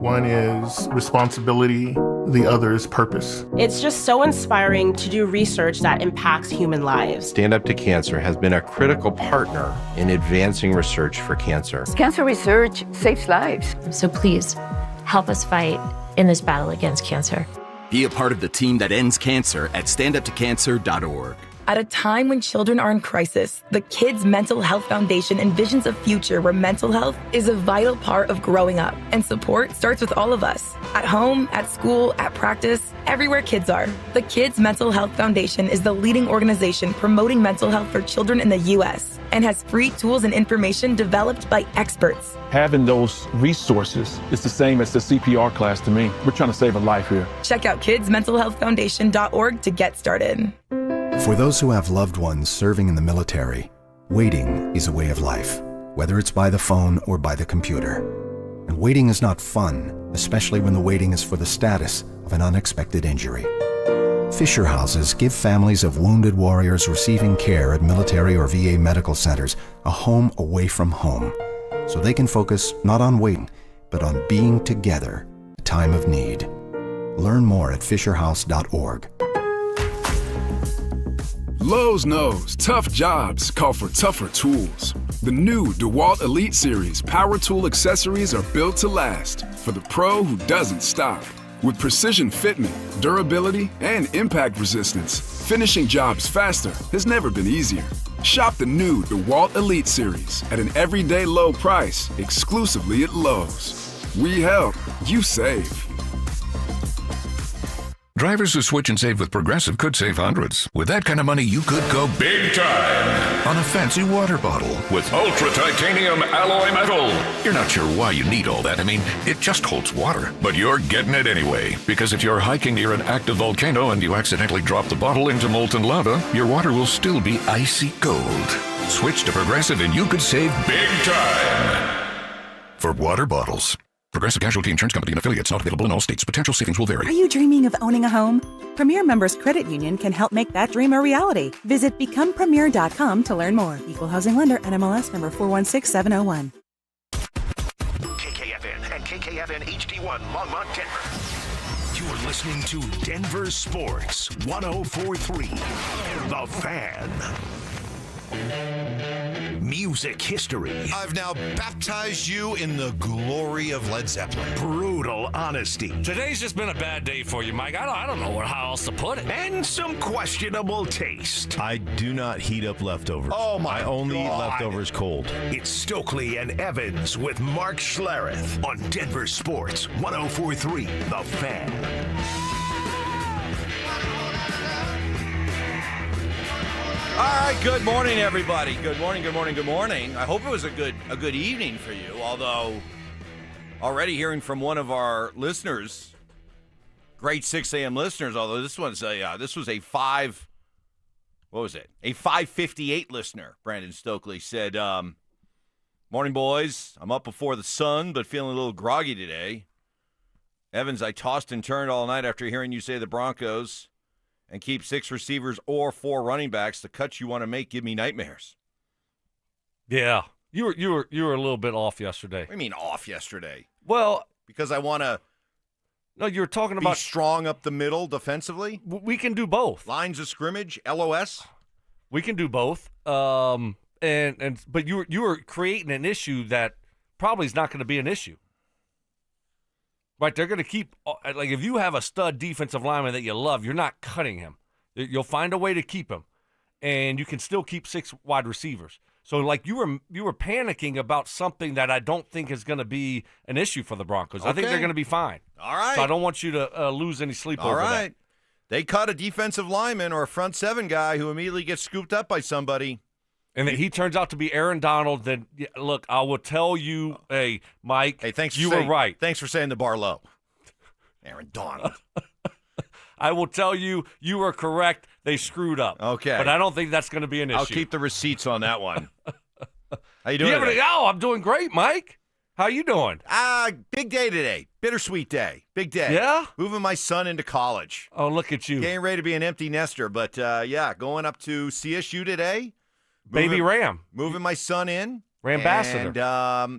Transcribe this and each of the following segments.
One is responsibility, the other is purpose. It's just so inspiring to do research that impacts human lives. Stand Up to Cancer has been a critical partner in advancing research for cancer. Cancer research saves lives. So please, help us fight in this battle against cancer. Be a part of the team that ends cancer at standuptocancer.org. At a time when children are in crisis, the Kids Mental Health Foundation envisions a future where mental health is a vital part of growing up. And support starts with all of us. At home, at school, at practice, everywhere kids are. The Kids Mental Health Foundation is the leading organization promoting mental health for children in the U.S. and has free tools and information developed by experts. Having those resources is the same as the CPR class to me. We're trying to save a life here. Check out kidsmentalhealthfoundation.org to get started. For those who have loved ones serving in the military, waiting is a way of life, whether it's by the phone or by the computer. And waiting is not fun, especially when the waiting is for the status of an unexpected injury. Fisher Houses give families of wounded warriors receiving care at military or VA medical centers a home away from home, so they can focus not on waiting, but on being together at a time of need. Learn more at fisherhouse.org. Lowe's knows tough jobs call for tougher tools. The new DeWalt Elite Series power tool accessories are built to last for the pro who doesn't stop. With precision fitment, durability, and impact resistance, finishing jobs faster has never been easier. Shop the new DeWalt Elite Series at an everyday low price exclusively at Lowe's. We help, you save. Drivers who switch and save with Progressive could save hundreds. With that kind of money, you could go big time on a fancy water bottle with ultra-titanium alloy metal. You're not sure why you need all that. I mean, it just holds water. But you're getting it anyway. Because if you're hiking near an active volcano and you accidentally drop the bottle into molten lava, your water will still be icy cold. Switch to Progressive and you could save big time. For water bottles. Progressive Casualty Insurance Company and affiliates, not available in all states. Potential savings will vary. Are you dreaming of owning a home? Premier Members Credit Union can help make that dream a reality. Visit becomepremier.com to learn more. Equal housing lender, NMLS number 416701. KKFN and KKFN HD1 Longmont, Denver. You're listening to Denver Sports 104.3. The Fan. Music history. I've now baptized you in the glory of Led Zeppelin. Brutal honesty. Today's just been a bad day for you, Mike. I don't know how else to put it. And some questionable taste. I do not heat up leftovers. Oh, my I only God. eat leftovers cold. It's Stokley and Evans with Mark Schlereth on Denver Sports 104.3. The Fan. All right, good morning, everybody. Good morning, good morning, good morning. I hope it was a good evening for you, although already hearing from one of our listeners, great 6 a.m. listeners, although this was a 5:58 listener. Brandon Stokley said, morning, boys. I'm up before the sun, but feeling a little groggy today. Evans, I tossed and turned all night after hearing you say the Broncos and keep 6 receivers or 4 running backs. The cuts you want to make give me nightmares. Yeah, you were a little bit off yesterday. What do you mean off yesterday? Well, because I want to. No, you were talking be about strong up the middle defensively. We can do both. Lines of scrimmage, LOS. We can do both. But you were creating an issue that probably is not going to be an issue. Right, they're going to keep, like, if you have a stud defensive lineman that you love, you're not cutting him. You'll find a way to keep him, and you can still keep 6 wide receivers. So, like, you were panicking about something that I don't think is going to be an issue for the Broncos. Okay. I think they're going to be fine. All right. So I don't want you to lose any sleep over that. All right. They cut a defensive lineman or a front 7 guy who immediately gets scooped up by somebody. And then he turns out to be Aaron Donald. Then, look, I will tell you, hey, Mike, you were right. Thanks for saying the bar low. Aaron Donald. I will tell you, you were correct. They screwed up. Okay. But I don't think that's going to be an issue. I'll keep the receipts on that one. How you doing today? I'm doing great, Mike. How you doing? Big day today. Bittersweet day. Big day. Yeah? Moving my son into college. Oh, look at you. Getting ready to be an empty nester. But, going up to CSU today. Baby Ram. Moving my son in. Ambassador. And,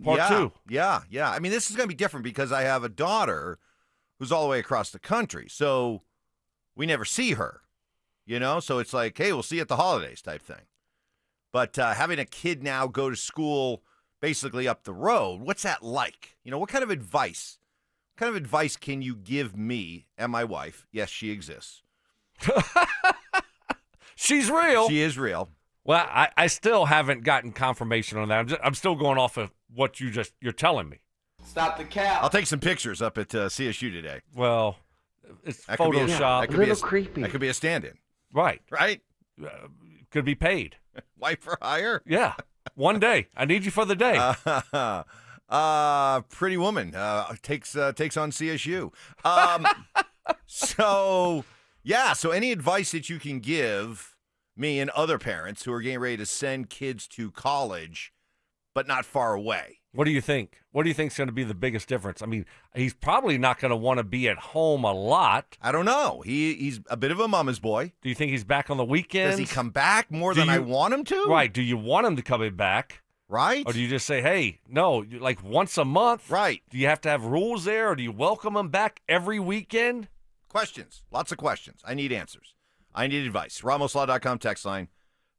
Part two. Yeah. I mean, this is going to be different because I have a daughter who's all the way across the country. So we never see her, So it's like, hey, we'll see you at the holidays type thing. But having a kid now go to school basically up the road, what's that like? What kind of advice? What kind of advice can you give me and my wife? Yes, she exists. She's real. She is real. Well, I still haven't gotten confirmation on that. I'm still going off of what you're telling me. Stop the cap. I'll take some pictures up at CSU today. Well, it's that Photoshop. Could be a creepy. That could be a stand-in. Right. Could be paid. Wife for hire? Yeah. One day. I need you for the day. Pretty woman takes on CSU. So any advice that you can give me and other parents who are getting ready to send kids to college, but not far away? What do you think? What do you think is going to be the biggest difference? I mean, he's probably not going to want to be at home a lot. I don't know. He's a bit of a mama's boy. Do you think he's back on the weekends? Does he come back more than I want him to? Right. Do you want him to come back? Right. Or do you just say, hey, no, like once a month? Right. Do you have to have rules there, or do you welcome him back every weekend? Questions. Lots of questions. I need answers. I need advice. Ramslaw.com text line,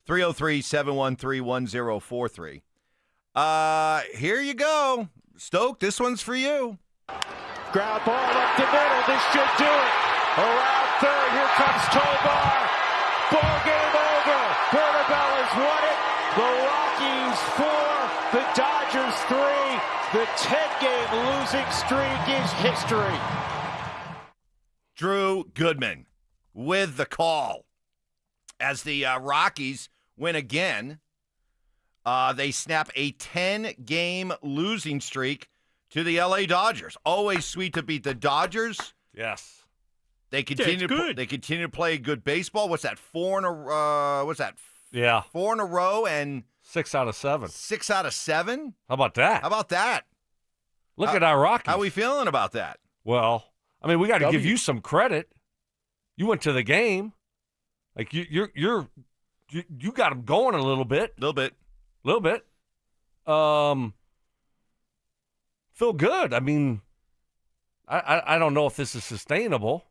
303-713-1043. Here you go. Stoke, this one's for you. Ground ball up the middle. This should do it. Around third. Here comes Tovar. Ball game over. Portobello's won it. The Rockies 4, the Dodgers 3. The 10-game losing streak is history. Drew Goodman with the call. As the Rockies win again, they snap a 10-game losing streak to the LA Dodgers. Always sweet to beat the Dodgers. Yes. They continue to play good baseball. What's that? 4 in a Yeah. 4 in a row and 6 out of 7. 6 out of 7? How about that? How about that? Look at our Rockies. How are we feeling about that? Well, I mean, we got to give you some credit. You went to the game. Like you got them going a little bit. Little bit. Feel good. I mean, I don't know if this is sustainable.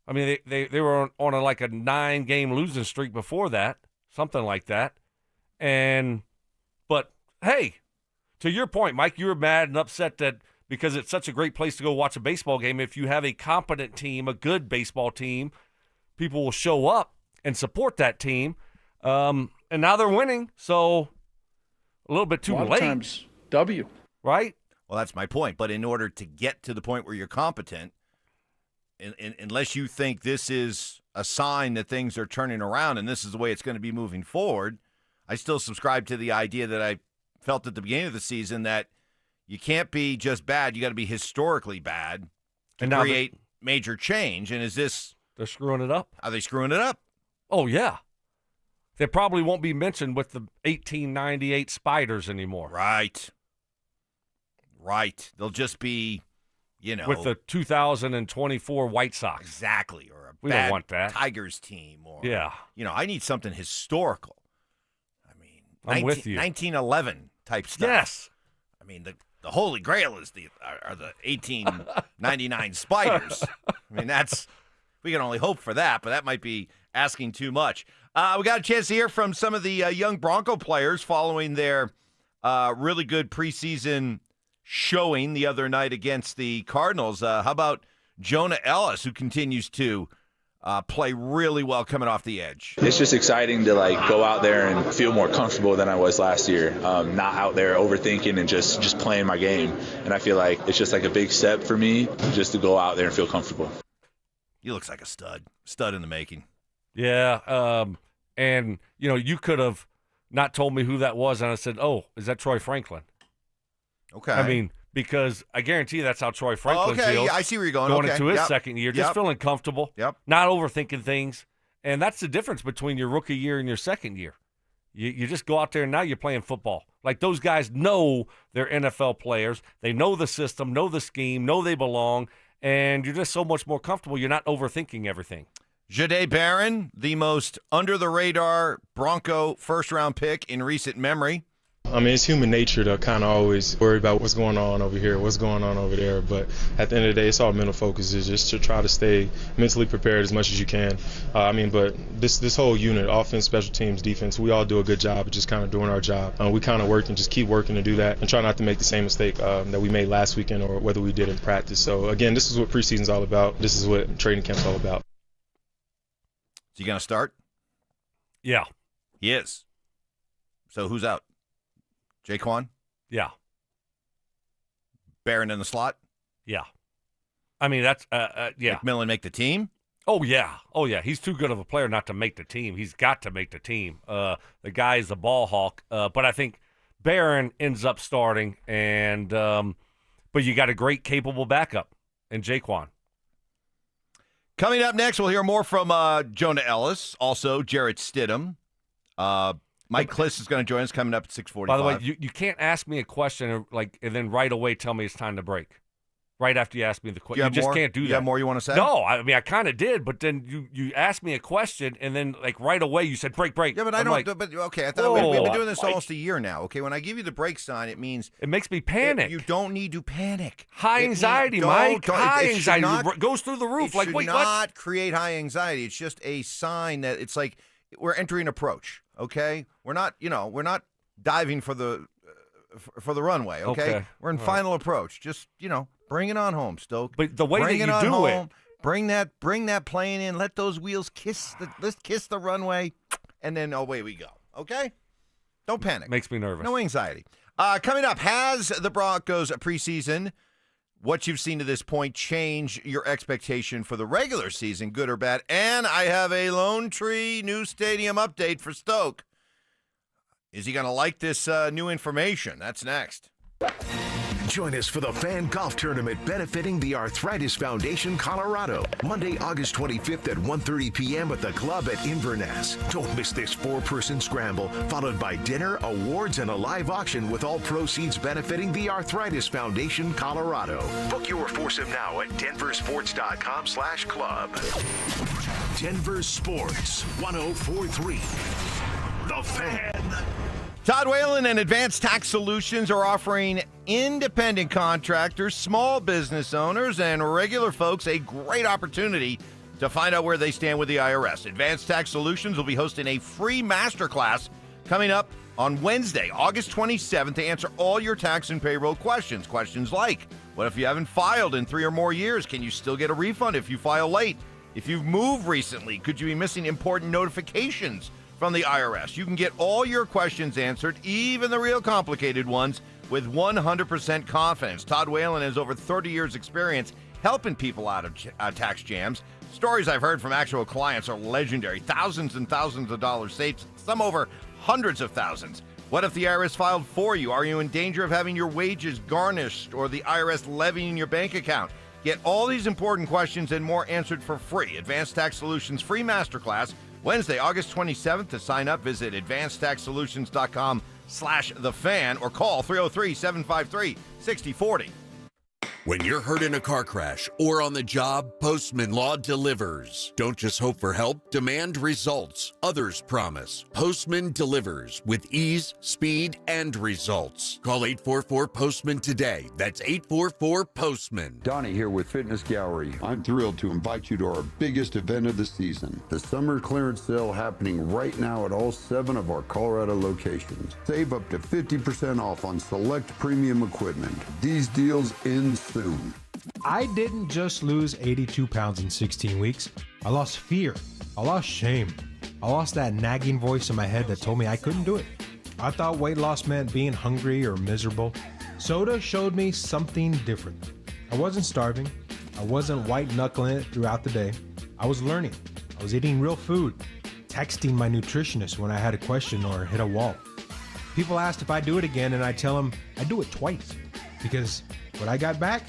I mean, they were on a 9-game losing streak before that, something like that. But hey, to your point, Mike, you were mad and upset that because it's such a great place to go watch a baseball game. If you have a competent team, a good baseball team, people will show up and support that team. And now they're winning, so a little bit too late. Times W. Right? Well, that's my point. But in order to get to the point where you're competent, unless you think this is a sign that things are turning around and this is the way it's going to be moving forward, I still subscribe to the idea that I felt at the beginning of the season that you can't be just bad. You got to be historically bad to create major change. And is this... They're screwing it up? Are they screwing it up? Oh, yeah. They probably won't be mentioned with the 1898 Spiders anymore. Right. They'll just be, with the 2024 White Sox. Exactly. Or a we bad don't want that. Tigers team. Or, yeah. I need something historical. I mean, I'm with you. 1911 type stuff. Yes. I mean, the Holy Grail is the 1899 Spiders. I mean, we can only hope for that, but that might be asking too much. We got a chance to hear from some of the young Bronco players following their really good preseason showing the other night against the Cardinals. How about Jonah Ellis, who continues to play really well coming off the edge? It's just exciting to go out there and feel more comfortable than I was last year. Not out there overthinking and just playing my game. And I feel like it's just a big step for me just to go out there and feel comfortable. He looks like a stud in the making. Yeah, and you could have not told me who that was, and I said, "Oh, is that Troy Franklin?" Okay. I mean, because I guarantee that's how Troy Franklin feels. Yeah, I see where you're going. Going into his second year, just feeling comfortable. Yep. Not overthinking things, and that's the difference between your rookie year and your second year. You just go out there and now you're playing football. Like those guys know they're NFL players. They know the system, know the scheme, know they belong. And you're just so much more comfortable. You're not overthinking everything. Jahdae Barron, the most under-the-radar Bronco first-round pick in recent memory, I mean, it's human nature to kind of always worry about what's going on over here, what's going on over there. But at the end of the day, it's all mental focus. Is just to try to stay mentally prepared as much as you can. But this whole unit, offense, special teams, defense, we all do a good job of just kind of doing our job. We kind of work and just keep working to do that and try not to make the same mistake that we made last weekend or whether we did in practice. So, again, this is what preseason's all about. This is what training camp's all about. Is he going to start? Yeah. He is. So who's out? Jaquan? Yeah. Barron in the slot? Yeah. I mean, that's, yeah. McMillan make the team? Oh, yeah. Oh, yeah. He's too good of a player not to make the team. He's got to make the team. The guy is a ball hawk. But I think Barron ends up starting, and but you got a great, capable backup in Jaquan. Coming up next, we'll hear more from Jonah Ellis, also Jarrett Stidham. Mike Klis is going to join us coming up at 6:45. By the way, you can't ask me a question and then right away tell me it's time to break. Right after you ask me the question. You just can't do that. You have more you want to say? No, I mean, I kind of did, but then you asked me a question, and then right away you said break. Yeah, but I don't. But okay, I thought we've been doing this almost a year now. Okay, when I give you the break sign, it means it makes me panic. You don't need to panic. High anxiety, Mike. High anxiety goes through the roof. It should not create high anxiety. It's just a sign that it's like we're entering approach. Okay, we're not diving for the runway. Okay, we're in final approach. Just bring it on home, Stoke. But the way that you do it, bring that plane in. Let those wheels let's kiss the runway, and then away we go. Okay, don't panic. Makes me nervous. No anxiety. Coming up, has the Broncos preseason, what you've seen to this point, change your expectation for the regular season, good or bad? And I have a Lone Tree new stadium update for Stoke. Is he going to like this new information? That's next. Join us for the Fan Golf Tournament benefiting the Arthritis Foundation Colorado. Monday, August 25th at 1:30 p.m. at the club at Inverness. Don't miss this 4-person scramble, followed by dinner, awards, and a live auction with all proceeds benefiting the Arthritis Foundation Colorado. Book your foursome now at DenverSports.com/club. Denver Sports 104.3. The Fan. Todd Whalen and Advanced Tax Solutions are offering independent contractors, small business owners, and regular folks a great opportunity to find out where they stand with the IRS. Advanced Tax Solutions will be hosting a free masterclass coming up on Wednesday, August 27th, to answer all your tax and payroll questions. Questions like, what if you haven't filed in 3 or more years? Can you still get a refund if you file late? If you've moved recently, could you be missing important notifications from the IRS? You can get all your questions answered, even the real complicated ones, with 100% confidence. Todd Whalen has over 30 years' experience helping people out of tax jams. Stories I've heard from actual clients are legendary. Thousands and thousands of dollars saved, some over hundreds of thousands. What if the IRS filed for you? Are you in danger of having your wages garnished or the IRS levying your bank account? Get all these important questions and more answered for free. Advanced Tax Solutions free masterclass, Wednesday, August 27th. To sign up, visit advancedtaxsolutions.com/thefan or call 303-753-6040. When you're hurt in a car crash or on the job, Postman Law delivers. Don't just hope for help, demand results. Others promise. Postman delivers with ease, speed, and results. Call 844-POSTMAN today. That's 844-POSTMAN. Donnie here with Fitness Gallery. I'm thrilled to invite you to our biggest event of the season, the summer clearance sale happening right now at all 7 of our Colorado locations. Save up to 50% off on select premium equipment. These deals end soon. I didn't just lose 82 pounds in 16 weeks. I lost fear. I lost shame. I lost that nagging voice in my head that told me I couldn't do it. I thought weight loss meant being hungry or miserable. Soda showed me something different. I wasn't starving. I wasn't white-knuckling it throughout the day. I was learning. I was eating real food, texting my nutritionist when I had a question or hit a wall. People asked if I do it again, and I tell them I do it twice. Because what I got back,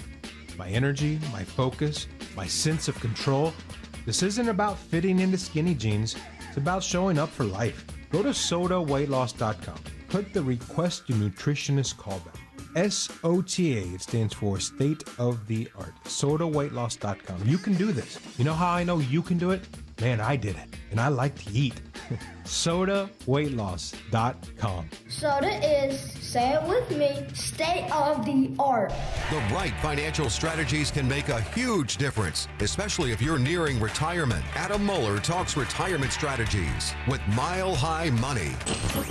my energy, my focus, my sense of control. This isn't about fitting into skinny jeans. It's about showing up for life. Go to sodaweightloss.com. Put the request your nutritionist callback. SOTA, it stands for State of the Art. Sodaweightloss.com. You can do this. You know how I know you can do it? Man, I did it. and I like to eat. SodaWeightLoss.com. Soda is, say it with me, state of the art. The right financial strategies can make a huge difference, especially if you're nearing retirement. Adam Mueller talks retirement strategies with Mile High Money.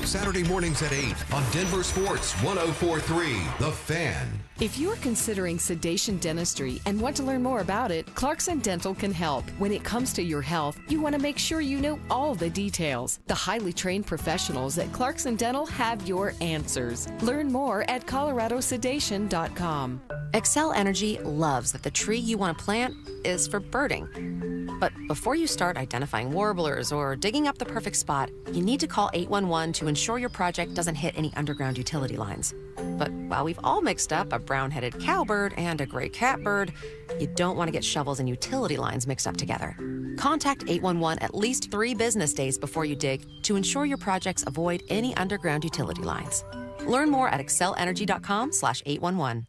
Saturday mornings at 8 on Denver Sports 104.3, The Fan. If you're considering sedation dentistry and want to learn more about it, Clarkson Dental can help. When it comes to your health, you want to make sure you know all the details. The highly trained professionals at Clarkson Dental have your answers. Learn more at coloradosedation.com. Excel Energy loves that the tree you want to plant is for birding. But before you start identifying warblers or digging up the perfect spot, you need to call 811 to ensure your project doesn't hit any underground utility lines. But while we've all mixed up a brown-headed cowbird and a gray catbird, you don't want to get shovels and utility lines mixed up together. Contact 811 at least 3 business days before you dig to ensure your projects avoid any underground utility lines. Learn more at excelenergy.com/811.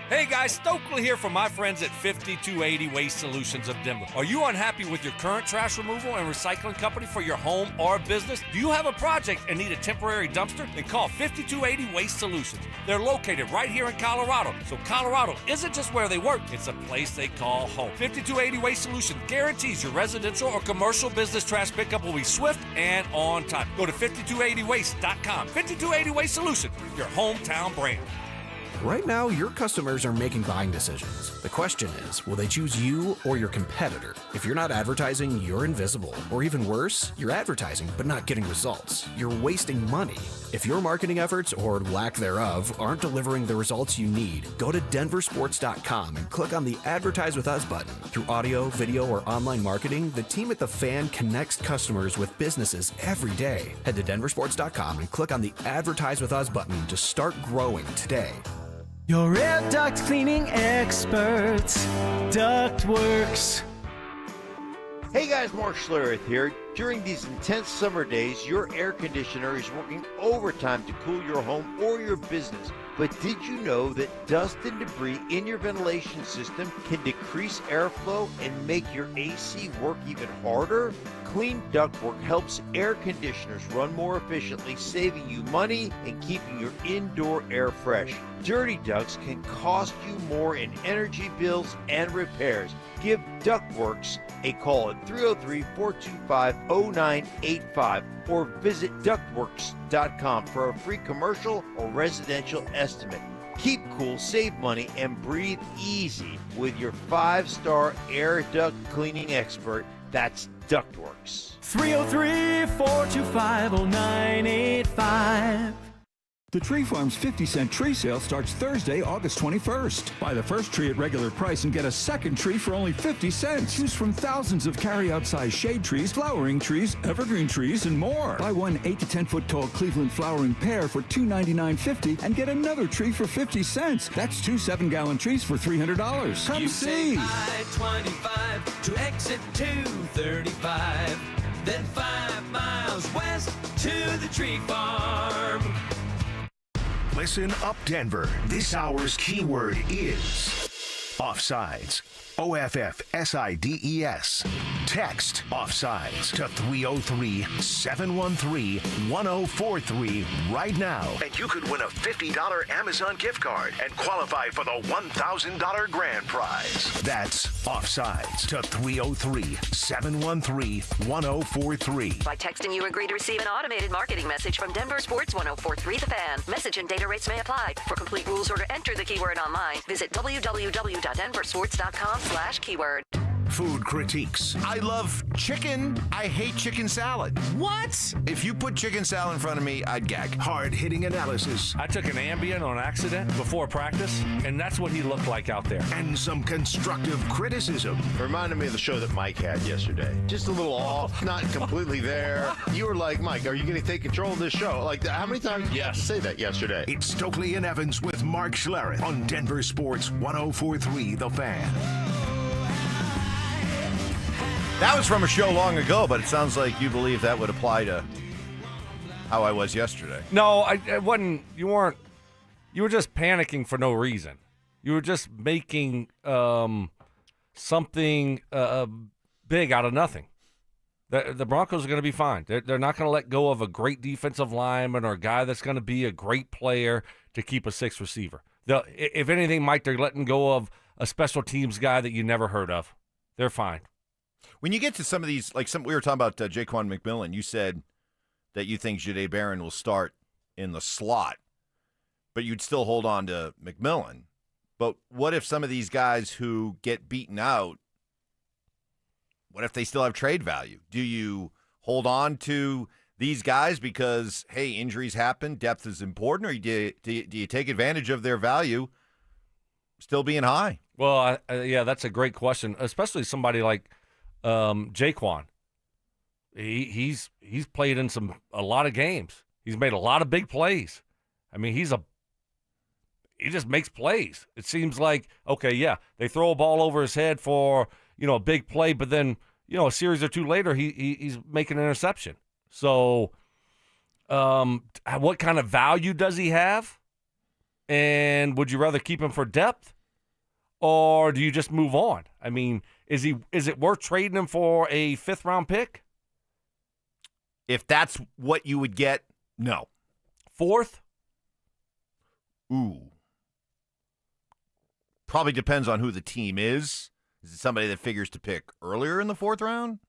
Hey guys, Stokley here from my friends at 5280 Waste Solutions of Denver. Are you unhappy with your current trash removal and recycling company for your home or business? Do you have a project and need a temporary dumpster? Then call 5280 Waste Solutions. They're located right here in Colorado. So Colorado isn't just where they work, it's a place they call home. 5280 Waste Solutions guarantees your residential or commercial business trash pickup will be swift and on time. Go to 5280waste.com. 5280 Waste Solutions, your hometown brand. Right now, your customers are making buying decisions. The question is, will they choose you or your competitor? If you're not advertising, you're invisible. Or even worse, you're advertising but not getting results. You're wasting money. If your marketing efforts, or lack thereof, aren't delivering the results you need, go to DenverSports.com and click on the Advertise With Us button. Through audio, video, or online marketing, the team at The Fan connects customers with businesses every day. Head to DenverSports.com and click on the Advertise With Us button to start growing today. Your air duct cleaning experts, Ductworks. Hey guys, Mark Schlereth here. During these intense summer days, your air conditioner is working overtime to cool your home or your business. But did you know that dust and debris in your ventilation system can decrease airflow and make your AC work even harder? Clean Ductwork helps air conditioners run more efficiently, saving you money and keeping your indoor air fresh. Dirty ducts can cost you more in energy bills and repairs. Give Ductworks a call at 303-425-0985 or visit ductworks.com for a free commercial or residential estimate. Keep cool, save money, and breathe easy with your 5-star air duct cleaning expert. That's Ductworks. 303-425-0985. The Tree Farm's 50-cent tree sale starts Thursday, August 21st. Buy the first tree at regular price and get a second tree for only 50 cents. Choose from thousands of carry-out size shade trees, flowering trees, evergreen trees, and more. Buy one 8 to 10-foot tall Cleveland flowering pear for $299.50 and get another tree for 50 cents. That's 2 7-gallon trees for $300. Come see. I-25 to exit 235, then 5 miles west to the Tree Farm. Listen up, Denver. This hour's keyword is offsides. OFFSIDES. Text offsides to 303-713-1043 right now. And you could win a $50 Amazon gift card and qualify for the $1,000 grand prize. That's offsides to 303-713-1043. By texting, you agree to receive an automated marketing message from Denver Sports 104.3 The Fan. Message and data rates may apply. For complete rules or to enter the keyword online, visit www.denversports.com/keyword. Food critiques. I love chicken. I hate chicken salad. What? If you put chicken salad in front of me, I'd gag. Hard-hitting analysis. I took an Ambien on accident before practice, and that's what he looked like out there. And some constructive criticism. Reminded me of the show that Mike had yesterday. Just a little off, not completely there. You were like, Mike, are you going to take control of this show? Like, how many times did you have to say that yesterday? It's Stokley and Evans with Mark Schlereth on Denver Sports 104.3 The Fan. That was from a show long ago, but it sounds like you believe that would apply to how I was yesterday. No, I wasn't. You weren't. You were just panicking for no reason. You were just making something big out of nothing. The Broncos are going to be fine. They're not going to let go of a great defensive lineman or a guy that's going to be a great player to keep a sixth receiver. If anything, Mike, they're letting go of a special teams guy that you never heard of. They're fine. When you get to some of these, we were talking about Jaquan McMillan, you said that you think Jahdae Barron will start in the slot, but you'd still hold on to McMillan. But what if some of these guys who get beaten out, what if they still have trade value? Do you hold on to these guys because, hey, injuries happen, depth is important, or do you take advantage of their value still being high? Well, yeah, that's a great question, especially somebody like Jaquan. He's played in a lot of games. He's made a lot of big plays. I mean, he just makes plays. It seems like, okay, yeah, they throw a ball over his head for, a big play, but then, a series or two later, he's making an interception. So what kind of value does he have? And would you rather keep him for depth, or do you just move on? I mean, is it worth trading him for a 5th-round pick? If that's what you would get, no. 4th? Ooh. Probably depends on who the team is. Is it somebody that figures to pick earlier in the 4th round?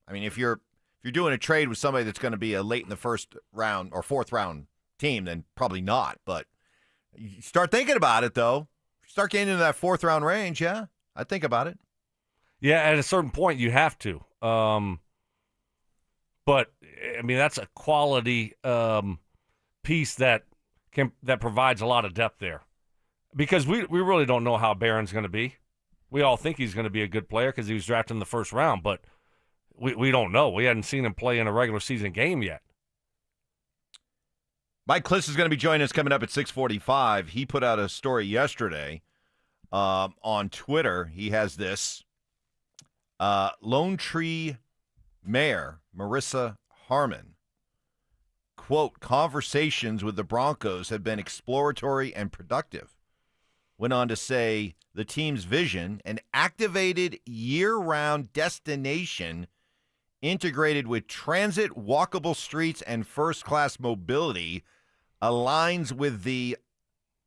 I mean, if you're doing a trade with somebody that's going to be a late in the 1st round or 4th round team, then probably not. But you start thinking about it, though. Start getting into that 4th round range, yeah, I'd think about it. Yeah, at a certain point you have to. But I mean, that's a quality piece that provides a lot of depth there, because we really don't know how Barron's going to be. We all think he's going to be a good player because he was drafted in the 1st round, but we don't know. We hadn't seen him play in a regular season game yet. Mike Klis is going to be joining us coming up at 6:45. He put out a story yesterday on Twitter. He has this. Lone Tree Mayor Marissa Harmon, quote, conversations with the Broncos have been exploratory and productive. Went on to say the team's vision, an activated year-round destination integrated with transit, walkable streets, and first-class mobility, aligns with the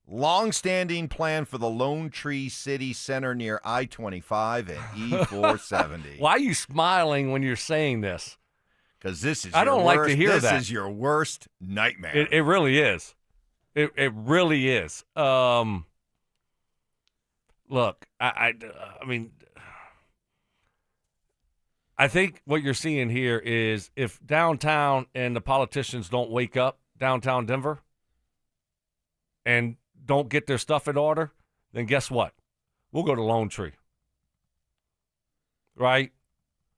long-standing plan for the Lone Tree City Center near I-25 and E-470. Why are you smiling when you're saying this? Because this is like to hear that. This is your worst nightmare. It really is. It really is. Look, I mean, I think what you're seeing here is if downtown and the politicians don't wake up, downtown Denver, and don't get their stuff in order, then guess what? We'll go to Lone Tree. Right?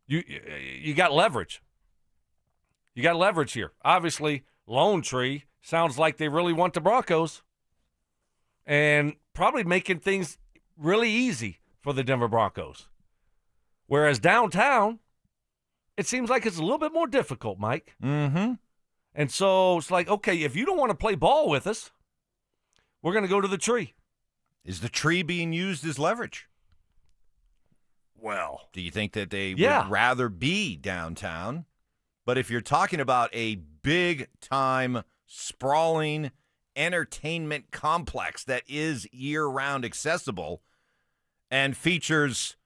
You got leverage. You got leverage here. Obviously, Lone Tree sounds like they really want the Broncos and probably making things really easy for the Denver Broncos. Whereas downtown, it seems like it's a little bit more difficult, Mike. Mm-hmm. And so it's like, okay, if you don't want to play ball with us, we're going to go to the Tree. Is the Tree being used as leverage? Well, do you think that they would rather be downtown? But if you're talking about a big-time, sprawling entertainment complex that is year-round accessible and features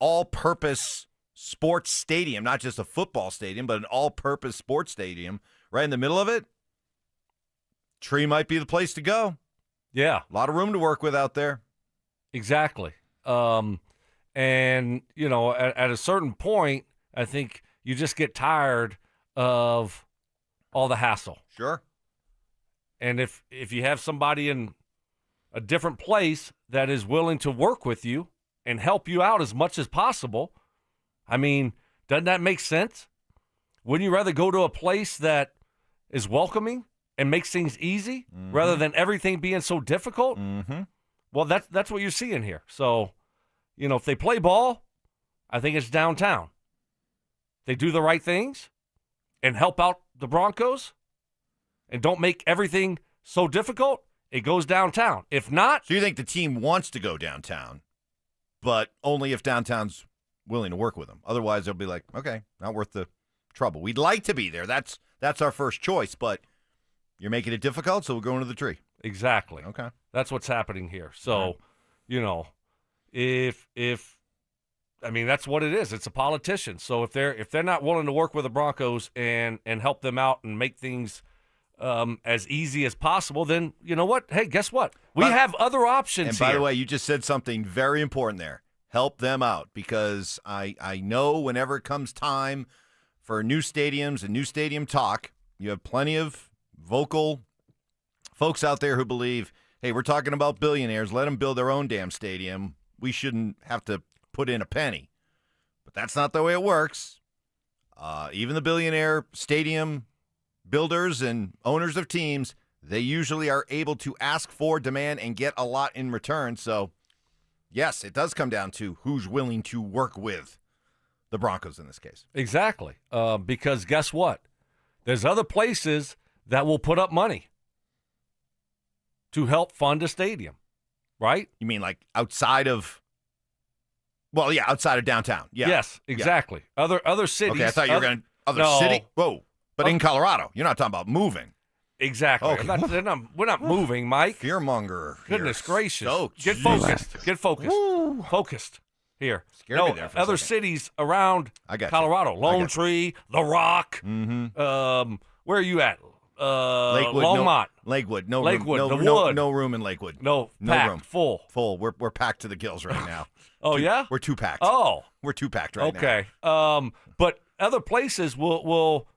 all-purpose sports stadium, not just a football stadium, but an all-purpose sports stadium right in the middle of it, Tree might be the place to go. Yeah. A lot of room to work with out there. Exactly. And, at a certain point, I think you just get tired of all the hassle. Sure. And if you have somebody in a different place that is willing to work with you and help you out as much as possible, I mean, doesn't that make sense? Wouldn't you rather go to a place that is welcoming and makes things easy rather than everything being so difficult? Mm-hmm. Well, that's what you're seeing here. So, if they play ball, I think it's downtown. They do the right things and help out the Broncos and don't make everything so difficult, it goes downtown. If not... So you think the team wants to go downtown, but only if downtown's willing to work with them. Otherwise, they'll be like, okay, not worth the trouble. We'd like to be there. That's our first choice, but you're making it difficult, so we're going to the tree. Exactly. Okay. That's what's happening here. So, if I mean, that's what it is. It's a politician. So if they're not willing to work with the Broncos and help them out and make things as easy as possible, then you know what? Hey, guess what? We have other options. And by the way, you just said something very important there. Help them out, because I know whenever it comes time for new stadiums and new stadium talk, you have plenty of vocal folks out there who believe, hey, we're talking about billionaires. Let them build their own damn stadium. We shouldn't have to put in a penny. But that's not the way it works. Even the billionaire stadium builders and owners of teams, they usually are able to ask for, demand, and get a lot in return. So, yes, it does come down to who's willing to work with the Broncos in this case. Exactly. Because guess what? There's other places that will put up money to help fund a stadium, right? You mean like outside of – well, yeah, outside of downtown. Yeah. Yes, exactly. Yeah. Other cities. Okay, I thought you were going to – other city? Whoa. But in Colorado, you're not talking about moving. Exactly. Okay. We're not moving, Mike. Fearmonger. Goodness gracious. Oh, Get focused. Get focused. Woo. Focused. Here. Scared me there for other a second. cities around Colorado. Lone Tree, The Rock. Mm-hmm. Where are you at? Lakewood. Longmont. Lakewood. No Lakewood. room. The Wood. No room in Lakewood. No packed, room. Full. We're packed to the gills right now. Oh, yeah? We're too packed. Oh. We're too packed right now. Okay. But other places will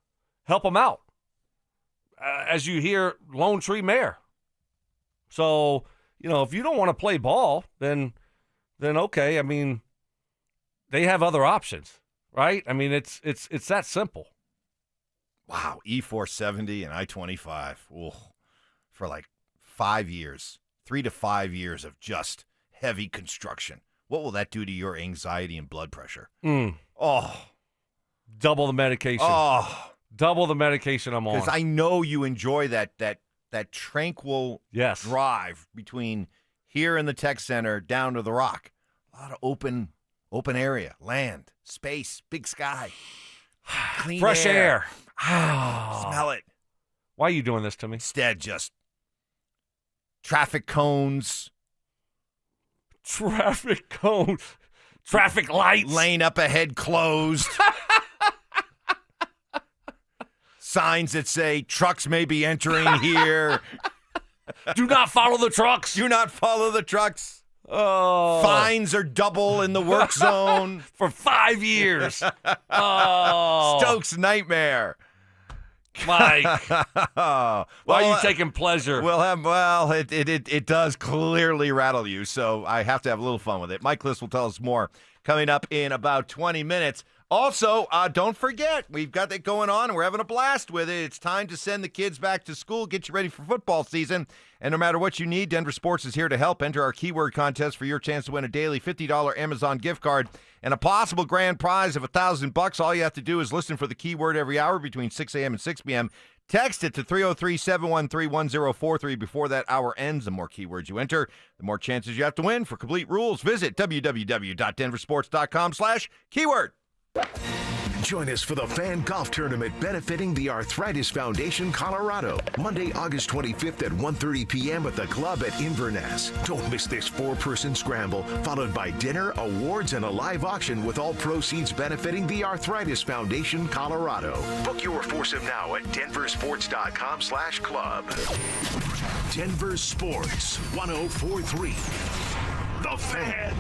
help them out. As you hear, Lone Tree Mayor. So, if you don't want to play ball, then okay. I mean, they have other options, right? I mean, it's that simple. Wow, E470 and I-25. Ooh, for like 5 years, 3 to 5 years of just heavy construction. What will that do to your anxiety and blood pressure? Oh. Double the medication. Oh. Double the medication I'm on. Because I know you enjoy that tranquil drive between here in the tech center down to the Rock. A lot of open area, land, space, big sky, clean fresh air. Smell it. Why are you doing this to me? Instead, just traffic cones. Traffic cones. Traffic lights. Lane up ahead closed. Signs that say trucks may be entering here. Do not follow the trucks. Do not follow the trucks. Oh. Fines are double in the work zone. For 5 years. Oh. Stokes' nightmare. Mike. Why are you taking pleasure? It does clearly rattle you, so I have to have a little fun with it. Mike Klis will tell us more coming up in about 20 minutes. Also, don't forget, we've got that going on, and we're having a blast with it. It's time to send the kids back to school, get you ready for football season. And no matter what you need, Denver Sports is here to help. Enter our keyword contest for your chance to win a daily $50 Amazon gift card and a possible grand prize of $1,000. All you have to do is listen for the keyword every hour between 6 a.m. and 6 p.m. Text it to 303-713-1043 before that hour ends. The more keywords you enter, the more chances you have to win. For complete rules, visit www.denversports.com/keyword. Join us for the Fan Golf Tournament benefiting the Arthritis Foundation Colorado. Monday, August 25th at 1:30 p.m. at the club at Inverness. Don't miss this 4-person scramble, followed by dinner, awards, and a live auction with all proceeds benefiting the Arthritis Foundation Colorado. Book your foursome now at denversports.com/club. Denver Sports 104.3. The Fan.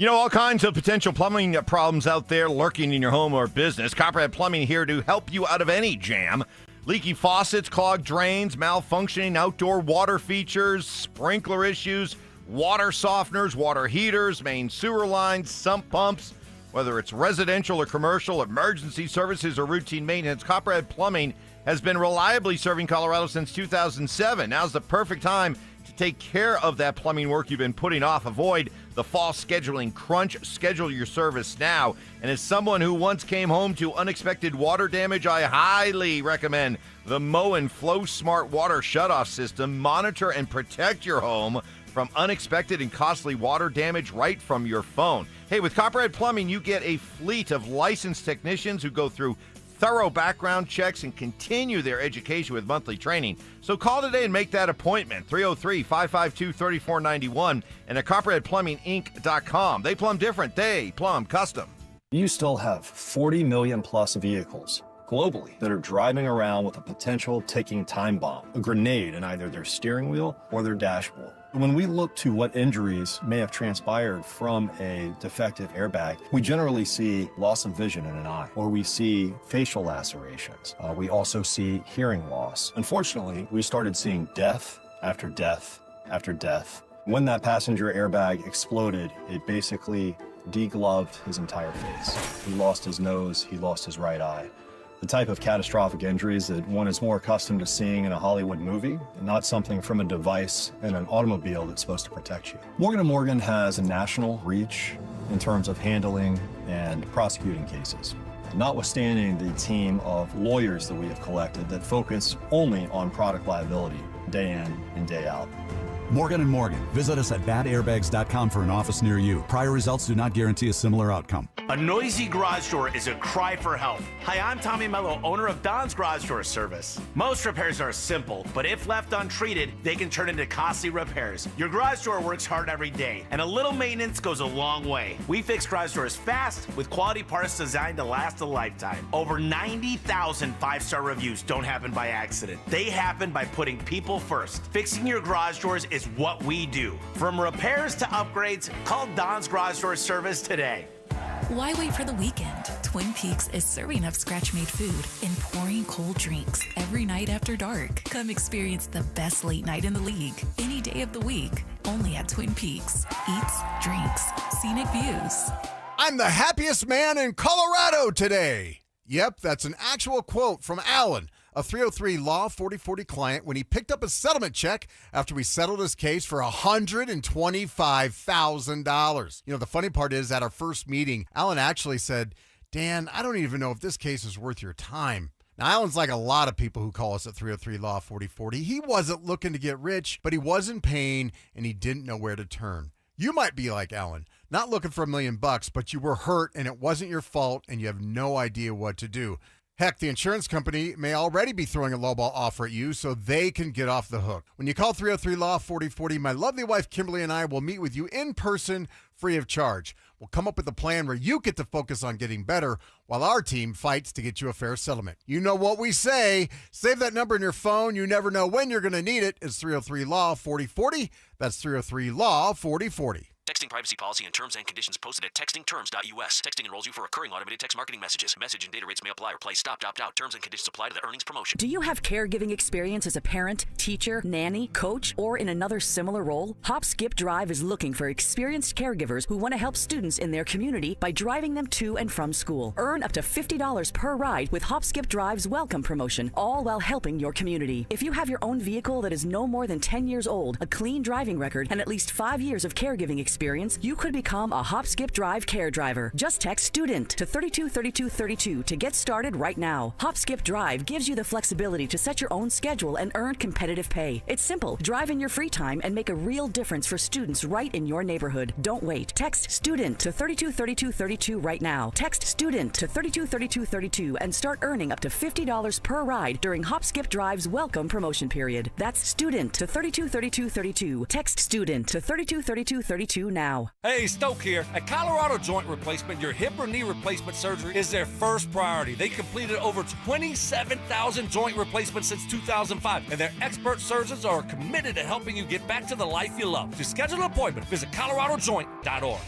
All kinds of potential plumbing problems out there lurking in your home or business. Copperhead Plumbing here to help you out of any jam. Leaky faucets, clogged drains, malfunctioning outdoor water features, sprinkler issues, water softeners, water heaters, main sewer lines, sump pumps. Whether it's residential or commercial, emergency services or routine maintenance, Copperhead Plumbing has been reliably serving Colorado since 2007. Now's the perfect time to take care of that plumbing work you've been putting off. Avoid the fall scheduling crunch. Schedule your service now. And as someone who once came home to unexpected water damage, I highly recommend the Moen Flow Smart Water Shutoff System. Monitor and protect your home from unexpected and costly water damage right from your phone. Hey, with Copperhead Plumbing, you get a fleet of licensed technicians who go through thorough background checks and continue their education with monthly training. So call today and make that appointment, 303-552-3491, and at CopperheadPlumbingInc.com. They plumb different. They plumb custom. You still have 40 million plus vehicles globally that are driving around with a potential ticking time bomb, a grenade in either their steering wheel or their dashboard. When we look to what injuries may have transpired from a defective airbag, we generally see loss of vision in an eye, or we see facial lacerations. We also see hearing loss. Unfortunately, we started seeing death after death after death. When that passenger airbag exploded, it basically degloved his entire face. He lost his nose, he lost his right eye. The type of catastrophic injuries that one is more accustomed to seeing in a Hollywood movie, and not something from a device in an automobile that's supposed to protect you. Morgan & Morgan has a national reach in terms of handling and prosecuting cases. Notwithstanding the team of lawyers that we have collected that focus only on product liability day in and day out. Morgan & Morgan. Visit us at badairbags.com for an office near you. Prior results do not guarantee a similar outcome. A noisy garage door is a cry for help. Hi, I'm Tommy Mello, owner of Don's Garage Door Service. Most repairs are simple, but if left untreated, they can turn into costly repairs. Your garage door works hard every day, and a little maintenance goes a long way. We fix garage doors fast with quality parts designed to last a lifetime. Over 90,000 five-star reviews don't happen by accident. They happen by putting people first. Fixing your garage doors is what we do. From repairs to upgrades, call Don's Garage Door Service today. Why wait for the weekend? Twin Peaks is serving up scratch-made food and pouring cold drinks every night after dark. Come experience the best late night in the league any day of the week, only at Twin Peaks. Eats, drinks, scenic views. I'm the happiest man in Colorado today. Yep, that's an actual quote from Alan, a 303 Law 4040 client, when he picked up a settlement check after we settled his case for $125,000. You know, the funny part is, at our first meeting, Alan actually said, Dan, I don't even know if this case is worth your time. Now, Alan's like a lot of people who call us at 303 Law 4040. He wasn't looking to get rich, but he was in pain, and he didn't know where to turn. You might be like Alan, not looking for $1 million, but you were hurt, and it wasn't your fault, and you have no idea what to do. Heck, the insurance company may already be throwing a lowball offer at you so they can get off the hook. When you call 303 Law 4040, my lovely wife Kimberly and I will meet with you in person, free of charge. We'll come up with a plan where you get to focus on getting better while our team fights to get you a fair settlement. You know what we say. Save that number in your phone. You never know when you're going to need it. It's 303 Law 4040. That's 303 Law 4040. Texting privacy policy and terms and conditions posted at textingterms.us. Texting enrolls you for recurring automated text marketing messages. Message and data rates may apply or play stop, opt out. Terms and conditions apply to the earnings promotion. Do you have caregiving experience as a parent, teacher, nanny, coach, or in another similar role? Hop Skip Drive is looking for experienced caregivers who want to help students in their community by driving them to and from school. Earn up to $50 per ride with Hop Skip Drive's welcome promotion, all while helping your community. If you have your own vehicle that is no more than 10 years old, a clean driving record, and at least 5 years of caregiving experience, you could become a Hop Skip Drive care driver. Just text STUDENT to 323232 to get started right now. Hop Skip Drive gives you the flexibility to set your own schedule and earn competitive pay. It's simple. Drive in your free time and make a real difference for students right in your neighborhood. Don't wait. Text STUDENT to 323232 right now. Text STUDENT to 323232 and start earning up to $50 per ride during Hop Skip Drive's welcome promotion period. That's STUDENT to 323232. Text STUDENT to 323232 now. Hey, Stoke here. At Colorado Joint Replacement, your hip or knee replacement surgery is their first priority. They completed over 27,000 joint replacements since 2005, and their expert surgeons are committed to helping you get back to the life you love. To schedule an appointment, visit coloradojoint.org.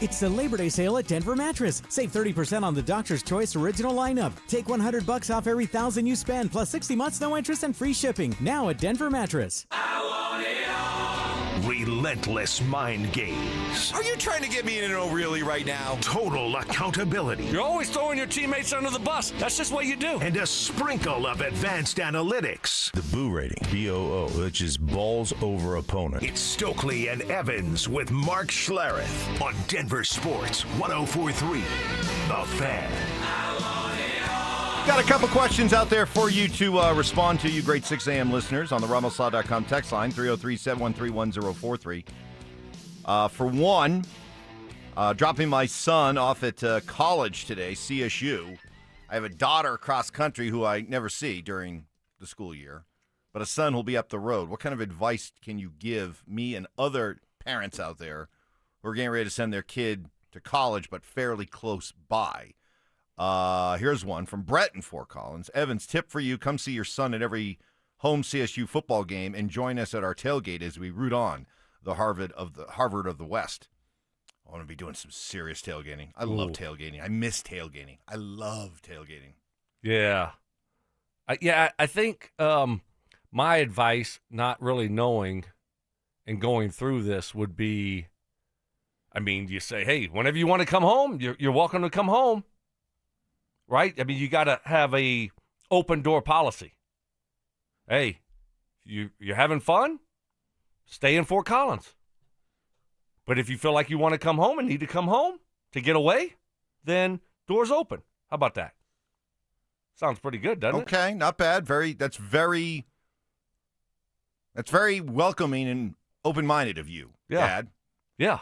It's the Labor Day sale at Denver Mattress. Save 30% on the Doctor's Choice Original lineup. Take $100 off every $1,000 you spend, plus 60 months no interest and free shipping. Now at Denver Mattress. Relentless mind games. Are you trying to get me in an really right now? Total accountability. You're always throwing your teammates under the bus. That's just what you do. And a sprinkle of advanced analytics. The Boo rating, BOO, which is balls over opponent. It's Stokley and Evans with Mark Schlereth on Denver Sports 104.3. The Fan. Got a couple questions out there for you to respond to, you great 6 a.m. listeners, on the Ramslaw.com text line, 303-713-1043. For one, dropping my son off at college today, CSU. I have a daughter across country who I never see during the school year, but a son who'll be up the road. What kind of advice can you give me and other parents out there who are getting ready to send their kid to college but fairly close by? Here's one from Brett in Fort Collins. Evans, tip for you, come see your son at every home CSU football game and join us at our tailgate as we root on the Harvard of the West. I want to be doing some serious tailgating. I love tailgating. I miss tailgating. I love tailgating. Yeah. I think my advice, not really knowing and going through this, would be, you say, hey, whenever you want to come home, you're welcome to come home. Right? You got to have a open door policy. Hey, you're having fun? Stay in Fort Collins. But if you feel like you want to come home and need to come home to get away, then doors open. How about that? Sounds pretty good, doesn't it? Okay, not bad. That's very welcoming and open-minded of you, Dad. Yeah.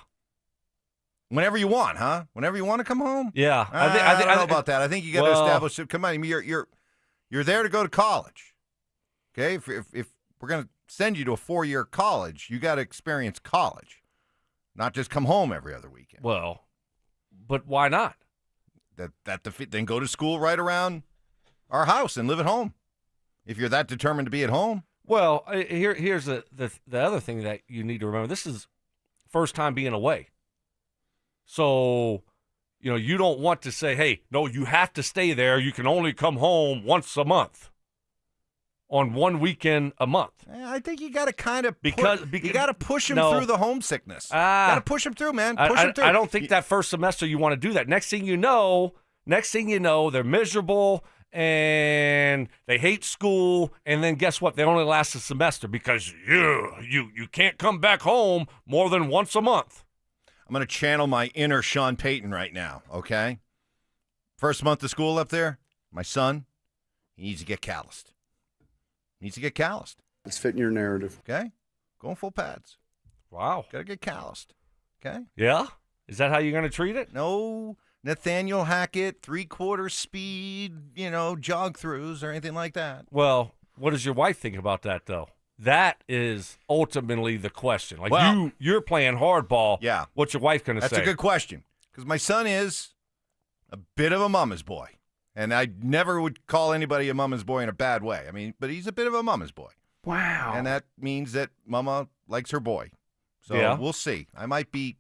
Whenever you want, huh? Whenever you want to come home? Yeah. I don't know about that. I think you got to establish it. Come on, you're there to go to college. Okay? If we're going to send you to a 4-year college, you got to experience college. Not just come home every other weekend. Well, but why not? Then go to school right around our house and live at home. If you're that determined to be at home. Well, here's the other thing that you need to remember. This is first time being away. So, you don't want to say, hey, no, you have to stay there. You can only come home once a month. On one weekend a month. I think you got to kind of you got to push him through the homesickness. Got to push him through, man. Push him through. I don't think that first semester you want to do that. Next thing you know, they're miserable and they hate school, and then guess what? They only last a semester because you can't come back home more than once a month. I'm going to channel my inner Shawn Peyton right now, okay? First month of school up there, my son, he needs to get calloused. It's fitting your narrative. Okay? Going full pads. Wow. Got to get calloused. Okay? Yeah? Is that how you're going to treat it? No Nathaniel Hackett, 3/4 speed, jog throughs or anything like that. Well, what does your wife think about that, though? That is ultimately the question. You're playing hardball. Yeah. What's your wife going to say? That's a good question. Because my son is a bit of a mama's boy. And I never would call anybody a mama's boy in a bad way. But he's a bit of a mama's boy. Wow. And that means that mama likes her boy. So we'll see. I might be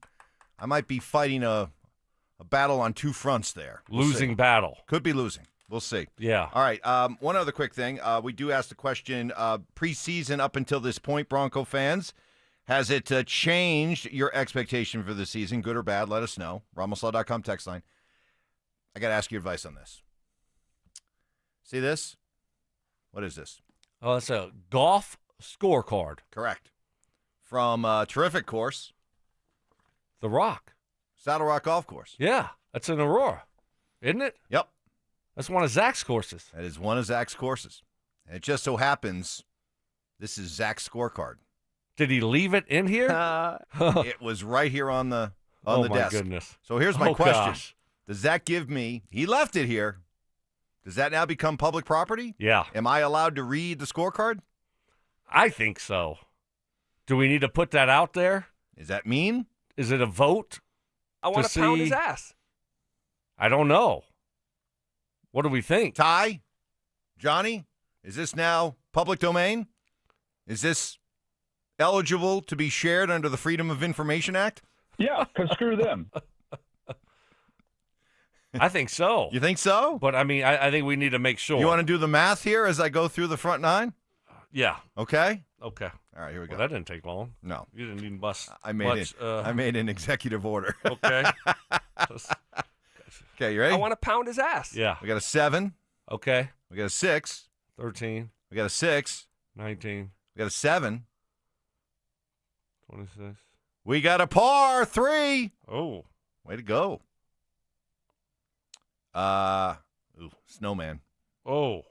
fighting a battle on two fronts there. Losing battle. Could be losing. We'll see. Yeah. All right. One other quick thing. We do ask the question, preseason up until this point, Bronco fans, has it changed your expectation for the season, good or bad? Let us know. Ramslaw.com text line. I got to ask your advice on this. See this? What is this? Oh, it's a golf scorecard. Correct. From a terrific course. The Rock. Saddle Rock Golf Course. Yeah. That's in Aurora, isn't it? Yep. That's one of Zach's courses. That is one of Zach's courses. And it just so happens this is Zach's scorecard. Did he leave it in here? It was right here on the desk. Oh, my goodness. So here's my question. Gosh. Does that give me, he left it here. Does that now become public property? Yeah. Am I allowed to read the scorecard? I think so. Do we need to put that out there? Is that mean? Is it a vote? I want to pound his ass. I don't know. What do we think? Ty? Johnny? Is this now public domain? Is this eligible to be shared under the Freedom of Information Act? Yeah, because screw them. I think so. You think so? But, I think we need to make sure. You want to do the math here as I go through the front nine? Yeah. Okay? Okay. All right, here we go. Well, that didn't take long. No. You didn't even bust I made an executive order. Okay. Okay, you ready? I want to pound his ass. Yeah. We got a 7. Okay. We got a 6. 13. We got a 6. 19. We got a 7. 26. We got a par 3. Oh. Way to go. Snowman. Oh.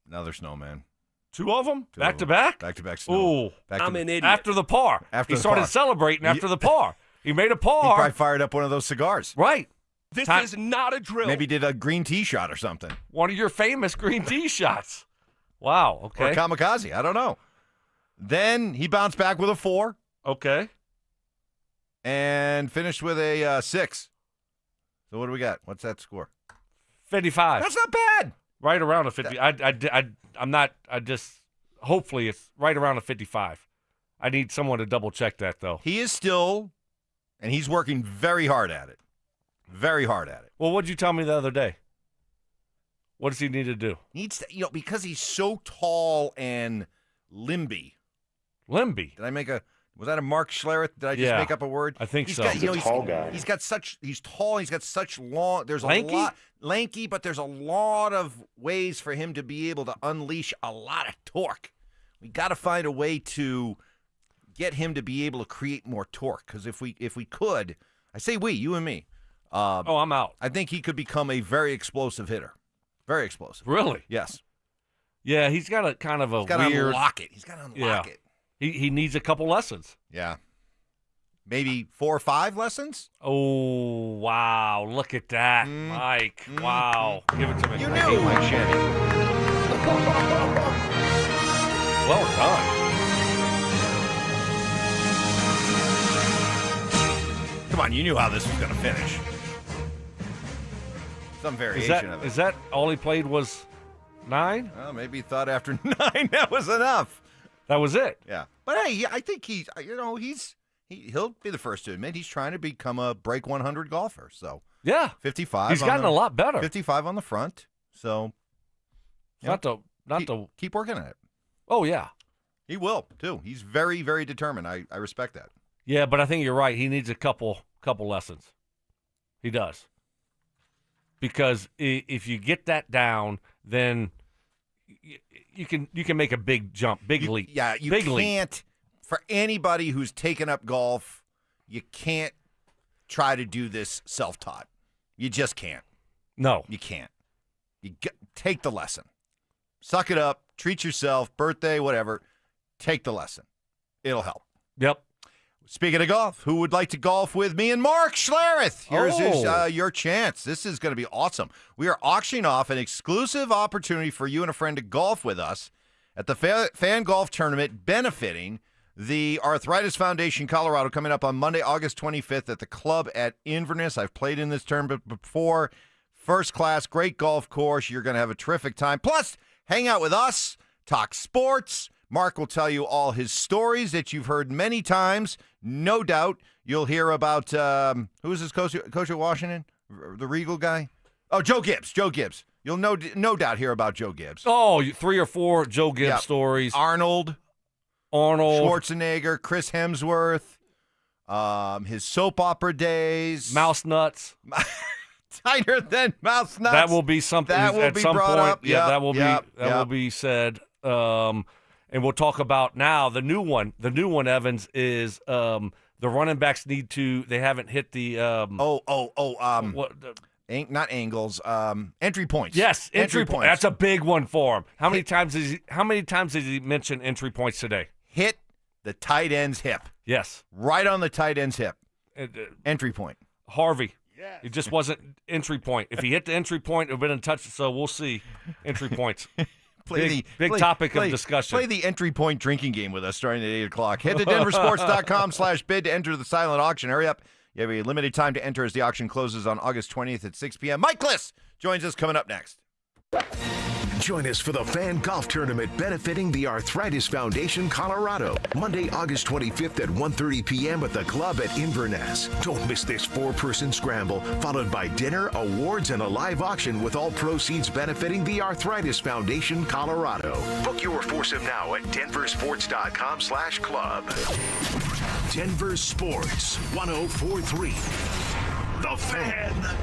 Another snowman. 2 of them? Two Back of to them. back? Back-to-back snow. Oh. I'm an idiot. After the par. He started celebrating after the par. He made a par. He probably fired up one of those cigars. Right. This is not a drill. Maybe did a green tea shot or something. One of your famous green tea shots. Wow. Okay. Or kamikaze. I don't know. Then he bounced back with a 4. Okay. And finished with a 6. So what do we got? What's that score? 55. That's not bad. Right around a 50. Hopefully it's right around a 55. I need someone to double check that, though. He is still, and he's working very hard at it. Very hard at it. Well, what did you tell me the other day? What does he need to do? Needs to, because he's so tall and limby. Limby? Did I make was that a Mark Schlereth? Did I just make up a word? I think so. He's a tall guy. He's tall, he's got such long, there's Lanky? a lot, lanky, but there's a lot of ways for him to be able to unleash a lot of torque. We got to find a way to get him to be able to create more torque, because if we could, I say we, you and me. I'm out. I think he could become a very explosive hitter. Very explosive. Really? Yes. Yeah, he's got a kind of a He's got to weird. unlock it. He's got to unlock it. He needs a couple lessons. Yeah. Maybe 4 or 5 lessons? Oh, wow. Look at that, Mike. Wow. Give it to me. You knew. Mike Shannon. Well done. Come on, you knew how this was going to finish. Some variation of it. Is that all he played was 9? Well, maybe he thought after 9 that was enough. That was it. Yeah. But hey, I think he'll be the first to admit he's trying to become a break 100 golfer. So yeah, 55. He's gotten a lot better. 55 on the front. So not to keep working at it. Oh yeah, he will too. He's very, very determined. I respect that. Yeah, but I think you're right. He needs a couple lessons. He does. Because if you get that down, then you can make a big jump, big leap. Yeah, you big can't. Leap. For anybody who's taken up golf, you can't try to do this self-taught. You just can't. No, you can't. Take the lesson. Suck it up. Treat yourself. Birthday, whatever. Take the lesson. It'll help. Yep. Speaking of golf, who would like to golf with me and Mark Schlereth? Here's your chance. This is going to be awesome. We are auctioning off an exclusive opportunity for you and a friend to golf with us at the Fan Golf Tournament benefiting the Arthritis Foundation Colorado, coming up on Monday, August 25th at the club at Inverness. I've played in this tournament before. First class, great golf course. You're going to have a terrific time. Plus, hang out with us, talk sports. Mark will tell you all his stories that you've heard many times. No doubt you'll hear about, who is this coach at Washington? The Regal guy? Oh, Joe Gibbs. Joe Gibbs. You'll no doubt hear about Joe Gibbs. Oh, 3 or 4 Joe Gibbs stories. Arnold. Schwarzenegger, Chris Hemsworth, his soap opera days. Mouse nuts. Tighter than mouse nuts. That will be something that will at be some brought point. Up. Yeah, that will be said. And we'll talk about now the new one. The new one, Evans, is the running backs need to. They haven't hit the. Not angles. Entry points. Yes, entry points. That's a big one for him. How many times did he mention entry points today? Hit the tight end's hip. Yes, right on the tight end's hip. Entry point. Harvey. Yes. It just wasn't entry point. If he hit the entry point, it would have been in touch. So we'll see entry points. Big topic of discussion. Play the entry point drinking game with us starting at 8 o'clock. Head to DenverSports.com/bid to enter the silent auction. Hurry up. You have a limited time to enter as the auction closes on August 20th at 6 p.m. Mike Klis joins us coming up next. Join us for the Fan Golf Tournament benefiting the Arthritis Foundation Colorado. Monday, August 25th at 1:30 p.m. at the club at Inverness. Don't miss this 4-person scramble, followed by dinner, awards, and a live auction with all proceeds benefiting the Arthritis Foundation Colorado. Book your foursome now at DenverSports.com/club. Denver Sports 104.3. The Fan.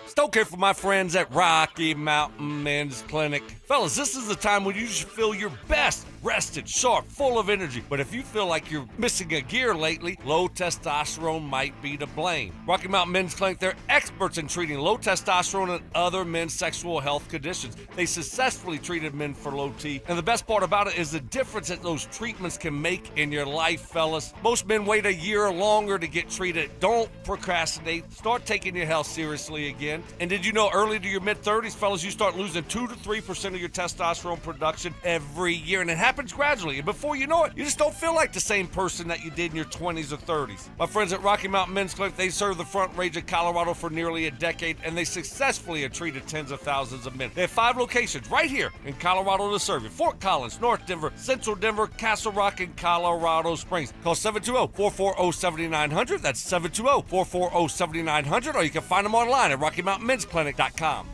Stoke here for my friends at Rocky Mountain Men's Clinic. Fellas, this is the time when you should feel your best rested, sharp, full of energy. But if you feel like you're missing a gear lately, low testosterone might be to blame. Rocky Mountain Men's Clinic, they're experts in treating low testosterone and other men's sexual health conditions. They successfully treated men for low T. And the best part about it is the difference that those treatments can make in your life, fellas. Most men wait a year or longer to get treated. Don't procrastinate. Start taking your health seriously again. And did you know early to your mid-30s, fellas, you start losing 2 to 3% of your testosterone production every year. And it happens gradually. And before you know it, you just don't feel like the same person that you did in your 20s or 30s. My friends at Rocky Mountain Men's Clinic, they serve the Front Range of Colorado for nearly a decade, and they successfully have treated tens of thousands of men. They have 5 locations right here in Colorado to serve you. Fort Collins, North Denver, Central Denver, Castle Rock, and Colorado Springs. Call 720-440-7900. That's 720-440-7900, or you can find them online at RockyMountainMen'sClinic.com.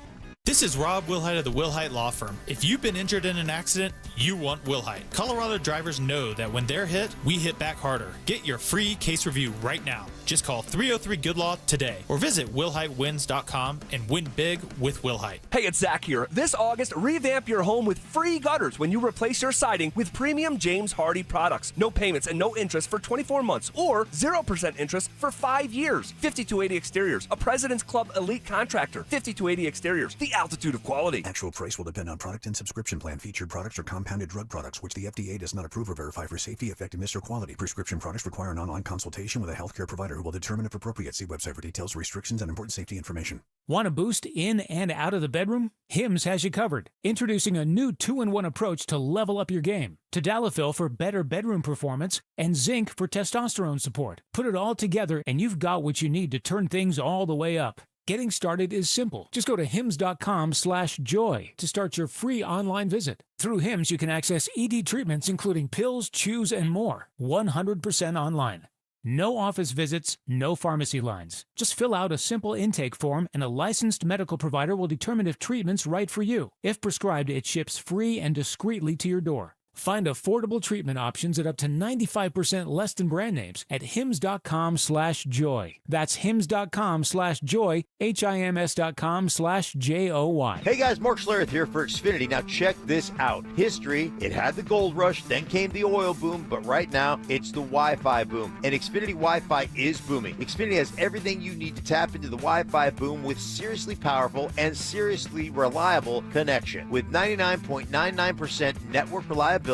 This is Rob Wilhite of the Wilhite Law Firm. If you've been injured in an accident, you want Wilhite. Colorado drivers know that when they're hit, we hit back harder. Get your free case review right now. Just call 303-GOOD-LAW today or visit WilhiteWins.com and win big with Wilhite. Hey, it's Zach here. This August, revamp your home with free gutters when you replace your siding with premium James Hardie products. No payments and no interest for 24 months or 0% interest for 5 years. 5280 Exteriors, a President's Club elite contractor. 5280 Exteriors, the altitude of quality. Actual price will depend on product and subscription plan. Featured products are compounded drug products, which the FDA does not approve or verify for safety, effectiveness, or quality. Prescription products require an online consultation with a healthcare provider who will determine if appropriate. See website for details, restrictions, and important safety information. Want a boost in and out of the bedroom? Hims has you covered. Introducing a new 2-in-1 approach to level up your game. Tadalafil for better bedroom performance and zinc for testosterone support. Put it all together and you've got what you need to turn things all the way up. Getting started is simple. Just go to hims.com/joy to start your free online visit. Through Hims, you can access ED treatments including pills, chews, and more. 100% online. No office visits, no pharmacy lines. Just fill out a simple intake form and a licensed medical provider will determine if treatment's right for you. If prescribed, it ships free and discreetly to your door. Find affordable treatment options at up to 95% less than brand names at hims.com/joy. That's hims.com/joy, hims.com/joy. Hey guys, Mark Schlereth here for Xfinity. Now check this out. History, it had the gold rush, then came the oil boom, but right now it's the Wi-Fi boom. And Xfinity Wi-Fi is booming. Xfinity has everything you need to tap into the Wi-Fi boom with seriously powerful and seriously reliable connection. With 99.99% network reliability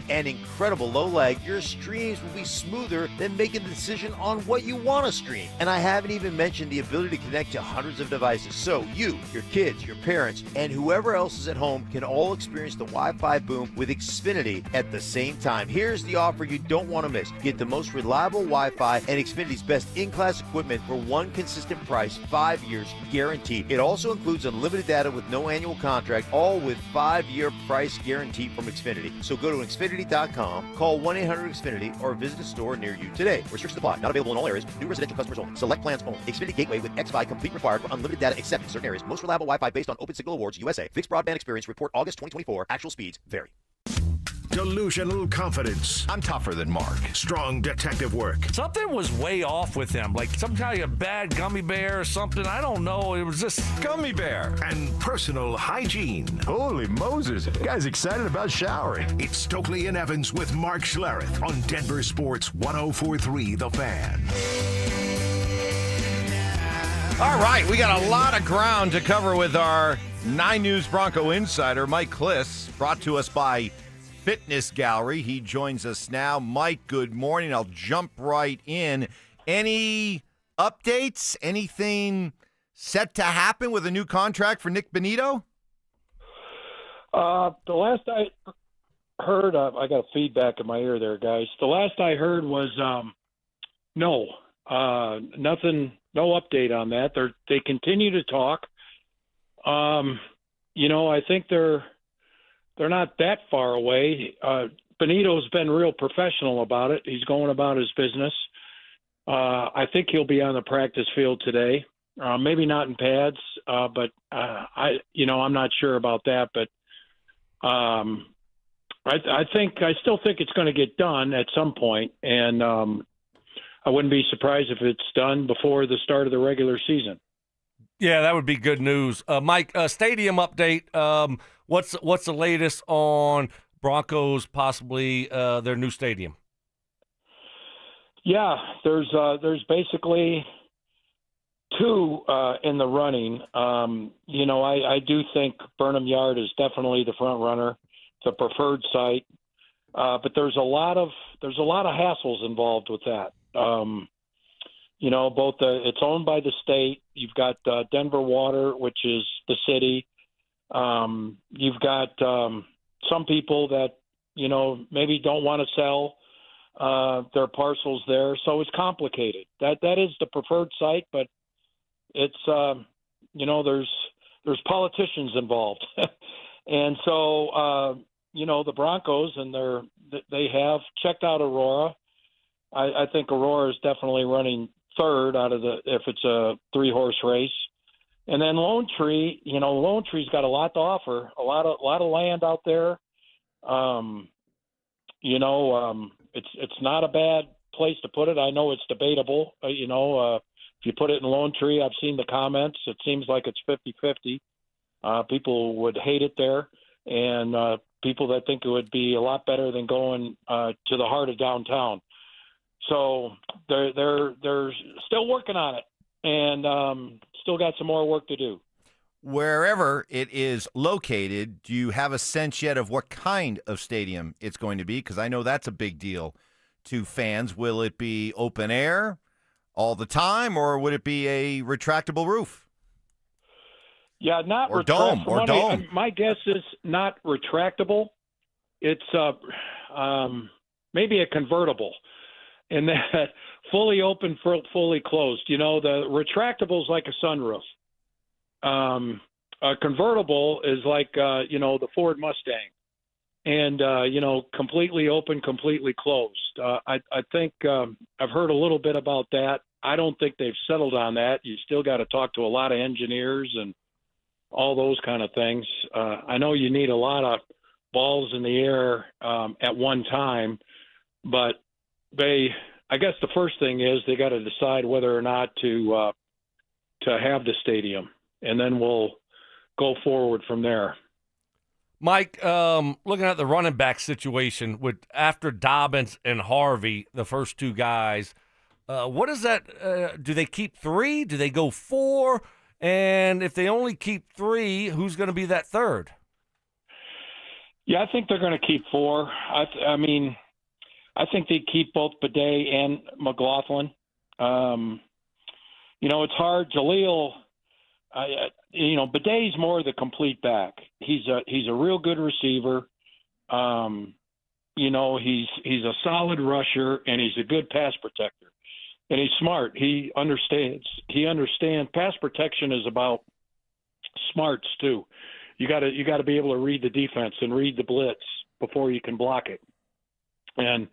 and incredible low lag, your streams will be smoother than making the decision on what you want to stream. And I haven't even mentioned the ability to connect to hundreds of devices. So you, your kids, your parents, and whoever else is at home can all experience the Wi-Fi boom with Xfinity at the same time. Here's the offer you don't want to miss. Get the most reliable Wi-Fi and Xfinity's best in-class equipment for one consistent price, 5 years guaranteed. It also includes unlimited data with no annual contract, all with 5-year price guarantee from Xfinity. So go to Xfinity.com, call 1-800-XFINITY, or visit a store near you today. Restrictions apply. Not available in all areas. New residential customers only. Select plans only. Xfinity Gateway with XFi complete required for unlimited data except in certain areas. Most reliable Wi-Fi based on Open Signal Awards USA. Fixed broadband experience report August 2024. Actual speeds vary. Delusional confidence. I'm tougher than Mark. Strong detective work. Something was way off with him, like some kind of bad gummy bear or something. I don't know. It was just Gummy bear. And personal hygiene. Holy Moses. You guys excited about showering. It's Stokley and Evans with Mark Schlereth on Denver Sports 104.3 The Fan. All right, we got a lot of ground to cover with our 9 News Bronco insider, Mike Klis, brought to us by Fitness Gallery. He joins us now. Mike, good morning. I'll jump right in. Any updates? Anything set to happen with a new contract for Nick Bonito? The last I heard, I got feedback in my ear there, guys. The last I heard was no, nothing, no update on that. They continue to talk. I think they're not that far away. Benito's been real professional about it. He's going about his business. I think he'll be on the practice field today. Maybe not in pads, but I'm not sure about that. But I still think it's going to get done at some point, and I wouldn't be surprised if it's done before the start of the regular season. Yeah, that would be good news. Mike, stadium update. What's the latest on Broncos possibly their new stadium? Yeah, there's basically two in the running. I do think Burnham Yard is definitely the front runner, the preferred site. But there's a lot of hassles involved with that. It's owned by the state. You've got Denver Water, which is the city. You've got some people that maybe don't want to sell their parcels there, so it's complicated. That is the preferred site, but it's there's politicians involved, and so the Broncos and they have checked out Aurora. I think Aurora is definitely running third out of if it's a 3-horse race, and then Lone Tree. Lone Tree's got a lot to offer. A lot of land out there. It's not a bad place to put it. I know it's debatable. If you put it in Lone Tree, I've seen the comments. It seems like it's 50-50. People would hate it there, and people that think it would be a lot better than going to the heart of downtown. So they're still working on it, and still got some more work to do. Wherever it is located, do you have a sense yet of what kind of stadium it's going to be? Because I know that's a big deal to fans. Will it be open air all the time, or would it be a retractable roof? Yeah, not or dome. Or dome. My guess is not retractable. It's maybe a convertible, and that fully open, fully closed. The retractable is like a sunroof. A convertible is like the Ford Mustang, and completely open, completely closed. I think I've heard a little bit about that. I don't think they've settled on that. You still got to talk to a lot of engineers and all those kind of things. I know you need a lot of balls in the air at one time, but I guess the first thing is they got to decide whether or not to have the stadium, and then we'll go forward from there. Mike, looking at the running back situation with after Dobbins and Harvey, the first two guys, what is that? Do they keep 3? Do they go 4? And if they only keep 3, who's going to be that third? Yeah, I think they're going to keep 4. I mean, I think they keep both Bidet and McLaughlin. It's hard. Jaleel, Bidet's more the complete back. He's a real good receiver. He's a solid rusher, and he's a good pass protector. And he's smart. He understands. Pass protection is about smarts too. You got to be able to read the defense and read the blitz before you can block it. And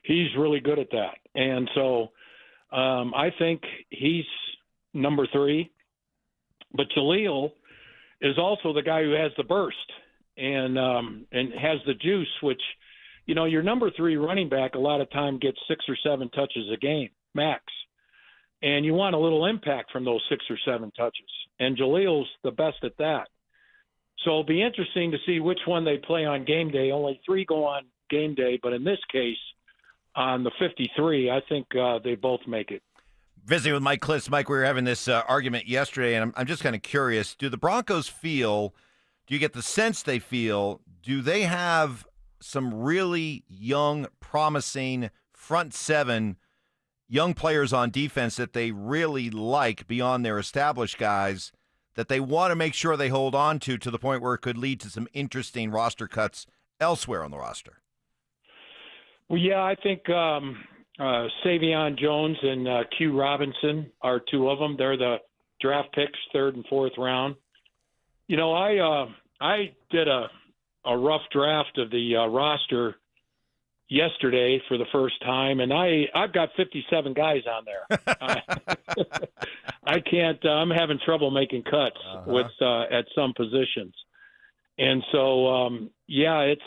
he's really good at that. And so I think he's number 3. But Jaleel is also the guy who has the burst and has the juice, which, your number 3 running back a lot of time gets 6 or 7 touches a game, max. And you want a little impact from those 6 or 7 touches. And Jaleel's the best at that. So it'll be interesting to see which one they play on game day. Only 3 go on game day, but in this case, on the 53, I think they both make it. Visiting with Mike Klis. Mike, we were having this argument yesterday, and I'm just kind of curious. Do the Broncos do you get the sense they feel, do they have some really young, promising front 7 young players on defense that they really like beyond their established guys that they want to make sure they hold on to the point where it could lead to some interesting roster cuts elsewhere on the roster? Well, yeah, I think Savion Jones and Q Robinson are 2 of them. They're the draft picks, 3rd and 4th round. I did a rough draft of the roster yesterday for the first time, and I've got 57 guys on there. I can't. I'm having trouble making cuts with at some positions, and so it's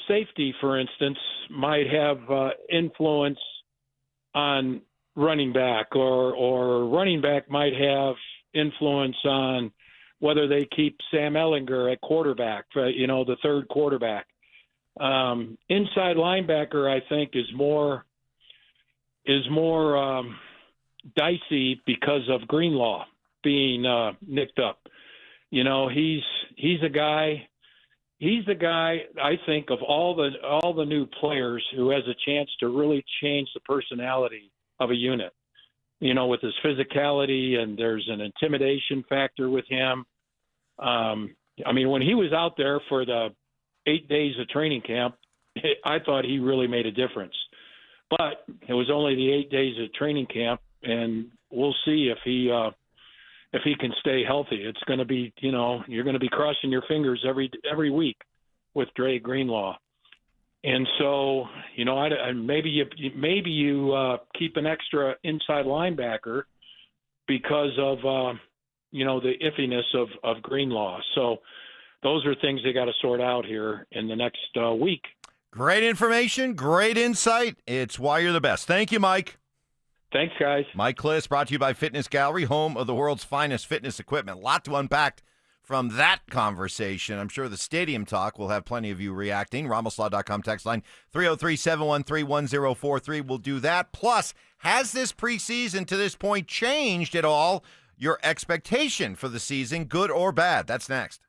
safety, for instance, might have influence on running back, or running back might have influence on whether they keep Sam Ehlinger at quarterback, the third quarterback. Inside linebacker, I think, is more dicey because of Greenlaw being nicked up. He's a guy. He's the guy, I think, of all the new players who has a chance to really change the personality of a unit. With his physicality, and there's an intimidation factor with him. When he was out there for the 8 days of training camp, I thought he really made a difference. But it was only the 8 days of training camp, and we'll see if he can stay healthy. It's going to be, you're going to be crossing your fingers every week with Dre Greenlaw. And so, maybe you keep an extra inside linebacker because of, the iffiness of Greenlaw. So those are things they got to sort out here in the next week. Great information, great insight. It's why you're the best. Thank you, Mike. Thanks, guys. Mike Klis, brought to you by Fitness Gallery, home of the world's finest fitness equipment. A lot to unpack from that conversation. I'm sure the stadium talk will have plenty of you reacting. Ramslaw.com text line 303-713-1043. We'll do that. Plus, has this preseason to this point changed at all your expectation for the season, good or bad? That's next.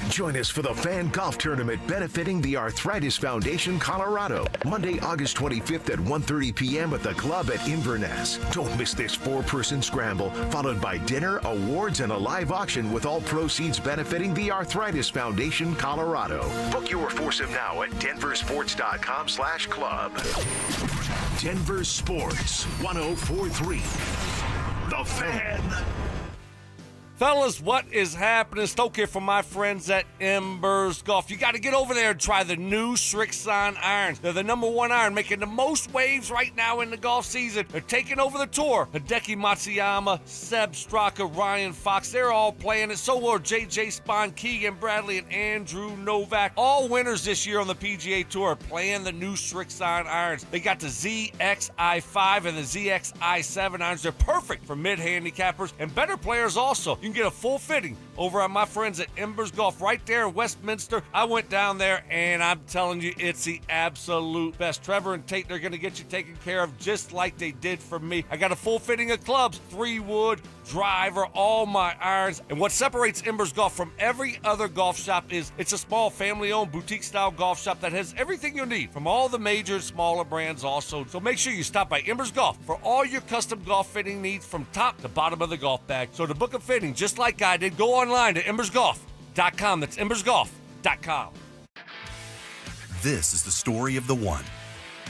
Join us for the Fan Golf Tournament benefiting the Arthritis Foundation Colorado, Monday, August 25th at 1:30 p.m. at the club at Inverness. Don't miss this 4-person scramble, followed by dinner, awards, and a live auction with all proceeds benefiting the Arthritis Foundation Colorado. Book your foursome now at DenverSports.com/club. Denver Sports 104.3. The Fan. Fellas, what is happening? Stoke here from my friends at Embers Golf. You got to get over there and try the new Srixon irons. They're the #1 iron, making the most waves right now in the golf season. They're taking over the tour. Hideki Matsuyama, Seb Straka, Ryan Fox, they're all playing it. So are J.J. Spahn, Keegan Bradley, and Andrew Novak. All winners this year on the PGA Tour playing the new Srixon irons. They got the ZXi5 and the ZXi7 irons. They're perfect for mid-handicappers and better players also. You can get a full fitting over at my friends at Embers Golf right there in Westminster. I went down there, and I'm telling you, it's the absolute best. Trevor and Tate, they're going to get you taken care of just like they did for me. I got a full fitting of clubs, 3-wood, driver, all my irons. And what separates Embers Golf from every other golf shop is it's a small family-owned boutique-style golf shop that has everything you need from all the major and smaller brands also. So make sure you stop by Embers Golf for all your custom golf fitting needs from top to bottom of the golf bag. So to book a fitting just like I did, go online to embersgolf.com. That's embersgolf.com. This is the story of the one.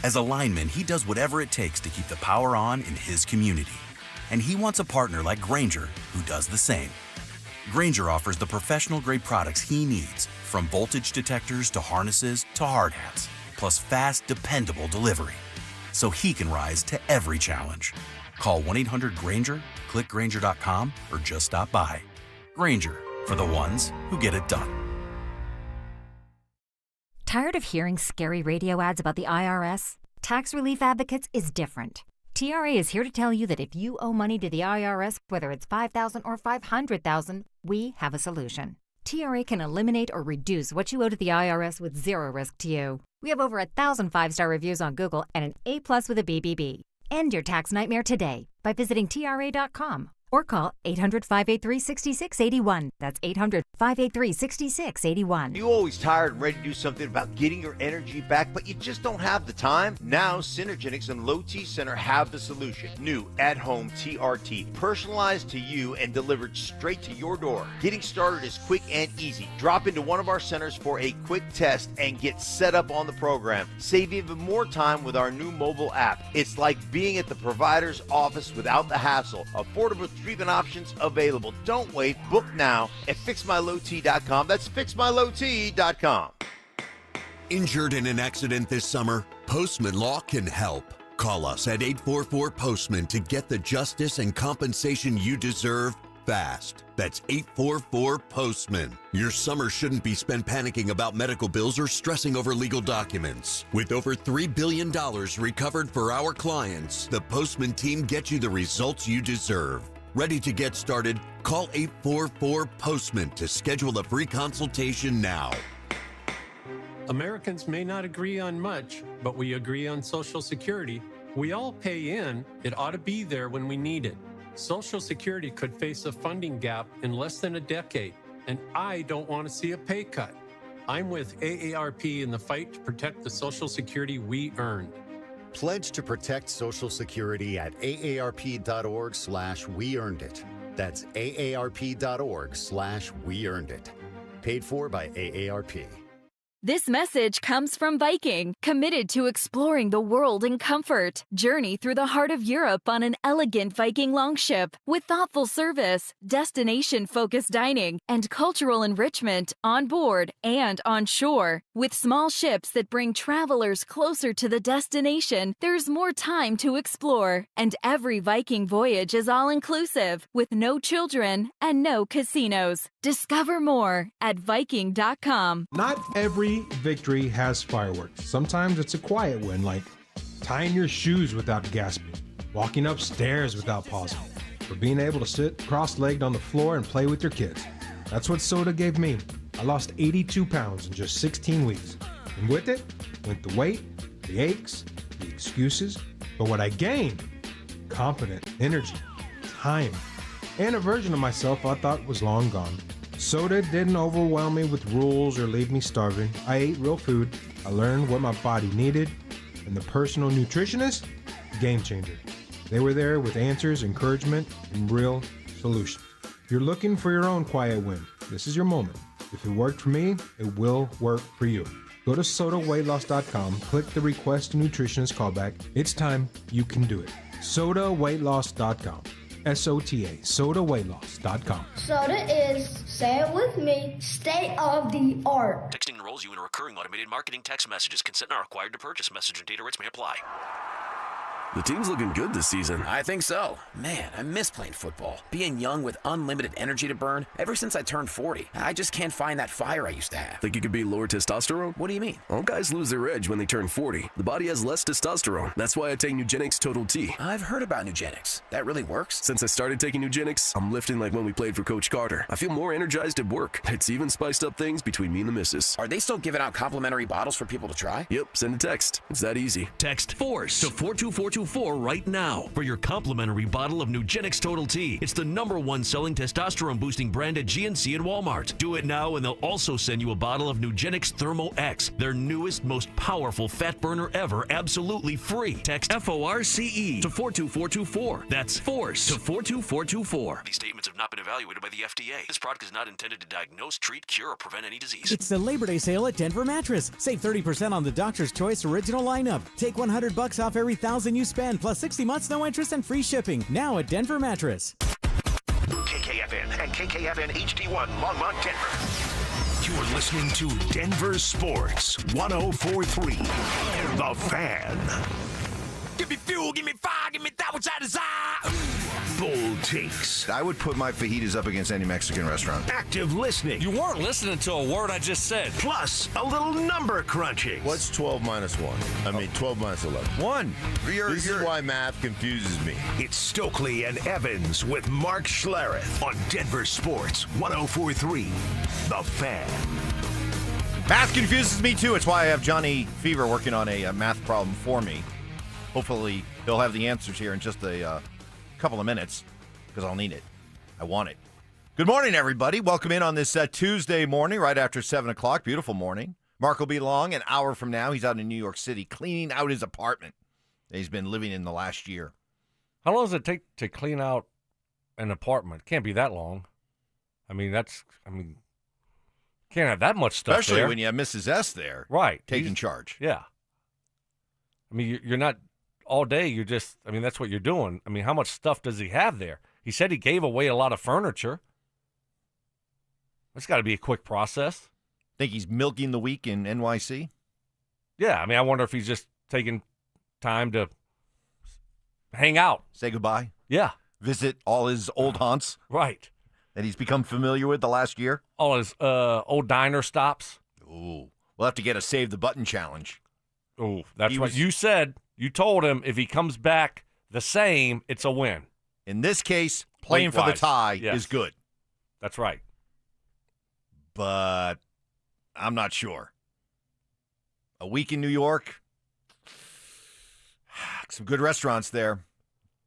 As a lineman, he does whatever it takes to keep the power on in his community. And he wants a partner like Grainger who does the same. Grainger offers the professional-grade products he needs, from voltage detectors to harnesses to hard hats, plus fast, dependable delivery, so he can rise to every challenge. Call 1-800-GRAINGER, click Grainger.com, or just stop by. Grainger, for the ones who get it done. Tired of hearing scary radio ads about the IRS? Tax Relief Advocates is different. TRA is here to tell you that if you owe money to the IRS, whether it's $5,000 or $500,000, we have a solution. TRA can eliminate or reduce what you owe to the IRS with zero risk to you. We have over 1,000 5-star reviews on Google and an A+ with a BBB. End your tax nightmare today by visiting TRA.com or call 800-583-6681. That's 800-583-6681. You always tired and ready to do something about getting your energy back, but you just don't have the time? Now, Synergenics and Low T Center have the solution. New at-home TRT, personalized to you and delivered straight to your door. Getting started is quick and easy. Drop into one of our centers for a quick test and get set up on the program. Save even more time with our new mobile app. It's like being at the provider's office without the hassle. Affordable treatment options available. Don't wait. Book now at fixmylowt.com. That's fixmylowt.com. Injured in an accident this summer? Postman Law can help. Call us at 844-POSTMAN to get the justice and compensation you deserve fast. That's 844-POSTMAN. Your summer shouldn't be spent panicking about medical bills or stressing over legal documents. With over $3 billion recovered for our clients, the Postman team gets you the results you deserve. Ready to get started? Call 844-POSTMAN to schedule a free consultation now. Americans may not agree on much, but we agree on Social Security. We all pay in. It ought to be there when we need it. Social Security could face a funding gap in less than a decade, and I don't want to see a pay cut. I'm with AARP in the fight to protect the Social Security we earned. Pledge to protect Social Security at aarp.org/weearnedit. That's aarp.org/weearnedit. Paid for by AARP. This message comes from Viking, committed to exploring the world in comfort. Journey through the heart of Europe on an elegant Viking longship with thoughtful service, destination-focused dining, and cultural enrichment on board and on shore. With small ships that bring travelers closer to the destination, there's more time to explore. And every Viking voyage is all-inclusive, with no children and no casinos. Discover more at Viking.com. Not every victory has fireworks. Sometimes it's a quiet win, like tying your shoes without gasping, walking upstairs without pausing, or being able to sit cross-legged on the floor and play with your kids. That's what soda gave me. I lost 82 pounds in just 16 weeks. And with it went the weight, the aches, the excuses. But what I gained, confidence, energy, time, and a version of myself I thought was long gone. Soda didn't overwhelm me with rules or leave me starving. I ate real food. I learned what my body needed. And the personal nutritionist, game changer. They were there with answers, encouragement, and real solutions. If you're looking for your own quiet win, this is your moment. If it worked for me, it will work for you. Go to sodaweightloss.com, click the request a nutritionist callback. It's time. You can do it. sodaweightloss.com. SOTA, sodaweightloss.com. Soda is, say it with me, state of the art. Texting enrolls you in a recurring automated marketing text messages. Consent not required to purchase. Message and data rates may apply. The team's looking good this season. I think so. Man, I miss playing football. Being young with unlimited energy to burn. Ever since I turned 40, I just can't find that fire I used to have. Think it could be lower testosterone? What do you mean? All guys lose their edge when they turn 40. The body has less testosterone. That's why I take Nugenix Total T. I've heard about Nugenix. That really works? Since I started taking Nugenix, I'm lifting like when we played for Coach Carter. I feel more energized at work. It's even spiced up things between me and the missus. Are they still giving out complimentary bottles for people to try? Yep, send a text. It's that easy. Text FORCE to 42424 right now for your complimentary bottle of Nugenix Total T. It's the #1 selling testosterone-boosting brand at GNC and Walmart. Do it now, and they'll also send you a bottle of Nugenix Thermo X, their newest, most powerful fat burner ever, absolutely free. Text FORCE to 42424. That's FORCE to 42424. These statements have not been evaluated by the FDA. This product is not intended to diagnose, treat, cure, or prevent any disease. It's the Labor Day sale at Denver Mattress. Save 30% on the Doctor's Choice original lineup. Take $100 off every $1,000 you spend, plus 60 months, no interest, and free shipping. Now at Denver Mattress. KKFN and KKFN HD1 Longmont, Denver. You're listening to Denver Sports 104.3. The Fan. Give me fuel, give me fire, give me that which I desire. Bold takes. I would put my fajitas up against any Mexican restaurant. Active listening. You weren't listening to a word I just said. Plus, a little number crunching. What's 12 minus 1? I mean, 12 minus 11. 1. This is why math confuses me. It's Stokley and Evans with Mark Schlereth on Denver Sports 104.3. The Fan. Math confuses me, too. It's why I have Johnny Fever working on a math problem for me. Hopefully, he'll have the answers here in just a couple of minutes, because I'll need it. I want it. Good morning, everybody. Welcome in on this Tuesday morning, right after 7 o'clock. Beautiful morning. Mark will be along an hour from now. He's out in New York City cleaning out his apartment that he's been living in the last year. How long does it take to clean out an apartment? Can't be that long. Can't have that much stuff Especially there. when you have Mrs. S there. Right. Taking charge. Yeah. I mean, you're not all day. You're just, that's what you're doing. How much stuff does he have there? He said he gave away a lot of furniture. It's got to be a quick process. Think he's milking the week in NYC? Yeah. I wonder if he's just taking time to hang out. Say goodbye? Yeah. Visit all his old haunts? Right. That he's become familiar with the last year? All his old diner stops. Ooh. We'll have to get a Save the Button challenge. Oh, that's what you said. You told him if he comes back the same, it's a win. In this case, playing for the tie is good. That's right. But I'm not sure. A week in New York, some good restaurants there.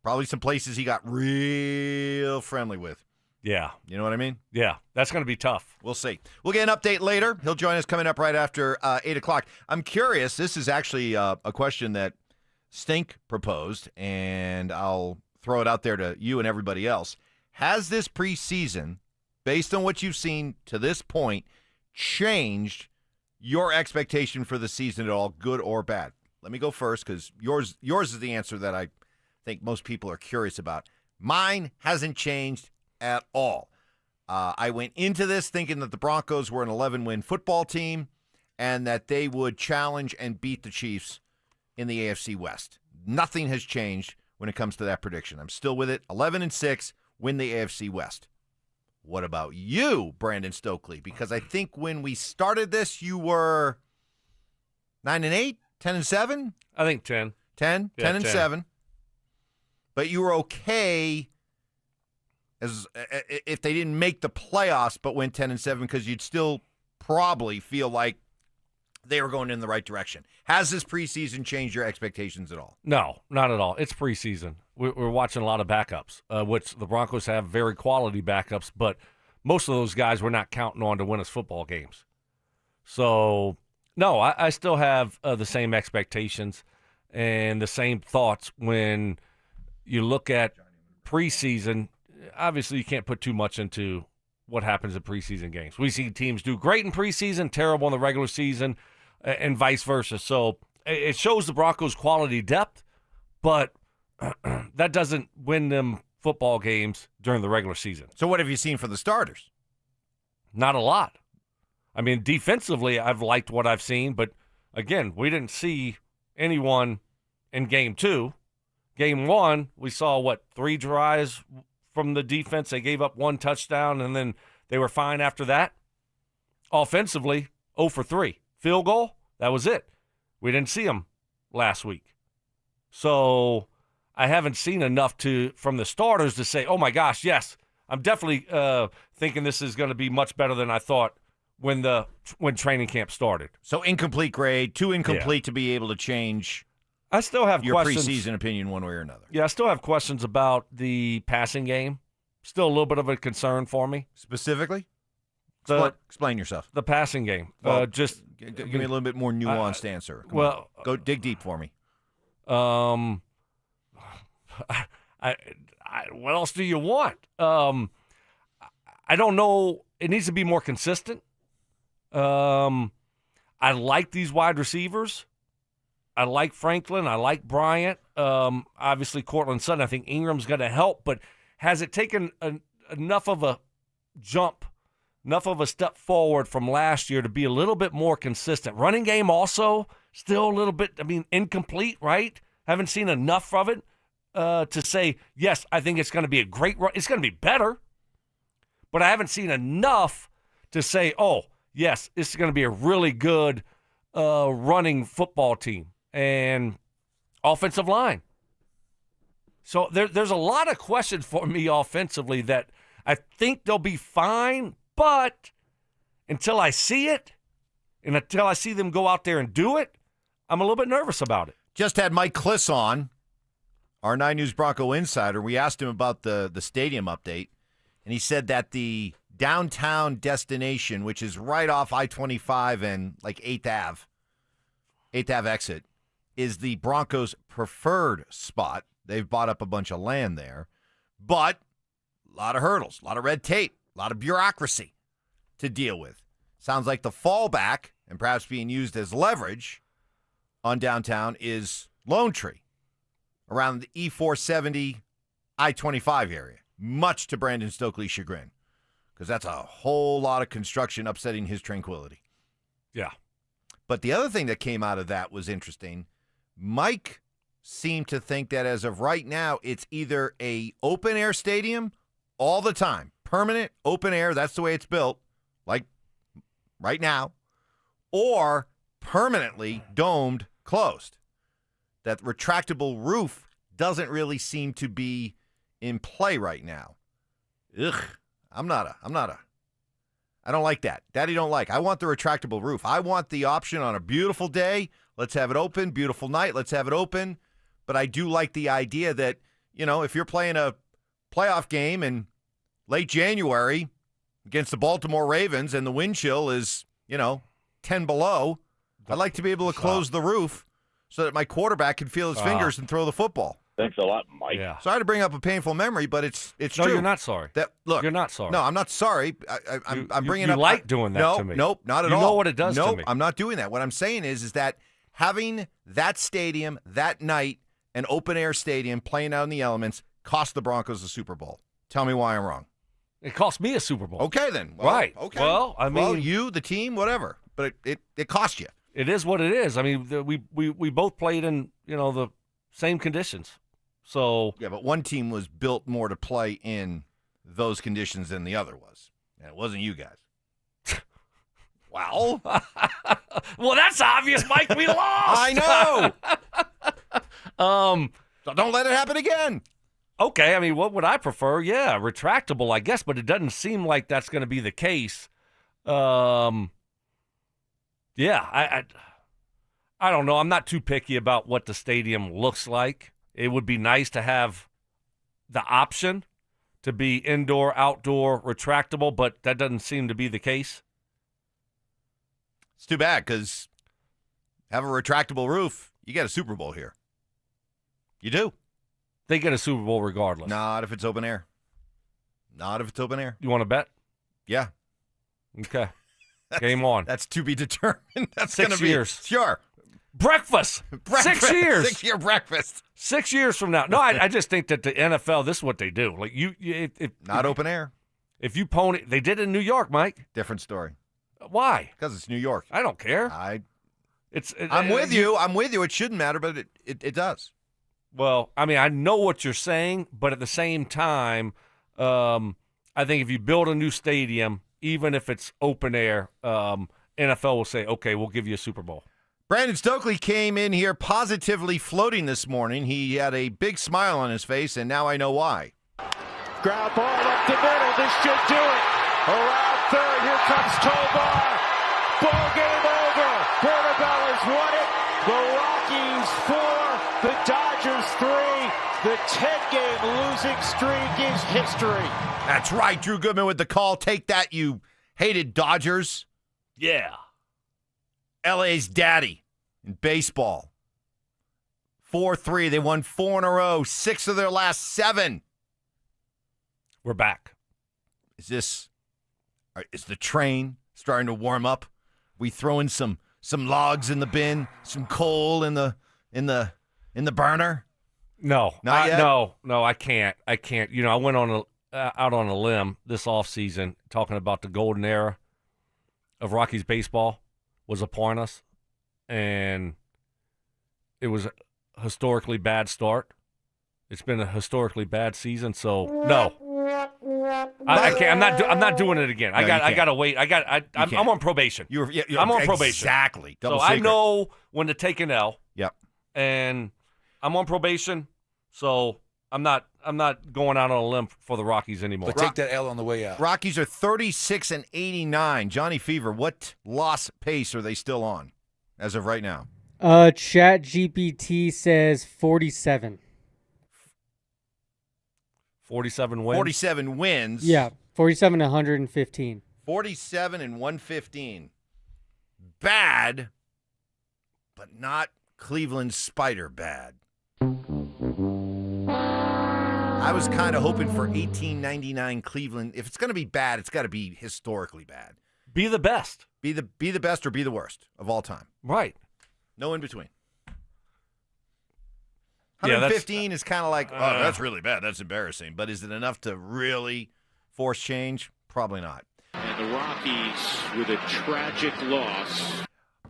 Probably some places he got real friendly with. Yeah. You know what I mean? Yeah. That's going to be tough. We'll see. We'll get an update later. He'll join us coming up right after 8 o'clock. I'm curious. This is actually a question that Stink proposed, and I'll throw it out there to you and everybody else. Has this preseason, based on what you've seen to this point, changed your expectation for the season at all, good or bad? Let me go first because yours is the answer that I think most people are curious about. Mine hasn't changed at all. I went into this thinking that the Broncos were an 11-win football team and that they would challenge and beat the Chiefs in the AFC West. Nothing has changed when it comes to that prediction. I'm still with it. 11-6, win the AFC West. What about you, Brandon Stokley? Because I think when we started this, you were 9-8, 10-7? I think 10. 10? Yeah, 10-7. But you were okay as if they didn't make the playoffs but went 10-7 because you'd still probably feel like they were going in the right direction. Has this preseason changed your expectations at all? No, not at all. It's preseason. We're watching a lot of backups, which the Broncos have very quality backups, but most of those guys we're not counting on to win us football games. So, no, I still have the same expectations and the same thoughts when you look at preseason. Obviously, you can't put too much into what happens in preseason games. We see teams do great in preseason, terrible in the regular season, and vice versa. So it shows the Broncos' quality depth, but that doesn't win them football games during the regular season. So what have you seen for the starters? Not a lot. I mean, defensively, I've liked what I've seen, but again, we didn't see anyone in Game 2. Game 1, we saw, 3 drives from the defense. They gave up 1 touchdown, and then they were fine after that. Offensively, 0 for 3. Field goal, that was it. We didn't see them last week. So I haven't seen enough from the starters to say, oh, my gosh, yes, I'm definitely thinking this is going to be much better than I thought when training camp started. So incomplete grade, too incomplete to be able to change I still have your questions. preseason opinion one way or another. Yeah, I still have questions about the passing game. Still a little bit of a concern for me. Specifically? Explain yourself. The passing game. Well, just give me a little bit more nuanced answer. Come on. Go dig deep for me. What else do you want? I don't know. It needs to be more consistent. I like these wide receivers. I like Franklin. I like Bryant. Obviously, Cortland Sutton. I think Ingram's going to help, but has it taken enough of a jump, enough of a step forward from last year to be a little bit more consistent? Running game also still a little bit, incomplete, right? Haven't seen enough of it to say, yes, I think it's going to be a great run. It's going to be better, but I haven't seen enough to say, oh, yes, this is going to be a really good running football team. And offensive line. So there's a lot of questions for me offensively that I think they'll be fine, but until I see it and until I see them go out there and do it, I'm a little bit nervous about it. Just had Mike Klis on, our 9 News Bronco insider. We asked him about the stadium update, and he said that the downtown destination, which is right off I-25 and 8th Ave exit, is the Broncos' preferred spot. They've bought up a bunch of land there, but a lot of hurdles, a lot of red tape, a lot of bureaucracy to deal with. Sounds like the fallback, and perhaps being used as leverage on downtown, is Lone Tree around the E470 I-25 area, much to Brandon Stokley's chagrin, because that's a whole lot of construction upsetting his tranquility. Yeah. But the other thing that came out of that was interesting. Mike seemed to think that as of right now, it's either a open-air stadium all the time, permanent open air, that's the way it's built, like right now, or permanently domed, closed. That retractable roof doesn't really seem to be in play right now. Ugh, I don't like that. Daddy don't like. I want the retractable roof. I want the option on a beautiful day. Let's have it open. Beautiful night. Let's have it open. But I do like the idea that, if you're playing a playoff game in late January against the Baltimore Ravens and the wind chill is, 10 below, I'd like to be able to close the roof so that my quarterback can feel his fingers and throw the football. Thanks a lot, Mike. Yeah. Sorry to bring up a painful memory, but it's No, true. you're not sorry. Look, you're not sorry. No, I'm not sorry. I'm bringing up. You like doing that to me. Nope, not at all. You know what it does to me. I'm not doing that. What I'm saying is that having that stadium that night, an open-air stadium, playing out in the elements, cost the Broncos the Super Bowl. Tell me why I'm wrong. It cost me a Super Bowl. Okay, then. Well, right. Okay. Well, I mean, you, the team, whatever. But it cost you. It is what it is. I mean, we both played in, the same conditions. So yeah, but one team was built more to play in those conditions than the other was, and it wasn't you guys. Well, well, that's obvious, Mike. We lost. I know. So don't let it happen again. Okay, I mean, what would I prefer? Yeah, retractable, I guess, but it doesn't seem like that's going to be the case. Yeah, I don't know. I'm not too picky about what the stadium looks like. It would be nice to have the option to be indoor, outdoor, retractable, but that doesn't seem to be the case. It's too bad because have a retractable roof, you get a Super Bowl here. You do. They get a Super Bowl regardless. Not if it's open air. Not if it's open air. You want to bet? Yeah. Okay. Game on. That's to be determined. That's 6 years. Sure. Breakfast. 6 years. 6-year breakfast. 6 years from now. No, I just think that the NFL, this is what they do. Like not open air. If you pony, they did it in New York, Mike. Different story. Why? Because it's New York. I don't care. I'm with you. I'm with you. It shouldn't matter, but it does. Well, I mean, I know what you're saying, but at the same time, I think if you build a new stadium, even if it's open air, NFL will say, okay, we'll give you a Super Bowl. Brandon Stokley came in here positively floating this morning. He had a big smile on his face, and now I know why. Ground ball up the middle. This should do it. Around third. Here comes Tovar. Ball game over. Portobello's won it. The Rockies 4, the Dodgers 3. The 10-game losing streak is history. That's right. Drew Goodman with the call. Take that, you hated Dodgers. Yeah. LA's daddy in baseball. 4-3. They won 4 in a row. 6 of their last 7. We're back. Is the train starting to warm up? We throw in some logs in the bin, some coal in the burner? No. Not yet? No, I can't. I went on out on a limb this offseason talking about the golden era of Rockies baseball was upon us, and it was a historically bad start. It's been a historically bad season, so no. I can't. I'm not doing it again. I got to wait. I'm on probation. I'm on probation. Exactly. So I know when to take an L. Yep. And I'm on probation, so I'm not going out on a limb for the Rockies anymore. But take that L on the way out. Rockies are 36-89. Johnny Fever, what loss pace are they still on as of right now? Chat GPT says 47. 47 wins. 47 wins. Yeah, 47 to 115. 47 and 115. Bad, but not Cleveland Spider bad. I was kind of hoping for 1899 Cleveland. If it's going to be bad, it's got to be historically bad. Be the best. Be the best or be the worst of all time. Right. No in between. 115 is kind of like, oh, that's really bad. That's embarrassing. But is it enough to really force change? Probably not. And the Rockies with a tragic loss.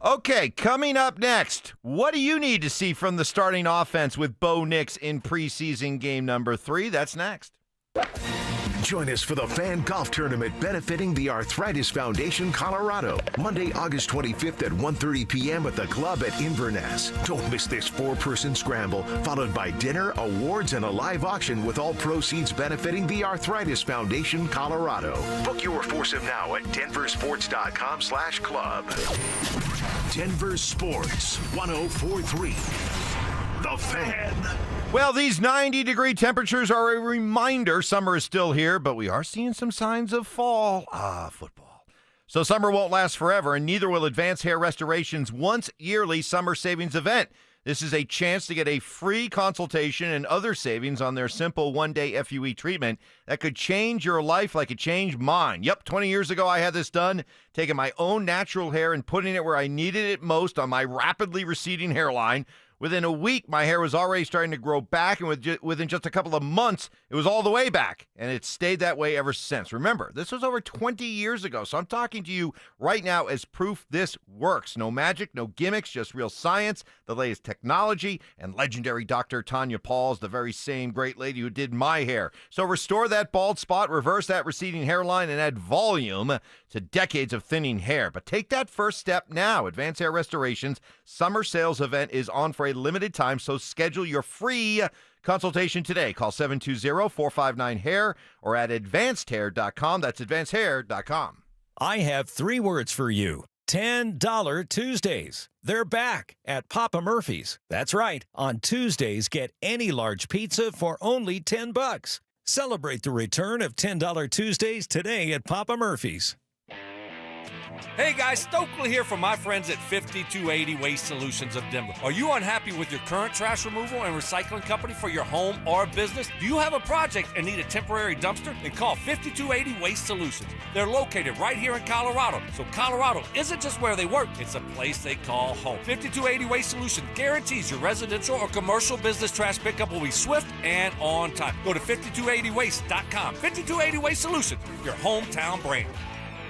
Okay, coming up next, what do you need to see from the starting offense with Bo Nix in preseason game number 3? That's next. Join us for the Fan Golf Tournament benefiting the Arthritis Foundation Colorado, Monday, August 25th at 1:30 p.m. at the club at Inverness. Don't miss this 4-person scramble, followed by dinner, awards, and a live auction with all proceeds benefiting the Arthritis Foundation Colorado. Book your foursome now at DenverSports.com/club. Denver Sports 104.3. The Fan. Well, these 90-degree temperatures are a reminder summer is still here, but we are seeing some signs of fall. Football. So summer won't last forever, and neither will Advanced Hair Restoration's once-yearly summer savings event. This is a chance to get a free consultation and other savings on their simple one-day FUE treatment that could change your life like it changed mine. Yep, 20 years ago I had this done, taking my own natural hair and putting it where I needed it most on my rapidly receding hairline. Within a week, my hair was already starting to grow back, and within just a couple of months, it was all the way back, and it's stayed that way ever since. Remember, this was over 20 years ago, so I'm talking to you right now as proof this works. No magic, no gimmicks, just real science, the latest technology, and legendary Dr. Tanya Pauls, the very same great lady who did my hair. So restore that bald spot, reverse that receding hairline, and add volume to decades of thinning hair. But take that first step now. Advanced Hair Restoration's summer sales event is on for a limited time, so schedule your free consultation today. Call 720-459-HAIR or at advancedhair.com. That's advancedhair.com. I have 3 words for you. $10 Tuesdays. They're back at Papa Murphy's. That's right. On Tuesdays, get any large pizza for only $10. Celebrate the return of $10 Tuesdays today at Papa Murphy's. Hey guys, Stokley here from my friends at 5280 Waste Solutions of Denver. Are you unhappy with your current trash removal and recycling company for your home or business? Do you have a project and need a temporary dumpster? Then call 5280 Waste Solutions. They're located right here in Colorado. So Colorado isn't just where they work, it's a place they call home. 5280 Waste Solutions guarantees your residential or commercial business trash pickup will be swift and on time. Go to 5280waste.com. 5280 Waste Solutions, your hometown brand.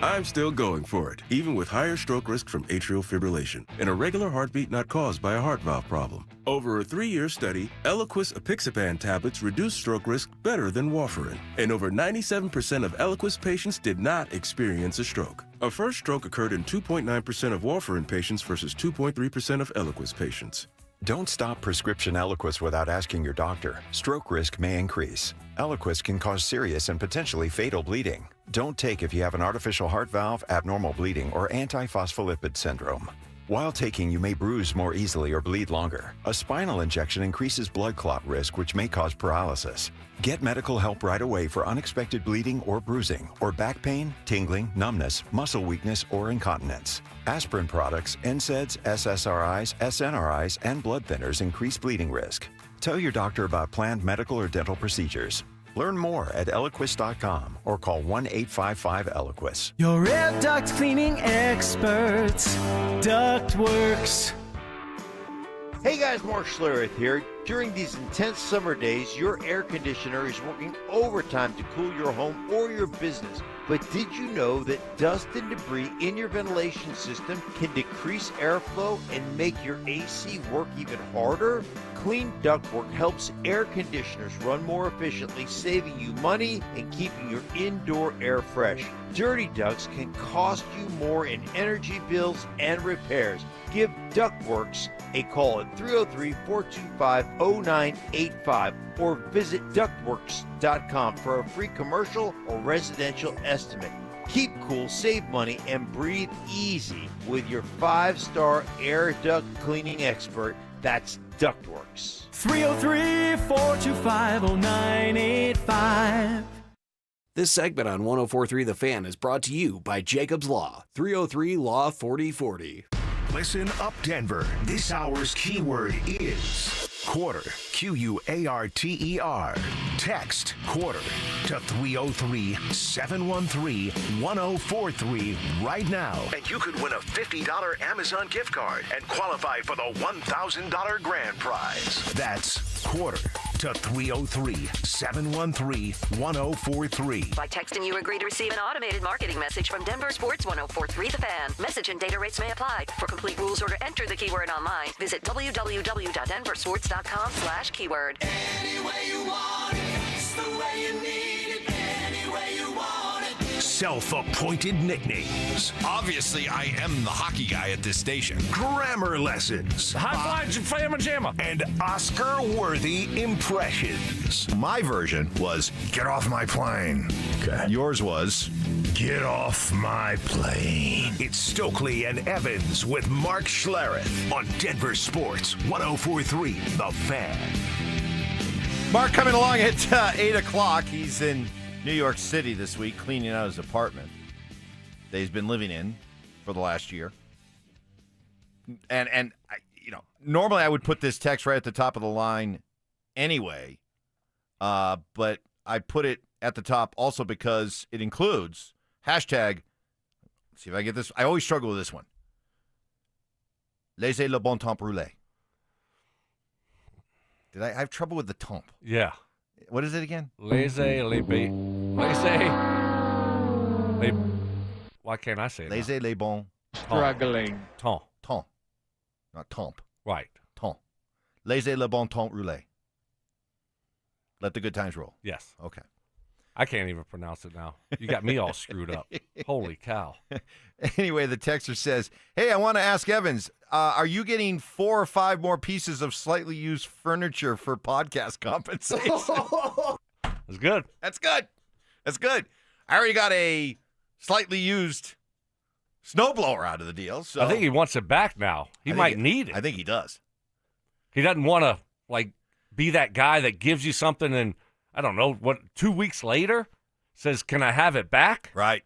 I'm still going for it, even with higher stroke risk from atrial fibrillation, and a regular heartbeat not caused by a heart valve problem. Over a 3-year study, Eliquis apixaban tablets reduced stroke risk better than warfarin, and over 97% of Eliquis patients did not experience a stroke. A first stroke occurred in 2.9% of warfarin patients versus 2.3% of Eliquis patients. Don't stop prescription Eliquis without asking your doctor. Stroke risk may increase. Eliquis can cause serious and potentially fatal bleeding. Don't take if you have an artificial heart valve, abnormal bleeding, or antiphospholipid syndrome. While taking, you may bruise more easily or bleed longer. A spinal injection increases blood clot risk, which may cause paralysis. Get medical help right away for unexpected bleeding or bruising, or back pain, tingling, numbness, muscle weakness, or incontinence. Aspirin products, NSAIDs, SSRIs, SNRIs, and blood thinners increase bleeding risk. Tell your doctor about planned medical or dental procedures. Learn more at Eliquis.com or call 1-855-ELIQUIS. Your air duct cleaning experts, Ductworks. Hey guys, Mark Schlereth here. During these intense summer days, your air conditioner is working overtime to cool your home or your business. But did you know that dust and debris in your ventilation system can decrease airflow and make your AC work even harder? Clean ductwork helps air conditioners run more efficiently, saving you money and keeping your indoor air fresh. Dirty ducts can cost you more in energy bills and repairs. Give Ductworks a call at 303-425-0985 or visit ductworks.com for a free commercial or residential estimate. Keep cool, save money, and breathe easy with your 5-star air duct cleaning expert. That's Ductworks. 303-425-0985. This segment on 104.3 The Fan is brought to you by Jacob's Law, 303 Law 4040. Listen up, Denver. This hour's keyword is quarter. Q-U-A-R-T-E-R. Text quarter to 303-713-1043 right now. And you could win a $50 Amazon gift card and qualify for the $1,000 grand prize. That's quarter to 303-713-1043. By texting, you agree to receive an automated marketing message from DenverSports 104.3 The Fan. Message and data rates may apply. For complete rules or to enter the keyword online, visit www.denversports.com/keyword. Any way you want it, it's the way you need it. Anyway. self-appointed nicknames, Obviously, I am the hockey guy at this station. grammar lessons, High five, Flamma Jamma. and Oscar-worthy impressions. My version was, Get off my plane. Okay. yours was, Get off my plane. It's Stokley and Evans with Mark Schlereth on Denver Sports 104.3 The Fan. Mark coming along at 8 o'clock. He's in New York City this week cleaning out his apartment that he's been living in for the last year. And normally I would put this text right at the top of the line anyway, but I put it at the top also because it includes hashtag, see if I get this, I always struggle with this one, laissez le bon temps rouler. Did I have trouble with the temp? Yeah. What is it again? Laissez. Why can't I say it? Laissez les bons. Struggling. Temps. Temps. Not temp. Right. Temps. Laissez le bon temps rouler. Let the good times roll. Yes. Okay. I can't even pronounce it now. You got me all screwed up. Holy cow. Anyway, the texter says, hey, I want to ask Evans, are you getting 4 or 5 more pieces of slightly used furniture for podcast compensation? That's good. That's good. That's good. I already got a slightly used snowblower out of the deal. So I think he wants it back now. He might need it. I think he does. He doesn't want to, be that guy that gives you something and, I don't know, 2 weeks later says, can I have it back? Right.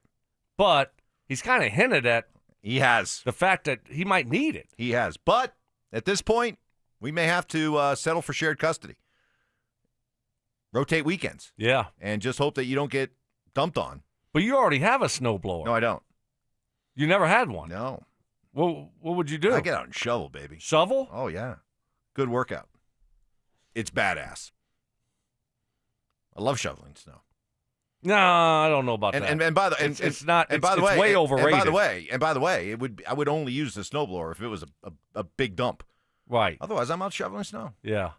But he's kind of hinted at he has the fact that he might need it. He has. But at this point, we may have to settle for shared custody. Rotate weekends. Yeah. And just hope that you don't get dumped on. But you already have a snowblower. No, I don't. You never had one? No. What would you do? I get out and shovel, baby. Shovel? Oh, yeah. Good workout. It's badass. I love shoveling snow. No, I don't know about that. And by the it's not. And by the way, way overrated. And by the way, I would only use the snowblower if it was a big dump. Right. Otherwise, I'm out shoveling snow. Yeah.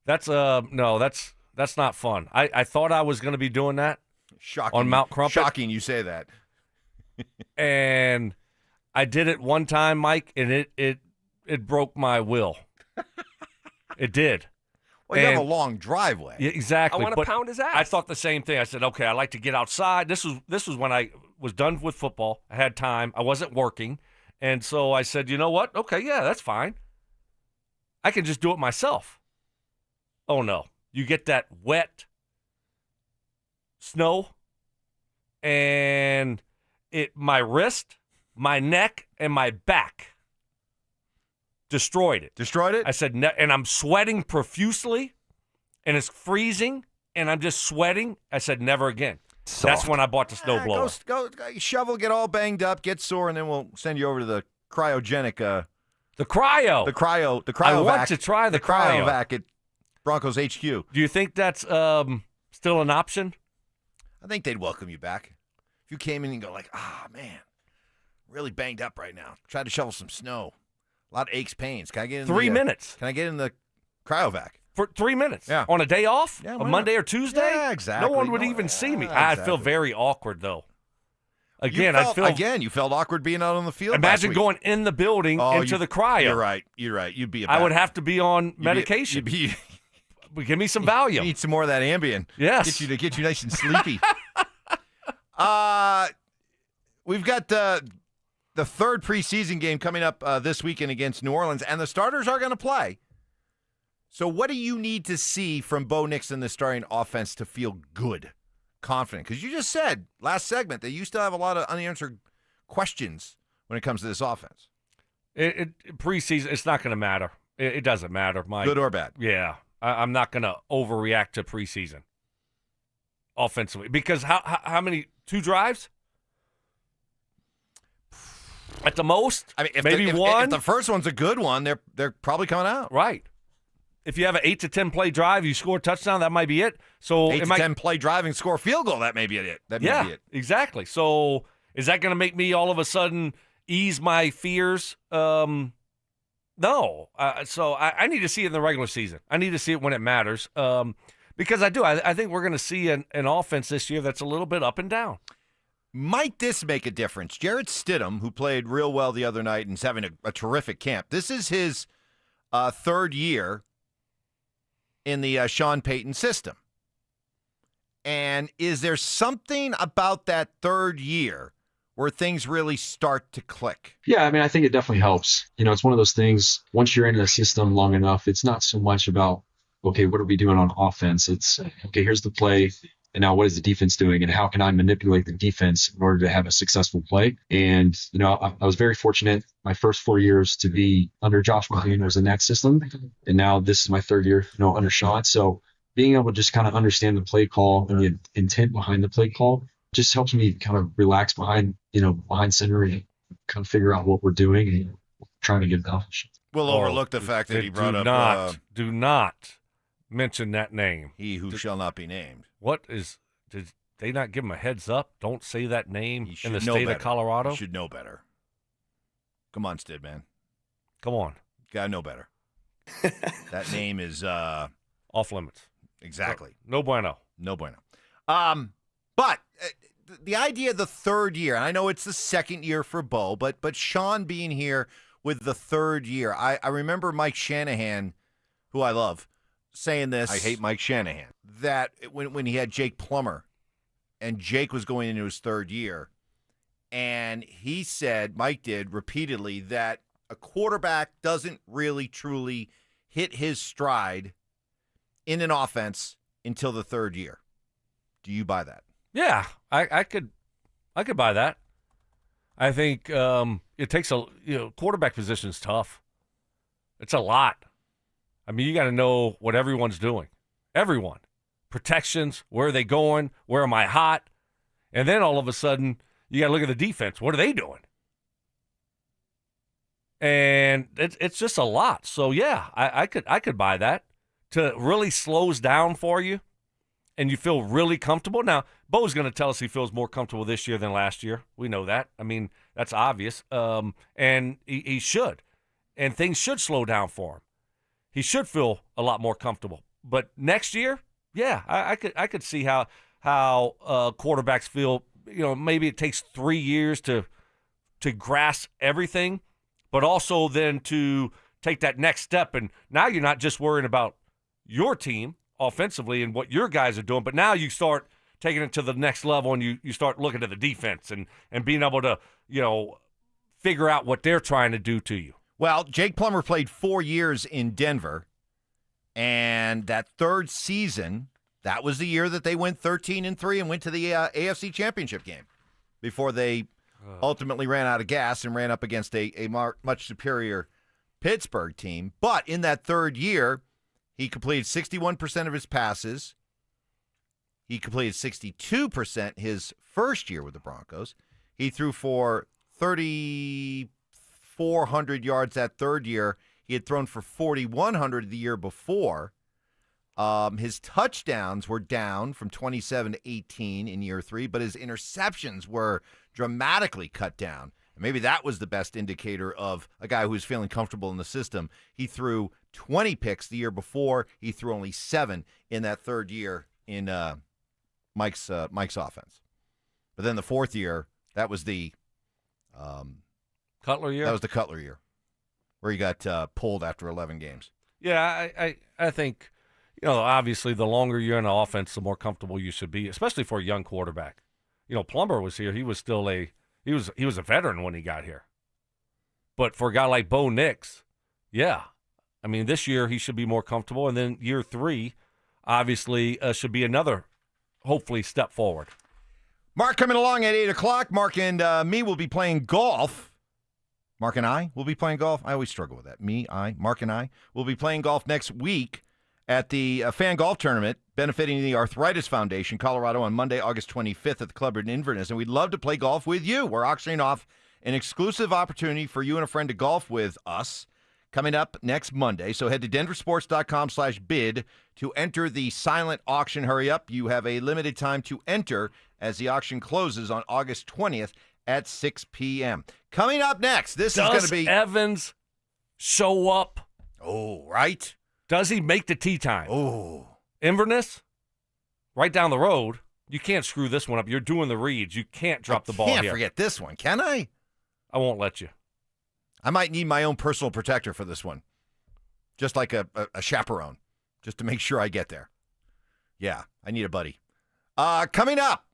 That's no. That's not fun. I thought I was going to be doing that. Shocking. On Mount Crumpet. Shocking you say that. And I did it one time, Mike, and it broke my will. It did. Well, you have a long driveway. Yeah, exactly. I want to pound his ass. I thought the same thing. I said, okay, I like to get outside. This was when I was done with football. I had time. I wasn't working. And so I said, you know what? Okay, yeah, that's fine. I can just do it myself. Oh, no. You get that wet snow, and my wrist, my neck, and my back destroyed it. Destroyed it? I said, and I'm sweating profusely, and it's freezing, and I'm just sweating. I said, never again. Soft. That's when I bought the snowblower. Go shovel, get all banged up, get sore, and then we'll send you over to the cryogenic. The cryo. The cryovac. I want to try the cryovac at Broncos HQ. Do you think that's still an option? I think they'd welcome you back. If you came in and go man, really banged up right now. Tried to shovel some snow. A lot of aches, pains. Can I get in 3 minutes? Can I get in the cryovac? For 3 minutes? Yeah. On a day off? Yeah, a Monday or Tuesday? Yeah, exactly. No one would even see me. Exactly. I feel very awkward, though. You felt awkward being out on the field. Imagine going in the building into the cryo. You're right. You'd be. I would have to be on medication. Give me some Valium. You need some more of that Ambien. Yes. Get you nice and sleepy. We've got the third preseason game coming up this weekend against New Orleans, and the starters are going to play. So what do you need to see from Bo Nix in the starting offense to feel good, confident? Because you just said last segment that you still have a lot of unanswered questions when it comes to this offense. Preseason, it's not going to matter. It doesn't matter, Mike. Good or bad. Yeah. I'm not going to overreact to preseason offensively. Because how many? 2 drives? At the most? I mean, maybe one? If the first one's a good one, they're probably coming out. Right. If you have an 8 to 10 play drive, you score a touchdown, that might be it. So 8 to 10 play drive and score a field goal, that may be it. That may be it. Exactly. So is that going to make me all of a sudden ease my fears? No. So I need to see it in the regular season. I need to see it when it matters. Because I do. I think we're going to see an offense this year that's a little bit up and down. Might this make a difference? Jarrett Stidham, who played real well the other night and is having a terrific camp. This is his third year in the Shawn Peyton system. And is there something about that third year where things really start to click? Yeah, I mean, I think it definitely helps. It's one of those things, once you're in a system long enough, it's not so much about, okay, what are we doing on offense? It's, okay, here's the play, and now what is the defense doing, and how can I manipulate the defense in order to have a successful play? And, I was very fortunate my first 4 years to be under Josh McClain in that system, and now this is my third year, under Shawn. So being able to just kind of understand the play call and the intent behind the play call just helps me kind of relax behind center and kind of figure out what we're doing and trying to get accomplished. We'll overlook the fact that he brought up. Do not mention that name. He who shall not be named. Did they not give him a heads up? Don't say that name in the state of Colorado. You should know better. Come on, Stid, man. Come on. Gotta know better. That name is off limits. Exactly. No bueno. No bueno. But the idea of the third year, and I know it's the second year for Bo, but Shawn being here with the third year, I remember Mike Shanahan, who I love, saying this. I hate Mike Shanahan. That when he had Jake Plummer, and Jake was going into his third year, and he said, Mike did repeatedly, that a quarterback doesn't really truly hit his stride in an offense until the third year. Do you buy that? Yeah, I could buy that. I think it takes quarterback position is tough. It's a lot. I mean, you got to know what everyone's doing. Everyone. Protections, where are they going? Where am I hot? And then all of a sudden, you got to look at the defense. What are they doing? And it's just a lot. So yeah, I could buy that. To really slows down for you, and you feel really comfortable. Now, Bo's going to tell us he feels more comfortable this year than last year. We know that. I mean, that's obvious. And he should. And things should slow down for him. He should feel a lot more comfortable. But next year, yeah, I could see how quarterbacks feel. Maybe it takes 3 years to grasp everything, but also then to take that next step. And now you're not just worrying about your team offensively and what your guys are doing, but now you start taking it to the next level and you start looking at the defense and being able to, figure out what they're trying to do to you. Well, Jake Plummer played 4 years in Denver, and that third season, that was the year that they went 13-3 and went to the AFC Championship game before they ultimately ran out of gas and ran up against a much superior Pittsburgh team. But in that third year, he completed 61% of his passes. He completed 62% his first year with the Broncos. He threw for 3,400 yards that third year. He had thrown for 4,100 the year before. His touchdowns were down from 27 to 18 in year 3, but his interceptions were dramatically cut down. And maybe that was the best indicator of a guy who's feeling comfortable in the system. He threw 20 picks the year before. He threw only 7 in that third year in Mike's offense. But then the fourth year, that was the Cutler year? That was the Cutler year, where he got pulled after 11 games. Yeah, I think, obviously the longer you're in the offense, the more comfortable you should be, especially for a young quarterback. Plummer was here. He was still he was a veteran when he got here. But for a guy like Bo Nix, yeah. I mean, this year he should be more comfortable. And then year 3, obviously, should be another, hopefully, step forward. Mark coming along at 8 o'clock. Mark and me will be playing golf. Mark and I will be playing golf. I always struggle with that. Mark and I will be playing golf next week at the Fan Golf Tournament benefiting the Arthritis Foundation, Colorado, on Monday, August 25th at the Club in Inverness. And we'd love to play golf with you. We're auctioning off an exclusive opportunity for you and a friend to golf with us coming up next Monday. So head to DenverSports.com/bid to enter the silent auction. Hurry up. You have a limited time to enter as the auction closes on August 20th at 6 p.m. Coming up next, this is going to be... Does Evans show up? Oh, right. Does he make the tee time? Oh. Inverness? Right down the road. You can't screw this one up. You're doing the reads. You can't drop the ball Can't here. forget this one, can I? I won't let you. I might need my own personal protector for this one. Just like a chaperone, just to make sure I get there. Yeah, I need a buddy. Coming up,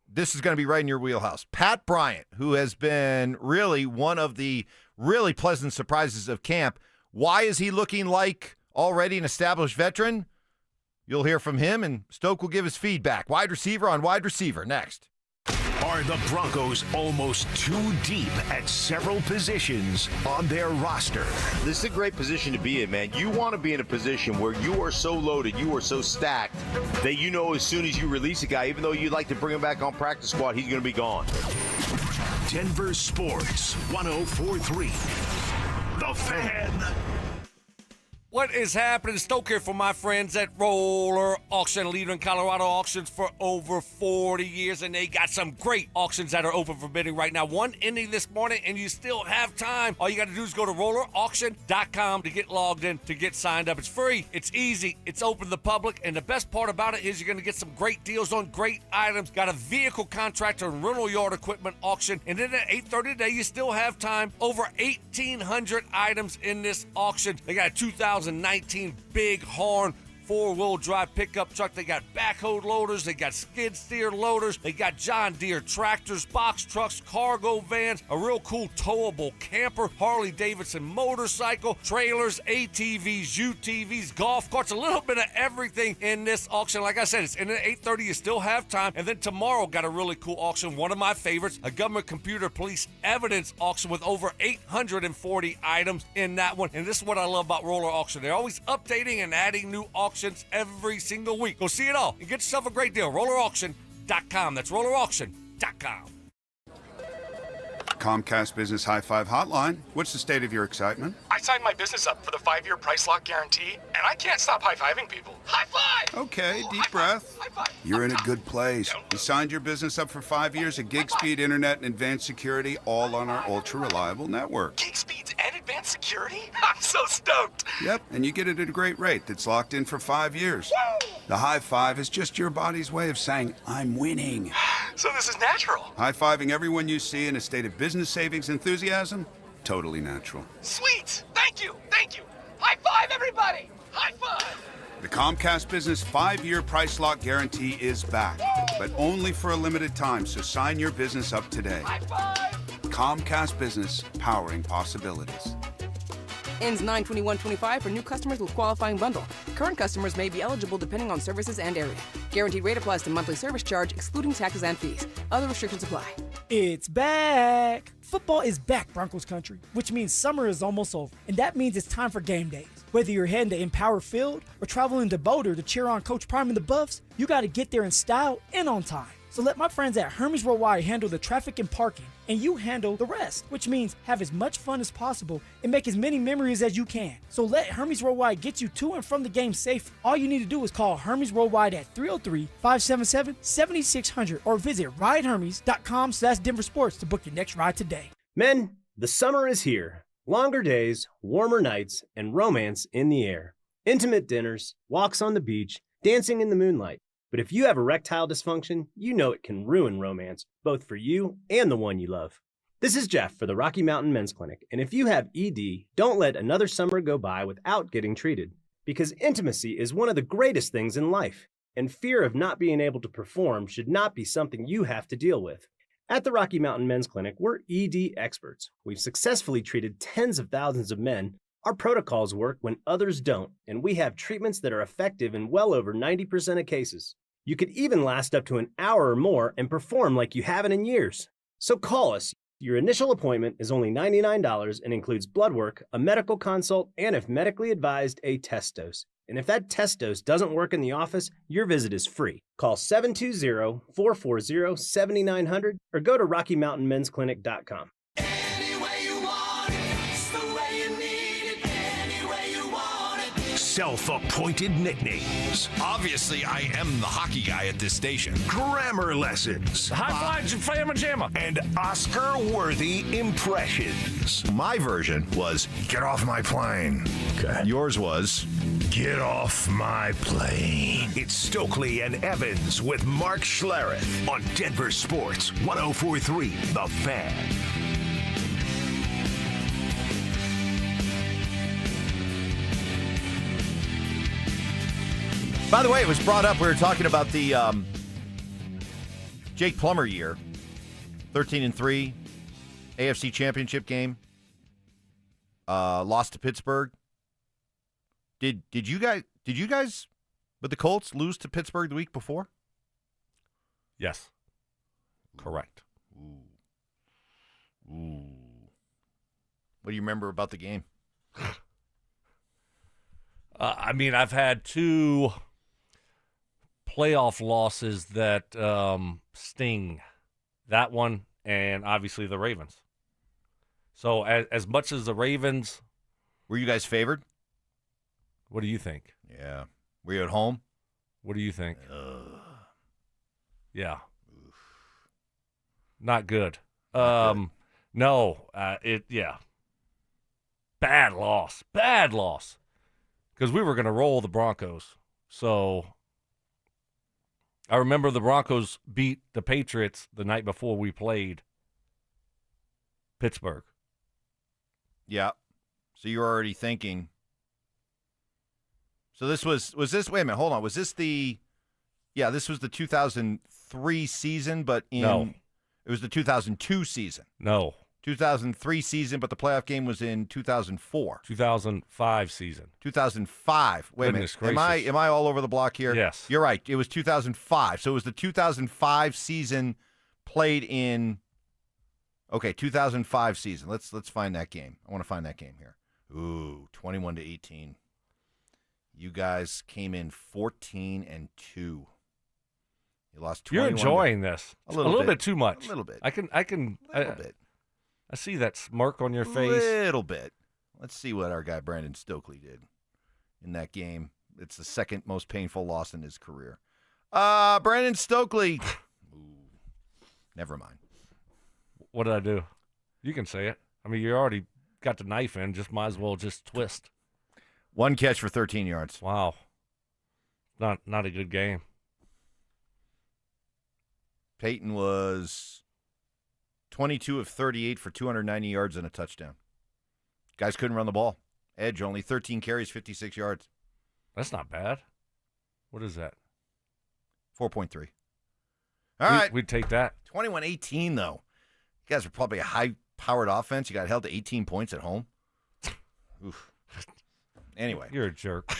this is going to be right in your wheelhouse. Pat Bryant, who has been really one of the really pleasant surprises of camp. Why is he looking like already an established veteran? You'll hear from him, and Stoke will give his feedback. Wide receiver on wide receiver next. Are the Broncos almost too deep at several positions on their roster? This is a great position to be in, man. You want to be in a position where you are so loaded, you are so stacked, that you know as soon as you release a guy, even though you'd like to bring him back on practice squad, he's going to be gone. Denver Sports 104.3. The Fan. What is happening? Stoke here for my friends at Roller Auction, leader in Colorado auctions for over 40 years, and they got some great auctions that are open for bidding right now. One ending this morning, and you still have time. All you got to do is go to rollerauction.com to get logged in, to get signed up. It's free, it's easy, it's open to the public, and the best part about it is you're going to get some great deals on great items. Got a vehicle contractor and rental yard equipment auction, and then at 8:30 today, you still have time. Over 1,800 items in this auction. They got a 2019 Bighorn 4-wheel drive pickup truck. They got backhoe loaders. They got skid steer loaders. They got John Deere tractors, box trucks, cargo vans, a real cool towable camper, Harley Davidson motorcycle, trailers, ATVs, UTVs, golf carts, a little bit of everything in this auction. Like I said, it's in at 8:30. You still have time. And then tomorrow, got a really cool auction. One of my favorites, a government computer police evidence auction with over 840 items in that one. And this is what I love about Roller Auction. They're always updating and adding new auctions every single week. Go see it all and get yourself a great deal. RollerAuction.com. That's RollerAuction.com. Comcast Business High Five Hotline. What's the state of your excitement? I signed my business up for the 5-year price lock guarantee, and I can't stop high-fiving people. High five! Okay, deep breath. High five. You're in a good place. You signed your business up for 5 years of gig speed internet and advanced security, all on our ultra-reliable network. Gig speeds and advanced security? I'm so stoked. Yep, and you get it at a great rate that's locked in for 5 years. Woo! The high five is just your body's way of saying, I'm winning. So this is natural. High-fiving everyone you see in a state of business savings enthusiasm? Totally natural. Sweet! Thank you! Thank you! High five, everybody! High five! The Comcast Business 5-year price lock guarantee is back, but only for a limited time, so sign your business up today. High five! Comcast Business, powering possibilities. Ends 9/21/25 for new customers with qualifying bundle. Current customers may be eligible depending on services and area. Guaranteed rate applies to monthly service charge, excluding taxes and fees. Other restrictions apply. It's back! Football is back, Broncos country, which means summer is almost over. And that means it's time for game days. Whether you're heading to Empower Field or traveling to Boulder to cheer on Coach Prime and the Buffs, you got to get there in style and on time. So let my friends at Hermes Worldwide handle the traffic and parking, and you handle the rest, which means have as much fun as possible and make as many memories as you can. So let Hermes Worldwide get you to and from the game safe. All you need to do is call Hermes Worldwide at 303-577-7600 or visit ridehermes.com/DenverSports to book your next ride today. Men, the summer is here. Longer days, warmer nights, and romance in the air. Intimate dinners, walks on the beach, dancing in the moonlight. But if you have erectile dysfunction, you know it can ruin romance, both for you and the one you love. This is Jeff for the Rocky Mountain Men's Clinic, and if you have ED, don't let another summer go by without getting treated. Because intimacy is one of the greatest things in life, and fear of not being able to perform should not be something you have to deal with. At the Rocky Mountain Men's Clinic, we're ED experts. We've successfully treated tens of thousands of men. Our protocols work when others don't, and we have treatments that are effective in well over 90% of cases. You could even last up to an hour or more and perform like you haven't in years. So call us. Your initial appointment is only $99 and includes blood work, a medical consult, and if medically advised, a test dose. And if that test dose doesn't work in the office, your visit is free. Call 720-440-7900 or go to RockyMountainMen'sClinic.com. self-appointed nicknames, Obviously, I am the hockey guy at this station. grammar lessons, High five, Flamma Jamma. and Oscar-worthy impressions. My version was, get off my plane. Okay. Yours was, Get off my plane. It's Stokley and Evans with Mark Schlereth on Denver Sports 104.3 The Fan. By the way, it was brought up. We were talking about the Jake Plummer year, 13-3, AFC Championship game, lost to Pittsburgh. Did you guys with the Colts lose to Pittsburgh the week before? Yes. Correct. Ooh. What do you remember about the game? I've had 2 playoff losses that sting. That one and obviously the Ravens. So as much as the Ravens. Were you guys favored? What do you think? Yeah. Were you at home? What do you think? Yeah. Not good. No. Yeah. Bad loss. Because we were going to roll the Broncos. So I remember the Broncos beat the Patriots the night before we played Pittsburgh. Yeah. So you're already thinking. So this was this, wait a minute, hold on. Was this this was the 2003 season, but No. It was the 2002 season. No. 2003 season, but the playoff game was in 2004. 2005 season. 2005. Wait Goodness a minute. gracious. Am I all over the block here? Yes. You're right. It was 2005. So it was the 2005 season played in 2005 season. Let's find that game. I want to find that game here. Ooh, 21-18. You guys came in 14-2. You lost 21. You're enjoying this. A little bit too much. A little bit. I can A little bit. I see that smirk on your face. Little bit. Let's see what our guy Brandon Stokley did in that game. It's the second most painful loss in his career. Brandon Stokley. Ooh, never mind. What did I do? You can say it. I mean, you already got the knife in. Just might as well just twist. 1 catch for 13 yards. Wow. Not a good game. Payton was 22 of 38 for 290 yards and a touchdown. Guys couldn't run the ball. Edge only 13 carries, 56 yards. That's not bad. What is that? 4.3. All right. We'd take that. 21-18, though. You guys are probably a high-powered offense. You got held to 18 points at home. Oof. Anyway. You're a jerk.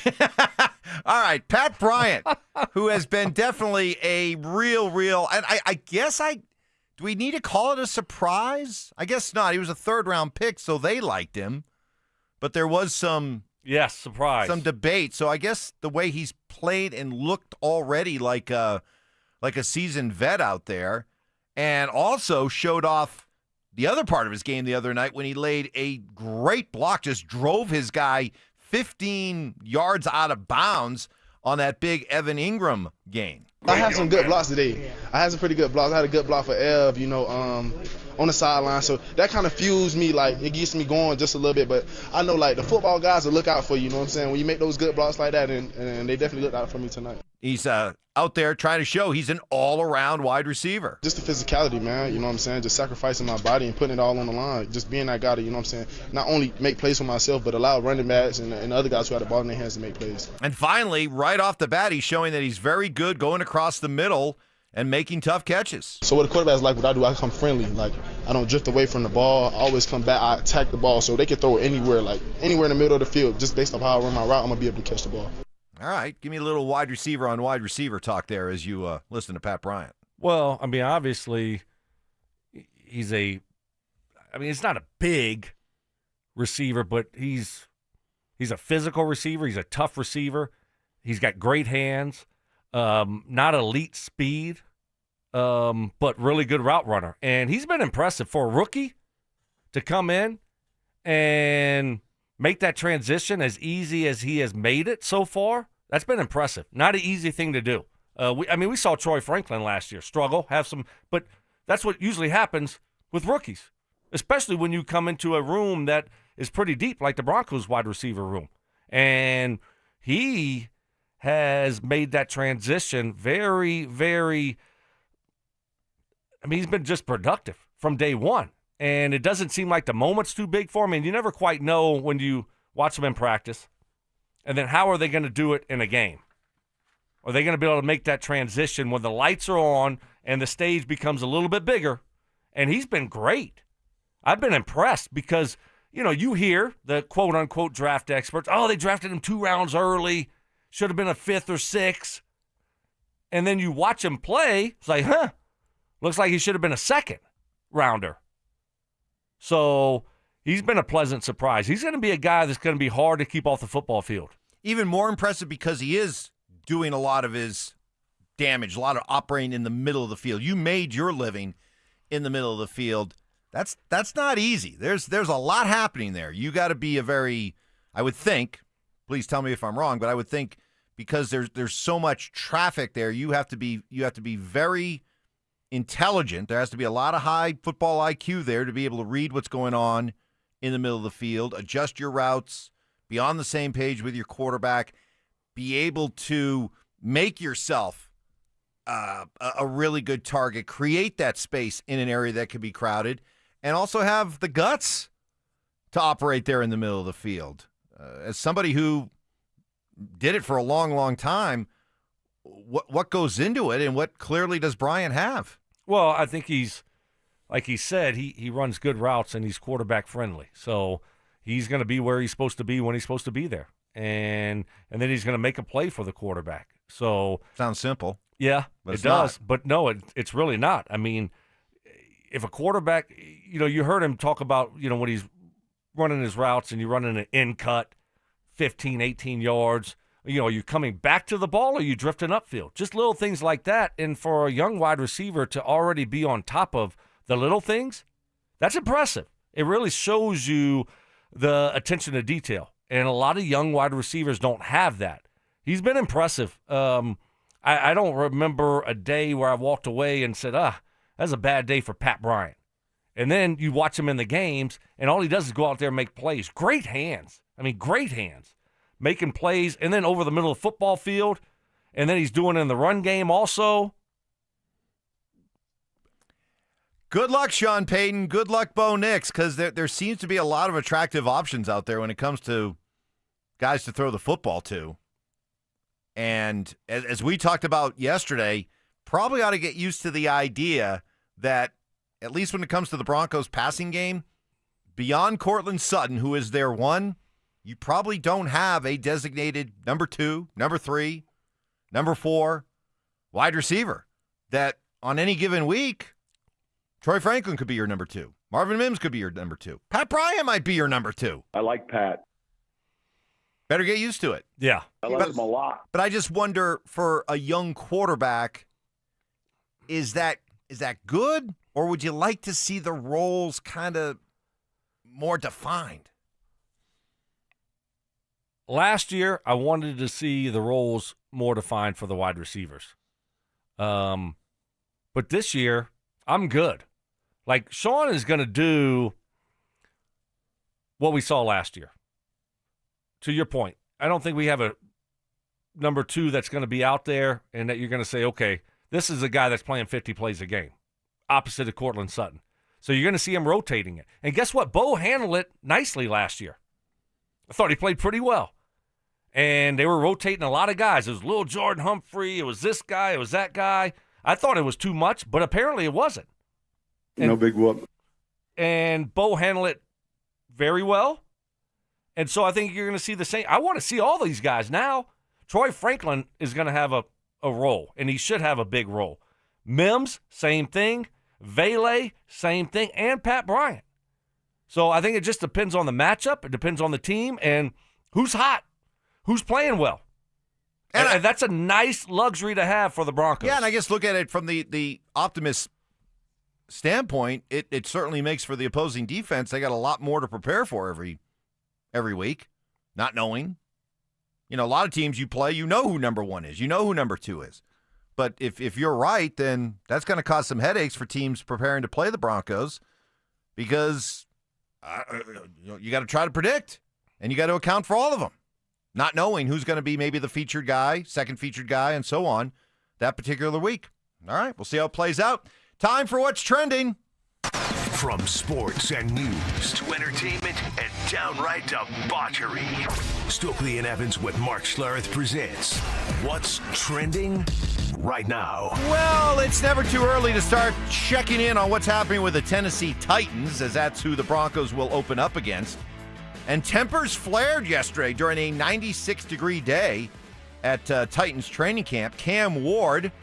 All right, Pat Bryant, who has been definitely a real, and I guess do we need to call it a surprise? I guess not. He was a third-round pick, so they liked him. But there was some surprise. Some debate. So I guess the way he's played and looked already like a seasoned vet out there, and also showed off the other part of his game the other night when he laid a great block, just drove his guy 15 yards out of bounds on that big Evan Ingram gain. I had some good blocks today. I had some pretty good blocks. I had a good block for Ev, on the sideline. So that kind of fuels me, like, it gets me going just a little bit. But I know, like, the football guys will look out for you, know what I'm saying? When you make those good blocks like that, and they definitely looked out for me tonight. He's out there trying to show he's an all-around wide receiver. Just the physicality, man, you know what I'm saying? Just sacrificing my body and putting it all on the line. Just being that guy to, you know what I'm saying, not only make plays for myself, but allow running backs and other guys who have the ball in their hands to make plays. And finally, right off the bat, he's showing that he's very good going across the middle and making tough catches. So what the quarterback's like, what I do, I come friendly. Like, I don't drift away from the ball. I always come back. I attack the ball so they can throw it anywhere, like anywhere in the middle of the field. Just based on how I run my route, I'm going to be able to catch the ball. All right. Give me a little wide receiver on wide receiver talk there as you listen to Pat Bryant. Well, I mean, obviously, he's not a big receiver, but he's a physical receiver. He's a tough receiver. He's got great hands. Not elite speed, but really good route runner. And he's been impressive for a rookie to come in and make that transition as easy as he has made it so far, that's been impressive. Not an easy thing to do. We saw Troy Franklin last year struggle, but that's what usually happens with rookies, especially when you come into a room that is pretty deep, like the Broncos wide receiver room. And he has made that transition very, very he's been just productive from day one. And it doesn't seem like the moment's too big for him. And you never quite know when you watch them in practice. And then how are they going to do it in a game? Are they going to be able to make that transition when the lights are on and the stage becomes a little bit bigger? And he's been great. I've been impressed because, you hear the quote-unquote draft experts, they drafted him 2 rounds early, should have been a 5th or 6th. And then you watch him play, it's like, looks like he should have been a 2nd rounder. So he's been a pleasant surprise. He's going to be a guy that's going to be hard to keep off the football field. Even more impressive because he is doing a lot of his damage, a lot of operating in the middle of the field. You made your living in the middle of the field. That's not easy. There's a lot happening there. You got to be I would think, please tell me if I'm wrong, but I would think because there's so much traffic there, you have to be very intelligent. There has to be a lot of high football IQ there to be able to read what's going on in the middle of the field, adjust your routes, be on the same page with your quarterback, be able to make yourself a really good target, create that space in an area that could be crowded, and also have the guts to operate there in the middle of the field. As somebody who did it for a long, long time, what goes into it, and what clearly does Brian have? Well, I think he's, like he said, he runs good routes and he's quarterback friendly. So he's going to be where he's supposed to be when he's supposed to be there. And then he's going to make a play for the quarterback. So sounds simple. Yeah, but it does. Not. But no, it's really not. I mean, if a quarterback, you heard him talk about, when he's running his routes and you're running an in cut, 15, 18 yards, are you coming back to the ball or are you drifting upfield? Just little things like that. And for a young wide receiver to already be on top of the little things, that's impressive. It really shows you the attention to detail. And a lot of young wide receivers don't have that. He's been impressive. I don't remember a day where I walked away and said, that's a bad day for Pat Bryant. And then you watch him in the games, and all he does is go out there and make plays. Great hands. Great hands. Making plays, and then over the middle of the football field, and then he's doing it in the run game also. Good luck, Shawn Peyton. Good luck, Bo Nix, because there seems to be a lot of attractive options out there when it comes to guys to throw the football to. And as we talked about yesterday, probably ought to get used to the idea that, at least when it comes to the Broncos passing game, beyond Courtland Sutton, who is their one, you probably don't have a designated number 2, number 3, number 4 wide receiver that on any given week, Troy Franklin could be your number 2. Marvin Mims could be your number 2. Pat Bryant might be your number 2. I like Pat. Better get used to it. Yeah. I like him a lot. But I just wonder, for a young quarterback, is that good? Or would you like to see the roles kind of more defined? Last year, I wanted to see the roles more defined for the wide receivers. But this year, I'm good. Like, Shawn is going to do what we saw last year. To your point, I don't think we have a number 2 that's going to be out there and that you're going to say, okay, this is a guy that's playing 50 plays a game, opposite of Courtland Sutton. So you're going to see him rotating it. And guess what? Bo handled it nicely last year. I thought he played pretty well. And they were rotating a lot of guys. It was Lil Jordan Humphrey. It was this guy. It was that guy. I thought it was too much, but apparently it wasn't. No big whoop. And Bo handled it very well. And so I think you're going to see the same. I want to see all these guys now. Troy Franklin is going to have a role, and he should have a big role. Mims, same thing. Vele, same thing. And Pat Bryant. So I think it just depends on the matchup. It depends on the team and who's hot, who's playing well. And that's a nice luxury to have for the Broncos. Yeah, and I guess look at it from the optimist standpoint. It certainly makes for the opposing defense. They got a lot more to prepare for every week, not knowing. A lot of teams you play, you know who number 1 is. You know who number 2 is. But if you're right, then that's going to cause some headaches for teams preparing to play the Broncos because you got to try to predict, and you got to account for all of them, not knowing who's going to be maybe the featured guy, second featured guy, and so on that particular week. All right, we'll see how it plays out. Time for What's Trending. From sports and news to entertainment and downright debauchery, Stokley and Evans with Mark Schlereth presents What's Trending Right Now. Well, it's never too early to start checking in on what's happening with the Tennessee Titans, as that's who the Broncos will open up against. And tempers flared yesterday during a 96-degree day at Titans training camp. Cam Ward,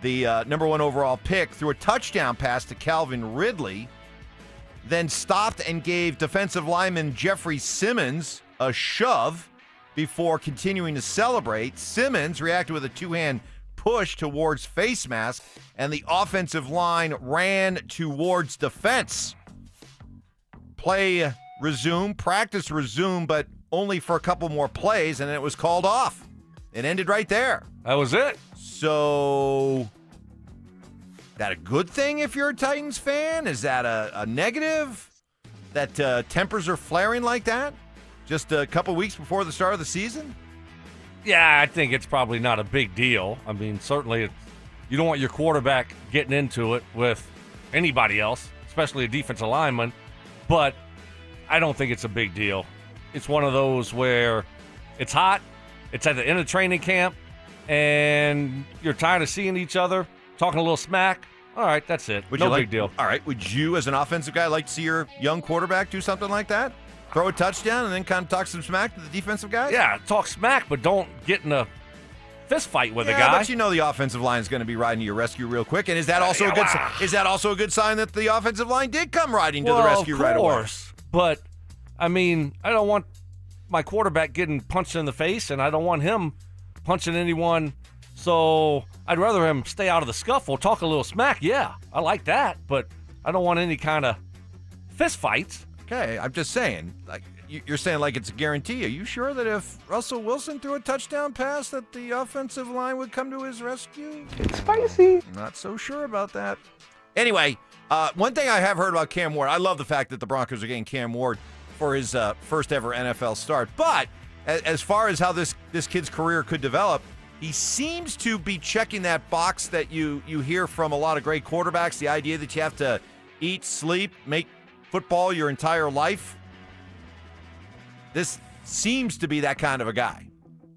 the number 1 overall pick, threw a touchdown pass to Calvin Ridley, then stopped and gave defensive lineman Jeffrey Simmons a shove before continuing to celebrate. Simmons reacted with a 2-hand push towards face mask, and the offensive line ran towards defense. Play resumed, practice resumed, but only for a couple more plays, and then it was called off. It ended right there. That was it. So, that a good thing if you're a Titans fan? Is that a negative that tempers are flaring like that just a couple weeks before the start of the season? Yeah, I think it's probably not a big deal. I mean, certainly you don't want your quarterback getting into it with anybody else, especially a defensive lineman, but I don't think it's a big deal. It's one of those where it's hot, it's at the end of training camp, and you're tired of seeing each other, talking a little smack. All right, that's it. No big deal. All right, would you as an offensive guy like to see your young quarterback do something like that? Throw a touchdown and then kind of talk some smack to the defensive guy? Yeah, talk smack, but don't get in a fist fight with a guy. But the offensive line is going to be riding to your rescue real quick. And is that also a good sign that the offensive line did come riding to the rescue right away? Of course. But I mean, I don't want my quarterback getting punched in the face, and I don't want him punching anyone. So I'd rather him stay out of the scuffle, talk a little smack. Yeah, I like that, but I don't want any kind of fist fights. Okay, I'm just saying, like you're saying, like it's a guarantee. Are you sure that if Russell Wilson threw a touchdown pass, that the offensive line would come to his rescue? It's spicy. Not so sure about that. Anyway, one thing I have heard about Cam Ward, I love the fact that the Broncos are getting Cam Ward for his first ever NFL start. But as far as how this kid's career could develop, he seems to be checking that box that you hear from a lot of great quarterbacks, the idea that you have to eat, sleep, make football your entire life. This seems to be that kind of a guy.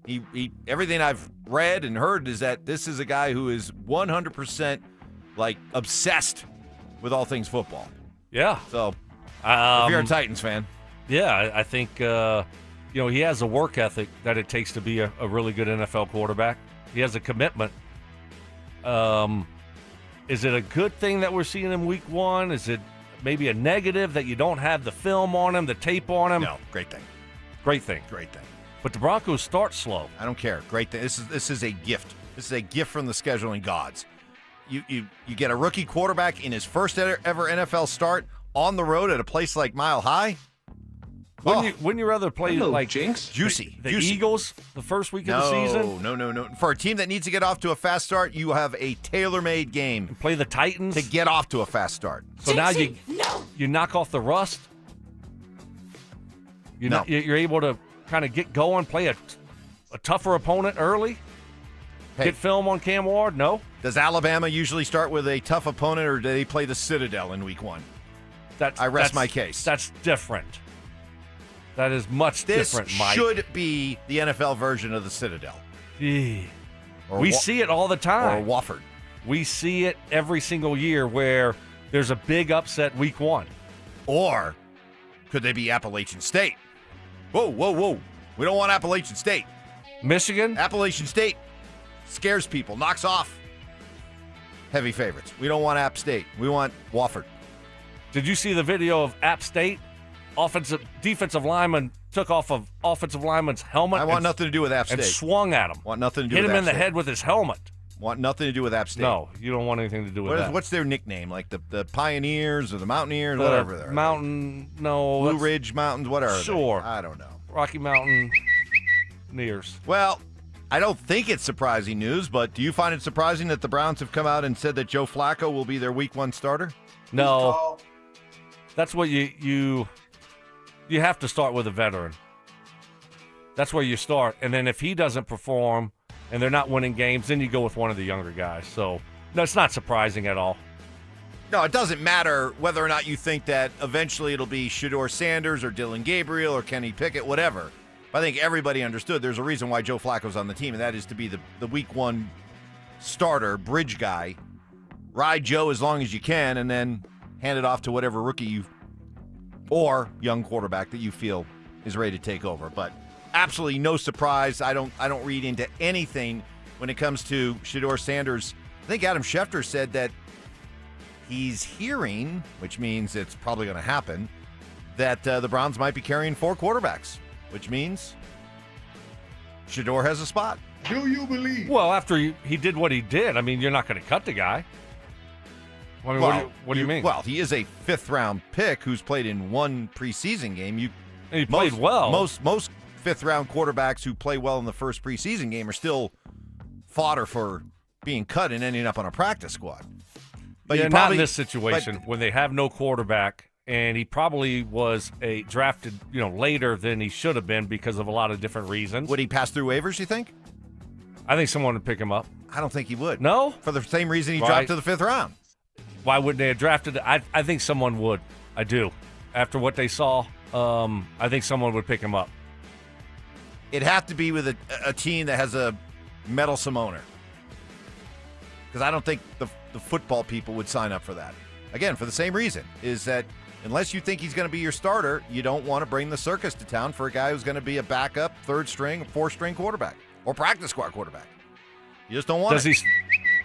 He everything I've read and heard is that this is a guy who is 100% like obsessed with all things football. Yeah. So if you're a Titans fan. Yeah, I think he has a work ethic that it takes to be a really good NFL quarterback. He has a commitment. Is it a good thing that we're seeing him week 1? Is it maybe a negative that you don't have the film on him, the tape on him? No, great thing. Great thing. Great thing. But the Broncos start slow. I don't care. Great thing. This is a gift. This is a gift from the scheduling gods. You get a rookie quarterback in his first ever NFL start on the road at a place like Mile High. Wouldn't you rather play like Jinx? Juicy. The Eagles the first week of the season? No. For a team that needs to get off to a fast start, you have a tailor-made game. And play the Titans to get off to a fast start. So Jinxie, now you knock off the rust. You're able to kind of get going, play a tougher opponent early. Hey, get film on Cam Ward? No. Does Alabama usually start with a tough opponent, or do they play the Citadel in week 1? I rest my case. That's different. That is much different, Mike. This should be the NFL version of the Citadel. We see it all the time. Or Wofford. We see it every single year where there's a big upset week 1. Or could they be Appalachian State? Whoa. We don't want Appalachian State. Michigan? Appalachian State scares people, knocks off heavy favorites. We don't want App State. We want Wofford. Did you see the video of App State? Defensive lineman took off of offensive lineman's helmet. I want nothing to do with App State. And swung at him. Want nothing to do with Hit him App in the State. head with his helmet. Want nothing to do with App State. No, you don't want anything to do with that. What's their nickname? Like the Pioneers or the Mountaineers, whatever they're. Mountain, no. Blue Ridge Mountains, whatever. Sure. I don't know. Rocky Mountain Nears. Well, I don't think it's surprising news, but do you find it surprising that the Browns have come out and said that Joe Flacco will be their Week 1 starter? No. That's what you have to start with a veteran. That's where you start. And then if he doesn't perform and they're not winning games, then you go with one of the younger guys. So, no, it's not surprising at all. No, it doesn't matter whether or not you think that eventually it'll be Shedeur Sanders or Dylan Gabriel or Kenny Pickett, whatever. But I think everybody understood there's a reason why Joe Flacco's on the team, and that is to be the Week 1 starter, bridge guy. Ride Joe as long as you can, and then hand it off to whatever rookie or young quarterback that you feel is ready to take over. But absolutely no surprise. I don't read into anything when it comes to Shedeur Sanders. I think Adam Schefter said that he's hearing, which means it's probably going to happen, that the Browns might be carrying 4 quarterbacks, which means Shedeur has a spot. Do you believe? Well, after he did what he did, I mean, you're not going to cut the guy. I mean, what do you mean? Well, he is a 5th-round pick who's played in 1 preseason game. He played well. Most 5th-round quarterbacks who play well in the first preseason game are still fodder for being cut and ending up on a practice squad. But yeah, not in this situation when they have no quarterback, and he probably was drafted later than he should have been because of a lot of different reasons. Would he pass through waivers, you think? I think someone would pick him up. I don't think he would. No? For the same reason he dropped to the 5th round. Why wouldn't they have drafted? I think someone would. I do. After what they saw, I think someone would pick him up. It'd have to be with a team that has a meddlesome owner. Because I don't think the football people would sign up for that. Again, for the same reason, is that unless you think he's going to be your starter, you don't want to bring the circus to town for a guy who's going to be a backup, 3rd string, 4th string quarterback or practice squad quarterback. You just don't want it.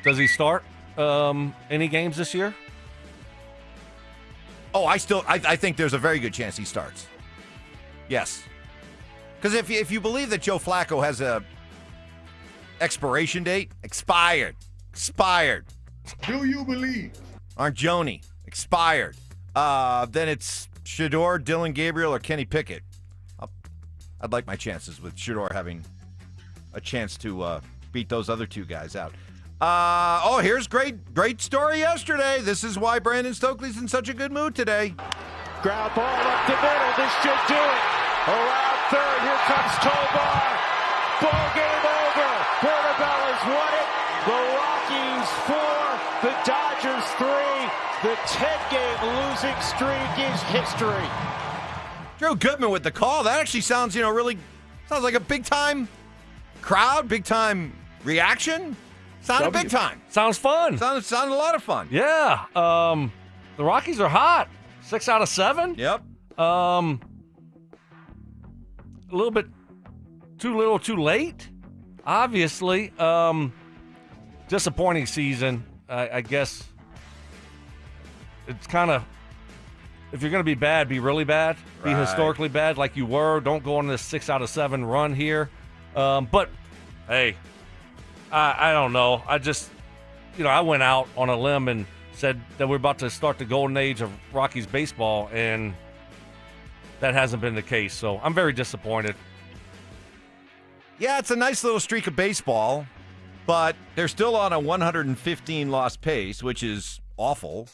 Does he start any games this year? Oh, I think there's a very good chance he starts. Yes. Because if you believe that Joe Flacco has a expiration date, expired. Do you believe? Aren't Joni expired? Then it's Shedeur, Dylan Gabriel, or Kenny Pickett. I'd like my chances with Shedeur having a chance to beat those other 2 guys out. Here's great story yesterday. This is why Brandon Stokley's in such a good mood today. Ground ball up the middle. This should do it. Around 3rd, here comes Tobar. Ball game over. Portobello's won it. The Rockies 4, the Dodgers 3. The 10-game losing streak is history. Drew Goodman with the call. That actually sounds, really sounds like a big-time crowd, big-time reaction. Sounded big time. Sounds fun. Sounded a lot of fun. Yeah. The Rockies are hot. 6 out of 7. Yep. A little bit too little, too late. Obviously. Disappointing season. I guess it's kind of, if you're going to be bad, be really bad. Be historically bad like you were. Don't go on this 6 out of 7 run here. But, hey, I don't know. I just, I went out on a limb and said that we're about to start the golden age of Rockies baseball, and that hasn't been the case. So I'm very disappointed. Yeah, it's a nice little streak of baseball, but they're still on a 115-loss pace, which is awful.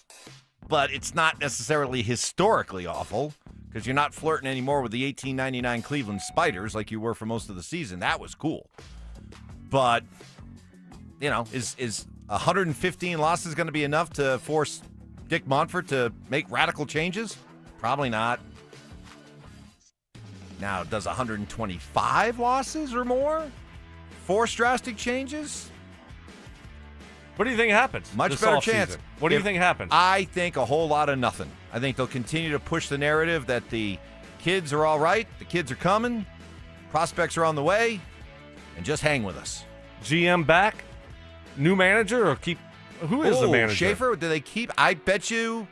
But it's not necessarily historically awful because you're not flirting anymore with the 1899 Cleveland Spiders like you were for most of the season. That was cool. But, is 115 losses going to be enough to force Dick Monfort to make radical changes? Probably not. Now, does 125 losses or more force drastic changes? What do you think happens? Much better chance. What do you think happens? I think a whole lot of nothing. I think they'll continue to push the narrative that the kids are all right, the kids are coming, prospects are on the way, and just hang with us. GM back? New manager or keep? Who is the manager? Schaefer, do they keep? I bet you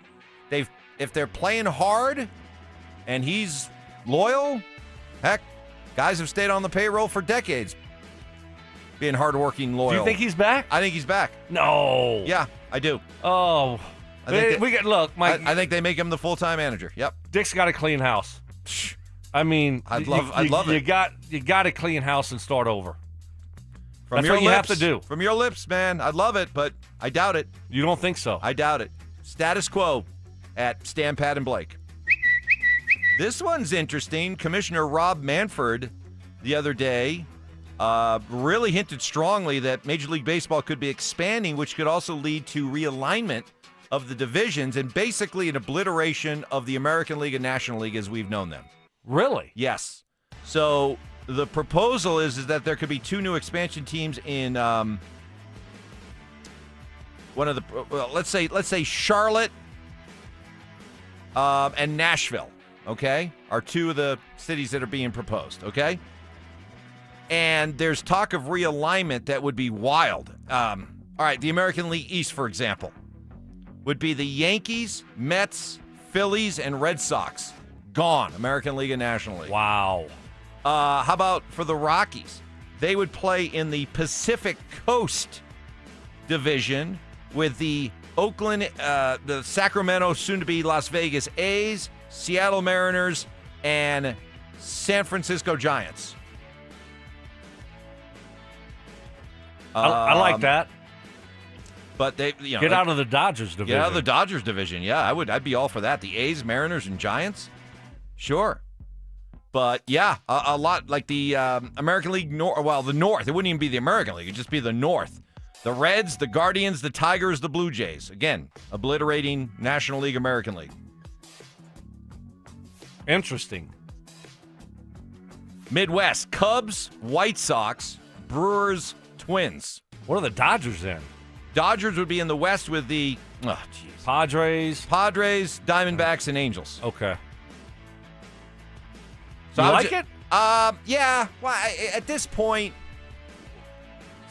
if they're playing hard and he's loyal, heck, guys have stayed on the payroll for decades. being hardworking, loyal. Do you think he's back? I think he's back. No. Yeah, I do. Oh. I think look, Mike. I think they make him the full-time manager. Yep. Dick's got a clean house. I mean, I'd love it. You got to clean house and start over. That's your what you have to do. From your lips, man. I'd love it, but I doubt it. You don't think so? I doubt it. Status quo at Stan, Pat, and Blake. This one's interesting. Commissioner Rob Manfred the other day really hinted strongly that Major League Baseball could be expanding, which could also lead to realignment of the divisions and basically an obliteration of the American League and National League as we've known them. Really? Yes. So the proposal is that there could be 2 new expansion teams in let's say Charlotte and Nashville, okay, are 2 of the cities that are being proposed, okay? And there's talk of realignment that would be wild. All right, the American League East, for example, would be the Yankees, Mets, Phillies, and Red Sox. Gone. American League and National League. Wow. How about for the Rockies? They would play in the Pacific Coast Division with the Oakland, the Sacramento, soon-to-be Las Vegas A's, Seattle Mariners, and San Francisco Giants. I like that. But they, get out of the Dodgers division. Get out of the Dodgers division. Yeah, I'd be all for that. The A's, Mariners, and Giants. Sure. But yeah, a lot like the American League North. Well, the North. It wouldn't even be the American League. It'd just be the North. The Reds, the Guardians, the Tigers, the Blue Jays. Again, obliterating National League, American League. Interesting. Midwest, Cubs, White Sox, Brewers, Twins. What are the Dodgers in? Dodgers would be in the West with the Padres, Diamondbacks, and Angels. Okay. So you like it? Yeah. Well, at this point,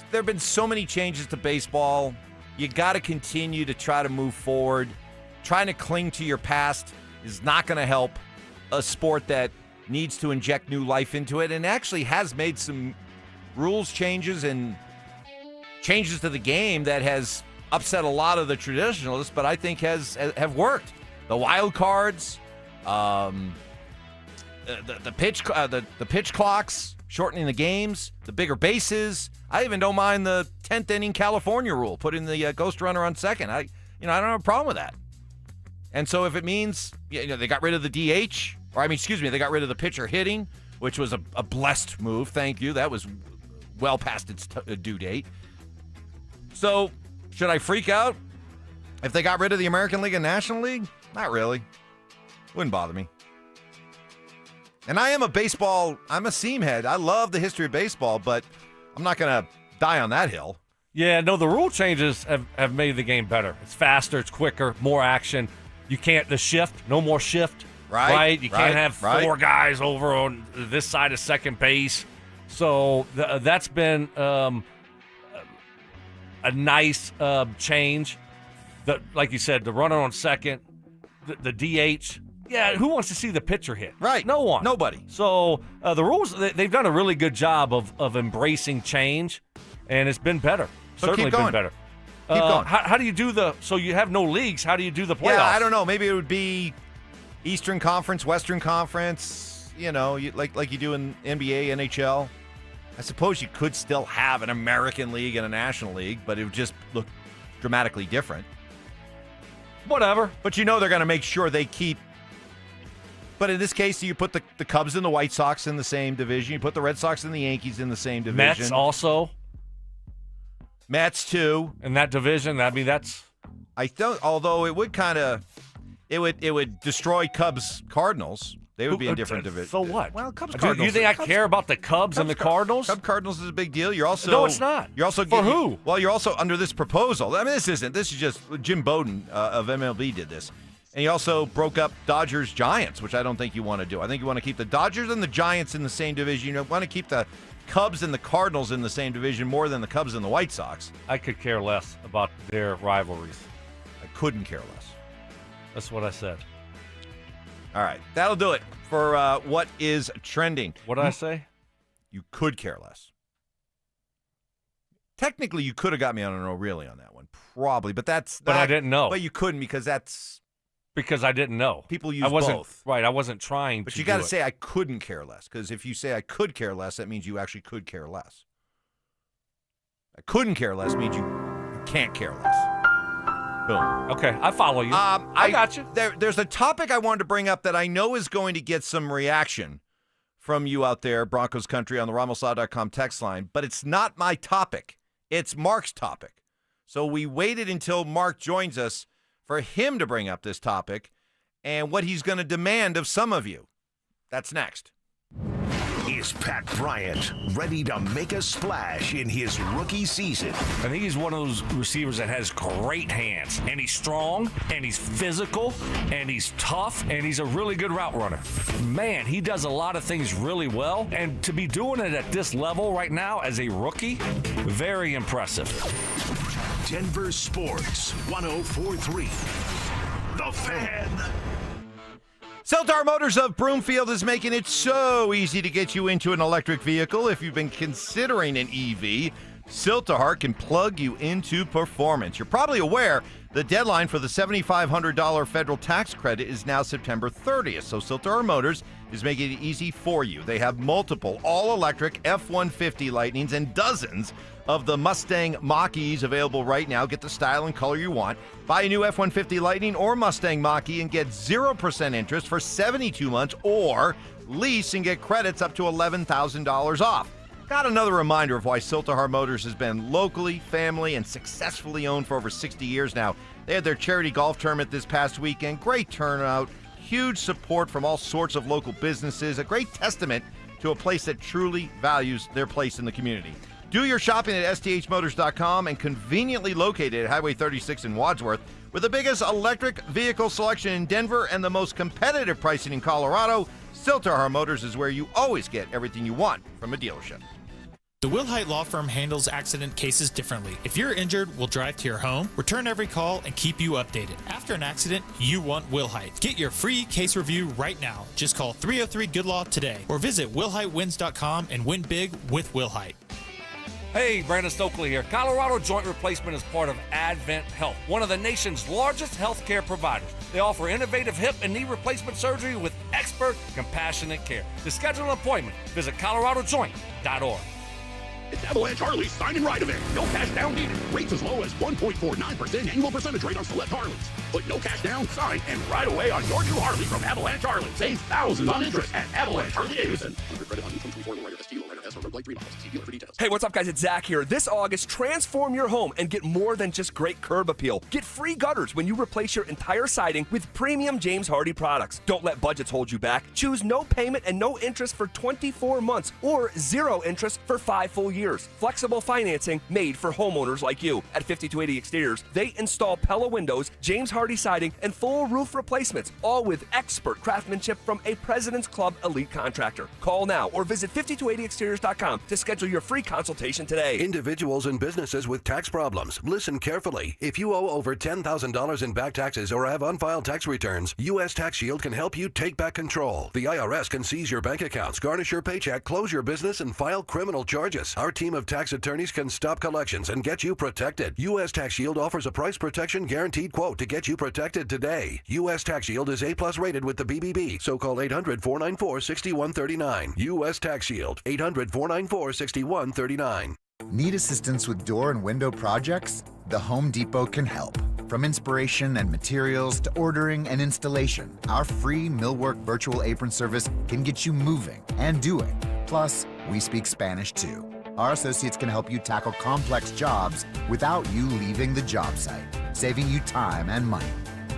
there have been so many changes to baseball. You got to continue to try to move forward. Trying to cling to your past is not going to help a sport that needs to inject new life into it and actually has made some rules changes and changes to the game that has upset a lot of the traditionalists, but I think have worked. The wild cards, the pitch clocks, shortening the games, the bigger bases. I even don't mind the 10th inning California rule, putting the ghost runner on second. I don't have a problem with that. And so if it means they got rid of the DH, they got rid of the pitcher hitting, which was a blessed move. Thank you. That was well past its due date. So, should I freak out if they got rid of the American League and National League? Not really. Wouldn't bother me. And I'm a seam head. I love the history of baseball, but I'm not going to die on that hill. Yeah, no, the rule changes have made the game better. It's faster, it's quicker, more action. You can't, no more shift. Right? You can't have 4 guys over on this side of second base. So that's been a nice change. Like you said, the runner on second, the DH. Yeah, who wants to see the pitcher hit? Right. No one. Nobody. So the rules, they've done a really good job of embracing change, and it's been better. So Certainly keep going. been better. Keep going. How do you do so you have no leagues, how do you do the playoffs? Yeah, I don't know. Maybe it would be Eastern Conference, Western Conference, like you do in NBA, NHL. I suppose you could still have an American League and a National League, but it would just look dramatically different. Whatever. But they're going to make sure they keep. But in this case, you put the Cubs and the White Sox in the same division. You put the Red Sox and the Yankees in the same division. Mets also. Mets too. In that division, that's. I don't. Although it would it would destroy Cubs Cardinals. They would be in different divisions. So what? Well, Cubs Cardinals. You think I care about the Cubs and the Cardinals? Cubs Cardinals is a big deal. You're also no, it's not. You're also for who? Well, you're also under this proposal. I mean, this is just Jim Bowden of MLB did this, and he also broke up Dodgers Giants, which I don't think you want to do. I think you want to keep the Dodgers and the Giants in the same division. You want to keep the Cubs and the Cardinals in the same division more than the Cubs and the White Sox. I could care less about their rivalries. I couldn't care less. That's what I said. All right, that'll do it for what is trending. What did I say? You could care less. Technically, you could have got me on an O'Reilly on that one, probably, but I didn't know. But you couldn't because I didn't know. People use both. Right, I wasn't trying But to you got to do it. say I couldn't care less, because if you say I could care less, that means you actually could care less. I couldn't care less means you can't care less. Boom. Okay, I follow you. I got you. There's a topic I wanted to bring up that I know is going to get some reaction from you out there, Broncos country, on the Ramslaw.com text line, but it's not my topic. It's Mark's topic. So we waited until Mark joins us for him to bring up this topic and what he's going to demand of some of you. That's next. Is Pat Bryant ready to make a splash in his rookie season? I think he's one of those receivers that has great hands, and he's strong, and he's physical, and he's tough, and he's a really good route runner. Man, he does a lot of things really well, and to be doing it at this level right now as a rookie, very impressive. Denver Sports 104.3. The Fan. Celtar Motors of Broomfield is making it so easy to get you into an electric vehicle. If you've been considering an EV, Siltar can plug you into performance. You're probably aware the deadline for the $7,500 federal tax credit is now September 30th, so Siltar Motors is making it easy for you. They have multiple all-electric F-150 Lightnings and dozens of the Mustang Mach-E's available right now. Get the style and color you want. Buy a new F-150 Lightning or Mustang Mach-E and get 0% interest for 72 months, or lease and get credits up to $11,000 off. Got another reminder of why Siltar Motors has been locally, family, and successfully owned for over 60 years now. They had their charity golf tournament this past weekend. Great turnout, huge support from all sorts of local businesses, a great testament to a place that truly values their place in the community. Do your shopping at sthmotors.com and conveniently located at Highway 36 in Wadsworth with the biggest electric vehicle selection in Denver and the most competitive pricing in Colorado. Siltar Motors is where you always get everything you want from a dealership. The Wilhite Law Firm handles accident cases differently. If you're injured, we'll drive to your home, return every call, and keep you updated. After an accident, you want Wilhite. Get your free case review right now. Just call 303-GOOD-LAW today or visit WilhiteWins.com and win big with Wilhite. Hey, Brandon Stokley here. Colorado Joint Replacement is part of Advent Health, one of the nation's largest healthcare providers. They offer innovative hip and knee replacement surgery with expert, compassionate care. To schedule an appointment, visit coloradojoint.org. It's Avalanche Harley's sign and ride event. No cash down needed. Rates as low as 1.49% annual percentage rate on select Harleys. Put no cash down, sign, and ride away on your new Harley from Avalanche Harley. Save thousands on interest at Avalanche Harley Davidson. Under credit on 2024 low rider ST, low rider S, or Road Blade 3 models. See dealer for details. Hey, what's up, guys? It's Zach here. This August, transform your home and get more than just great curb appeal. Get free gutters when you replace your entire siding with premium James Hardie products. Don't let budgets hold you back. Choose no payment and no interest for 24 months or 0 interest for 5 full years. Flexible financing made for homeowners like you. At 5280 Exteriors, they install Pella windows, James Hardie siding, and full roof replacements, all with expert craftsmanship from a President's Club elite contractor. Call now or visit 5280exteriors.com to schedule your free consultation today. Individuals and businesses with tax problems, listen carefully. If you owe over $10,000 in back taxes or have unfiled tax returns, U.S. Tax Shield can help you take back control. The IRS can seize your bank accounts, garnish your paycheck, close your business, and file criminal charges. Our team of tax attorneys can stop collections and get you protected. U.S. Tax Shield offers a price protection guaranteed quote to get you protected today. U.S. Tax Shield is A+ rated with the BBB, so call 800-494-6139. U.S. Tax Shield, 800-494-6139. Need assistance with door and window projects? The Home Depot can help. From inspiration and materials to ordering and installation, our free Millwork virtual apron service can get you moving and doing. Plus, we speak Spanish too. Our associates can help you tackle complex jobs without you leaving the job site, saving you time and money.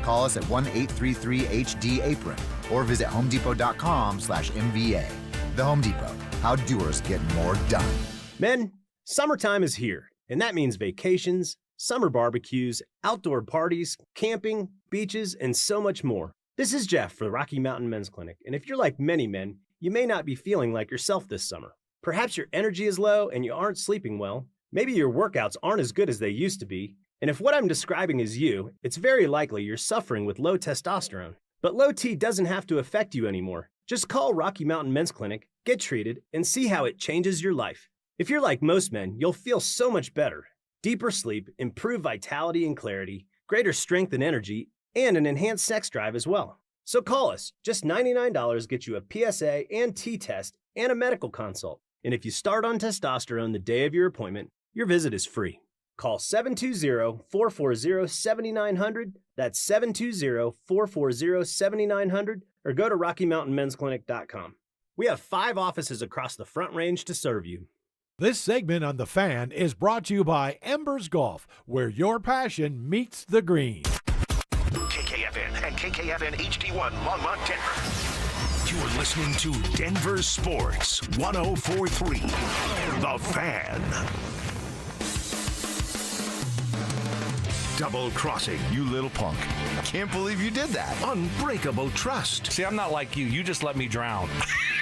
Call us at 1-833-HD-APRON or visit homedepot.com/MVA. The Home Depot, how doers get more done. Men, summertime is here, and that means vacations, summer barbecues, outdoor parties, camping, beaches, and so much more. This is Jeff for the Rocky Mountain Men's Clinic, and if you're like many men, you may not be feeling like yourself this summer. Perhaps your energy is low and you aren't sleeping well. Maybe your workouts aren't as good as they used to be. And if what I'm describing is you, it's very likely you're suffering with low testosterone. But low T doesn't have to affect you anymore. Just call Rocky Mountain Men's Clinic, get treated, and see how it changes your life. If you're like most men, you'll feel so much better. Deeper sleep, improved vitality and clarity, greater strength and energy, and an enhanced sex drive as well. So call us. Just $99 gets you a PSA and T-test and a medical consult. And if you start on testosterone the day of your appointment, your visit is free. Call 720-440-7900. That's 720-440-7900. Or go to RockyMountainMen'sClinic.com. We have 5 offices across the Front Range to serve you. This segment on The Fan is brought to you by Embers Golf, where your passion meets the green. KKFN and KKFN HD1 Longmont, Denver. You're listening to Denver Sports 104.3. The Fan. Double crossing. You little punk. Can't believe you did that. Unbreakable trust. See, I'm not like you. You just let me drown.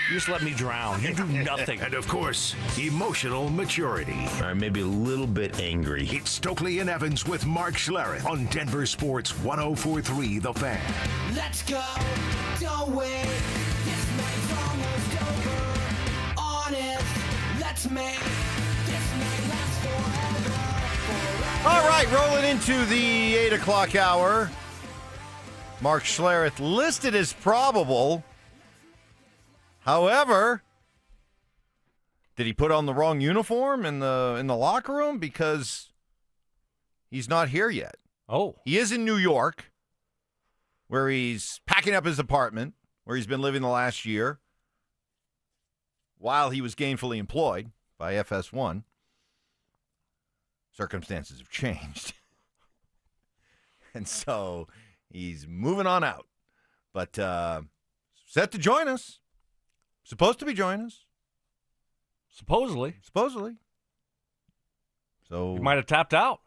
You just let me drown. You do nothing. And of course, emotional maturity. Or maybe a little bit angry. It's Stokley and Evans with Mark Schlereth on Denver Sports 104.3 The Fan. Let's go. Don't wait. This night's almost over. Honest. Let's make this night last forever. All right, rolling into the 8 o'clock hour. Mark Schlereth listed as probable. However, did he put on the wrong uniform in the locker room? Because he's not here yet. Oh. He is in New York, where he's packing up his apartment, where he's been living the last year, while he was gainfully employed by FS1. Circumstances have changed. And so he's moving on out. But set to join us. Supposed to be joining us. Supposedly. So he might have tapped out.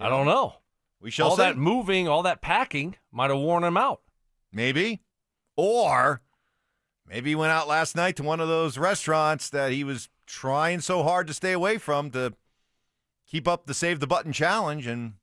I don't know. We shall all see. That moving, all that packing might have worn him out. Maybe. Or maybe he went out last night to one of those restaurants that he was trying so hard to stay away from to keep up the Save the Button challenge, and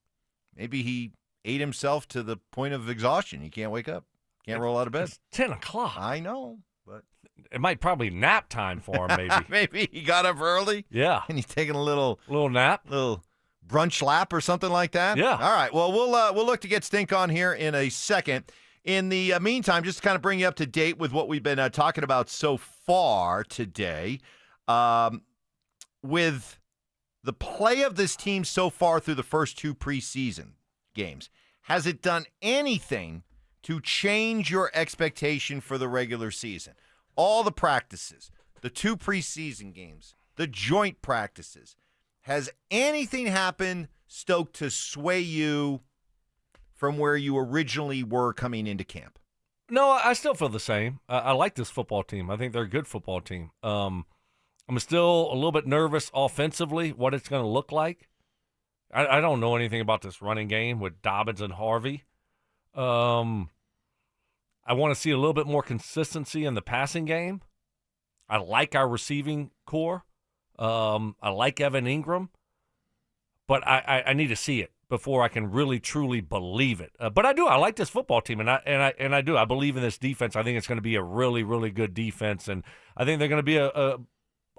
maybe he ate himself to the point of exhaustion. He can't wake up. Can't roll out of bed. It's 10 o'clock. I know, but it might probably nap time for him, maybe. Maybe he got up early. Yeah. And he's taking a little nap. Little brunch lap or something like that. Yeah. All right. Well, we'll look to get Stink on here in a second. In the meantime, just to kind of bring you up to date with what we've been talking about so far today, with the play of this team so far through the first 2 preseason games, has it done anything to change your expectation for the regular season? All the practices, the 2 preseason games, the joint practices. Has anything happened, Stoke, to sway you from where you originally were coming into camp? No, I still feel the same. I like this football team. I think they're a good football team. I'm still a little bit nervous offensively, what it's going to look like. I don't know anything about this running game with Dobbins and Harvey. I want to see a little bit more consistency in the passing game. I like our receiving core. I like Evan Ingram. But I need to see it before I can really, truly believe it. But I do. I like this football team, and I do. I believe in this defense. I think it's going to be a really, really good defense, and I think they're going to be a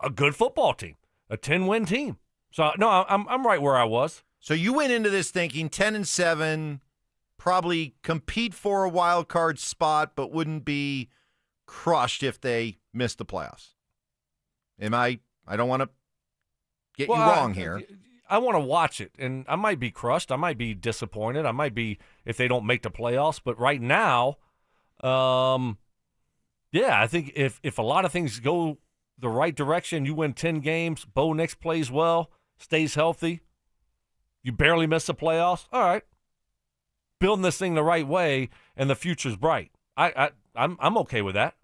good football team, a 10-win team. So, no, I'm right where I was. So you went into this thinking 10-7, probably compete for a wild card spot, but wouldn't be crushed if they missed the playoffs. I don't want to get you wrong here. I want to watch it, and I might be crushed. I might be disappointed. I might be if they don't make the playoffs. But right now, I think if a lot of things go the right direction, you win 10 games, Bo Nix plays well, stays healthy, you barely miss the playoffs, all right. Building this thing the right way, and the future's bright. I'm okay with that.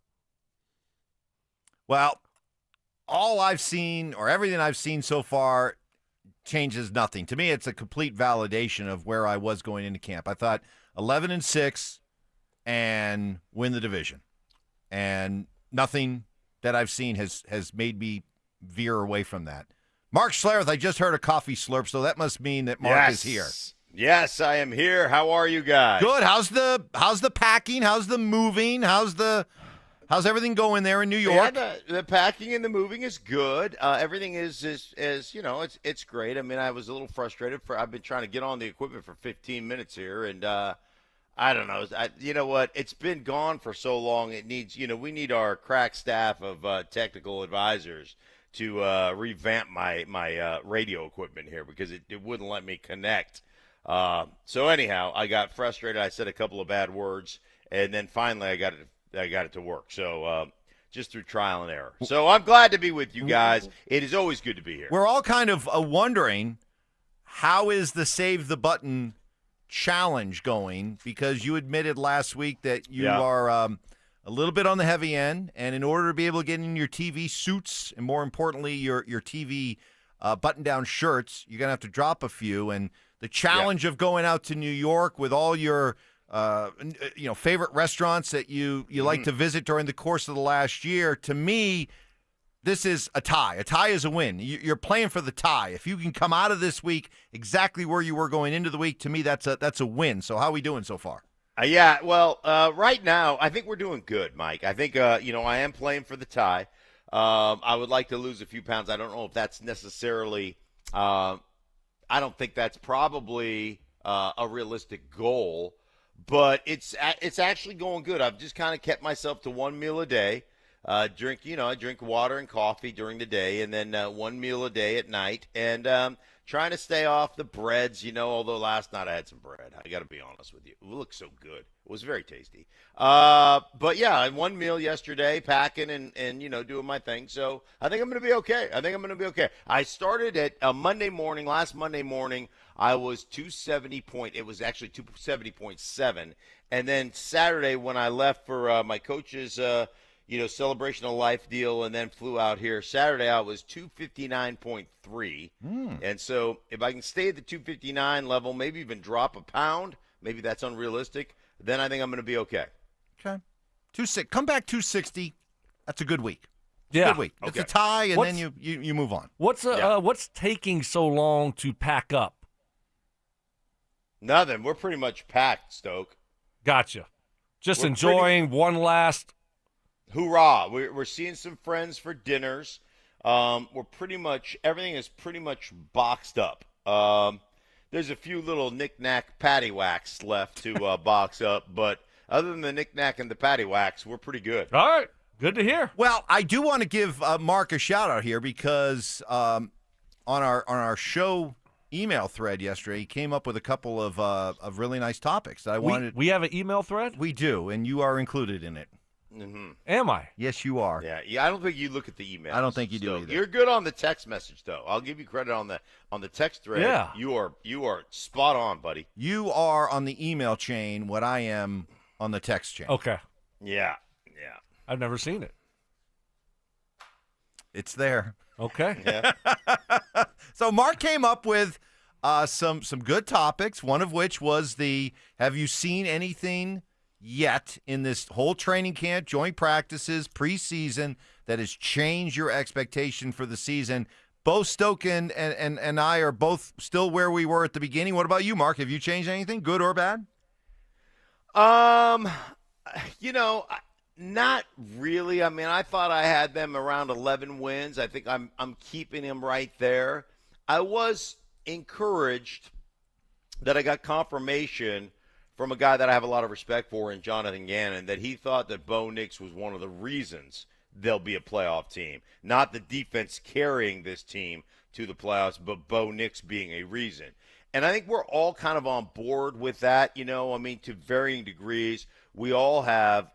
Well, all I've seen, or everything I've seen so far, changes nothing. To me, it's a complete validation of where I was going into camp. I thought 11-6 and win the division. And nothing that I've seen has made me veer away from that. Mark Schlereth, I just heard a coffee slurp, so that must mean that Mark is here. Yes, I am here. How are you guys? Good. How's the packing? How's the moving? How's the How's everything going there in New York? Yeah, the packing and the moving is good. Everything is it's great. I mean, I was a little frustrated. I've been trying to get on the equipment for 15 minutes here, and I don't know. You know what? It's been gone for so long. It needs, we need our crack staff of technical advisors to revamp my radio equipment here because it wouldn't let me connect. So anyhow, I got frustrated. I said a couple of bad words, and then finally I got it to work. So just through trial and error. So I'm glad to be with you guys. It is always good to be here. We're all kind of wondering, how is the Save the Button challenge going? Because you admitted last week that you are a little bit on the heavy end, and in order to be able to get in your TV suits and, more importantly, your TV button-down shirts, you're going to have to drop a few. And the challenge of going out to New York with all your favorite restaurants that you like to visit during the course of the last year, to me, this is a tie. A tie is a win. You're playing for the tie. If you can come out of this week exactly where you were going into the week, to me, that's a win. So how are we doing so far? Right now, I think we're doing good, Mike. I think, I am playing for the tie. I would like to lose a few pounds. I don't know if that's necessarily I don't think that's probably a realistic goal. But it's actually going good. I've just kind of kept myself to one meal a day. I drink water and coffee during the day, and then one meal a day at night. And trying to stay off the breads, although last night I had some bread. I got to be honest with you. It looked so good. It was very tasty. But, yeah, I had one meal yesterday, packing and doing my thing. So I think I'm going to be okay. I started at last Monday morning, I was 270 it was actually 270.7. And then Saturday when I left for my coach's, celebration of life deal and then flew out here, Saturday I was 259.3. And so if I can stay at the 259 level, maybe even drop a pound, maybe that's unrealistic, then I think I'm going to be okay. Okay. Come back 260. That's a good week. Yeah. Good week. It's a tie, and then you move on. What's taking so long to pack up? Nothing. We're pretty much packed, Stoke. Gotcha. Just enjoying one last hoorah. We're seeing some friends for dinners. Everything is pretty much boxed up. There's a few little knick-knack paddywhacks left to box up, but other than the knick-knack and the paddywhacks, we're pretty good. All right. Good to hear. Well, I do want to give Mark a shout-out here because on our show email thread yesterday, he came up with a couple of really nice topics that I wanted. We have an email thread? We do, and you are included in it. Mm-hmm. Am I? Yes, you are. Yeah. I don't think you look at the email. I don't think you do either. You're good on the text message, though. I'll give you credit on the text thread. Yeah. You are spot on, buddy. You are on the email chain what I am on the text chain. Okay. Yeah. I've never seen it. It's there. Okay. Yeah. So Mark came up with some good topics, one of which was have you seen anything yet in this whole training camp, joint practices, preseason that has changed your expectation for the season? Both Stoke and I are both still where we were at the beginning. What about you, Mark? Have you changed anything, good or bad? Not really. I mean, I thought I had them around 11 wins. I think I'm keeping them right there. I was encouraged that I got confirmation from a guy that I have a lot of respect for in Jonathan Gannon that he thought that Bo Nix was one of the reasons they'll be a playoff team. Not the defense carrying this team to the playoffs, but Bo Nix being a reason. And I think we're all kind of on board with that, to varying degrees. We all have,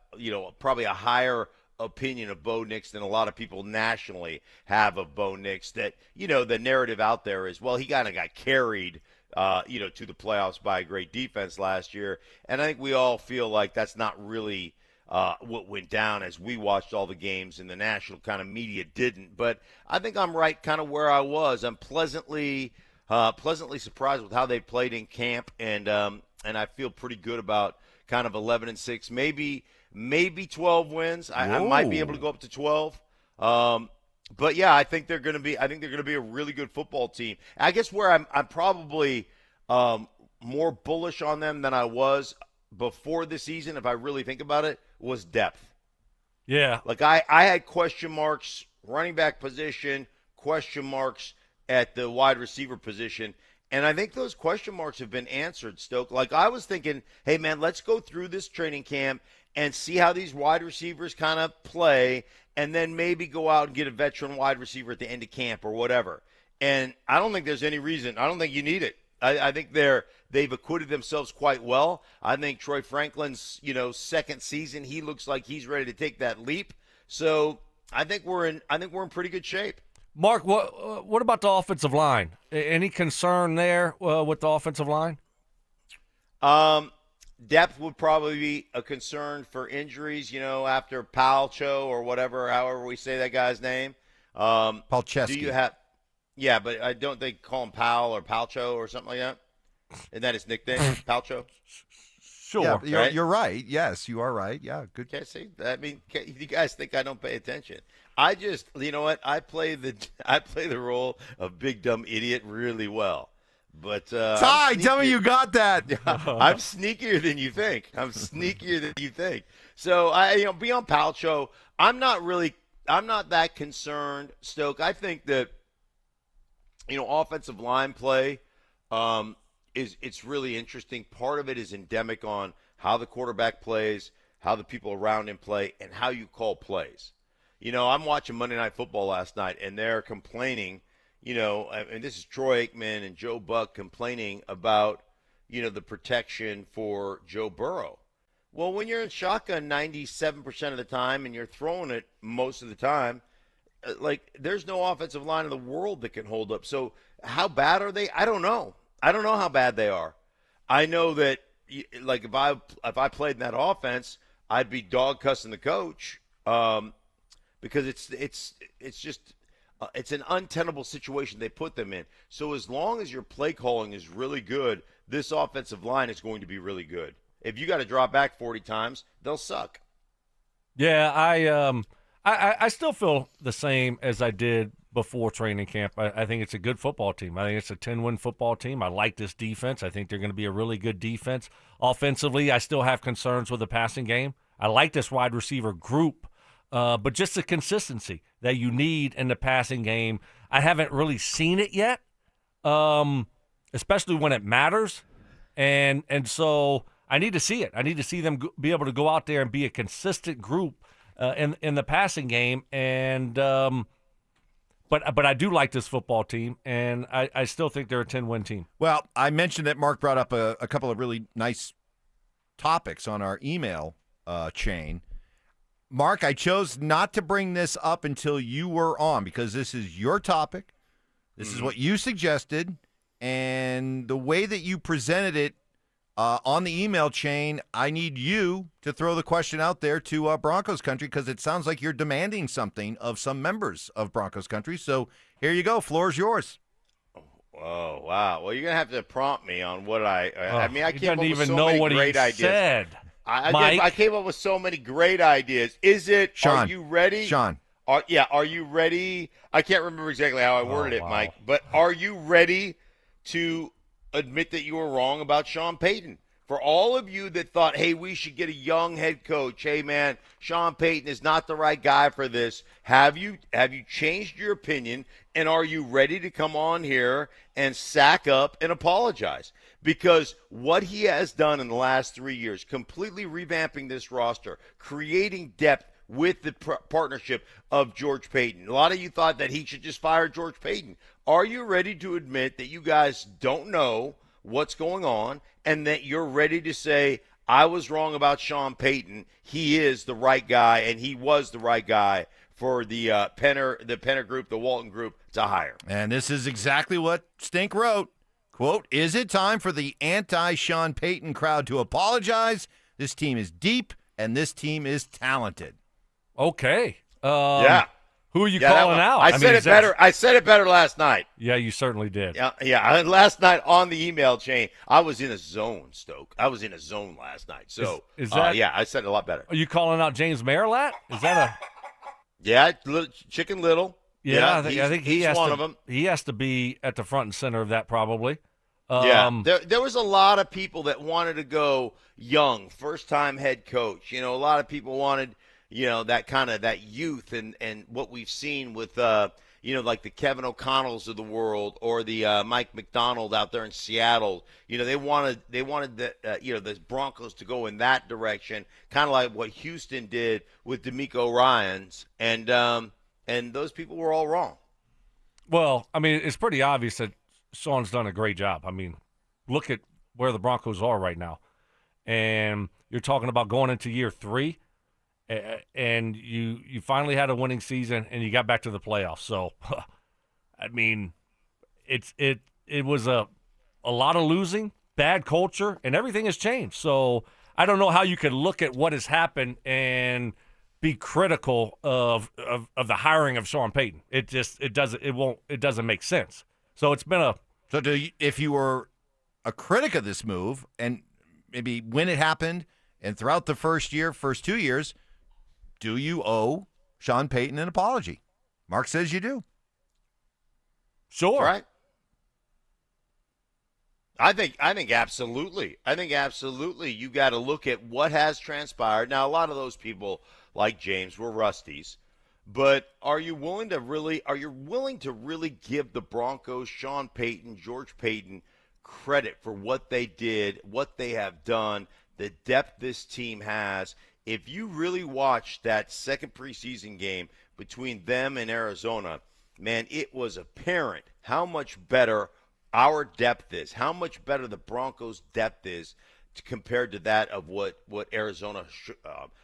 probably a higher opinion of Bo Nix than a lot of people nationally have of Bo Nix. That, the narrative out there is, well, he kind of got carried, to the playoffs by a great defense last year. And I think we all feel like that's not really what went down as we watched all the games and the national kind of media didn't. But I think I'm right kind of where I was. I'm pleasantly surprised with how they played in camp, and I feel pretty good about kind of 11-6, maybe 12 wins. I might be able to go up to 12. But yeah, I think they're going to be a really good football team. I guess where I'm probably more bullish on them than I was before the season, if I really think about it, was depth. Yeah. Like I had question marks running back position, question marks at the wide receiver position. And I think those question marks have been answered, Stoke. Like I was thinking, hey, man, let's go through this training camp and see how these wide receivers kind of play, and then maybe go out and get a veteran wide receiver at the end of camp or whatever. And I don't think there's any reason. I don't think you need it. I think they've acquitted themselves quite well. I think Troy Franklin's, second season, he looks like he's ready to take that leap. So I think we're in pretty good shape. Mark, what about the offensive line? Any concern there with the offensive line? Depth would probably be a concern for injuries, after Palcho or whatever, however we say that guy's name. Palczewski. Do you have? Yeah, but I don't think call him Pal or Palcho or something like that. Isn't that his nickname, Palcho? Sure. Yeah, you're right. Yes, you are right. Yeah, good. Okay, see, I mean, you guys think I don't pay attention? I just, you know what? I play the role of big dumb idiot really well. But Ty, tell me you got that. I'm sneakier than you think. So beyond Palcho, I'm not that concerned, Stoke. I think that offensive line play it's really interesting. Part of it is endemic on how the quarterback plays, how the people around him play, and how you call plays. I'm watching Monday Night Football last night, and they're complaining, and this is Troy Aikman and Joe Buck complaining about, the protection for Joe Burrow. Well, when you're in shotgun 97% of the time and you're throwing it most of the time, there's no offensive line in the world that can hold up. So how bad are they? I don't know. I don't know how bad they are. I know that, if I played in that offense, I'd be dog cussing the coach because it's an untenable situation they put them in. So as long as your play calling is really good, this offensive line is going to be really good. If you got to drop back 40 times, they'll suck. Yeah, I still feel the same as I did before training camp. I think it's a good football team. I think it's a 10-win football team. I like this defense. I think they're going to be a really good defense. Offensively, I still have concerns with the passing game. I like this wide receiver group, but just the consistency that you need in the passing game, I haven't really seen it yet, especially when it matters. And so I need to see it. I need to see them be able to go out there and be a consistent group in the passing game. And but I do like this football team, and I still think they're a 10-win team. Well, I mentioned that Mark brought up a couple of really nice topics on our email chain. Mark, I chose not to bring this up until you were on because this is your topic. This is what you suggested, and the way that you presented it on the email chain, I need you to throw the question out there to Broncos Country because it sounds like you're demanding something of some members of Broncos Country. So here you go. Floor's yours. Oh, wow. Well, you're going to have to prompt me on what I came up with even so know many what great he ideas. Said. I came up with so many great ideas. Sean, are you ready? Sean. Are you ready? I can't remember exactly how I worded it, Mike, but are you ready to admit that you were wrong about Shawn Peyton? For all of you that thought, hey, we should get a young head coach. Hey, man, Shawn Peyton is not the right guy for this. Have you changed your opinion, and are you ready to come on here and sack up and apologize? Because what he has done in the last 3 years, completely revamping this roster, creating depth with the partnership of George Payton. A lot of you thought that he should just fire George Payton. Are you ready to admit that you guys don't know what's going on and that you're ready to say, I was wrong about Shawn Payton. He is the right guy, and he was the right guy for the Penner Group, the Walton Group, to hire. And this is exactly what Stink wrote. Quote, is it time for the anti-Shawn Payton crowd to apologize? This team is deep, and this team is talented. Okay. Yeah. Who are you calling out? I said it better. I said it better last night. Yeah, you certainly did. Yeah. Last night on the email chain, I was in a zone, Stoke. I was in a zone last night. So, is that, I said it a lot better. Are you calling out James Marilat? Is that a? Yeah, Chicken Little. Yeah, I think he's one of them. He has to be at the front and center of that probably. There was a lot of people that wanted to go young, first-time head coach. A lot of people wanted that kind of that youth and what we've seen with like the Kevin O'Connells of the world or the Mike McDonald out there in Seattle. They wanted the Broncos to go in that direction, kind of like what Houston did with DeMeco Ryans, and those people were all wrong. Well, I mean, it's pretty obvious that Shawn's done a great job. I mean, look at where the Broncos are right now. And you're talking about going into year 3, and you finally had a winning season, and you got back to the playoffs. So, I mean, it was a lot of losing, bad culture, and everything has changed. So I don't know how you could look at what has happened and be critical of the hiring of Shawn Peyton. It doesn't make sense. So it's been a So if you were a critic of this move, and maybe when it happened and throughout the first 2 years, do you owe Shawn Peyton an apology? Mark says you do. Sure. Right. I think absolutely. I think absolutely you got to look at what has transpired. Now, a lot of those people, like James, were rusties. But are you willing to really give the Broncos, Shawn Peyton, George Payton, credit for what they did, what they have done, the depth this team has? If you really watch that second preseason game between them and Arizona, man, it was apparent how much better our depth is, how much better the Broncos' depth is compared to that of what Arizona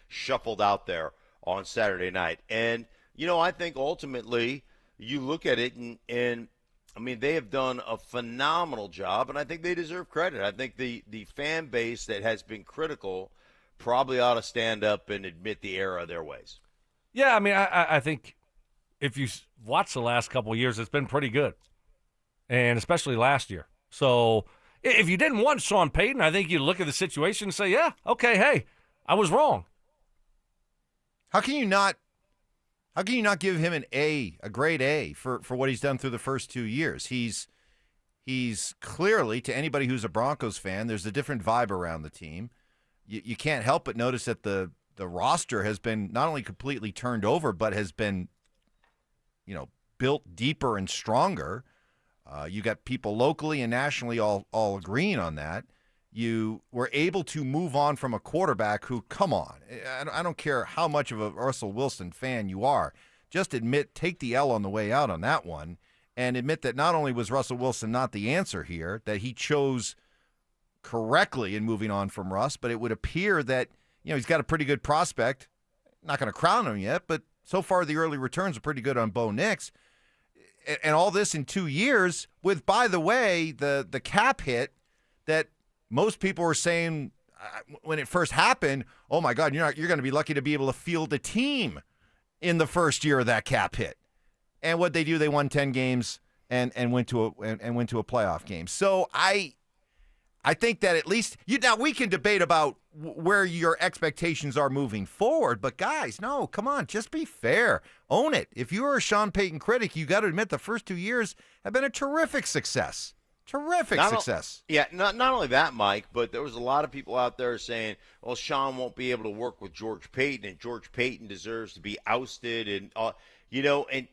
shuffled out there on Saturday night. And, I think ultimately you look at it and I mean, they have done a phenomenal job, and I think they deserve credit. I think the fan base that has been critical probably ought to stand up and admit the error of their ways. Yeah, I mean, I think if you watch the last couple of years, it's been pretty good, and especially last year. So if you didn't want Shawn Payton, I think you look at the situation and say, yeah, okay, hey, I was wrong. How can you not give him a grade A for what he's done through the first 2 years? He's clearly, to anybody who's a Broncos fan, there's a different vibe around the team. You can't help but notice that the roster has been not only completely turned over, but has been, built deeper and stronger. You got people locally and nationally all agreeing on that. You were able to move on from a quarterback who, come on, I don't care how much of a Russell Wilson fan you are, just take the L on the way out on that one, and admit that not only was Russell Wilson not the answer here, that he chose correctly in moving on from Russ, but it would appear that, he's got a pretty good prospect. Not going to crown him yet, but so far the early returns are pretty good on Bo Nix. And all this in 2 years with, by the way, the cap hit that most people were saying when it first happened, oh my God, you're going to be lucky to be able to field a team in the first year of that cap hit. And what they do, they won 10 games and went to a playoff game. So I think that at least now we can debate about where your expectations are moving forward, but guys, no, come on, just be fair. Own it. If you are a Shawn Payton critic, you got to admit the first 2 years have been a terrific success. Success. Not only that, Mike, but there was a lot of people out there saying, well, Shawn won't be able to work with George Payton, and George Payton deserves to be ousted, and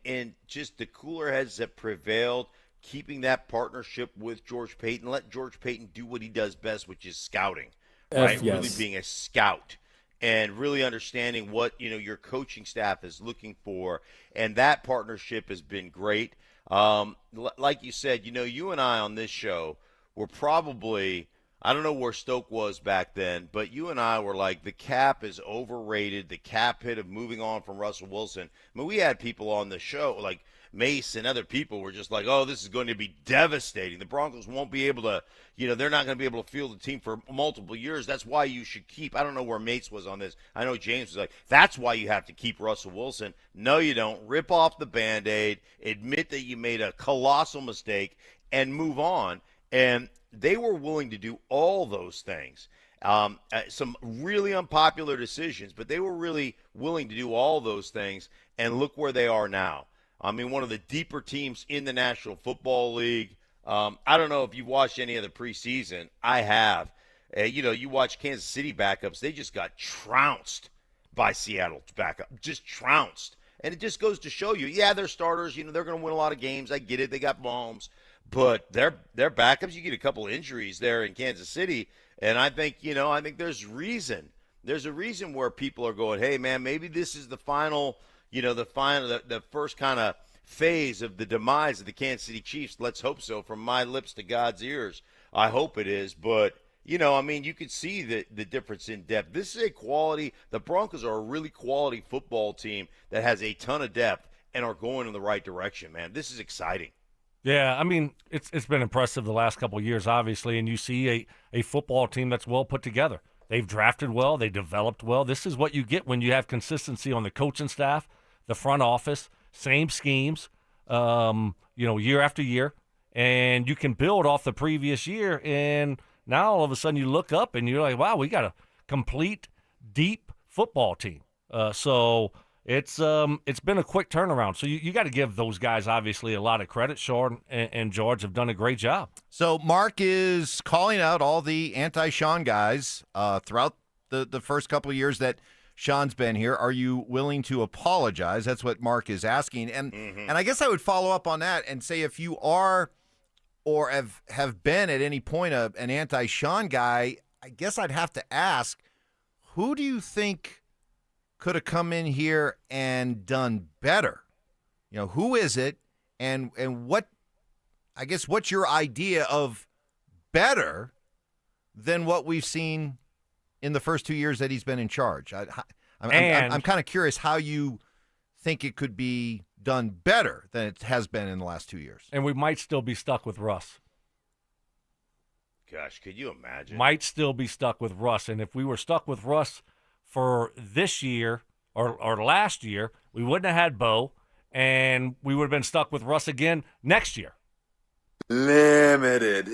and just the cooler heads that prevailed, keeping that partnership with George Payton, let George Payton do what he does best, which is scouting, right? Yes. Really being a scout and really understanding what your coaching staff is looking for, and that partnership has been great. Like you said, you and I on this show were probably, I don't know where Stoke was back then, but you and I were like, the cap is overrated, the cap hit of moving on from Russell Wilson. I mean, we had people on the show, like Mace and other people were just like, oh, this is going to be devastating. The Broncos won't be able to, they're not going to be able to field the team for multiple years. That's why you should keep, I don't know where Mace was on this. I know James was like, that's why you have to keep Russell Wilson. No, you don't. Rip off the Band-Aid, admit that you made a colossal mistake, and move on. And they were willing to do all those things. Some really unpopular decisions, but they were really willing to do all those things, and look where they are now. I mean, one of the deeper teams in the National Football League. I don't know if you've watched any of the preseason. I have. You watch Kansas City backups. They just got trounced by Seattle's backup, just trounced. And it just goes to show you, yeah, they're starters. They're going to win a lot of games. I get it. They got Mahomes. But they're backups. You get a couple injuries there in Kansas City. And I think, I think there's reason. There's a reason where people are going, hey, man, maybe this is the final, the first kind of phase of the demise of the Kansas City Chiefs. Let's hope so. From my lips to God's ears, I hope it is. But, you could see the difference in depth. This is a quality – the Broncos are a really quality football team that has a ton of depth and are going in the right direction, man. This is exciting. Yeah, it's been impressive the last couple of years, obviously, and you see a football team that's well put together. They've drafted well. They developed well. This is what you get when you have consistency on the coaching staff, the front office, same schemes, year after year, and you can build off the previous year. And now all of a sudden you look up and you're like, wow, we got a complete, deep football team. So it's been a quick turnaround. So you got to give those guys obviously a lot of credit. Shawn and George have done a great job. So Mark is calling out all the anti-Shawn guys throughout the first couple of years that Shawn's been here. Are you willing to apologize? That's what Mark is asking. And I guess I would follow up on that and say if you are or have been at any point an anti-Shawn guy, I guess I'd have to ask, who do you think could have come in here and done better? Who is it? And what, I guess, what's your idea of better than what we've seen in the first 2 years that he's been in charge? I'm kind of curious how you think it could be done better than it has been in the last 2 years. And we might still be stuck with Russ. Gosh, could you imagine? Might still be stuck with Russ. And if we were stuck with Russ for this year or last year, we wouldn't have had Bo, and we would have been stuck with Russ again next year. Limited.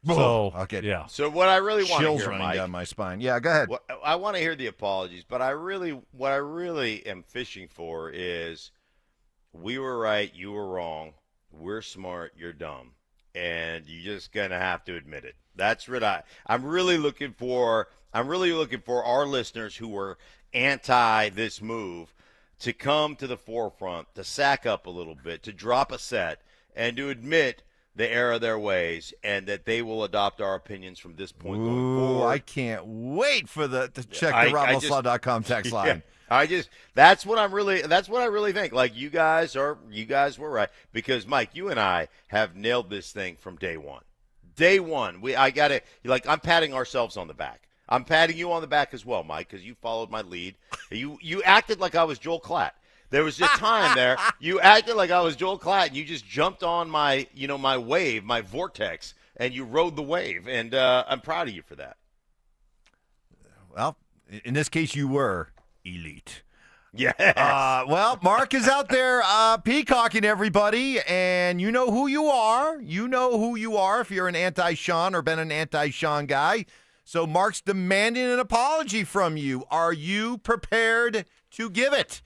So, okay. Yeah. So what I really want to Chills hear, running Mike, down my spine. Yeah, go ahead. I want to hear the apologies, but what I really am fishing for is we were right, you were wrong, we're smart, you're dumb, and you're just gonna have to admit it. That's what I'm really looking for. I'm really looking for our listeners who were anti this move to come to the forefront, to sack up a little bit, to drop a set, and to admit the error of their ways, and that they will adopt our opinions from this point going forward. I can't wait for to check the Ramslaw.com text line. Yeah, that's what I really think. Like you guys were right, because Mike, you and I have nailed this thing from day one. Day one, I'm patting ourselves on the back. I'm patting you on the back as well, Mike, because you followed my lead. You acted like I was Joel Klatt. There was a time there you acted like I was Joel Klatt, and you just jumped on my wave, my vortex, and you rode the wave. And I'm proud of you for that. Well, in this case, you were elite. Yes. Well, Mark is out there peacocking everybody, and you know who you are. You know who you are if you're an anti-Shawn or been an anti-Shawn guy. So Mark's demanding an apology from you. Are you prepared to give it?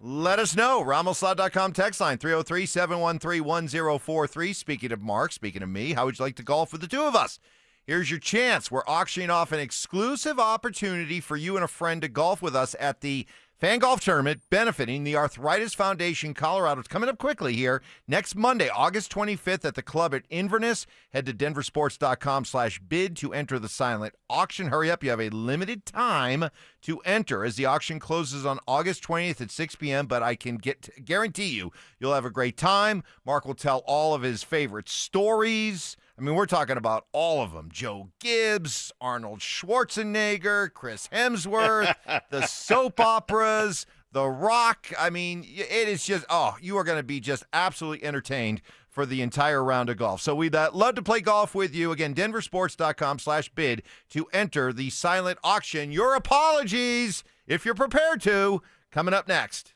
Let us know. Ramslaw.com text line 303-713-1043. Speaking of Mark, speaking of me, how would you like to golf with the two of us? Here's your chance. We're auctioning off an exclusive opportunity for you and a friend to golf with us at the Fan Golf Tournament benefiting the Arthritis Foundation Colorado. It's coming up quickly here. Next Monday, August 25th at the club at Inverness. Head to DenverSports.com/bid to enter the silent auction. Hurry up. You have a limited time to enter as the auction closes on August 20th at 6 p.m., but I can guarantee you'll have a great time. Mark will tell all of his favorite stories. I mean, we're talking about all of them. Joe Gibbs, Arnold Schwarzenegger, Chris Hemsworth, the soap operas, The Rock. I mean, it is just, you are going to be just absolutely entertained for the entire round of golf. So we'd love to play golf with you. Again, DenverSports.com/bid to enter the silent auction. Your apologies, if you're prepared to, coming up next.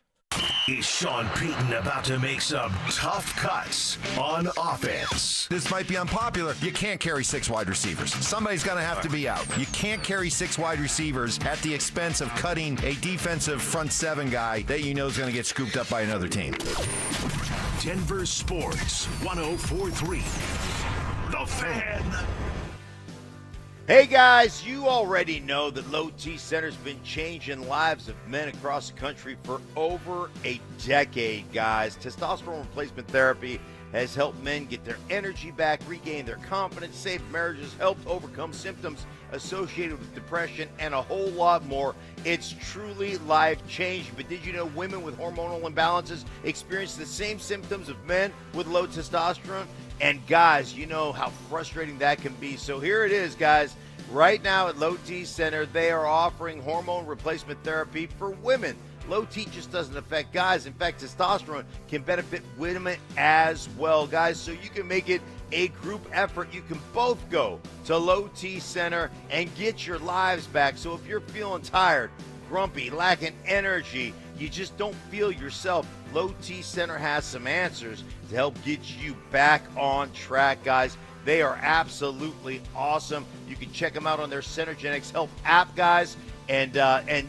Is Shawn Peyton about to make some tough cuts on offense? This might be unpopular. You can't carry 6 wide receivers. Somebody's going to have to be out. You can't carry 6 wide receivers at the expense of cutting a defensive front 7 guy that you know is going to get scooped up by another team. Denver Sports 104.3. The Fan. Hey guys, you already know that Low T Center's been changing lives of men across the country for over a decade, guys. Testosterone replacement therapy has helped men get their energy back, regain their confidence, saved marriages, helped overcome symptoms associated with depression, and a whole lot more. It's truly life-changing. But did you know women with hormonal imbalances experience the same symptoms of men with low testosterone? And guys, you know how frustrating that can be. So here it is, guys. Right now at Low T Center, they are offering hormone replacement therapy for women. Low T just doesn't affect guys. In fact, testosterone can benefit women as well, guys. So you can make it a group effort. You can both go to Low T Center and get your lives back. So if you're feeling tired, grumpy, lacking energy, you just don't feel yourself, Low T Center has some answers to help get you back on track, guys. They are absolutely awesome. You can check them out on their Centergenics Health app, guys. And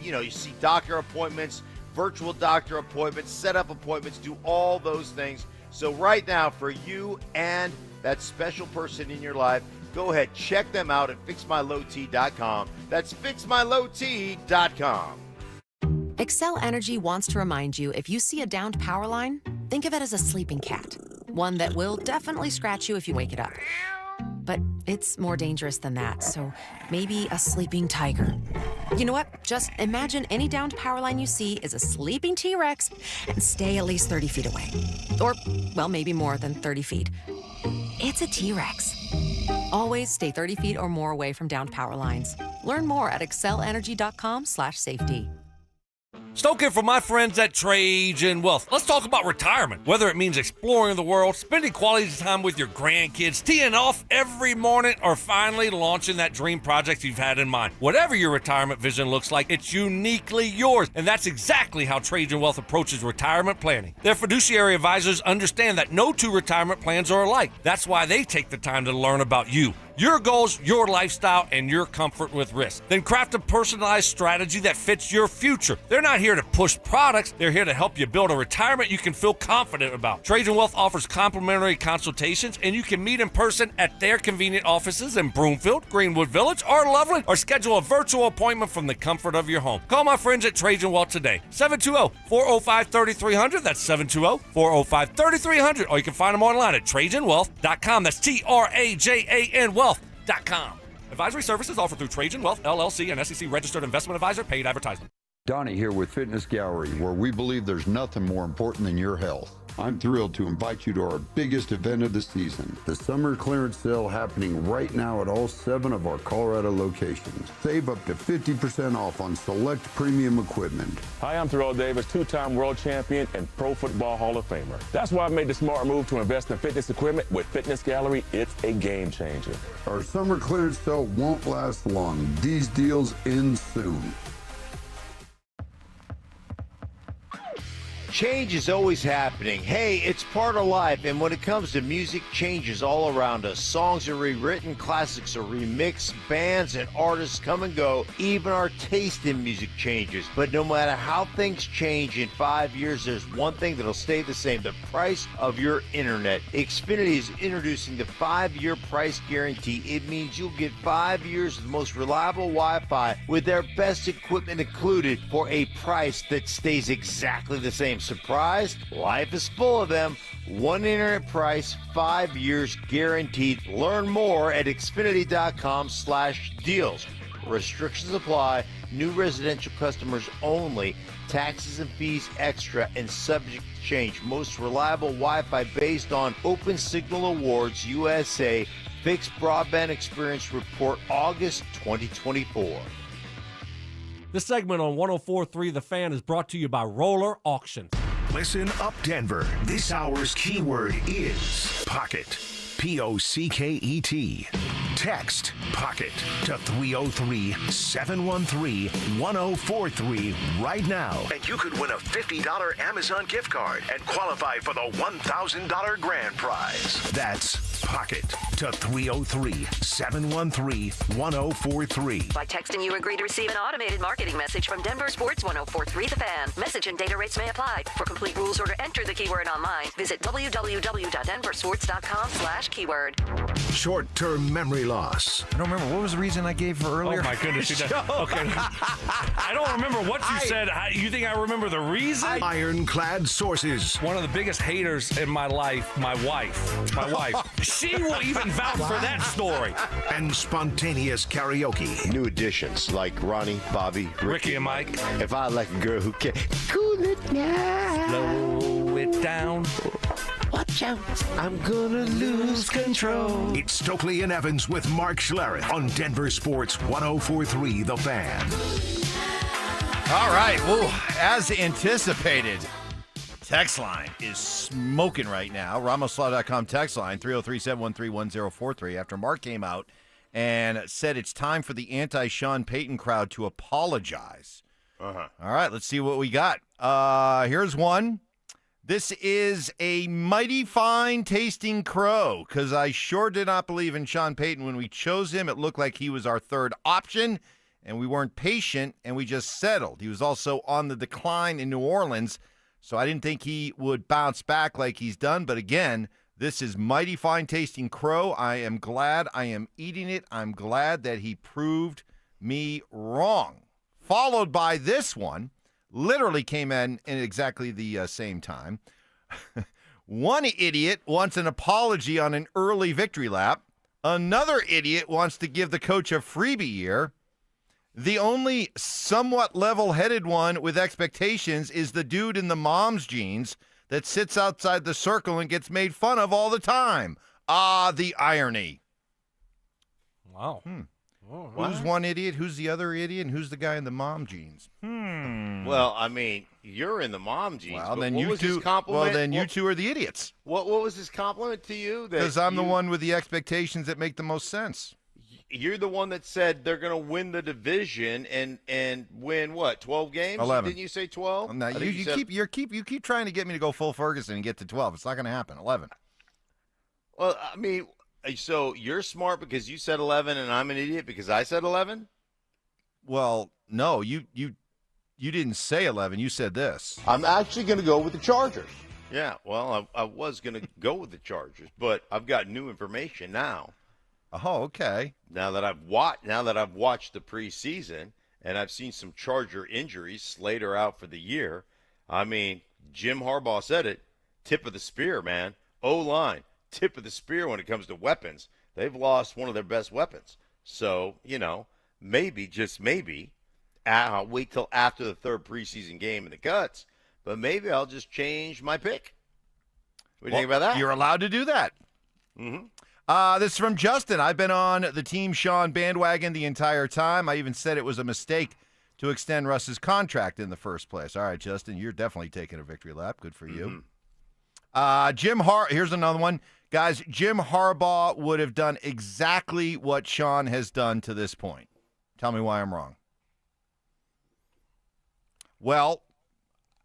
you know, you see doctor appointments, virtual doctor appointments, set up appointments, do all those things. So right now, for you and that special person in your life, go ahead, check them out at fixmylowt.com. That's fixmylowt.com. Excel Energy wants to remind you, if you see a downed power line, think of it as a sleeping cat. One that will definitely scratch you if you wake it up. But it's more dangerous than that, so maybe a sleeping tiger. You know what? Just imagine any downed power line you see is a sleeping T-Rex and stay at least 30 feet away. Or, well, maybe more than 30 feet. It's a T-Rex. Always stay 30 feet or more away from downed power lines. Learn more at excelenergy.com/safety. Stoking from my friends at Trajan Wealth. Let's talk about retirement. Whether it means exploring the world, spending quality time with your grandkids, teeing off every morning, or finally launching that dream project you've had in mind. Whatever your retirement vision looks like, it's uniquely yours. And that's exactly how Trajan Wealth approaches retirement planning. Their fiduciary advisors understand that no two retirement plans are alike. That's why they take the time to learn about you, your goals, your lifestyle, and your comfort with risk. Then craft a personalized strategy that fits your future. They're not here to push products. They're here to help you build a retirement you can feel confident about. Trajan Wealth offers complimentary consultations, and you can meet in person at their convenient offices in Broomfield, Greenwood Village, or Loveland, or schedule a virtual appointment from the comfort of your home. Call my friends at Trajan Wealth today. 720-405-3300. That's 720-405-3300. Or you can find them online at TrajanWealth.com. That's TRAJAN Wealth.com. Advisory services offered through Trajan Wealth, LLC, and SEC registered investment advisor. Paid advertisement. Donnie here with Fitness Gallery, where we believe there's nothing more important than your health. I'm thrilled to invite you to our biggest event of the season, the summer clearance sale happening right now at all 7 of our Colorado locations. Save up to 50% off on select premium equipment. Hi, I'm Terrell Davis, 2-time world champion and Pro Football Hall of Famer. That's why I made the smart move to invest in fitness equipment with Fitness Gallery. It's a game changer. Our summer clearance sale won't last long. These deals end soon. Change is always happening. Hey, it's part of life, and when it comes to music, change is all around us. Songs are rewritten, classics are remixed, bands and artists come and go. Even our taste in music changes. But no matter how things change in 5 years, there's one thing that'll stay the same: the price of your internet. Xfinity is introducing the 5-year price guarantee. It means you'll get 5 years of the most reliable Wi-Fi with their best equipment included for a price that stays exactly the same. Surprised? Life is full of them. One internet price, 5 years guaranteed. Learn more at Xfinity.com/deals. Restrictions apply. New residential customers only. Taxes and fees extra and subject to change. Most reliable Wi-Fi based on Open Signal Awards USA. Fixed Broadband Experience Report, August 2024. This segment on 104.3 The Fan is brought to you by Roller Auctions. Listen up, Denver. This hour's keyword is pocket. P-O-C-K-E-T. Text pocket to 303-713-1043 right now. And you could win a $50 Amazon gift card and qualify for the $1,000 grand prize. That's Pocket to 303-713-1043. By texting, you agree to receive an automated marketing message from Denver Sports 1043 The Fan. Message and data rates may apply. For complete rules or to enter the keyword online, visit www.denversports.com/keyword. Short-term memory loss. I don't remember. What was the reason I gave for earlier? Oh, my goodness. Okay. I don't remember what you said. You think I remember the reason? Ironclad sources. One of the biggest haters in my life, my wife. My wife. She will even vouch for that story. And spontaneous karaoke. New additions like Ronnie, Bobby, Ricky and Mike. If I like a girl who can cool it now. Slow it down. Watch out, I'm gonna lose control. It's Stokley and Evans with Mark Schlereth on Denver Sports 1043 The Fan. All right. Well, as anticipated, text line is smoking right now. Ramslaw.com text line, 303-713-1043. After Mark came out and said it's time for the anti-Shawn Peyton crowd to apologize. All right, let's see what we got. Here's one. This is a mighty fine tasting crow, because I sure did not believe in Shawn Peyton when we chose him. It looked like he was our third option, and we weren't patient, and we just settled. He was also on the decline in New Orleans, so I didn't think he would bounce back like he's done. But again, this is mighty fine tasting crow. I am glad I am eating it. I'm glad that he proved me wrong. Followed by this one. Literally came in exactly the same time. One idiot wants an apology on an early victory lap. Another idiot wants to give the coach a freebie year. The only somewhat level-headed one with expectations is the dude in the mom's jeans that sits outside the circle and gets made fun of all the time. Ah, the irony. Wow. Who's one idiot? Who's the other idiot? And who's the guy in the mom jeans? Well, I mean, you're in the mom jeans. Well, but then what you was his two. compliment? Well, then you two are the idiots. What was his compliment to you? Because I'm the one with the expectations that make the most sense. You're the one that said they're going to win the division and win what? 12 games? 11. Didn't you say 12? No, you keep trying to get me to go full Ferguson and get to 12. It's not going to happen. 11. Well, I mean, so you're smart because you said 11, and I'm an idiot because I said 11. Well, no, you didn't say 11. You said this. I'm actually going to go with the Chargers. Yeah, well, I was going to go with the Chargers, but I've got new information now. Oh, okay. Now that I've watched the preseason and I've seen some Charger injuries, Slater out for the year. I mean, Jim Harbaugh said it. Tip of the spear, man. O-line, tip of the spear when it comes to weapons. They've lost one of their best weapons. So, maybe, just maybe, I'll wait till after the third preseason game in the cuts, but maybe I'll just change my pick. What do you think about that? You're allowed to do that. Mm-hmm. This is from Justin. I've been on the Team Shawn bandwagon the entire time. I even said it was a mistake to extend Russ's contract in the first place. All right, Justin, you're definitely taking a victory lap. Good for you. Here's another one. Guys, Jim Harbaugh would have done exactly what Shawn has done to this point. Tell me why I'm wrong. Well,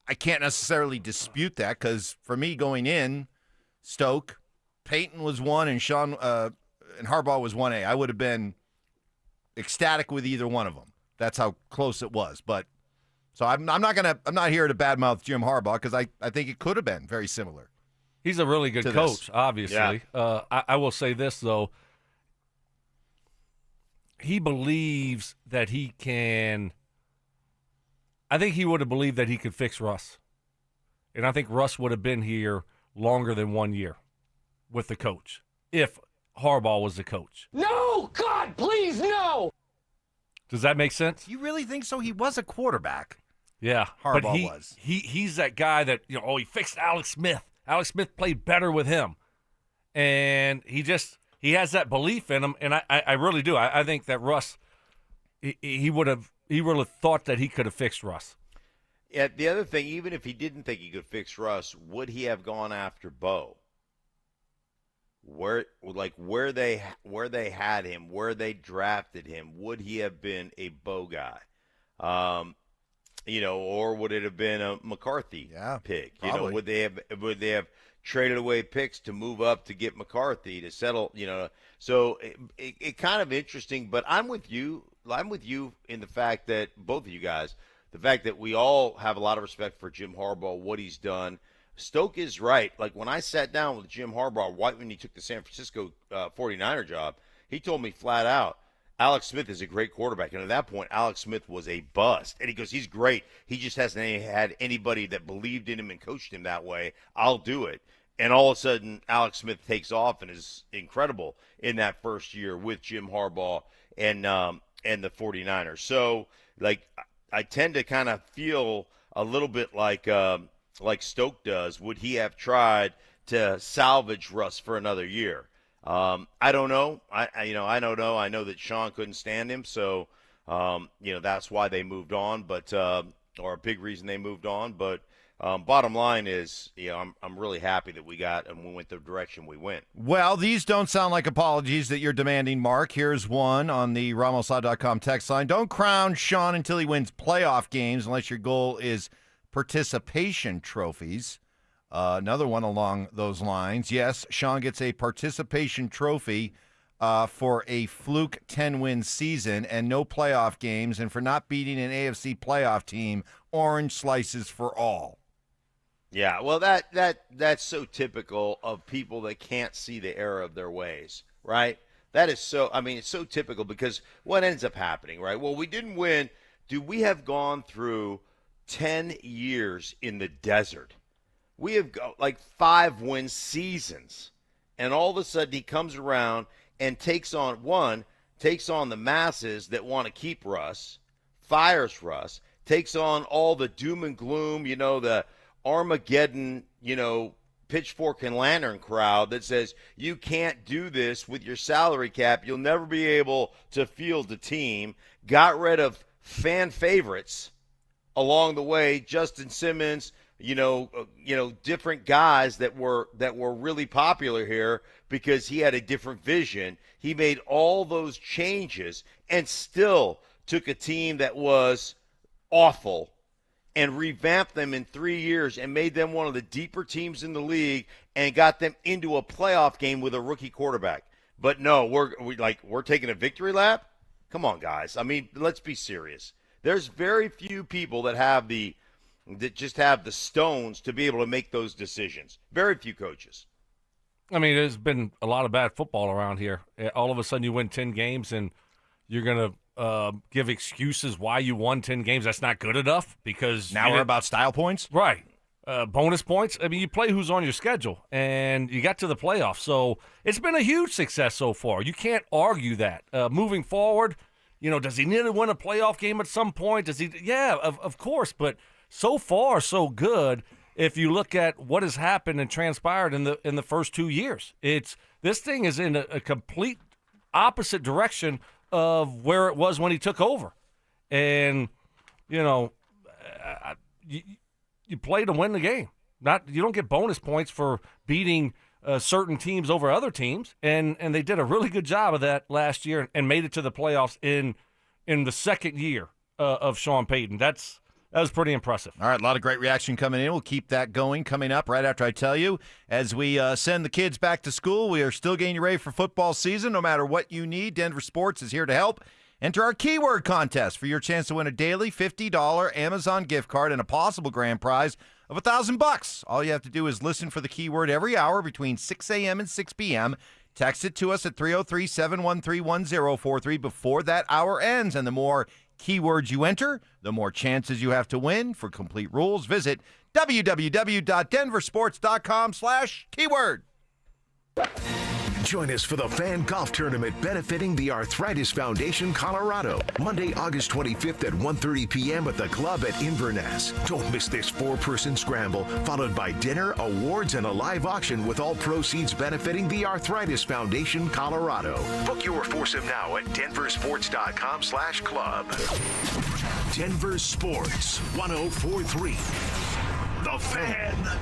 I can't necessarily dispute that because for me going in, Stoke, Peyton was 1 and and Harbaugh was 1A. I would have been ecstatic with either one of them. That's how close it was. But so I'm not here to badmouth Jim Harbaugh because I think it could have been very similar. He's a really good coach, obviously. Yeah. I will say this, though. He believes that he can – I think he would have believed that he could fix Russ. And I think Russ would have been here longer than 1 year with the coach if Harbaugh was the coach. No! God, please, no! Does that make sense? You really think so? He was a quarterback. Yeah. Harbaugh was. He's that guy that, he fixed Alex Smith. Alex Smith played better with him. And he has that belief in him, and I really do. I think that Russ, he really thought that he could have fixed Russ. Yeah, the other thing, even if he didn't think he could fix Russ, would he have gone after Bo? Where they had him, where they drafted him, would he have been a Bo guy? or would it have been a McCarthy pick? probably. Would they have traded away picks to move up to get McCarthy to settle? So it kind of interesting. But I'm with you. I'm with you in the fact that both of you guys, the fact that we all have a lot of respect for Jim Harbaugh, what he's done. Stoke is right. Like when I sat down with Jim Harbaugh right when he took the San Francisco 49er job, he told me flat out, Alex Smith is a great quarterback. And at that point, Alex Smith was a bust. And he goes, he's great. He just hasn't had anybody that believed in him and coached him that way. I'll do it. And all of a sudden, Alex Smith takes off and is incredible in that first year with Jim Harbaugh and the 49ers. So, like, I tend to kind of feel a little bit like Stoke does. Would he have tried to salvage Russ for another year? I don't know. I don't know. I know that Shawn couldn't stand him, so that's why they moved on. But or a big reason they moved on. But bottom line is, I'm really happy that we went the direction we went. Well, these don't sound like apologies that you're demanding, Mark. Here's one on the Ramslaw.com text line. Don't crown Shawn until he wins playoff games unless your goal is participation trophies. Another one along those lines. Yes, Shawn gets a participation trophy for a fluke 10-win season and no playoff games, and for not beating an AFC playoff team, orange slices for all. Yeah, well, that's so typical of people that can't see the error of their ways, right? That is so, it's so typical because what ends up happening, right? Well, we didn't win. Dude, we have gone through 10 years in the desert. We have got like 5-win seasons. And all of a sudden he comes around and takes on the masses that want to keep Russ, fires Russ, takes on all the doom and gloom, the Armageddon, pitchfork and lantern crowd that says you can't do this with your salary cap. You'll never be able to field the team. Got rid of fan favorites along the way, Justin Simmons, different guys that were really popular here because he had a different vision. He made all those changes and still took a team that was awful and revamped them in 3 years and made them one of the deeper teams in the league and got them into a playoff game with a rookie quarterback. But no, we're taking a victory lap? Come on, guys. Let's be serious. There's very few people that just have the stones to be able to make those decisions. Very few coaches. There's been a lot of bad football around here. All of a sudden you win 10 games and you're going to give excuses why you won 10 games. That's not good enough because now we're about style points? Right. Bonus points. You play who's on your schedule, and you got to the playoffs. So it's been a huge success so far. You can't argue that. Moving forward, does he need to win a playoff game at some point? Does he? Yeah, of course. But so far, so good. If you look at what has happened and transpired in the first 2 years, this thing is in a complete opposite direction of where it was when he took over. And you play to win the game. You don't get bonus points for beating certain teams over other teams, and they did a really good job of that last year and made it to the playoffs in the second year of Shawn Peyton. That was pretty impressive. All right, a lot of great reaction coming in. We'll keep that going coming up right after I tell you. As we send the kids back to school, we are still getting you ready for football season. No matter what you need, Denver Sports is here to help. Enter our keyword contest for your chance to win a daily $50 Amazon gift card and a possible grand prize of $1,000. All you have to do is listen for the keyword every hour between 6 a.m. and 6 p.m. Text it to us at 303-713-1043 before that hour ends. And the more keywords you enter, the more chances you have to win. For complete rules, visit www.denversports.com/keyword. Join us for the Fan Golf Tournament benefiting the Arthritis Foundation Colorado. Monday, August 25th at 1:30 p.m. at the club at Inverness. Don't miss this 4-person scramble, followed by dinner, awards, and a live auction with all proceeds benefiting the Arthritis Foundation Colorado. Book your foursome now at denversports.com/club. Denver Sports 104.3. The Fan.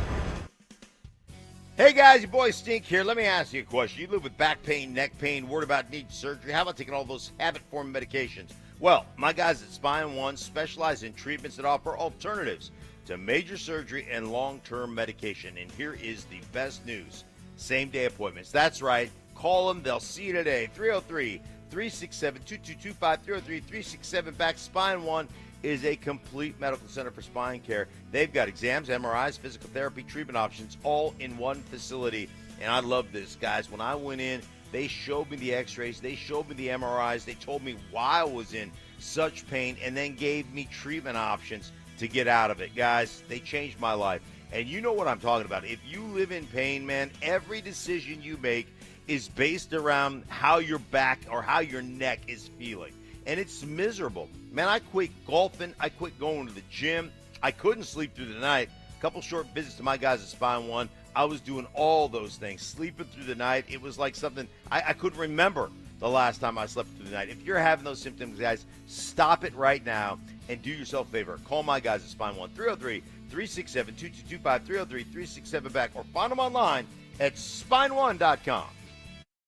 Hey guys, your boy Stink here. Let me ask you a question. You live with back pain, neck pain, worried about needing surgery. How about taking all those habit-forming medications? Well, my guys at Spine One specialize in treatments that offer alternatives to major surgery and long-term medication. And here is the best news. Same-day appointments. That's right. Call them. They'll see you today. 303-367-2225, 303-367-BACK. Spine One is a complete medical center for spine care. They've got exams, MRIs, physical therapy, treatment options, all in one facility. And I love this, guys. When I went in, they showed me the x-rays. They showed me the MRIs. They told me why I was in such pain and then gave me treatment options to get out of it. Guys, they changed my life. And you know what I'm talking about. If you live in pain, man, every decision you make is based around how your back or how your neck is feeling. And it's miserable. Man, I quit golfing. I quit going to the gym. I couldn't sleep through the night. A couple short visits to my guys at Spine One. I was doing all those things, sleeping through the night. It was like something I couldn't remember the last time I slept through the night. If you're having those symptoms, guys, stop it right now and do yourself a favor. Call my guys at Spine One, 303-367-2225, 303-367-BACK, or find them online at spineone.com.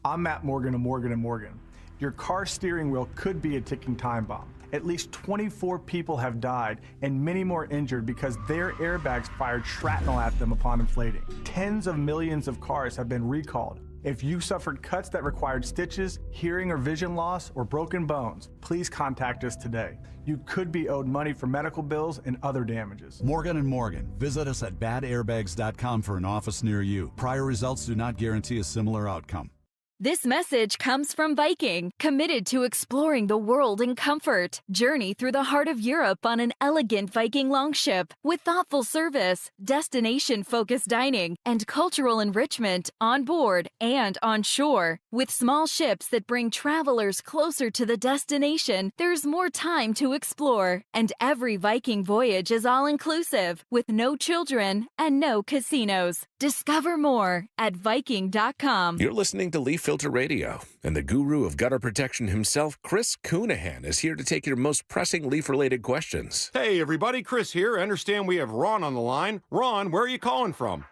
I'm Matt Morgan of Morgan & Morgan. Your car steering wheel could be a ticking time bomb. At least 24 people have died and many more injured because their airbags fired shrapnel at them upon inflating. Tens of millions of cars have been recalled. If you suffered cuts that required stitches, hearing or vision loss, or broken bones, please contact us today. You could be owed money for medical bills and other damages. Morgan & Morgan. Visit us at badairbags.com for an office near you. Prior results do not guarantee a similar outcome. This message comes from Viking, committed to exploring the world in comfort. Journey through the heart of Europe on an elegant Viking longship with thoughtful service, destination-focused dining, and cultural enrichment on board and on shore. With small ships that bring travelers closer to the destination, there's more time to explore. And every Viking voyage is all-inclusive, with no children and no casinos. Discover more at Viking.com. You're listening to Leaf Filter Radio, and the guru of gutter protection himself, Chris Coonahan, is here to take your most pressing leaf-related questions. Hey, everybody, Chris here. I understand we have Ron on the line. Ron, where are you calling from?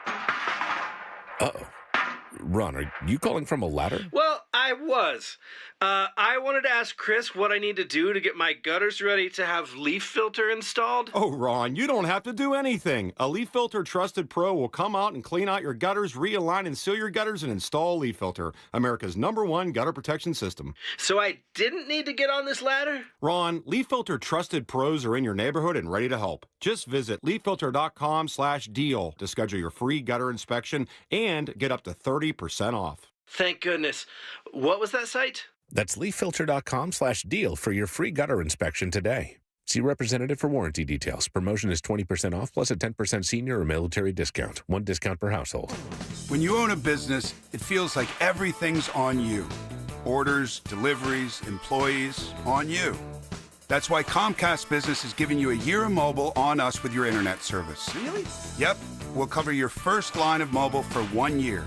Uh-oh. Ron, are you calling from a ladder? Well, I was. I wanted to ask Chris what I need to do to get my gutters ready to have Leaf Filter installed. Oh, Ron, you don't have to do anything. A Leaf Filter Trusted Pro will come out and clean out your gutters, realign and seal your gutters, and install Leaf Filter, America's #1 gutter protection system. So I didn't need to get on this ladder? Ron, Leaf Filter Trusted Pros are in your neighborhood and ready to help. Just visit leaffilter.com/deal to schedule your free gutter inspection and get up to 30% off. Thank goodness. What was that site? That's leaffilter.com/deal for your free gutter inspection today. See representative for warranty details. Promotion is 20% off plus a 10% senior or military discount. One discount per household. When you own a business, it feels like everything's on you. Orders, deliveries, employees, on you. That's why Comcast Business is giving you a year of mobile on us with your internet service. Really? Yep. We'll cover your first line of mobile for 1 year.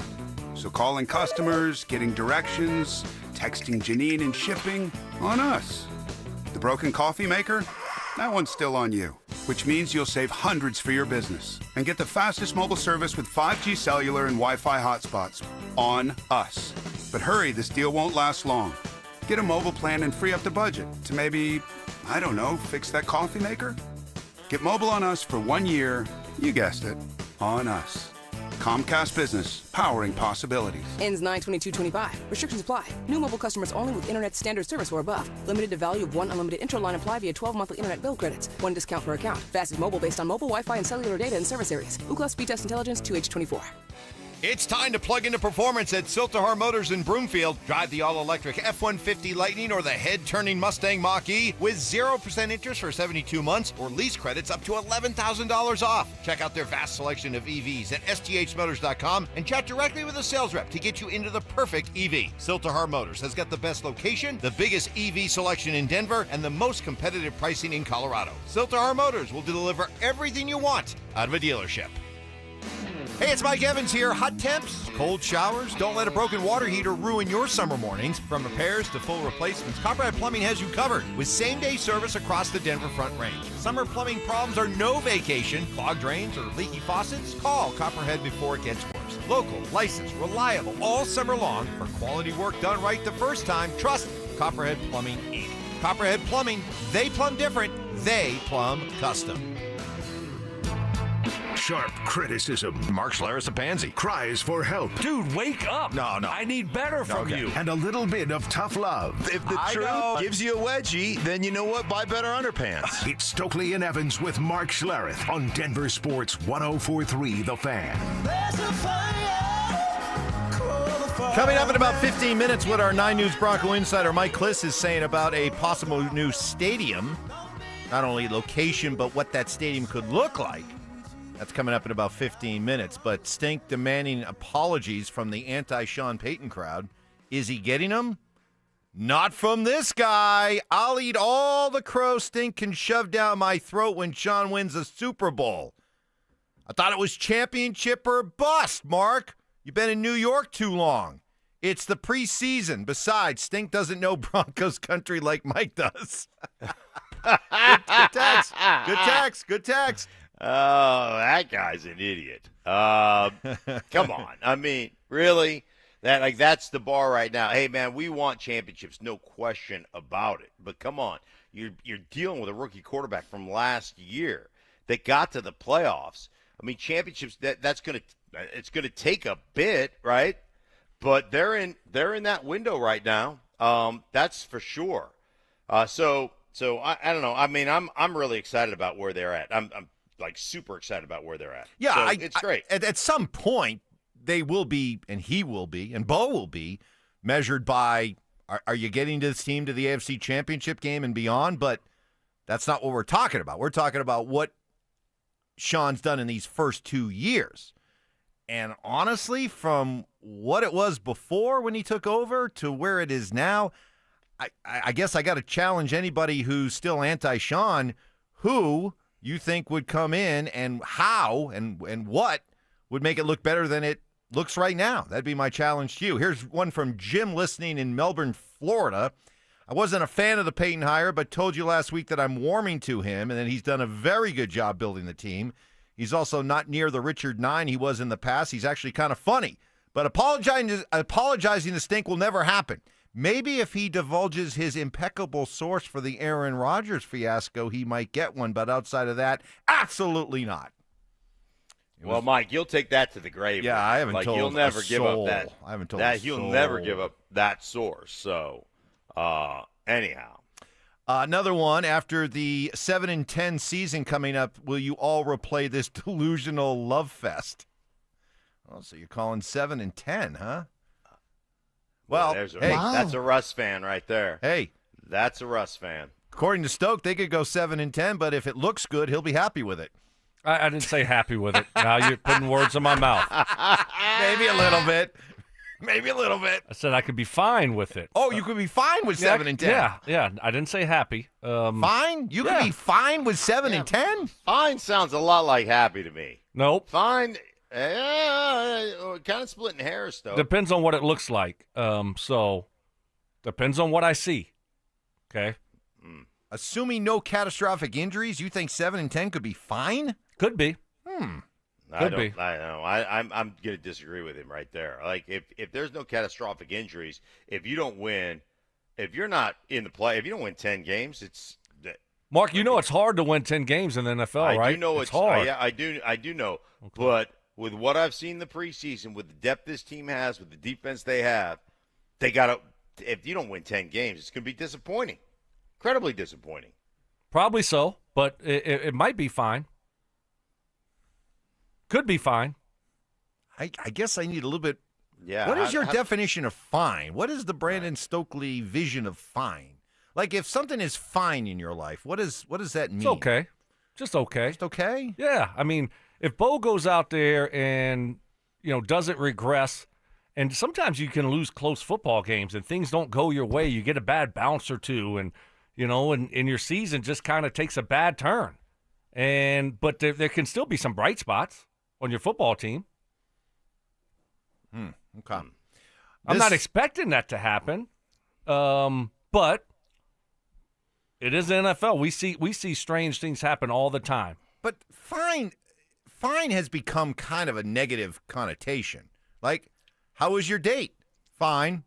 So calling customers, getting directions, texting Janine and shipping, on us. The broken coffee maker? That one's still on you, which means you'll save hundreds for your business and get the fastest mobile service with 5G cellular and Wi-Fi hotspots, on us. But hurry, this deal won't last long. Get a mobile plan and free up the budget to maybe, I don't know, fix that coffee maker? Get mobile on us for 1 year, you guessed it, on us. Comcast Business, powering possibilities. Ends 9/22/25. Restrictions apply. New mobile customers only with internet standard service or above. Limited to value of 1 unlimited intro line apply via 12 monthly internet bill credits. 1 discount per account. Fastest mobile based on mobile Wi-Fi and cellular data in service areas. Ookla Speed Test Intelligence 2H24. It's time to plug into performance at Siltahar Motors in Broomfield. Drive the all-electric F-150 Lightning or the head-turning Mustang Mach-E with 0% interest for 72 months or lease credits up to $11,000 off. Check out their vast selection of EVs at sthmotors.com and chat directly with a sales rep to get you into the perfect EV. Siltahar Motors has got the best location, the biggest EV selection in Denver, and the most competitive pricing in Colorado. Siltahar Motors will deliver everything you want out of a dealership. Hey, it's Mike Evans here. Hot temps, cold showers. Don't let a broken water heater ruin your summer mornings. From repairs to full replacements, Copperhead Plumbing has you covered with same-day service across the Denver Front Range. Summer plumbing problems are no vacation. Clogged drains or leaky faucets? Call Copperhead before it gets worse. Local, licensed, reliable all summer long for quality work done right the first time. Trust Copperhead Plumbing, Inc. Copperhead Plumbing. They plumb different. They plumb custom. Sharp criticism. Mark Schlereth a pansy. Cries for help. Dude, wake up. No. I need better from you. And a little bit of tough love. If the truth gives you a wedgie, then you know what? Buy better underpants. It's Stokley and Evans with Mark Schlereth on Denver Sports 104.3 The Fan. Coming up in about 15 minutes, what our 9 News Bronco insider Mike Klis is saying about a possible new stadium. Not only location, but what that stadium could look like. That's coming up in about 15 minutes. But Stink demanding apologies from the anti-Shawn Peyton crowd. Is he getting them? Not from this guy. I'll eat all the crow Stink can shove down my throat when Shawn wins a Super Bowl. I thought it was championship or bust, Mark. You've been in New York too long. It's the preseason. Besides, Stink doesn't know Broncos country like Mike does. Good text. Good text. Good text. Oh, that guy's an idiot. Come on. I mean, really? That's the bar right now. Hey, man, we want championships, no question about it. But come on. You're dealing with a rookie quarterback from last year that got to the playoffs. I mean, championships, it's going to take a bit, right? But they're in that window right now. That's for sure. So I don't know. I mean, I'm really excited about where they're at. I'm like super excited about where they're at. Yeah, so it's great. At some point, they will be, and he will be, and Bo will be measured by, are you getting this team to the AFC Championship game and beyond? But that's not what we're talking about. We're talking about what Shawn's done in these first 2 years. And honestly, from what it was before when he took over to where it is now, I guess I got to challenge anybody who's still anti-Shawn, who you think would come in and how and what would make it look better than it looks right now. That'd be my challenge to you. Here's one from Jim listening in Melbourne, Florida. I wasn't a fan of the Payton hire, but told you last week that I'm warming to him and that he's done a very good job building the team. He's also not near the Richard Nine he was in the past. He's actually kind of funny. But apologizing to Stink will never happen. Maybe if he divulges his impeccable source for the Aaron Rodgers fiasco, he might get one. But outside of that, absolutely not. Well, Mike, you'll take that to the grave. Yeah, I haven't told you'll never a give soul. up that. I haven't told that. a You'll soul. never give up that source. So, anyhow. Another one, after the 7-10 season coming up, will you all replay this delusional love fest? Oh, so you're calling 7-10, huh? Well, that's a Russ fan right there. Hey. That's a Russ fan. According to Stoke, they could go 7-10, but if it looks good, he'll be happy with it. I didn't say happy with it. Now you're putting words in my mouth. Maybe a little bit. Maybe a little bit. I said I could be fine with it. Oh, you could be fine with 7-10. Yeah. I didn't say happy. Fine? You could be fine with 7-10? Fine sounds a lot like happy to me. Nope. Fine, kind of splitting hairs, though. Depends on what it looks like. So, depends on what I see. Okay? Assuming no catastrophic injuries, you think 7-10 could be fine? Could be. I know. I'm going to disagree with him right there. Like, if there's no catastrophic injuries, if you don't win, if you're not in the play, if you don't win 10 games, it's Mark, you know it's hard to win 10 games in the NFL, right? I do know it's hard. Yeah, I do know. Okay. But with what I've seen in the preseason, with the depth this team has, with the defense they have, they got to. If you don't win 10 games, it's going to be disappointing, incredibly disappointing. Probably so, but it might be fine. Could be fine. I guess I need a little bit. Yeah. What is your definition of fine? What is the Brandon Stokley vision of fine? Like, if something is fine in your life, what does that mean? It's okay. Just okay. Just okay? Yeah. I mean, if Bo goes out there and, doesn't regress, and sometimes you can lose close football games and things don't go your way. You get a bad bounce or two, and, and your season just kind of takes a bad turn. But there can still be some bright spots on your football team. Okay. I'm not expecting that to happen, but it is the NFL. We see strange things happen all the time. But fine has become kind of a negative connotation. Like, how was your date? Fine.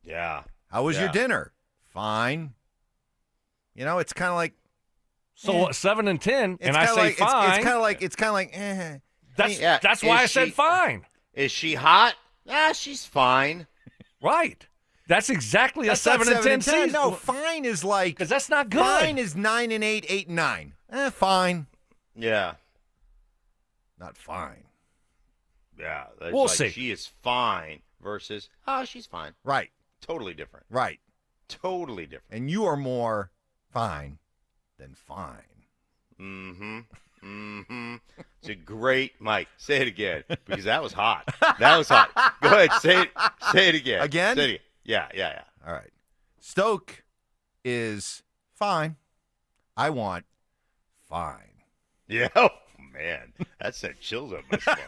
Yeah. How was your dinner? Fine. it's kind of like. So 7 and 10, It's and I kinda say like, fine. It's kind of like. That's why I said fine. Is she hot? She's fine. Right. That's exactly That's a 7 not and 10 season. No, fine is like. Because that's not good. Fine is 9 and 8, 8 and 9. Fine. Yeah. Not fine. Yeah. That's We'll like see. She is fine versus, she's fine. Right. Totally different. Right. Totally different. And you are more fine than fine. It's a great, Mike, say it again, because that was hot. That was hot. Go ahead, say it again. Again? Say it again. Yeah. All right. Stoke is fine. I want fine. Yeah. Oh, man. That sent chills up my spine.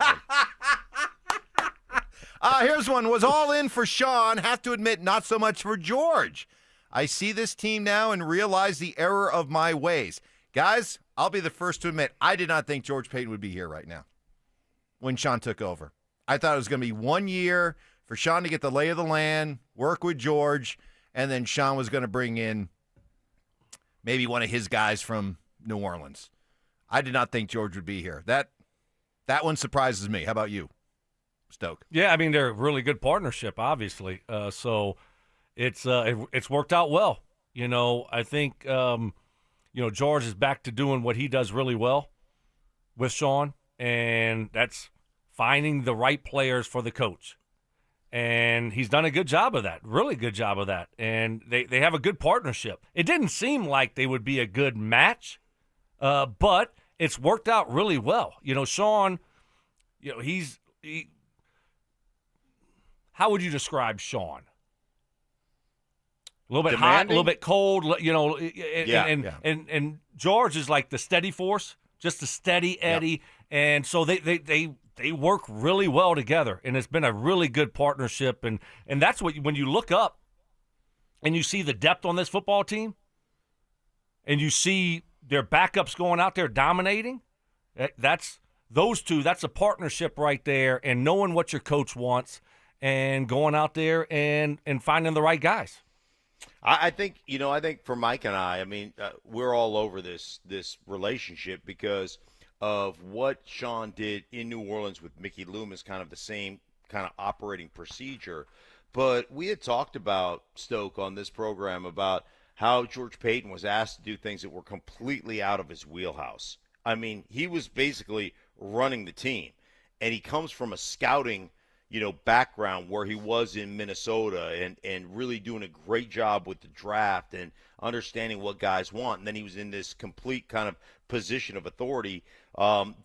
Here's one. Was all in for Shawn. Have to admit, not so much for George. I see this team now and realize the error of my ways. Guys, I'll be the first to admit, I did not think George Payton would be here right now when Shawn took over. I thought it was going to be 1 year for Shawn to get the lay of the land, work with George, and then Shawn was going to bring in maybe one of his guys from New Orleans. I did not think George would be here. That one surprises me. How about you, Stoke? Yeah, I mean, they're a really good partnership, obviously. So it's worked out well. I think George is back to doing what he does really well with Shawn, and that's finding the right players for the coach. And he's done a good job of that, really good job of that. And they have a good partnership. It didn't seem like they would be a good match, but it's worked out really well. Shawn, how would you describe Shawn? A little bit hot, a little bit cold, and George is like the steady force, just a steady Eddie, and so they work really well together, and it's been a really good partnership, and that's what when you look up and you see the depth on this football team, and you see their backups going out there dominating, that's those two. That's a partnership right there, and knowing what your coach wants, and going out there and finding the right guys. I think for Mike and I mean, we're all over this relationship because of what Shawn did in New Orleans with Mickey Loomis, kind of the same kind of operating procedure. But we had talked about, Stoke, on this program about how George Payton was asked to do things that were completely out of his wheelhouse. I mean, he was basically running the team, and he comes from a scouting background where he was in Minnesota and really doing a great job with the draft and understanding what guys want. And then he was in this complete kind of position of authority,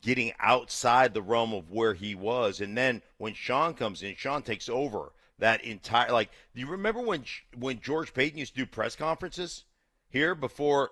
getting outside the realm of where he was. And then when Shawn comes in, Shawn takes over that entire, do you remember when George Payton used to do press conferences here before,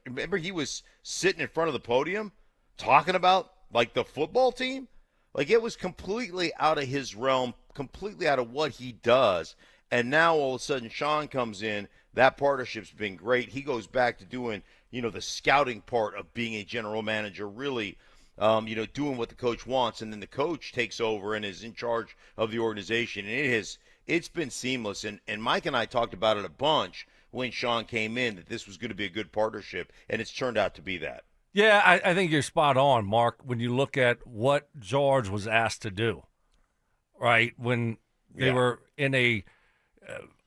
remember he was sitting in front of the podium talking about the football team? It was completely out of his realm, completely out of what he does. And now all of a sudden Shawn comes in. That partnership's been great. He goes back to doing, the scouting part of being a general manager, really, doing what the coach wants. And then the coach takes over and is in charge of the organization. And it's been seamless. And Mike and I talked about it a bunch when Shawn came in, that this was going to be a good partnership. And it's turned out to be that. Yeah, I think you're spot on, Mark, when you look at what George was asked to do, right? When they were in a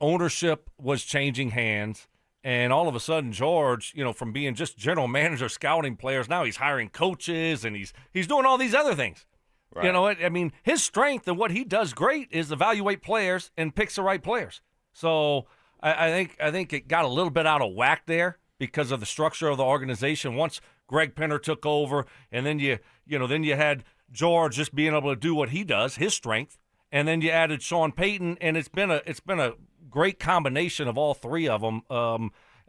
ownership was changing hands, and all of a sudden George, from being just general manager scouting players, now he's hiring coaches and he's doing all these other things. Right. I mean, his strength and what he does great is evaluate players and picks the right players. So I think it got a little bit out of whack there because of the structure of the organization. Once Greg Penner took over, and then you had George just being able to do what he does, his strength, and then you added Shawn Peyton, and it's been a great combination of all three of them,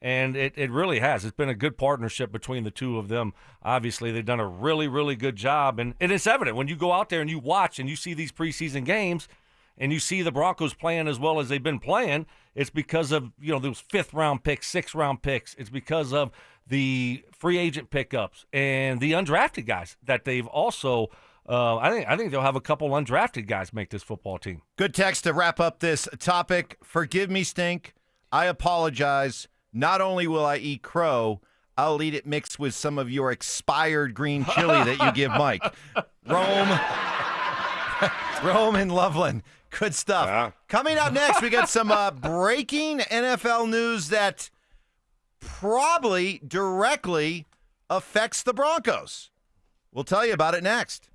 and it really has. It's been a good partnership between the two of them. Obviously, they've done a really, really good job, and it's evident when you go out there and you watch and you see these preseason games, and you see the Broncos playing as well as they've been playing. It's because of those 5th-round picks, 6th-round picks. It's because of the free agent pickups and the undrafted guys that they've also. I think they'll have a couple undrafted guys make this football team. Good text to wrap up this topic. Forgive me, Stink. I apologize. Not only will I eat crow, I'll eat it mixed with some of your expired green chili that you give Mike. Rome and Loveland. Good stuff. Yeah. Coming up next, we got some breaking NFL news that probably directly affects the Broncos. We'll tell you about it next.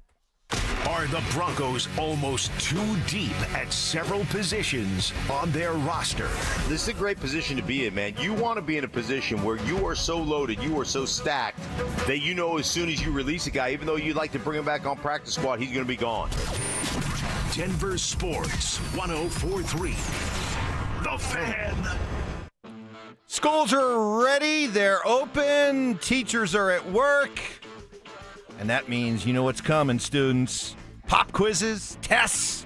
Are the Broncos almost too deep at several positions on their roster? This is a great position to be in, man. You want to be in a position where you are so loaded, you are so stacked, that you know as soon as you release a guy, even though you'd like to bring him back on practice squad, he's going to be gone. Denver Sports 104.3. The Fan. Schools are ready. They're open. Teachers are at work. And that means you know what's coming, students. Pop quizzes, tests.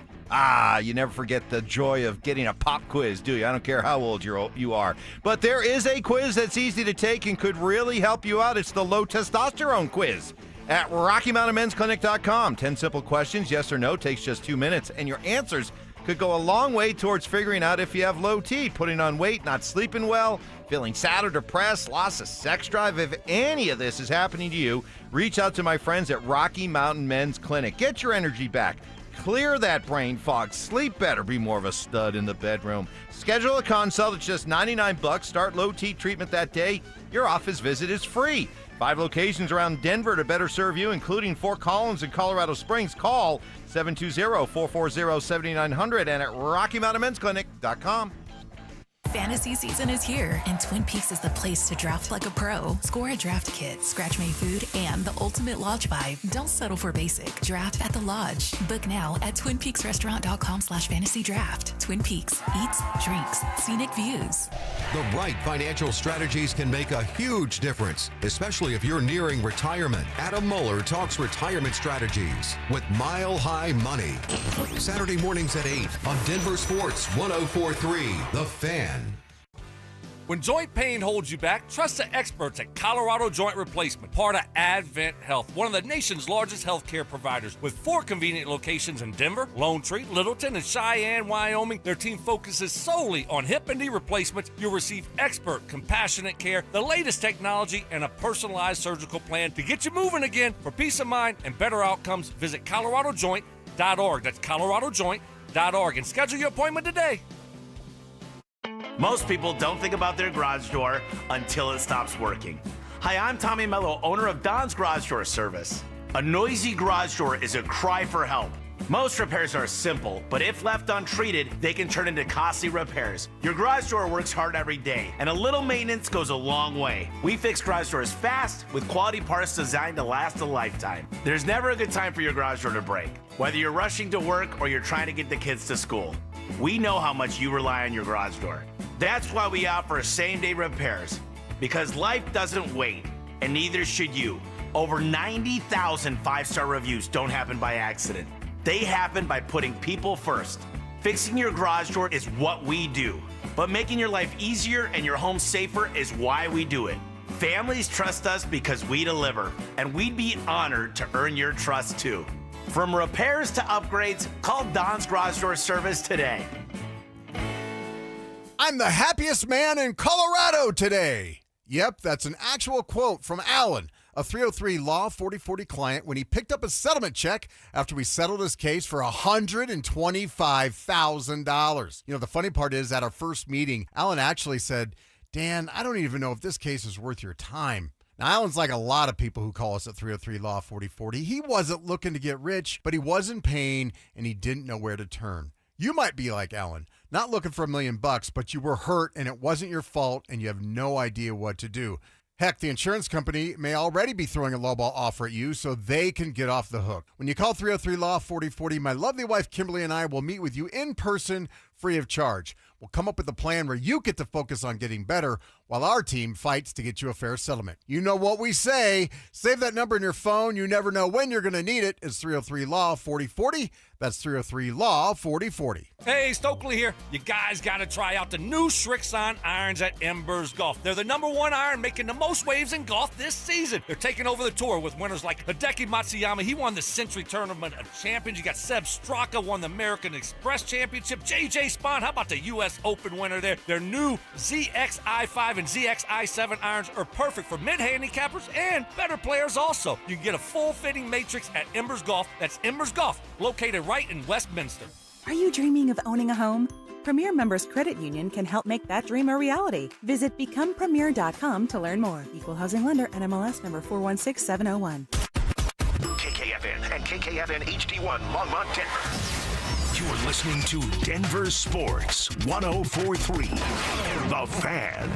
You never forget the joy of getting a pop quiz, do you? I don't care how old you are. But there is a quiz that's easy to take and could really help you out. It's the low testosterone quiz at RockyMountainMen'sClinic.com. 10 simple questions, yes or no, takes just 2 minutes. And your answers could go a long way towards figuring out if you have low T, putting on weight, not sleeping well, feeling sad or depressed, loss of sex drive. If any of this is happening to you, reach out to my friends at Rocky Mountain Men's Clinic. Get your energy back. Clear that brain fog. Sleep better. Be more of a stud in the bedroom. Schedule a consult. It's just $99. Start low T treatment that day. Your office visit is free. 5 locations around Denver to better serve you, including Fort Collins and Colorado Springs. Call 720-440-7900 and at RockyMountainMen'sClinic.com. Fantasy season is here, and Twin Peaks is the place to draft like a pro. Score a draft kit, scratch-made food, and the ultimate lodge vibe. Don't settle for basic. Draft at the Lodge. Book now at TwinPeaksRestaurant.com/fantasydraft. Twin Peaks eats, drinks, scenic views. The right financial strategies can make a huge difference, especially if you're nearing retirement. Adam Mueller talks retirement strategies with Mile High Money. Saturday mornings at 8 on Denver Sports 104.3 The Fan. When joint pain holds you back, trust the experts at Colorado Joint Replacement, part of Advent Health, one of the nation's largest healthcare providers. With 4 convenient locations in Denver, Lone Tree, Littleton, and Cheyenne, Wyoming, their team focuses solely on hip and knee replacements. You'll receive expert, compassionate care, the latest technology, and a personalized surgical plan to get you moving again. For peace of mind and better outcomes, visit coloradojoint.org. That's coloradojoint.org, and schedule your appointment today. Most people don't think about their garage door until it stops working. Hi, I'm Tommy Mello, owner of Don's Garage Door Service. A noisy garage door is a cry for help. Most repairs are simple, but if left untreated, they can turn into costly repairs. Your garage door works hard every day, and a little maintenance goes a long way. We fix garage doors fast with quality parts designed to last a lifetime. There's never a good time for your garage door to break, whether you're rushing to work or you're trying to get the kids to school. We know how much you rely on your garage door. That's why we offer same-day repairs, because life doesn't wait, and neither should you. Over 90,000 5-star reviews don't happen by accident. They happen by putting people first. Fixing your garage door is what we do, but making your life easier and your home safer is why we do it. Families trust us because we deliver, and we'd be honored to earn your trust too. From repairs to upgrades, call Don's Garage Door Service today. I'm the happiest man in Colorado today. Yep, that's an actual quote from Alan, a 303 Law 4040 client, when he picked up a settlement check after we settled his case for $125,000. You know, the funny part is, at our first meeting, Alan actually said, Dan, I don't even know if this case is worth your time. Now, Alan's like a lot of people who call us at 303 Law 4040. He wasn't looking to get rich, but he was in pain, and he didn't know where to turn. You might be like Alan, not looking for $1 million, but you were hurt and it wasn't your fault and you have no idea what to do. Heck, the insurance company may already be throwing a lowball offer at you so they can get off the hook. When you call 303 Law 4040, my lovely wife Kimberly and I will meet with you in person, free of charge. We'll come up with a plan where you get to focus on getting better while our team fights to get you a fair settlement. You know what we say. Save that number in your phone. You never know when you're going to need it. It's 303 Law 4040. That's 303 Law 4040. Hey, Stokley here. You guys got to try out the new Shrixon irons at Embers Golf. They're the #1 iron making the most waves in golf this season. They're taking over the tour with winners like Hideki Matsuyama. He won the Century Tournament of Champions. You got Seb Straka, won the American Express Championship. J.J. Spawn, how about the U.S. Open winner there? Their new ZXi5 and ZXi7 irons are perfect for mid-handicappers and better players also. You can get a full-fitting matrix at Embers Golf. That's Embers Golf, located right in Westminster. Are you dreaming of owning a home? Premier Members Credit Union can help make that dream a reality. Visit becomepremier.com to learn more. Equal housing lender, NMLS number 416701. KKFN and KKFN HD1 Longmont, Denver. You're listening to Denver Sports 104.3. The Fan.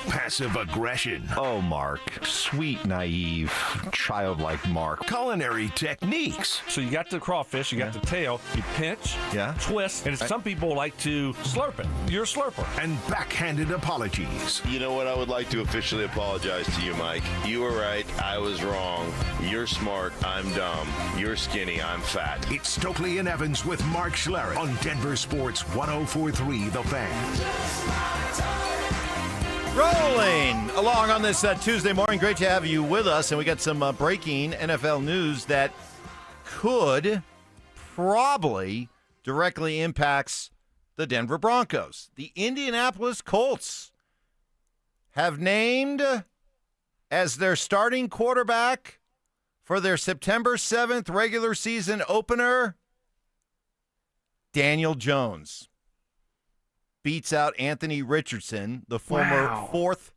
Passive aggression. Oh, Mark. Sweet, naive, childlike Mark. Culinary techniques. So you got the crawfish, you got the tail, you pinch, twist, and some people like to slurp it. You're a slurper. And backhanded apologies. You know what? I would like to officially apologize to you, Mike. You were right. I was wrong. You're smart. I'm dumb. You're skinny. I'm fat. It's Stokley and Evans with Mark Schlereth on Denver Sports 104.3 The Fan. Rolling along on this Tuesday morning. Great to have you with us. And we got some breaking NFL news that could probably directly impacts the Denver Broncos. The Indianapolis Colts have named as their starting quarterback for their September 7th regular season opener, Daniel Jones. Beats out Anthony Richardson, the former fourth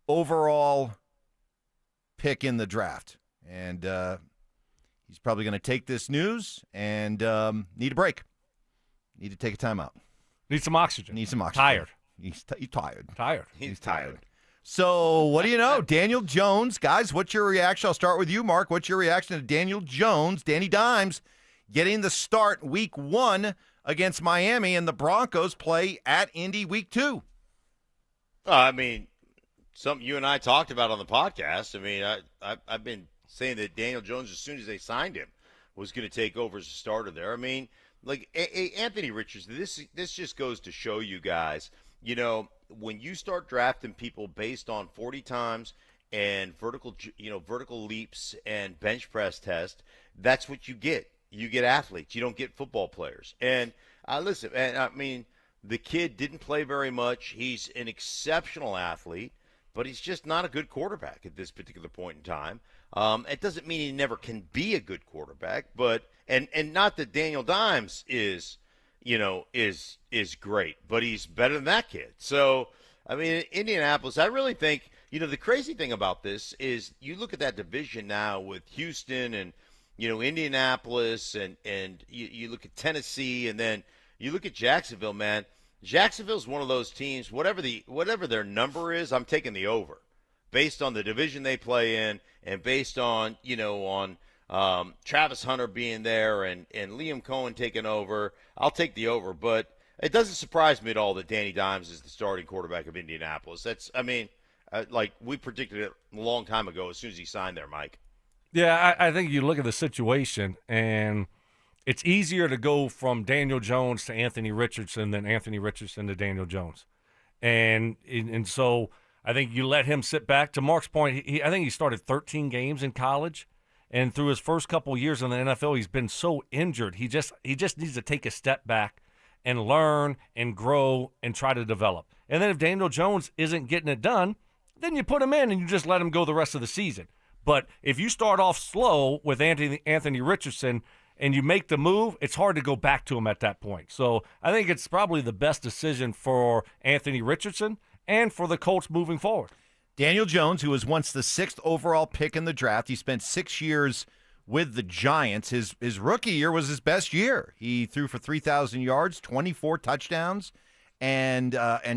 overall pick in the draft. And he's probably going to take this news and need a break. Need to take a timeout. Need some oxygen. Tired. He's tired. He's tired. So what do you know? Daniel Jones. Guys, what's your reaction? I'll start with you, Mark. What's your reaction to Daniel Jones, Danny Dimes, getting the start week 1 against Miami, and the Broncos play at Indy week 2? I mean, something you and I talked about on the podcast. I mean, I've been saying that Daniel Jones, as soon as they signed him, was going to take over as a starter there. I mean, like Anthony Richardson, this just goes to show you guys, you know, when you start drafting people based on 40 times and vertical leaps and bench press test, that's what you get. You get athletes. You don't get football players. And listen, and I mean, the kid didn't play very much. He's an exceptional athlete, but he's just not a good quarterback at this particular point in time. It doesn't mean he never can be a good quarterback, but and not that Daniel Dimes is great, but he's better than that kid. So, I mean, Indianapolis, I really think, the crazy thing about this is you look at that division now with Houston and Indianapolis, and you look at Tennessee, and then you look at Jacksonville, man. Jacksonville's one of those teams, whatever their number is, I'm taking the over. Based on the division they play in, and based on, Travis Hunter being there and Liam Cohen taking over, I'll take the over. But it doesn't surprise me at all that Danny Dimes is the starting quarterback of Indianapolis. Like we predicted it a long time ago as soon as he signed there, Mike. Yeah, I think you look at the situation, and it's easier to go from Daniel Jones to Anthony Richardson than Anthony Richardson to Daniel Jones. And so I think you let him sit back. To Mark's point, I think he started 13 games in college, and through his first couple years in the NFL, he's been so injured. He just needs to take a step back and learn and grow and try to develop. And then if Daniel Jones isn't getting it done, then you put him in and you just let him go the rest of the season. But if you start off slow with Anthony Richardson and you make the move, it's hard to go back to him at that point. So I think it's probably the best decision for Anthony Richardson and for the Colts moving forward. Daniel Jones, who was once the 6th overall pick in the draft, he spent 6 years with the Giants. His rookie year was his best year. He threw for 3,000 yards, 24 touchdowns, and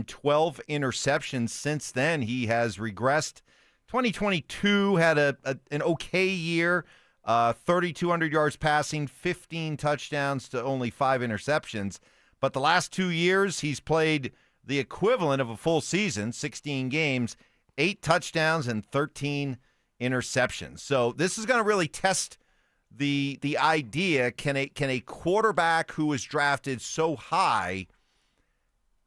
12 interceptions. Since then, he has regressed. 2022 had an okay year, 3,200 yards passing, 15 touchdowns to only 5 interceptions. But the last 2 years, he's played the equivalent of a full season, 16 games, 8 touchdowns and 13 interceptions. So this is going to really test the idea, can a quarterback who was drafted so high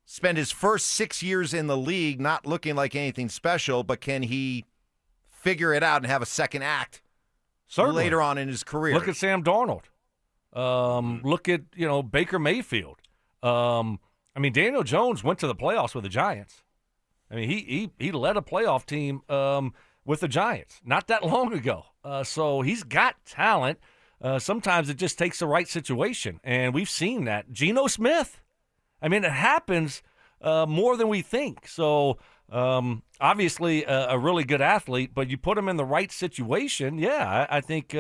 spend his first 6 years in the league not looking like anything special, but can he figure it out and have a second act Certainly. later on in his career? Look at Sam Darnold. Look at, Baker Mayfield. Daniel Jones went to the playoffs with the Giants. I mean, he led a playoff team with the Giants not that long ago. So he's got talent. Sometimes it just takes the right situation, and we've seen that. Geno Smith. I mean, it happens more than we think. So obviously a really good athlete, but you put him in the right situation, I think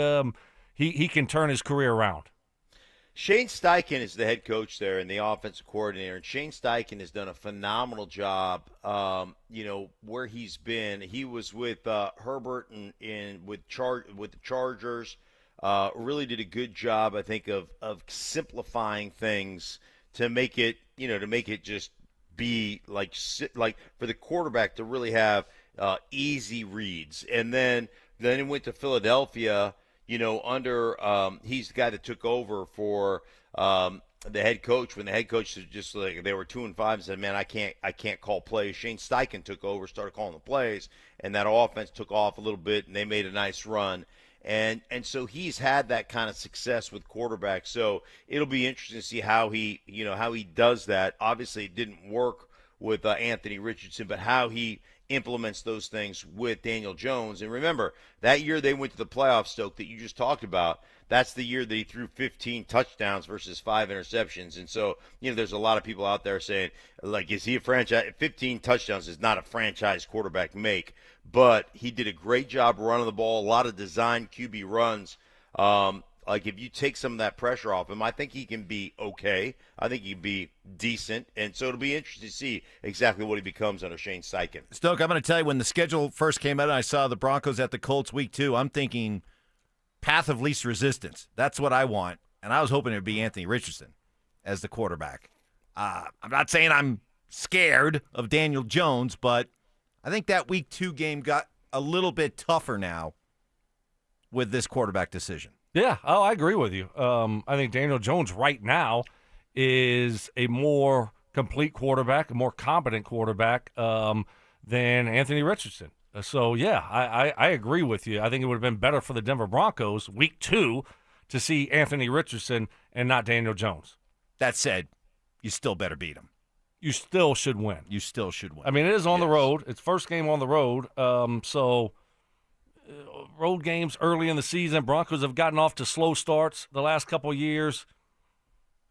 he can turn his career around. Shane Steichen is the head coach there and the offensive coordinator, and Shane Steichen has done a phenomenal job. Where he's been, he was with Herbert and with the Chargers. Really did a good job, I think, of simplifying things to make it, just be like for the quarterback to really have easy reads. And then he went to Philadelphia. Under he's the guy that took over for the head coach when the head coach was just like they were 2-5 and said, "Man, I can't call plays." Shane Steichen took over, started calling the plays, and that offense took off a little bit, and they made a nice run. And so he's had that kind of success with quarterbacks. So it'll be interesting to see how he does that. Obviously, it didn't work with Anthony Richardson, but how he implements those things with Daniel Jones. And remember, that year they went to the playoffs, Stoke, that you just talked about, that's the year that he threw 15 touchdowns versus 5 interceptions. And so, there's a lot of people out there saying, like, is he a franchise? 15 touchdowns is not a franchise quarterback make. But he did a great job running the ball, a lot of designed QB runs. Like, if you take some of that pressure off him, I think he can be okay. I think he can be decent. And so it'll be interesting to see exactly what he becomes under Shane Steichen. Stoke, I'm going to tell you, when the schedule first came out and I saw the Broncos at the Colts week 2, I'm thinking path of least resistance. That's what I want. And I was hoping it would be Anthony Richardson as the quarterback. I'm not saying I'm scared of Daniel Jones, but I think that week 2 game got a little bit tougher now with this quarterback decision. Yeah, I agree with you. I think Daniel Jones right now is a more complete quarterback, a more competent quarterback than Anthony Richardson. So, I agree with you. I think it would have been better for the Denver Broncos week 2 to see Anthony Richardson and not Daniel Jones. That said, you still better beat him. You still should win. You still should win. I mean, it is on the road. It's first game on the road. Road games early in the season, Broncos have gotten off to slow starts the last couple of years.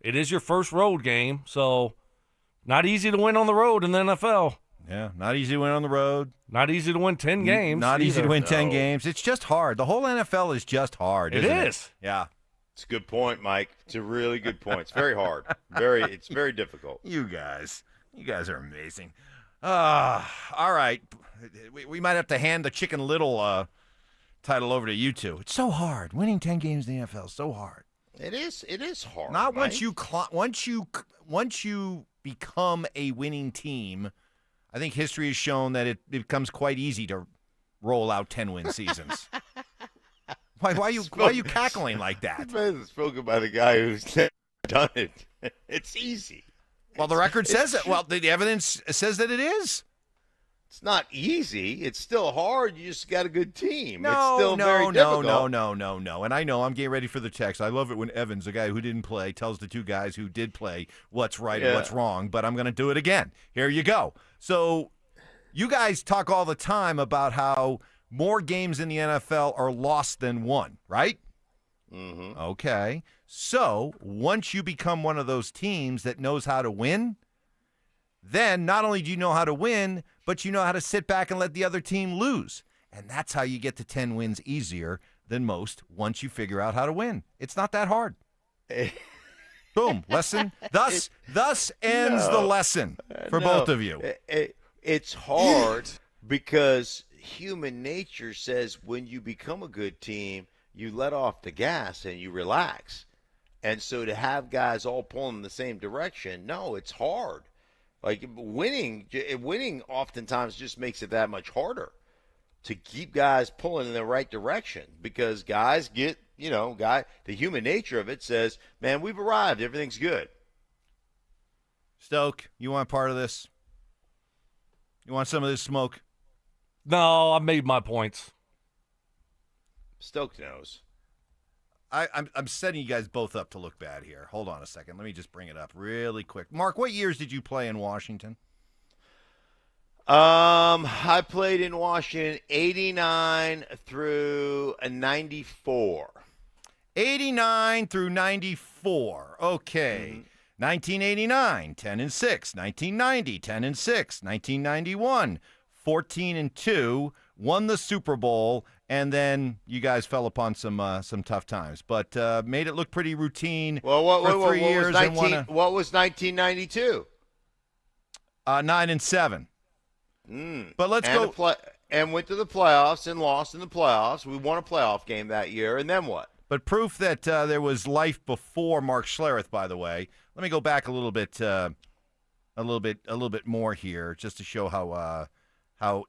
It is your first road game, so not easy to win on the road in the NFL. Yeah, not easy to win on the road. Not easy to win 10 games. Not easy to win 10 games. It's just hard. The whole NFL is just hard, isn't it? It is. Yeah. It's a good point, Mike. It's a really good point. It's very hard. It's very difficult. You guys are amazing. All right. We might have to hand the Chicken Little title over to you two. It's so hard. Winning 10 games in the NFL is so hard. It is hard. Not Mike. once you become a winning team. I think history has shown that it becomes quite easy to roll out 10-win seasons. Why are you cackling like that? Spoken by the guy who's done it. It's easy. Well, the record says it. Well, the evidence says that it is. It's not easy. It's still hard. You just got a good team. No, it's still very difficult. No. And I know I'm getting ready for the text. I love it when Evans, the guy who didn't play, tells the two guys who did play what's right and what's wrong. But I'm going to do it again. Here you go. So you guys talk all the time about how more games in the NFL are lost than won, right? Mm-hmm. Okay. So once you become one of those teams that knows how to win, then not only do you know how to win, but you know how to sit back and let the other team lose. And that's how you get to 10 wins easier than most once you figure out how to win. It's not that hard. Boom. Lesson. Thus ends the lesson for both of you. It's hard because human nature says when you become a good team, you let off the gas and you relax. And so to have guys all pulling in the same direction, no, it's hard. Like winning oftentimes just makes it that much harder to keep guys pulling in the right direction because guys get, the human nature of it says, man, we've arrived. Everything's good. Stoke, you want part of this? You want some of this smoke? No, I made my points. Stoke knows. I'm setting you guys both up to look bad here. Hold on a second. Let me just bring it up really quick. Mark, what years did you play in Washington? I played in Washington 89 through 94. 89 through 94. Okay. 1989, 10-6. 1990, 10-6. 1991, 14-2. Won the Super Bowl, and then you guys fell upon some tough times, but made it look pretty routine for 3 years. What was 1992? 9-7. But let's go. And went to the playoffs and lost in the playoffs. We won a playoff game that year, and then what? But proof that there was life before Mark Schlereth, by the way. Let me go back a little bit more here, just to show how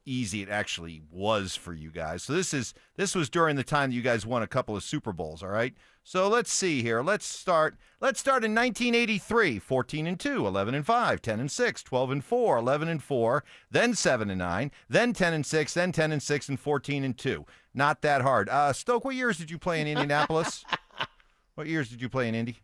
easy it actually was for you guys. So this was during the time that you guys won a couple of Super Bowls, all right? So let's see here. Let's start in 1983, 14-2, 11-5, 10-6, 12-4, 11-4, then 7-9, then 10-6, then 10-6, and 14-2. Not that hard. Stoke, what years did you play in Indianapolis? What years did you play in Indy?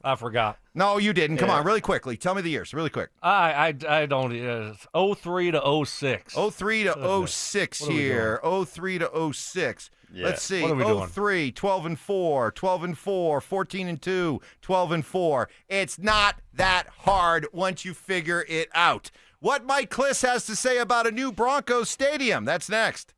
I forgot. No, you didn't. Come on, really quickly. Tell me the years, really quick. I don't. 03 to 06. 03 to 06 here. 03 to 06. Yeah. Let's see. What are we doing? 03, 12-4, 12-4, 14-2, 12-4. It's not that hard once you figure it out. What Mike Klis has to say about a new Broncos stadium. That's next.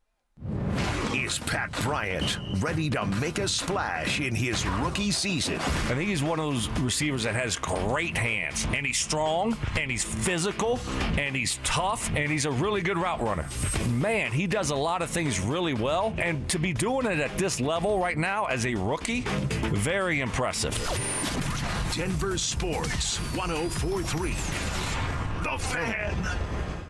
Is Pat Bryant ready to make a splash in his rookie season? I think he's one of those receivers that has great hands, and he's strong, and he's physical, and he's tough, and he's a really good route runner. Man, he does a lot of things really well, and to be doing it at this level right now as a rookie, very impressive. Denver Sports 104.3. The Fan.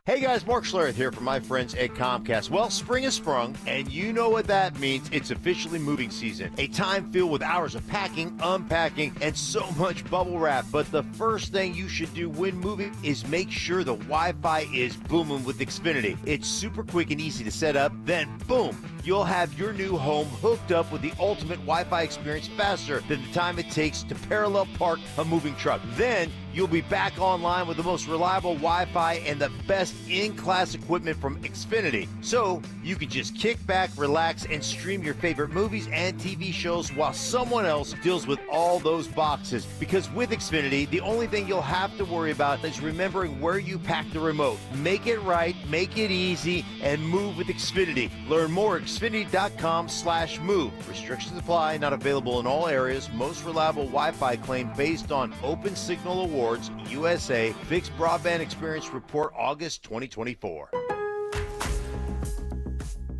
Hey guys, Mark Schlereth here from my friends at Comcast. Well, spring has sprung, and you know what that means. It's officially moving season. A time filled with hours of packing, unpacking, and so much bubble wrap. But the first thing you should do when moving is make sure the Wi-Fi is booming with Xfinity. It's super quick and easy to set up. Then, boom, you'll have your new home hooked up with the ultimate Wi-Fi experience faster than the time it takes to parallel park a moving truck. Then, you'll be back online with the most reliable Wi-Fi and the best in-class equipment from Xfinity. So you can just kick back, relax, and stream your favorite movies and TV shows while someone else deals with all those boxes. Because with Xfinity, the only thing you'll have to worry about is remembering where you pack the remote. Make it right, make it easy, and move with Xfinity. Learn more at Xfinity.com/move. Restrictions apply, not available in all areas. Most reliable Wi-Fi claim based on Open Signal Awards, USA, Fixed Broadband Experience Report, August 2024.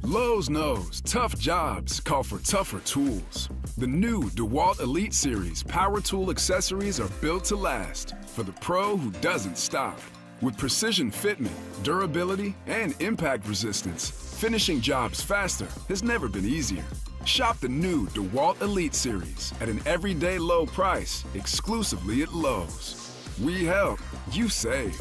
Lowe's knows tough jobs call for tougher tools. The new DeWalt Elite Series power tool accessories are built to last for the pro who doesn't stop. With precision fitment, durability, and impact resistance, finishing jobs faster has never been easier. Shop the new DeWalt Elite Series at an everyday low price exclusively at Lowe's. We help, you save.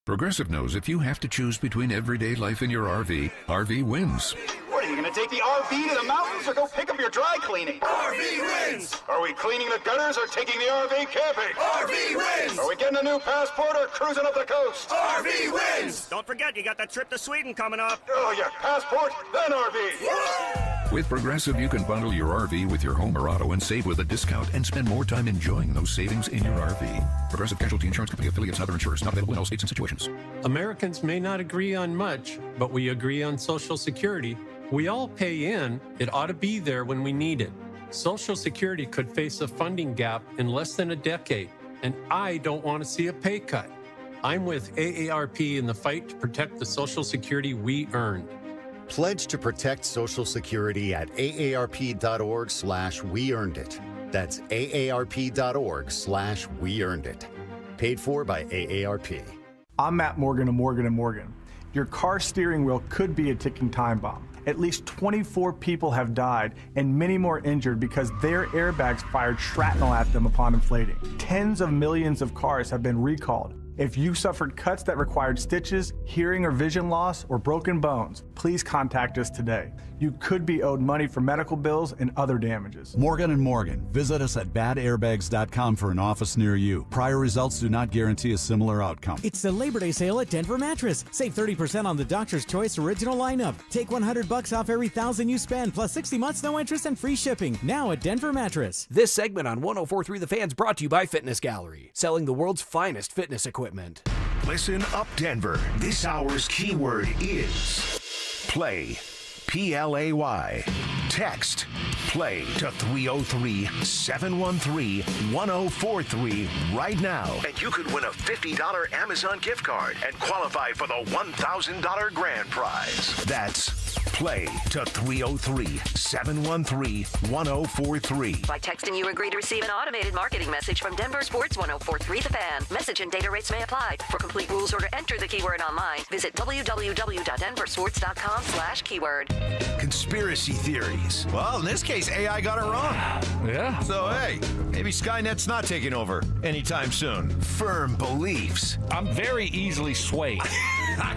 Progressive knows if you have to choose between everyday life and your RV, RV wins. What, are you going to take the RV to the mountains or go pick up your dry cleaning? RV wins! Are we cleaning the gutters or taking the RV camping? RV wins! Are we getting a new passport or cruising up the coast? RV wins! Don't forget, you got that trip to Sweden coming up. Oh, yeah, passport, then RV. With Progressive, you can bundle your RV with your home or auto and save with a discount and spend more time enjoying those savings in your RV. Progressive Casualty Insurance Company affiliates and other insurers. Not available in all states and situations. Americans may not agree on much, but we agree on Social Security. We all pay in. It ought to be there when we need it. Social Security could face a funding gap in less than a decade, and I don't want to see a pay cut. I'm with AARP in the fight to protect the Social Security we earned. Pledge to protect Social Security at aarp.org/weearnedit. That's aarp.org/weearnedit. Paid for by AARP. I'm Matt Morgan of Morgan & Morgan. Your car steering wheel could be a ticking time bomb. At least 24 people have died and many more injured because their airbags fired shrapnel at them upon inflating. Tens of millions of cars have been recalled. If you suffered cuts that required stitches, hearing or vision loss, or broken bones, please contact us today. You could be owed money for medical bills and other damages. Morgan & Morgan. Visit us at badairbags.com for an office near you. Prior results do not guarantee a similar outcome. It's the Labor Day sale at Denver Mattress. Save 30% on the Doctor's Choice original lineup. Take $100 off every $1,000 you spend, plus 60 months no interest and free shipping. Now at Denver Mattress. This segment on 104.3 The Fan's brought to you by Fitness Gallery, selling the world's finest fitness equipment. Listen up, Denver. This hour's keyword is play. P-L-A-Y. Text play to 303-713-1043 right now. And you could win a $50 Amazon gift card and qualify for the $1,000 grand prize. That's play to 303-713-1043. By texting, you agree to receive an automated marketing message from DenverSports 104.3 The Fan. Message and data rates may apply. For complete rules or to enter the keyword online, visit www.denversports.com/keyword. Conspiracy theories. Well, in this case, AI got it wrong. Yeah. So, hey, maybe Skynet's not taking over anytime soon. Firm beliefs. I'm very easily swayed.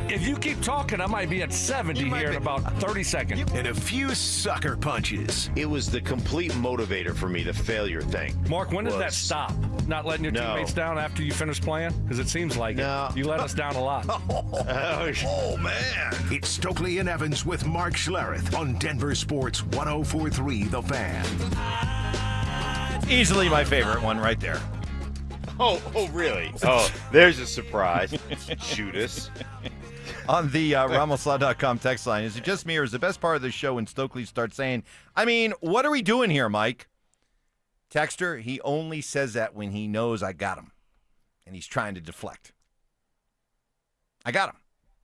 If you keep talking, I might be at 70 here in about 30 seconds. And a few sucker punches. It was the complete motivator for me, the failure thing. Mark, when did that stop? Not letting your teammates down after you finish playing? Because it seems like it. You let us down a lot. Oh, man. It's Stokley and Evans with Mark Schlereth on Denver Sports 104.3 The Fan. Easily my favorite one right there. Oh, really? Oh, there's a surprise. Judas. On the Ramslaw.com text line, is it just me or is the best part of the show when Stokley starts saying, I mean, what are we doing here, Mike? Texter, he only says that when he knows I got him. And he's trying to deflect. I got him.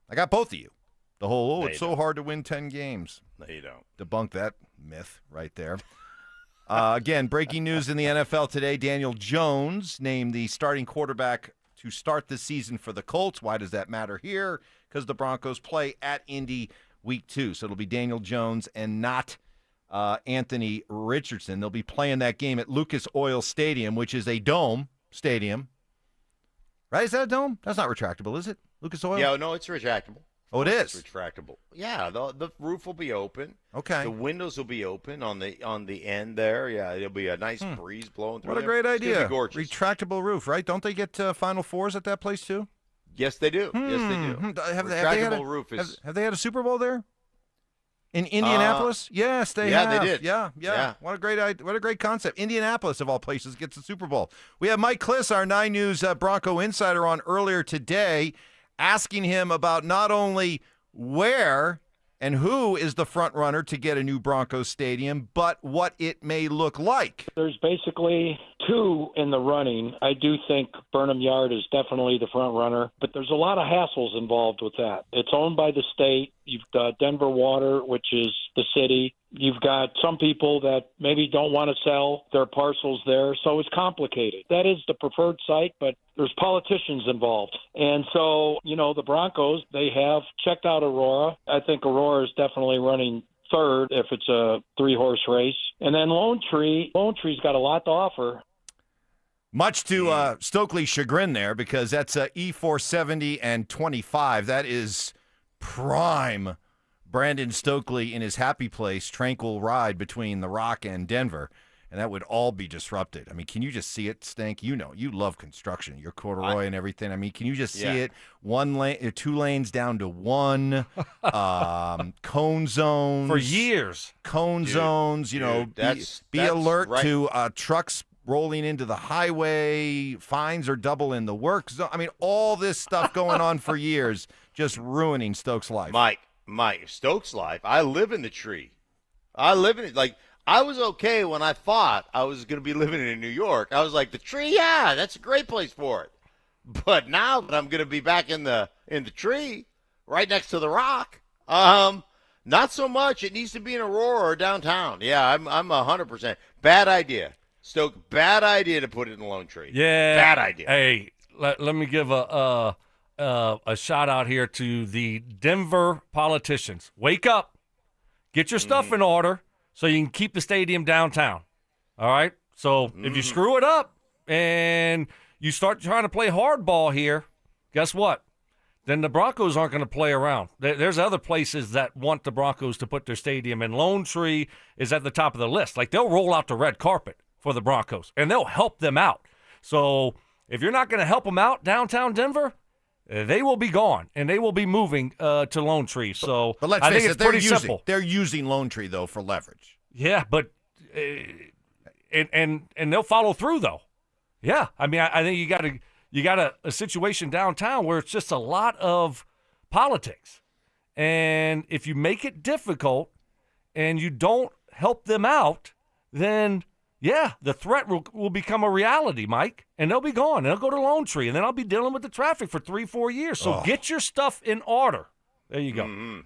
I got both of you. The whole, it's so hard to win 10 games. No, you don't. Debunk that myth right there. Again, breaking news in the NFL today. Daniel Jones named the starting quarterback to start the season for the Colts. Why does that matter here? Because the Broncos play at Indy week 2. So it'll be Daniel Jones and not Anthony Richardson. They'll be playing that game at Lucas Oil Stadium, which is a dome stadium. Right? Is that a dome? That's not retractable, is it? Lucas Oil? Yeah, no, it's retractable. Oh, it is? It's retractable. Yeah, the roof will be open. Okay. The windows will be open on the end there. Yeah, it'll be a nice breeze blowing through. What a there. great It's gonna idea. be gorgeous. Retractable roof, right? Don't they get Final Fours at that place, too? Yes, they do. Yes, they do. Retractable roof is. Have they had a Super Bowl there? In Indianapolis? Yes, they have. Yeah, they did. Yeah. What a great concept. Indianapolis, of all places, gets the Super Bowl. We have Mike Klis, our 9 News Bronco insider, on earlier today, asking him about not only where and who is the front runner to get a new Broncos stadium, but what it may look like. There's basically 2 in the running. I do think Burnham Yard is definitely the front runner, but there's a lot of hassles involved with that. It's owned by the state. You've got Denver Water, which is the city. You've got some people that maybe don't want to sell their parcels there, so it's complicated. That is the preferred site, but there's politicians involved. And so, the Broncos, they have checked out Aurora. I think Aurora is definitely running third if it's a 3-horse race. And then Lone Tree's got a lot to offer. Much to Stokley's chagrin there, because that's E470 and 25. That is prime Brandon Stokley in his happy place, tranquil ride between the Rock and Denver, and that would all be disrupted. I mean, can you just see it, Stank? You love construction. You're corduroy and everything. I mean, can you just see it? 1 lane, 2 lanes down to 1, cone zones. For years. Cone zones, be alert to trucks rolling into the highway, fines are double in the work zone. I mean, all this stuff going on for years, just ruining Stokes' life. Mike, Stokes' life. I live in the tree. I live in it. Like, I was okay when I thought I was going to be living in New York. I was like, the tree, yeah, that's a great place for it. But now that I'm going to be back in the tree, right next to the Rock, not so much. It needs to be in Aurora or downtown. Yeah, I'm 100%. Bad idea. Stoke, bad idea to put it in the Lone Tree. Yeah. Bad idea. Hey, let me give a shout out here to the Denver politicians. Wake up. Get your stuff in order so you can keep the stadium downtown. All right? So if you screw it up and you start trying to play hardball here, guess what? Then the Broncos aren't going to play around. There's other places that want the Broncos to put their stadium, and Lone Tree is at the top of the list. Like, they'll roll out the red carpet for the Broncos, and they'll help them out. So if you're not going to help them out downtown Denver, they will be gone, and they will be moving to Lone Tree. So but let's I face think it, it's pretty simple. They're using Lone Tree, though, for leverage. Yeah, but and they'll follow through, though. Yeah, I mean, I think you got a situation downtown where it's just a lot of politics. And if you make it difficult and you don't help them out, then, yeah, the threat will become a reality, Mike. And they'll be gone. They'll go to Lone Tree, and then I'll be dealing with the traffic for 3-4 years. So get your stuff in order. There you go. Mm-hmm.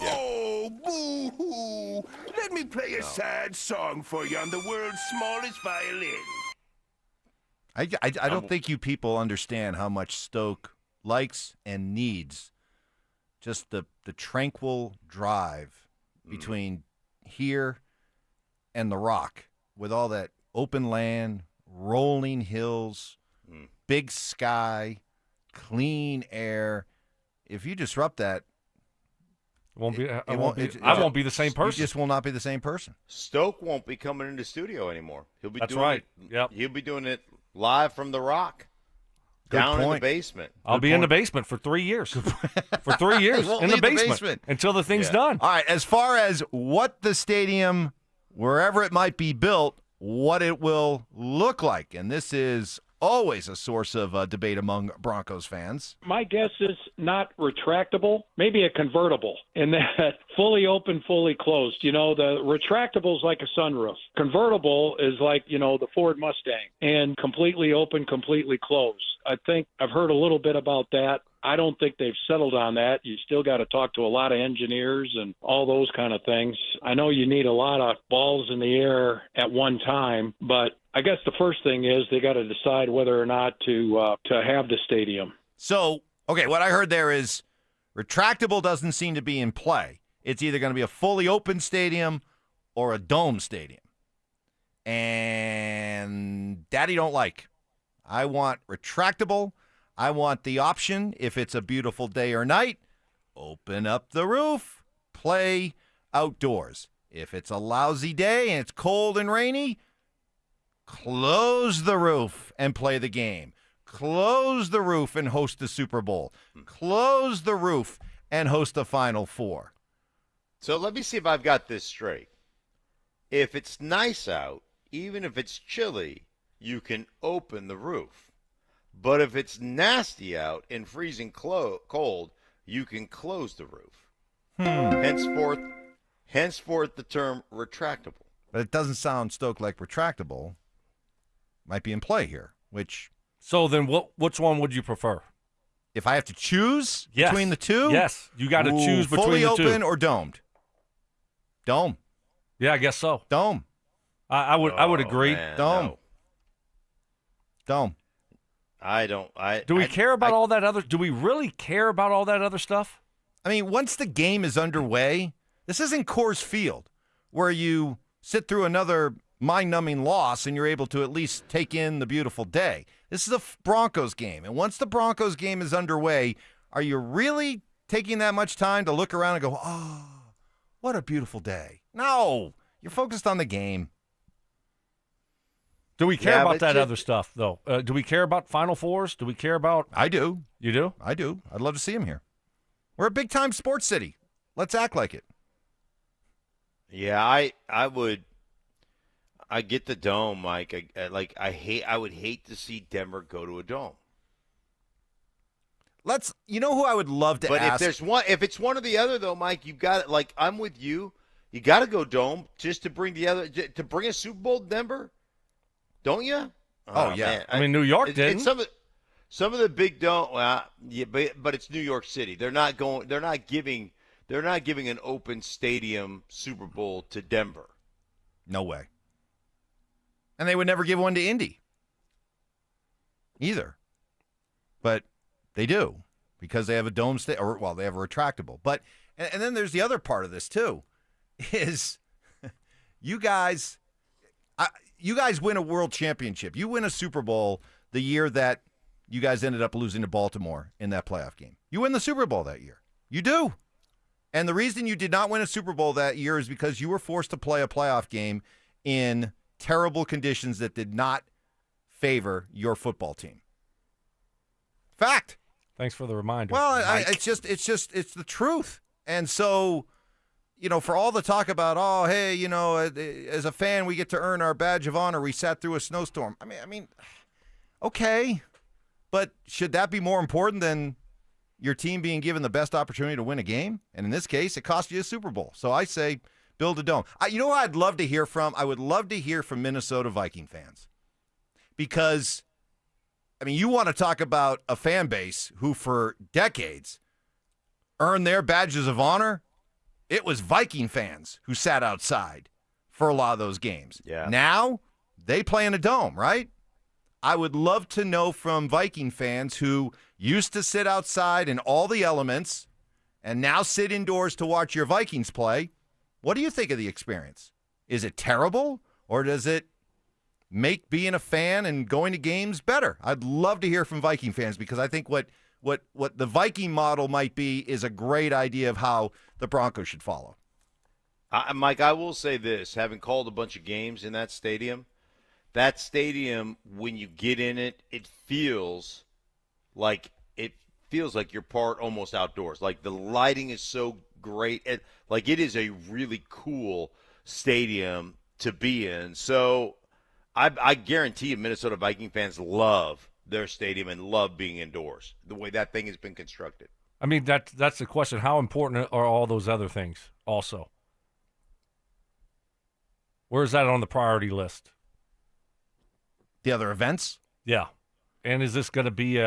Yeah. Oh, boo-hoo. Let me play a sad song for you on the world's smallest violin. I don't think you people understand how much Stoke likes and needs just the tranquil drive between here and the Rock, with all that open land, rolling hills, big sky, clean air. If you disrupt that, I won't be the same person. You just will not be the same person. Stoke won't be coming into studio anymore. He'll be That's doing right. it. Yep. He'll be doing it live from the Rock. Down in the basement. I'll be in the basement for 3 years. For 3 years in the basement until the thing's done. All right, as far as what the stadium, wherever it might be built, what it will look like, and this is always a source of debate among Broncos fans. My guess is not retractable, maybe a convertible, and that fully open, fully closed. You know, the retractable is like a sunroof. Convertible is like, you know, the Ford Mustang, and completely open, completely closed. I think I've heard a little bit about that. I don't think they've settled on that. You still got to talk to a lot of engineers and all those kind of things. I know you need a lot of balls in the air at one time, but I guess the first thing is they got to decide whether or not to have the stadium. So, okay, what I heard there is retractable doesn't seem to be in play. It's either going to be a fully open stadium or a dome stadium. And Daddy don't like. I want retractable. I want the option, if it's a beautiful day or night, open up the roof, play outdoors. If it's a lousy day and it's cold and rainy, close the roof and play the game. Close the roof and host the Super Bowl. Close the roof and host the Final Four. So let me see if I've got this straight. If it's nice out, even if it's chilly, you can open the roof. But if it's nasty out and freezing cold, you can close the roof. Henceforth the term retractable. But it doesn't sound, Stoke, like retractable might be in play here, which... So then which one would you prefer? If I have to choose between the two? Yes, you got to choose between fully the two. Fully open or domed? Dome. Yeah, I guess so. Dome. I would agree. Man, Dome. no. Dome. Do we care about all that other? Do we really care about all that other stuff? I mean, once the game is underway, this isn't Coors Field, where you sit through another mind-numbing loss and you're able to at least take in the beautiful day. This is a Broncos game, and once the Broncos game is underway, are you really taking that much time to look around and go, "Oh, what a beautiful day"? No, you're focused on the game. Do we care about that other stuff, though? Do we care about Final Fours? Do we care about... I do. You do? I do. I'd love to see him here. We're a big-time sports city. Let's act like it. Yeah, I would. I get the dome, Mike. I would hate to see Denver go to a dome. You know who I would love to ask? But if it's one or the other, though, Mike, you've got it. Like, I'm with you. You got to go dome just to bring to bring a Super Bowl to Denver. Don't you? Oh yeah. Man. I mean, New York didn't. Some of the big dome. Yeah, but it's New York City. They're not giving an open stadium Super Bowl to Denver. No way. And they would never give one to Indy either. But they do, because they have a dome they have a retractable. But and then there's the other part of this too, is you guys win a world championship. You win a Super Bowl the year that you guys ended up losing to Baltimore in that playoff game. You win the Super Bowl that year. You do. And the reason you did not win a Super Bowl that year is because you were forced to play a playoff game in terrible conditions that did not favor your football team. Fact. Thanks for the reminder. Well, it's the truth. And so, for all the talk about, oh, hey, as a fan, we get to earn our badge of honor. We sat through a snowstorm. I mean, okay. But should that be more important than your team being given the best opportunity to win a game? And in this case, it cost you a Super Bowl. So I say build a dome. You know what I'd love to hear from? I would love to hear from Minnesota Viking fans. Because, you want to talk about a fan base who for decades earned their badges of honor. It was Viking fans who sat outside for a lot of those games. Yeah. Now, they play in a dome, right? I would love to know from Viking fans who used to sit outside in all the elements and now sit indoors to watch your Vikings play. What do you think of the experience? Is it terrible, or does it make being a fan and going to games better? I'd love to hear from Viking fans, because I think what the Viking model might be is a great idea of how the Broncos should follow. Mike, I will say this, having called a bunch of games in that stadium, when you get in it, it feels like you're part almost outdoors. Like the lighting is so great. It is a really cool stadium to be in. So I guarantee you Minnesota Viking fans love their stadium and love being indoors, the way that thing has been constructed. That's the question. How important are all those other things also? Where's that on the priority list? The other events? Yeah. And is this going to be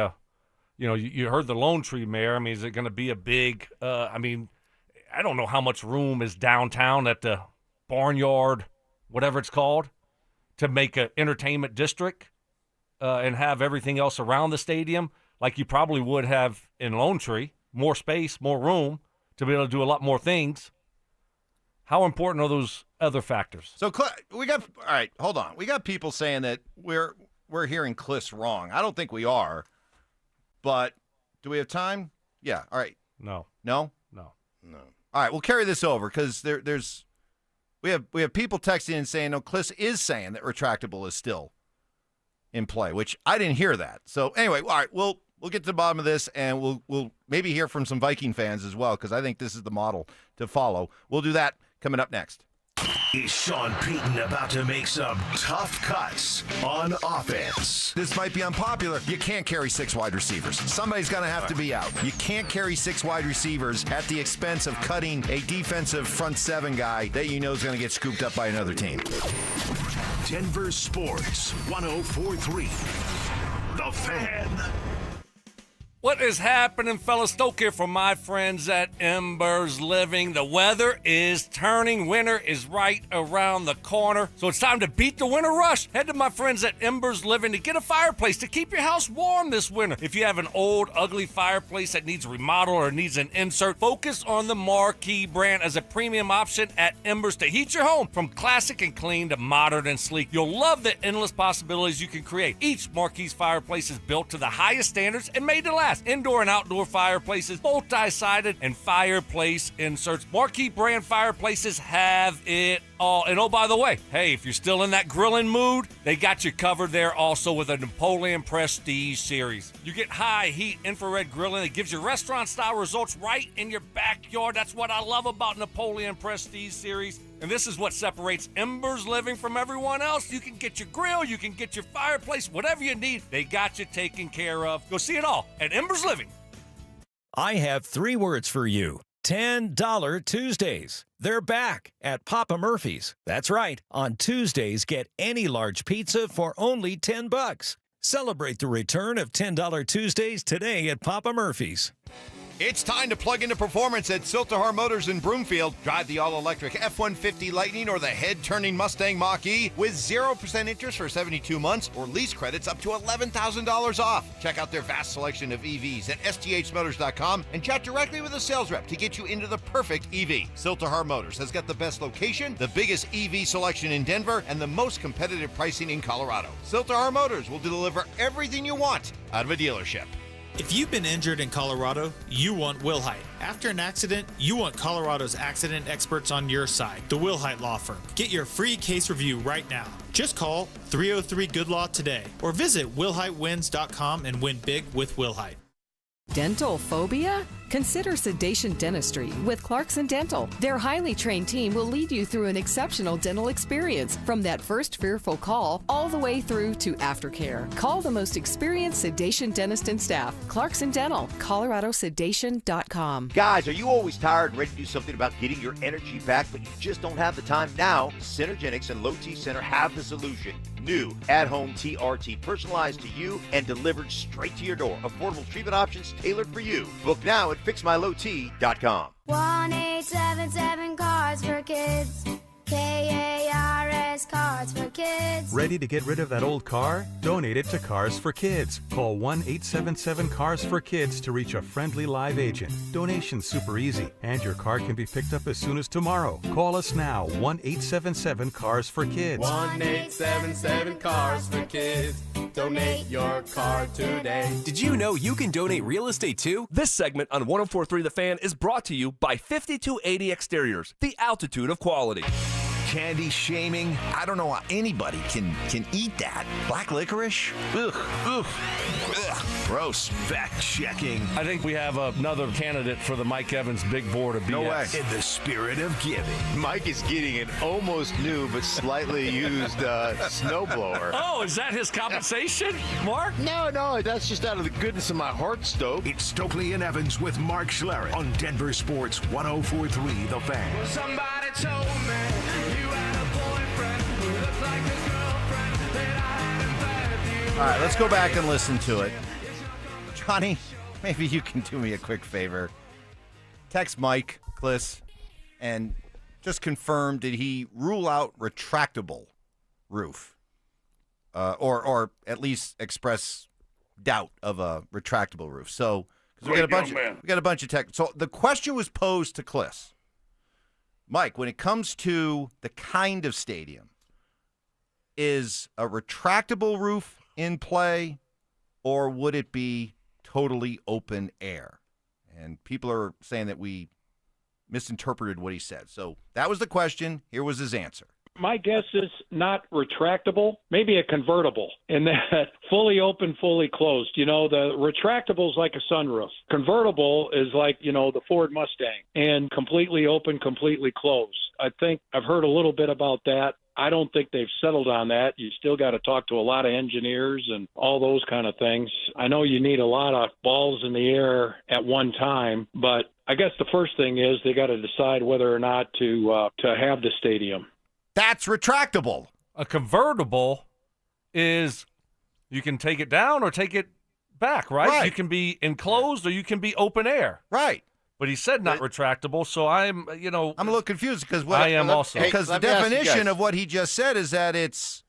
you heard the Lone Tree Mayor. Is it going to be a big, I don't know how much room is downtown at the Barnyard, whatever it's called, to make an entertainment district and have everything else around the stadium like you probably would have in Lone Tree. More space, more room to be able to do a lot more things. How important are those other factors? So all right, hold on. We got people saying that we're hearing Klis wrong. I don't think we are, but do we have time? Yeah. All right. No. No. All right, we'll carry this over because we have people texting and saying, no, Klis is saying that retractable is still in play, which I didn't hear that. So anyway, all right, we'll get to the bottom of this, and we'll maybe hear from some Viking fans as well, because I think this is the model to follow. We'll do that coming up next. Is Shawn Peyton about to make some tough cuts on offense? This might be unpopular. You can't carry 6 wide receivers. Somebody's going to have to be out. You can't carry 6 wide receivers at the expense of cutting a defensive front 7 guy that you know is going to get scooped up by another team. Denver Sports 104.3. The Fan. What is happening, fellas? Stoke here from my friends at Embers Living. The weather is turning. Winter is right around the corner. So it's time to beat the winter rush. Head to my friends at Embers Living to get a fireplace to keep your house warm this winter. If you have an old, ugly fireplace that needs remodel or needs an insert, focus on the Marquee brand as a premium option at Embers to heat your home from classic and clean to modern and sleek. You'll love the endless possibilities you can create. Each Marquee's fireplace is built to the highest standards and made to last. Indoor and outdoor fireplaces, multi-sided, and fireplace inserts. Marquee brand fireplaces have it all. And oh, by the way, hey, if you're still in that grilling mood, they got you covered there also with a Napoleon Prestige series. You get high heat infrared grilling that gives you restaurant-style results right in your backyard. That's what I love about Napoleon Prestige series. And this is what separates Embers Living from everyone else. You can get your grill, you can get your fireplace, whatever you need, they got you taken care of. Go see it all at Embers Living. I have 3 words for you. $10 Tuesdays. They're back at Papa Murphy's. That's right. On Tuesdays, get any large pizza for only $10. Celebrate the return of $10 Tuesdays today at Papa Murphy's. It's time to plug into performance at Siltahar Motors in Broomfield. Drive the all-electric F-150 Lightning or the head-turning Mustang Mach-E with 0% interest for 72 months or lease credits up to $11,000 off. Check out their vast selection of EVs at sthmotors.com and chat directly with a sales rep to get you into the perfect EV. Siltahar Motors has got the best location, the biggest EV selection in Denver, and the most competitive pricing in Colorado. Siltahar Motors will deliver everything you want out of a dealership. If you've been injured in Colorado, you want Wilhite. After an accident, you want Colorado's accident experts on your side, the Wilhite Law Firm. Get your free case review right now. Just call 303-GOOD-LAW today or visit wilhitewins.com and win big with Wilhite. Dental phobia? Consider sedation dentistry with Clarkson Dental. Their highly trained team will lead you through an exceptional dental experience from that first fearful call all the way through to aftercare. Call the most experienced sedation dentist and staff. Clarkson Dental, coloradosedation.com. Guys, are you always tired and ready to do something about getting your energy back, but you just don't have the time? Now, Synergenics and Low T Center have the solution. New at-home TRT, personalized to you and delivered straight to your door. Affordable treatment options tailored for you. Book now at fixmylowt.com. 1-877 Cards for Kids. KARS Cards for Kids. Ready to get rid of that old car? Donate it to Cars for Kids. Call 1-877 for Kids to reach a friendly live agent. Donation's super easy, and your car can be picked up as soon as tomorrow. Call us now, 1-877 for Kids. 1-877 for Kids. Donate your car today. Did you know you can donate real estate too? This segment on 104.3 The Fan is brought to you by 5280 Exteriors, the altitude of quality. Candy shaming. I don't know how anybody can eat that. Black licorice? Ugh. Ugh. Ugh. Gross. Fact checking. I think we have another candidate for the Mike Evans Big Board of BS. No way. In the spirit of giving. Mike is getting an almost new but slightly used snowblower. Oh, is that his compensation, Mark? No, that's just out of the goodness of my heart, Stoke. It's Stokley and Evans with Mark Schlereth on Denver Sports 104.3 The Fan. Well, somebody told me you had a boyfriend who looked like a girlfriend that I hadn't met you. All right, let's go back and listen to it. Johnny, maybe you can do me a quick favor. Text Mike, Klis, and just confirm, did he rule out retractable roof? Or at least express doubt of a retractable roof. So, because we got a bunch of text. So the question was posed to Klis. Mike, when it comes to the kind of stadium, is a retractable roof in play, or would it be totally open air? And people are saying that we misinterpreted what he said. So that was the question. Here was his answer. My guess is not retractable, maybe a convertible, and that fully open, fully closed. You know, the retractable is like a sunroof. Convertible is like, you know, the Ford Mustang, and completely open, completely closed. I think I've heard a little bit about that. I don't think they've settled on that. You still got to talk to a lot of engineers and all those kind of things. I know you need a lot of balls in the air at one time, but I guess the first thing is they got to decide whether or not to have the stadium. That's retractable. A convertible is you can take it down or take it back, right? You can be enclosed or you can be open air. Right. But he said not retractable, so I'm a little confused because because the definition of what he just said is that it's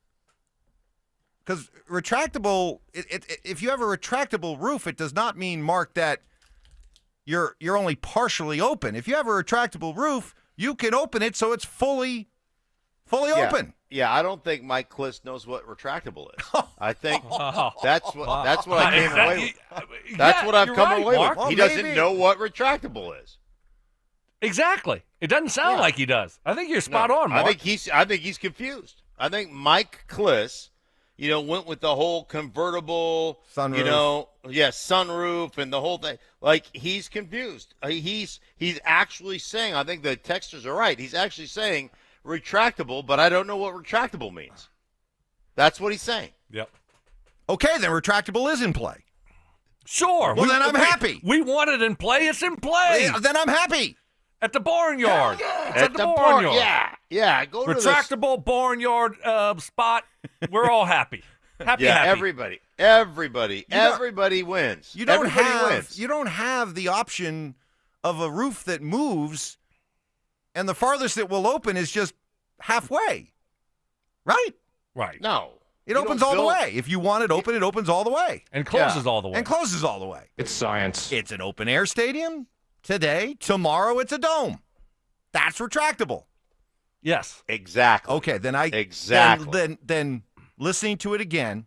because retractable. If you have a retractable roof, it does not mean, Mark, that you're only partially open. If you have a retractable roof, you can open it so it's fully open. Yeah, I don't think Mike Klis knows what retractable is. I think that's what I came away with. That's what I've come away with. He doesn't know what retractable is. Exactly. It doesn't sound like he does. I think you're spot on, Mark. I think he's confused. I think Mike Klis, went with the whole convertible sunroof. Sunroof and the whole thing. Like, he's confused. He's actually saying, I think the texters are right. He's actually saying retractable, but I don't know what retractable means. That's what he's saying. Yep. Okay, then retractable is in play. Sure. Well, then I'm happy. We want it in play. It's in play. Then I'm happy. At the barnyard. Yeah. It's at the barnyard. Yeah. Go to retractable barnyard spot. We're all happy. Happy. Everybody. Everybody wins. You don't Everybody wins. You don't have the option of a roof that moves, and the farthest it will open is just halfway, right? Right. No. It opens all the way. If you want it open, it opens all the way. And closes all the way. And closes all the way. It's science. It's an open-air stadium today. Tomorrow, it's a dome. That's retractable. Yes. Exactly. Okay, then Exactly. Then listening to it again,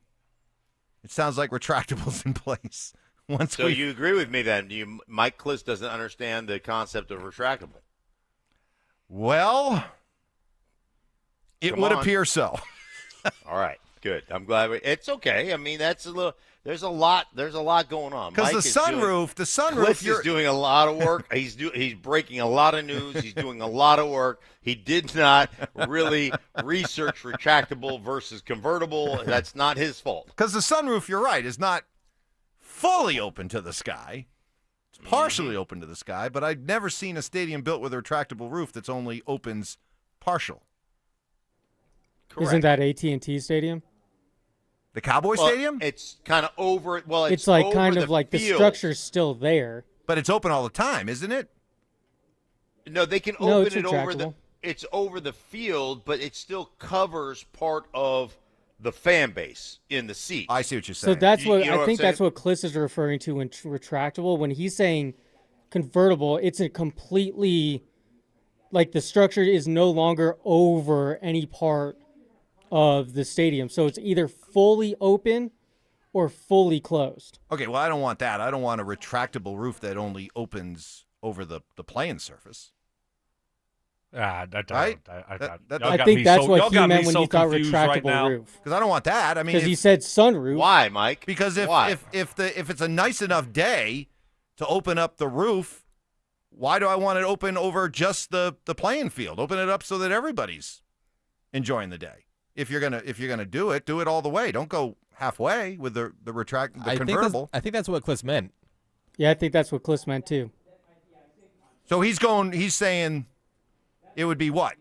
it sounds like retractable's in place. So you agree with me then? Mike Klis doesn't understand the concept of retractable. Well, it would appear so. All right, good. I'm glad. It's okay. I mean, that's a little. There's a lot going on. Because the sunroof, Klis is doing a lot of work. He's breaking a lot of news. He's doing a lot of work. He did not really research retractable versus convertible. That's not his fault. Because the sunroof, you're right, is not fully open to the sky. It's partially open to the sky, but I've never seen a stadium built with a retractable roof that's only opens partial. Correct. Isn't that AT&T Stadium? The Cowboy Stadium? It's kind of over. Well, it's like over kind of like field. the structure's still there, but it's open all the time, isn't it? No, they can open it over it's over the field, but it still covers part of the fan base in the seat. I see what you're saying. So that's what you know I think. I'm saying? That's what Klis is referring to when retractable. When he's saying convertible, it's a completely like the structure is no longer over any part of the stadium. So it's either fully open or fully closed. Okay, well, I don't want that. I don't want a retractable roof that only opens over the playing surface. I think that's what he meant when he thought retractable roof. Because I don't want that. I mean, because he said sunroof. Why, Mike? Because if it's a nice enough day to open up the roof, why do I want it open over just the playing field? Open it up so that everybody's enjoying the day. If you're gonna do it all the way. Don't go halfway with the convertible. I think that's what Klis meant. Yeah, I think that's what Klis meant too. So he's saying it would be what?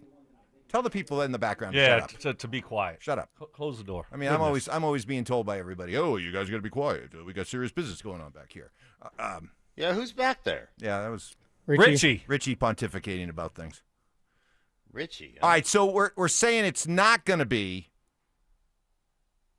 Tell the people in the background to shut up. To be quiet. Shut up. Close the door. I mean, I'm always being told by everybody, oh, you guys got to be quiet. We got serious business going on back here. Yeah, who's back there? Yeah, that was Richie. Richie pontificating about things. Richie. All right, so we're saying it's not going to be.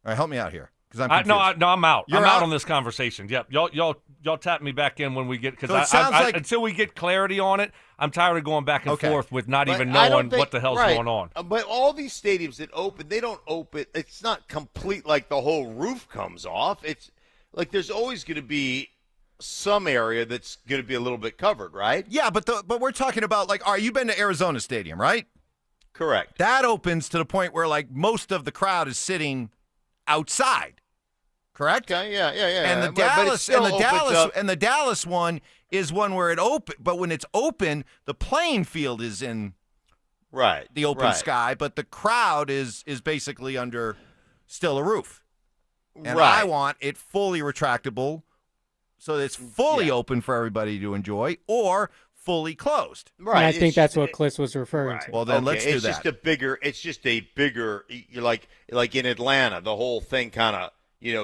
All right, help me out here because I'm confused. I'm out. You're I'm out? out on this conversation. Yep, y'all tap me back in when we get because until we get clarity on it, I'm tired of going back and forth with not even knowing what the hell's going on. But all these stadiums that open, they don't open. It's not complete like the whole roof comes off. It's like there's always going to be some area that's going to be a little bit covered, right? Yeah, but we're talking about like, all right, you've been to Arizona Stadium, right? Correct. That opens to the point where like most of the crowd is sitting outside. Correct? Okay, yeah. And the Dallas one is one where it open, but when it's open, the playing field is in the open sky, but the crowd is basically under still a roof. And I want it fully retractable so that it's fully open for everybody to enjoy or fully closed. Right. And I think that's what Klis was referring to. Well, then let's do that. It's just a bigger, you're like in Atlanta, the whole thing kind of,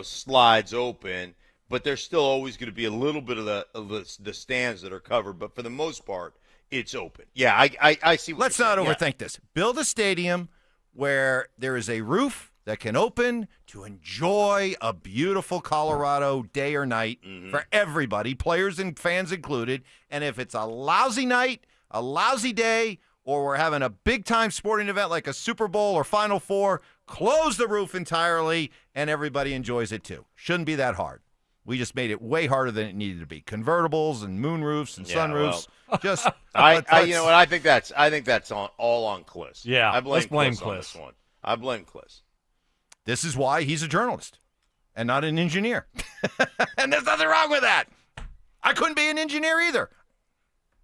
slides open, but there's still always going to be a little bit of the stands that are covered, but for the most part, it's open. Yeah, I see what Let's not overthink this. Build a stadium where there is a roof that can open to enjoy a beautiful Colorado day or night for everybody, players and fans included. And if it's a lousy night, a lousy day, or we're having a big-time sporting event like a Super Bowl or Final Four, close the roof entirely, and everybody enjoys it too. Shouldn't be that hard. We just made it way harder than it needed to be. Convertibles and moonroofs and sunroofs. Just you know what? I think that's all on Klis. Yeah, let's blame Klis on this one. I blame Klis. This is why he's a journalist and not an engineer. And there's nothing wrong with that. I couldn't be an engineer either.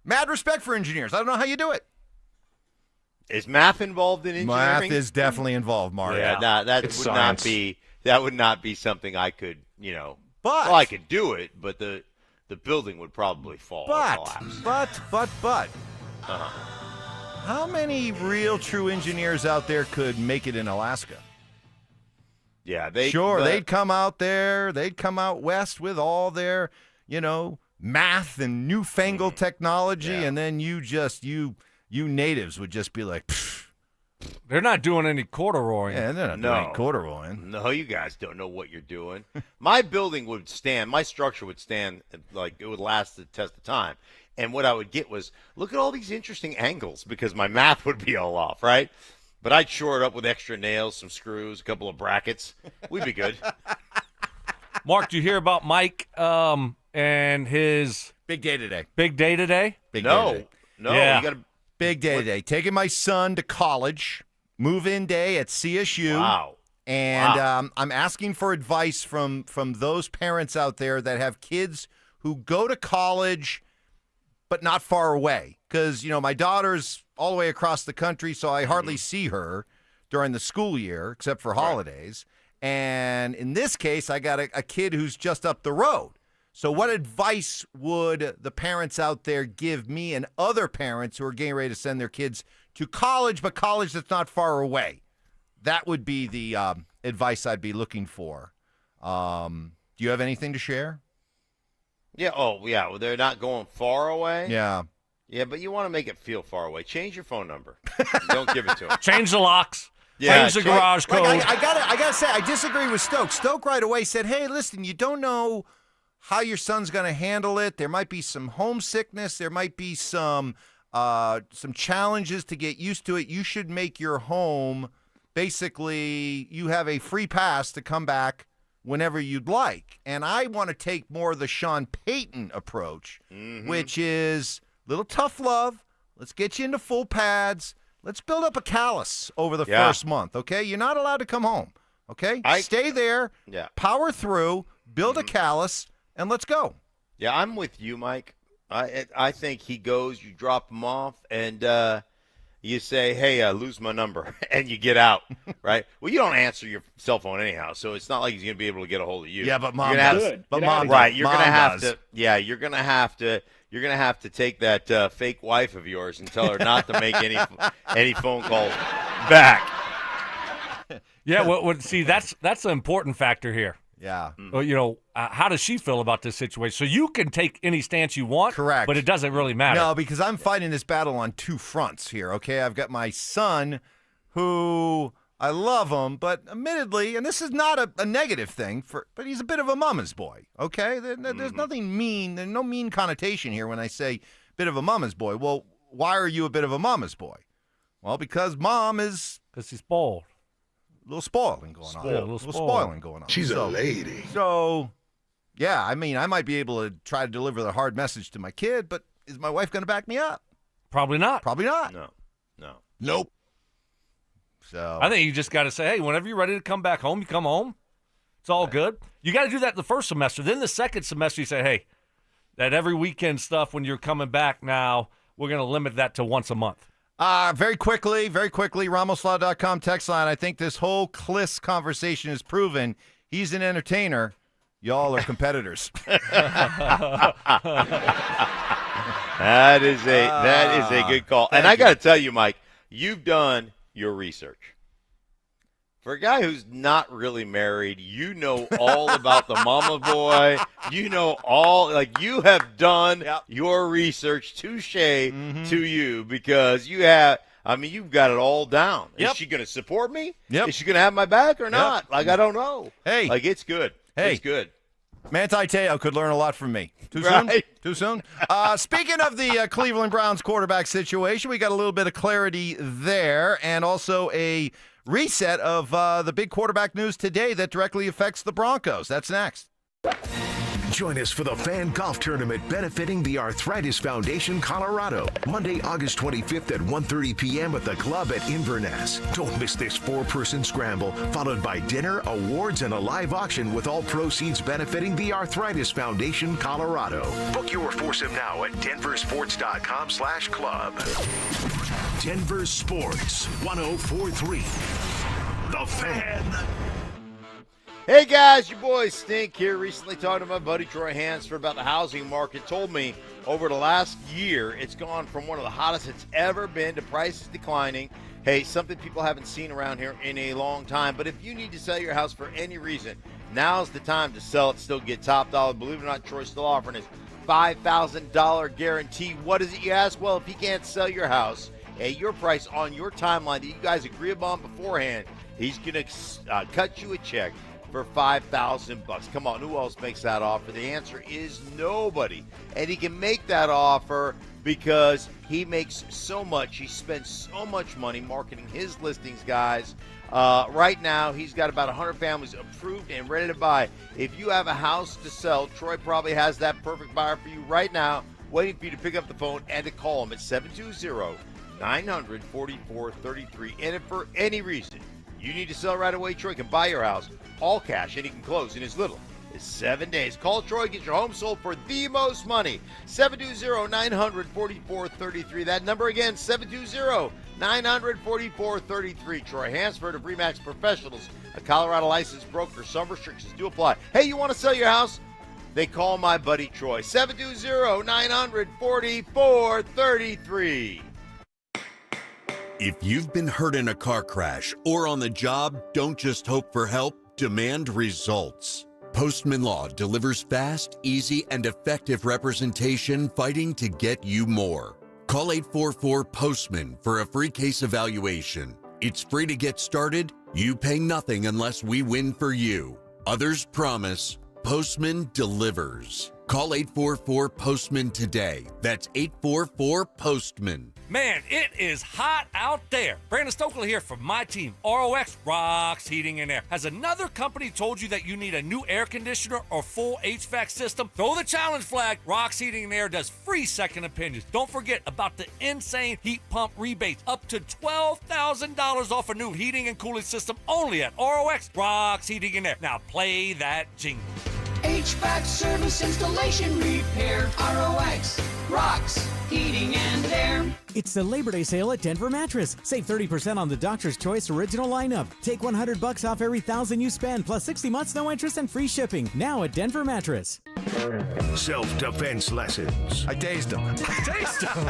Mad respect for engineers. I don't know how you do it. Is math involved in engineering? Math is definitely involved, Mario. Yeah, that would not be something I could, I could do it, but the building would probably fall or collapse. But how many real true engineers out there could make it in Alaska? Yeah, they'd come out there. They'd come out west with all their, math and newfangled technology, and then you natives would just be like, pfft. They're not doing any corduroying. Yeah, they're not doing any corduroying. No, you guys don't know what you're doing. My building would stand. My structure would stand, like it would last the test of time. And what I would get was, look at all these interesting angles, because my math would be all off, right? But I'd shore it up with extra nails, some screws, a couple of brackets. We'd be good. Mark, did you hear about Mike and his big day today? Big day today? No. Yeah. You got to. Big day today. Taking my son to college, move-in day at CSU. Wow. And I'm asking for advice from those parents out there that have kids who go to college but not far away. Because, my daughter's all the way across the country, so I hardly see her during the school year except for holidays. And in this case, I got a kid who's just up the road. So what advice would the parents out there give me and other parents who are getting ready to send their kids to college, but college that's not far away? That would be the advice I'd be looking for. Do you have anything to share? Yeah. Oh, yeah. Well, they're not going far away. Yeah. Yeah, but you want to make it feel far away. Change your phone number. Don't give it to them. Change the locks. Yeah, change the garage code. I gotta say, I disagree with Stoke. Stoke right away said, "Hey, listen, you don't know how your son's going to handle it. There might be some homesickness. There might be some challenges to get used to it. You should make your home, basically, you have a free pass to come back whenever you'd like." And I want to take more of the Shawn Peyton approach, which is a little tough love. Let's get you into full pads. Let's build up a callus over the first month, okay? You're not allowed to come home, okay? Stay there, power through, build a callus, and let's go. Yeah, I'm with you, Mike. I think he goes, you drop him off, and you say, hey, lose my number, and you get out, right? Well, you don't answer your cell phone anyhow, so it's not like he's going to be able to get a hold of you. Yeah, but mom does. Right, you're going to have to. Yeah, you're going to have to. You're going to have to take that fake wife of yours and tell her not to make any phone calls back. Yeah, well, see, that's an important factor here. Yeah. Well, how does she feel about this situation? So you can take any stance you want, correct, but it doesn't really matter. No, because I'm fighting this battle on two fronts here, okay? I've got my son, who I love him, but admittedly, and this is not a negative thing, but he's a bit of a mama's boy, okay? There's nothing mean. There's no mean connotation here when I say bit of a mama's boy. Well, why are you a bit of a mama's boy? Well, because mom is... Because he's spoiled. A little spoiling going on. A little spoiling going on. She's a lady. So, yeah, I mean, I might be able to try to deliver the hard message to my kid, but is my wife going to back me up? Probably not. Probably not. No. Nope. So I think you just got to say, hey, whenever you're ready to come back home, you come home. It's all good. You got to do that the first semester. Then the second semester, you say, hey, that every weekend stuff when you're coming back now, we're going to limit that to once a month. Very quickly, Ramslaw.com text line. I think this whole Klis conversation has proven he's an entertainer. Y'all are competitors. That is a good call. And I got to tell you, Mike, you've done your research. For a guy who's not really married, you know all about the mama boy. You know you have done your research, touche to you, because you've got it all down. Is she going to support me? Yep. Is she going to have my back or not? I don't know. Hey. It's good. Hey. It's good. Manti Te'o could learn a lot from me. Too soon? Too soon? Speaking of the Cleveland Browns quarterback situation, we got a little bit of clarity there, and also a reset of the big quarterback news today that directly affects the Broncos. That's next. Join us for the Fan Golf Tournament benefiting the Arthritis Foundation Colorado. Monday, August 25th at 1:30 p.m. at the club at Inverness. Don't miss this 4-person scramble, followed by dinner, awards, and a live auction with all proceeds benefiting the Arthritis Foundation Colorado. Book your foursome now at DenverSports.com/club. Denver Sports 104.3. The Fan. Hey guys, your boy Stink here. Recently talking to my buddy Troy Hansford about the housing market. Told me over the last year it's gone from one of the hottest it's ever been to prices declining. Hey, something people haven't seen around here in a long time. But if you need to sell your house for any reason, now's the time to sell it, still get top dollar. Believe it or not, Troy's still offering his $5,000 guarantee. What is it, you ask? Well, if he can't sell your house at your price on your timeline that you guys agree upon beforehand, he's going to cut you a check for $5,000. Come on, who else makes that offer? The answer is nobody. And he can make that offer because he makes so much. He spends so much money marketing his listings, guys. Right now, he's got about 100 families approved and ready to buy. If you have a house to sell, Troy probably has that perfect buyer for you right now, waiting for you to pick up the phone and to call him at 720-900-4433. And if for any reason you need to sell right away, Troy can buy your house all cash, and he can close in as little as 7 days. Call Troy, get your home sold for the most money. 720-900-4433. That number again, 720-900-4433. Troy Hansford of RE/MAX Professionals, a Colorado licensed broker. Some restrictions do apply. Hey, you want to sell your house? They call my buddy Troy. 720-900-4433. If you've been hurt in a car crash or on the job, don't just hope for help, demand results. Postman Law delivers fast, easy, and effective representation fighting to get you more. Call 844-POSTMAN for a free case evaluation. It's free to get started. You pay nothing unless we win for you. Others promise. Postman delivers. Call 844-POSTMAN today. That's 844-POSTMAN. Man, it is hot out there. Brandon Stokley here from my team, ROX Rocks Heating and Air. Has another company told you that you need a new air conditioner or full HVAC system? Throw the challenge flag. Rocks Heating and Air does free second opinions. Don't forget about the insane heat pump rebates. Up to $12,000 off a new heating and cooling system only at ROX Rocks Heating and Air. Now play that jingle. HVAC service, installation, repair. ROX Rocks Heating and Air. It's the Labor Day sale at Denver Mattress. Save 30% on the Doctor's Choice original lineup. Take $100 off every $1,000 you spend, plus 60 months no interest and free shipping. Now at Denver Mattress. Self-defense lessons. I tased him. Taste him.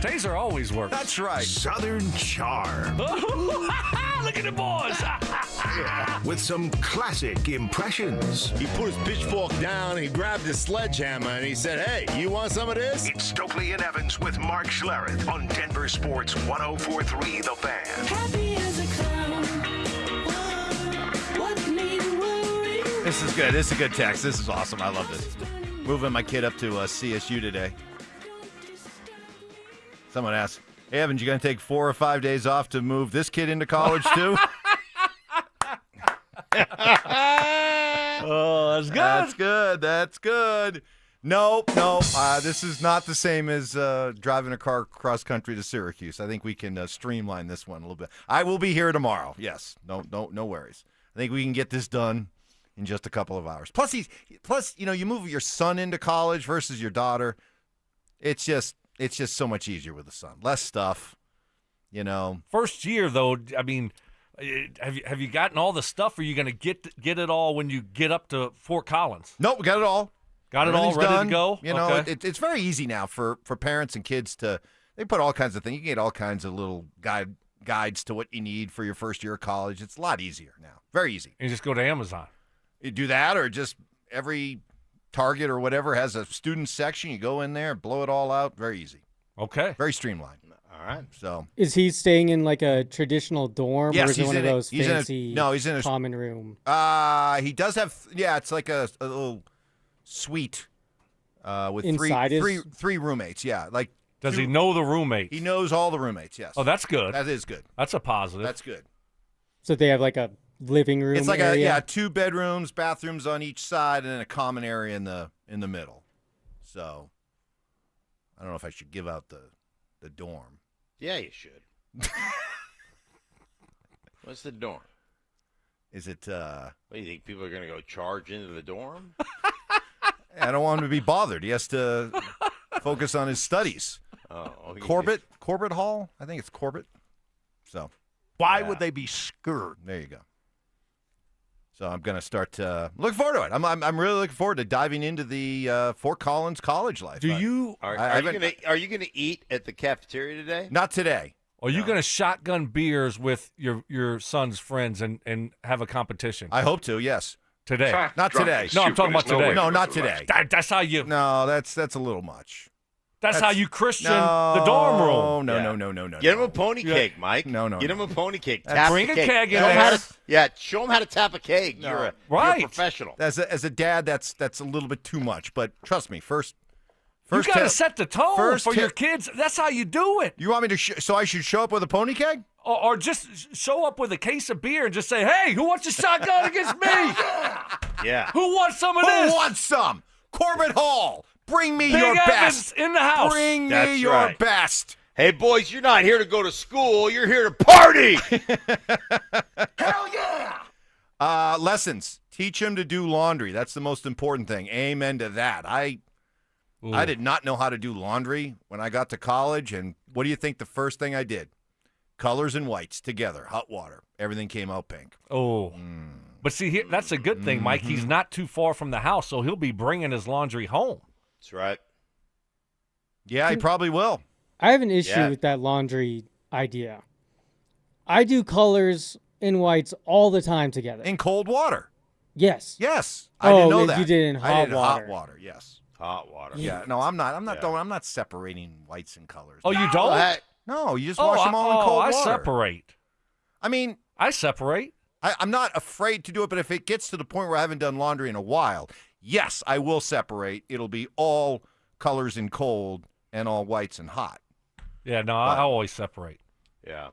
Taser always works. That's right. Southern charm. Look at the boys. With some classic impressions. He put his pitchfork down, and he grabbed his sledgehammer, and he said, hey, you want some of this? It's Stokley and Evans with Mark Schlereth on Denver Sports 104.3 The Fan. Happy as a clown. What need worry? This is good. This is a good text. This is awesome. I love this. Moving my kid up to CSU today. Someone asked, hey, Evans, you going to take 4 or 5 days off to move this kid into college too? Oh, that's good. That's good. That's good. Nope. This is not the same as driving a car cross country to Syracuse. I think we can streamline this one a little bit. I will be here tomorrow. Yes. No worries. I think we can get this done in just a couple of hours. Plus, you move your son into college versus your daughter. It's just so much easier with the son. Less stuff. First year though, I mean. Have you gotten all the stuff? Or are you going to get it all when you get up to Fort Collins? Nope, we got it all. Got it all ready done. to go? Okay. It's very easy now for parents and kids they put all kinds of things. You can get all kinds of little guides to what you need for your first year of college. It's a lot easier now. Very easy. You just go to Amazon. You do that, or just every Target or whatever has a student section. You go in there, blow it all out. Very easy. Okay. Very streamlined. All right. So is he staying in like a traditional dorm, yes, or is it one of those fancy he's in a common room? He does have it's like a little suite with three roommates. Yeah, like does he know the roommates? He knows all the roommates. Yes. Oh, that's good. That is good. That's a positive. That's good. So they have like a living room. It's like area? 2 bedrooms, bathrooms on each side, and then a common area in the middle. So I don't know if I should give out the dorm. Yeah, you should. What's the dorm? Is it? What do you think? People are going to go charge into the dorm? I don't want him to be bothered. He has to focus on his studies. Oh, Corbett Hall. I think it's Corbett. So why would they be scared? There you go. So I'm going to start looking forward to it. I'm really looking forward to diving into the Fort Collins college life. Do you Are you gonna eat at the cafeteria today? Not today. Are you going to shotgun beers with your son's friends and have a competition? I hope to. Yes. Today. Not today. No, I'm talking about today. No, not today. That's how you. No, that's a little much. That's how you Christian the dorm room. No. Get him a pony cake, Mike. No. Get him a pony cake. Bring a keg in Show him there. show him how to tap a keg. No. You're Right. a professional. As a dad, that's a little bit too much. But trust me, first You got to set the tone for your tip. kids. That's how you do it. You want me to? So I should show up with a pony keg? Or just show up with a case of beer and just say, "Hey, who wants a shotgun against me? Yeah. Who wants some of this? Who wants some? Corbett Hall, bring me Big your Evans best in the house. Bring That's me your right. best. Hey, boys, you're not here to go to school. You're here to party. Hell yeah! Lessons. Teach him to do laundry. That's the most important thing. Amen to that. I did not know how to do laundry when I got to college, and what do you think the first thing I did? Colors and whites together, hot water. Everything came out pink. Oh. But see, that's a good thing, Mike. He's not too far from the house, so he'll be bringing his laundry home. That's right. Yeah, he probably will. I have an issue with that laundry idea. I do colors and whites all the time together. In cold water. Yes. Yes. I didn't know that. You did it in I hot did it in water. hot water, yes. Hot water. Yeah. No, I'm not. I'm not separating whites and colors. Oh, you don't? No, you just wash them all in cold water. I separate. I mean, I separate. I'm not afraid to do it, but if it gets to the point where I haven't done laundry in a while, yes, I will separate. It'll be all colors in cold and all whites and hot. Yeah, no, I always separate. Yeah.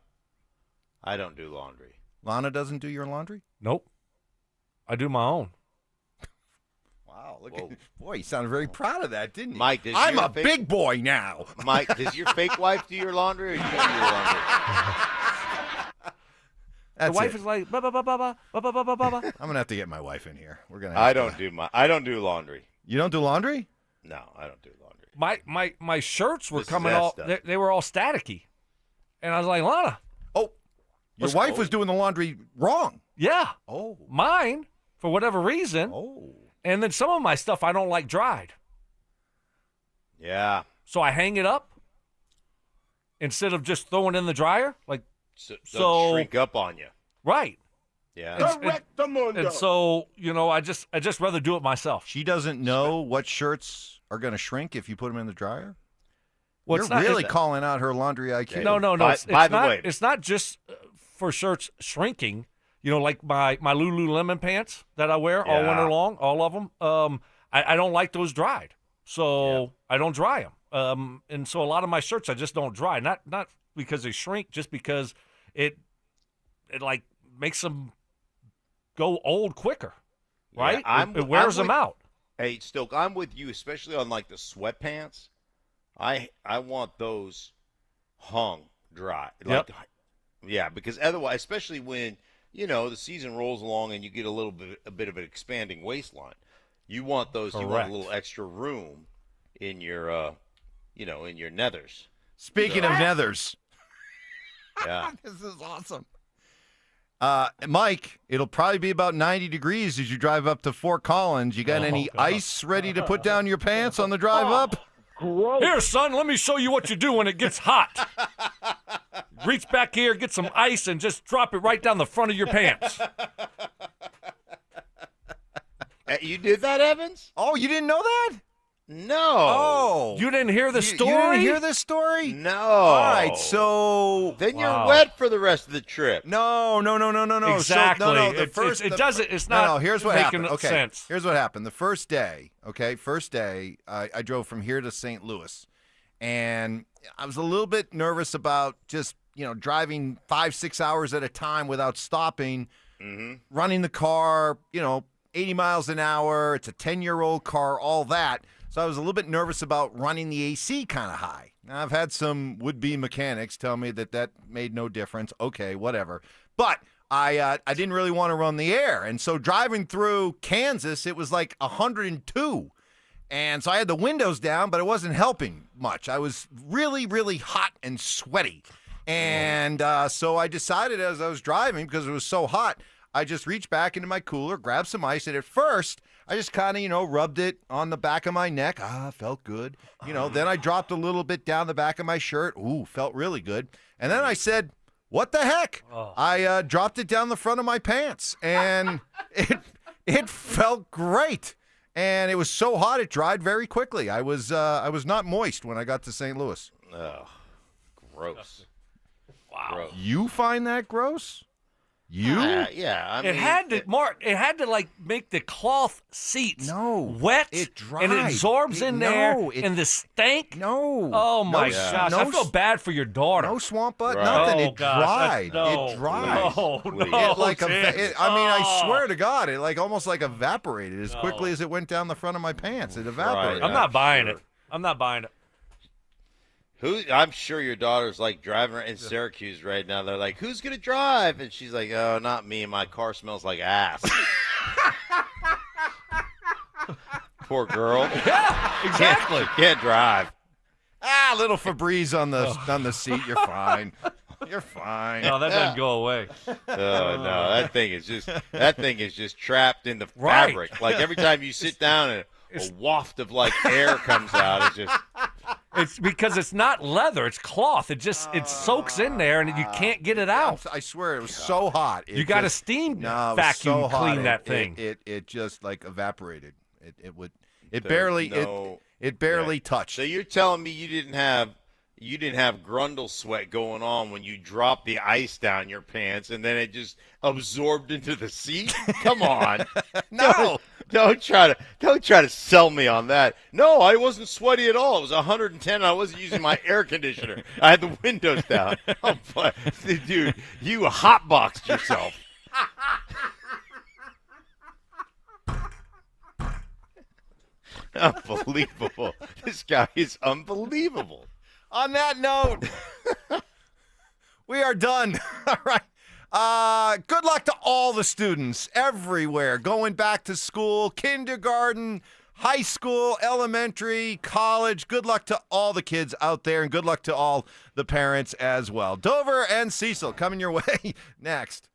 I don't do laundry. Lana doesn't do your laundry? Nope. I do my own. Wow, boy, you sounded very proud of that, didn't you? Mike, I'm a big boy now. Mike, does your fake wife do your laundry or you do your laundry? The wife is like, ba ba ba ba ba ba ba ba ba ba. I'm gonna have to get my wife in here. We're gonna. I don't do laundry. You don't do laundry? No, I don't do laundry. My shirts were This is coming that all stuff. they were all staticky, and I was like, Lana, Your wife was doing the laundry wrong. yeah, Oh, mine for whatever reason, and then some of my stuff I don't like dried, Yeah. so I hang it up instead of just throwing it in the dryer, like So, So- shrink up on you. right. Yeah. And so I just rather do it myself. she doesn't know what shirts are gonna shrink if you put them in the dryer. Well, You're it's not- really it's- calling out her laundry IQ. No. By It's the not, way- it's not just for shirts shrinking. You know, like my Lululemon pants that I wear all Yeah. winter long, all of them. I don't like those dried, so I don't dry them. And so a lot of my shirts I just don't dry. Not because they shrink, just because it like makes them go old quicker. Right? Yeah, It wears them out. Hey, Stoke, I'm with you, especially on like the sweatpants. I want those hung dry. Like, yeah, because otherwise, especially when the season rolls along and you get a bit of an expanding waistline, you want those. You want Correct. a little extra room in your in your nethers. Speaking of nethers, Yeah. this is awesome. Mike, it'll probably be about 90 degrees as you drive up to Fort Collins. You got any ice ready to put down your pants on the drive up? Here, son, let me show you what you do when it gets hot. Reach back here, get some ice, and just drop it right down the front of your pants. You did that, Evans? Oh, you didn't know that? No. Oh. You didn't hear the story? You didn't hear this story? No. All right, so Then you're wet for the rest of the trip. No. Exactly. So, no, It's not No, here's what making happened. Okay. sense. Here's what happened. The first day, I drove from here to St. Louis, and I was a little bit nervous about just, driving 5-6 hours at a time without stopping, running the car, 80 miles an hour. It's a 10-year-old car, all that. So I was a little bit nervous about running the AC kind of high. Now, I've had some would-be mechanics tell me that made no difference. Okay, whatever. But I didn't really want to run the air. And so driving through Kansas, it was like 102. And so I had the windows down, but it wasn't helping much. I was really, really hot and sweaty. And so I decided as I was driving, because it was so hot, I just reached back into my cooler, grabbed some ice, and at first, I just kind of, rubbed it on the back of my neck. Felt good. Then I dropped a little bit down the back of my shirt. Ooh, felt really good. And then I said, what the heck? I dropped it down the front of my pants, and it felt great. And it was so hot, it dried very quickly. I was not moist when I got to St. Louis. Oh, gross. Wow. Gross. You find that gross? You? Yeah. I It mean, had to, Mark. It had to make the cloth seats wet. It dried. And it absorbs in there. It, and the stank. No. Oh my gosh! I feel bad for your daughter. No swamp butt. Right. Nothing. Oh, It dried. gosh, It dried. No, I swear to God, it almost evaporated as quickly as it went down the front of my pants. It evaporated. Right. I'm not buying it. I'm not buying it. I'm sure your daughter's driving in Syracuse right now. They're like, who's going to drive? And she's like, oh, not me. My car smells like ass. Poor girl. Yeah, exactly. Can't drive. A little Febreze on the seat. You're fine. You're fine. No, that doesn't go away. Oh no, that thing is just trapped in the Right. fabric. Every time you sit down, a waft of air comes out. It's just. It's because it's not leather; it's cloth. It soaks in there, and you can't get it out. I swear it was so hot. You got a steam vacuum clean that thing. It just evaporated. It barely touched. So you're telling me you didn't have grundle sweat going on when you dropped the ice down your pants and then it just absorbed into the seat? Come on. No. Don't try to sell me on that. No, I wasn't sweaty at all. It was 110. I wasn't using my air conditioner. I had the windows down. Oh, but, dude, you hotboxed yourself. Unbelievable. This guy is unbelievable. On that note, we are done. All right. Good luck to all the students everywhere going back to school, kindergarten, high school, elementary, college. Good luck to all the kids out there, and good luck to all the parents as well. Dover and Cecil coming your way next.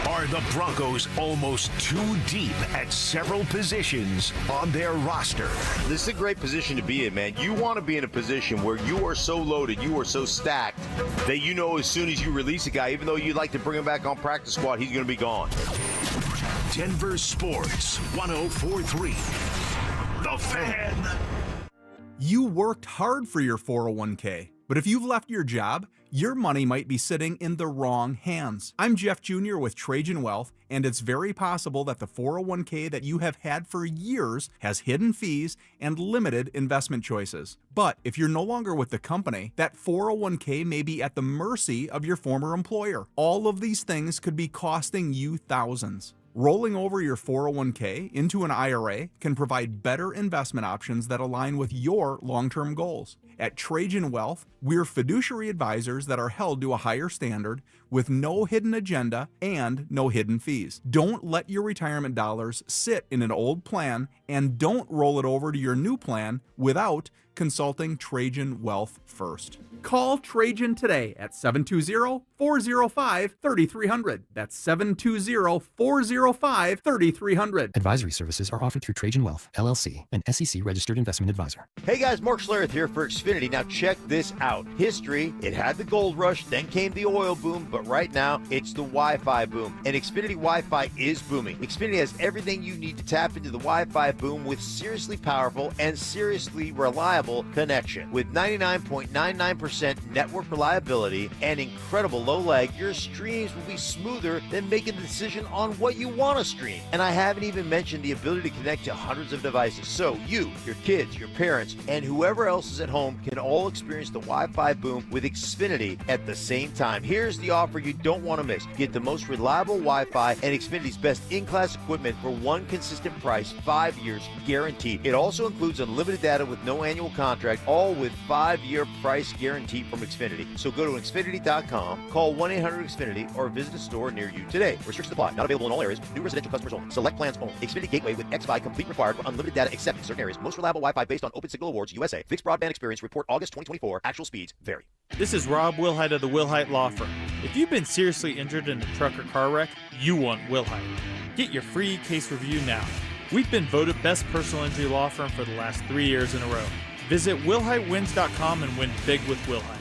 Are the Broncos almost too deep at several positions on their roster? This is a great position to be in, man. You want to be in a position where you are so loaded, you are so stacked, that you know as soon as you release a guy, even though you'd like to bring him back on practice squad, he's going to be gone. Denver Sports 104.3. The Fan. You worked hard for your 401k, but if you've left your job, your money might be sitting in the wrong hands. I'm Jeff Jr. with Trajan Wealth, and it's very possible that the 401k that you have had for years has hidden fees and limited investment choices. But if you're no longer with the company, that 401k may be at the mercy of your former employer. All of these things could be costing you thousands. Rolling over your 401k into an IRA can provide better investment options that align with your long-term goals. At Trajan Wealth, we're fiduciary advisors that are held to a higher standard with no hidden agenda and no hidden fees. Don't let your retirement dollars sit in an old plan, and don't roll it over to your new plan without consulting Trajan Wealth first. Call Trajan today at 720-405-3300. That's 720-405-3300. Advisory services are offered through Trajan Wealth, LLC, an SEC-registered investment advisor. Hey guys, Mark Schlereth here for Xfinity. Now check this out. History, it had the gold rush, then came the oil boom, but right now it's the Wi-Fi boom. And Xfinity Wi-Fi is booming. Xfinity has everything you need to tap into the Wi-Fi boom with seriously powerful and seriously reliable connection. With 99.99% network reliability and incredible low lag, your streams will be smoother than making the decision on what you want to stream. And I haven't even mentioned the ability to connect to hundreds of devices. So you, your kids, your parents, and whoever else is at home can all experience the Wi-Fi boom with Xfinity at the same time. Here's the offer you don't want to miss. Get the most reliable Wi-Fi and Xfinity's best in-class equipment for one consistent price, 5 years guaranteed. It also includes unlimited data with no annual contract, all with 5-year price guarantee from Xfinity. So go to Xfinity.com, call 1-800-XFINITY, or visit a store near you today. Restrictions apply. Not available in all areas. New residential customers only. Select plans only. Xfinity Gateway with XFi complete required for unlimited data except in certain areas. Most reliable Wi-Fi based on Open Signal Awards USA. Fixed broadband experience report August 2024. Actual speeds vary. This is Rob Wilhite of the Wilhite Law Firm. If you've been seriously injured in a truck or car wreck, you want Wilhite. Get your free case review now. We've been voted best personal injury law firm for the last 3 years in a row. Visit WilhiteWins.com and win big with Wilhite.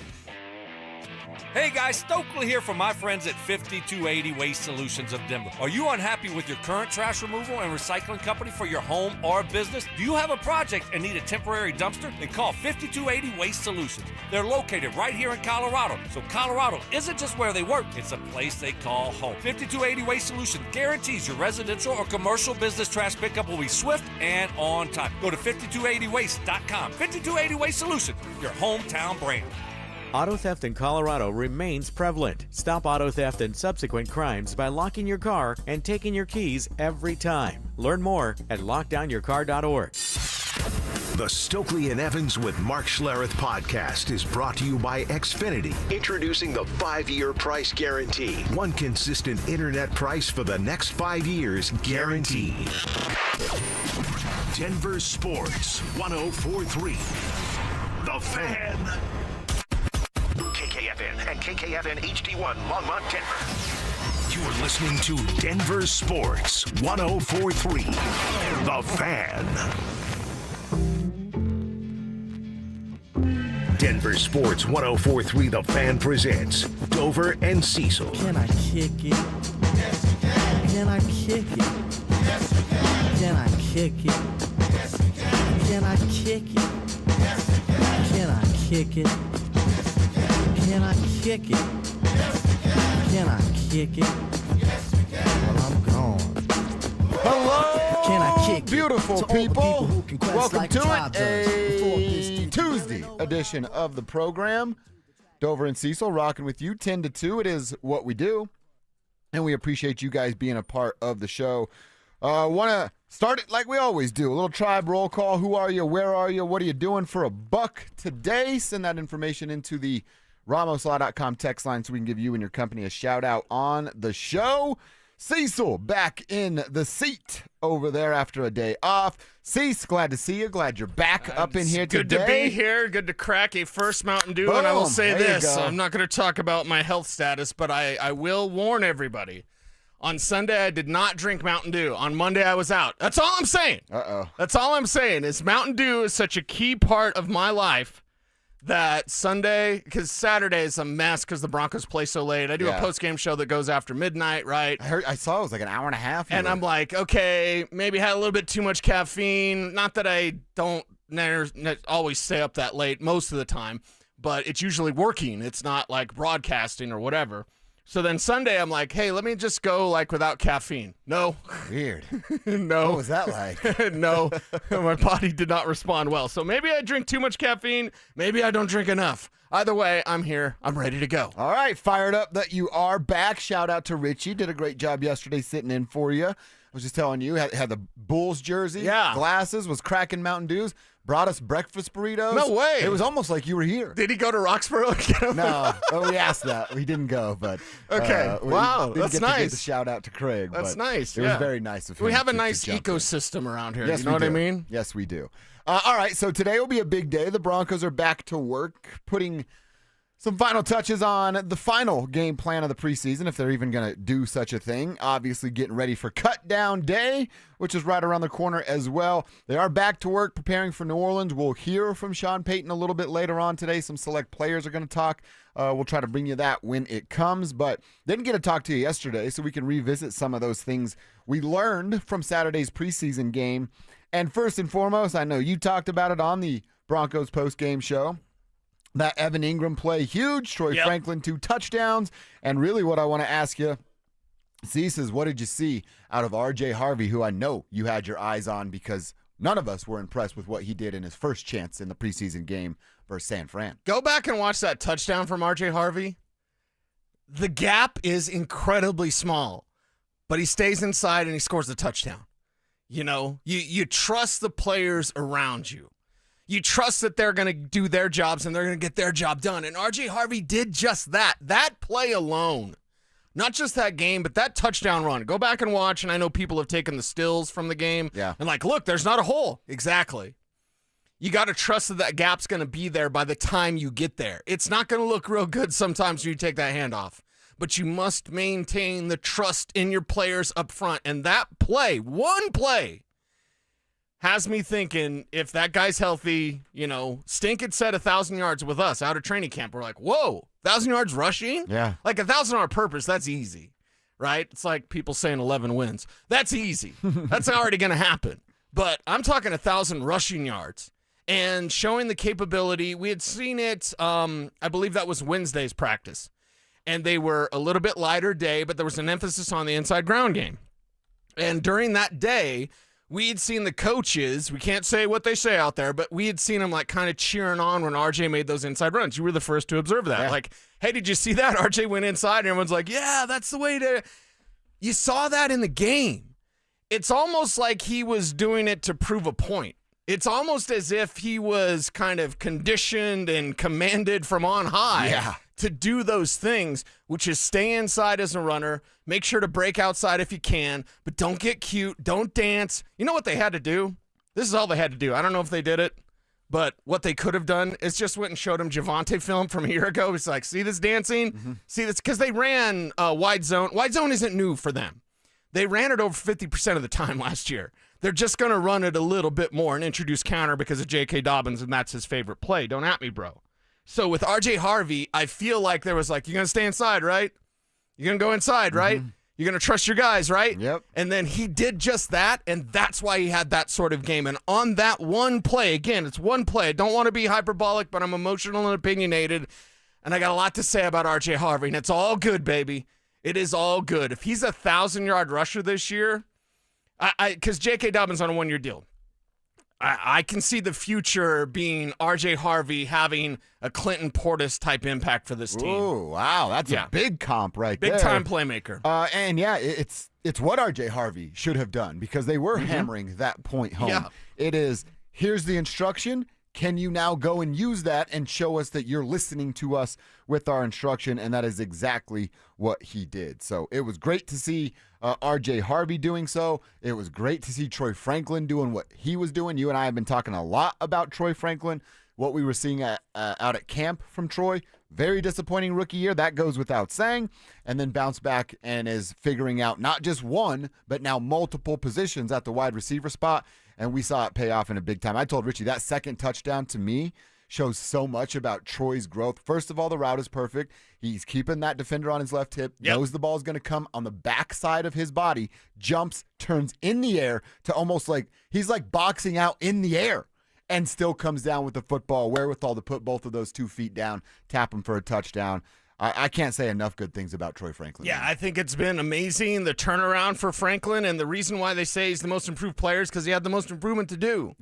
Hey guys, Stokley here from my friends at 5280 Waste Solutions of Denver. Are you unhappy with your current trash removal and recycling company for your home or business? Do you have a project and need a temporary dumpster? Then call 5280 Waste Solutions. They're located right here in Colorado. So Colorado isn't just where they work, it's a place they call home. 5280 Waste Solutions guarantees your residential or commercial business trash pickup will be swift and on time. Go to 5280waste.com. 5280 Waste Solutions, your hometown brand. Auto theft in Colorado remains prevalent. Stop auto theft and subsequent crimes by locking your car and taking your keys every time. Learn more at lockdownyourcar.org. The Stokley and Evans with Mark Schlereth podcast is brought to you by Xfinity. Introducing the 5-year price guarantee. One consistent internet price for the next 5 years guaranteed. Denver Sports 104.3. The Fan. KKFN and KKFN HD1 Longmont, Denver. You're listening to Denver Sports 104.3. The Fan. Denver Sports 104.3 The Fan presents Dover and Cecil. Can I kick it? Yes, you can. Can I kick it? Yes, you can. Can I kick it? Yes, you can. Can I kick it? Yes, you can. Can I kick it? Can I kick it? Yes, you can. Can I kick it? Yes, you can. Well, I'm gone. Hello, Can I kick it? beautiful To all the people. who can quest Welcome like to tribe it, does. Before this a Tuesday edition of the program. Dover and Cecil rocking with you 10 to 2. It is what we do, and we appreciate you guys being a part of the show. Want to start it like we always do. A little tribe roll call. Who are you? Where are you? What are you doing for a buck today? Send that information into the RamosLaw.com text line so we can give you and your company a shout out on the show. Cecil back in the seat over there after a day off. Cecil, glad to see you. Glad you're back up in here Good today. to be here. Good to crack a first Mountain Dew. Boom. And I will say There you this. go. I'm not going to talk about my health status, but I will warn everybody. On Sunday, I did not drink Mountain Dew. On Monday, I was out. That's all I'm saying. Uh-oh. That's all I'm saying is Mountain Dew is such a key part of my life that Sunday, because Saturday is a mess because the Broncos play so late. I do a post-game show that goes after midnight, right? I saw it was like an hour and a half. And I'm like, okay, maybe had a little bit too much caffeine. Not that I don't always stay up that late most of the time, but it's usually working. It's not like broadcasting or whatever. So then Sunday, I'm like, hey, let me just go like without caffeine. No. Weird. No. What was that like? No. My body did not respond well. So maybe I drink too much caffeine. Maybe I don't drink enough. Either way, I'm here. I'm ready to go. All right. Fired up that you are back. Shout out to Richie. Did a great job yesterday sitting in for you. I was just telling you, had the Bulls jersey, glasses, was cracking Mountain Dews, brought us breakfast burritos. No way. It was almost like you were here. Did he go to Roxborough? No. We asked that. We didn't go, but. Okay. Wow. Didn't That's get to nice. give the shout out to Craig. That's but nice. It was very nice of him. We have a to nice jump in. ecosystem around here. Yes, you know we what I do. mean? Yes, we do. All right. So today will be a big day. The Broncos are back to work, putting some final touches on the final game plan of the preseason, if they're even going to do such a thing. Obviously getting ready for cut down day, which is right around the corner as well. They are back to work preparing for New Orleans. We'll hear from Shawn Peyton a little bit later on today. Some select players are going to talk. We'll try to bring you that when it comes, but didn't get to talk to you yesterday, so we can revisit some of those things we learned from Saturday's preseason game. And first and foremost, I know you talked about it on the Broncos post-game show. That Evan Ingram play, huge. Troy Franklin, 2 touchdowns. And really what I want to ask you, Cease, is what did you see out of R.J. Harvey, who I know you had your eyes on because none of us were impressed with what he did in his first chance in the preseason game versus San Fran. Go back and watch that touchdown from R.J. Harvey. The gap is incredibly small, but he stays inside and he scores the touchdown. You know, you trust the players around you. You trust that they're going to do their jobs and they're going to get their job done. And R.J. Harvey did just that. That play alone, not just that game, but that touchdown run. Go back and watch, and I know people have taken the stills from the game. Yeah. And like, look, there's not a hole. Exactly. You got to trust that gap's going to be there by the time you get there. It's not going to look real good sometimes when you take that handoff. but you must maintain the trust in your players up front. And that play, one play, has me thinking if that guy's healthy, Stink had said 1,000 yards with us out of training camp. We're like, whoa, 1,000 yards rushing? Yeah. Like 1,000 on purpose, that's easy, right? It's like people saying 11 wins. That's easy. That's already going to happen. But I'm talking 1,000 rushing yards and showing the capability. We had seen it, I believe that was Wednesday's practice. And they were a little bit lighter day, but there was an emphasis on the inside ground game. And during that day, we had seen the coaches, we can't say what they say out there, but we had seen them like kind of cheering on when RJ made those inside runs. You were the first to observe that. Yeah. Like, hey, did you see that? RJ went inside and everyone's like, yeah, that's the way to. You saw that in the game. It's almost like he was doing it to prove a point. It's almost as if he was kind of conditioned and commanded from on high to do those things, which is stay inside as a runner, make sure to break outside if you can, but don't get cute, don't dance. You know what they had to do? This is all they had to do. I don't know if they did it, but what they could have done is just went and showed him Javonte film from a year ago. It's like, see this dancing? Mm-hmm. See this? Because they ran wide zone. Wide zone isn't new for them. They ran it over 50% of the time last year. They're just going to run it a little bit more and introduce counter because of J.K. Dobbins, and that's his favorite play. Don't at me, bro. So with R.J. Harvey, I feel like there was like, you're going to stay inside, right? You're going to go inside, right? You're going to trust your guys, right? Yep. And then he did just that, and that's why he had that sort of game. And on that one play, again, it's one play. I don't want to be hyperbolic, but I'm emotional and opinionated, and I got a lot to say about R.J. Harvey, and it's all good, baby. It is all good. If he's a 1,000-yard rusher this year, because J.K. Dobbins on a one-year deal, I can see the future being R.J. Harvey having a Clinton Portis type impact for this team. Oh, wow. That's a big comp right there. Big-time playmaker. And, yeah, it's what R.J. Harvey should have done because they were hammering that point home. Yeah. It is, here's the instruction. Can you now go and use that and show us that you're listening to us with our instruction? And that is exactly what he did. So it was great to see R.J. Harvey doing so. It was great to see Troy Franklin doing what he was doing. You and I have been talking a lot about Troy Franklin, what we were seeing out at camp from Troy. Very disappointing rookie year. That goes without saying. And then bounce back and is figuring out not just one, but now multiple positions at the wide receiver spot. And we saw it pay off in a big time. I told Richie that second touchdown to me shows so much about Troy's growth. First of all, the route is perfect. He's keeping that defender on his left hip, knows the ball is going to come on the backside of his body, jumps, turns in the air to almost like he's like boxing out in the air and still comes down with the football, wherewithal to put both of those 2 feet down, tap him for a touchdown. I can't say enough good things about Troy Franklin. Yeah, I think it's been amazing, the turnaround for Franklin, and the reason why they say he's the most improved player is because he had the most improvement to do.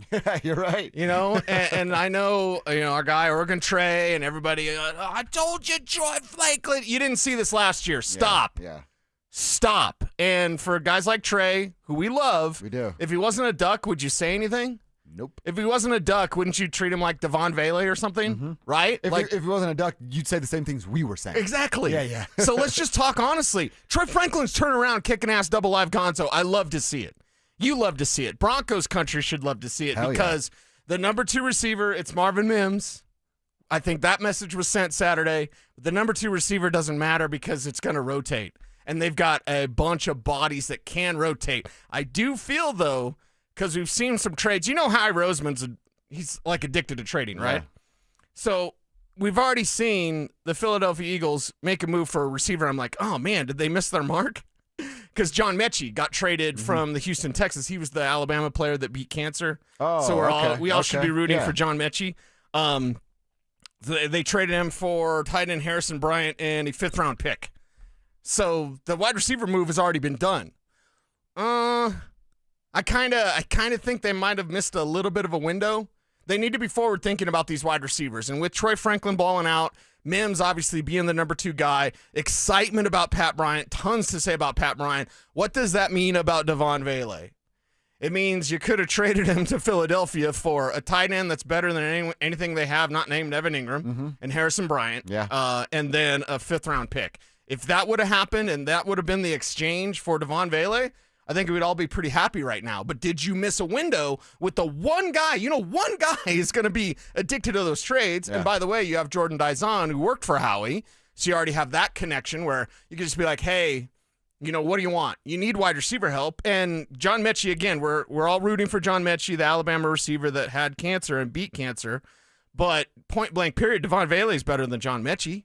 You're right. And I know, our guy, Oregon Trey, and everybody, I told you, Troy Franklin. You didn't see this last year. Stop. Yeah. Stop. And for guys like Trey, who we love, we do. If he wasn't a Duck, would you say anything? Nope. If he wasn't a Duck, wouldn't you treat him like Devon Vele or something? Right? If he wasn't a Duck, you'd say the same things we were saying. Exactly. Yeah. So let's just talk honestly. Troy Franklin's turnaround, kicking ass, double live Gonzo. I love to see it. You love to see it. Broncos country should love to see it because the number 2 receiver, it's Marvin Mims. I think that message was sent Saturday. The number 2 receiver doesn't matter because it's going to rotate. And they've got a bunch of bodies that can rotate. I do feel, though, because we've seen some trades. You know Howie Roseman's he's like addicted to trading, right? Yeah. So we've already seen the Philadelphia Eagles make a move for a receiver. I'm like, oh, man, did they miss their mark? Because John Mechie got traded from the Houston Texans. He was the Alabama player that beat cancer. Oh, so we all should be rooting for John Mechie. They traded him for tight end Harrison Bryant and a 5th-round pick. So the wide receiver move has already been done. I kind of think they might have missed a little bit of a window. They need to be forward thinking about these wide receivers. And with Troy Franklin balling out, Mims obviously being the number 2 guy, excitement about Pat Bryant, tons to say about Pat Bryant. What does that mean about Devon Vele? It means you could have traded him to Philadelphia for a tight end that's better than anything they have, not named Evan Ingram and Harrison Bryant, and then a 5th-round pick. If that would have happened and that would have been the exchange for Devon Vele, I think we'd all be pretty happy right now. But did you miss a window with the one guy? One guy is going to be addicted to those trades. Yeah. And by the way, you have Jordan Dizon, who worked for Howie. So you already have that connection where you can just be like, hey, what do you want? You need wide receiver help. And John Mechie, again, we're all rooting for John Mechie, the Alabama receiver that had cancer and beat cancer. But point blank period, Devon Vele is better than John Mechie.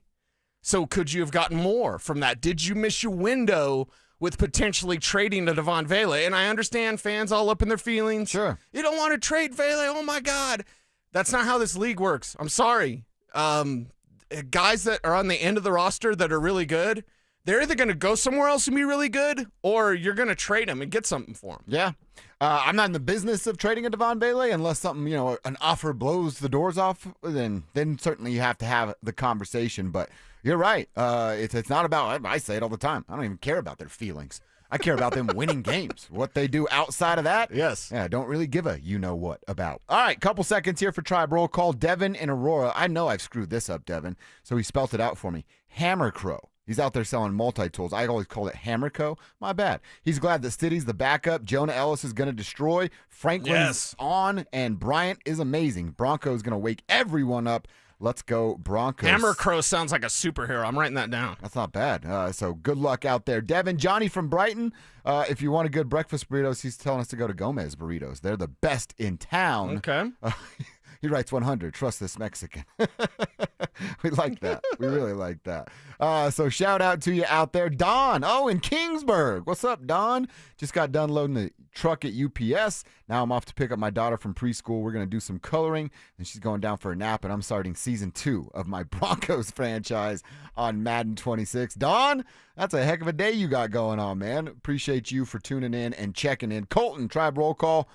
So could you have gotten more from that? Did you miss your window with potentially trading to Devon Vele? And I understand fans all up in their feelings. Sure. You don't want to trade Vele. Oh, my God. That's not how this league works. I'm sorry. Guys that are on the end of the roster that are really good, they're either going to go somewhere else and be really good, or you're going to trade them and get something for them. Yeah. I'm not in the business of trading a Devon Vele unless something, an offer blows the doors off, then certainly you have to have the conversation. But you're right. It's not about, I say it all the time, I don't even care about their feelings. I care about them winning games. What they do outside of that, yes. Yeah, don't really give a you-know-what about. All right, couple seconds here for Tribe Roll Call. Devin in Aurora. I know I've screwed this up, Devin, so he spelt it out for me. Hammer Crow. He's out there selling multi-tools. I always called it Hammer Co. My bad. He's glad that Stiddy's the backup. Jonah Ellis is going to destroy. Franklin's on, and Bryant is amazing. Broncos going to wake everyone up. Let's go Broncos. Hammer Crow sounds like a superhero. I'm writing that down. That's not bad. So good luck out there. Devin, Johnny from Brighton, if you want a good breakfast burritos, he's telling us to go to Gomez Burritos. They're the best in town. Okay. He writes 100. Trust this Mexican. We like that. We really like that. So shout out to you out there. Don, in Kingsburg. What's up, Don? Just got done loading the truck at UPS. Now I'm off to pick up my daughter from preschool. We're going to do some coloring, and she's going down for a nap, and I'm starting season 2 of my Broncos franchise on Madden 26. Don, that's a heck of a day you got going on, man. Appreciate you for tuning in and checking in. Colton, Tribe Roll Call.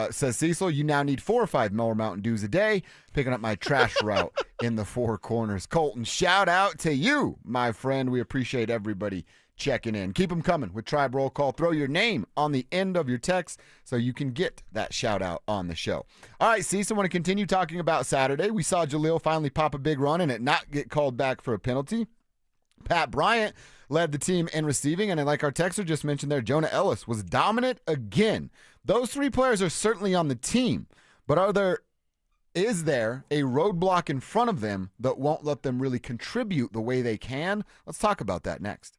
Says Cecil, you now need 4 or 5 more Mountain Dews a day, picking up my trash route in the Four Corners. Colton, shout out to you, my friend. We appreciate everybody checking in. Keep them coming with Tribe Roll Call. Throw your name on the end of your text so you can get that shout out on the show. All right, Cecil, I want to continue talking about Saturday. We saw Jaleel finally pop a big run and it not get called back for a penalty. Pat Bryant led the team in receiving, and like our texter just mentioned there, Jonah Ellis was dominant again. Those 3 players are certainly on the team, but is there a roadblock in front of them that won't let them really contribute the way they can? Let's talk about that next.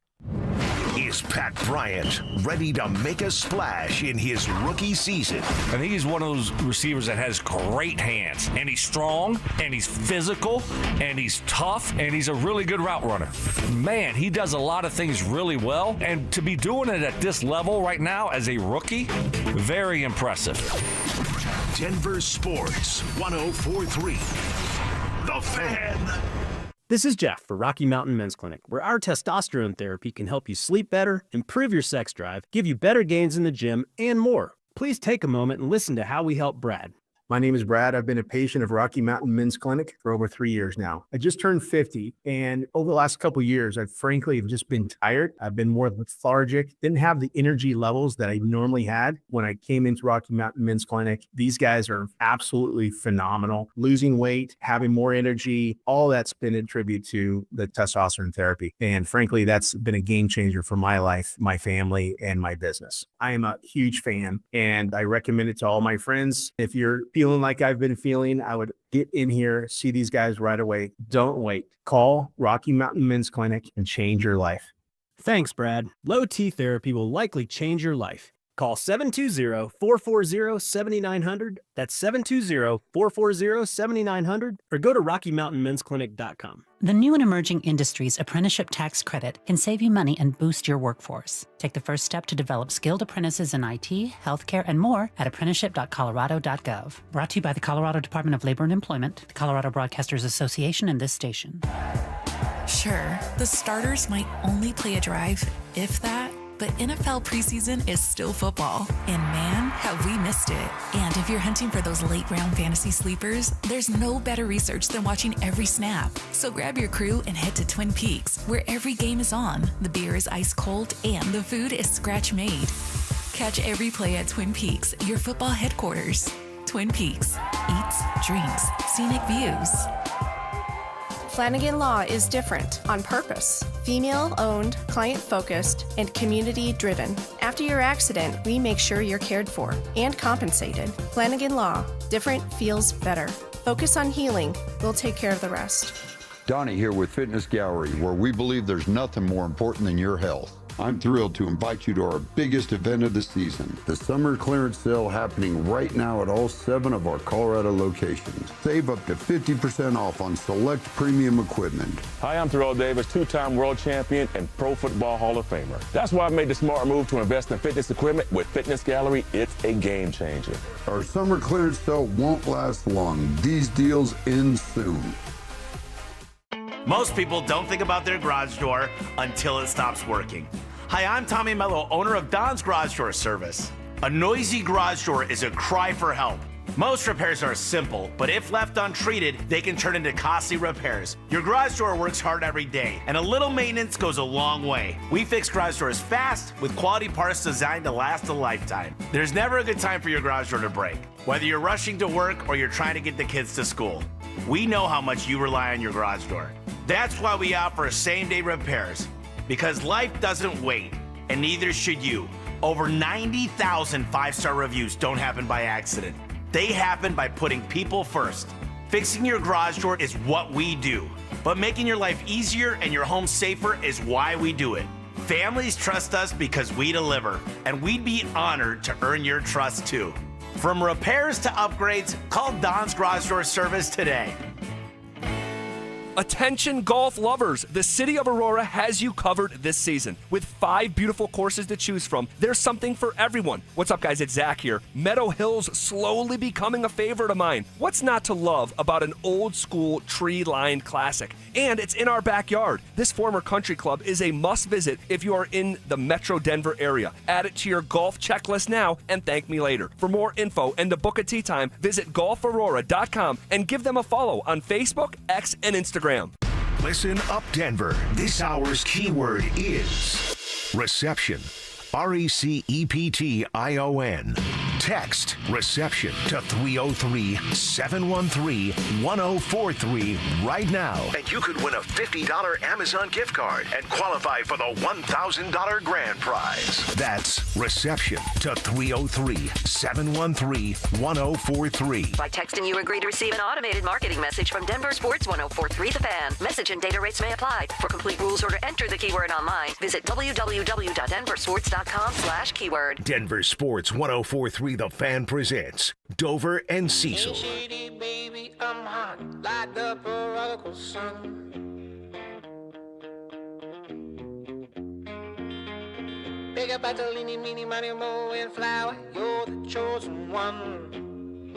Is Pat Bryant ready to make a splash in his rookie season? I think he's one of those receivers that has great hands, and he's strong, and he's physical, and he's tough, and he's a really good route runner. Man, he does a lot of things really well, and to be doing it at this level right now as a rookie, very impressive. Denver Sports 104.3. The Fan. This is Jeff for Rocky Mountain Men's Clinic, where our testosterone therapy can help you sleep better, improve your sex drive, give you better gains in the gym, and more. Please take a moment and listen to how we help Brad. My name is Brad. I've been a patient of Rocky Mountain Men's Clinic for over 3 years now. I just turned 50, and over the last couple of years, I've frankly just been tired. I've been more lethargic, didn't have the energy levels that I normally had when I came into Rocky Mountain Men's Clinic. These guys are absolutely phenomenal. Losing weight, having more energy, all that's been a tribute to the testosterone therapy. And frankly, that's been a game changer for my life, my family, and my business. I am a huge fan, and I recommend it to all my friends. If you're feeling like I've been feeling, I would get in here, see these guys right away. Don't wait. Call Rocky Mountain Men's Clinic and change your life. Thanks, Brad. Low T therapy will likely change your life. Call 720-440-7900. That's 720-440-7900. Or go to RockyMountainMen'sClinic.com. The new and emerging industries apprenticeship tax credit can save you money and boost your workforce. Take the first step to develop skilled apprentices in IT, healthcare, and more at apprenticeship.colorado.gov. Brought to you by the Colorado Department of Labor and Employment, the Colorado Broadcasters Association, and this station. Sure, the starters might only play a drive, if that, but NFL preseason is still football, and man, have we missed it. And if you're hunting for those late-round fantasy sleepers, there's no better research than watching every snap. So grab your crew and head to Twin Peaks, where every game is on, the beer is ice cold, and the food is scratch-made. Catch every play at Twin Peaks, your football headquarters. Twin Peaks, eats, drinks, scenic views. Flanagan Law is different on purpose. Female-owned, client-focused, and community-driven. After your accident, we make sure you're cared for and compensated. Flanagan Law. Different feels better. Focus on healing. We'll take care of the rest. Donnie here with Fitness Gallery, where we believe there's nothing more important than your health. I'm thrilled to invite you to our biggest event of the season, the summer clearance sale happening right now at all 7 of our Colorado locations. Save up to 50% off on select premium equipment. Hi, I'm Terrell Davis, 2-time world champion and Pro Football Hall of Famer. That's why I made the smart move to invest in fitness equipment with Fitness Gallery. It's a game changer. Our summer clearance sale won't last long. These deals end soon. Most people don't think about their garage door until it stops working. Hi, I'm Tommy Mello, owner of Don's Garage Door Service. A noisy garage door is a cry for help. Most repairs are simple, but if left untreated, they can turn into costly repairs. Your garage door works hard every day, and a little maintenance goes a long way. We fix garage doors fast with quality parts designed to last a lifetime. There's never a good time for your garage door to break, whether you're rushing to work or you're trying to get the kids to school. We know how much you rely on your garage door. That's why we offer same-day repairs, because life doesn't wait, and neither should you. Over 90,000 5-star reviews don't happen by accident. They happen by putting people first. Fixing your garage door is what we do, but making your life easier and your home safer is why we do it. Families trust us because we deliver, and we'd be honored to earn your trust too. From repairs to upgrades, call Don's Garage Door Service today. Attention golf lovers, the city of Aurora has you covered this season. With 5 beautiful courses to choose from, there's something for everyone. What's up, guys? It's Zach here. Meadow Hill's slowly becoming a favorite of mine. What's not to love about an old school tree-lined classic? And it's in our backyard. This former country club is a must visit if you are in the Metro Denver area. Add it to your golf checklist now and thank me later. For more info and to book a tee time, visit golfaurora.com and give them a follow on Facebook, X, and Instagram. Listen up, Denver. This hour's keyword is reception. RECEPTION. Text reception to 303-713-1043 right now. And you could win a $50 Amazon gift card and qualify for the $1,000 grand prize. That's reception to 303-713-1043. By texting, you agree to receive an automated marketing message from DenverSports 1043 The Fan. Message and data rates may apply. For complete rules or to enter the keyword online, visit www.denversports.com/keyword. Denver Sports 1043 The Fan presents Dover and Cecil. Baby, I'm hot, like the prodigal son. Big up Bartolini, Mini, Money, Mo, and Flower, you're the chosen one.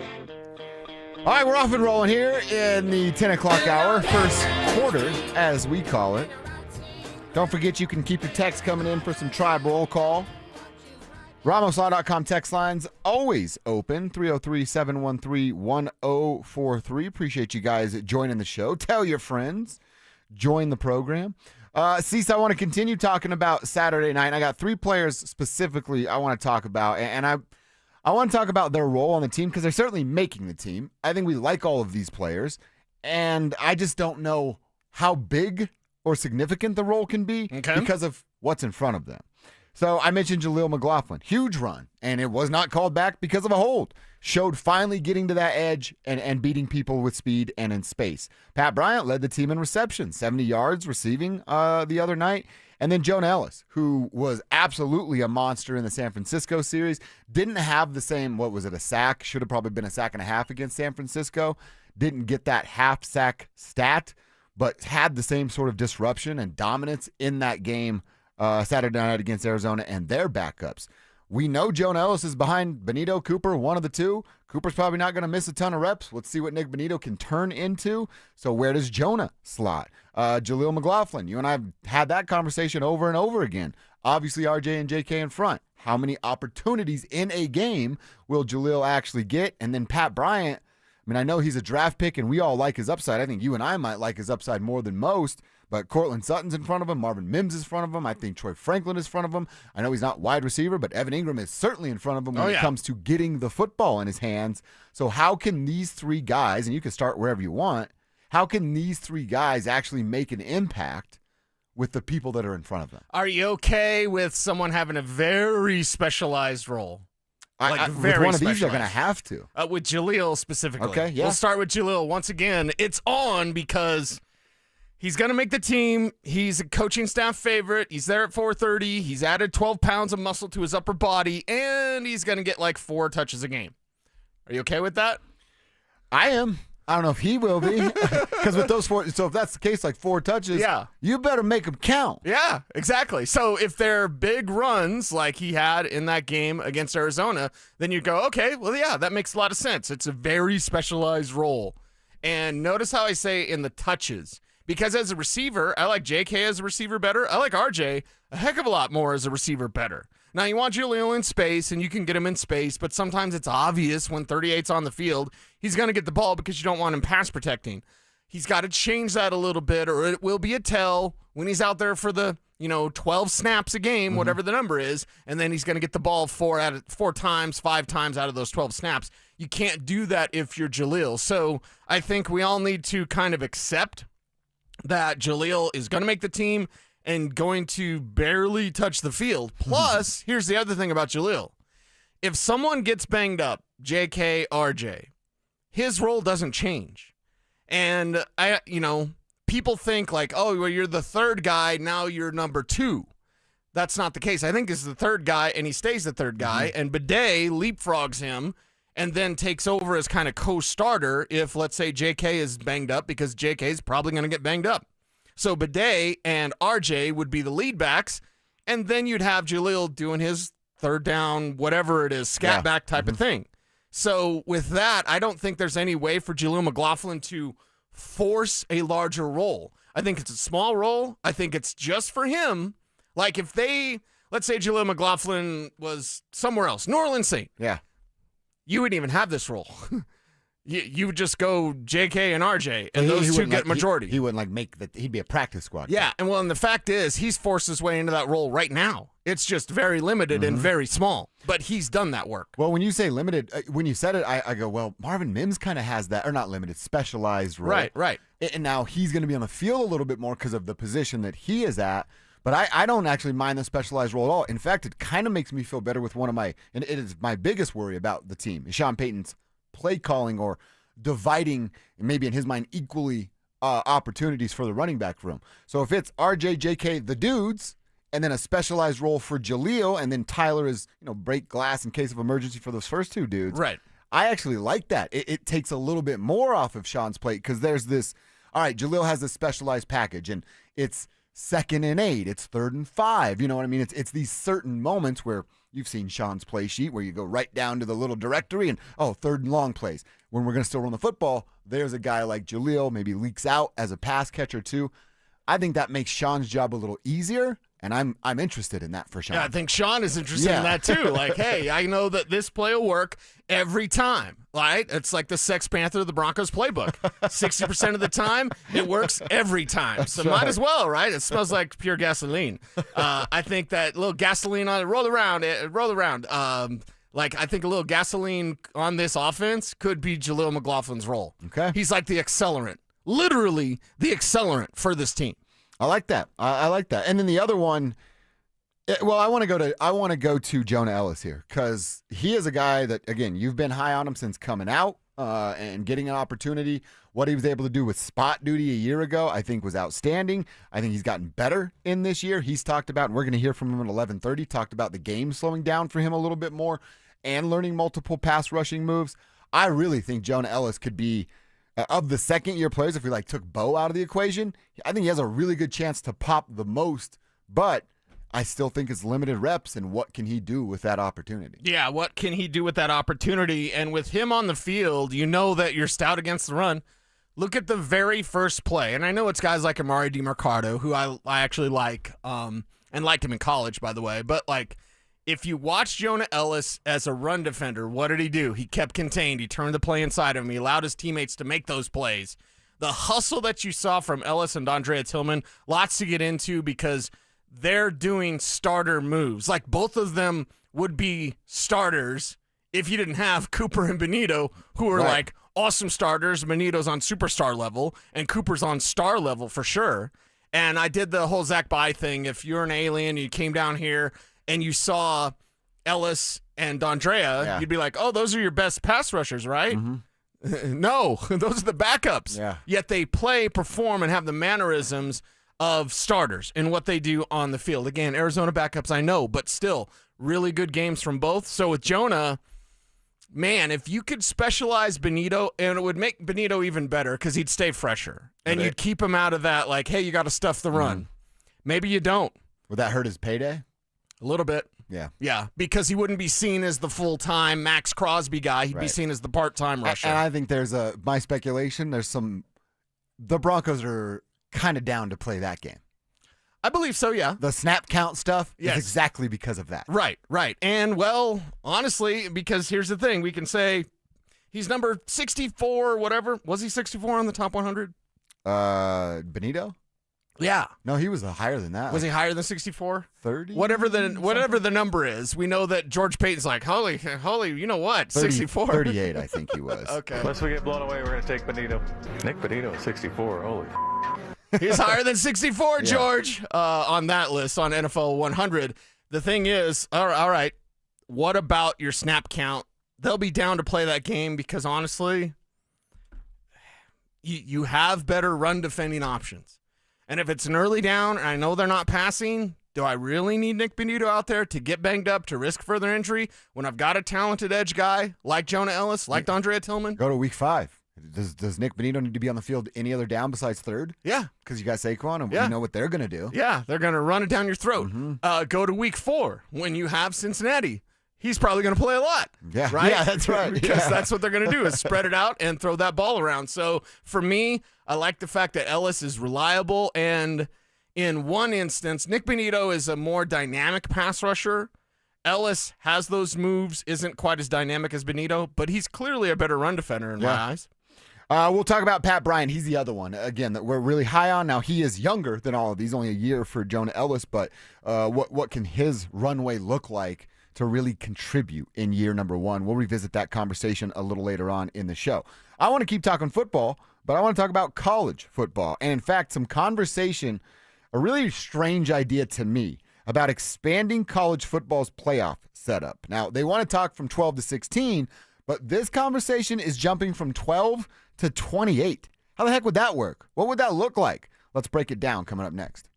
All right, we're off and rolling here in the 10 o'clock hour, first quarter, as we call it. Don't forget you can keep your text coming in for some tribe roll call. Ramslaw.com text lines always open, 303-713-1043. Appreciate you guys joining the show. Tell your friends. Join the program. Cease, I want to continue talking about Saturday night. I got 3 players specifically I want to talk about, and I want to talk about their role on the team because they're certainly making the team. I think we like all of these players, and I just don't know how big or significant the role can be because of what's in front of them. So I mentioned Jaleel McLaughlin, huge run, and it was not called back because of a hold. Showed finally getting to that edge and beating people with speed and in space. Pat Bryant led the team in reception, 70 yards receiving the other night. And then Jonah Ellis, who was absolutely a monster in the San Francisco series, didn't have the same, a sack? Should have probably been a sack and a half against San Francisco. Didn't get that half sack stat, but had the same sort of disruption and dominance in that game Saturday night against Arizona and their backups. We know Jonah Ellis is behind Benito Cooper, one of the two. Cooper's probably not going to miss a ton of reps. Let's see what Nick Benito can turn into. So where does Jonah slot? Jaleel McLaughlin, you and I have had that conversation over and over again. Obviously, RJ and JK in front. How many opportunities in a game will Jaleel actually get? And then Pat Bryant, I mean, I know he's a draft pick and we all like his upside. I think you and I might like his upside more than most. But Cortland Sutton's in front of him. Marvin Mims is in front of him. I think Troy Franklin is in front of him. I know he's not wide receiver, but Evan Ingram is certainly in front of him when it comes to getting the football in his hands. So how can these 3 guys, and you can start wherever you want, how can these 3 guys actually make an impact with the people that are in front of them? Are you okay with someone having a very specialized role? With one of these, they're going to have to. With Jaleel specifically. Okay, yeah. We'll start with Jaleel. Once again, it's on because He's going to make the team. He's a coaching staff favorite. He's there at 4:30. He's added 12 pounds of muscle to his upper body, and he's going to get like 4 touches a game. Are you okay with that? I am. I don't know if he will be. Because with those 4, so if that's the case, like 4 touches, you better make them count. Yeah, exactly. So if they're big runs like he had in that game against Arizona, then you go, okay, well, yeah, that makes a lot of sense. It's a very specialized role. And notice how I say in the touches. Because as a receiver, I like JK as a receiver better. I like RJ a heck of a lot more as a receiver better. Now, you want Jaleel in space, and you can get him in space, but sometimes it's obvious when 38's on the field, he's going to get the ball because you don't want him pass protecting. He's got to change that a little bit, or it will be a tell when he's out there for the 12 snaps a game, whatever the number is, and then he's going to get the ball 5 times out of those 12 snaps. You can't do that if you're Jaleel. So I think we all need to kind of accept that Jaleel is going to make the team and going to barely touch the field. Plus, here's the other thing about Jaleel. If someone gets banged up, JK, RJ, his role doesn't change. And people think like, oh, well, you're the third guy, now you're number 2. That's not the case. I think this is the third guy, and he stays the third guy, and Bidet leapfrogs him and then takes over as kind of co-starter if, let's say, JK is banged up, because JK is probably going to get banged up. So Bidet and RJ would be the lead backs, and then you'd have Jaleel doing his third down, whatever it is, scat back type of thing. So with that, I don't think there's any way for Jaleel McLaughlin to force a larger role. I think it's a small role. I think it's just for him. Like if let's say Jaleel McLaughlin was somewhere else, New Orleans Saint. Yeah. You wouldn't even have this role. You would just go JK and RJ, and those two get majority. He wouldn't he'd be a practice squad. Yeah, and the fact is, he's forced his way into that role right now. It's just very limited and very small, but he's done that work. Well, when you say limited, when you said it, I go, well, Marvin Mims kind of has that, or not limited, specialized role. Right. And now he's going to be on the field a little bit more because of the position that he is at. But I don't actually mind the specialized role at all. In fact, it kind of makes me feel better with one of my, and it is my biggest worry about the team, is Shawn Peyton's play calling or dividing, maybe in his mind, equally opportunities for the running back room. So if it's RJ, JK, the dudes, and then a specialized role for Jaleel, and then Tyler is, break glass in case of emergency for those first 2 dudes. Right. I actually like that. It takes a little bit more off of Shawn's plate because there's this, all right, Jaleel has this specialized package, and it's 2nd and 8, it's 3rd and 5. You know what I mean? It's these certain moments where you've seen Shawn's play sheet where you go right down to the little directory and, 3rd and long plays. When we're going to still run the football, there's a guy like Jaleel, maybe leaks out as a pass catcher too. I think that makes Shawn's job a little easier, and I'm interested in that for Shawn. Yeah, I think Shawn is interested in that too. Like, hey, I know that this play will work every time, right? It's like the Sex Panther of the Broncos playbook. 60% of the time, it works every time. So might as well, right? It smells like pure gasoline. I think that little gasoline on it, roll around. I think a little gasoline on this offense could be Jaleel McLaughlin's role. Okay. He's like the accelerant, literally the accelerant for this team. I like that. I like that. And then the other one, well, I want to go to Jonah Ellis here because he is a guy that, again, you've been high on him since coming out and getting an opportunity. What he was able to do with spot duty a year ago, I think, was outstanding. I think he's gotten better in this year. He's talked about, and we're going to hear from him at 11:30, talked about the game slowing down for him a little bit more and learning multiple pass rushing moves. I really think Jonah Ellis could be, of the second-year players, if we took Bo out of the equation, I think he has a really good chance to pop the most, but I still think it's limited reps, and what can he do with that opportunity? Yeah, what can he do with that opportunity? And with him on the field, you know that you're stout against the run. Look at the very first play, and I know it's guys like Amari DiMercado, who I actually like, and liked him in college, by the way, but if you watch Jonah Ellis as a run defender, what did he do? He kept contained. He turned the play inside of him. He allowed his teammates to make those plays. The hustle that you saw from Ellis and D'Andrea Tillman, lots to get into because they're doing starter moves. Like both of them would be starters if you didn't have Cooper and Benito, who are awesome starters. Benito's on superstar level, and Cooper's on star level for sure. And I did the whole Zach Bye thing. If you're an alien, you came down here, and you saw Ellis and D'Andrea, you'd be like, oh, those are your best pass rushers, right? No, those are the backups. Yeah. Yet they play, perform, and have the mannerisms of starters in what they do on the field. Again, Arizona backups, I know, but still, really good games from both. So with Jonah, man, if you could specialize Benito, and it would make Benito even better because he'd stay fresher. And you'd keep him out of that, like, hey, you got to stuff the run. Maybe you don't. Would that hurt his payday? A little bit. Yeah. Yeah, because he wouldn't be seen as the full-time Max Crosby guy. He'd be seen as the part-time rusher. And I think my speculation, the Broncos are kind of down to play that game. I believe so, yeah. The snap count stuff Yes. is exactly because of that. Right. And, well, honestly, because here's the thing. We can say he's number 64 or whatever. Was he 64 on the top 100? Benito? Yeah. No, he was higher than that. Was he higher than 64? 30? Whatever the number is, we know that George Payton's like, holy, you know what, 64. 38, I think he was. Okay. Unless we get blown away, we're going to take Benito. Nick Benito, 64. Holy. He's higher than 64, Yeah. George, on that list on NFL 100. The thing is, all right, what about your snap count? They'll be down to play that game because, honestly, you have better run defending options. And if it's an early down, and I know they're not passing, do I really need Nick Benito out there to get banged up, to risk further injury, when I've got a talented edge guy like Jonah Ellis, like Andrea Tillman? Go to week 5. Does Nick Benito need to be on the field any other down besides third? Yeah. Because you got Saquon, and Yeah. we know what they're going to do. Yeah, they're going to run it down your throat. Go to week 4 when you have Cincinnati. He's probably going to play a lot. Yeah, right? yeah, that's right. Because Yeah. that's what they're going to do is spread it out and throw that ball around. So for me, I like the fact that Ellis is reliable. And in one instance, Nick Benito is a more dynamic pass rusher. Ellis has those moves, isn't quite as dynamic as Benito, but he's clearly a better run defender in my eyes. We'll talk about Pat Bryant. He's the other one, again, that we're really high on. Now, he is younger than all of these, only a year for Jonah Ellis, but what can his runway look like to really contribute in year number 1? We'll revisit that conversation a little later on in the show. I want to keep talking football, but I want to talk about college football. And, in fact, some conversation, a really strange idea to me, about expanding college football's playoff setup. Now, they want to talk from 12 to 16, but this conversation is jumping from 12 to 28. How the heck would that work? What would that look like? Let's break it down coming up next.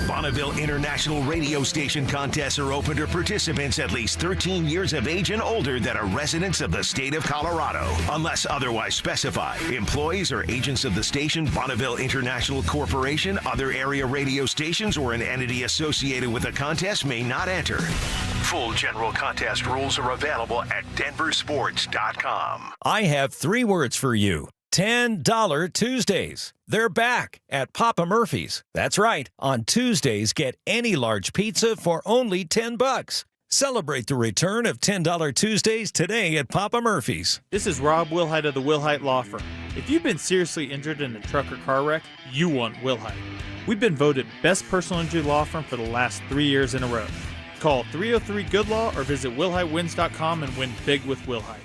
Bonneville International Radio Station contests are open to participants at least 13 years of age and older that are residents of the state of Colorado. Unless otherwise specified, employees or agents of the station, Bonneville International Corporation, other area radio stations, or an entity associated with the contest may not enter. Full general contest rules are available at DenverSports.com. I have 3 words for you. $10 Tuesdays. They're back at Papa Murphy's. That's right. On Tuesdays, get any large pizza for only $10. Celebrate the return of $10 Tuesdays today at Papa Murphy's. This is Rob Wilhite of the Wilhite Law Firm. If you've been seriously injured in a truck or car wreck, you want Wilhite. We've been voted Best Personal Injury Law Firm for the last 3 years in a row. Call 303-GOOD-LAW or visit WilhiteWins.com and win big with Wilhite.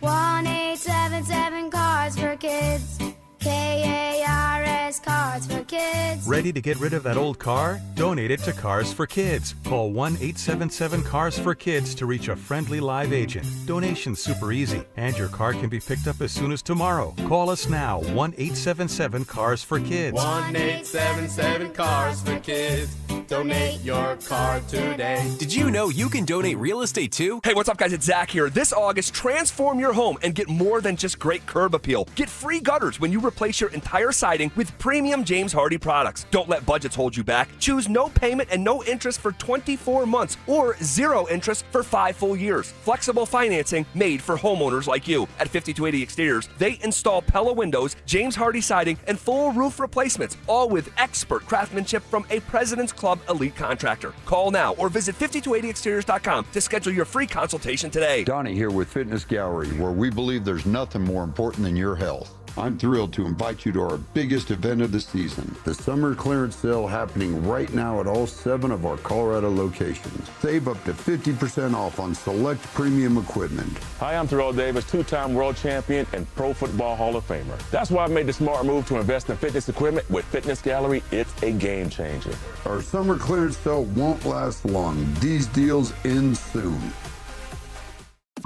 1-877 Cars for Kids. KARS Cars for Kids. Ready to get rid of that old car? Donate it to Cars for Kids. Call 1-877-CARS-FOR-KIDS to reach a friendly live agent. Donation's super easy, and your car can be picked up as soon as tomorrow. Call us now, 1-877-CARS-FOR-KIDS. 1-877 Cars for Kids. Donate your car today. Did you know you can donate real estate too? Hey, what's up, guys? It's Zach here. This August, transform your home and get more than just great curb appeal. Get free gutters when you replace your entire siding with premium James Hardie products. Don't let budgets hold you back. Choose no payment and no interest for 24 months or 0 interest for 5 full years. Flexible financing made for homeowners like you. At 5280 Exteriors, they install Pella windows, James Hardie siding, and full roof replacements, all with expert craftsmanship from a President's Club elite contractor. Call now or visit 5280exteriors.com to schedule your free consultation today. Donnie here with Fitness Gallery, where we believe there's nothing more important than your health. I'm thrilled to invite you to our biggest event of the season, the summer clearance sale happening right now at all 7 of our Colorado locations. Save up to 50% off on select premium equipment. Hi, I'm Terrell Davis, 2-time world champion and Pro Football Hall of Famer. That's why I made the smart move to invest in fitness equipment with Fitness Gallery. It's a game changer. Our summer clearance sale won't last long. These deals end soon.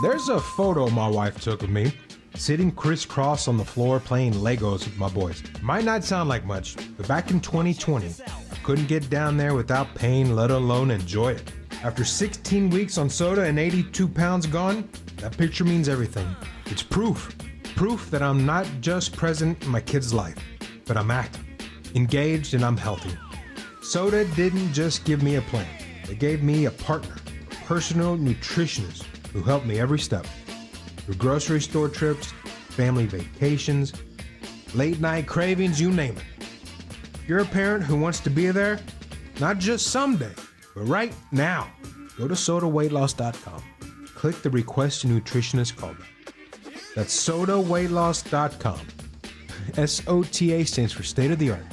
There's a photo my wife took of me. sitting crisscross on the floor playing Legos with my boys. Might not sound like much, but back in 2020, I couldn't get down there without pain, let alone enjoy it. After 16 weeks on soda and 82 pounds gone, that picture means everything. It's proof that I'm not just present in my kid's life, but I'm active, engaged, and I'm healthy. Soda didn't just give me a plan. It gave me a partner, a personal nutritionist who helped me every step. Through grocery store trips, family vacations, late night cravings, you name it. If you're a parent who wants to be there, not just someday, but right now, go to sodaweightloss.com. Click the Request a Nutritionist callback. That's sodaweightloss.com. SOTA stands for state of the art.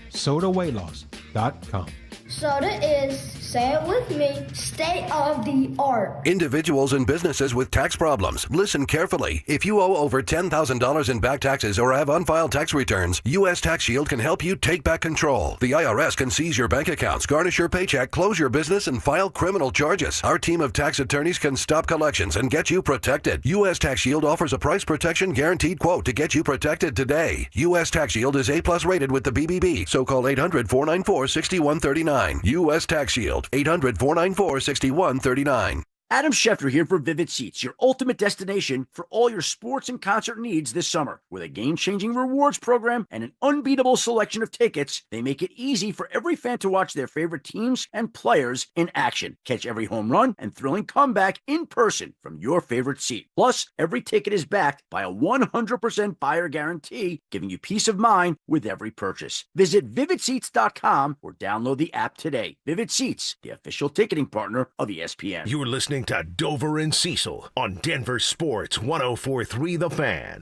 sodaweightloss.com. Soda is, say it with me, state of the art. Individuals and businesses with tax problems, listen carefully. If you owe over $10,000 in back taxes or have unfiled tax returns, U.S. Tax Shield can help you take back control. The IRS can seize your bank accounts, garnish your paycheck, close your business, and file criminal charges. Our team of tax attorneys can stop collections and get you protected. U.S. Tax Shield offers a price protection guaranteed quote to get you protected today. U.S. Tax Shield is A+ rated with the BBB, so call 800-494-6139. U.S. Tax Shield, 800-494-6139. Adam Schefter here for Vivid Seats, your ultimate destination for all your sports and concert needs this summer. With a game-changing rewards program and an unbeatable selection of tickets, they make it easy for every fan to watch their favorite teams and players in action. Catch every home run and thrilling comeback in person from your favorite seat. Plus, every ticket is backed by a 100% buyer guarantee, giving you peace of mind with every purchase. Visit VividSeats.com or download the app today. Vivid Seats, the official ticketing partner of ESPN. You're listening to Dover and Cecil on Denver Sports 104.3 The Fan.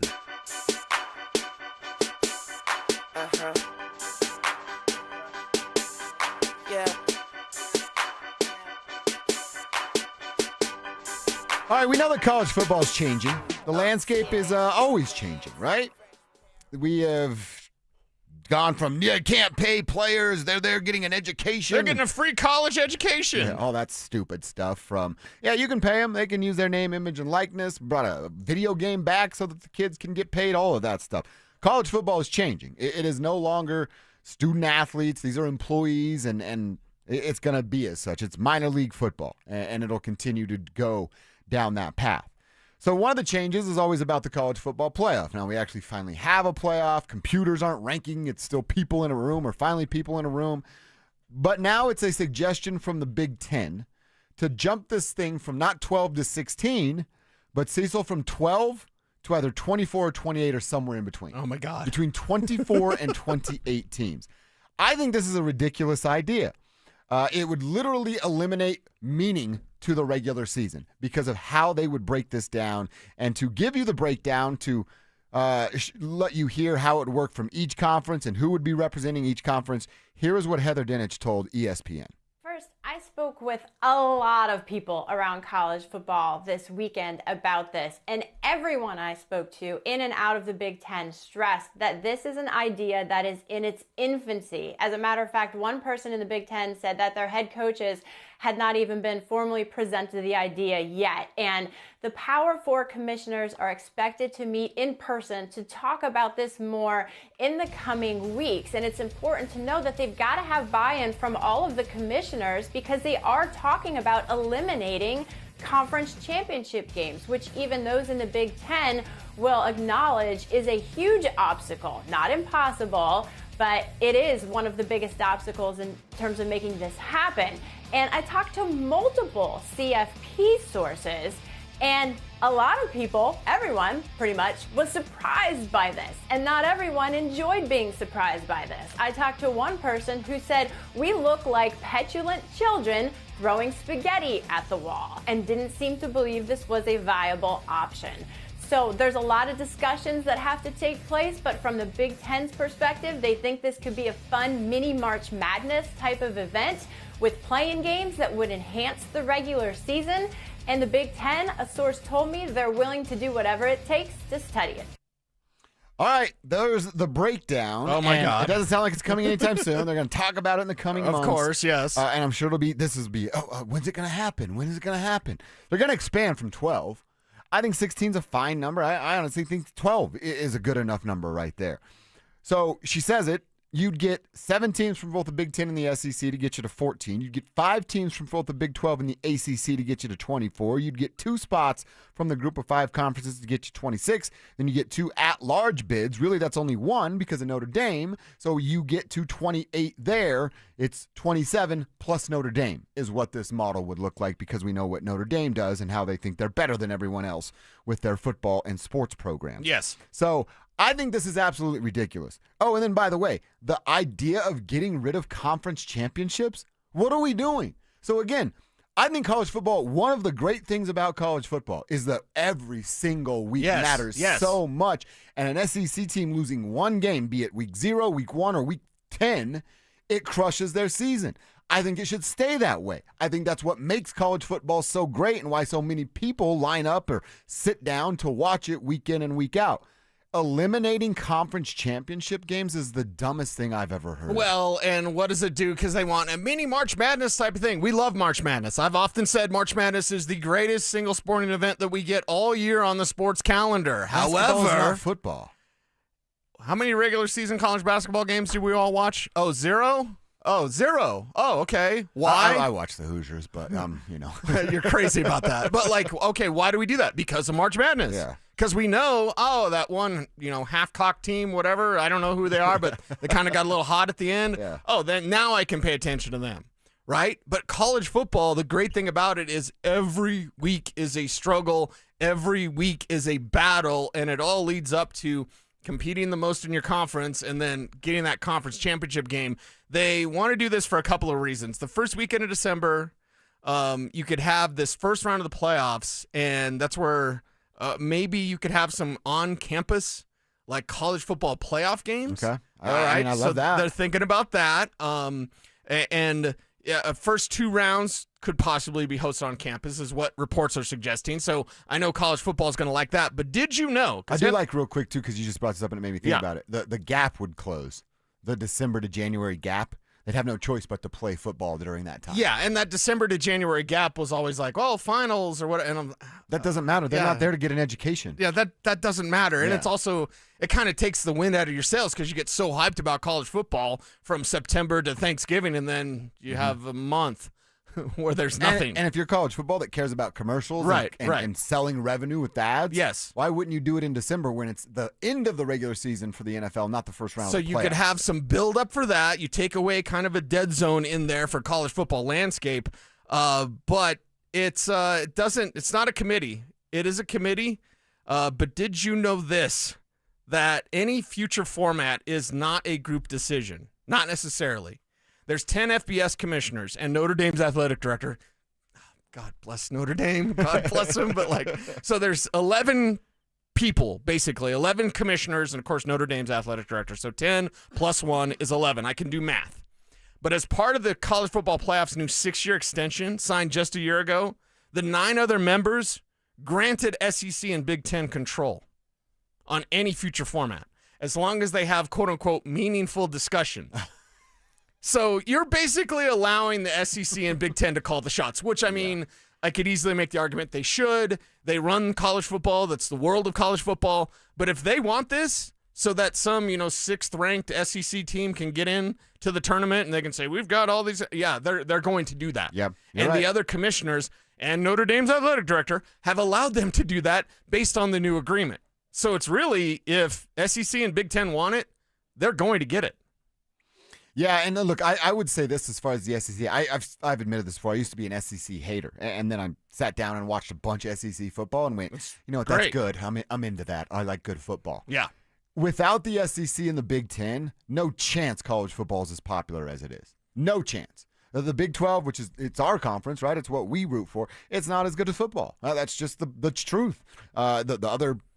Yeah. All right, we know that college football is changing. The landscape is always changing, right? We have gone from, you can't pay players, they're getting an education. They're getting a free college education. Yeah, all that stupid stuff from, you can pay them, they can use their name, image, and likeness, brought a video game back so that the kids can get paid, all of that stuff. College football is changing. It is no longer student athletes, these are employees, and it's going to be as such. It's minor league football, and it'll continue to go down that path. So one of the changes is always about the college football playoff. Now we actually finally have a playoff. Computers aren't ranking. It's still people in a room, or finally people in a room. But now it's a suggestion from the Big Ten to jump this thing from not 12 to 16, but Cecil, from 12 to either 24 or 28 or somewhere in between. Oh, my God. Between 24 and 28 teams. I think this is a ridiculous idea. It would literally eliminate meaning to the regular season because of how they would break this down, and to give you the breakdown to let you hear how it would work from each conference and who would be representing each conference. Here is what Heather Dinich told ESPN. First, I spoke with a lot of people around college football this weekend about this, and everyone I spoke to in and out of the Big Ten stressed that this is an idea that is in its infancy. As a matter of fact, one person in the Big Ten said that their head coaches had not even been formally presented the idea yet. And the Power 4 commissioners are expected to meet in person to talk about this more in the coming weeks. And it's important to know that they've got to have buy-in from all of the commissioners, because they are talking about eliminating conference championship games, which even those in the Big Ten will acknowledge is a huge obstacle. Not impossible, but it is one of the biggest obstacles in terms of making this happen. And I talked to multiple CFP sources, and a lot of people, everyone pretty much, was surprised by this. And not everyone enjoyed being surprised by this. I talked to one person who said, we look like petulant children throwing spaghetti at the wall, and didn't seem to believe this was a viable option. So there's a lot of discussions that have to take place, but from the Big Ten's perspective, they think this could be a fun mini March Madness type of event with playing games that would enhance the regular season. And the Big Ten, a source told me, they're willing to do whatever it takes to study it. All right, there's the breakdown. Oh, my God. It doesn't sound like it's coming anytime soon. They're going to talk about it in the coming months. Of course, yes. And I'm sure it'll be, when's it going to happen? When is it going to happen? They're going to expand from 12. I think 16 is a fine number. I honestly think 12 is a good enough number right there. So she says it. You'd get 7 teams from both the Big 10 and the SEC to get you to 14. You'd get 5 teams from both the Big 12 and the ACC to get you to 24. You'd get 2 spots from the group of 5 conferences to get you 26. Then you get 2 at-large bids. Really, that's only 1 because of Notre Dame. So you get to 28 there. It's 27 plus Notre Dame is what this model would look like because we know what Notre Dame does and how they think they're better than everyone else with their football and sports programs. Yes. So I think this is absolutely ridiculous. Oh, and then by the way, the idea of getting rid of conference championships, what are we doing? So again, I think college football, one of the great things about college football is that every single week matters so much. And an SEC team losing one game, be it week 0, week 1, or week 10, it crushes their season. I think it should stay that way. I think that's what makes college football so great and why so many people line up or sit down to watch it week in and week out. Eliminating conference championship games is the dumbest thing I've ever heard. Well, and what does it do? Because they want a mini March Madness type of thing. We love March Madness. I've often said March Madness is the greatest single sporting event that we get all year on the sports calendar. Basketball is However, not football. how many regular season college basketball games do we all watch? Oh, 0? Oh, 0. Oh, okay. Why? I watch the Hoosiers, but You're crazy about that. But okay, why do we do that? Because of March Madness. Yeah. Because we know, that one, half-cock team, whatever, I don't know who they are, but they kind of got a little hot at the end. Yeah. Oh, then now I can pay attention to them, right? But college football, the great thing about it is every week is a struggle, every week is a battle, and it all leads up to competing the most in your conference and then getting that conference championship game. They want to do this for a couple of reasons. The first weekend of December, you could have this first round of the playoffs, and that's where maybe you could have some on-campus, college football playoff games. Okay. All right. I love that. They're thinking about that. First 2 rounds could possibly be hosted on campus is what reports are suggesting. So I know college football is going to like that. But did you know? I do like real quick, too, because you just brought this up and it made me think about it. The gap would close. The December to January gap. They'd have no choice but to play football during that time. Yeah, and that December to January gap was always finals or what. And that doesn't matter. They're not there to get an education. Yeah, that doesn't matter. And it's also, it kind of takes the wind out of your sails because you get so hyped about college football from September to Thanksgiving, and then you have a month where there's nothing. And if you're college football that cares about commercials and selling revenue with ads, yes, why wouldn't you do it in December when it's the end of the regular season for the NFL, not the first round so of the playoffs? You could have some build up for that. You take away kind of a dead zone in there for college football landscape. But it's not a committee. It is a committee. But did you know this? That any future format is not a group decision. Not necessarily. There's 10 FBS commissioners and Notre Dame's athletic director. God bless Notre Dame. God bless them. But so there's 11 people, basically, 11 commissioners, and of course Notre Dame's athletic director. So 10 plus 1 is 11. I can do math. But as part of the college football playoffs' new 6-year extension signed just a year ago, the 9 other members granted SEC and Big Ten control on any future format, as long as they have quote-unquote meaningful discussion. So you're basically allowing the SEC and Big Ten to call the shots, which, I mean, I could easily make the argument they should. They run college football. That's the world of college football. But if they want this so that some, 6th-ranked SEC team can get in to the tournament and they can say, we've got all these, they're going to do that. Yep. And the other commissioners and Notre Dame's athletic director have allowed them to do that based on the new agreement. So it's really, if SEC and Big Ten want it, they're going to get it. Yeah, and look, I would say this as far as the SEC. I've admitted this before. I used to be an SEC hater, and then I sat down and watched a bunch of SEC football and went, you know what, that's good. I'm into that. I like good football. Yeah. Without the SEC and the Big Ten, no chance college football is as popular as it is. No chance. The Big 12, which is it's our conference, right? It's what we root for. It's not as good as football. That's just the truth.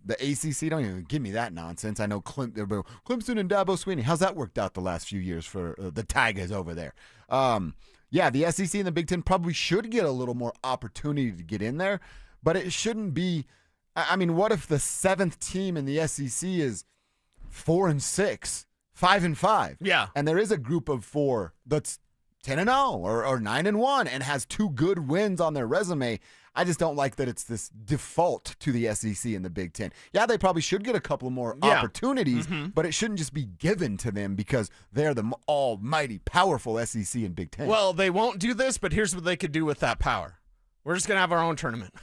The ACC, don't even give me that nonsense. I know Clemson and Dabo Swinney. How's that worked out the last few years for the Tigers over there? The SEC and the Big Ten probably should get a little more opportunity to get in there, but it shouldn't be. I mean, what if the 7th team in the SEC is 4-6, 5-5? Yeah, and there is a group of 4 that's 10-0 or 9-1 and has 2 good wins on their resume. I just don't like that it's this default to the SEC and the Big Ten. Yeah, they probably should get a couple more opportunities, but it shouldn't just be given to them because they're the almighty powerful SEC and Big Ten. Well, they won't do this, but here's what they could do with that power. We're just going to have our own tournament.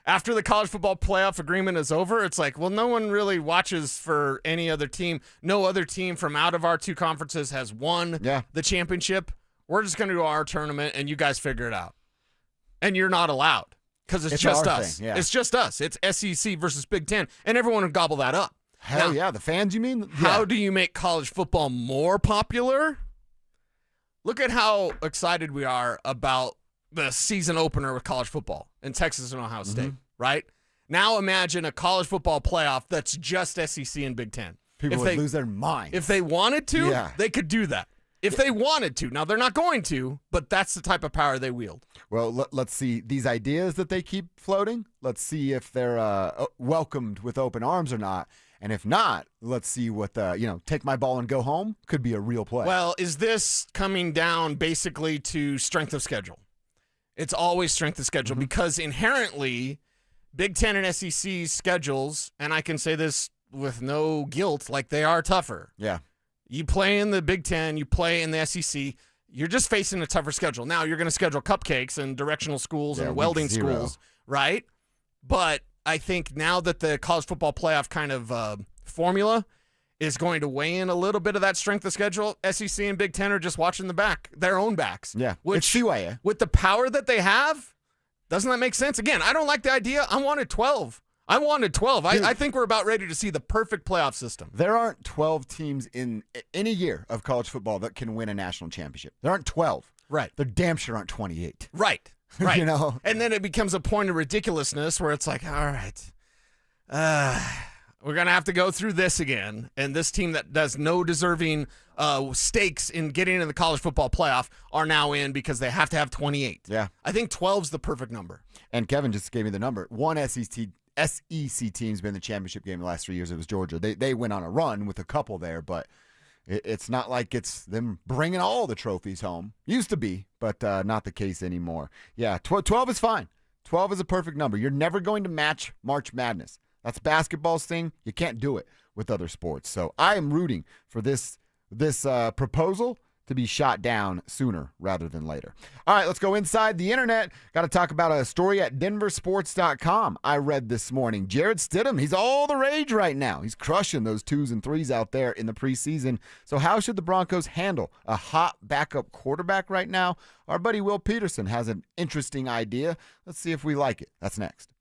After the college football playoff agreement is over, it's like, well, no one really watches for any other team. No other team from out of our 2 conferences has won the championship. We're just going to do our tournament, and you guys figure it out. And you're not allowed because it's just us. Thing, yeah. It's just us. It's SEC versus Big Ten, and everyone would gobble that up. Hell yeah, the fans, you mean? How do you make college football more popular? Look at how excited we are about the season opener with college football in Texas and Ohio State, right? Now imagine a college football playoff that's just SEC and Big Ten. People would lose their minds. If they wanted to, they could do that. If they wanted to. Now, they're not going to, but that's the type of power they wield. Well, let's see these ideas that they keep floating. Let's see if they're welcomed with open arms or not. And if not, let's see what take my ball and go home could be a real play. Well, is this coming down basically to strength of schedule? It's always strength of schedule because inherently Big Ten and SEC schedules, and I can say this with no guilt, like they are tougher. Yeah. You play in the Big Ten, you play in the SEC, you're just facing a tougher schedule. Now you're going to schedule cupcakes and directional schools and welding schools, right? But I think now that the college football playoff kind of formula is going to weigh in a little bit of that strength of schedule, SEC and Big Ten are just watching their own backs. Yeah, which, it's CYA. With the power that they have, doesn't that make sense? Again, I don't like the idea. I wanted 12. I think we're about ready to see the perfect playoff system. There aren't 12 teams in any year of college football that can win a national championship. There aren't 12. Right. There damn sure aren't 28. Right. You know? And then it becomes a point of ridiculousness where it's like, all right, we're going to have to go through this again. And this team that does no deserving stakes in getting into the college football playoff are now in because they have to have 28. Yeah. I think 12's the perfect number. And Kevin just gave me the number. One SEC team's been in the championship game the last 3 years. It was Georgia. They went on a run with a couple there, but it's not like it's them bringing all the trophies home. Used to be, but not the case anymore. Yeah, 12 is fine. 12 is a perfect number. You're never going to match March Madness. That's basketball's thing. You can't do it with other sports. So I am rooting for this proposal to be shot down sooner rather than later. All right, let's go inside the internet. Got to talk about a story at DenverSports.com I read this morning. Jarrett Stidham, he's all the rage right now. He's crushing those 2s and 3s out there in the preseason. So how should the Broncos handle a hot backup quarterback right now? Our buddy Will Peterson has an interesting idea. Let's see if we like it. That's next.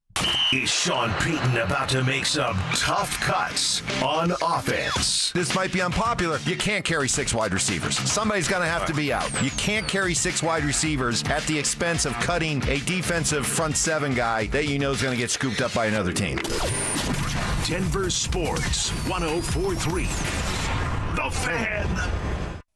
Is Shawn Peyton about to make some tough cuts on offense? This might be unpopular. You can't carry 6 wide receivers. Somebody's going to have to be out. You can't carry 6 wide receivers at the expense of cutting a defensive front 7 guy that you know is going to get scooped up by another team. Denver Sports 104.3. The Fan.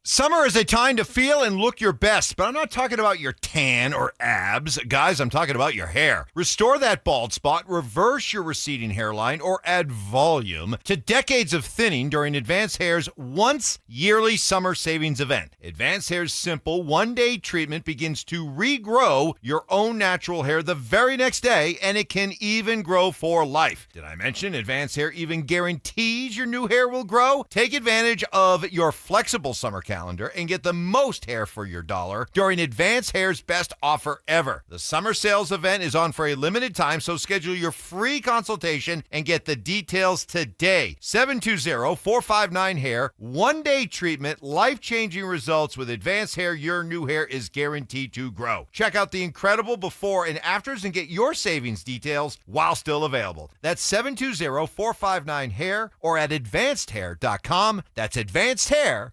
Summer is a time to feel and look your best, but I'm not talking about your tan or abs. Guys, I'm talking about your hair. Restore that bald spot, reverse your receding hairline, or add volume to decades of thinning during Advanced Hair's once yearly summer savings event. Advanced Hair's simple one-day treatment begins to regrow your own natural hair the very next day, and it can even grow for life. Did I mention Advanced Hair even guarantees your new hair will grow? Take advantage of your flexible summer calendar and get the most hair for your dollar during Advanced Hair's best offer ever. The summer sales event is on for a limited time, so schedule your free consultation and get the details today. 720-459-HAIR. One-day treatment, life-changing results with Advanced Hair. Your new hair is guaranteed to grow. Check out the incredible before and afters and get your savings details while still available. That's 720-459-HAIR or at advancedhair.com. That's advancedhair.com.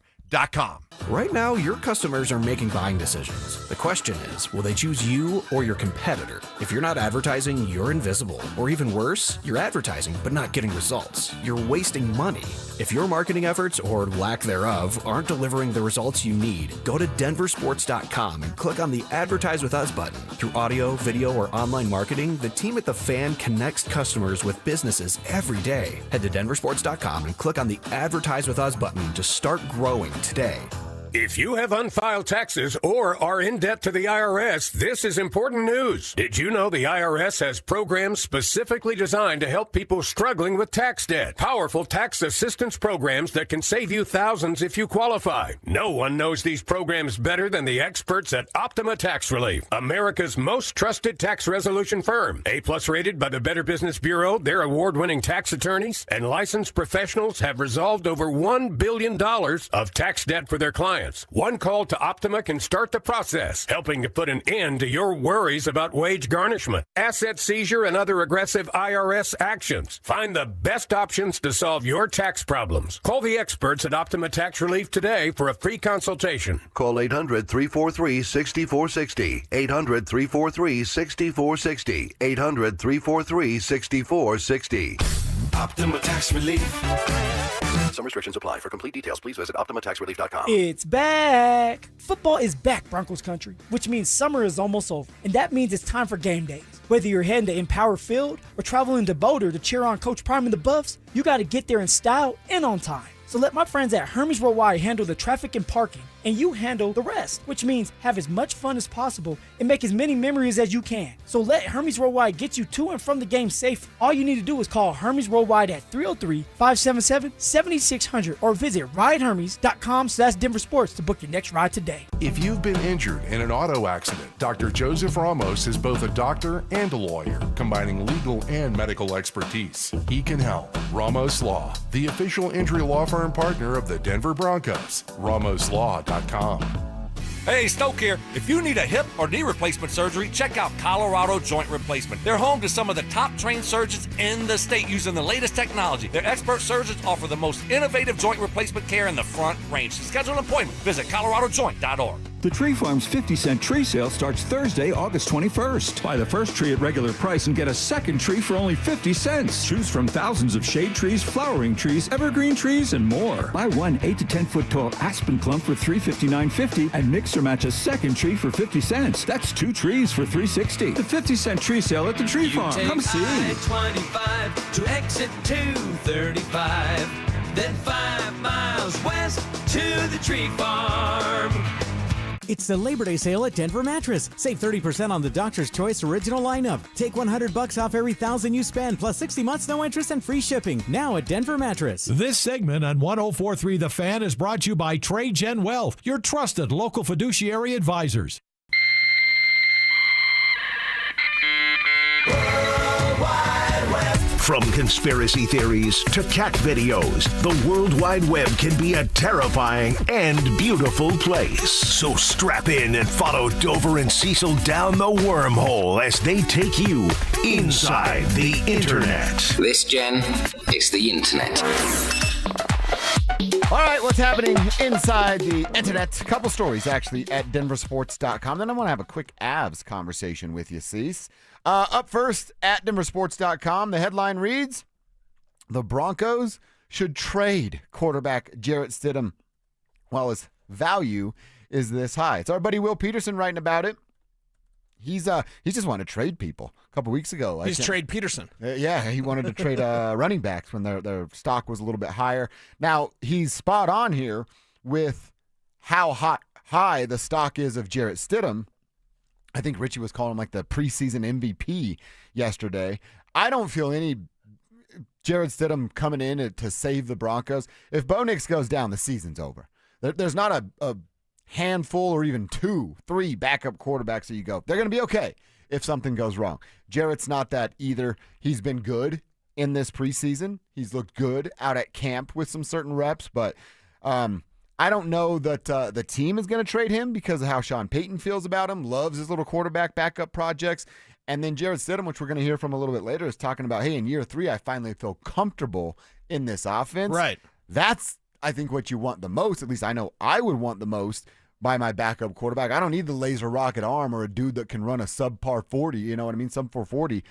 Right now, your customers are making buying decisions. The question is, will they choose you or your competitor? If you're not advertising, you're invisible. Or even worse, you're advertising but not getting results. You're wasting money. If your marketing efforts, or lack thereof, aren't delivering the results you need, go to DenverSports.com and click on the Advertise With Us button. Through audio, video, or online marketing, the team at The Fan connects customers with businesses every day. Head to DenverSports.com and click on the Advertise With Us button to start growing today. If you have unfiled taxes or are in debt to the IRS, this is important news. Did you know the IRS has programs specifically designed to help people struggling with tax debt? Powerful tax assistance programs that can save you thousands if you qualify. No one knows these programs better than the experts at Optima Tax Relief, America's most trusted tax resolution firm. A-plus rated by the Better Business Bureau, their award-winning tax attorneys and licensed professionals have resolved over $1 billion of tax debt for their clients. One call to Optima can start the process, helping to put an end to your worries about wage garnishment, asset seizure, and other aggressive IRS actions. Find the best options to solve your tax problems. Call the experts at Optima Tax Relief today for a free consultation. Call 800-343-6460. 800-343-6460. 800-343-6460. Optima Tax Relief. Some restrictions apply. For complete details, please visit OptimaTaxRelief.com. It's back! Football is back, Broncos country, which means summer is almost over. And that means it's time for game days. Whether you're heading to Empower Field or traveling to Boulder to cheer on Coach Prime and the Buffs, you got to get there in style and on time. So let my friends at Hermes Worldwide handle the traffic and parking, and you handle the rest, which means have as much fun as possible and make as many memories as you can. So let Hermes Worldwide get you to and from the game safe. All you need to do is call Hermes Worldwide at 303-577-7600 or visit ridehermes.com/DenverSports to book your next ride today. If you've been injured in an auto accident, Dr. Joseph Ramos is both a doctor and a lawyer, combining legal and medical expertise. He can help. Ramos Law, the official injury law firm partner of the Denver Broncos. RamosLaw.com. Hey, Stoke here. If you need a hip or knee replacement surgery, check out Colorado Joint Replacement. They're home to some of the top trained surgeons in the state using the latest technology. Their expert surgeons offer the most innovative joint replacement care in the Front Range. To schedule an appointment, visit coloradojoint.org. The Tree Farm's 50-cent tree sale starts Thursday, August 21st. Buy the first tree at regular price and get a second tree for only 50 cents. Choose from thousands of shade trees, flowering trees, evergreen trees, and more. Buy one 8 to 10 foot tall aspen clump for $359.50 and mix or match a second tree for 50 cents. That's 2 trees for $360. The 50-cent tree sale at the Tree Farm. Come see. I-25 to exit 235, then 5 miles west to the Tree Farm. It's the Labor Day sale at Denver Mattress. Save 30% on the Doctor's Choice Original lineup. Take $100 off every $1,000 you spend, plus 60 months no interest and free shipping. Now at Denver Mattress. This segment on 104.3 The Fan is brought to you by Trade Gen Wealth, your trusted local fiduciary advisors. From conspiracy theories to cat videos, the World Wide Web can be a terrifying and beautiful place. So strap in and follow Dover and Cecil down the wormhole as they take you inside the Internet. This, Jen, is the Internet. All right, what's happening inside the Internet? A couple stories, actually, at DenverSports.com. Then I want to have a quick Avs conversation with you, Cease. Up first, at DenverSports.com, the headline reads, the Broncos should trade quarterback Jarrett Stidham while his value is this high. It's our buddy Will Peterson writing about it. He's just wanted to trade people a couple weeks ago. He's trade Peterson. Yeah, he wanted to trade running backs when their stock was a little bit higher. Now, he's spot on here with how high the stock is of Jarrett Stidham. I think Richie was calling him like the preseason MVP yesterday. I don't feel any Jarrett Stidham coming in to save the Broncos. If Bo Nix goes down, the season's over. There's not a handful or even 2, 3 backup quarterbacks that you go, they're going to be okay if something goes wrong. Jarrett's not that either. He's been good in this preseason. He's looked good out at camp with some certain reps, but I don't know that the team is going to trade him because of how Shawn Peyton feels about him, loves his little quarterback backup projects. And then Jarrett Stidham, which we're going to hear from a little bit later, is talking about, hey, in year 3, I finally feel comfortable in this offense. Right. That's, I think, what you want the most. At least I know I would want the most by my backup quarterback. I don't need the laser rocket arm or a dude that can run a subpar 40, you know what I mean, sub 440.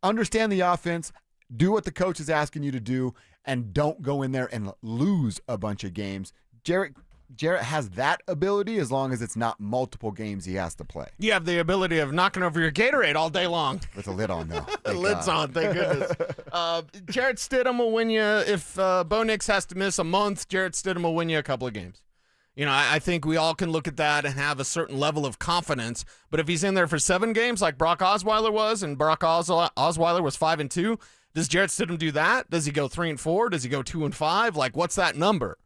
Understand the offense, do what the coach is asking you to do, and don't go in there and lose a bunch of games. Jarrett has that ability as long as it's not multiple games he has to play. You have the ability of knocking over your Gatorade all day long. With a lid on, though. The lid's on, thank goodness. Jarrett Stidham will win you. If Bo Nix has to miss a month, Jarrett Stidham will win you a couple of games. I think we all can look at that and have a certain level of confidence. But if he's in there for 7 games like Brock Osweiler was, and Brock Osweiler was 5-2, does Jarrett Stidham do that? Does he go 3-4? Does he go 2-5? Like, what's that number?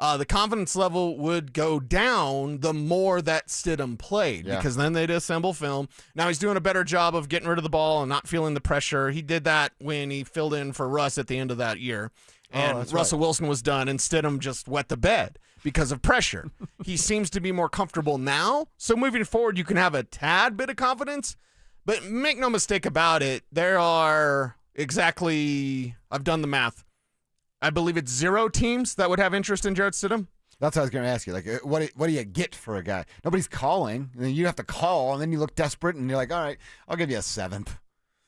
The confidence level would go down the more that Stidham played, because then they'd assemble film. Now he's doing a better job of getting rid of the ball and not feeling the pressure. He did that when he filled in for Russ at the end of that year. And Russell Wilson was done, and Stidham just wet the bed because of pressure. He seems to be more comfortable now. So moving forward, you can have a tad bit of confidence. But make no mistake about it, there are I've done the math, I believe it's 0 teams that would have interest in Jarrett Stidham. That's what I was going to ask you. Like, what do you get for a guy? Nobody's calling, and then you have to call, and then you look desperate, and you're like, all right, I'll give you a 7th.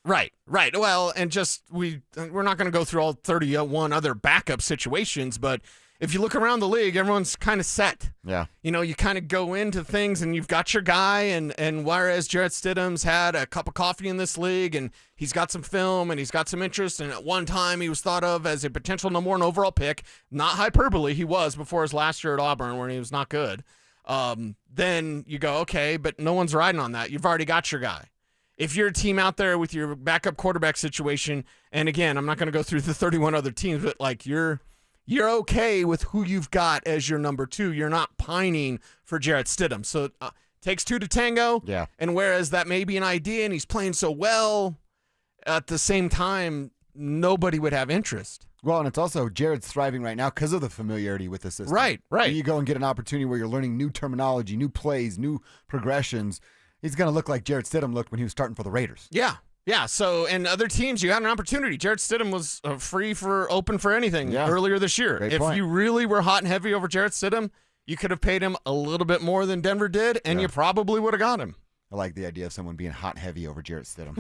Right. Well, and we're not going to go through all 31 other backup situations, but if you look around the league, everyone's kind of set. Yeah. You kind of go into things and you've got your guy, and whereas Jarrett Stidham's had a cup of coffee in this league and he's got some film and he's got some interest, and at one time he was thought of as a potential number 1 overall pick, not hyperbole, he was before his last year at Auburn where he was not good. Then you go, okay, but no one's riding on that. You've already got your guy. If you're a team out there with your backup quarterback situation, and again, I'm not going to go through the 31 other teams, but like you're okay with who you've got as your number 2. You're not pining for Jarrett Stidham. So it takes 2 to tango. Yeah. And whereas that may be an idea and he's playing so well, at the same time, nobody would have interest. Well, and it's also Jarrett's thriving right now because of the familiarity with the system. Right. You go and get an opportunity where you're learning new terminology, new plays, new progressions. He's going to look like Jarrett Stidham looked when he was starting for the Raiders. Yeah. So, and other teams, you had an opportunity. Jarrett Stidham was open for anything earlier this year. Great if point. you really were hot and heavy over Jarrett Stidham, you could have paid him a little bit more than Denver did, and you probably would have got him. I like the idea of someone being hot and heavy over Jarrett Stidham.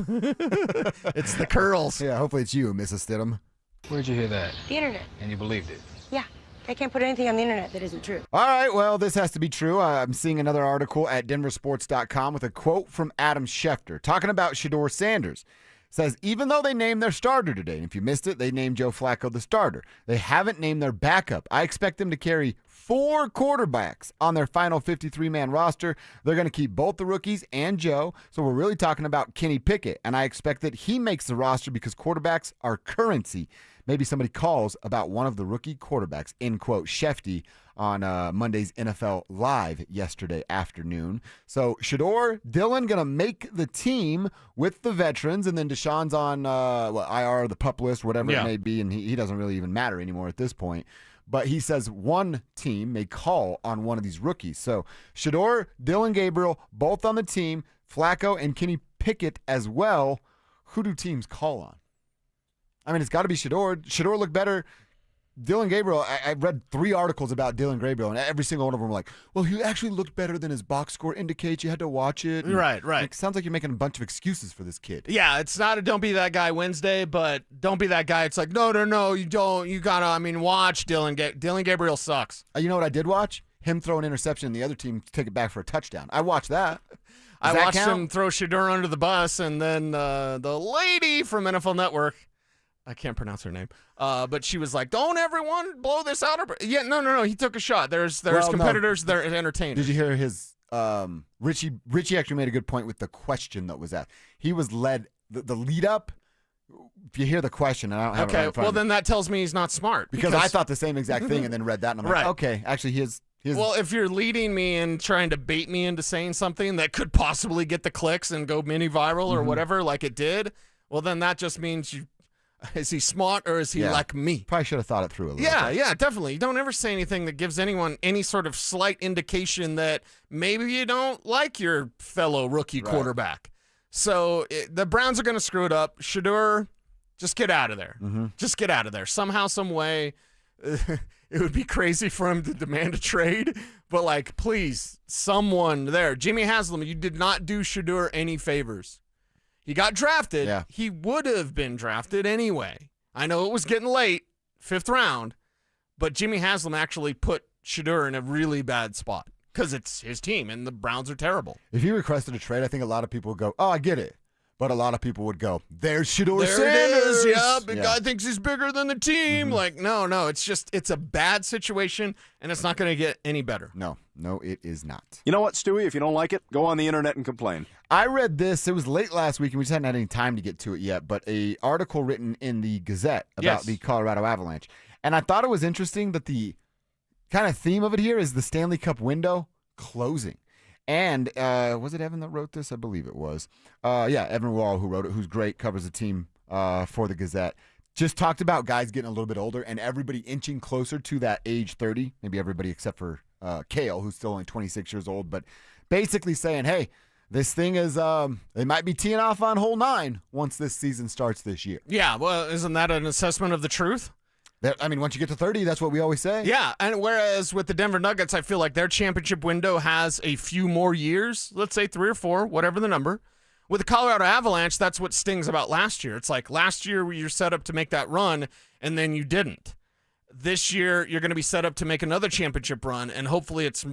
It's the curls. Yeah, hopefully it's you, Mrs. Stidham. Where'd you hear that? The internet. And you believed it? Yeah. I can't put anything on the internet that isn't true. All right, well, this has to be true. I'm seeing another article at DenverSports.com with a quote from Adam Schefter talking about Shedeur Sanders. Says, even though they named their starter today, and if you missed it, they named Joe Flacco the starter, they haven't named their backup. I expect them to carry 4 quarterbacks on their final 53-man roster. They're going to keep both the rookies and Joe, so we're really talking about Kenny Pickett, and I expect that he makes the roster because quarterbacks are currency. Maybe somebody calls about one of the rookie quarterbacks, end quote, Shefty, on Monday's NFL Live yesterday afternoon. So Shedeur, Dylan going to make the team with the veterans, and then Deshaun's on IR, the PUP list, whatever it may be, and he doesn't really even matter anymore at this point. But he says one team may call on one of these rookies. So Shedeur, Dylan Gabriel, both on the team, Flacco and Kenny Pickett as well. Who do teams call on? I mean, it's got to be Shedeur. Shedeur looked better. Dylan Gabriel, I read 3 articles about Dylan Gabriel, and every single one of them were like, well, he actually looked better than his box score indicates. You had to watch it. And Right. It sounds like you're making a bunch of excuses for this kid. Yeah, it's not a don't be that guy Wednesday, but don't be that guy. It's like, no, you don't. You got to, watch Dylan. Dylan Gabriel sucks. You know what I did watch? Him throw an interception and the other team take it back for a touchdown. I watched that. I watched him throw Shedeur under the bus, and then the lady from NFL Network, I can't pronounce her name, but she was like, don't everyone blow this out. Yeah, no. He took a shot. There's competitors that are entertainers. Did you hear his Richie actually made a good point with the question that was asked. He was led, the lead up, if you hear the question, and I don't have it right in front of me. Then that tells me he's not smart. Because I thought the same exact thing and then read that, and I'm like, okay, actually he is. Well, if you're leading me and trying to bait me into saying something that could possibly get the clicks and go mini viral or whatever like it did, well, then that just means is he smart or is he like me? Probably should have thought it through a little bit. Yeah, definitely. You don't ever say anything that gives anyone any sort of slight indication that maybe you don't like your fellow rookie quarterback. So the Browns are going to screw it up. Shedeur, just get out of there. Just get out of there. Somehow, some way. It would be crazy for him to demand a trade, but please, someone there. Jimmy Haslam, you did not do Shedeur any favors. He got drafted. Yeah. He would have been drafted anyway. I know it was getting late, 5th round, but Jimmy Haslam actually put Shedeur in a really bad spot because it's his team, and the Browns are terrible. If he requested a trade, I think a lot of people would go, oh, I get it. But a lot of people would go, there's Shedeur There Sanders. it is. Yeah, big guy thinks he's bigger than the team. Like, no, it's a bad situation, and it's not going to get any better. No, it is not. You know what, Stewie? If you don't like it, go on the internet and complain. I read this. It was late last week, and we just hadn't had any time to get to it yet, but an article written in the Gazette about the Colorado Avalanche. And I thought it was interesting that the kind of theme of it here is the Stanley Cup window closing. And was it Evan that wrote this? I believe it was. Evan Wall, who wrote it, who's great, covers the team for the Gazette. Just talked about guys getting a little bit older and everybody inching closer to that age 30. Maybe everybody except for Kale, who's still only 26 years old. But basically saying, hey, this thing is, they might be teeing off on hole 9 once this season starts this year. Yeah, well, isn't that an assessment of the truth? Once you get to 30, that's what we always say. Yeah, and whereas with the Denver Nuggets, I feel like their championship window has a few more years, let's say 3 or 4, whatever the number. With the Colorado Avalanche, that's what stings about last year. It's like last year you're set up to make that run, and then you didn't. This year you're going to be set up to make another championship run, and hopefully it's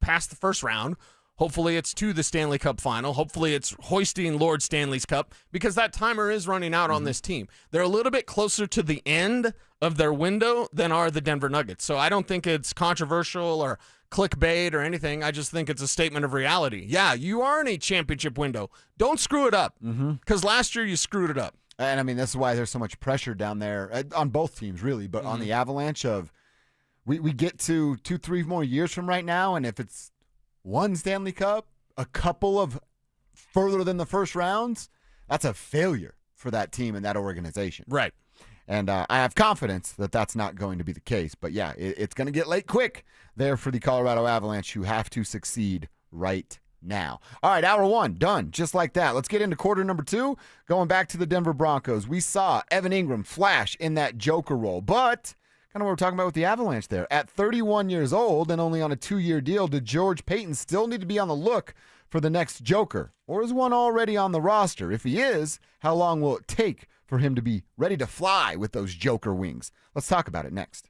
past the first round. Hopefully it's to the Stanley Cup final. Hopefully it's hoisting Lord Stanley's Cup, because that timer is running out on this team. They're a little bit closer to the end of their window than are the Denver Nuggets. So I don't think it's controversial or clickbait or anything. I just think it's a statement of reality. Yeah, you are in a championship window. Don't screw it up, because last year you screwed it up. And, this is why there's so much pressure down there on both teams, really, but on the Avalanche of we get to 2-3 more years from right now, and if it's one Stanley Cup, a couple of further than the first rounds, that's a failure for that team and that organization. Right. And I have confidence that that's not going to be the case. But, yeah, it's going to get late quick there for the Colorado Avalanche, who have to succeed right now. All right, hour 1, done. Just like that. Let's get into quarter number 2. Going back to the Denver Broncos. We saw Evan Ingram flash in that Joker role, but kind of what we're talking about with the Avalanche there. At 31 years old and only on a 2-year deal, did George Payton still need to be on the look for the next Joker? Or is one already on the roster? If he is, how long will it take for him to be ready to fly with those Joker wings? Let's talk about it next.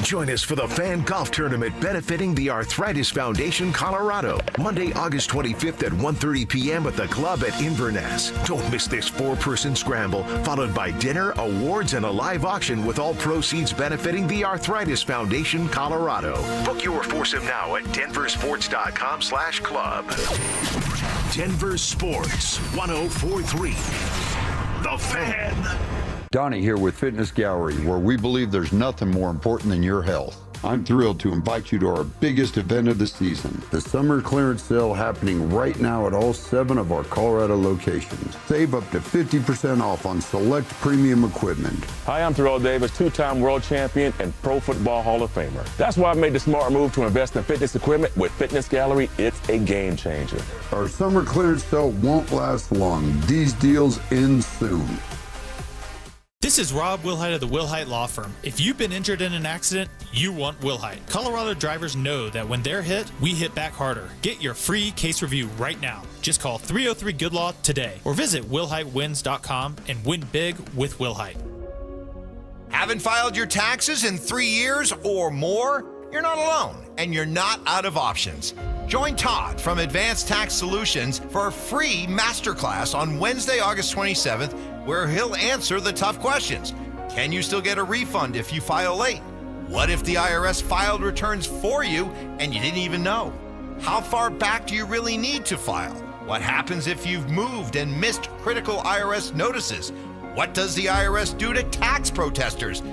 Join us for the Fan Golf Tournament benefiting the Arthritis Foundation Colorado. Monday, August 25th at 1:30 p.m. at the club at Inverness. Don't miss this 4-person scramble, followed by dinner, awards, and a live auction with all proceeds benefiting the Arthritis Foundation Colorado. Book your foursome now at DenverSports.com/club. Denver Sports 104.3. The Fan. Donnie here with Fitness Gallery, where we believe there's nothing more important than your health. I'm thrilled to invite you to our biggest event of the season, the summer clearance sale happening right now at all 7 of our Colorado locations. Save up to 50% off on select premium equipment. Hi, I'm Terrell Davis, 2-time world champion and Pro Football Hall of Famer. That's why I made the smart move to invest in fitness equipment with Fitness Gallery. It's a game changer. Our summer clearance sale won't last long. These deals end soon. This is Rob Wilhite of the Wilhite Law Firm. If you've been injured in an accident, you want Wilhite. Colorado drivers know that when they're hit, we hit back harder. Get your free case review right now. Just call 303-GOOD-LAW today or visit WilhiteWins.com and win big with Wilhite. Haven't filed your taxes in 3 years or more? You're not alone, and you're not out of options. Join Todd from Advanced Tax Solutions for a free masterclass on Wednesday, August 27th, where he'll answer the tough questions. Can you still get a refund if you file late? What if the IRS filed returns for you and you didn't even know? How far back do you really need to file? What happens if you've moved and missed critical IRS notices? What does the IRS do to tax protesters?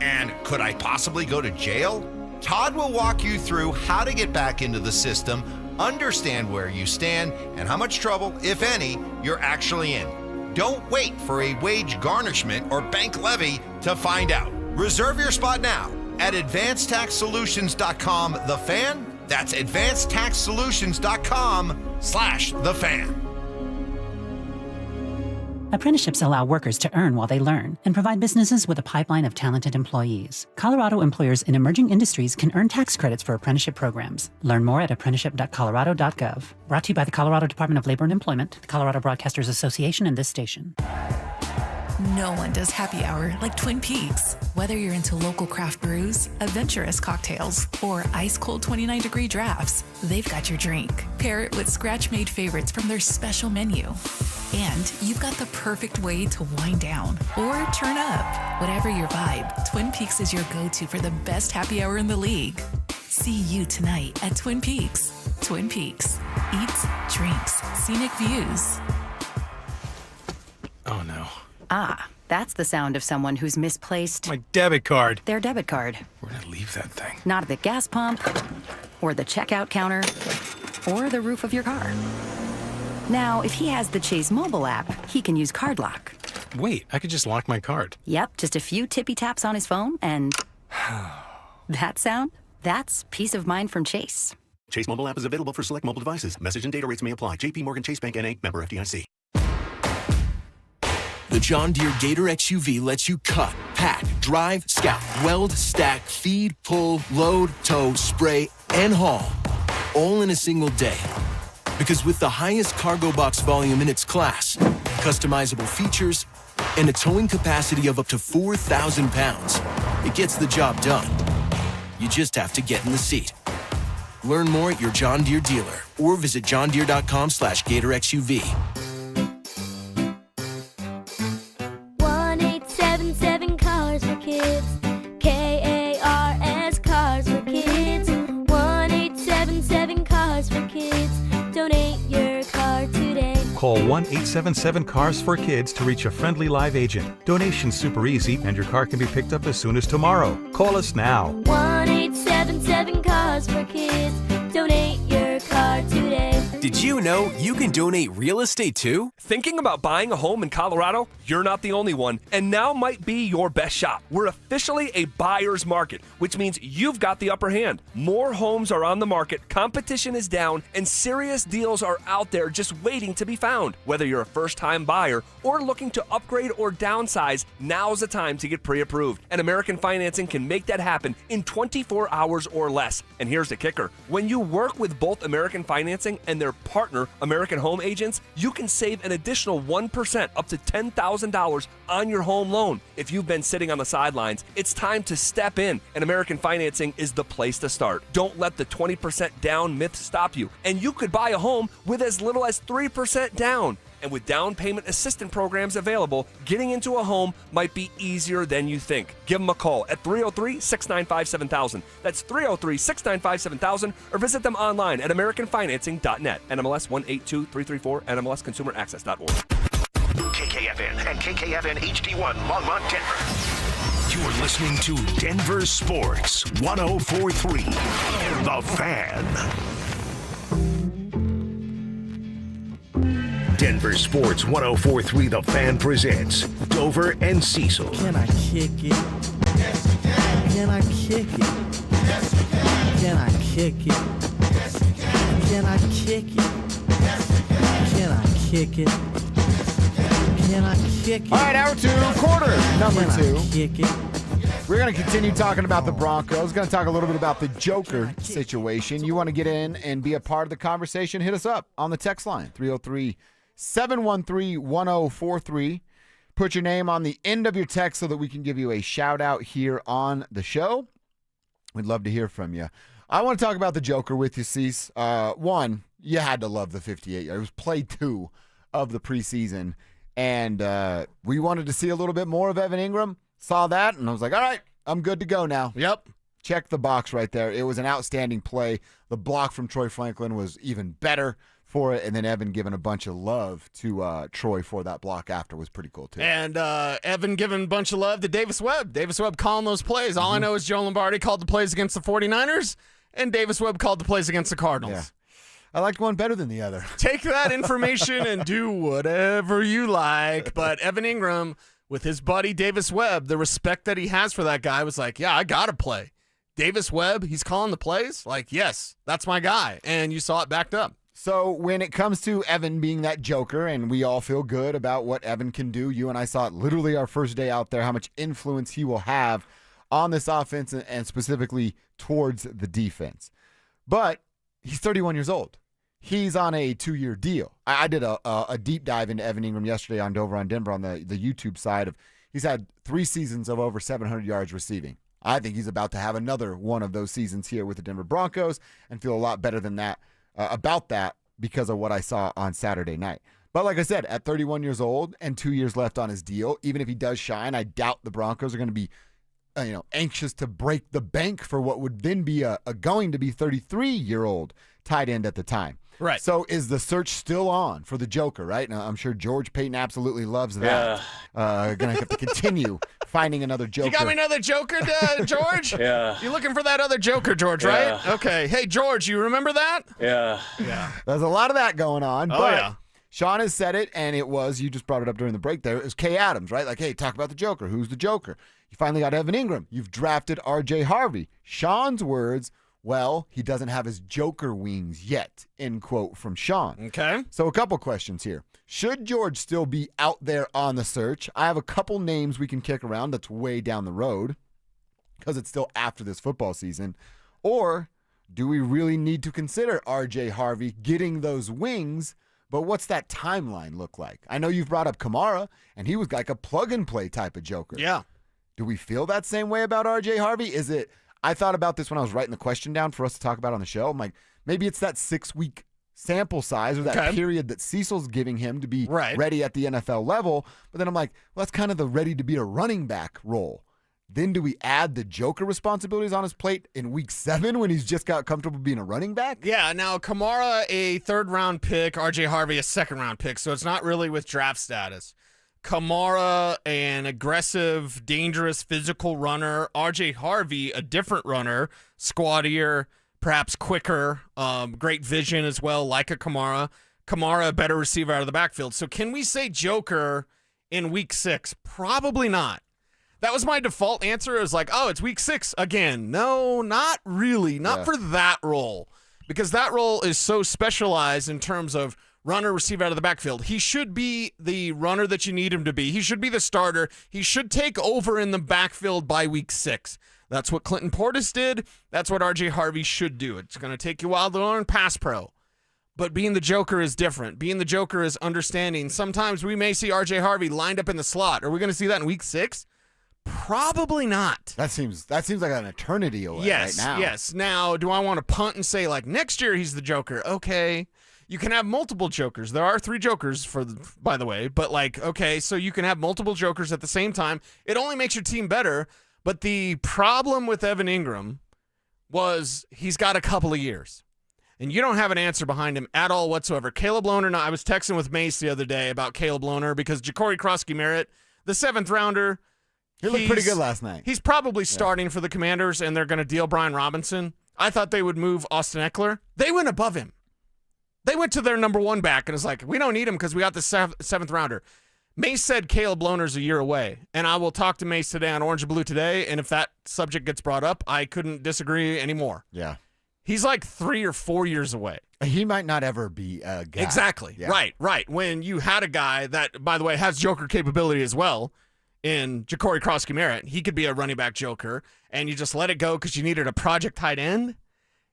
And could I possibly go to jail? Todd will walk you through how to get back into the system, understand where you stand, and how much trouble, if any, you're actually in. Don't wait for a wage garnishment or bank levy to find out. Reserve your spot now at advancedtaxsolutions.com. The Fan? That's advancedtaxsolutions.com/The Fan. Apprenticeships allow workers to earn while they learn and provide businesses with a pipeline of talented employees. Colorado employers in emerging industries can earn tax credits for apprenticeship programs. Learn more at apprenticeship.colorado.gov. Brought to you by the Colorado Department of Labor and Employment, the Colorado Broadcasters Association, and this station. No one does happy hour like Twin Peaks. Whether you're into local craft brews, adventurous cocktails, or ice-cold 29-degree drafts, they've got your drink. Pair it with scratch-made favorites from their special menu. And you've got the perfect way to wind down or turn up. Whatever your vibe, Twin Peaks is your go-to for the best happy hour in the league. See you tonight at Twin Peaks. Twin Peaks. Eats, drinks, scenic views. Oh, no. Ah, that's the sound of someone who's misplaced My debit card. their debit card. Where did I leave that thing? Not at the gas pump, or the checkout counter, or the roof of your car. Now, if he has the Chase mobile app, he can use Card Lock. Wait, I could just lock my card. Yep, just a few tippy taps on his phone, and that sound? That's peace of mind from Chase. Chase mobile app is available for select mobile devices. Message and data rates may apply. JP Morgan Chase Bank N.A. member FDIC. The John Deere Gator XUV lets you cut, pack, drive, scout, weld, stack, feed, pull, load, tow, spray, and haul, all in a single day. Because with the highest cargo box volume in its class, customizable features, and a towing capacity of up to 4,000 pounds, it gets the job done. You just have to get in the seat. Learn more at your John Deere dealer or visit johndeere.com/GatorXUV. 1-877 Cars for Kids. KARS Cars for Kids. 1-877 Cars for Kids. Donate your car today. Call 1-877 CARS for Kids to reach a friendly live agent. Donation's super easy, and your car can be picked up as soon as tomorrow. Call us now. 1-877 Cars for Kids. Donate your car today. Did you know you can donate real estate too? Thinking about buying a home in Colorado? You're not the only one, and now might be your best shot. We're officially a buyer's market, which means you've got the upper hand. More homes are on the market, competition is down, and serious deals are out there just waiting to be found. Whether you're a first-time buyer or looking to upgrade or downsize, now's the time to get pre-approved. And American Financing can make that happen in 24 hours or less. And here's the kicker. When you work with both American Financing and their partner, American Home Agents, you can save an additional 1% up to $10,000 on your home loan. If you've been sitting on the sidelines, it's time to step in, and American Financing is the place to start. Don't let the 20% down myth stop you, and you could buy a home with as little as 3% down. And with down payment assistance programs available, getting into a home might be easier than you think. Give them a call at 303-695-7000. That's 303-695-7000, or visit them online at AmericanFinancing.net. NMLS 182334, NMLSConsumerAccess.org. KKFN and KKFN HD1 Longmont, Denver. You're listening to Denver Sports 104.3 The Fan. Denver Sports 104.3 The Fan presents Dover and Cecil. Can I kick it? Yes, you can. Can I kick it? Yes, you can. Can I kick it? Yes, you can. Can I kick it? Yes, you can. Can I kick it? Can I kick it? All right, hour two, quarter number Can two. I kick it? We're going to continue talking about the Broncos. Going to talk a little bit about the Joker situation. You want to get in and be a part of the conversation, hit us up on the text line, 303-713-1043. Put your name on the end of your text so that we can give you a shout out here on the show. We'd love to hear from you. I want to talk about the Joker with you, Cease. One, you had to love the 58. It was play 2 of the preseason, and we wanted to see a little bit more of Evan Ingram. Saw that, and I was like, all right, I'm good to go now. Yep. Check the box right there. It was an outstanding play. The block from Troy Franklin was even better for it, and then Evan giving a bunch of love to Troy for that block after was pretty cool, too. And Evan giving a bunch of love to Davis Webb. Davis Webb calling those plays. All I know is Joe Lombardi called the plays against the 49ers, and Davis Webb called the plays against the Cardinals. Yeah. I liked one better than the other. Take that information and do whatever you like. But Evan Ingram, with his buddy Davis Webb, the respect that he has for that guy was like, yeah, I got to play. Davis Webb, he's calling the plays? Like, yes, that's my guy. And you saw it backed up. So when it comes to Evan being that Joker, and we all feel good about what Evan can do, you and I saw it literally our first day out there, how much influence he will have on this offense and specifically towards the defense. But he's 31 years old. he's on a 2-year deal. I did a deep dive into Evan Ingram yesterday on Dover on Denver on the YouTube side of he's had 3 seasons of over 700 yards receiving. I think he's about to have another one of those seasons here with the Denver Broncos and feel a lot better than that about that because of what I saw on Saturday night. But like I said, at 31 years old and 2 years left on his deal, even if he does shine, I doubt the Broncos are going to be anxious to break the bank for what would then be a going to be 33-year-old tight end at the time. Right. So is the search still on for the Joker, right? Now, I'm sure George Payton absolutely loves that. Going to have to continue finding another Joker. You got me another Joker, George? Yeah. You looking for that other Joker, George, right? Yeah. Okay. Hey, George, you remember that? Yeah. Yeah. There's a lot of that going on. Oh, but yeah. Shawn has said it, and it was, you just brought it up during the break there, it was Kay Adams, right? Like, hey, talk about the Joker. Who's the Joker? You finally got Evan Ingram. You've drafted R.J. Harvey. Shawn's words, well, he doesn't have his Joker wings yet, end quote from Shawn. Okay. So a couple questions here. Should George still be out there on the search? I have a couple names we can kick around that's way down the road because it's still after this football season. Or do we really need to consider R.J. Harvey getting those wings? But what's that timeline look like? I know you've brought up Kamara, and he was like a plug-and-play type of Joker. Yeah. Do we feel that same way about R.J. Harvey? Is it? I thought about this when I was writing the question down for us to talk about on the show. I'm like, maybe it's that 6-week sample size or that period that Cecil's giving him to be ready at the NFL level. But then I'm like, well, that's kind of the ready to be a running back role. Then do we add the Joker responsibilities on his plate in week 7 when he's just got comfortable being a running back? Yeah, now Kamara a 3rd-round pick, R.J. Harvey a 2nd-round pick, so it's not really with draft status. Kamara, an aggressive, dangerous, physical runner. R.J. Harvey, a different runner, squattier, perhaps quicker, great vision as well, like a Kamara. Kamara, a better receiver out of the backfield. So can we say Joker in week 6? Probably not. That was my default answer. It was like, oh, it's week 6 again. No, not really. Not for that role. Because that role is so specialized in terms of runner, receiver out of the backfield. He should be the runner that you need him to be. He should be the starter. He should take over in the backfield by week 6. That's what Clinton Portis did. That's what R.J. Harvey should do. It's going to take you a while to learn pass pro. But being the Joker is different. Being the Joker is understanding. Sometimes we may see R.J. Harvey lined up in the slot. Are we going to see that in week 6? Probably not. That seems like an eternity away right now. Yes. Now, do I want to punt and say, like, next year he's the Joker? Okay. You can have multiple Jokers. There are 3 Jokers, by the way. But, like, okay, so you can have multiple Jokers at the same time. It only makes your team better. But the problem with Evan Ingram was he's got a couple of years. And you don't have an answer behind him at all whatsoever. Caleb Lohner, I was texting with Mace the other day about Caleb Lohner because Ja'Cory Krosky-Merritt, the 7th rounder, he looked pretty good last night. He's probably starting for the Commanders, and they're going to deal Brian Robinson. I thought they would move Austin Eckler. They went above him. They went to their number 1 back, and it's like, we don't need him because we got the 7th rounder. Mace said Caleb Lohner's a year away, and I will talk to Mace today on Orange and Blue Today, and if that subject gets brought up, I couldn't disagree anymore. Yeah. He's like 3 or 4 years away. He might not ever be a guy. Exactly. Yeah. Right. When you had a guy that, by the way, has Joker capability as well, in Ja'Cory Krosky-Merritt, he could be a running back Joker, and you just let it go because you needed a project tight end.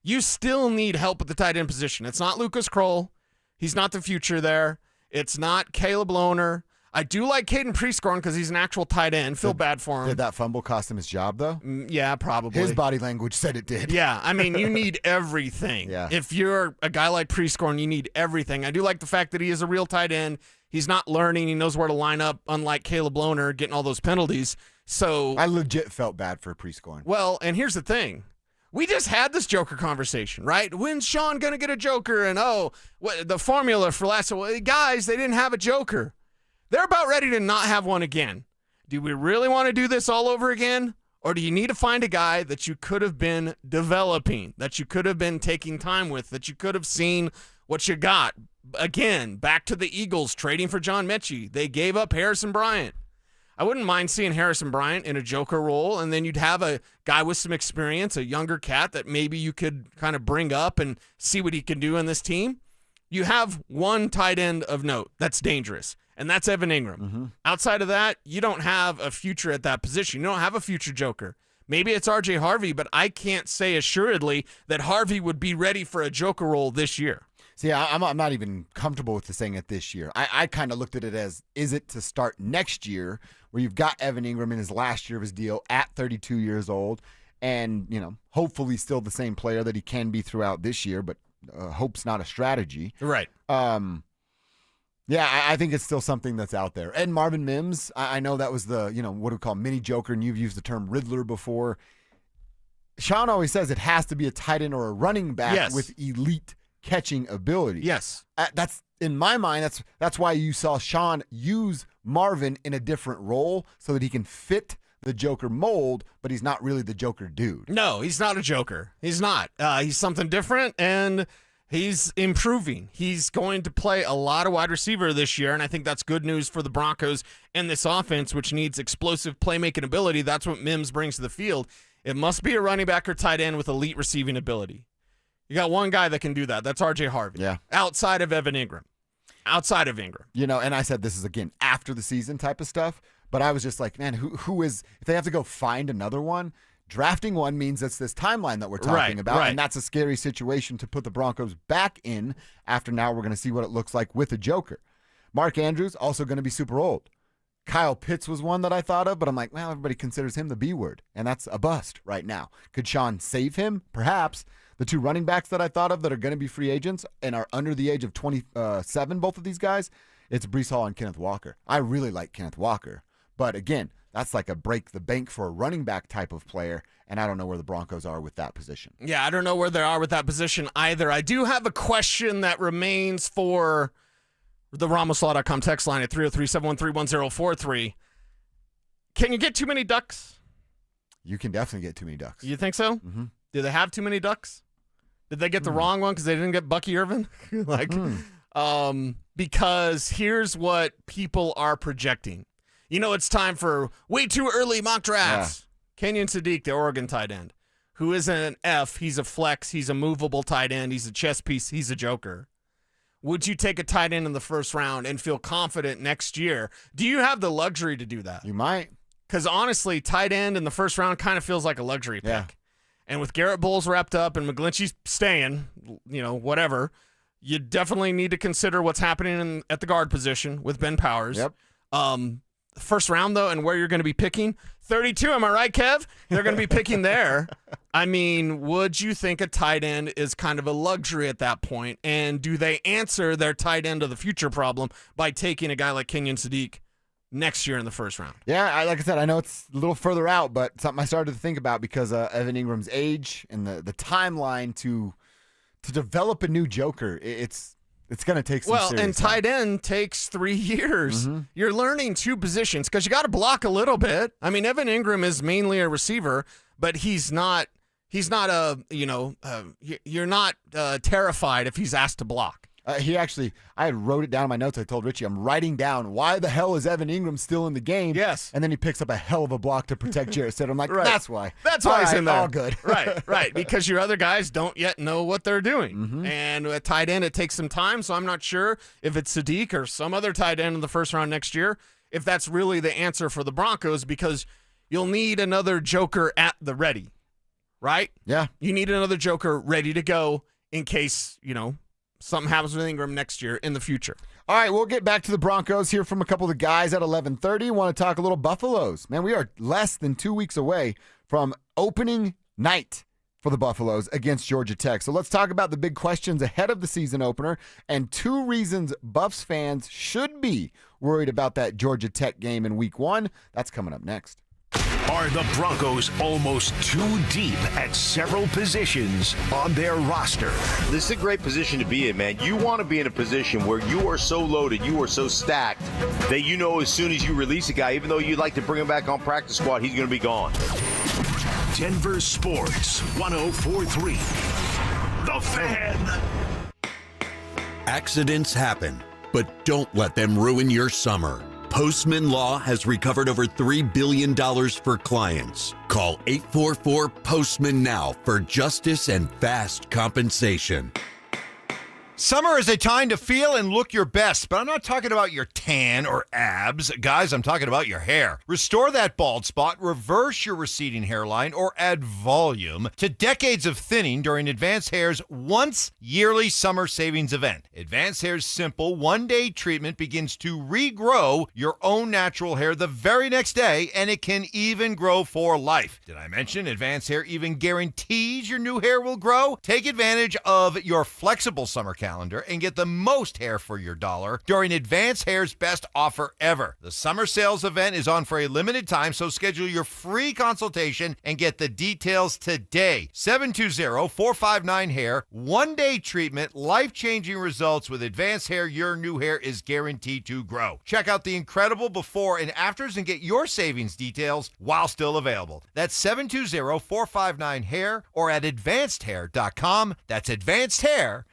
You still need help at the tight end position. It's not Lucas Kroll. He's not the future there. It's not Caleb Lohner. I do like Caden Prescorn because he's an actual tight end. Feel bad for him. Did that fumble cost him his job, though? Yeah, probably. His body language said it did. Yeah, I mean, you need everything. Yeah. If you're a guy like Prescorn, you need everything. I do like the fact that he is a real tight end. He's not learning. He knows where to line up, unlike Caleb Lohner getting all those penalties. So I legit felt bad for Prescorn. Well, and here's the thing. We just had this Joker conversation, right? When's Shawn going to get a Joker? And, the formula for last guys, they didn't have a Joker. They're about ready to not have one again. Do we really want to do this all over again? Or do you need to find a guy that you could have been developing, that you could have been taking time with, that you could have seen what you got? Again, back to the Eagles trading for John Mechie. They gave up Harrison Bryant. I wouldn't mind seeing Harrison Bryant in a Joker role, and then you'd have a guy with some experience, a younger cat that maybe you could kind of bring up and see what he can do in this team. You have one tight end of note that's dangerous, and that's Evan Ingram. Mm-hmm. Outside of that, you don't have a future at that position. You don't have a future Joker. Maybe it's R.J. Harvey, but I can't say assuredly that Harvey would be ready for a Joker role this year. See, I'm not even comfortable with saying it this year. I kind of looked at it as, is it to start next year where you've got Evan Ingram in his last year of his deal at 32 years old and, hopefully still the same player that he can be throughout this year, but hope's not a strategy. Right. Yeah, I think it's still something that's out there. And Marvin Mims, I know that was the, what do we call mini joker, and you've used the term Riddler before. Shawn always says it has to be a tight end or a running back with elite catching ability. Yes. That's in my mind, that's why you saw Shawn use Marvin in a different role so that he can fit the Joker mold, but he's not really the Joker dude. No, he's not a Joker. He's not. He's something different, and he's improving. He's going to play a lot of wide receiver this year, and I think that's good news for the Broncos and this offense, which needs explosive playmaking ability. That's what Mims brings to the field. It must be a running back or tight end with elite receiving ability. You got one guy that can do that. That's R.J. Harvey. Yeah. Outside of Evan Ingram. Outside of Ingram. And I said this is, again, after the season type of stuff, but I was just like, man, who is, if they have to go find another one, drafting one means it's this timeline that we're talking about, and that's a scary situation to put the Broncos back in after now we're going to see what it looks like with a Joker. Mark Andrews, also going to be super old. Kyle Pitts was one that I thought of, but I'm like, well, everybody considers him the B word, and that's a bust right now. Could Shawn save him? Perhaps. The two running backs that I thought of that are going to be free agents and are under the age of 27, both of these guys, it's Breece Hall and Kenneth Walker. I really like Kenneth Walker, but again, that's like a break the bank for a running back type of player, and I don't know where the Broncos are with that position. Yeah, I don't know where they are with that position either. I do have a question that remains for the Ramslaw.com text line at 303-713-1043. Can you get too many ducks? You can definitely get too many ducks. You think so? Mm-hmm. Do they have too many ducks? Did they get the wrong one because they didn't get Bucky Irvin? Because here's what people are projecting. It's time for way too early mock drafts. Yeah. Kenyon Sadiq, the Oregon tight end, who isn't an F. He's a flex. He's a movable tight end. He's a chess piece. He's a joker. Would you take a tight end in the first round and feel confident next year? Do you have the luxury to do that? You might. Because honestly, tight end in the first round kind of feels like a luxury pick. Yeah. And with Garrett Bowles wrapped up and McGlinchey's staying, whatever, you definitely need to consider what's happening at the guard position with Ben Powers. Yep. First round, though, and where you're going to be picking, 32, am I right, Kev? They're going to be picking there. I mean, would you think a tight end is kind of a luxury at that point? And do they answer their tight end of the future problem by taking a guy like Kenyon Sadiq next year in the first round? Yeah, like I said, I know it's a little further out, but something I started to think about because Evan Ingram's age and the timeline to develop a new Joker, it's going to take some serious and time. Tight end takes 3 years. Mm-hmm. You're learning two positions because you got to block a little bit. I mean, Evan Ingram is mainly a receiver, but he's not you're not terrified if he's asked to block. I had wrote it down in my notes. I told Richie, I'm writing down why the hell is Evan Ingram still in the game? Yes. And then he picks up a hell of a block to protect Jarrett Stidham. I'm like, Right. that's why. That's why he's in there. All good. Right. Because your other guys don't yet know what they're doing. Mm-hmm. And at tight end, it takes some time, so I'm not sure if it's Sadiq or some other tight end in the first round next year, if that's really the answer for the Broncos, because you'll need another Joker at the ready, right? Yeah. You need another Joker ready to go in case, something happens with Ingram next year in the future. All right, we'll get back to the Broncos, hear from a couple of the guys at 11:30. Want to talk a little Buffaloes. Man, we are less than 2 weeks away from opening night for the Buffaloes against Georgia Tech. So let's talk about the big questions ahead of the season opener and 2 reasons Buffs fans should be worried about that Georgia Tech game in week 1. That's coming up next. Are the Broncos almost too deep at several positions on their roster? This is a great position to be in, man. You want to be in a position where you are so loaded, you are so stacked, that as soon as you release a guy, even though you'd like to bring him back on practice squad, he's going to be gone. Denver Sports 104.3. The Fan. Accidents happen, but don't let them ruin your summer. Postman Law has recovered over $3 billion for clients. Call 844-POSTMAN now for justice and fast compensation. Summer is a time to feel and look your best, but I'm not talking about your tan or abs. Guys, I'm talking about your hair. Restore that bald spot, reverse your receding hairline, or add volume to decades of thinning during Advanced Hair's once-yearly summer savings event. Advanced Hair's simple one-day treatment begins to regrow your own natural hair the very next day, and it can even grow for life. Did I mention Advanced Hair even guarantees your new hair will grow? Take advantage of your flexible summer calendar and get the most hair for your dollar during Advanced Hair's best offer ever. The summer sales event is on for a limited time, so schedule your free consultation and get the details today. 720-459-HAIR. One-day treatment, life-changing results with Advanced Hair. Your new hair is guaranteed to grow. Check out the incredible before and afters and get your savings details while still available. That's 720-459-HAIR or at advancedhair.com. That's advancedhair.com.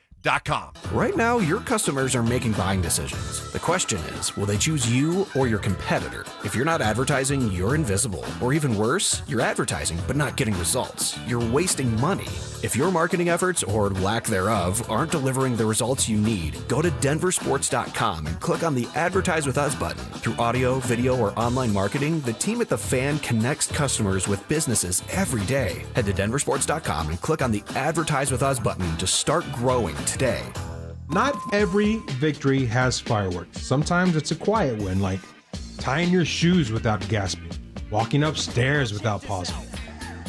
Right now, your customers are making buying decisions. The question is, will they choose you or your competitor? If you're not advertising, you're invisible. Or even worse, you're advertising but not getting results. You're wasting money. If your marketing efforts, or lack thereof, aren't delivering the results you need, go to DenverSports.com and click on the Advertise With Us button. Through audio, video, or online marketing, the team at The Fan connects customers with businesses every day. Head to DenverSports.com and click on the Advertise With Us button to start growing today. Not every victory has fireworks. Sometimes it's a quiet win, like tying your shoes without gasping, walking upstairs without pausing.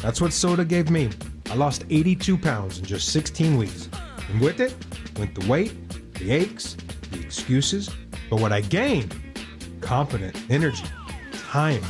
That's what soda gave me. I lost 82 pounds in just 16 weeks. And with it went the weight, the aches, the excuses. But what I gained, confidence, energy, time,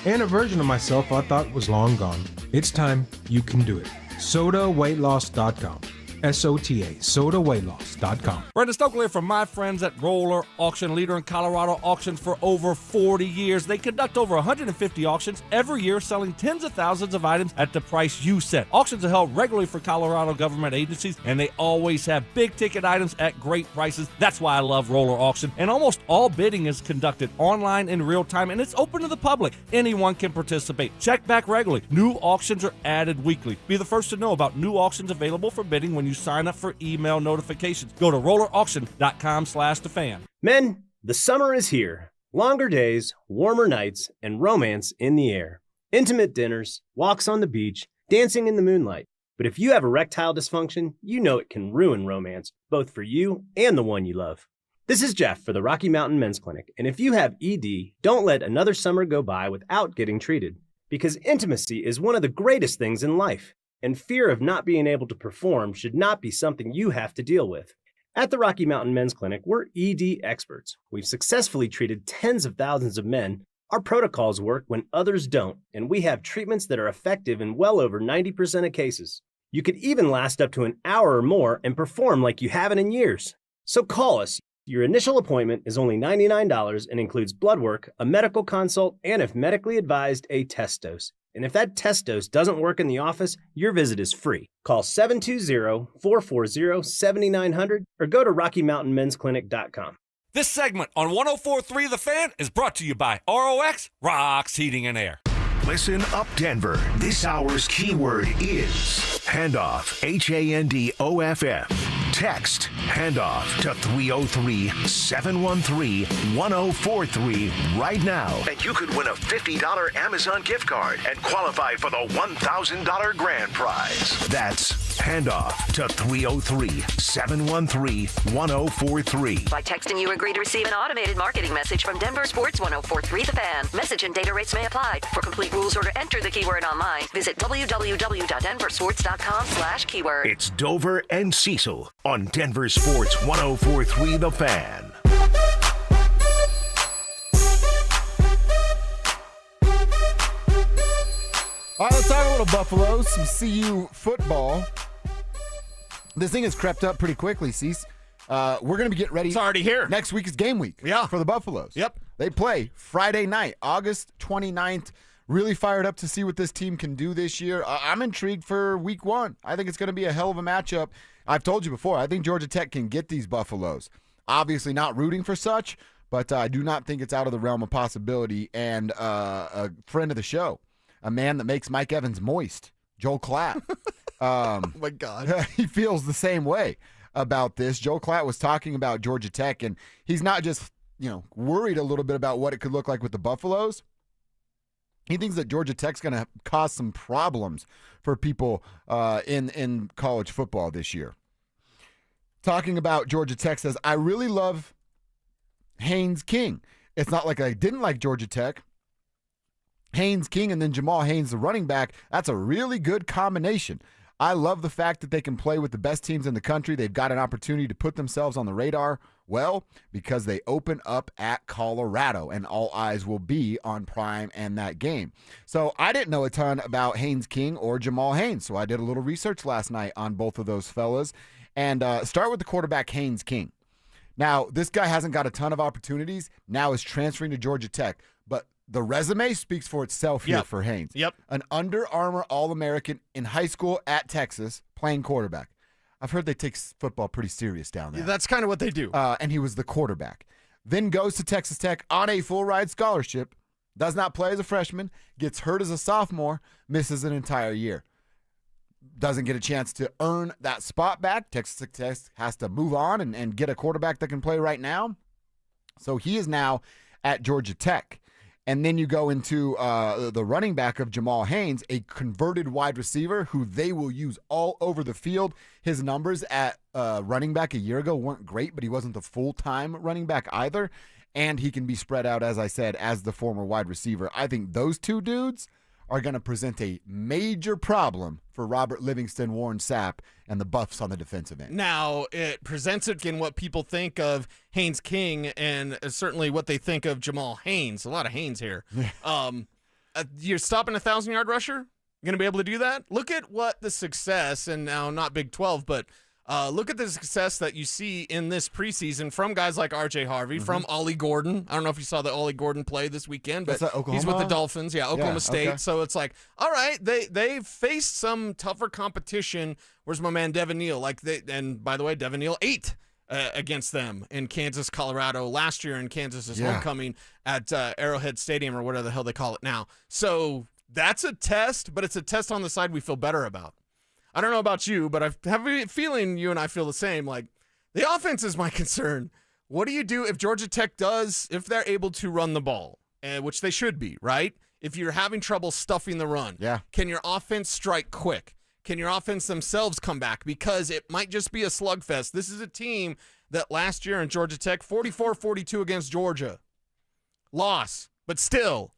and a version of myself I thought was long gone. It's time you can do it. SodaWeightLoss.com. SOTA, SodaWeightLoss.com. Brandon Stokley from my friends at Roller Auction, leader in Colorado auctions for over 40 years. They conduct over 150 auctions every year, selling tens of thousands of items at the price you set. Auctions are held regularly for Colorado government agencies, and they always have big-ticket items at great prices. That's why I love Roller Auction. And almost all bidding is conducted online in real time, and it's open to the public. Anyone can participate. Check back regularly. New auctions are added weekly. Be the first to know about new auctions available for bidding when you sign up for email notifications. Go to rollerauction.com/thefan. Men, the summer is here. Longer days, warmer nights, and romance in the air. Intimate dinners, walks on the beach, dancing in the moonlight. But if you have erectile dysfunction, you know it can ruin romance, both for you and the one you love. This is Jeff for the Rocky Mountain Men's Clinic, and if you have ED, don't let another summer go by without getting treated. Because intimacy is one of the greatest things in life. And fear of not being able to perform should not be something you have to deal with. At the Rocky Mountain Men's Clinic, we're ED experts. We've successfully treated tens of thousands of men. Our protocols work when others don't, and we have treatments that are effective in well over 90% of cases. You could even last up to an hour or more and perform like you haven't in years. So call us. Your initial appointment is only $99 and includes blood work, a medical consult, and if medically advised, a test dose. And if that test dose doesn't work in the office, your visit is free. Call 720-440-7900 or go to RockyMountainMen'sClinic.com. This segment on 104.3 The Fan is brought to you by ROX, Rocks Heating and Air. Listen up, Denver. This hour's keyword is handoff. HANDOFF. Text handoff to 303-713-1043 right now. And you could win a $50 Amazon gift card and qualify for the $1,000 grand prize. That's handoff to 303-713-1043. By texting, you agree to receive an automated marketing message from Denver Sports 104.3 The Fan. Message and data rates may apply. For complete rules or to enter the keyword online, visit www.denversports.com/keyword. It's Dover and Cecil on Denver Sports 104.3 The Fan. All right, let's talk a little Buffaloes, some CU football. This thing has crept up pretty quickly, Cease. We're going to be getting ready. It's already here. Next week is game week for the Buffaloes. Yep. They play Friday night, August 29th. Really fired up to see what this team can do this year. I'm intrigued for week one. I think it's going to be a hell of a matchup. I've told you before, I think Georgia Tech can get these Buffaloes. Obviously not rooting for such, but I do not think it's out of the realm of possibility. And a friend of the show, a man that makes Mike Evans moist, Joel Klatt. Oh, my God. He feels the same way. about this. Joel Klatt was talking about Georgia Tech, and he's not just, worried a little bit about what it could look like with the Buffaloes. He thinks that Georgia Tech's going to cause some problems for people in college football this year. Talking about Georgia Tech, says, I really love Haynes King. It's not like I didn't like Georgia Tech. Haynes King and then Jamal Haynes, the running back, that's a really good combination. I love the fact that they can play with the best teams in the country. They've got an opportunity to put themselves on the radar. Well, because they open up at Colorado, and all eyes will be on Prime and that game. So I didn't know a ton about Haynes King or Jamal Haynes, so I did a little research last night on both of those fellas. And start with the quarterback, Haynes King. Now, this guy hasn't got a ton of opportunities. Now is transferring to Georgia Tech. But the resume speaks for itself here for Haynes. Yep. An Under Armour All-American in high school at Texas playing quarterback. I've heard they take football pretty serious down there. Yeah, that's kind of what they do. And he was the quarterback. Then goes to Texas Tech on a full-ride scholarship. Does not play as a freshman. Gets hurt as a sophomore. Misses an entire year. Doesn't get a chance to earn that spot back. Texas Tech has to move on and get a quarterback that can play right now. So he is now at Georgia Tech. And then you go into the running back of Jamal Haynes, a converted wide receiver who they will use all over the field. His numbers at running back a year ago weren't great, but he wasn't the full-time running back either. And he can be spread out, as I said, as the former wide receiver. I think those two dudes are going to present a major problem for Robert Livingston, Warren Sapp, and the Buffs on the defensive end. Now, it presents it in what people think of Haynes King and certainly what they think of Jamal Haynes. A lot of Haynes here. You're stopping a 1,000-yard rusher? You're going to be able to do that? Look at what the success, and now not Big 12, but look at the success that you see in this preseason from guys like R.J. Harvey, from Ollie Gordon. I don't know if you saw the Ollie Gordon play this weekend, but he's with the Dolphins. Yeah, Oklahoma State. Okay. So it's like, all right, they've faced some tougher competition. Where's my man Devin Neal? And by the way, Devin Neal ate against them in Kansas, Colorado last year in Kansas' homecoming at Arrowhead Stadium or whatever the hell they call it now. So that's a test, but it's a test on the side we feel better about. I don't know about you, but I have a feeling you and I feel the same. Like, the offense is my concern. What do you do if Georgia Tech if they're able to run the ball, which they should be, right? If you're having trouble stuffing the run, can your offense strike quick? Can your offense themselves come back? Because it might just be a slugfest. This is a team that last year in Georgia Tech, 44-42 against Georgia. Loss. But still,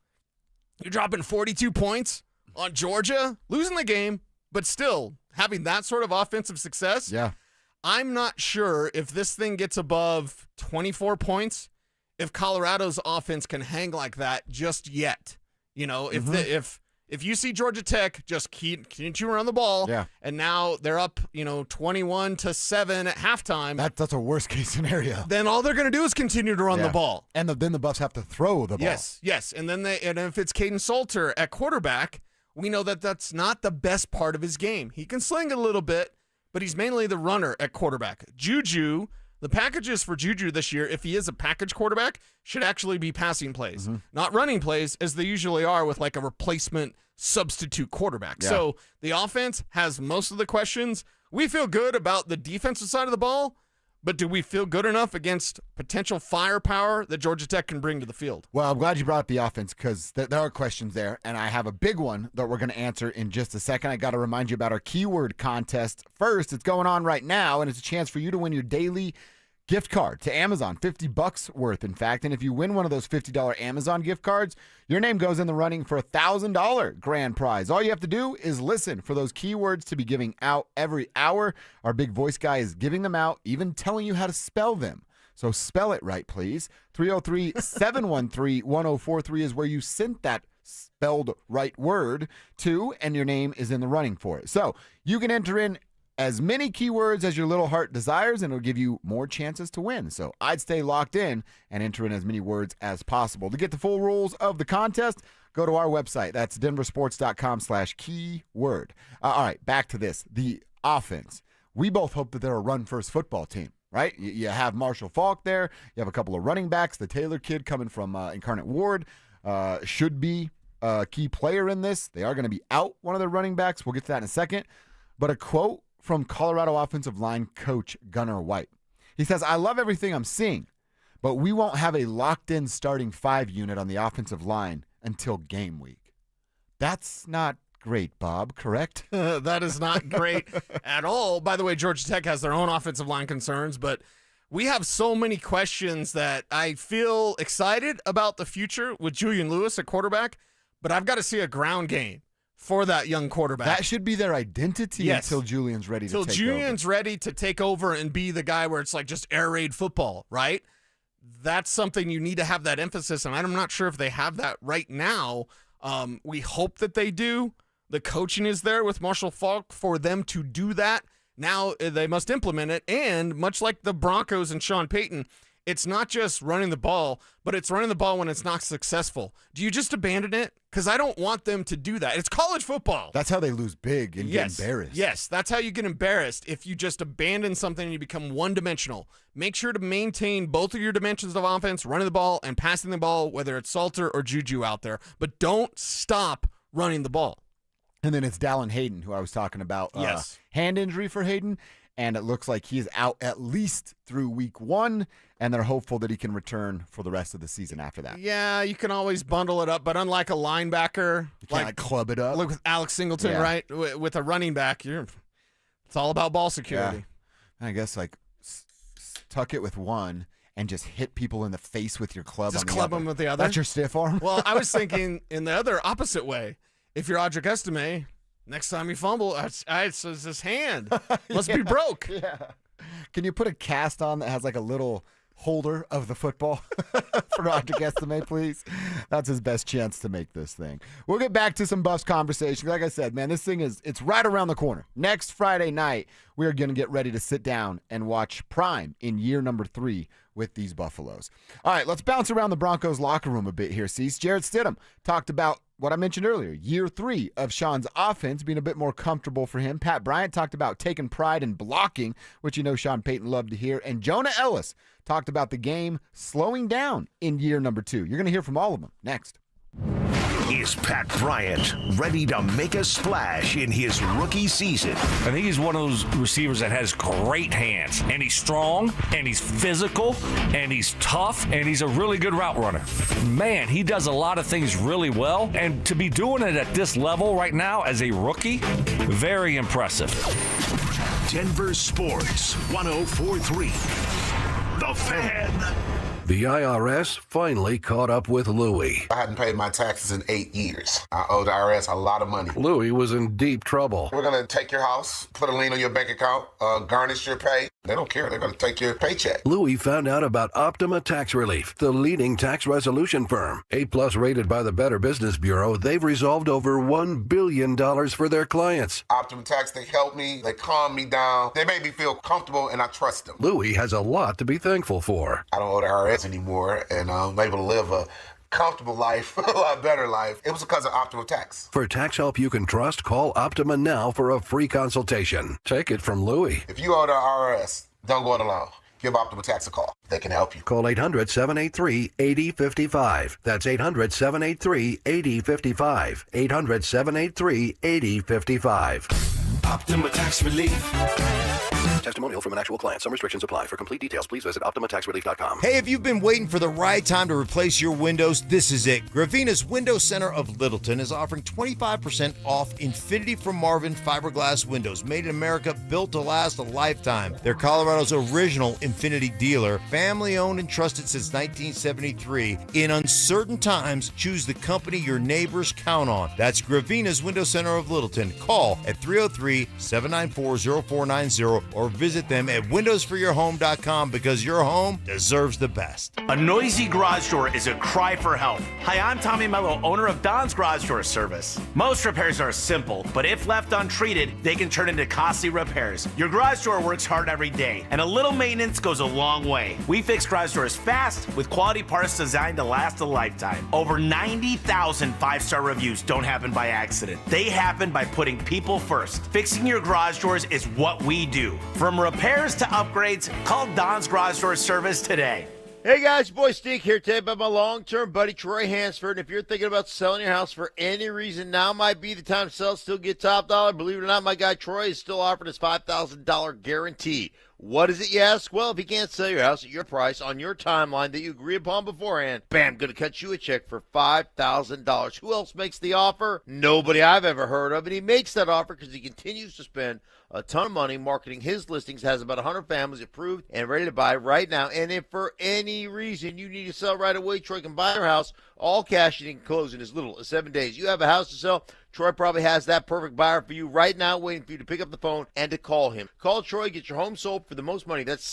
you're dropping 42 points on Georgia, losing the game, but still having that sort of offensive success. I'm not sure if this thing gets above 24 points, if Colorado's offense can hang like that just yet. If you see Georgia Tech just continue to run the ball, and now they're up, 21-7 at halftime. That's a worst case scenario. Then all they're going to do is continue to run the ball, and then the Buffs have to throw the ball. Yes, and then if it's Caden Salter at quarterback, we know that that's not the best part of his game. He can sling it a little bit, but he's mainly the runner at quarterback. Juju, the packages for Juju this year, if he is a package quarterback, should actually be passing plays, not running plays, as they usually are with like a replacement substitute quarterback. So the offense has most of the questions. We feel good about the defensive side of the ball, but do we feel good enough against potential firepower that Georgia Tech can bring to the field? Well, I'm glad you brought up the offense because there are questions there, and I have a big one that we're going to answer in just a second. I got to remind you about our keyword contest first. It's going on right now, and it's a chance for you to win your daily gift card to Amazon, $50 worth, in fact. And if you win one of those $50 Amazon gift cards, your name goes in the running for a $1,000 grand prize. All you have to do is listen for those keywords to be giving out every hour. Our big voice guy is giving them out, even telling you how to spell them. So spell it right, please. 303-713-1043 is where you sent that spelled right word to, and your name is in the running for it. So you can enter in as many keywords as your little heart desires, and it'll give you more chances to win. So I'd stay locked in and enter in as many words as possible. To get the full rules of the contest, go to our website. That's denversports.com/keyword. All right, back to this. The offense. We both hope that they're a run-first football team, right? You have Marshall Faulk there. You have a couple of running backs. The Taylor kid coming from Incarnate Ward should be a key player in this. They are going to be out one of their running backs. We'll get to that in a second. But a quote from Colorado offensive line coach Gunnar White. He says, I love everything I'm seeing, but we won't have a locked-in starting 5 unit on the offensive line until game week. That's not great, Bob, correct? That is not great at all. By the way, Georgia Tech has their own offensive line concerns, but we have so many questions that I feel excited about the future with Julian Lewis at quarterback, but I've got to see a ground game for that young quarterback. That should be their identity until Julian's ready to take over. Until Julian's ready to take over and be the guy where it's like just air raid football, right? That's something you need to have that emphasis, and I'm not sure if they have that right now. We hope that they do. The coaching is there with Marshall Faulk for them to do that. Now they must implement it, and much like the Broncos and Shawn Peyton, it's not just running the ball, but it's running the ball when it's not successful. Do you just abandon it? Because I don't want them to do that. It's college football. That's how they lose big and get embarrassed. Yes, that's how you get embarrassed if you just abandon something and you become one-dimensional. Make sure to maintain both of your dimensions of offense, running the ball and passing the ball, whether it's Salter or Juju out there. But don't stop running the ball. And then it's Dallin Hayden, who I was talking about. Yes. Hand injury for Hayden, and it looks like he's out at least through week 1, and they're hopeful that he can return for the rest of the season after that. Yeah, you can always bundle it up, but unlike a linebacker, you can't like club it up. Like with Alex Singleton, right? With a running back, it's all about ball security. Yeah. I guess like tuck it with one and just hit people in the face with your club. Just club them with the other. That's your stiff arm. Well, I was thinking in the other opposite way. If you're Audric Estime, next time you fumble, it's his hand. Must be broke. Yeah. Can you put a cast on that has like a little holder of the football for Audric Estime, please? That's his best chance to make this thing. We'll get back to some Buffs conversation. Like I said, man, this thing it's right around the corner. Next Friday night, we are going to get ready to sit down and watch Prime in year number 3 with these Buffaloes. All right, let's bounce around the Broncos locker room a bit here, Cease. Jarrett Stidham talked about what I mentioned earlier, year 3 of Shawn's offense being a bit more comfortable for him. Pat Bryant talked about taking pride in blocking, which you know Shawn Peyton loved to hear. And Jonah Ellis talked about the game slowing down in year number 2. You're going to hear from all of them next. Is Pat Bryant ready to make a splash in his rookie season? I think he's one of those receivers that has great hands, and he's strong, and he's physical, and he's tough, and he's a really good route runner. Man, he does a lot of things really well, and to be doing it at this level right now as a rookie, very impressive. Denver Sports 104.3. The Fan. The IRS finally caught up with Louie. I hadn't paid my taxes in 8 years. I owe the IRS a lot of money. Louie was in deep trouble. We're going to take your house, put a lien on your bank account, garnish your pay. They don't care. They're going to take your paycheck. Louie found out about Optima Tax Relief, the leading tax resolution firm. A+ rated by the Better Business Bureau, they've resolved over $1 billion for their clients. Optima Tax, they help me. They calm me down. They make me feel comfortable, and I trust them. Louie has a lot to be thankful for. I don't owe the IRS anymore, and I'm able to live a comfortable life, a lot better life. It was because of Optima Tax. For tax help you can trust, call Optima now for a free consultation. Take it from Louie. If you owe the IRS, don't go it alone. Give Optima Tax a call. They can help you. Call 800-783-8055. That's 800-783-8055. 800-783-8055. Optima Tax Relief. Testimonial from an actual client. Some restrictions apply. For complete details, please visit OptimaTaxRelief.com. Hey, if you've been waiting for the right time to replace your windows, this is it. Gravina's Window Center of Littleton is offering 25% off Infinity from Marvin fiberglass windows, made in America, built to last a lifetime. They're Colorado's original Infinity dealer, family-owned and trusted since 1973. In uncertain times, choose the company your neighbors count on. That's Gravina's Window Center of Littleton. Call at 303-794-0490 or visit them at windowsforyourhome.com because your home deserves the best. A noisy garage door is a cry for help. Hi, I'm Tommy Mello, owner of Don's Garage Door Service. Most repairs are simple, but if left untreated, they can turn into costly repairs. Your garage door works hard every day, and a little maintenance goes a long way. We fix garage doors fast with quality parts designed to last a lifetime. Over 90,000 five-star reviews don't happen by accident. They happen by putting people first. Fixing your garage doors is what we do. From repairs to upgrades, call Don's Garage Door Service today. Hey guys, your boy Steve here today about my long-term buddy Troy Hansford. And if you're thinking about selling your house for any reason, now might be the time to sell, still get top dollar. Believe it or not, my guy Troy is still offering his $5,000 guarantee. What is it, you ask? Well, if you can't sell your house at your price on your timeline that you agree upon beforehand, bam, going to cut you a check for $5,000. Who else makes the offer? Nobody I've ever heard of. And he makes that offer because he continues to spend a ton of money marketing his listings, has about 100 families approved and ready to buy right now. And if for any reason you need to sell right away, Troy can buy your house, all cash, and he can close in as little as 7 days. You have a house to sell, Troy probably has that perfect buyer for you right now, waiting for you to pick up the phone and to call him. Call Troy, get your home sold for the most money. That's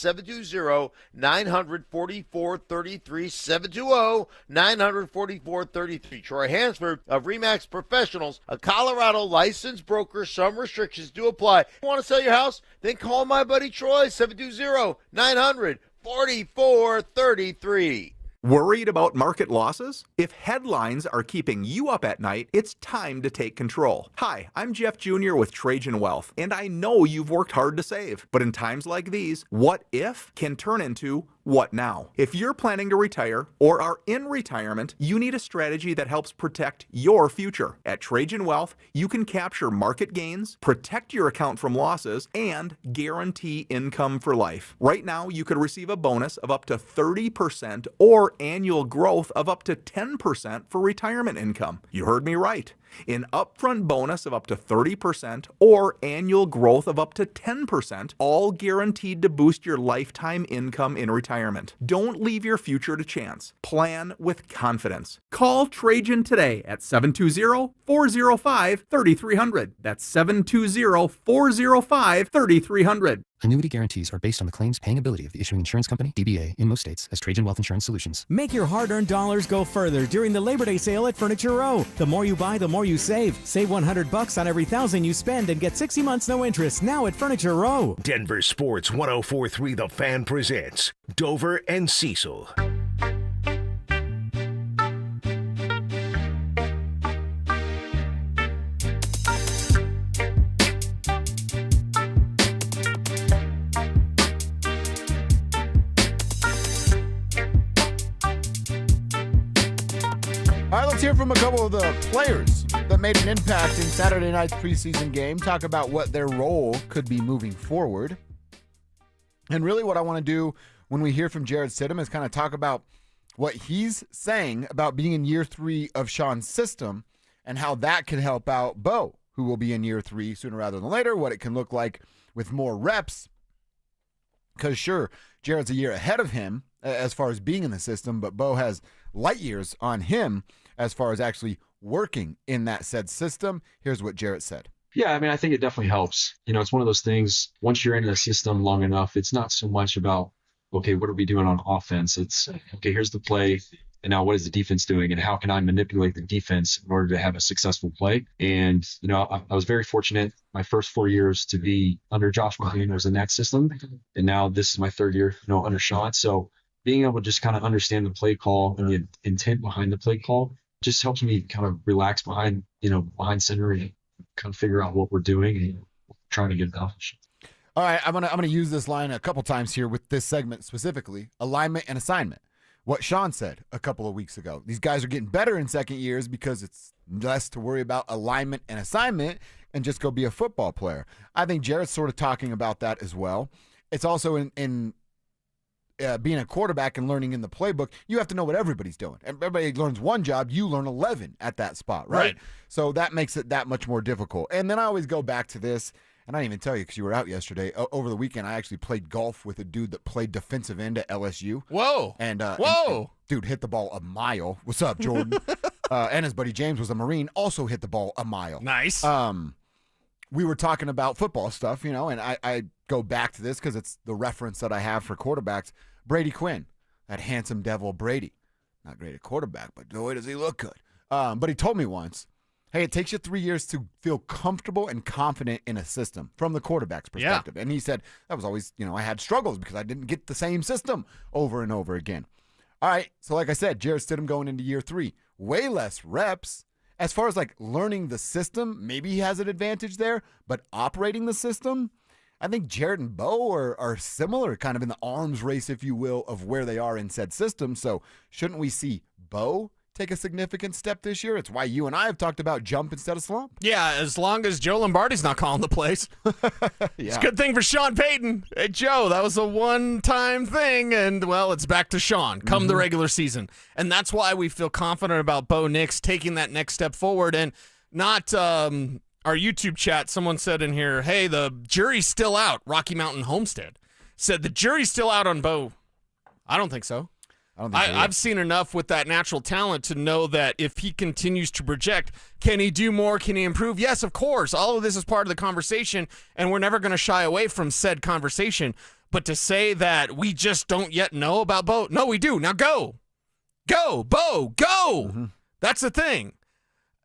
720-900-4433, 720-900-4433. Troy Hansford of RE/MAX Professionals, a Colorado licensed broker. Some restrictions do apply. Want to sell your house? Then call my buddy Troy, 720-900-4433. Worried about market losses? If headlines are keeping you up at night, it's time to take control. Hi, I'm Jeff Jr. with Trajan Wealth, and I know you've worked hard to save. But in times like these, what if can turn into what now? If you're planning to retire or are in retirement, you need a strategy that helps protect your future. At Trajan Wealth, you can capture market gains, protect your account from losses, and guarantee income for life. Right now, you could receive a bonus of up to 30% or annual growth of up to 10% for retirement income. You heard me right. An upfront bonus of up to 30% or annual growth of up to 10%, all guaranteed to boost your lifetime income in retirement. Don't leave your future to chance. Plan with confidence. Call Trajan today at 720-405-3300. That's 720-405-3300. Annuity guarantees are based on the claims paying ability of the issuing insurance company, DBA, in most states, as Trajan Wealth Insurance Solutions. Make your hard-earned dollars go further during the Labor Day sale at Furniture Row. The more you buy, the more you save. Save $100 on every $1,000 you spend and get 60 months no interest now at Furniture Row. Denver Sports 104.3 The Fan presents Dover and Cecil. All right, let's hear from a couple of the players that made an impact in Saturday night's preseason game, talk about what their role could be moving forward. And really what I want to do when we hear from Jarrett Stidham is kind of talk about what he's saying about being in year 3 of Shawn's system and how that can help out Bo, who will be in year 3 sooner rather than later, what it can look like with more reps. Because sure, Jarrett's a year ahead of him as far as being in the system, but Bo has light years on him as far as actually working in that said system. Here's what Jarrett said. Yeah, I mean, I think it definitely helps. You know, it's one of those things, once you're in the system long enough, it's not so much about, okay, what are we doing on offense? It's, okay, here's the play, and now what is the defense doing, and how can I manipulate the defense in order to have a successful play? And, you know, I was very fortunate my first 4 years to be under Josh McClain in that system, and now this is my 3rd year, you know, under Shawn. So being able to just kind of understand the play call and the intent behind the play call just helps me kind of relax behind center and kind of figure out what we're doing and trying to get accomplished. All right, I'm gonna use this line a couple times here with this segment specifically, alignment and assignment. What Shawn said a couple of weeks ago. These guys are getting better in second years because it's less to worry about alignment and assignment and just go be a football player. I think Jarrett's sort of talking about that as well. It's also in being a quarterback and learning in the playbook, you have to know what everybody's doing. Everybody learns one job, you learn 11 at that spot, right? So that makes it that much more difficult. And then I always go back to this, and I didn't even tell you because you were out yesterday. Over the weekend, I actually played golf with a dude that played defensive end at LSU. Whoa. And dude hit the ball a mile. What's up, Jordan? And his buddy James was a Marine, also hit the ball a mile. Nice. We were talking about football stuff, you know, and I go back to this because it's the reference that I have for quarterbacks. Brady Quinn, that handsome devil Brady. Not great at quarterback, but boy, does he look good. But he told me once, hey, it takes you 3 years to feel comfortable and confident in a system from the quarterback's perspective. Yeah. And he said that was always, you know, I had struggles because I didn't get the same system over and over again. All right, so like I said, Jarrett Stidham going into year 3, way less reps. As far as like learning the system, maybe he has an advantage there, but operating the system, I think Jared and Bo are similar, kind of in the arms race, if you will, of where they are in said system. So shouldn't we see Bo take a significant step this year? It's why you and I have talked about jump instead of slump. Yeah, as long as Joe Lombardi's not calling the plays. It's a good thing for Shawn Peyton. Hey, Joe, that was a one-time thing, and, well, it's back to Shawn come the regular season. And that's why we feel confident about Bo Nix taking that next step forward. And not our YouTube chat, someone said in here, hey, the jury's still out. Rocky Mountain Homestead said the jury's still out on Bo. I don't think so. I've seen enough with that natural talent to know that if he continues to project, can he do more? Can he improve? Yes, of course. All of this is part of the conversation, and we're never going to shy away from said conversation. But to say that we just don't yet know about Bo, no, we do. Now go. Go, Bo, go. That's the thing.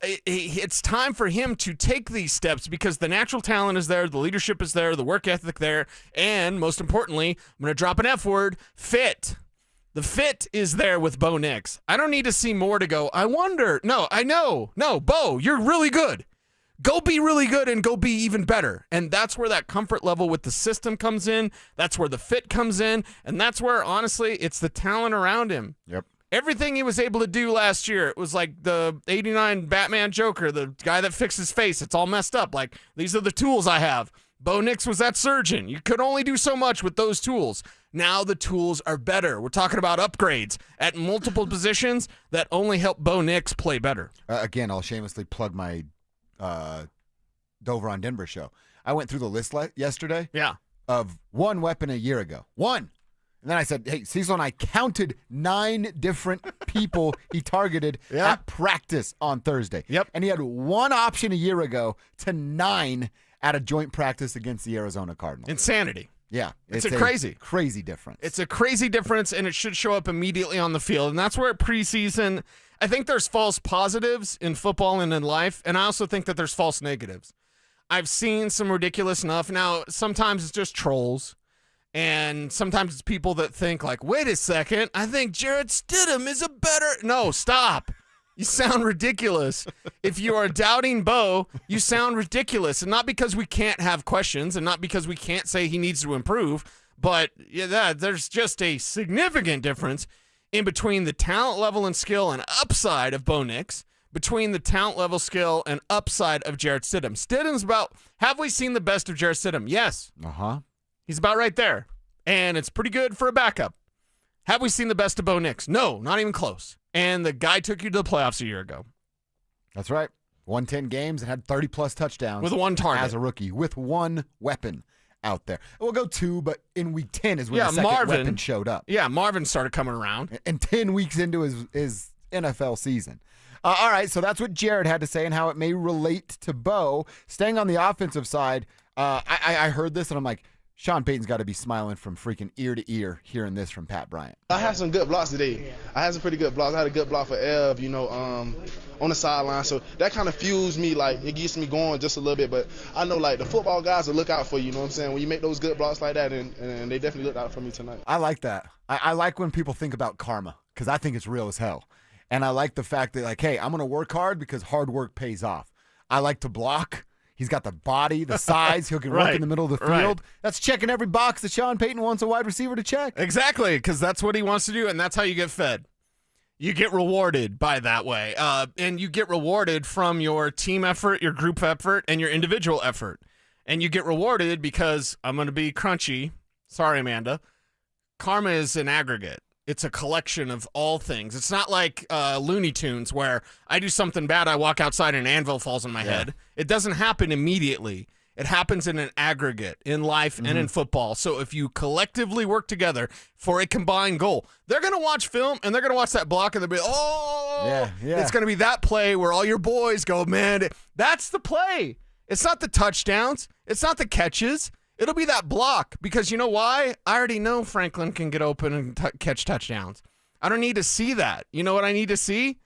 It's time for him to take these steps because the natural talent is there, the leadership is there, the work ethic there, and most importantly, I'm going to drop an F word, fit. The fit is there with Bo Nix. I don't need to see more to go, I wonder. No, I know. No, Bo, you're really good. Go be really good and go be even better. And that's where that comfort level with the system comes in. That's where the fit comes in. And that's where, honestly, it's the talent around him. Yep. Everything he was able to do last year, it was like the 89 Batman Joker, the guy that fixed his face. It's all messed up. Like, these are the tools I have. Bo Nix was that surgeon. You could only do so much with those tools. Now the tools are better. We're talking about upgrades at multiple positions that only help Bo Nix play better. Again, I'll shamelessly plug my Dover on Denver show. I went through the list yesterday of one weapon a year ago. One. And then I said, hey, Cecil and I counted 9 different people he targeted at practice on Thursday. Yep. And he had one option a year ago to 9 at a joint practice against the Arizona Cardinals. Insanity. Yeah. It's a crazy difference. It's a crazy difference, and it should show up immediately on the field. And that's where preseason, I think there's false positives in football and in life, and I also think that there's false negatives. I've seen some ridiculous enough. Now, sometimes it's just trolls. And sometimes it's people that think like, wait a second, I think Jarrett Stidham is a better... No, stop. You sound ridiculous. If you are doubting Bo, you sound ridiculous. And not because we can't have questions and not because we can't say he needs to improve, but there's just a significant difference in between the talent level and skill and upside of Bo Nix, between the talent level, skill, and upside of Jarrett Stidham. Stidham's about, have we seen the best of Jarrett Stidham? Yes. He's about right there, and it's pretty good for a backup. Have we seen the best of Bo Nix? No, not even close. And the guy took you to the playoffs a year ago. That's right. Won 10 games and had 30-plus touchdowns. With one target. As a rookie, with one weapon out there. We'll go 2, but in week 10 is when the second weapon showed up. Yeah, Marvin started coming around. And 10 weeks into his NFL season. All right, so that's what Jared had to say and how it may relate to Bo. Staying on the offensive side, I heard this and I'm like, Shawn Peyton's got to be smiling from freaking ear to ear hearing this from Pat Bryant. I had some good blocks today. I had some pretty good blocks. I had a good block for Ev, on the sideline. So that kind of fuels me, like, it gets me going just a little bit. But I know, like, the football guys will look out for you, you know what I'm saying? When you make those good blocks like that, and they definitely looked out for me tonight. I like that. I like when people think about karma because I think it's real as hell. And I like the fact that, like, hey, I'm going to work hard because hard work pays off. I like to block. He's got the body, the size. He can work in the middle of the field. Right. That's checking every box that Shawn Peyton wants a wide receiver to check. Exactly, because that's what he wants to do, and that's how you get fed. You get rewarded by that way. And you get rewarded from your team effort, your group effort, and your individual effort. And you get rewarded because, I'm going to be crunchy. Sorry, Amanda. Karma is an aggregate. It's a collection of all things. It's not like Looney Tunes where I do something bad, I walk outside and an anvil falls on my head. It doesn't happen immediately. It happens in an aggregate in life and in football. So if you collectively work together for a combined goal, they're going to watch film and they're going to watch that block and they'll be, it's going to be that play where all your boys go, man, that's the play. It's not the touchdowns. It's not the catches. It'll be that block because you know why? I already know Franklin can get open and catch touchdowns. I don't need to see that. You know what I need to see?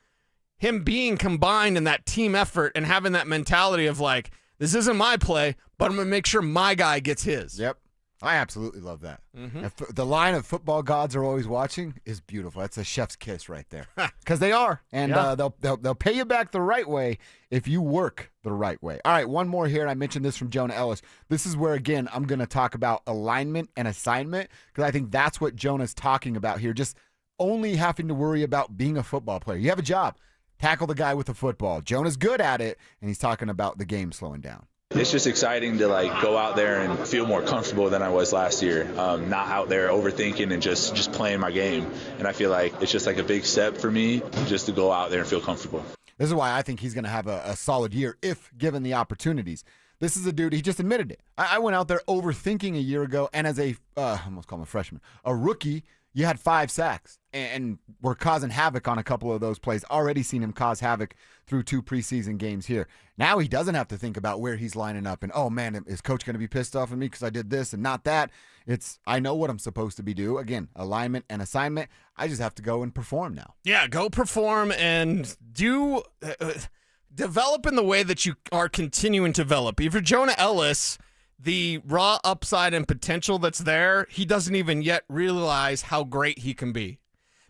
Him being combined in that team effort and having that mentality of like, this isn't my play, but I'm going to make sure my guy gets his. Yep. I absolutely love that. Mhm. The line of football gods are always watching is beautiful. That's a chef's kiss right there. Because they are. And Yeah. they'll pay you back the right way if you work the right way. All right, one more here. And I mentioned this from Jonah Ellis. This is where, again, I'm going to talk about alignment and assignment because I think that's what Jonah's talking about here. Just only having to worry about being a football player. You have a job. Tackle the guy with the football. Jonah's good at it, and he's talking about the game slowing down. It's just exciting to go out there and feel more comfortable than I was last year. Not out there overthinking and just playing my game. And I feel like it's just a big step for me just to go out there and feel comfortable. This is why I think he's going to have a solid year if given the opportunities. This is a dude, he just admitted it. I went out there overthinking a year ago, and as I almost call him a freshman, a rookie, you had 5 sacks and we're causing havoc on a couple of those plays. Already seen him cause havoc through 2 preseason games here. Now he doesn't have to think about where he's lining up and, oh man, is coach going to be pissed off at me because I did this and not that? It's, I know what I'm supposed to be doing. Again, alignment and assignment. I just have to go and perform now. Yeah, go perform and do develop in the way that you are continuing to develop. If you're Jonah Ellis, the raw upside and potential that's there, he doesn't even yet realize how great he can be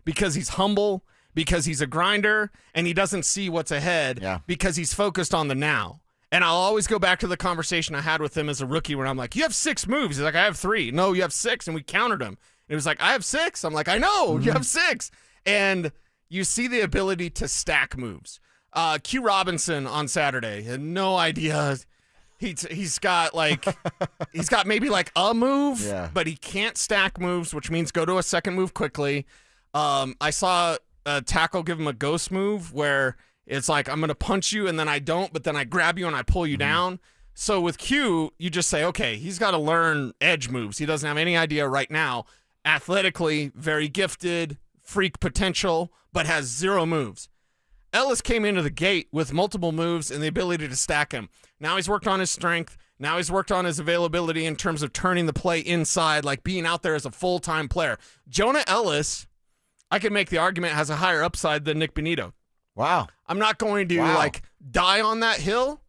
because he's humble, because he's a grinder, and he doesn't see what's ahead because he's focused on the now. And I'll always go back to the conversation I had with him as a rookie where I'm like, you have 6 moves. He's like, I have 3. No, you have 6, and we countered him. And he was like, I have 6. I'm like, I know, you have 6. And you see the ability to stack moves. Q Robinson on Saturday had no idea. He's got maybe a move, but he can't stack moves, which means go to a second move quickly. I saw a tackle give him a ghost move where it's like, I'm going to punch you and then I don't, but then I grab you and I pull you down. So with Q, you just say, okay, he's got to learn edge moves. He doesn't have any idea right now. Athletically, very gifted, freak potential, but has 0 moves. Ellis came into the gate with multiple moves and the ability to stack him. Now he's worked on his strength. Now he's worked on his availability in terms of turning the play inside, like being out there as a full-time player. Jonah Ellis, I can make the argument, has a higher upside than Nick Bonito. Wow. I'm not going to die on that hill,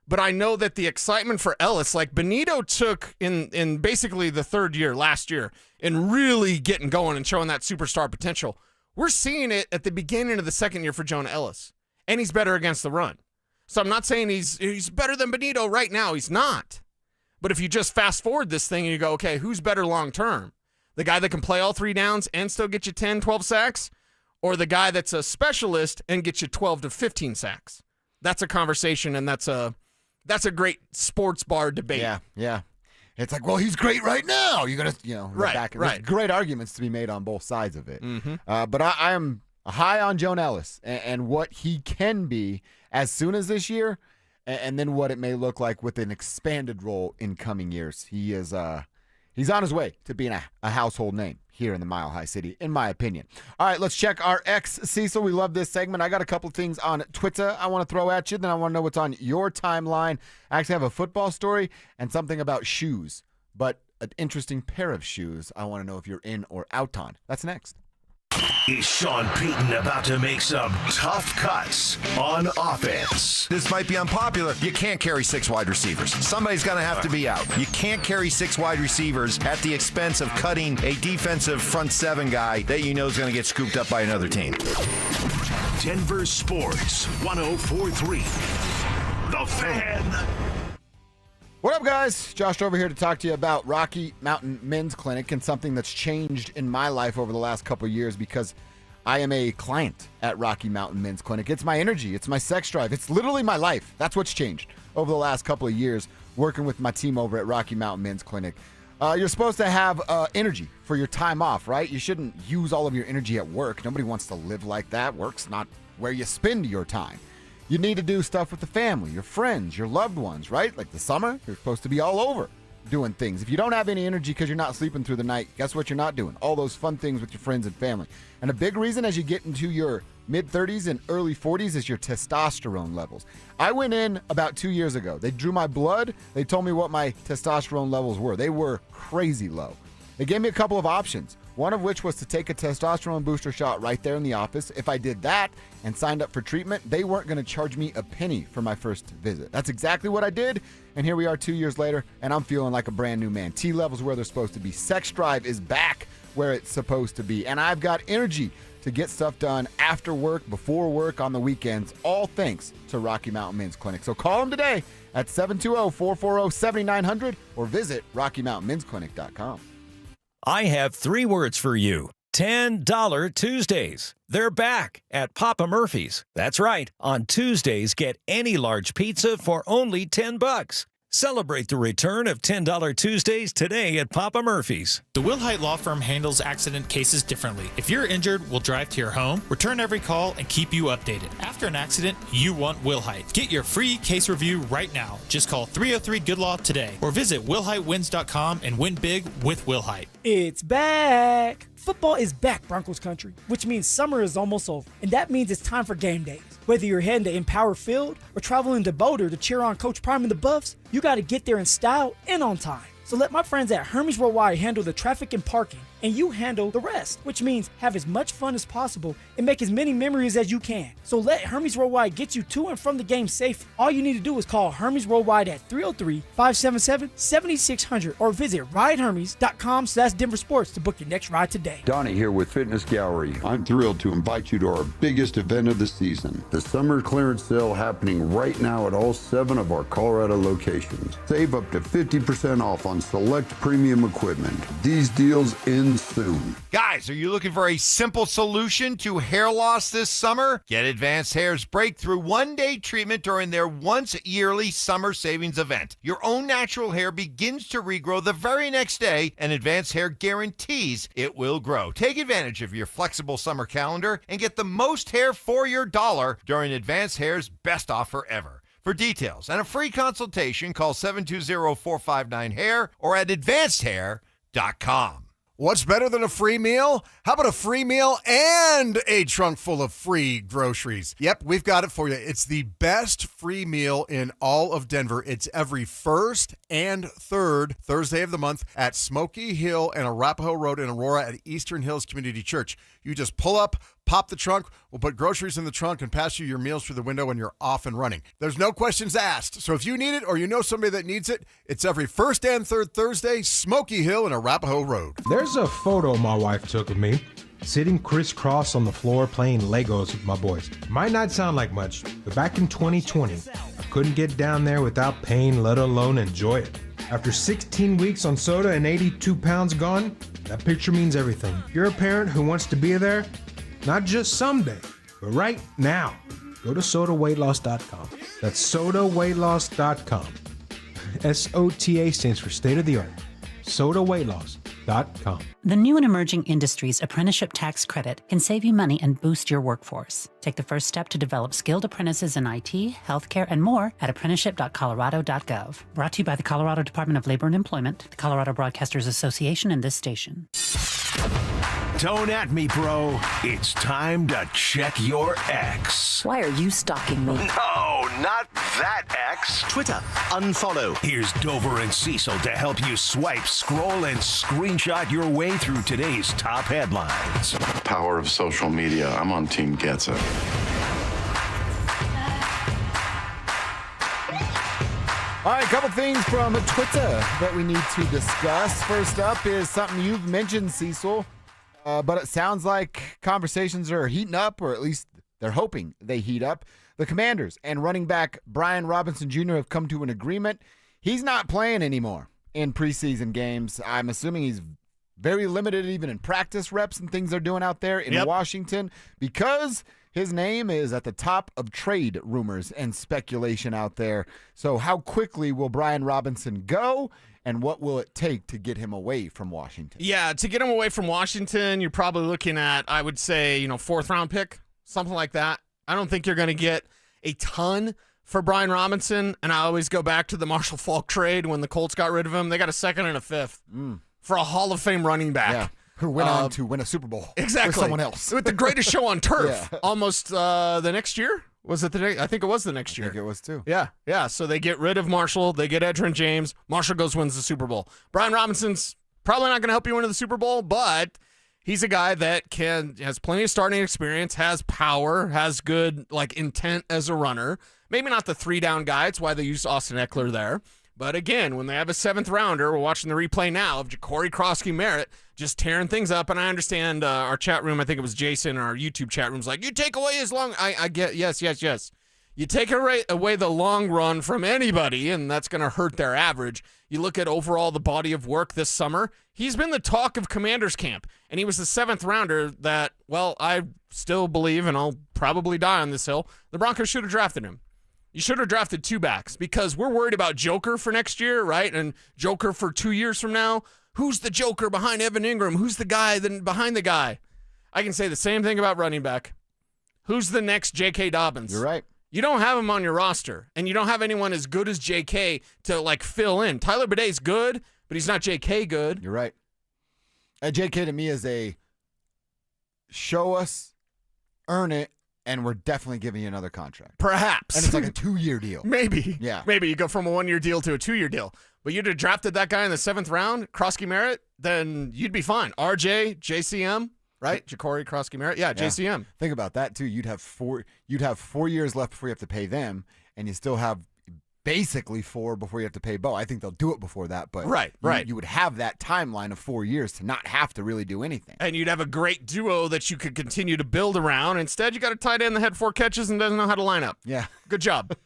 but I know that the excitement for Ellis, like Bonito took in basically the 3rd year, last year, and really getting going and showing that superstar potential. We're seeing it at the beginning of the 2nd year for Jonah Ellis, and he's better against the run. So I'm not saying he's better than Bonito right now. He's not. But if you just fast forward this thing and you go, okay, who's better long term? The guy that can play all 3 downs and still get you 10, 12 sacks, or the guy that's a specialist and gets you 12 to 15 sacks? That's a conversation, and that's a great sports bar debate. Yeah. It's like, well, he's great right now. You're going to, right. There's great arguments to be made on both sides of it. But I am high on Jonah Ellis and what he can be as soon as this year, and then what it may look like with an expanded role in coming years. He is he's on his way to being a household name here in the Mile High City, in my opinion. All right, let's check our ex Cecil. We love this segment. I got a couple of things on Twitter I want to throw at you. Then I want to know what's on your timeline. I actually have a football story and something about shoes, but an interesting pair of shoes I want to know if you're in or out on. That's next. Is Shawn Peyton about to make some tough cuts on offense? This might be unpopular. You can't carry 6 wide receivers. Somebody's going to have to be out. You can't carry 6 wide receivers at the expense of cutting a defensive front 7 guy that you know is going to get scooped up by another team. Denver Sports 104.3. The Fan. What up, guys? Josh over here to talk to you about Rocky Mountain Men's Clinic and something that's changed in my life over the last couple of years because I am a client at Rocky Mountain Men's Clinic. It's my energy. It's my sex drive. It's literally my life. That's what's changed over the last couple of years working with my team over at Rocky Mountain Men's Clinic. You're supposed to have energy for your time off, right? You shouldn't use all of your energy at work. Nobody wants to live like that. Work's not where you spend your time. You need to do stuff with the family, your friends, your loved ones, right? Like the summer, you're supposed to be all over doing things. If you don't have any energy because you're not sleeping through the night, guess what you're not doing? All those fun things with your friends and family. And a big reason as you get into your mid-30s and early 40s is your testosterone levels. I went in about 2 years ago. They drew my blood. They told me what my testosterone levels were. They were crazy low. They gave me a couple of options. one of which was to take a testosterone booster shot right there in the office. If I did that and signed up for treatment, they weren't going to charge me a penny for my first visit. That's exactly what I did, and here we are 2 years later, and I'm feeling like a brand new man. T-level's where they're supposed to be. Sex drive is back where it's supposed to be, and I've got energy to get stuff done after work, before work, on the weekends, all thanks to Rocky Mountain Men's Clinic. So call them today at 720-440-7900 or visit RockyMountainMen'sClinic.com. I have 3 words for you. $10 Tuesdays. They're back at Papa Murphy's. That's right. On Tuesdays, get any large pizza for only $10. Celebrate the return of $10 Tuesdays today at Papa Murphy's. The Wilhite Law Firm handles accident cases differently. If you're injured, we'll drive to your home, return every call, and keep you updated. After an accident, you want Wilhite. Get your free case review right now. Just call 303-GOOD-LAW today or visit WilhiteWins.com and win big with Wilhite. It's back. Football is back, Broncos country, which means summer is almost over. And that means it's time for game days. Whether you're heading to Empower Field or traveling to Boulder to cheer on Coach Prime and the Buffs, you got to get there in style and on time. So let my friends at Hermes Worldwide handle the traffic and parking, and you handle the rest, which means have as much fun as possible and make as many memories as you can. So let Hermes Worldwide get you to and from the game safe. All you need to do is call Hermes Worldwide at 303-577-7600 or visit ridehermes.com/DenverSports to book your next ride today. Donnie here with Fitness Gallery. I'm thrilled to invite you to our biggest event of the season, the summer clearance sale happening right now at all 7 of our Colorado locations. Save up to 50% off on select premium equipment. These deals end soon. Guys, are you looking for a simple solution to hair loss this summer? Get Advanced Hair's breakthrough one-day treatment during their once-yearly summer savings event. Your own natural hair begins to regrow the very next day, and Advanced Hair guarantees it will grow. Take advantage of your flexible summer calendar and get the most hair for your dollar during Advanced Hair's best offer ever. For details and a free consultation, call 720-459-HAIR or at advancedhair.com. What's better than a free meal? How about a free meal and a trunk full of free groceries? Yep, we've got it for you. It's the best free meal in all of Denver. It's every first and third Thursday of the month at Smoky Hill and Arapahoe Road in Aurora at Eastern Hills Community Church. You just pull up, pop the trunk, we'll put groceries in the trunk and pass you your meals through the window and you're off and running. There's no questions asked. So if you need it or you know somebody that needs it, it's every first and third Thursday, Smoky Hill and Arapahoe Road. There's a photo my wife took of me, sitting crisscross on the floor playing Legos with my boys. Might not sound like much, but back in 2020, I couldn't get down there without pain, let alone enjoy it. After 16 weeks on soda and 82 pounds gone, that picture means everything. If you're a parent who wants to be there, not just someday, but right now, go to sodaweightloss.com. That's sodaweightloss.com. SOTA stands for state of the art. sodaweightloss.com. The new and emerging industries apprenticeship tax credit can save you money and boost your workforce. Take the first step to develop skilled apprentices in IT, healthcare, and more at apprenticeship.colorado.gov. Brought to you by the Colorado Department of Labor and Employment, the Colorado Broadcasters Association, and this station. Don't at me, bro. It's time to check your ex. Why are you stalking me? No, not that ex. Twitter, unfollow. Here's Dover and Cecil to help you swipe, scroll, and screenshot your way through today's top headlines. Power of social media. I'm on Team Gets It. All right, a couple things from Twitter that we need to discuss. First up is something you've mentioned, Cecil, but it sounds like conversations are heating up, or at least they're hoping they heat up. The Commanders and running back Brian Robinson Jr. have come to an agreement. He's not playing anymore in preseason games. I'm assuming he's very limited even in practice reps and things they're doing out there in Washington because his name is at the top of trade rumors and speculation out there. So how quickly will Brian Robinson go, and what will it take to get him away from Washington? Yeah, to get him away from Washington, you're probably looking at, I would say, fourth-round pick, something like that. I don't think you're going to get a ton for Brian Robinson, and I always go back to the Marshall Faulk trade when the Colts got rid of him. They got a second and a fifth for a Hall of Fame running back. Yeah. Who went on to win a Super Bowl exactly with someone else. With the greatest show on turf almost the next year. Was it I think it was the next year. I think it was too. Yeah. So they get rid of Marshall. They get Edgerrin James. Marshall wins the Super Bowl. Brian Robinson's probably not going to help you win the Super Bowl, but He's a guy that has plenty of starting experience, has power, has good intent as a runner. Maybe not the 3-down guy. It's why they used Austin Eckler there. But again, when they have a 7th rounder, we're watching the replay now of Ja'Cory Krosky-Merritt just tearing things up. And I understand our chat room, I think it was Jason, our YouTube chat room's like, you take away his long. I get, yes. You take away the long run from anybody, and that's going to hurt their average. You look at overall the body of work this summer, he's been the talk of Commanders camp. And he was the 7th rounder that, well, I still believe, and I'll probably die on this hill, the Broncos should have drafted him. You should have drafted 2 backs because we're worried about Joker for next year, right? And Joker for 2 years from now. Who's the Joker behind Evan Ingram? Who's the guy behind the guy? I can say the same thing about running back. Who's the next J.K. Dobbins? You're right. You don't have him on your roster, and you don't have anyone as good as J.K. to fill in. Tyler Baday's good, but he's not J.K. good. You're right. J.K. to me is a show us, earn it, and we're definitely giving you another contract. Perhaps. And it's like a 2-year deal. Maybe. Yeah. Maybe you go from a 1-year deal to a 2-year deal. But you'd have drafted that guy in the 7th round, Krosky-Merritt, then you'd be fine. RJ, JCM, right? Ja'Cory Krosky-Merritt. Yeah, JCM. Think about that too. You'd have 4 years left before you have to pay them, and you still have basically 4 before you have to pay Bo. I think they'll do it before that, but right. You would have that timeline of 4 years to not have to really do anything. And you'd have a great duo that you could continue to build around. Instead, you got a tight end that had 4 catches and doesn't know how to line up. Yeah. Good job.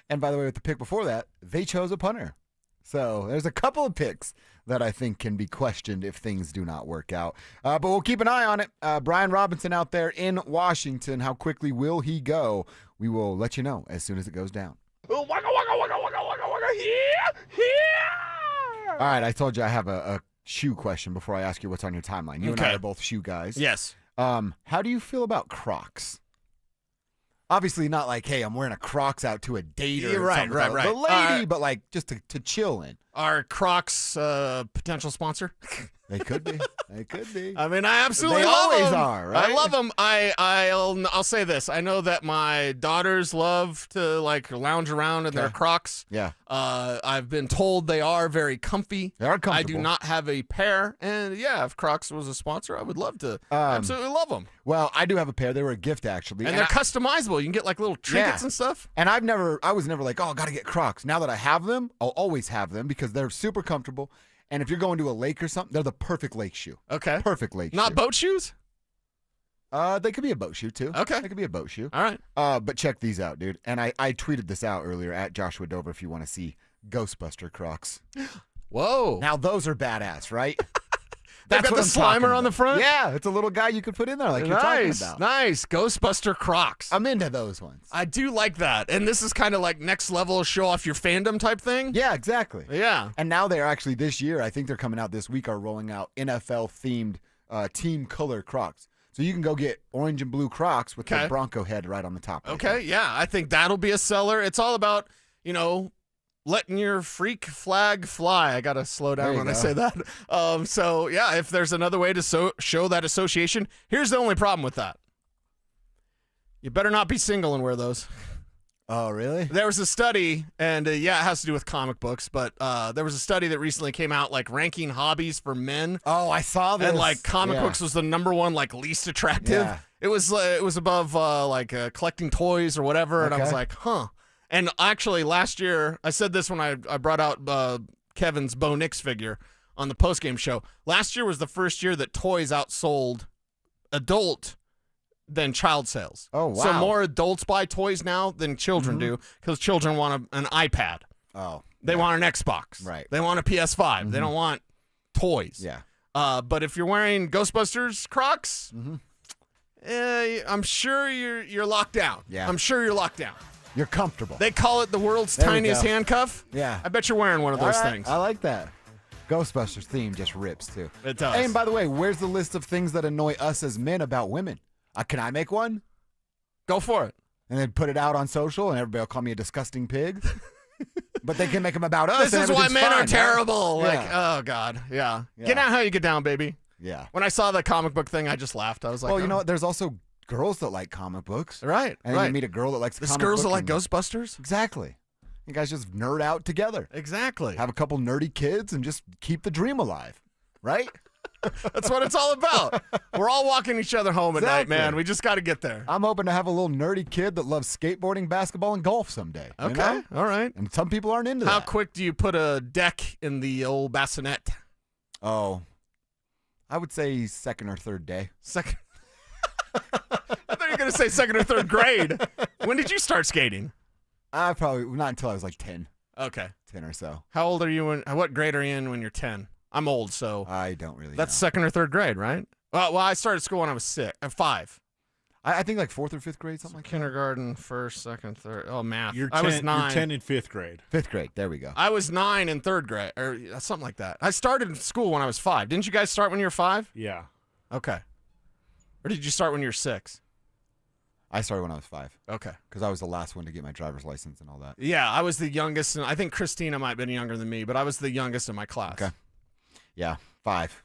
And by the way, with the pick before that, they chose a punter. So there's a couple of picks that I think can be questioned if things do not work out. But we'll keep an eye on it. Brian Robinson out there in Washington. How quickly will he go? We will let you know as soon as it goes down. All right, I told you I have a shoe question before I ask you what's on your timeline. You and I are both shoe guys. Yes. How do you feel about Crocs? Obviously not like, hey, I'm wearing a Crocs out to a date or something. Right. The lady, but just to chill in. Are Crocs potential sponsor? They could be. They could be. I mean, I absolutely they love them. Always are, right? I love them. I'll say this. I know that my daughters love to lounge around in their Crocs. Yeah. I've been told they are very comfy. They are comfortable. I do not have a pair, and yeah, if Crocs was a sponsor, I would love to. Absolutely love them. Well, I do have a pair. They were a gift actually, and they're customizable. You can get little trinkets and stuff. And I was never like, oh, I got to get Crocs. Now that I have them, I'll always have them because they're super comfortable. And if you're going to a lake or something, they're the perfect lake shoe. Okay. Perfect lake shoe. Not boat shoes? They could be a boat shoe, too. Okay. They could be a boat shoe. All right. But check these out, dude. And I tweeted this out earlier at Joshua Dover if you want to see Ghostbuster Crocs. Whoa. Now, those are badass, right? They've got the Slimer on the front? Yeah, it's a little guy you could put in there like you're talking about. Nice. Ghostbuster Crocs. I'm into those ones. I do like that. And this is kind of like next level show off your fandom type thing? Yeah, exactly. Yeah. And now they're actually this year, I think they're coming out this week, are rolling out NFL-themed team color Crocs. So you can go get orange and blue Crocs with the Bronco head right on the top. Okay, yeah. I think that'll be a seller. It's all about, letting your freak flag fly. I got to slow down when I say that. So, yeah, if there's another way to show that association, here's the only problem with that. You better not be single and wear those. Oh, really? There was a study, and it has to do with comic books, but there was a study that recently came out, ranking hobbies for men. Oh, I saw this. And, comic books was the number one, least attractive. Yeah. It was above, collecting toys or whatever, and I was like, huh. And actually, last year, I said this when I brought out Kevin's Bo Nix figure on the postgame show. Last year was the first year that toys outsold adult than child sales. Oh, wow. So more adults buy toys now than children do because children want an iPad. Oh. They want an Xbox. Right. They want a PS5. They don't want toys. Yeah. But if you're wearing Ghostbusters Crocs, I'm sure you're locked down. Yeah. I'm sure you're locked down. You're comfortable. They call it the world's There we tiniest go. handcuff. Yeah. I bet you're wearing one of those All right. things. I like that. Ghostbusters theme just rips, too. It does. Hey, and by the way, where's the list of things that annoy us as men about women? Can I make one? Go for it. And then put it out on social, and everybody will call me a disgusting pig? But they can make them about us. This is why men are terrible. Yeah. Oh, God. Yeah. Get out how you get down, baby. Yeah. When I saw the comic book thing, I just laughed. I was like, well, you know what? There's also girls that like comic books. Right. And then you meet a girl that likes There's comic girls that book like and- Ghostbusters. Exactly. You guys just nerd out together. Exactly. Have a couple nerdy kids and just keep the dream alive. Right? That's what it's all about. We're all walking each other home at night, Exactly. man. We just got to get there. I'm hoping to have a little nerdy kid that loves skateboarding, basketball, and golf someday. you Okay, know? all right. And some people aren't into How that. quick do you put a deck in the old bassinet? Oh, I would say second or third day. Second. I thought you were going to say second or third grade. When did you start skating? Probably not until I was like 10. Okay. 10 or so. How old are you? What grade are you in when you're 10? I'm old, so. I don't really That's know. second or third grade, right? Well, I started school when I was 5. I think like 4th or 5th grade, something like Kindergarten, first, second, third. Oh, math. You're I was 10 9. You're 10 in 5th grade. 5th grade. There we go. I was 9 in third grade, or something like that. I started school when I was 5. Didn't you guys start when you were 5? Yeah. Okay. Or did you start when you were 6? I started when I was 5. Okay. Because I was the last one to get my driver's license and all that. Yeah, I was the youngest, and I think Christina might have been younger than me, but I was the youngest in my class. Okay. Yeah, 5.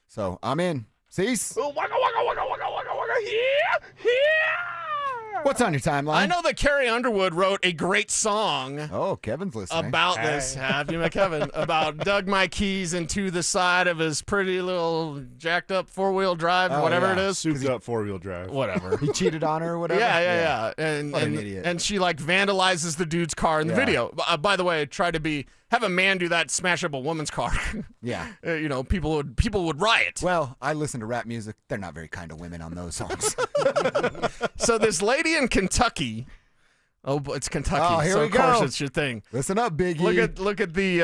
So I'm in. Cease. Oh, waka, waka, waka, waka, waka, waka, yeah. What's on your timeline? I know that Carrie Underwood wrote a great song. Oh, Kevin's listening. About this. Have you met Kevin? About dug my keys into the side of his pretty little jacked up 4-wheel drive, whatever it is. Souped up 4-wheel drive. Whatever. He cheated on her or whatever? Yeah. And, What an idiot. and she like vandalizes the dude's car in the Yeah. video. By the way, try to have a man do that, smash up a woman's car. Yeah. People would riot. Well, I listen to rap music. They're not very kind to women on those songs. So this lady in Kentucky. Oh, it's Kentucky. Oh, here so we of course go. it's your thing. Listen up, Biggie. Look at the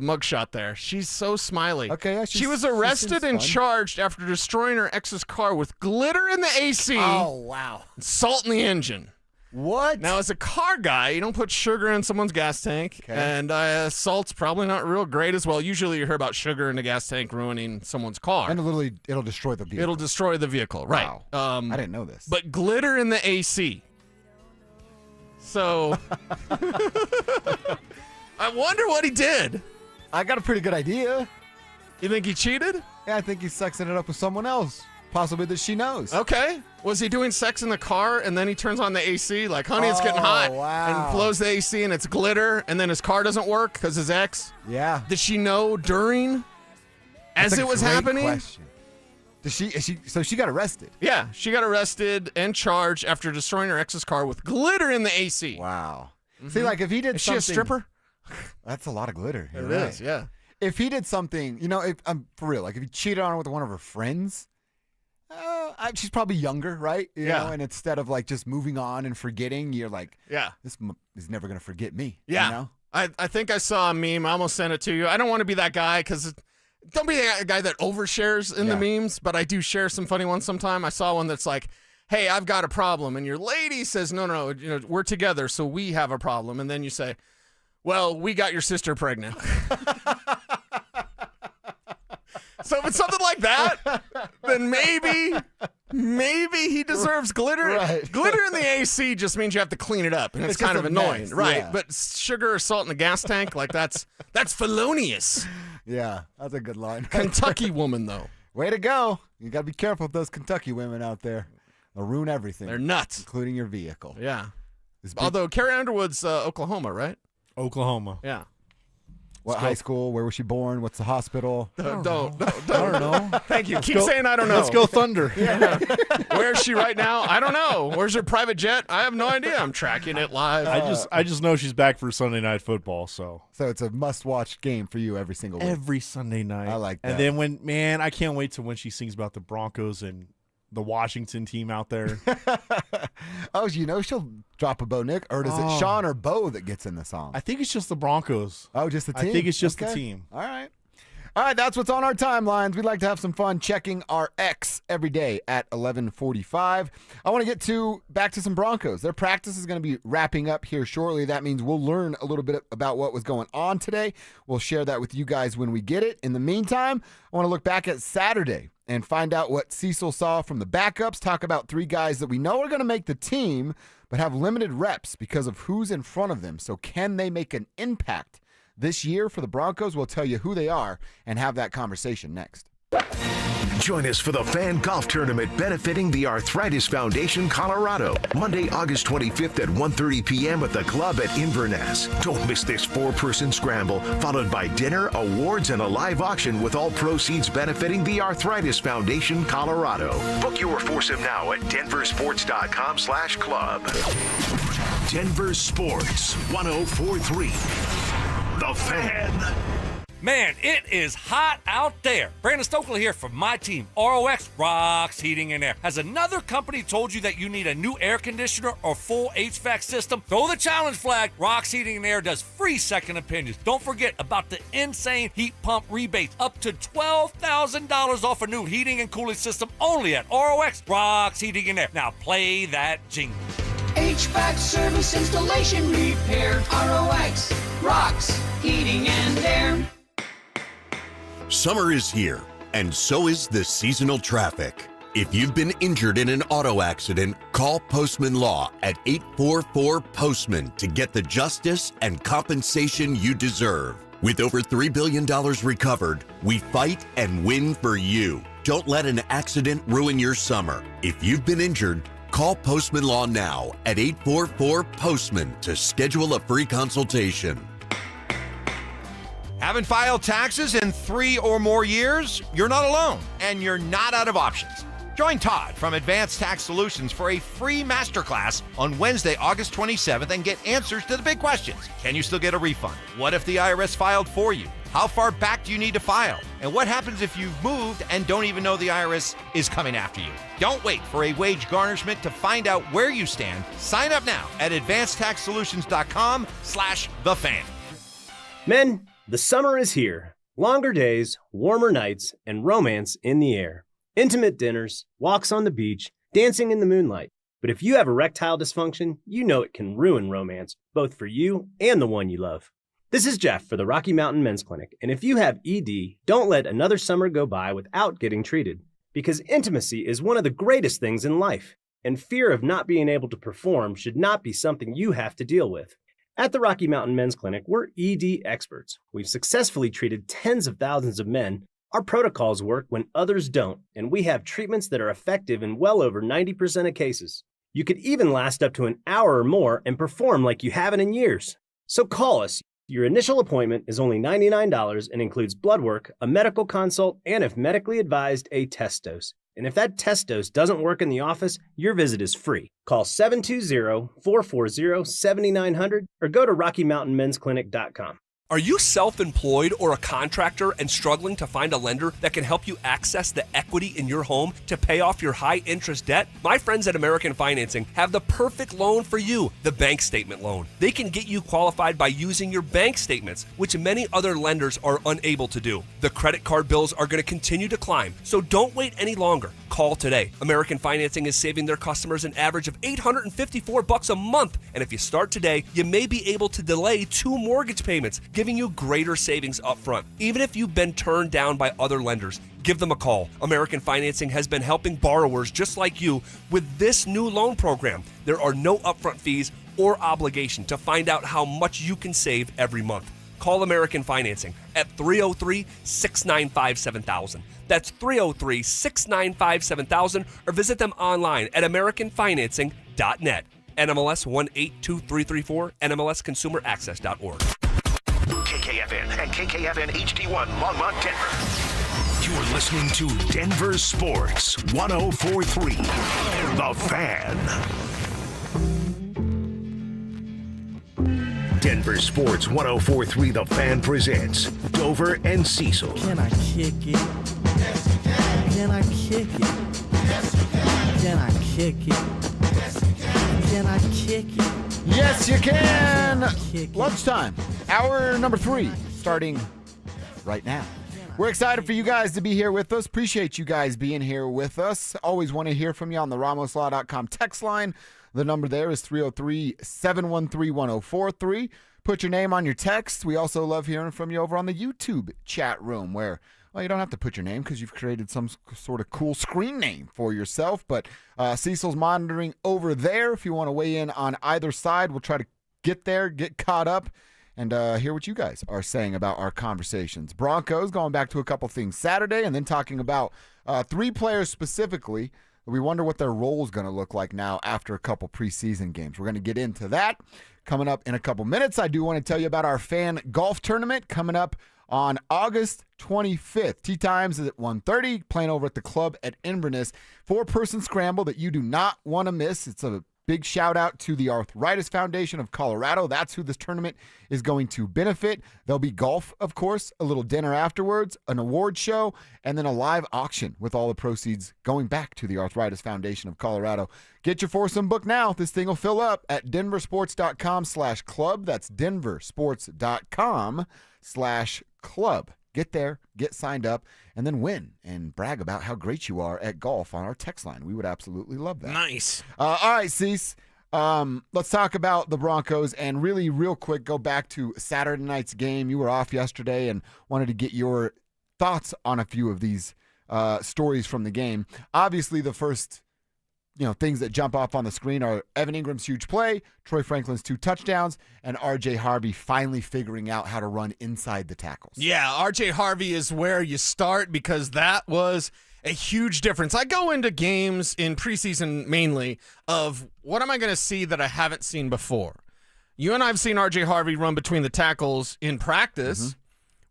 mugshot there. She's so smiley. Okay, yeah, she was she arrested seems and fun. charged after destroying her ex's car with glitter in the AC. Oh, wow. And salt in the engine. What? Now, as a car guy, you don't put sugar in someone's gas tank, and salt's probably not real great as well. Usually, you hear about sugar in a gas tank ruining someone's car. And literally, it'll destroy the vehicle. It'll destroy the vehicle, right? Wow. I didn't know this. But glitter in the AC. So, I wonder what he did. I got a pretty good idea. You think he cheated? Yeah, I think he's sexing it up with someone else. Possibly that she knows. Okay. Was he doing sex in the car and then he turns on the AC like, honey, it's getting hot. Wow. And blows the AC and it's glitter and then his car doesn't work because his ex? Yeah. Did she know during? That's As a it was great happening? question. So she got arrested. Yeah. She got arrested and charged after destroying her ex's car with glitter in the AC. Wow. See, like if he did Is she something. a stripper? That's a lot of glitter. It You're is, right. yeah. If he did something, if I'm for real, like if he cheated on her with one of her friends, she's probably younger, right? You Yeah. know, and instead of like just moving on and forgetting, you're like, Yeah. this is never gonna forget me. Yeah. You know? I think I saw a meme. I almost sent it to you. I don't want to be that guy because don't be a guy that overshares in the memes, but I do share some funny ones sometime. I saw one that's like, hey, I've got a problem. And your lady says, no, we're together, so we have a problem. And then you say, well, we got your sister pregnant. So if it's something like that, then maybe he deserves glitter. Right. Glitter in the AC just means you have to clean it up, and it's It's kind just of a annoying, mess, right? yeah. But sugar or salt in a gas tank, like that's felonious. Yeah, that's a good line. Kentucky woman, though. Way to go. You got to be careful with those Kentucky women out there. They'll ruin everything. They're nuts. Including your vehicle. Yeah. This big- Although Carrie Underwood's Oklahoma, right? Oklahoma. Yeah. What high school? Where was she born? What's the hospital? Don't. I don't know. Thank you. Let's Keep go- saying I don't know. Let's go Thunder. Yeah. Where is she right now? I don't know. Where's her private jet? I have no idea. I'm tracking it live. I just know she's back for Sunday Night Football. So it's a must-watch game for you every single week. every Sunday night. I like that. And then I can't wait till when she sings about the Broncos and the Washington team out there. Oh, she'll drop a Bo Nick, or is it Shawn or Bo that gets in the song? I think it's just the Broncos. Oh, just the team? I think it's just the Okay. team. All right. All right, that's what's on our timelines. We'd like to have some fun checking our X every day at 11:45. I want to get back to some Broncos. Their practice is going to be wrapping up here shortly. That means we'll learn a little bit about what was going on today. We'll share that with you guys when we get it. In the meantime, I want to look back at Saturday and find out what Cecil saw from the backups, talk about 3 guys that we know are going to make the team but have limited reps because of who's in front of them. So can they make an impact this year for the Broncos? We'll tell you who they are and have that conversation next. Join us for the Fan Golf Tournament benefiting the Arthritis Foundation Colorado, Monday, August 25th at 1:30 p.m. at the club at Inverness. Don't miss this 4-person scramble, followed by dinner, awards, and a live auction with all proceeds benefiting the Arthritis Foundation Colorado. Book your foursome now at DenverSports.com/club. Denver Sports 104.3. The Fan. Man, it is hot out there. Brandon Stokley here from my team, ROX Rocks Heating and Air. Has another company told you that you need a new air conditioner or full HVAC system? Throw the challenge flag. Rocks Heating and Air does free second opinions. Don't forget about the insane heat pump rebates. Up to $12,000 off a new heating and cooling system only at ROX Rocks Heating and Air. Now play that jingle. HVAC service, installation, repair. ROX Rocks Heating and Air. Summer is here, and so is the seasonal traffic. If you've been injured in an auto accident, call Postman Law at 844-POSTMAN to get the justice and compensation you deserve. With over $3 billion recovered, we fight and win for you. Don't let an accident ruin your summer. If you've been injured, call Postman Law now at 844-POSTMAN to schedule a free consultation. Haven't filed taxes in 3 or more years? You're not alone, and you're not out of options. Join Todd from Advanced Tax Solutions for a free masterclass on Wednesday, August 27th, and get answers to the big questions. Can you still get a refund? What if the IRS filed for you? How far back do you need to file? And what happens if you've moved and don't even know the IRS is coming after you? Don't wait for a wage garnishment to find out where you stand. Sign up now at advancedtaxsolutions.com/thefan. Men, the summer is here. Longer days, warmer nights, and romance in the air. Intimate dinners, walks on the beach, dancing in the moonlight. But if you have erectile dysfunction, you know it can ruin romance, both for you and the one you love. This is Jeff for the Rocky Mountain Men's Clinic, and if you have ED, don't let another summer go by without getting treated. Because intimacy is one of the greatest things in life, and fear of not being able to perform should not be something you have to deal with. At the Rocky Mountain Men's Clinic, we're ED experts. We've successfully treated tens of thousands of men. Our protocols work when others don't, and we have treatments that are effective in well over 90% of cases. You could even last up to an hour or more and perform like you haven't in years. So call us. Your initial appointment is only $99 and includes blood work, a medical consult, and if medically advised, a test dose. And if that test dose doesn't work in the office, your visit is free. Call 720-440-7900 or go to RockyMountainMen'sClinic.com. Are you self-employed or a contractor and struggling to find a lender that can help you access the equity in your home to pay off your high-interest debt? My friends at American Financing have the perfect loan for you, the bank statement loan. They can get you qualified by using your bank statements, which many other lenders are unable to do. The credit card bills are going to continue to climb, so don't wait any longer. Call today. American Financing is saving their customers an average of $854 a month, and if you start today, you may be able to delay 2 mortgage payments, giving you greater savings up front. Even if you've been turned down by other lenders, give them a call. American Financing has been helping borrowers just like you with this new loan program. There are no upfront fees or obligation to find out how much you can save every month. Call American Financing at 303-695-7000. That's 303-695-7000 or visit them online at AmericanFinancing.net. NMLS 182334, NMLSConsumerAccess.org. KKFN and KKFN HD1 Longmont, Denver. You're listening to Denver Sports 104.3. The Fan. Denver Sports 104.3 The Fan presents Dover and Cecil. Can I kick it? Yes, you can. Can I kick it? Yes, you can. Can I kick it? Yes, you can. Can I kick it? Yes, you can. Lunchtime, hour number 3, starting right now. We're excited for you guys to be here with us. Appreciate you guys being here with us. Always want to hear from you on the RamosLaw.com text line. The number there is 303-713-1043. Put your name on your text. We also love hearing from you over on the YouTube chat room where, well, you don't have to put your name because you've created some sort of cool screen name for yourself. But Cecil's monitoring over there. If you want to weigh in on either side, we'll try to get there, get caught up, and hear what you guys are saying about our conversations. Broncos, going back to a couple things Saturday, and then talking about 3 players specifically. We wonder what their role is going to look like now after a couple preseason games. We're going to get into that coming up in a couple minutes. I do want to tell you about our fan golf tournament coming up on August 25th. Tee times is at 1:30, playing over at the club at Inverness. 4-person scramble that you do not want to miss. It's a big shout out to the Arthritis Foundation of Colorado. That's who this tournament is going to benefit. There'll be golf, of course, a little dinner afterwards, an award show, and then a live auction with all the proceeds going back to the Arthritis Foundation of Colorado. Get your foursome book now. This thing will fill up at DenverSports.com/club. That's DenverSports.com/club. Get there, get signed up, and then win and brag about how great you are at golf on our text line. We would absolutely love that. Nice. All right, Cease. Let's talk about the Broncos and really real quick go back to Saturday night's game. You were off yesterday and wanted to get your thoughts on a few of these stories from the game. Obviously, the first things that jump off on the screen are Evan Ingram's huge play, Troy Franklin's 2 touchdowns, and R.J. Harvey finally figuring out how to run inside the tackles. Yeah, R.J. Harvey is where you start because that was a huge difference. I go into games in preseason mainly of what am I going to see that I haven't seen before. You and I have seen R.J. Harvey run between the tackles in practice. Mm-hmm.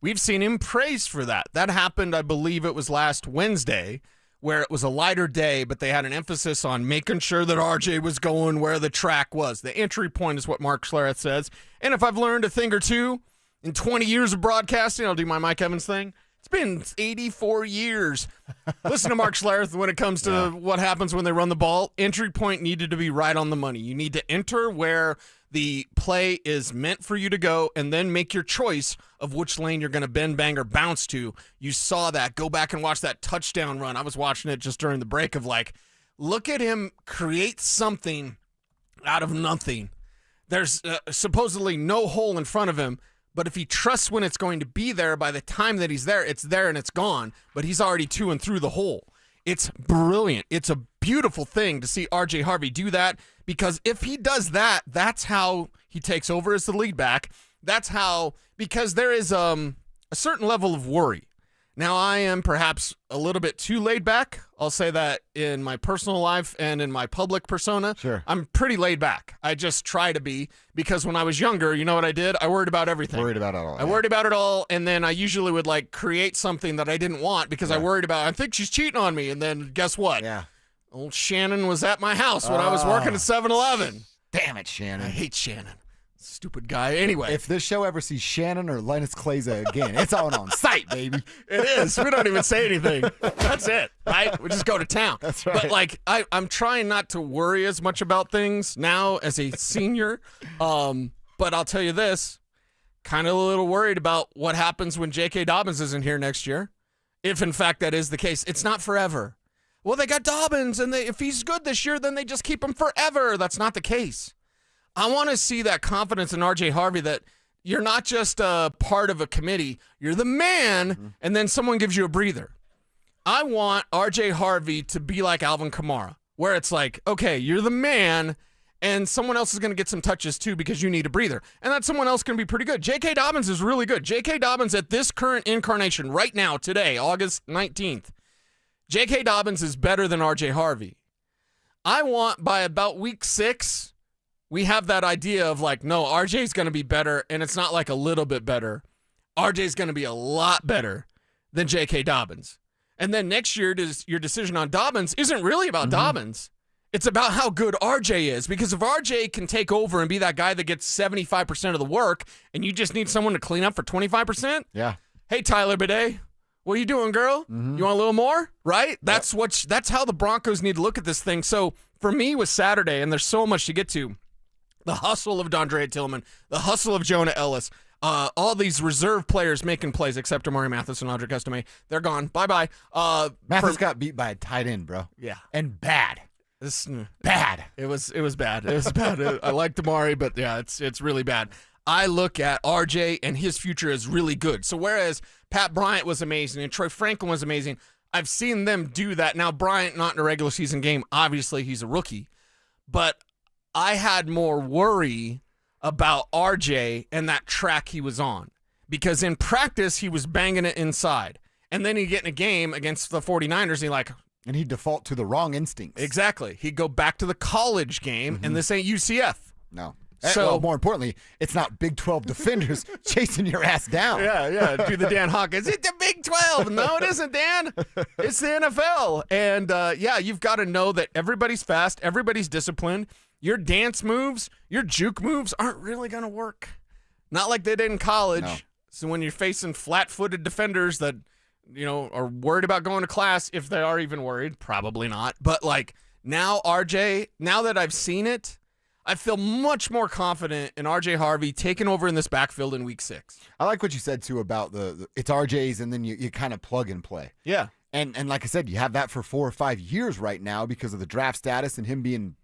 We've seen him praised for that. That happened, I believe it was last Wednesday, where it was a lighter day, but they had an emphasis on making sure that RJ was going where the track was. The entry point is what Mark Schlereth says. And if I've learned a thing or two in 20 years of broadcasting, I'll do my Mike Evans thing. It's been 84 years. Listen to Mark Schlereth when it comes to what happens when they run the ball. Entry point needed to be right on the money. You need to enter where the play is meant for you to go and then make your choice of which lane you're going to bend, bang, or bounce to. You saw that. Go back and watch that touchdown run. I was watching it just during the break of look at him create something out of nothing. There's supposedly no hole in front of him, but if he trusts when it's going to be there, by the time that he's there, it's there and it's gone, but he's already to and through the hole. It's brilliant. It's a beautiful thing to see R.J. Harvey do that, because if he does that, that's how he takes over as the lead back. That's how, because there is a certain level of worry. Now, I am perhaps a little bit too laid back. I'll say that in my personal life and in my public persona. Sure. I'm pretty laid back. I just try to be, because when I was younger, you know what I did? I worried about everything. Worried about it all. I worried about it all, and then I usually would create something that I didn't want because I worried about, I think she's cheating on me, and then guess what? Yeah. Old Shannon was at my house when I was working at 7-Eleven. Damn it, Shannon. I hate Shannon. Stupid guy. Anyway. If this show ever sees Shannon or Linus Kleza again, it's on site, baby. It is. We don't even say anything. That's it, right? We just go to town. That's right. But I'm trying not to worry as much about things now as a senior. But I'll tell you this, kind of a little worried about what happens when J.K. Dobbins isn't here next year. If, in fact, that is the case. It's not forever. Well, they got Dobbins, and if he's good this year, then they just keep him forever. That's not the case. I want to see that confidence in R.J. Harvey that you're not just a part of a committee. You're the man, and then someone gives you a breather. I want R.J. Harvey to be like Alvin Kamara, where it's okay, you're the man, and someone else is going to get some touches too because you need a breather. And that someone else can be pretty good. J.K. Dobbins is really good. J.K. Dobbins at this current incarnation right now, today, August 19th, J.K. Dobbins is better than R.J. Harvey. I want by about week 6, we have that idea of no, RJ's going to be better, and it's not a little bit better. RJ's going to be a lot better than J.K. Dobbins. And then next year, your decision on Dobbins isn't really about Dobbins. It's about how good RJ is, because if RJ can take over and be that guy that gets 75% of the work, and you just need someone to clean up for 25%, yeah. Hey, Tyler Bidet, what are you doing, girl? Mm-hmm. You want a little more? Right? That's how the Broncos need to look at this thing. So for me with Saturday, and there's so much to get to, the hustle of Dondre Tillman, the hustle of Jonah Ellis, all these reserve players making plays, except Amari Mathis and Audric Estime. They're gone. Bye-bye. Mathis got beat by a tight end, bro. Yeah. And bad. Bad. It was bad. It was bad. I liked Amari, but yeah, it's really bad. I look at RJ, and his future is really good. So whereas Pat Bryant was amazing and Troy Franklin was amazing, I've seen them do that. Now, Bryant, not in a regular season game. Obviously, he's a rookie. But I had more worry about RJ and that track he was on, because in practice he was banging it inside, And then he'd get in a game against the 49ers, and he'd default to the wrong instincts. Exactly. He'd go back to the college game, and this ain't UCF. No. So well, more importantly, it's not Big 12 defenders chasing your ass down. Yeah. Do the Dan Hawkins. It's the Big 12. No, it isn't, Dan. It's the NFL. And, you've got to know that everybody's fast. Everybody's disciplined. Your dance moves, your juke moves aren't really going to work. Not like they did in college. No. So when you're facing flat-footed defenders that, are worried about going to class, if they are even worried, probably not. But, now RJ, now that I've seen it, I feel much more confident in RJ Harvey taking over in this backfield in week 6. I like what you said, too, about it's RJ's and then you kind of plug and play. Yeah. And like I said, you have that for 4 or 5 years right now because of the draft status and him being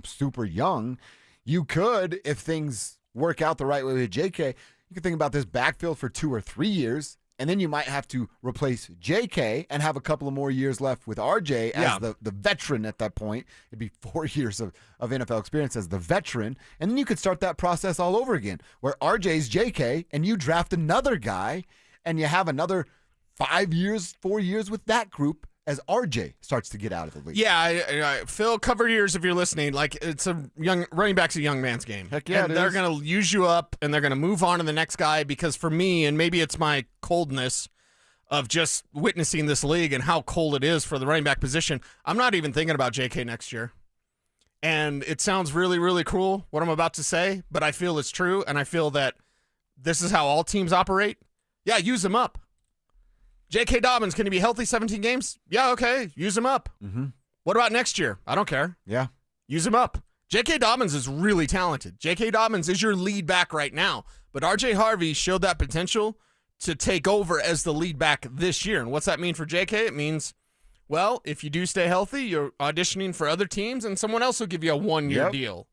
super young. You could, if things work out the right way with JK, you could think about this backfield for 2 or 3 years, and then you might have to replace JK and have a couple of more years left with RJ as the veteran at that point. It'd be 4 years of NFL experience as the veteran, and then you could start that process all over again where RJ's JK and you draft another guy and you have another 5 years, 4 years with that group as RJ starts to get out of the league. Yeah, Phil, cover your ears if you're listening. It's a running back's a young man's game. Heck yeah, and they're going to use you up, and they're going to move on to the next guy because for me, and maybe it's my coldness of just witnessing this league and how cold it is for the running back position, I'm not even thinking about JK next year. And it sounds really, really cruel what I'm about to say, but I feel it's true, and I feel that this is how all teams operate. Yeah, use them up. J.K. Dobbins, can he be healthy 17 games? Yeah, okay. Use him up. Mm-hmm. What about next year? I don't care. Yeah. Use him up. J.K. Dobbins is really talented. J.K. Dobbins is your lead back right now. But R.J. Harvey showed that potential to take over as the lead back this year. And what's that mean for J.K.? It means, well, if you do stay healthy, you're auditioning for other teams, and someone else will give you a one-year deal.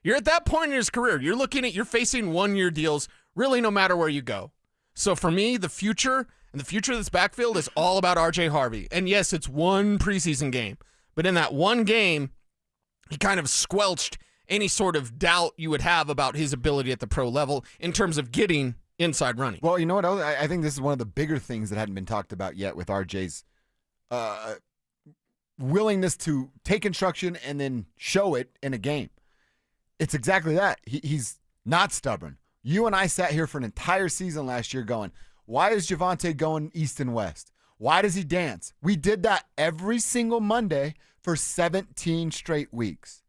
You're at that point in his career. You're facing one-year deals really no matter where you go. So for me, the future of this backfield is all about RJ Harvey. And yes, it's one preseason game. But in that one game, he kind of squelched any sort of doubt you would have about his ability at the pro level in terms of getting inside running. Well, you know what? I think this is one of the bigger things that hadn't been talked about yet with RJ's willingness to take instruction and then show it in a game. It's exactly that. He's not stubborn. You and I sat here for an entire season last year going, why is Javonte going east and west? Why does he dance? We did that every single Monday for 17 straight weeks.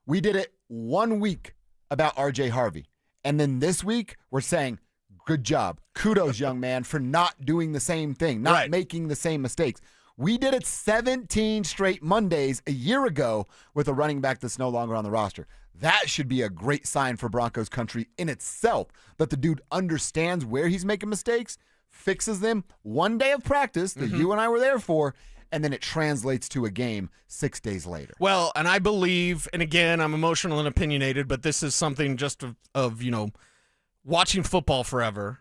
We did it 1 week about RJ Harvey. And then this week, we're saying, good job. Kudos, young man, for not doing the same thing, not making the same mistakes. We did it 17 straight Mondays a year ago with a running back that's no longer on the roster. That should be a great sign for Broncos country in itself, that the dude understands where he's making mistakes, fixes them 1 day of practice that you and I were there for, and then it translates to a game 6 days later. Well, and I believe, and again, I'm emotional and opinionated, but this is something just of watching football forever.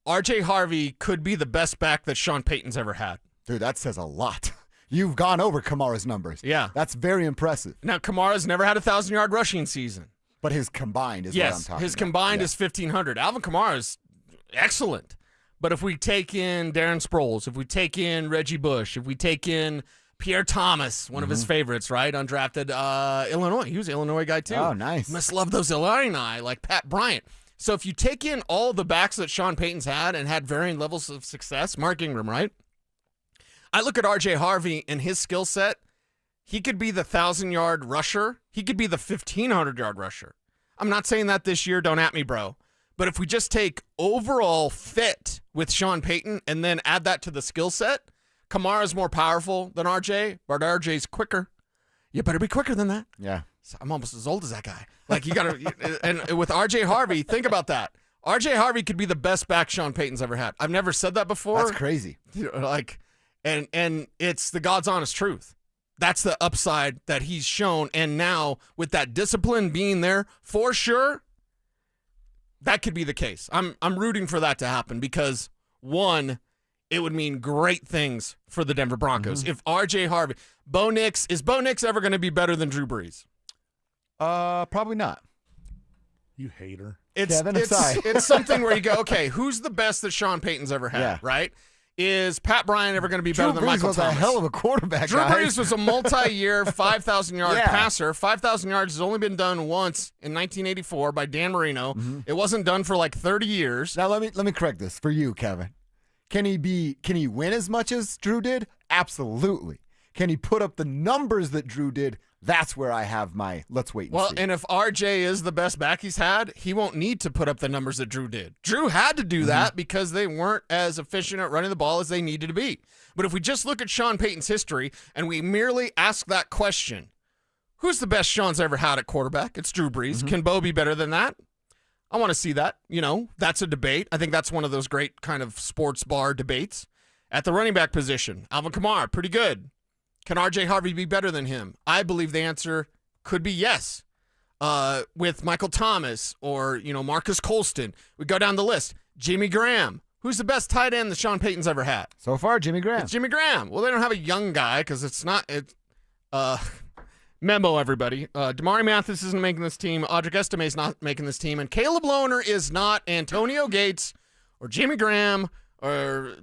RJ Harvey could be the best back that Shawn Peyton's ever had. Dude, that says a lot. You've gone over Kamara's numbers. Yeah. That's very impressive. Now, Kamara's never had a 1,000-yard rushing season. But his combined is what I'm talking about. Yes, his combined is 1,500. Alvin Kamara is excellent. But if we take in Darren Sproles, if we take in Reggie Bush, if we take in Pierre Thomas, one of his favorites, right, undrafted Illinois. He was an Illinois guy, too. Oh, nice. Must love those Illini, like Pat Bryant. So if you take in all the backs that Shawn Peyton's had and had varying levels of success, Mark Ingram, right? I look at RJ Harvey and his skill set. He could be the 1,000-yard rusher. He could be the 1,500-yard rusher. I'm not saying that this year. Don't at me, bro. But if we just take overall fit with Shawn Peyton and then add that to the skill set, Kamara's more powerful than RJ, but RJ's quicker. You better be quicker than that. Yeah. So I'm almost as old as that guy. Like, you got to, and with RJ Harvey, think about that. RJ Harvey could be the best back Shawn Peyton's ever had. I've never said that before. That's crazy. And it's the God's honest truth. That's the upside that he's shown. And now with that discipline being there for sure, that could be the case. I'm rooting for that to happen because, one, it would mean great things for the Denver Broncos. If RJ Harvey, is Bo Nix ever going to be better than Drew Brees? Probably not. You hater. It's something where you go, okay, who's the best that Shawn Peyton's ever had, right? Is Pat Bryant ever going to be Drew better than Brees Michael was Thomas? a hell of a quarterback, Drew guys. Brees was a multi-year 5,000-yard Yeah. passer. 5,000 yards has only been done once in 1984 by Dan Marino. It wasn't done for like 30 years. Now let me correct this for you, Kevin. Can he win as much as Drew did? Absolutely. Can he put up the numbers that Drew did? That's where I have my let's wait and Well, see. and if RJ is the best back he's had, he won't need to put up the numbers that Drew did. Drew had to do that because they weren't as efficient at running the ball as they needed to be. But if we just look at Shawn Peyton's history and we merely ask that question, who's the best Shawn's ever had at quarterback? It's Drew Brees. Can Bo be better than that? I want to see that. That's a debate. I think that's one of those great kind of sports bar debates. At the running back position, Alvin Kamara, pretty good. Can R.J. Harvey be better than him? I believe the answer could be yes. With Michael Thomas or, Marcus Colston. We go down the list. Jimmy Graham. Who's the best tight end that Shawn Payton's ever had? So far, Jimmy Graham. It's Jimmy Graham. Well, they don't have a young guy because memo, everybody. Damari Mathis isn't making this team. Audric Estime's not making this team. And Caleb Lohner is not Antonio Gates or Jimmy Graham or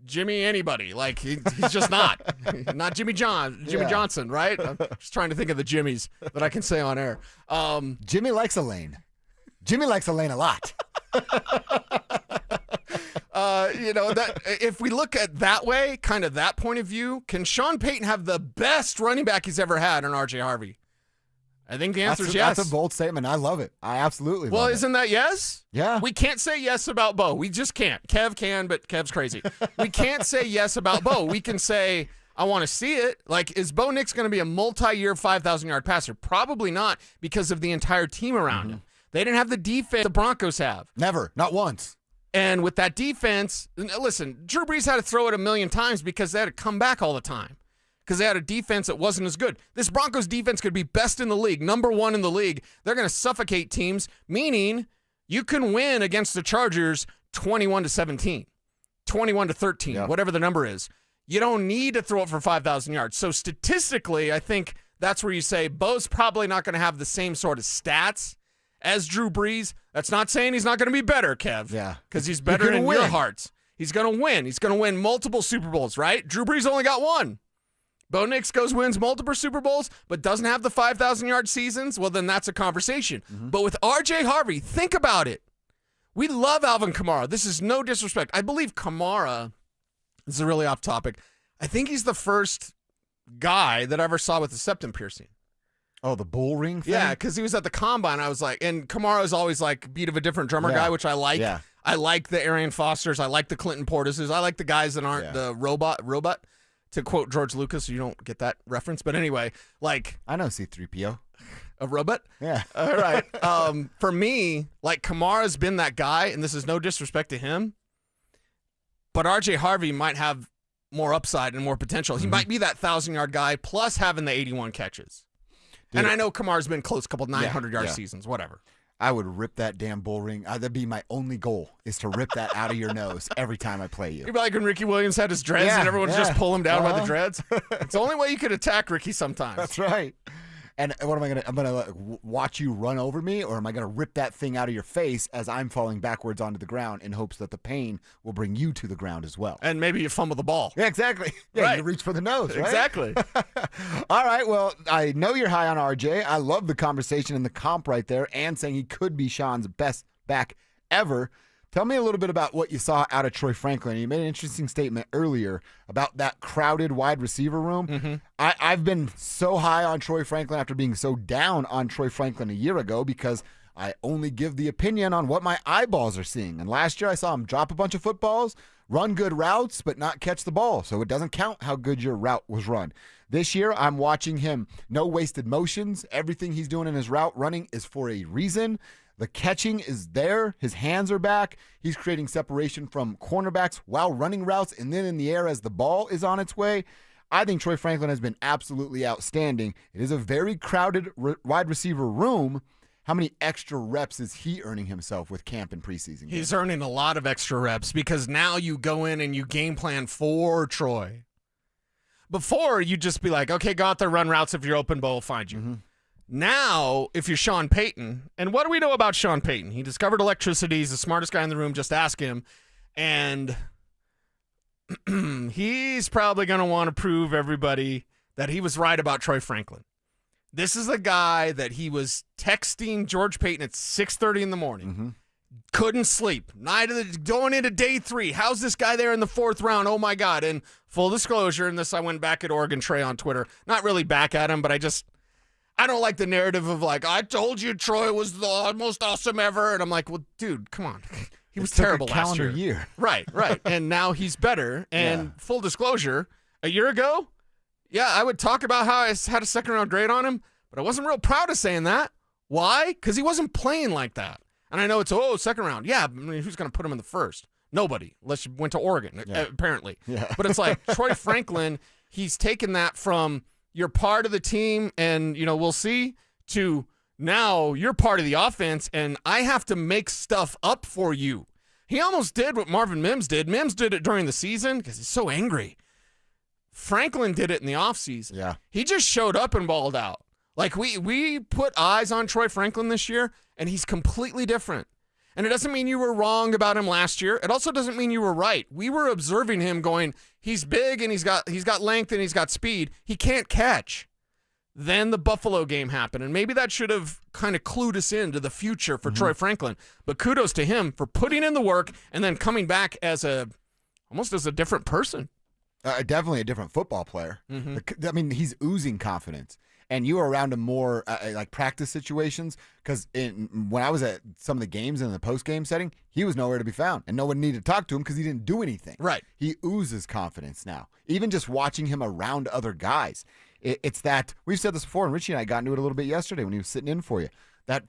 Jimmy anybody. Like, he's just not. Not Jimmy Johnson, right? I'm just trying to think of the Jimmys that I can say on air. Jimmy likes Elaine. Jimmy likes Elaine a lot. That if we look at that way, kind of that point of view, can Shawn Payton have the best running back he's ever had in R.J. Harvey? I think the answer is yes. That's a bold statement. I love it. I absolutely love it. Well, isn't that yes? Yeah. We can't say yes about Bo. We just can't. Kev can, but Kev's crazy. We can't say yes about Bo. We can say, I want to see it. Like, is Bo Nix going to be a multi-year 5,000-yard passer? Probably not because of the entire team around him. They didn't have the defense the Broncos have. Never. Not once. And with that defense, listen, Drew Brees had to throw it a million times because they had to come back all the time. Because they had a defense that wasn't as good. This Broncos defense could be best in the league, number one in the league. They're going to suffocate teams, meaning you can win against the Chargers 21-17, 21-13, whatever the number is. You don't need to throw it for 5,000 yards. So statistically, I think that's where you say Bo's probably not going to have the same sort of stats as Drew Brees. That's not saying he's not going to be better, Kev. Yeah. Because he's better in your hearts. He's going to win. He's going to win multiple Super Bowls, right? Drew Brees only got one. Bo Nix wins multiple Super Bowls, but doesn't have the 5,000-yard seasons, well, then that's a conversation. But with R.J. Harvey, think about it. We love Alvin Kamara. This is no disrespect. I believe Kamara, this is really off topic, I think he's the first guy that I ever saw with a septum piercing. Oh, the bull ring thing? Yeah, because he was at the combine. I was like, and Kamara's always like beat of a different drummer guy, which I like. Yeah. I like the Arian Fosters. I like the Clinton Portises. I like the guys that aren't the robot. To quote George Lucas, you don't get that reference. But anyway, like. I know C-3PO. A robot? Yeah. All right. For me, like Kamara's been that guy, and this is no disrespect to him, but R.J. Harvey might have more upside and more potential. He might be that 1,000-yard guy plus having the 81 catches. Dude. And I know Kamara's been close, couple 900-yard seasons, whatever. I would rip that damn bull ring. That'd be my only goal, is to rip that out of your nose every time I play you. You'd be like when Ricky Williams had his dreads and everyone would just pull him down by the dreads. It's the only way you could attack Ricky sometimes. That's right. And what am I gonna? I'm gonna watch you run over me, or am I gonna rip that thing out of your face as I'm falling backwards onto the ground in hopes that the pain will bring you to the ground as well? And maybe you fumble the ball. Yeah, exactly. Yeah, right. You reach for the nose, right? Exactly. All right. Well, I know you're high on RJ. I love the conversation and the comp right there, and saying he could be Shawn's best back ever. Tell me a little bit about what you saw out of Troy Franklin. You made an interesting statement earlier about that crowded wide receiver room. I've been so high on Troy Franklin after being so down on Troy Franklin a year ago because I only give the opinion on what my eyeballs are seeing. And last year I saw him drop a bunch of footballs, run good routes, but not catch the ball. So it doesn't count how good your route was run. This year I'm watching him, no wasted motions. Everything he's doing in his route running is for a reason. The catching is there. His hands are back. He's creating separation from cornerbacks while running routes and then in the air as the ball is on its way. I think Troy Franklin has been absolutely outstanding. It is a very crowded wide receiver room. How many extra reps is he earning himself with camp and preseason? He's earning a lot of extra reps because now you go in and you game plan for Troy. Before, you'd just be like, okay, go out there, run routes. If you're open, Bo will find you. Now, if you're Shawn Peyton, and what do we know about Shawn Peyton? He discovered electricity. He's the smartest guy in the room. Just ask him. And he's probably going to want to prove everybody that he was right about Troy Franklin. This is a guy that he was texting George Payton at 6:30 in the morning. Couldn't sleep. Going into day 3. How's this guy there in the 4th round? Oh, my God. And full disclosure, and this I went back at Oregon Trey on Twitter. Not really back at him, but I don't like the narrative of like, I told you Troy was the most awesome ever. And I'm like, well, dude, come on. He was terrible last year. Calendar year. Right. And now he's better. And full disclosure, a year ago, yeah, I would talk about how I had a 2nd-round grade on him, but I wasn't real proud of saying that. Why? Because he wasn't playing like that. And I know it's, 2nd round. Yeah, I mean, who's going to put him in the 1st? Nobody, unless you went to Oregon, apparently. Yeah. But it's like Troy Franklin, he's taken that from you're part of the team and, we'll see, to now you're part of the offense and I have to make stuff up for you. He almost did what Marvin Mims did. Mims did it during the season because he's so angry. Franklin did it in the offseason. Yeah. He just showed up and balled out. Like, we put eyes on Troy Franklin this year, and he's completely different. And it doesn't mean you were wrong about him last year. It also doesn't mean you were right. We were observing him going, he's big and he's got length and he's got speed. He can't catch. Then the Buffalo game happened, and maybe that should have kind of clued us into the future for Troy Franklin. But kudos to him for putting in the work and then coming back as almost as a different person. Definitely a different football player. I mean, he's oozing confidence. And you were around him more like practice situations because when I was at some of the games in the post-game setting, he was nowhere to be found. And no one needed to talk to him because he didn't do anything. Right. He oozes confidence now. Even just watching him around other guys. It's that, we've said this before, and Richie and I got into it a little bit yesterday when he was sitting in for you. That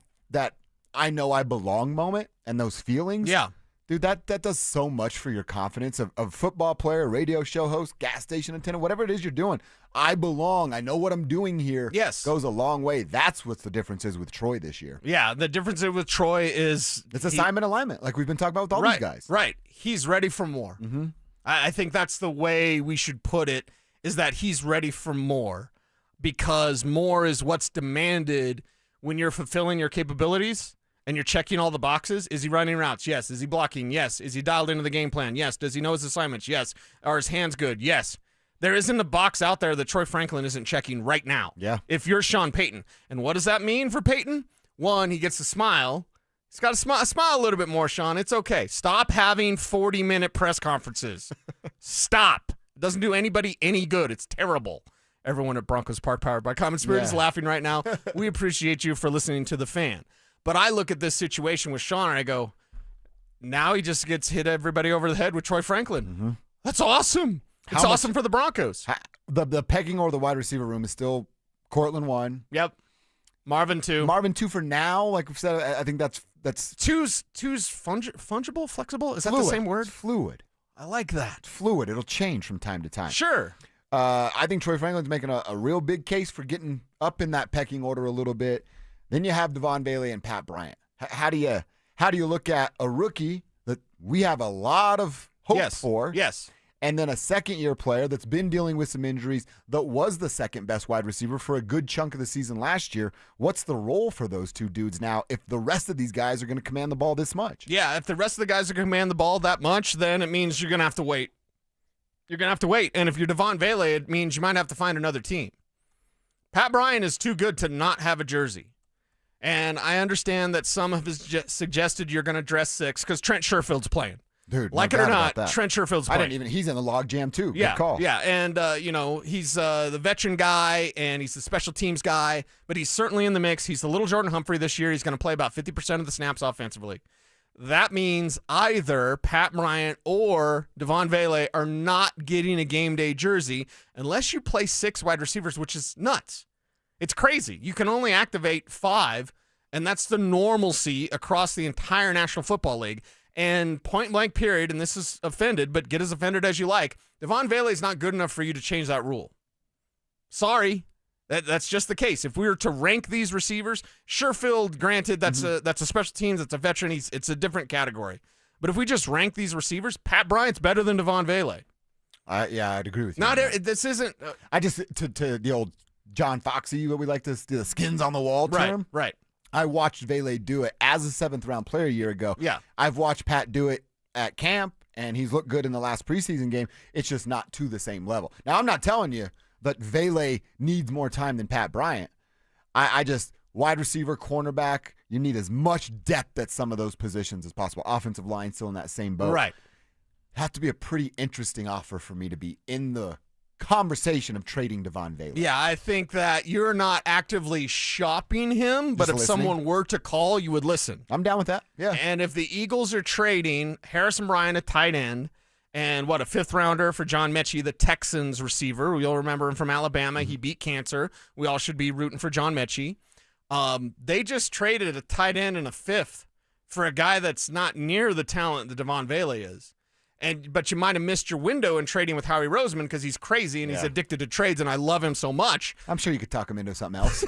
I know I belong moment and those feelings. Yeah. Dude, that does so much for your confidence of football player, radio show host, gas station attendant, whatever it is you're doing. I belong. I know what I'm doing here. Yes. Goes a long way. That's what the difference is with Troy this year. Yeah, the difference with Troy is it's assignment alignment, like we've been talking about with all these guys. Right. He's ready for more. I think that's the way we should put it, is that he's ready for more, because more is what's demanded when you're fulfilling your capabilities. And you're checking all the boxes. Is he running routes? Yes. Is he blocking? Yes. Is he dialed into the game plan? Yes. Does he know his assignments? Yes. Are his hands good? Yes. There isn't a box out there that Troy Franklin isn't checking right now. Yeah. If you're Shawn Peyton. And what does that mean for Peyton? One, he gets to smile. He's got to smile a little bit more, Shawn. It's okay. Stop having 40-minute press conferences. Stop. It doesn't do anybody any good. It's terrible. Everyone at Broncos Park, powered by Common Spirit, is laughing right now. We appreciate you for listening to The Fan. But I look at this situation with Shawn and I go, now he just gets hit everybody over the head with Troy Franklin. That's awesome. It's awesome for the Broncos. The pecking order, the wide receiver room is still Cortland 1. Yep. Marvin 2. Marvin 2 for now. Like we said, I think that's two's fungible, flexible. Is that fluid. the same word? Fluid. I like that. Fluid. It'll change from time to time. Sure. I think Troy Franklin's making a real big case for getting up in that pecking order a little bit. Then you have Devon Bailey and Pat Bryant. How do you look at a rookie that we have a lot of hope for? Yes. And then a second-year player that's been dealing with some injuries that was the second-best wide receiver for a good chunk of the season last year. What's the role for those two dudes now if the rest of these guys are going to command the ball this much? Yeah, if the rest of the guys are going to command the ball that much, then it means you're going to have to wait. You're going to have to wait. And if you're Devon Bailey, it means you might have to find another team. Pat Bryant is too good to not have a jersey. And I understand that some have suggested you're going to dress 6 because Trent Sherfield's playing. Dude, like it or not, Trent Sherfield's playing. He's in the log jam too. Yeah, Good call. yeah, and he's the veteran guy and he's the special teams guy, but he's certainly in the mix. He's the little Jordan Humphrey this year. He's going to play about 50% of the snaps offensively. That means either Pat Bryant or Devon Bailey are not getting a game day jersey unless you play 6 wide receivers, which is nuts. It's crazy. You can only activate 5, and that's the normalcy across the entire National Football League. And point blank period, and this is offended, but get as offended as you like, Devon Bailey is not good enough for you to change that rule. Sorry. That's just the case. If we were to rank these receivers, Sherfield, granted, that's a special teams, it's a veteran, it's a different category. But if we just rank these receivers, Pat Bryant's better than Devon Bailey. I'd agree with you. This isn't. I just to the old John Foxy, what we like to do, the skins on the wall term. Right. I watched Bailey do it as a 7th round player a year ago. Yeah. I've watched Pat do it at camp and he's looked good in the last preseason game. It's just not to the same level. Now, I'm not telling you that Vele needs more time than Pat Bryant. I just, wide receiver, cornerback, you need as much depth at some of those positions as possible. Offensive line still in that same boat. Right. Have to be a pretty interesting offer for me to be in the conversation of trading Devon Vele. Yeah, I think that you're not actively shopping him, but Just if listening. someone were to call, you would listen. I'm down with that. Yeah. And if the Eagles are trading Harrison Bryant, a tight end, and a fifth-rounder for John Mechie, the Texans receiver. We'll remember him from Alabama. He beat cancer. We all should be rooting for John Mechie. They just traded a tight end and a fifth for a guy that's not near the talent that Devon Vele is. But you might have missed your window in trading with Howie Roseman because he's crazy and he's addicted to trades, and I love him so much. I'm sure you could talk him into something else.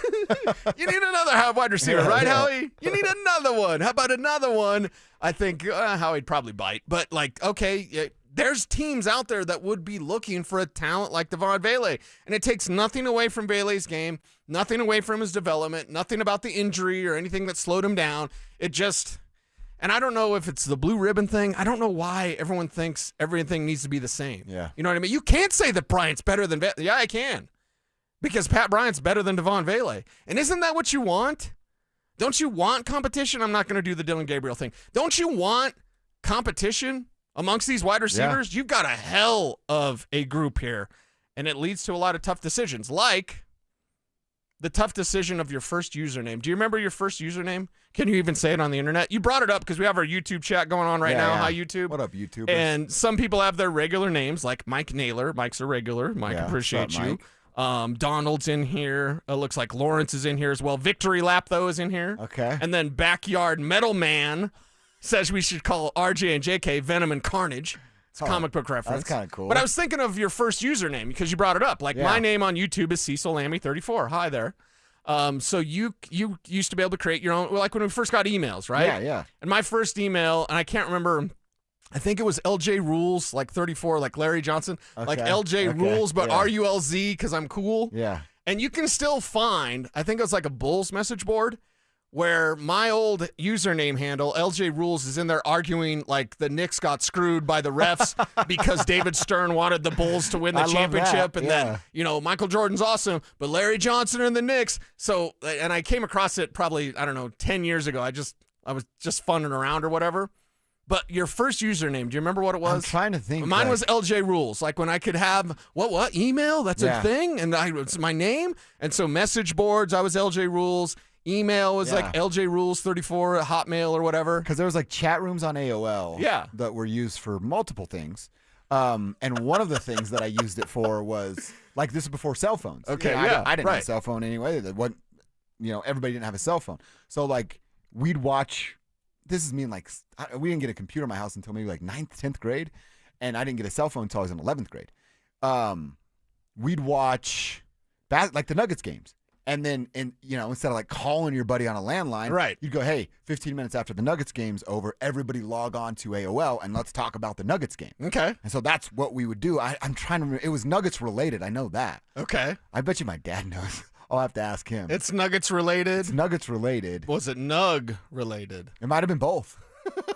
You need another wide receiver, Yeah, right, yeah. Howie? You need another one. How about another one? I think Howie'd probably bite. But, okay, there's teams out there that would be looking for a talent like Devon Vele. And it takes nothing away from Vele's game, nothing away from his development, nothing about the injury or anything that slowed him down. It just... And I don't know if it's the blue ribbon thing. I don't know why everyone thinks everything needs to be the same. Yeah. You know what I mean? You can't say that Bryant's better than Vele. Yeah, I can. Because Pat Bryant's better than Devon Vele. And isn't that what you want? Don't you want competition? I'm not going to do the Dylan Gabriel thing. Don't you want competition amongst these wide receivers? You've got a hell of a group here. And it leads to a lot of tough decisions, like the tough decision of your first username. Do you remember your first username? Can you even say it on the internet? You brought it up because we have our YouTube chat going on right now. Yeah. Hi, YouTube. What up, YouTube? And some people have their regular names, like Mike Naylor. Mike's a regular. Mike, appreciate what's up, you. Mike? Donald's in here. Looks like Lawrence is in here as well. Victory Lap, though, is in here. Okay. And then Backyard Metal Man says we should call RJ and JK Venom and Carnage. It's a comic book reference. That's kind of cool. But I was thinking of your first username because you brought it up. Like my name on YouTube is Cecil Lammy 34. Hi there. So you used to be able to create your own, like when we first got emails, right? Yeah, yeah. And my first email, and I can't remember, I think it was LJ Rules, like 34, like Larry Johnson, like LJ Rules, but RULZ because I'm cool. Yeah. And you can still find, I think it was like a Bulls message board where my old username handle, LJ Rules, is in there arguing like the Knicks got screwed by the refs because David Stern wanted the Bulls to win the I love championship. that. And Yeah. then, Michael Jordan's awesome, but Larry Johnson and the Knicks. So, and I came across it probably, 10 years ago. I was just funning around or whatever. But your first username, do you remember what it was? I'm trying to think. Mine was LJ Rules. Like when I could have, what, email? That's a thing? And it's my name? And so message boards, I was LJ Rules. Email was like LJ Rules 34 at Hotmail or whatever. Because there was like chat rooms on AOL that were used for multiple things. And one of the things that I used it for was, like, this is before cell phones. Okay, I didn't have a cell phone anyway. That wasn't, everybody didn't have a cell phone. So, like, we'd watch, this is me in, like, we didn't get a computer in my house until maybe, like, 9th, 10th grade. And I didn't get a cell phone until I was in 11th grade. We'd watch, like, the Nuggets games. And then, instead of like calling your buddy on a landline, you'd go, hey, 15 minutes after the Nuggets game's over, everybody log on to AOL and let's talk about the Nuggets game. Okay. And so that's what we would do. I'm trying to remember. It was Nuggets related. I know that. Okay. I bet you my dad knows. I'll have to ask him. It's Nuggets related? It's Nuggets related. Was it Nug related? It might have been both.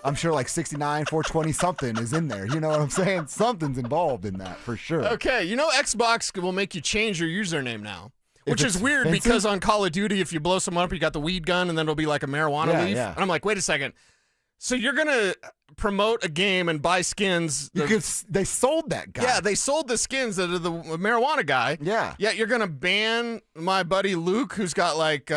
I'm sure like 69, 420 something is in there. You know what I'm saying? Something's involved in that for sure. Okay. Xbox will make you change your username now. Which If is it's weird offensive? because on Call of Duty, if you blow someone up, you got the weed gun, and then it'll be like a marijuana leaf. Yeah. And I'm like, wait a second. So you're going to promote a game and buy skins. They sold that guy. Yeah, they sold the skins that are the marijuana guy. Yeah. Yeah, you're going to ban my buddy Luke, who's got like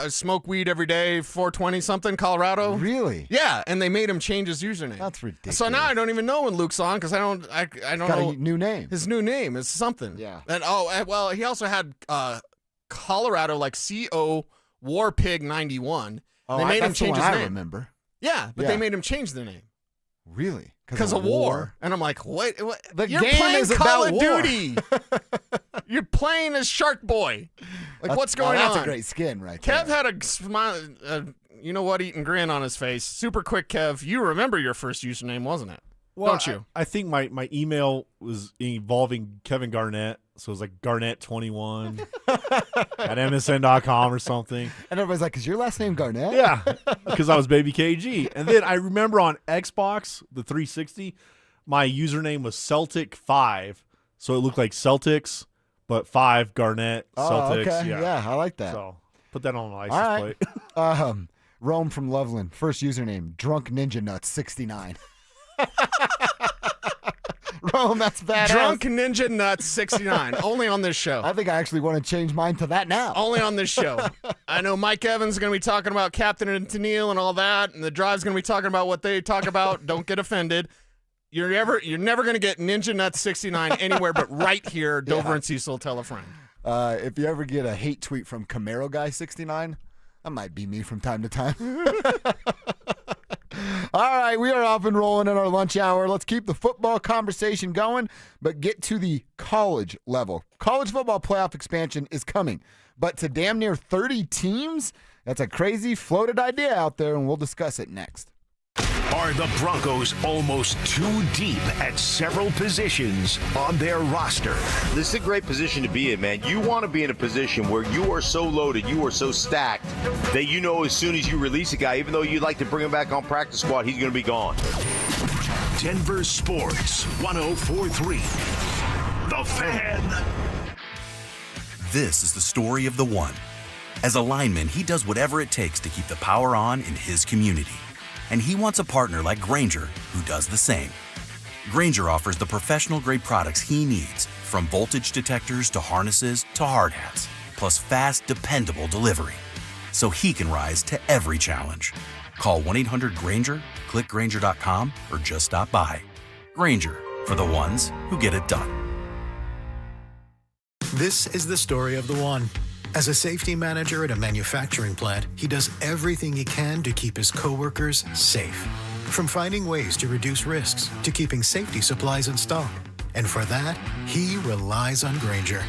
smoke weed every day, 420 something, Colorado. Really? Yeah, and they made him change his username. That's ridiculous. So now I don't even know when Luke's on because I don't Got know. a new name. His new name is something. Yeah. And well, he also had Colorado, like CO Warpig 91. Oh, they made him that's the change one his I name. remember. Yeah, but they made him change the name. Really? Because of war. And I'm like, what? The You're game playing is Call about of war. Duty. You're playing as Shark Boy. Like, what's going that's on? a great skin right Kev there. had a smile, eating grin on his face. Super quick, Kev. You remember your first username, wasn't it? Well, Don't you? I think my email was involving Kevin Garnett, so it was like Garnett21 at MSN.com or something. And everybody's like, is your last name Garnett? Yeah, because I was Baby KG. And then I remember on Xbox, the 360, my username was Celtic5, so it looked like Celtics, but 5 Garnett Celtics. Okay. Yeah, I like that. So put that on the license All right. plate. Rome from Loveland. First username, Drunk Ninja Nuts 69. Rome, that's badass. Drunk Ninja Nuts 69. Only on this show. I think I actually want to change mine to that now. Only on this show. I know Mike Evans is going to be talking about Captain and Tennille and all that, and the Drive's going to be talking about what they talk about. Don't get offended. You're never going to get Ninja Nuts 69 anywhere but right here, Dover and Cecil. Tell a friend. If you ever get a hate tweet from Camaro Guy 69, that might be me from time to time. All right, we are off and rolling in our lunch hour. Let's keep the football conversation going, but get to the college level. College football playoff expansion is coming, but to damn near 30 teams, that's a crazy floated idea out there, and we'll discuss it next. Are the Broncos almost too deep at several positions on their roster? This is a great position to be in, man. You want to be in a position where you are so loaded, you are so stacked, that you know as soon as you release a guy, even though you'd like to bring him back on practice squad, he's going to be gone. Denver Sports 104.3. The Fan. This is the story of the one. As a lineman, he does whatever it takes to keep the power on in his community. And he wants a partner like Grainger who does the same. Grainger offers the professional-grade products he needs, from voltage detectors to harnesses to hard hats, plus fast, dependable delivery, so he can rise to every challenge. Call 1-800-GRAINGER, click Grainger.com, or just stop by. Grainger, for the ones who get it done. This is the story of the one. As a safety manager at a manufacturing plant, he does everything he can to keep his coworkers safe. From finding ways to reduce risks to keeping safety supplies in stock. And for that, he relies on Grainger.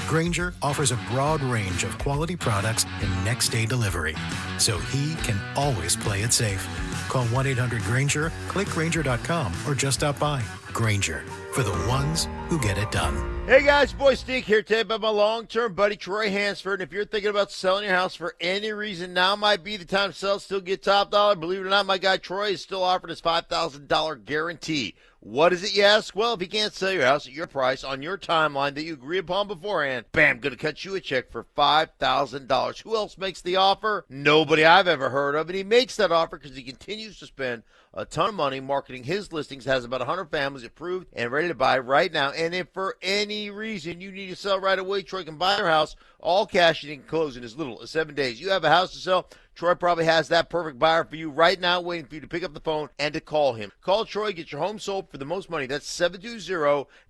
Grainger offers a broad range of quality products and next-day delivery, so he can always play it safe. Call 1-800-GRAINGER, click Grainger.com, or just stop by. Grainger, for the ones who get it done. Hey guys, boy Stink here today by my long-term buddy Troy Hansford. And if you're thinking about selling your house for any reason, now might be the time to sell, still get top dollar. Believe it or not, my guy Troy is still offering his $5,000 guarantee. What is it, you ask? Well, if you can't sell your house at your price on your timeline that you agree upon beforehand, bam, going to cut you a check for $5,000. Who else makes the offer? Nobody I've ever heard of. And he makes that offer because he continues to spend a ton of money marketing his listings, has about 100 families approved and ready to buy right now. And if for any reason you need to sell right away, Troy can buy your house all cash and he can close in as little as 7 days. You have a house to sell, Troy probably has that perfect buyer for you right now, waiting for you to pick up the phone and to call him. Call Troy, get your home sold for the most money. That's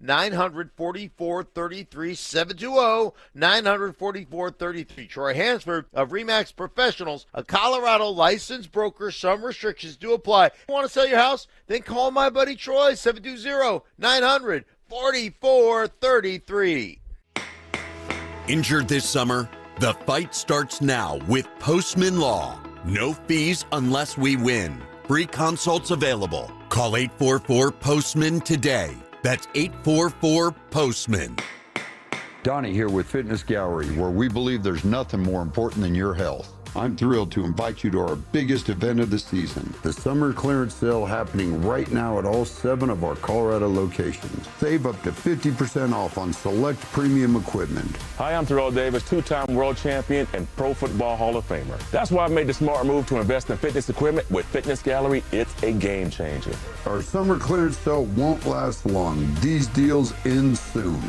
720-900-4433, 720-900-4433. Troy Hansford of RE/MAX Professionals, a Colorado licensed broker. Some restrictions do apply. You want to sell your house? Then call my buddy Troy, 720-900-4433. Injured this summer? The fight starts now with Postman Law. No fees unless we win. Free consults available. Call 844-POSTMAN today. That's 844-POSTMAN. Donnie here with Fitness Gallery, where we believe there's nothing more important than your health. I'm thrilled to invite you to our biggest event of the season, the summer clearance sale happening right now at all 7 of our Colorado locations. Save up to 50% off on select premium equipment. Hi, I'm Terrell Davis, 2-time world champion and Pro Football Hall of Famer. That's why I made the smart move to invest in fitness equipment with Fitness Gallery. It's a game changer. Our summer clearance sale won't last long. These deals end soon.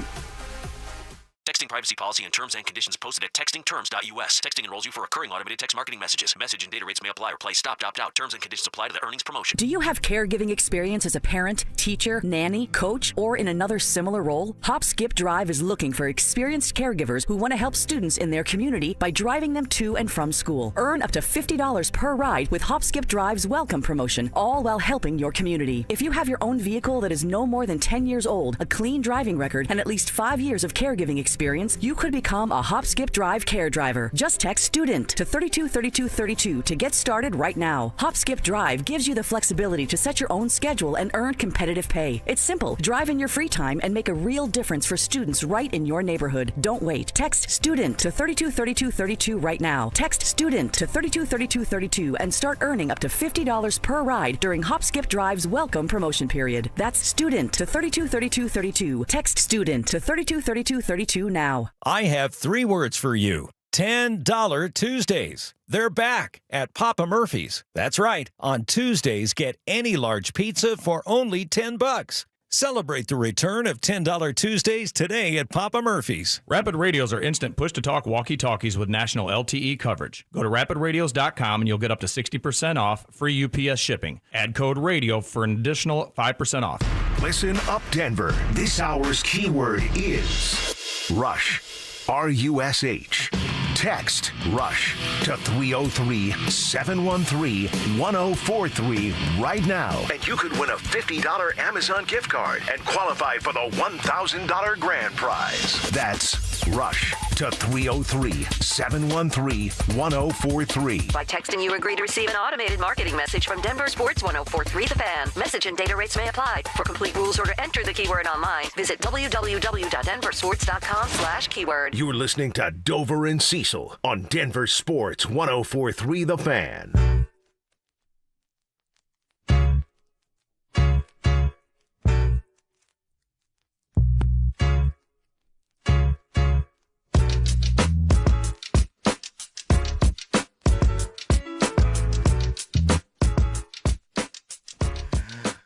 Texting privacy policy and terms and conditions posted at textingterms.us. Texting enrolls you for recurring automated text marketing messages. Message and data rates may apply or play stop, opt out. Terms and conditions apply to the earnings promotion. Do you have caregiving experience as a parent, teacher, nanny, coach, or in another similar role? Hop Skip Drive is looking for experienced caregivers who want to help students in their community by driving them to and from school. Earn up to $50 per ride with Hop Skip Drive's welcome promotion, all while helping your community. If you have your own vehicle that is no more than 10 years old, a clean driving record, and at least 5 years of caregiving experience, experience, you could become a Hop Skip Drive care driver. Just text STUDENT to 323232 to get started right now. Hop Skip Drive gives you the flexibility to set your own schedule and earn competitive pay. It's simple. Drive in your free time and make a real difference for students right in your neighborhood. Don't wait. Text STUDENT to 323232 right now. Text STUDENT to 323232 and start earning up to $50 per ride during Hop Skip Drive's welcome promotion period. That's STUDENT to 323232. Text STUDENT to 323232 now. I have 3 words for you. $10 Tuesdays. They're back at Papa Murphy's. That's right. On Tuesdays, get any large pizza for only $10. Celebrate the return of $10 Tuesdays today at Papa Murphy's. Rapid Radios are instant push-to-talk walkie-talkies with national LTE coverage. Go to rapidradios.com and you'll get up to 60% off, free UPS shipping. Add code RADIO for an additional 5% off. Listen up, Denver. This hour's keyword is Rush. RUSH. Text RUSH to 303-713-1043 right now. And you could win a $50 Amazon gift card and qualify for the $1,000 grand prize. That's RUSH to 303-713-1043. By texting, you agree to receive an automated marketing message from DenverSports 1043 The Fan. Message and data rates may apply. For complete rules or to enter the keyword online, visit www.denversports.com/keyword. You're listening to Dover and Cecil on Denver Sports 1043 The Fan.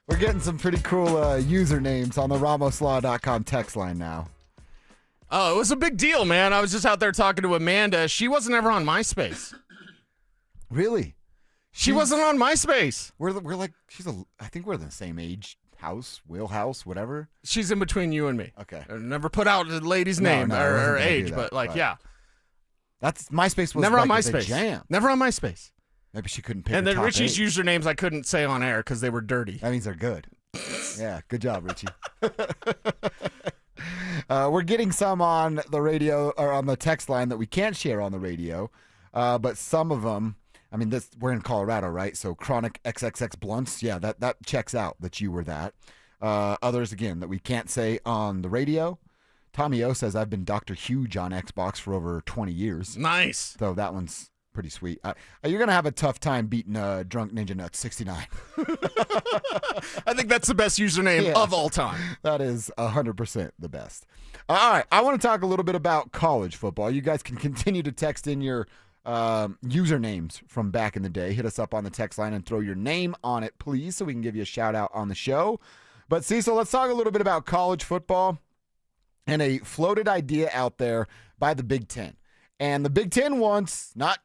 We're getting some pretty cool usernames on the Ramslaw.com text line now. Oh, it was a big deal, man. I was just out there talking to Amanda. She wasn't ever on MySpace. Really? She wasn't on MySpace. We're like, I think we're the same age, wheelhouse, whatever. She's in between you and me. Okay. I never put out the lady's name or age, but yeah. That's MySpace was never on like MySpace. the jam. Never on MySpace. Maybe she couldn't pick And her then top Richie's 8. usernames I couldn't say on air because they were dirty. That means they're good. Yeah, good job, Richie. We're getting some on the radio or on the text line that we can't share on the radio, but some of them. I mean, we're in Colorado, right? So chronic XXX blunts, yeah, that checks out that you were that. Others again that we can't say on the radio. Tommy O says I've been Dr. Huge on Xbox for over 20 years. Nice. So that one's pretty sweet. You're gonna have a tough time beating Drunk Ninja Nuts 69. I think that's the best username of all time. That is 100% the best. All right, I want to talk a little bit about college football. You guys can continue to text in your usernames from back in the day. Hit us up on the text line and throw your name on it, please, so we can give you a shout out on the show. But Cecil, let's talk a little bit about college football and a floated idea out there by the Big Ten. And the Big Ten wants not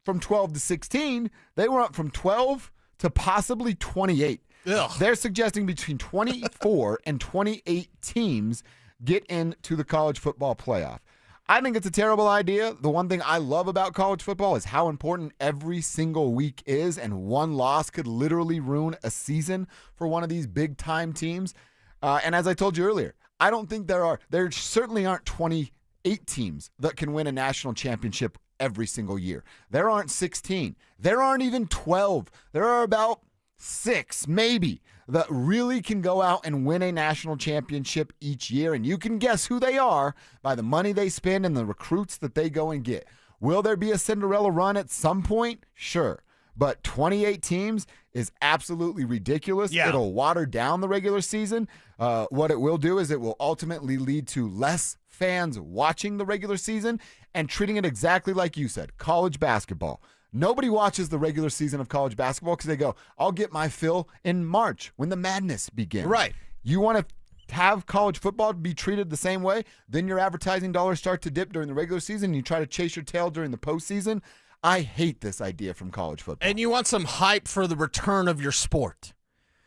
from 12 to 16, they were up from 12 to possibly 28. Ugh. They're suggesting between 24 and 28 teams get into the college football playoff. I think it's a terrible idea. The one thing I love about college football is how important every single week is, and one loss could literally ruin a season for one of these big-time teams. And as I told you earlier, I don't think there certainly aren't 28 teams that can win a national championship every single year. There aren't 16. There aren't even 12. There are about 6, maybe, that really can go out and win a national championship each year. And you can guess who they are by the money they spend and the recruits that they go and get. Will there be a Cinderella run at some point? Sure. But 28 teams is absolutely ridiculous. Yeah. It'll water down the regular season. What it will do is it will ultimately lead to less fans watching the regular season and treating it exactly like you said, college basketball. Nobody watches the regular season of college basketball because they go, I'll get my fill in March when the madness begins. Right. You want to have college football be treated the same way, then your advertising dollars start to dip during the regular season and you try to chase your tail during the postseason. I hate this idea from college football. And you want some hype for the return of your sport.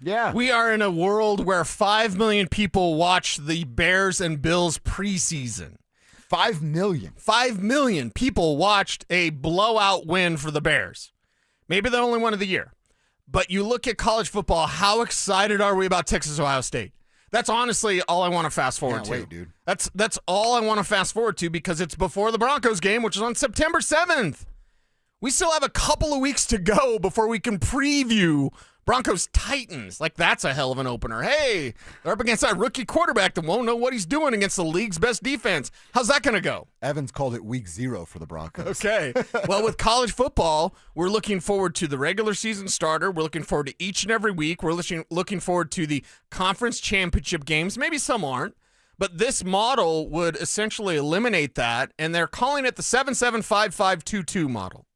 Yeah. We are in a world where 5 million people watch the Bears and Bills preseason. 5 million. 5 million people watched a blowout win for the Bears. Maybe the only one of the year. But you look at college football, how excited are we about Texas, Ohio State? That's honestly all I want to fast forward Can't to. wait, dude. That's all I want to fast forward to because it's before the Broncos game, which is on September 7th. We still have a couple of weeks to go before we can preview Broncos Titans. Like, that's a hell of an opener. Hey, they're up against that rookie quarterback that won't know what he's doing against the league's best defense. How's that going to go? Evans called it week 0 for the Broncos. Okay. Well, with college football, we're looking forward to the regular season starter. We're looking forward to each and every week. We're looking forward to the conference championship games. Maybe some aren't. But this model would essentially eliminate that, and they're calling it the 7-7-5-5-2-2 model.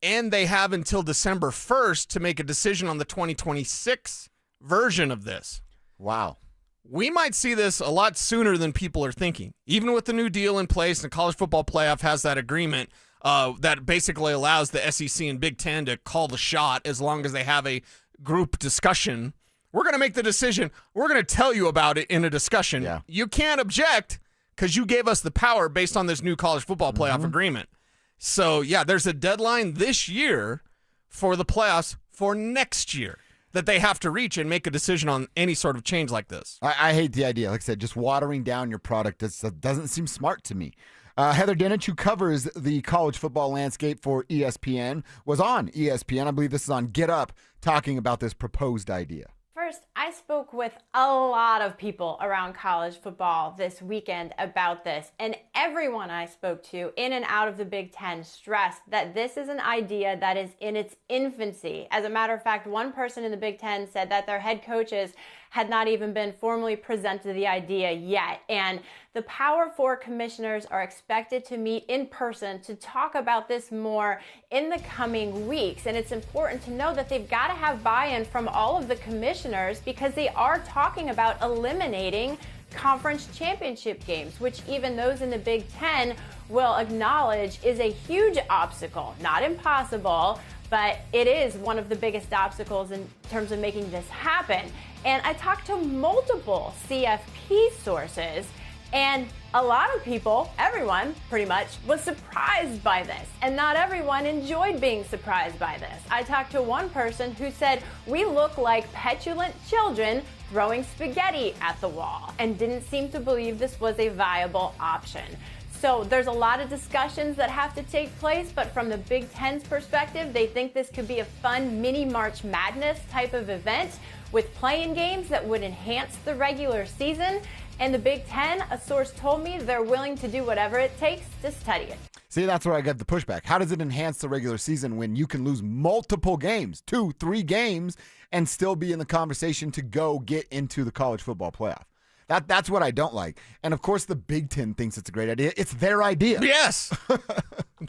And they have until December 1st to make a decision on the 2026 version of this. Wow. We might see this a lot sooner than people are thinking. Even with the new deal in place, and college football playoff has that agreement that basically allows the SEC and Big Ten to call the shot as long as they have a group discussion. We're going to make the decision. We're going to tell you about it in a discussion. Yeah. You can't object because you gave us the power based on this new college football playoff agreement. So, yeah, there's a deadline this year for the playoffs for next year that they have to reach and make a decision on any sort of change like this. I hate the idea. Like I said, just watering down your product that doesn't seem smart to me. Heather Dinich, who covers the college football landscape for ESPN, was on ESPN. I believe this is on Get Up, talking about this proposed idea. First, I spoke with a lot of people around college football this weekend about this, and everyone I spoke to in and out of the Big Ten stressed that this is an idea that is in its infancy. As a matter of fact, one person in the Big Ten said that their head coaches had not even been formally presented the idea yet. And the Power 4 commissioners are expected to meet in person to talk about this more in the coming weeks. And it's important to know that they've got to have buy-in from all of the commissioners because they are talking about eliminating conference championship games, which even those in the Big Ten will acknowledge is a huge obstacle. Not impossible, but it is one of the biggest obstacles in terms of making this happen. And I talked to multiple CFP sources, and a lot of people, everyone pretty much, was surprised by this. And not everyone enjoyed being surprised by this. I talked to one person who said, "We look like petulant children throwing spaghetti at the wall," and didn't seem to believe this was a viable option. So there's a lot of discussions that have to take place, but from the Big Ten's perspective, they think this could be a fun mini March Madness type of event with playing games that would enhance the regular season. And the Big Ten, a source told me, they're willing to do whatever it takes to study it. See, that's where I get the pushback. How does it enhance the regular season when you can lose multiple games, 2-3 games, and still be in the conversation to go get into the college football playoff? That's what I don't like. And, of course, the Big Ten thinks it's a great idea. It's their idea. Yes.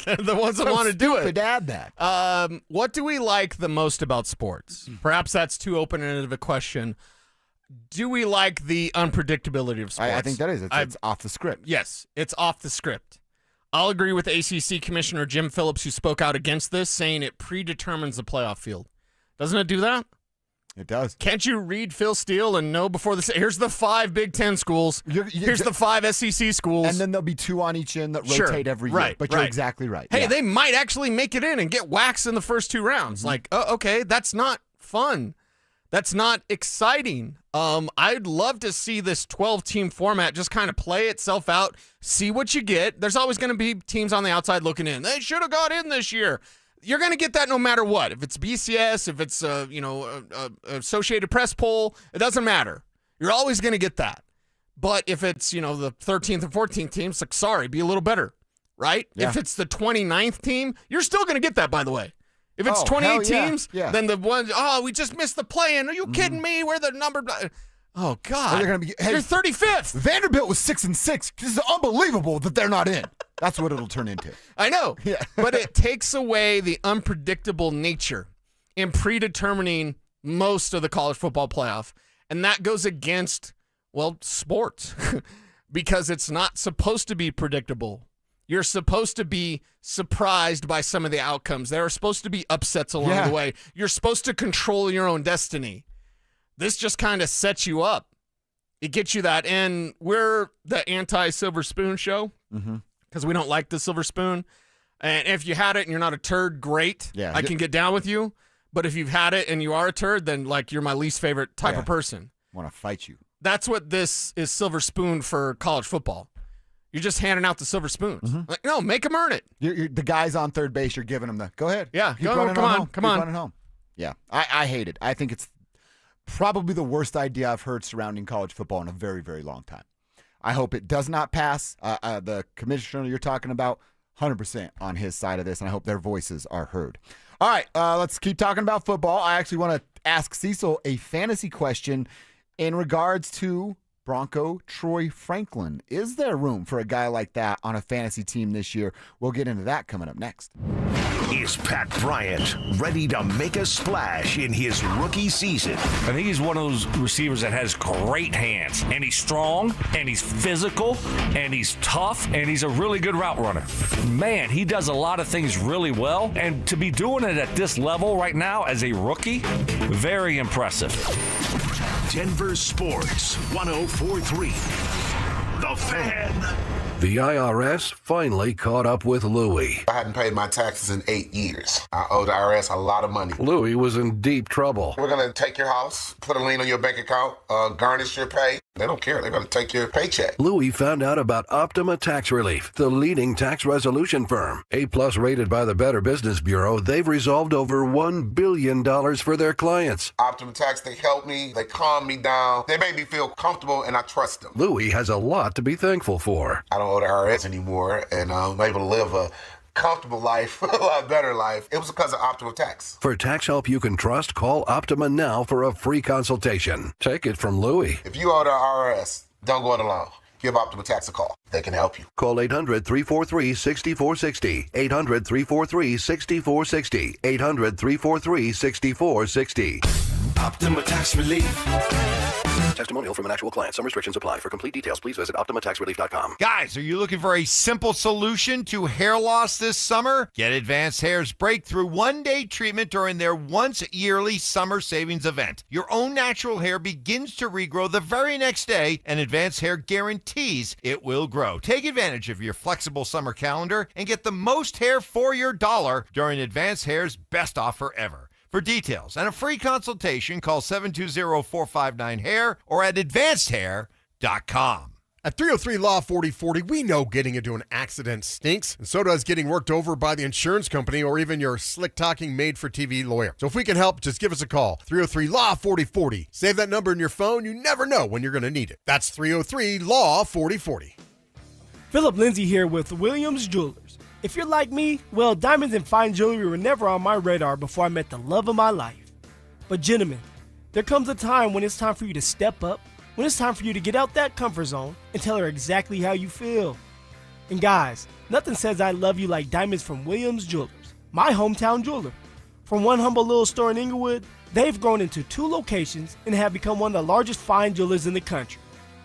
They're the ones that want to do it. To add that. What do we like the most about sports? Perhaps that's too open-ended of a question. Do we like the unpredictability of sports? I think that is. It's off the script. Yes, it's off the script. I'll agree with ACC Commissioner Jim Phillips, who spoke out against this, saying it predetermines the playoff field. Doesn't it do that? It does. Can't you read Phil Steele and know before this? Here's the 5 Big Ten schools. Here's the 5 SEC schools. And then there'll be 2 on each end that rotate every year. Right, but you're exactly right. Hey, Yeah. they might actually make it in and get waxed in the first 2 rounds. Like, oh, okay, that's not fun. That's not exciting. I'd love to see this 12-team format just kind of play itself out, see what you get. There's always going to be teams on the outside looking in. They should have got in this year. You're going to get that no matter what. If it's BCS, if it's Associated Press poll, it doesn't matter. You're always going to get that. But if it's, the 13th and 14th teams, like, sorry, be a little better, right? Yeah. If it's the 29th team, you're still going to get that, by the way. If it's 28 teams, then the ones, we just missed the play-in. Are you kidding me? We're the number. Oh, God. They're gonna be, hey, you're 35th. Vanderbilt was 6-6. This is unbelievable that they're not in. That's what it'll turn into. I know. Yeah. But it takes away the unpredictable nature in predetermining most of the college football playoff. And that goes against, sports. Because it's not supposed to be predictable. You're supposed to be surprised by some of the outcomes. There are supposed to be upsets along the way. You're supposed to control your own destiny. This just kind of sets you up. It gets you that. And we're the anti-silver spoon show because we don't like the silver spoon. And if you had it and you're not a turd, great. Yeah. I can get down with you. But if you've had it and you are a turd, then, you're my least favorite type of person. I want to fight you. That's what this is, silver spoon for college football. You're just handing out the silver spoons. Like, no, make them earn it. You're, the guys on third base, you're giving them the, go ahead. Yeah, Keep come running on. home. Keep running home. Yeah, I hate it. I think it's probably the worst idea I've heard surrounding college football in a very, very long time. I hope it does not pass. The commissioner you're talking about, 100% on his side of this, and I hope their voices are heard. All right, let's keep talking about football. I actually want to ask Cecil a fantasy question in regards to Bronco Troy Franklin. Is there room for a guy like that on a fantasy team this year? We'll get into that coming up next. Is Pat Bryant ready to make a splash in his rookie season? I think he's one of those receivers that has great hands, and he's strong, and he's physical, and he's tough, and he's a really good route runner. Man, he does a lot of things really well, and to be doing it at this level right now as a rookie, very impressive. Denver Sports 104.3. The Fan. The IRS finally caught up with Louie. I hadn't paid my taxes in 8 years. I owe the IRS a lot of money. Louie was in deep trouble. We're going to take your house, put a lien on your bank account, garnish your pay. They don't care. They're going to take your paycheck. Louie found out about Optima Tax Relief, the leading tax resolution firm. A-plus rated by the Better Business Bureau, they've resolved over $1 billion for their clients. Optima Tax, they help me. They calm me down. They make me feel comfortable, and I trust them. Louie has a lot to be thankful for. I don't owe the IRS anymore, and I'm able to live a comfortable life, a lot better life. It was because of Optima Tax. For tax help you can trust, call Optima now for a free consultation. Take it from Louie. If you owe the IRS, don't go it alone. Give Optima Tax a call. They can help you. Call 800-343-6460. 800-343-6460. 800-343-6460. Optima Tax Relief. Testimonial from an actual client. Some restrictions apply. For complete details, please visit OptimaTaxRelief.com. Guys, are you looking for a simple solution to hair loss this summer? Get Advanced Hair's breakthrough one-day treatment during their once-yearly summer savings event. Your own natural hair begins to regrow the very next day, and Advanced Hair guarantees it will grow. Take advantage of your flexible summer calendar and get the most hair for your dollar during Advanced Hair's best offer ever. For details and a free consultation, call 720-459-HAIR or at advancedhair.com. At 303 Law 4040, we know getting into an accident stinks, and so does getting worked over by the insurance company or even your slick-talking made-for-TV lawyer. So if we can help, just give us a call. 303 Law 4040. Save that number in your phone. You never know when you're going to need it. That's 303 Law 4040. Phillip Lindsay here with Williams Jewelers. If you're like me, well, diamonds and fine jewelry were never on my radar before I met the love of my life. But gentlemen, there comes a time when it's time for you to step up, when it's time for you to get out that comfort zone and tell her exactly how you feel. And guys, nothing says I love you like diamonds from Williams Jewelers, my hometown jeweler. From one humble little store in Inglewood, they've grown into 2 locations and have become one of the largest fine jewelers in the country.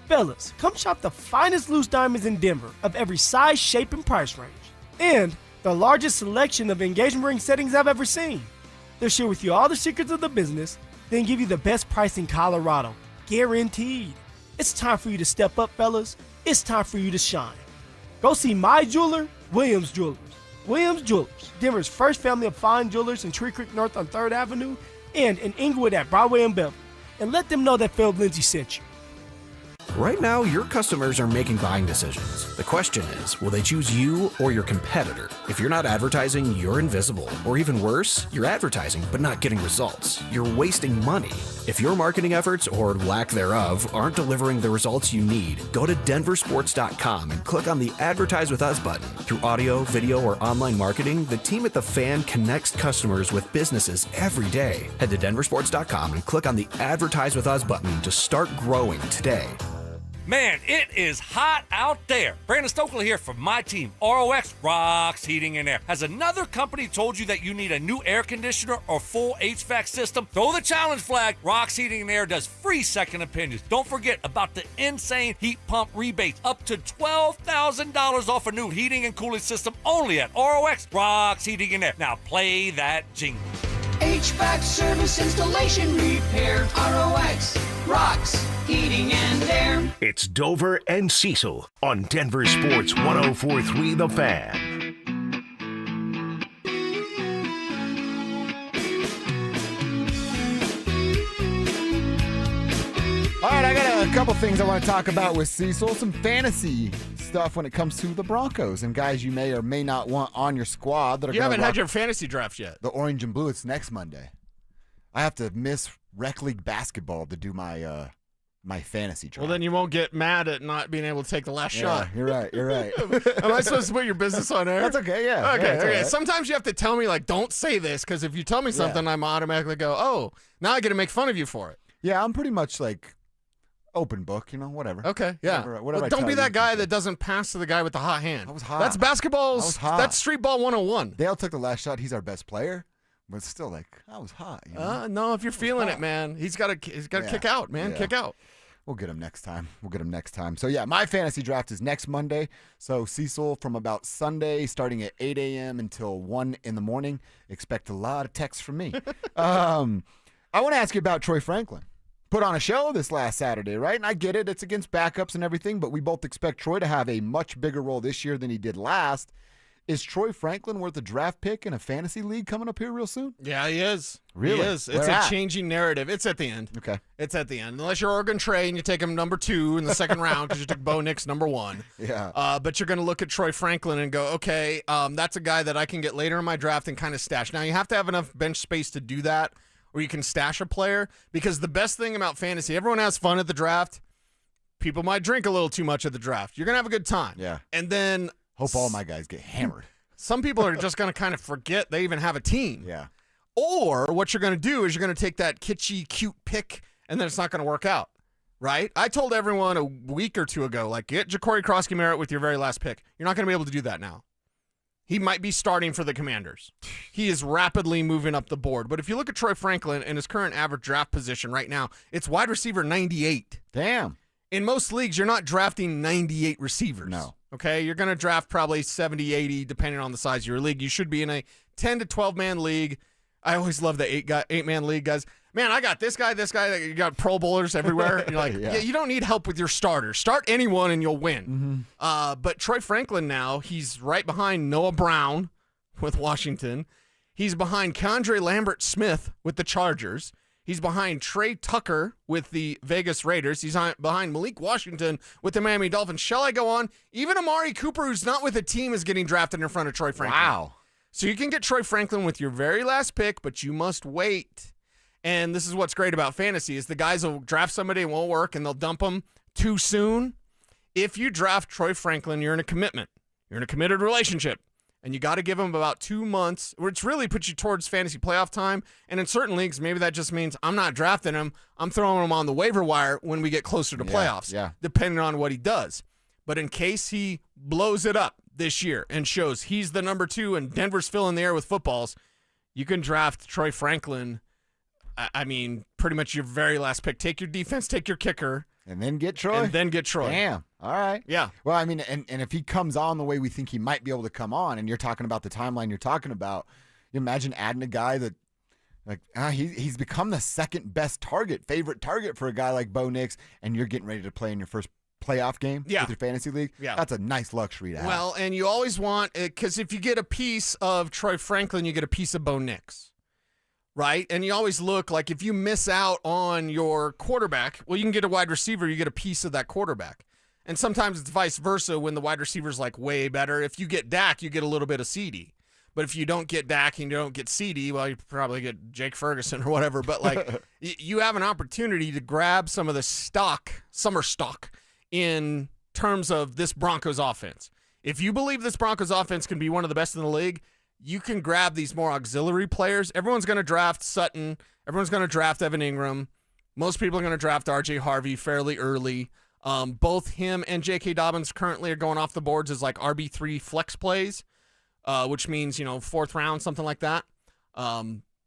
Fellas, come shop the finest loose diamonds in Denver of every size, shape, and price range. And the largest selection of engagement ring settings I've ever seen. They'll share with you all the secrets of the business, then give you the best price in Colorado. Guaranteed. It's time for you to step up, fellas. It's time for you to shine. Go see my jeweler, Williams Jewelers. Williams Jewelers, Denver's first family of fine jewelers in Tree Creek North on 3rd Avenue and in Inglewood at Broadway and Beverly. And let them know that Phillip Lindsay sent you. Right now, your customers are making buying decisions. The question is, will they choose you or your competitor? If you're not advertising, you're invisible. Or even worse, you're advertising but not getting results. You're wasting money. If your marketing efforts, or lack thereof, aren't delivering the results you need, go to DenverSports.com and click on the Advertise With Us button. Through audio, video, or online marketing, the team at The Fan connects customers with businesses every day. Head to DenverSports.com and click on the Advertise With Us button to start growing today. Man, it is hot out there. Brandon Stokley here from my team, ROX Rocks Heating and Air. Has another company told you that you need a new air conditioner or full HVAC system? Throw the challenge flag. Rocks Heating and Air does free second opinions. Don't forget about the insane heat pump rebates. Up to $12,000 off a new heating and cooling system only at ROX Rocks Heating and Air. Now play that jingle. HVAC service, installation, repair, ROX, Rocks, Heating and Air. It's Dover and Cecil on Denver Sports 104.3 The Fan. All right, I got a A couple things I want to talk about with Cecil. Some fantasy stuff when it comes to the Broncos and guys you may or may not want on your squad. That are You haven't rock had your fantasy draft yet. the orange and blue. It's next Monday. I have to miss rec league basketball to do my my fantasy draft. Well, then you won't get mad at not being able to take the last shot. You're right. You're right. Am I supposed to put your business on air? That's okay. Yeah. Okay. Yeah, it's all Okay. right. Sometimes you have to tell me, like, don't say this, because if you tell me something, I'm automatically go, oh, now I get to make fun of you for it. Yeah, I'm pretty much like open book, whatever. Okay, yeah. Whatever Well, I don't tell be you. that guy that doesn't pass to the guy with the hot hand. I was hot. That's basketball's. I was hot. That's street ball 101. Dale took the last shot. He's our best player, but still, like, I was hot. No, if you're feeling it, man, he's got to kick out, man. Yeah. Kick out. We'll get him next time. So, yeah, my fantasy draft is next Monday. So, Cecil, from about Sunday, starting at 8 a.m. until 1 in the morning, expect a lot of texts from me. I want to ask you about Troy Franklin. Put on a show this last Saturday, right? And I get it. It's against backups and everything, but we both expect Troy to have a much bigger role this year than he did last. Is Troy Franklin worth a draft pick in a fantasy league coming up here real soon? Yeah, he is. Really? He is. It's a changing narrative. It's at the end. Okay. It's at the end. Unless you're Oregon Trey and you take him number 2 in the second round because you took Bo Nix number 1. Yeah. But you're going to look at Troy Franklin and go, okay, that's a guy that I can get later in my draft and kind of stash. Now, you have to have enough bench space to do that, or you can stash a player, because the best thing about fantasy, everyone has fun at the draft. People might drink a little too much at the draft. You're going to have a good time. Yeah. And then hope all my guys get hammered. Some people are just going to kind of forget they even have a team. Yeah. Or what you're going to do is you're going to take that kitschy, cute pick, and then it's not going to work out, right? I told everyone a week or two ago, like, get Ja'Cory Krosky-Merritt with your very last pick. You're not going to be able to do that now. He might be starting for the Commanders. He is rapidly moving up the board. But if you look at Troy Franklin and his current average draft position right now, it's wide receiver 98. Damn. In most leagues, you're not drafting 98 receivers. No. Okay? You're going to draft probably 70, 80, depending on the size of your league. You should be in a 10 to 12-man league. I always love the 8-man league, guys. Man, I got this guy. You got Pro Bowlers everywhere. You're like, yeah, you don't need help with your starters. Start anyone and you'll win. But Troy Franklin now, he's right behind Noah Brown with Washington. He's behind Condre Lambert-Smith with the Chargers. He's behind Trey Tucker with the Vegas Raiders. He's behind Malik Washington with the Miami Dolphins. Shall I go on? Even Amari Cooper, who's not with a team, is getting drafted in front of Troy Franklin. Wow. So you can get Troy Franklin with your very last pick, but you must wait. And this is what's great about fantasy is the guys will draft somebody, it won't work, and they'll dump them too soon. If you draft Troy Franklin, you're in a commitment. You're in a committed relationship. And you got to give him about 2 months, which really puts you towards fantasy playoff time. And in certain leagues, maybe that just means I'm not drafting him. I'm throwing him on the waiver wire when we get closer to playoffs, depending on what he does. But in case he blows it up this year and shows he's the number 2 and Denver's filling the air with footballs, you can draft Troy Franklin. I mean, pretty much your very last pick. Take your defense, take your kicker. And then get Troy? Damn. All right. Yeah. Well, I mean, and if he comes on the way we think he might be able to come on, and you're talking about the timeline you're talking about, you imagine adding a guy that, like, he's become the second best favorite target for a guy like Bo Nix, and you're getting ready to play in your first playoff game with your fantasy league. Yeah. That's a nice luxury to have. Well, and you always want, because if you get a piece of Troy Franklin, you get a piece of Bo Nix. Right? And you always look like if you miss out on your quarterback, well, you can get a wide receiver, you get a piece of that quarterback. And sometimes it's vice versa when the wide receiver's like way better. If you get Dak, you get a little bit of CD. But if you don't get Dak and you don't get CD, well, you probably get Jake Ferguson or whatever. But like you have an opportunity to grab some of the summer stock in terms of this Broncos offense. If you believe this Broncos offense can be one of the best in the league, you can grab these more auxiliary players. Everyone's going to draft Sutton. Everyone's going to draft Evan Ingram. Most people are going to draft R.J. Harvey fairly early. Both him and J.K. Dobbins currently are going off the boards as like RB3 flex plays, which means, 4th round, something like that.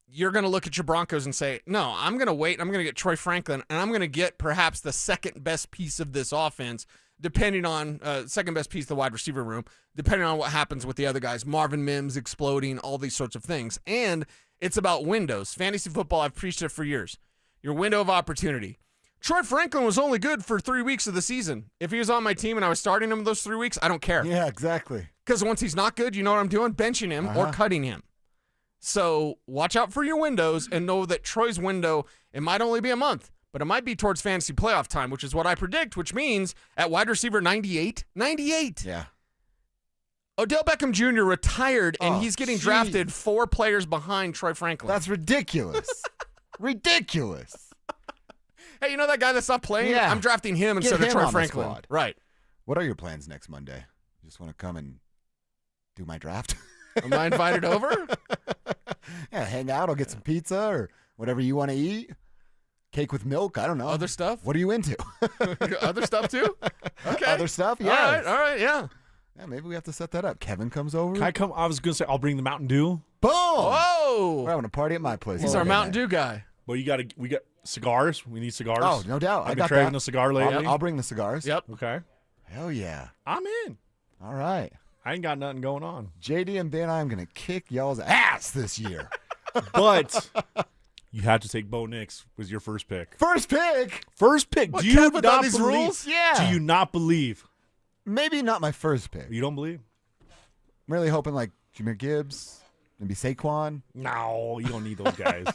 You're going to look at your Broncos and say, no, I'm going to wait. I'm going to get Troy Franklin, and I'm going to get perhaps the second best piece of this offense, depending on second best piece of the wide receiver room, depending on what happens with the other guys, Marvin Mims exploding, all these sorts of things. And it's about windows. Fantasy football, I've preached it for years. Your window of opportunity. Troy Franklin was only good for 3 weeks of the season. If he was on my team and I was starting him those 3 weeks, I don't care. Yeah, exactly. Because once he's not good, you know what I'm doing? Benching him or cutting him. So watch out for your windows and know that Troy's window, it might only be a month, but it might be towards fantasy playoff time, which is what I predict, which means at wide receiver 98. Yeah. Odell Beckham Jr. retired, and he's getting drafted 4 players behind Troy Franklin. That's ridiculous. Ridiculous. Hey, you know that guy that's not playing? Yeah. I'm drafting him Get instead him of Troy on the Franklin. squad. Right. What are your plans next Monday? You just want to come and do my draft? Am I invited over? Yeah, hang out. I'll get some pizza or whatever you want to eat. Cake with milk. I don't know. Other stuff? What are you into? Other stuff too? Okay. Other stuff? Yeah. All right, yeah. Yeah, maybe we have to set that up. Kevin comes over. Can I come? I was going to say, I'll bring the Mountain Dew. Boom! Whoa! We're having a party at my place. He's our Mountain Dew guy. Well, we got cigars. We need cigars. Oh, no doubt. I've been craving a cigar lately. I'll bring the cigars. Yep. Okay. Hell yeah. I'm in. All right. I ain't got nothing going on. JD and Ben, I'm going to kick y'all's ass this year. But you had to take Bo Nix was your first pick. First pick? First pick. What, Do you Kev, with not all these believe? rules? Yeah. Do you not believe? Maybe not my first pick. You don't believe? I'm really hoping like Jahmyr Gibbs, maybe Saquon. No, you don't need those guys.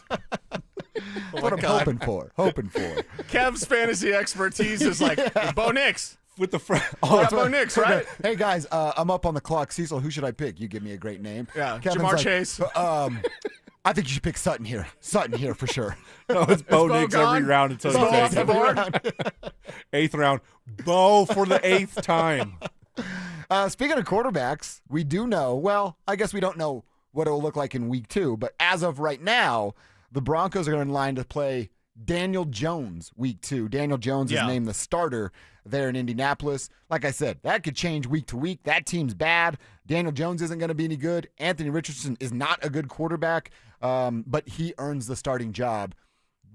That's what I'm hoping for. Kev's fantasy expertise is like Bo Nix. With the friend. Oh, Bo Nix, right? Hey, guys, I'm up on the clock. Cecil, who should I pick? You give me a great name. Yeah, Kevin's Jamar like, Chase. I think you should pick Sutton here. Sutton here for sure. No, it's Bo Nix every round until you take him. 8th round. Bo for the 8th time. Speaking of quarterbacks, we do know, well, I guess we don't know what it will look like in week 2, but as of right now, the Broncos are in line to play Daniel Jones week 2. Daniel Jones is named the starter there in Indianapolis. Like I said, that could change week to week. That team's bad. Daniel Jones isn't going to be any good. Anthony Richardson is not a good quarterback, but he earns the starting job.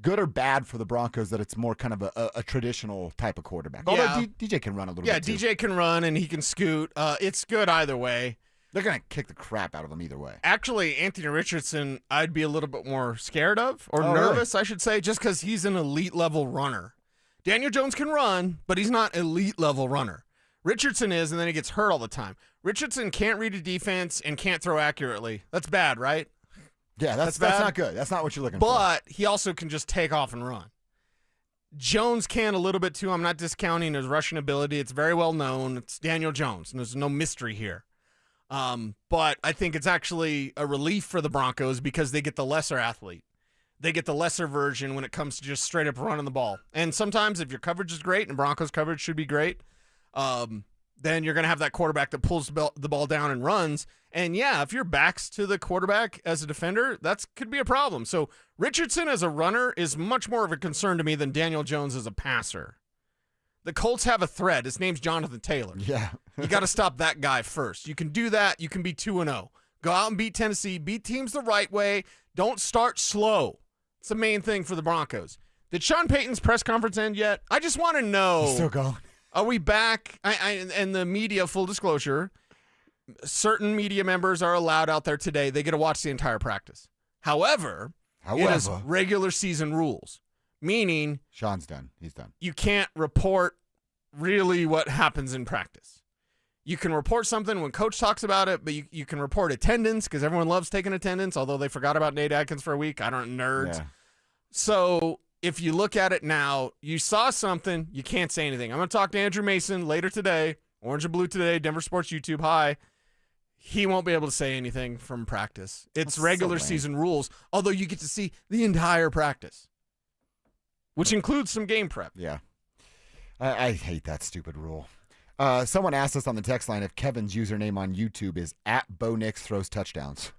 Good or bad for the Broncos that it's more kind of a traditional type of quarterback. Although DJ can run a little bit. Yeah, DJ can run and he can scoot. It's good either way. They're going to kick the crap out of them either way. Actually, Anthony Richardson, I'd be a little bit more scared of, or nervous, really? I should say, just because he's an elite-level runner. Daniel Jones can run, but he's not elite-level runner. Richardson is, and then he gets hurt all the time. Richardson can't read a defense and can't throw accurately. That's bad, right? Yeah, that's not good. That's not what you're looking for. But he also can just take off and run. Jones can a little bit too. I'm not discounting his rushing ability. It's very well known. It's Daniel Jones, and there's no mystery here. But I think it's actually a relief for the Broncos because they get the lesser athlete. They get the lesser version when it comes to just straight up running the ball. And sometimes if your coverage is great, and Broncos coverage should be great, then you're going to have that quarterback that pulls the ball down and runs. And yeah, if your back's to the quarterback as a defender, that could be a problem. So Richardson as a runner is much more of a concern to me than Daniel Jones as a passer. The Colts have a threat. His name's Jonathan Taylor. Yeah. You got to stop that guy first. You can do that. You can be 2-0. Go out and beat Tennessee. Beat teams the right way. Don't start slow. It's the main thing for the Broncos. Did Shawn Peyton's press conference end yet? I just want to know. He's still going. Are we back? And the media, full disclosure, certain media members are allowed out there today. They get to watch the entire practice. However, it is regular season rules. Meaning, Sean's done. He's done. You can't report really what happens in practice. You can report something when coach talks about it, but you can report attendance because everyone loves taking attendance, although they forgot about Nate Atkins for a week. I don't know, nerds. Yeah. So if you look at it now, you saw something, you can't say anything. I'm going to talk to Andrew Mason later today, Orange and Blue Today, DenverSports YouTube. Hi. He won't be able to say anything from practice. It's regular season rules, although you get to see the entire practice, which includes some game prep. Yeah. I hate that stupid rule. Someone asked us on the text line if Kevin's username on YouTube is @BoNixThrowsTouchdowns.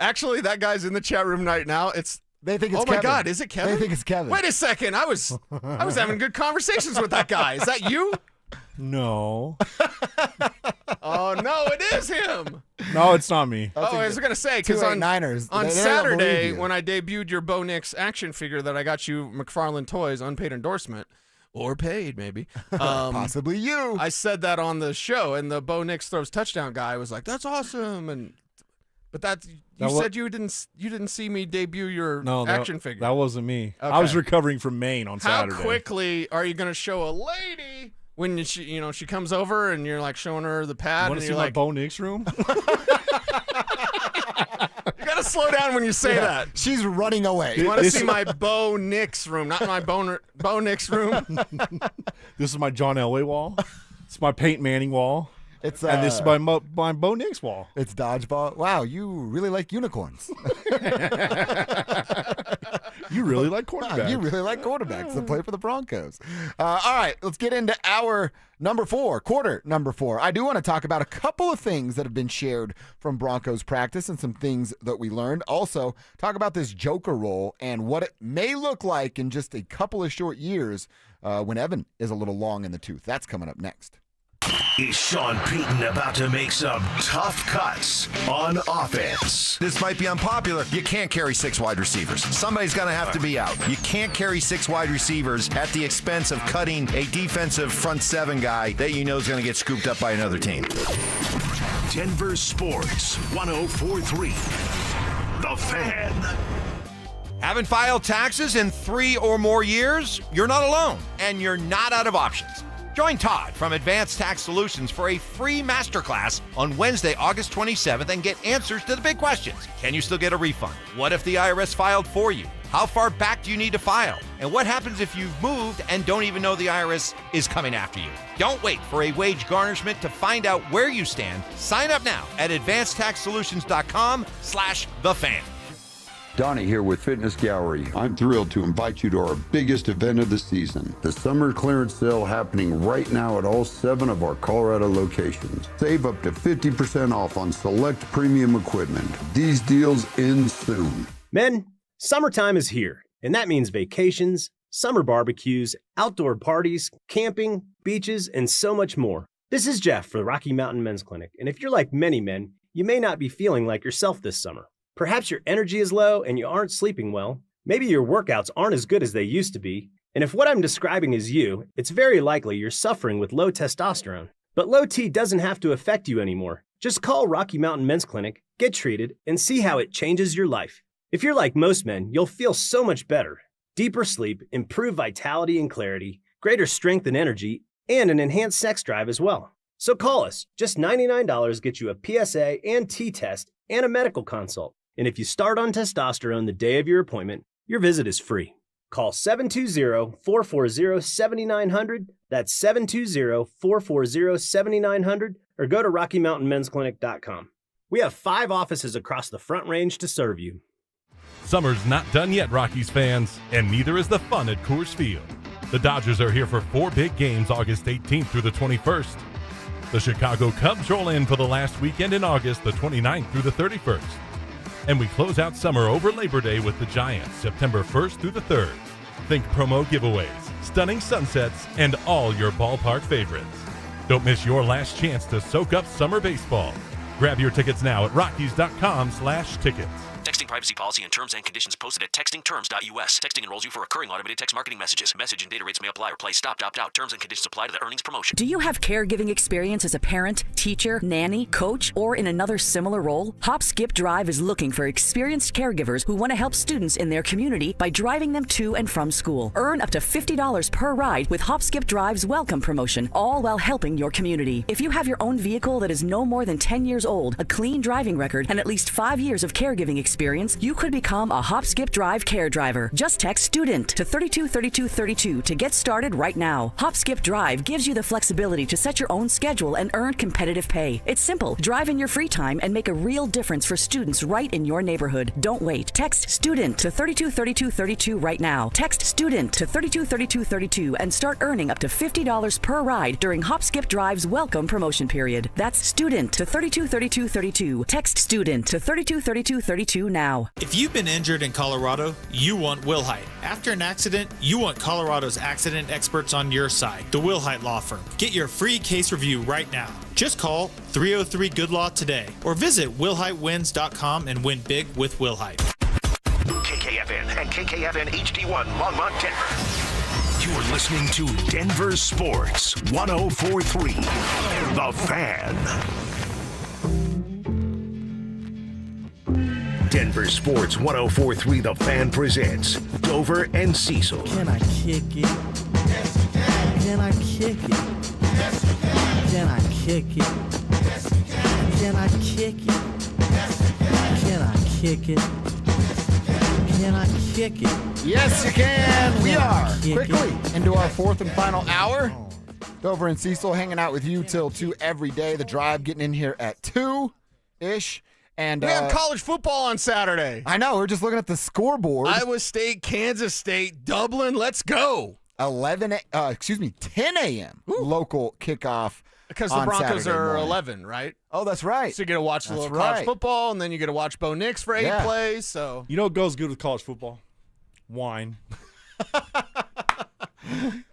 Actually, that guy's in the chat room right now. They think it's Kevin. Oh my God, is it Kevin? They think it's Kevin. Wait a second. I was having good conversations with that guy. Is that you? No. Oh, no, it is him. No, it's not me. I was going to say, because on Niners, Saturday, when I debuted your Bo Nix action figure that I got you, McFarland Toys, unpaid endorsement, or paid maybe. Possibly you. I said that on the show, and the Bo Nix throws touchdown guy was like, "That's awesome." But you said you didn't see me debut your action figure. That wasn't me. Okay. I was recovering from Maine on Saturday. How quickly are you going to show a lady when she comes over and you're like showing her the pad? You want to see my Bo Nix room? You got to to slow down when you say that. She's running away. You want to see my Bo Nix room, not my Bo Nix room. This is my John Elway wall. It's my Peyton Manning wall. And this is my Bo Nix wall. It's dodgeball. Wow, you really like unicorns. You really like quarterbacks. You really like quarterbacks that play for the Broncos. All right, let's get into our quarter number 4. I do want to talk about a couple of things that have been shared from Broncos practice and some things that we learned. Also, talk about this Joker role and what it may look like in just a couple of short years when Evan is a little long in the tooth. That's coming up next. Is Shawn Peyton about to make some tough cuts on offense? This might be unpopular. You can't carry 6 wide receivers. Somebody's going to have to be out. You can't carry 6 wide receivers at the expense of cutting a defensive front 7 guy that you know is going to get scooped up by another team. Denver Sports 104.3. The Fan. Haven't filed taxes in 3 or more years? You're not alone, and you're not out of options. Join Todd from Advanced Tax Solutions for a free masterclass on Wednesday, August 27th and get answers to the big questions. Can you still get a refund? What if the IRS filed for you? How far back do you need to file? And what happens if you've moved and don't even know the IRS is coming after you? Don't wait for a wage garnishment to find out where you stand. Sign up now at advancedtaxsolutions.com/thefan. Donnie here with Fitness Gallery. I'm thrilled to invite you to our biggest event of the season, the summer clearance sale happening right now at all 7 of our Colorado locations. Save up to 50% off on select premium equipment. These deals end soon. Men, summertime is here, and that means vacations, summer barbecues, outdoor parties, camping, beaches, and so much more. This is Jeff for the Rocky Mountain Men's Clinic, and if you're like many men, you may not be feeling like yourself this summer. Perhaps your energy is low and you aren't sleeping well. Maybe your workouts aren't as good as they used to be. And if what I'm describing is you, it's very likely you're suffering with low testosterone. But low T doesn't have to affect you anymore. Just call Rocky Mountain Men's Clinic, get treated, and see how it changes your life. If you're like most men, you'll feel so much better. Deeper sleep, improved vitality and clarity, greater strength and energy, and an enhanced sex drive as well. So call us. Just $99 gets you a PSA and T test and a medical consult. And if you start on testosterone the day of your appointment, your visit is free. Call 720-440-7900. That's 720-440-7900. Or go to RockyMountainMen'sClinic.com. We have 5 offices across the Front Range to serve you. Summer's not done yet, Rockies fans, and neither is the fun at Coors Field. The Dodgers are here for 4 big games August 18th through the 21st. The Chicago Cubs roll in for the last weekend in August, the 29th through the 31st. And we close out summer over Labor Day with the Giants, September 1st through the 3rd. Think promo giveaways, stunning sunsets, and all your ballpark favorites. Don't miss your last chance to soak up summer baseball. Grab your tickets now at Rockies.com/tickets. Texting privacy policy and terms and conditions posted at textingterms.us. Texting enrolls you for recurring automated text marketing messages. Message and data rates may apply or play stop, opt out. Terms and conditions apply to the earnings promotion. Do you have caregiving experience as a parent, teacher, nanny, coach, or in another similar role? Hop Skip Drive is looking for experienced caregivers who want to help students in their community by driving them to and from school. Earn up to $50 per ride with Hop Skip Drive's welcome promotion, all while helping your community. If you have your own vehicle that is no more than 10 years old, a clean driving record, and at least 5 years of caregiving experience, you could become a Hop Skip Drive care driver. Just text STUDENT to 323232 to get started right now. Hop Skip Drive gives you the flexibility to set your own schedule and earn competitive pay. It's simple. Drive in your free time and make a real difference for students right in your neighborhood. Don't wait. Text STUDENT to 323232 right now. Text STUDENT to 323232 and start earning up to $50 per ride during Hop Skip Drive's welcome promotion period. That's STUDENT to 323232. Text STUDENT to 323232 now. If you've been injured in Colorado, you want Wilhite. After an accident, you want Colorado's accident experts on your side, the Wilhite Law Firm. Get your free case review right now. Just call 303-GOOD-LAW today or visit WilhiteWins.com and win big with Wilhite. KKFN and KKFN HD1 Longmont, Denver. You're listening to Denver Sports 104.3. The Fan. Denver Sports 104.3 The Fan presents Dover and Cecil. Can I kick it? Yes, you can. Can I kick it? Yes, you can. Can I kick it? Yes, you can. Can I kick it? Yes, you can. Can I kick it? kick it? Can I kick it? Yes, you can. We are Kick quickly into our fourth and final hour. Dover and Cecil hanging out with you till 2 every day. The Drive getting in here at 2-ish. And we have college football on Saturday. I know. We're just looking at the scoreboard. Iowa State, Kansas State, Dublin. Let's go. 10 a.m. local kickoff. Because the Broncos Saturday are morning. 11, right? Oh, that's right. So you get to watch a little college football, and then you get to watch Bo Nix for 8 plays. So you know what goes good with college football? Wine.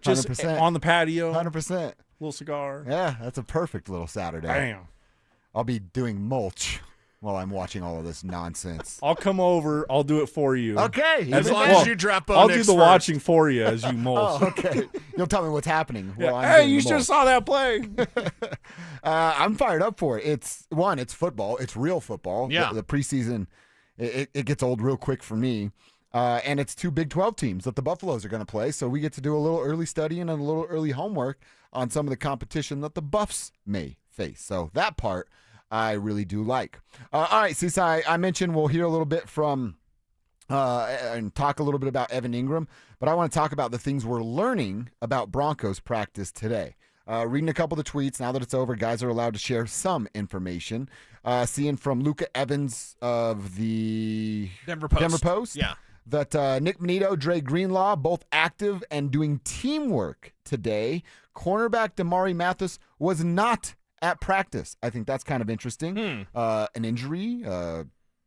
Just 100%. on the patio. 100%. Little cigar. Yeah, that's a perfect little Saturday. Bam. I'll be doing mulch while I'm watching all of this nonsense. I'll come over. I'll do it for you. Okay. As long as you draft Bo I'll Nix do the first. watching for you as you mulch. Oh, okay. You'll tell me what's happening. Yeah. While I'm Hey, doing you the should have mulch. saw that play. I'm fired up for it. It's football. It's real football. Yeah. The preseason, it gets old real quick for me. And it's 2 Big 12 teams that the Buffaloes are going to play. So we get to do a little early studying and a little early homework on some of the competition that the Buffs may face. So that part I really do like. All right, Cecil, I mentioned we'll hear a little bit from and talk a little bit about Evan Ingram, but I want to talk about the things we're learning about Broncos practice today. Reading a couple of the tweets, now that it's over, guys are allowed to share some information. Seeing from Luca Evans of the Denver Post. Yeah. That Nick Manito, Dre Greenlaw, both active and doing teamwork today. Cornerback Damari Mathis was not at practice. I think that's kind of interesting. An injury,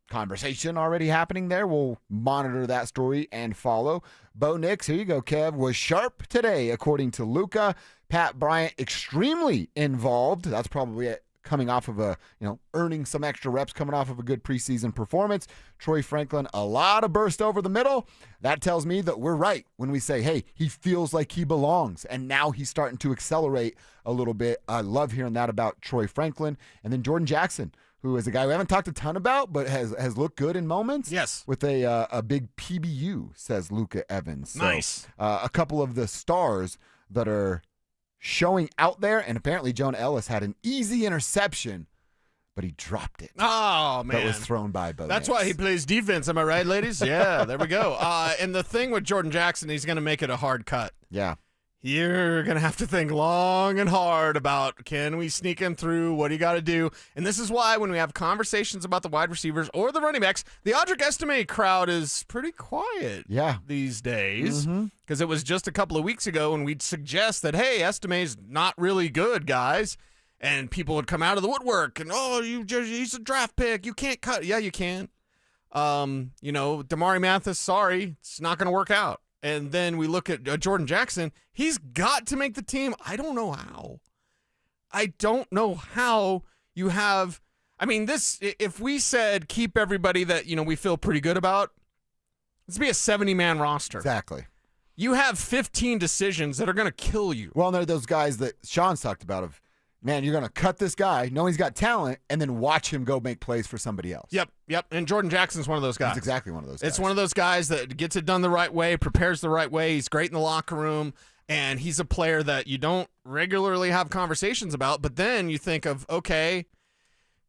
conversation already happening there. We'll monitor that story and follow. Bo Nix, here you go, Kev, was sharp today, according to Luca. Pat Bryant, extremely involved. That's probably it. Coming off of earning some extra reps, coming off of a good preseason performance. Troy Franklin, a lot of burst over the middle. That tells me that we're right when we say, hey, he feels like he belongs, and now he's starting to accelerate a little bit. I love hearing that about Troy Franklin. And then Jordan Jackson, who is a guy we haven't talked a ton about, but has looked good in moments. Yes. With a big PBU, says Luca Evans. So, Nice. A couple of the stars that are showing out there, and apparently Jonah Ellis had an easy interception, but he dropped it. Oh, man. That was thrown by Bo That's Nix. why he plays defense. Am I right, ladies? Yeah, there we go. And the thing with Jordan Jackson, he's going to make it a hard cut. Yeah. You're going to have to think long and hard about, can we sneak him through? What do you got to do? And this is why when we have conversations about the wide receivers or the running backs, the Audric Estime crowd is pretty quiet these days. Because it was just a couple of weeks ago when we'd suggest that, hey, Estime's not really good, guys. And people would come out of the woodwork and, he's a draft pick. You can't cut. Yeah, you can. Damari Mathis, sorry, it's not going to work out. And then we look at Jordan Jackson. He's got to make the team. I don't know how you have. I mean, if we said keep everybody that, we feel pretty good about, this would be a 70-man roster. Exactly. You have 15 decisions that are going to kill you. Well, and there are those guys that Sean's talked about of, man, you're going to cut this guy, knowing he's got talent, and then watch him go make plays for somebody else. Yep. And Jordan Jackson's one of those guys. He's exactly one of those guys. It's one of those guys that gets it done the right way, prepares the right way. He's great in the locker room, and he's a player that you don't regularly have conversations about, but then you think of, okay,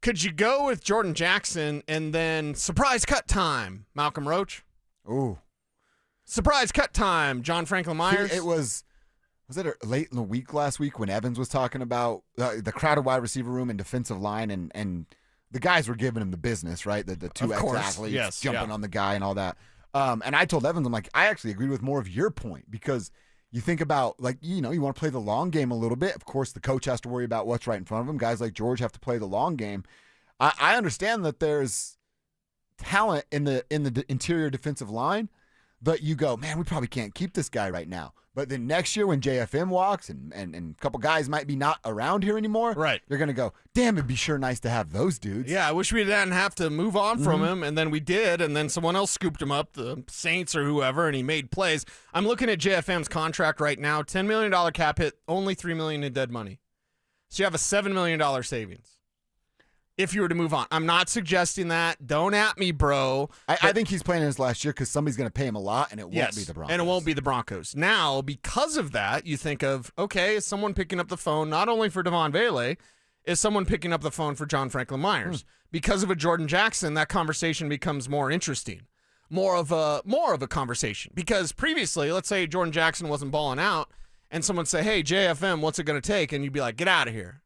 could you go with Jordan Jackson and then surprise cut time, Malcolm Roach? Ooh. Surprise cut time, John Franklin Myers? It was it late in the week last week when Evans was talking about the crowded wide receiver room and defensive line, and the guys were giving him the business, right? The two ex-athletes jumping on the guy and all that. And I told Evans, I'm like, I actually agree with more of your point, because you think about, you want to play the long game a little bit. Of course, the coach has to worry about what's right in front of him. Guys like George have to play the long game. I understand that there's talent in the interior defensive line, but you go, man, we probably can't keep this guy right now. But then next year when JFM walks and a couple guys might be not around here anymore, right? You're going to go, damn, it'd be sure nice to have those dudes. Yeah, I wish we didn't have to move on from him, and then we did, and then someone else scooped him up, the Saints or whoever, and he made plays. I'm looking at JFM's contract right now, $10 million cap hit, only $3 million in dead money. So you have a $7 million savings if you were to move on. I'm not suggesting that. Don't at me, bro. I think he's playing in his last year because somebody's going to pay him a lot, and it won't be the Broncos. And it won't be the Broncos. Now, because of that, you think of, okay, is someone picking up the phone not only for Devon Vele, is someone picking up the phone for John Franklin Myers. Because of a Jordan Jackson, that conversation becomes more interesting, more of a conversation. Because previously, let's say Jordan Jackson wasn't balling out, and someone say, "Hey, JFM, what's it going to take?" And you'd be like, "Get out of here,"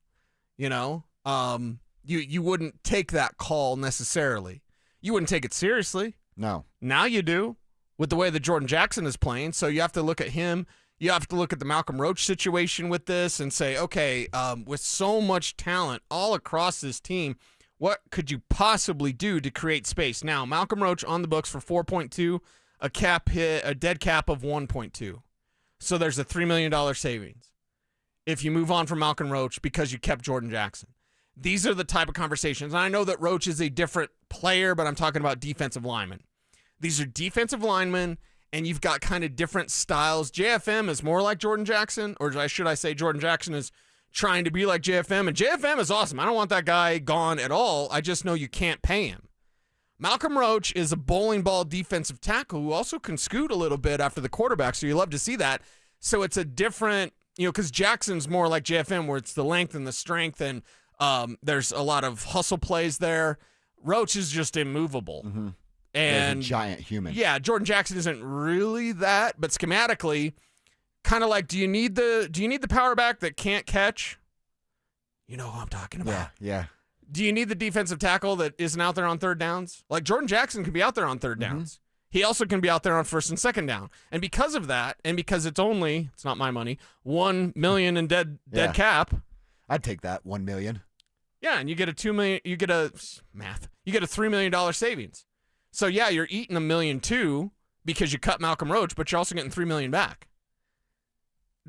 You wouldn't take that call necessarily. You wouldn't take it seriously. No. Now you do, with the way that Jordan Jackson is playing. So you have to look at him. You have to look at the Malcolm Roach situation with this and say, okay, with so much talent all across this team, what could you possibly do to create space? Now, Malcolm Roach on the books for 4.2, a dead cap of 1.2. So there's a $3 million savings if you move on from Malcolm Roach because you kept Jordan Jackson. These are the type of conversations. And I know that Roach is a different player, but I'm talking about defensive linemen. These are defensive linemen, and you've got kind of different styles. JFM is more like Jordan Jackson, or should I say Jordan Jackson is trying to be like JFM, and JFM is awesome. I don't want that guy gone at all. I just know you can't pay him. Malcolm Roach is a bowling ball defensive tackle who also can scoot a little bit after the quarterback, so you love to see that. So it's a different, because Jackson's more like JFM where it's the length and the strength, and there's a lot of hustle plays there. Roach is just immovable. Mm-hmm. And a giant human. Yeah, Jordan Jackson isn't really that, but schematically, kind of like, do you need the power back that can't catch? You know who I'm talking about. Yeah. Do you need the defensive tackle that isn't out there on third downs? Like Jordan Jackson can be out there on third downs. He also can be out there on first and second down. And because of that, and because it's not my money, $1 million in dead cap. I'd take that, $1 million. Yeah, and you get a $2 million. You get a $3 million savings. So yeah, you're eating $1.2 million because you cut Malcolm Roach, but you're also getting $3 million back.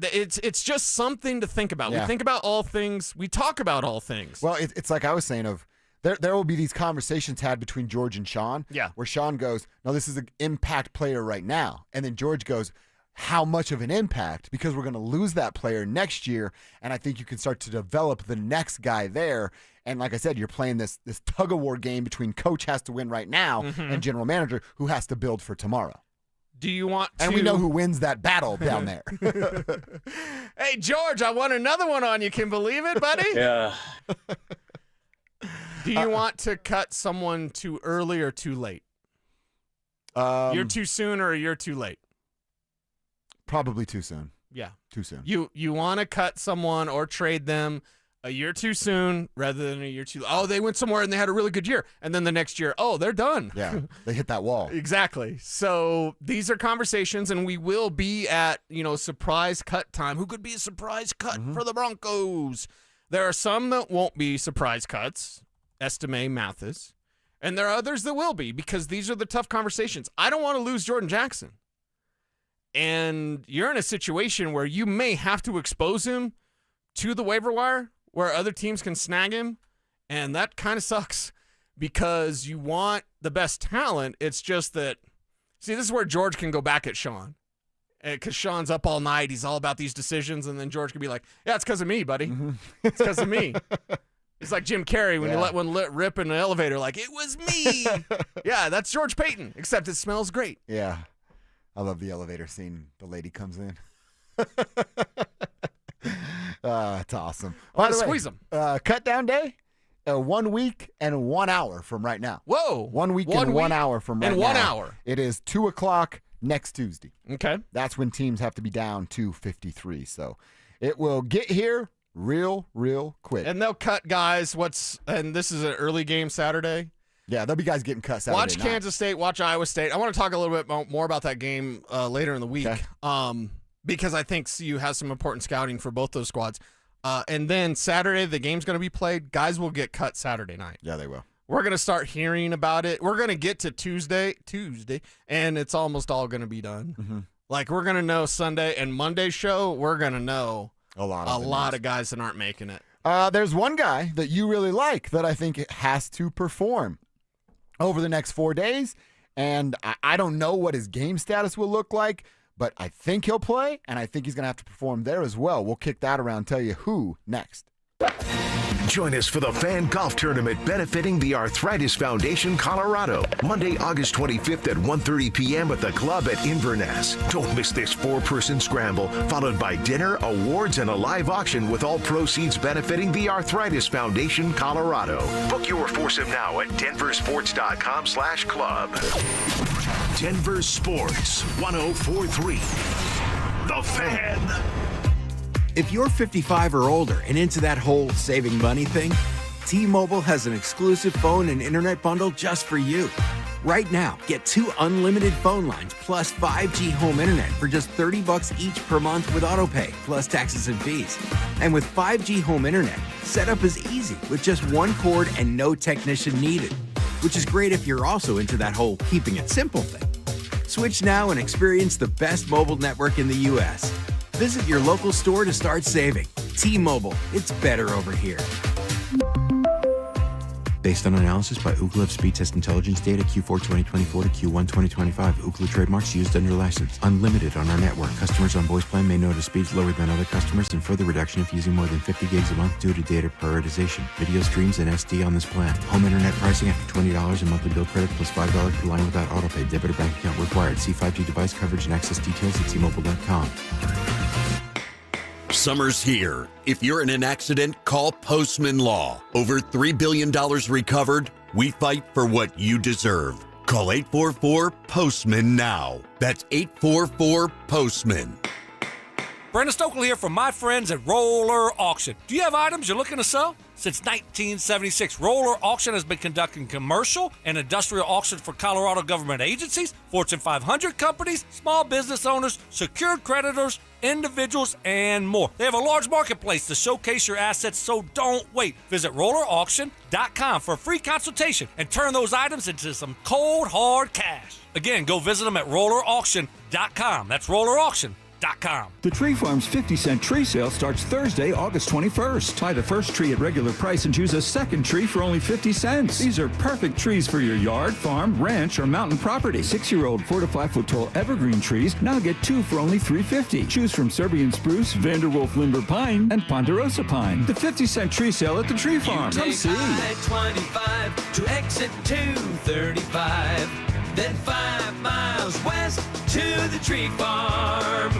It's just something to think about. Yeah. We think about all things. We talk about all things. Well, it's like I was saying there will be these conversations had between George and Shawn. Yeah. Where Shawn goes, "No, this is an impact player right now," and then George goes, "How much of an impact? Because we're going to lose that player next year, and I think you can start to develop the next guy there." And like I said, you're playing this tug of war game between coach has to win right now and general manager who has to build for tomorrow. Do you want to... And we know who wins that battle down there. Hey, George, I won another one on you. Can you believe it, buddy? Yeah. Do you want to cut someone too early or too late? You're too soon or you're too late? Probably too soon. Yeah. Too soon. You want to cut someone or trade them a year too soon rather than a year too... Oh, they went somewhere and they had a really good year. And then the next year, oh, they're done. Yeah, they hit that wall. Exactly. So these are conversations, and we will be at, surprise cut time. Who could be a surprise cut for the Broncos? There are some that won't be surprise cuts, Estime, Mathis, and there are others that will be because these are the tough conversations. I don't want to lose Jordan Jackson. And you're in a situation where you may have to expose him to the waiver wire where other teams can snag him, and that kind of sucks because you want the best talent. It's just that, see, this is where George can go back at Shawn because Shawn's up all night. He's all about these decisions, and then George can be like, yeah, it's because of me, buddy. It's because of me. It's like Jim Carrey when you let one rip in an elevator, like, it was me. Yeah, that's George Payton, except it smells great. Yeah. I love the elevator scene. The lady comes in. It's awesome. By the way, squeeze them. Cut down day, 1 week and 1 hour from right now. Whoa. 1 week and 1 hour from right now. And 1 hour. It is 2:00 next Tuesday. Okay. That's when teams have to be down to 53. So it will get here real quick. And they'll cut guys. And this is an early game Saturday. Yeah, there'll be guys getting cut Saturday Watch night. Kansas State. Watch Iowa State. I want to talk a little bit more about that game later in the week. Okay. Because I think CU has some important scouting for both those squads. And then Saturday, the game's going to be played. Guys will get cut Saturday night. Yeah, they will. We're going to start hearing about it. We're going to get to Tuesday, and it's almost all going to be done. Mm-hmm. Like, we're going to know Sunday and Monday's show, we're going to know a lot of guys that aren't making it. There's one guy that you really like that I think has to perform over the next 4 days, and I don't know what his game status will look like, but I think he'll play, and I think he's going to have to perform there as well. We'll kick that around and tell you who next. Join us for the Fan Golf Tournament benefiting the Arthritis Foundation Colorado, Monday, August 25th at 1:30 p.m. at the club at Inverness. Don't miss this 4-person scramble, followed by dinner, awards, and a live auction with all proceeds benefiting the Arthritis Foundation Colorado. Book your foursome now at DenverSports.com/club. Denver Sports 104.3. The Fan. If you're 55 or older and into that whole saving money thing, T-Mobile has an exclusive phone and internet bundle just for you. Right now, get 2 unlimited phone lines plus 5G home internet for just $30 each per month with autopay, plus taxes and fees. And with 5G home internet, setup is easy with just one cord and no technician needed, which is great if you're also into that whole keeping it simple thing. Switch now and experience the best mobile network in the U.S. Visit your local store to start saving. T-Mobile, it's better over here. Based on analysis by Ookla of speed test intelligence data Q4 2024 to Q1 2025. Ookla trademarks used under license. Unlimited on our network. Customers on voice plan may notice speeds lower than other customers and further reduction if using more than 50 gigs a month due to data prioritization. Video streams and SD on this plan. Home internet pricing after $20 and monthly bill credit plus $5 per line without autopay. Debit or bank account required. See 5G device coverage and access details at T-Mobile.com. Summer's here. If you're in an accident, call Postman Law. Over $3 billion recovered. We fight for what you deserve. Call 844-POSTMAN now. That's 844-POSTMAN. Brandon Stokley here from my friends at Roller Auction. Do you have items you're looking to sell? Since 1976, Roller Auction has been conducting commercial and industrial auctions for Colorado government agencies, Fortune 500 companies, small business owners, secured creditors, individuals, and more. They have a large marketplace to showcase your assets, so don't wait. Visit rollerauction.com for a free consultation and turn those items into some cold, hard cash. Again, go visit them at rollerauction.com. That's rollerauction.com. The Tree Farm's 50-cent tree sale starts Thursday, August 21st. Buy the first tree at regular price and choose a second tree for only 50 cents. These are perfect trees for your yard, farm, ranch, or mountain property. 6-year-old 4 to 5 foot tall evergreen trees now get 2 for only $3.50. Choose from Serbian spruce, Vanderwolf limber pine, and ponderosa pine. The 50-cent tree sale at the Tree Farm. Come see. I-25 to exit 235, then 5 miles west to the Tree Farm.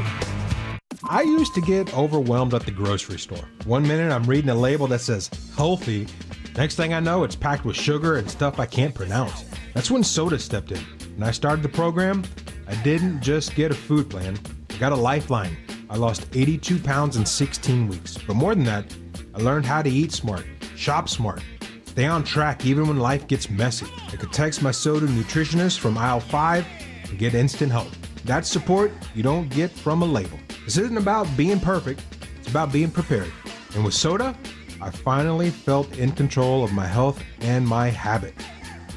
I used to get overwhelmed at the grocery store. One minute I'm reading a label that says healthy. Next thing I know, it's packed with sugar and stuff I can't pronounce. That's when soda stepped in. When I started the program, I didn't just get a food plan, I got a lifeline. I lost 82 pounds in 16 weeks. But more than that, I learned how to eat smart, shop smart, stay on track even when life gets messy. I could text my soda nutritionist from aisle 5 and get instant help. That's support you don't get from a label. This isn't about being perfect, it's about being prepared. And with soda, I finally felt in control of my health and my habit.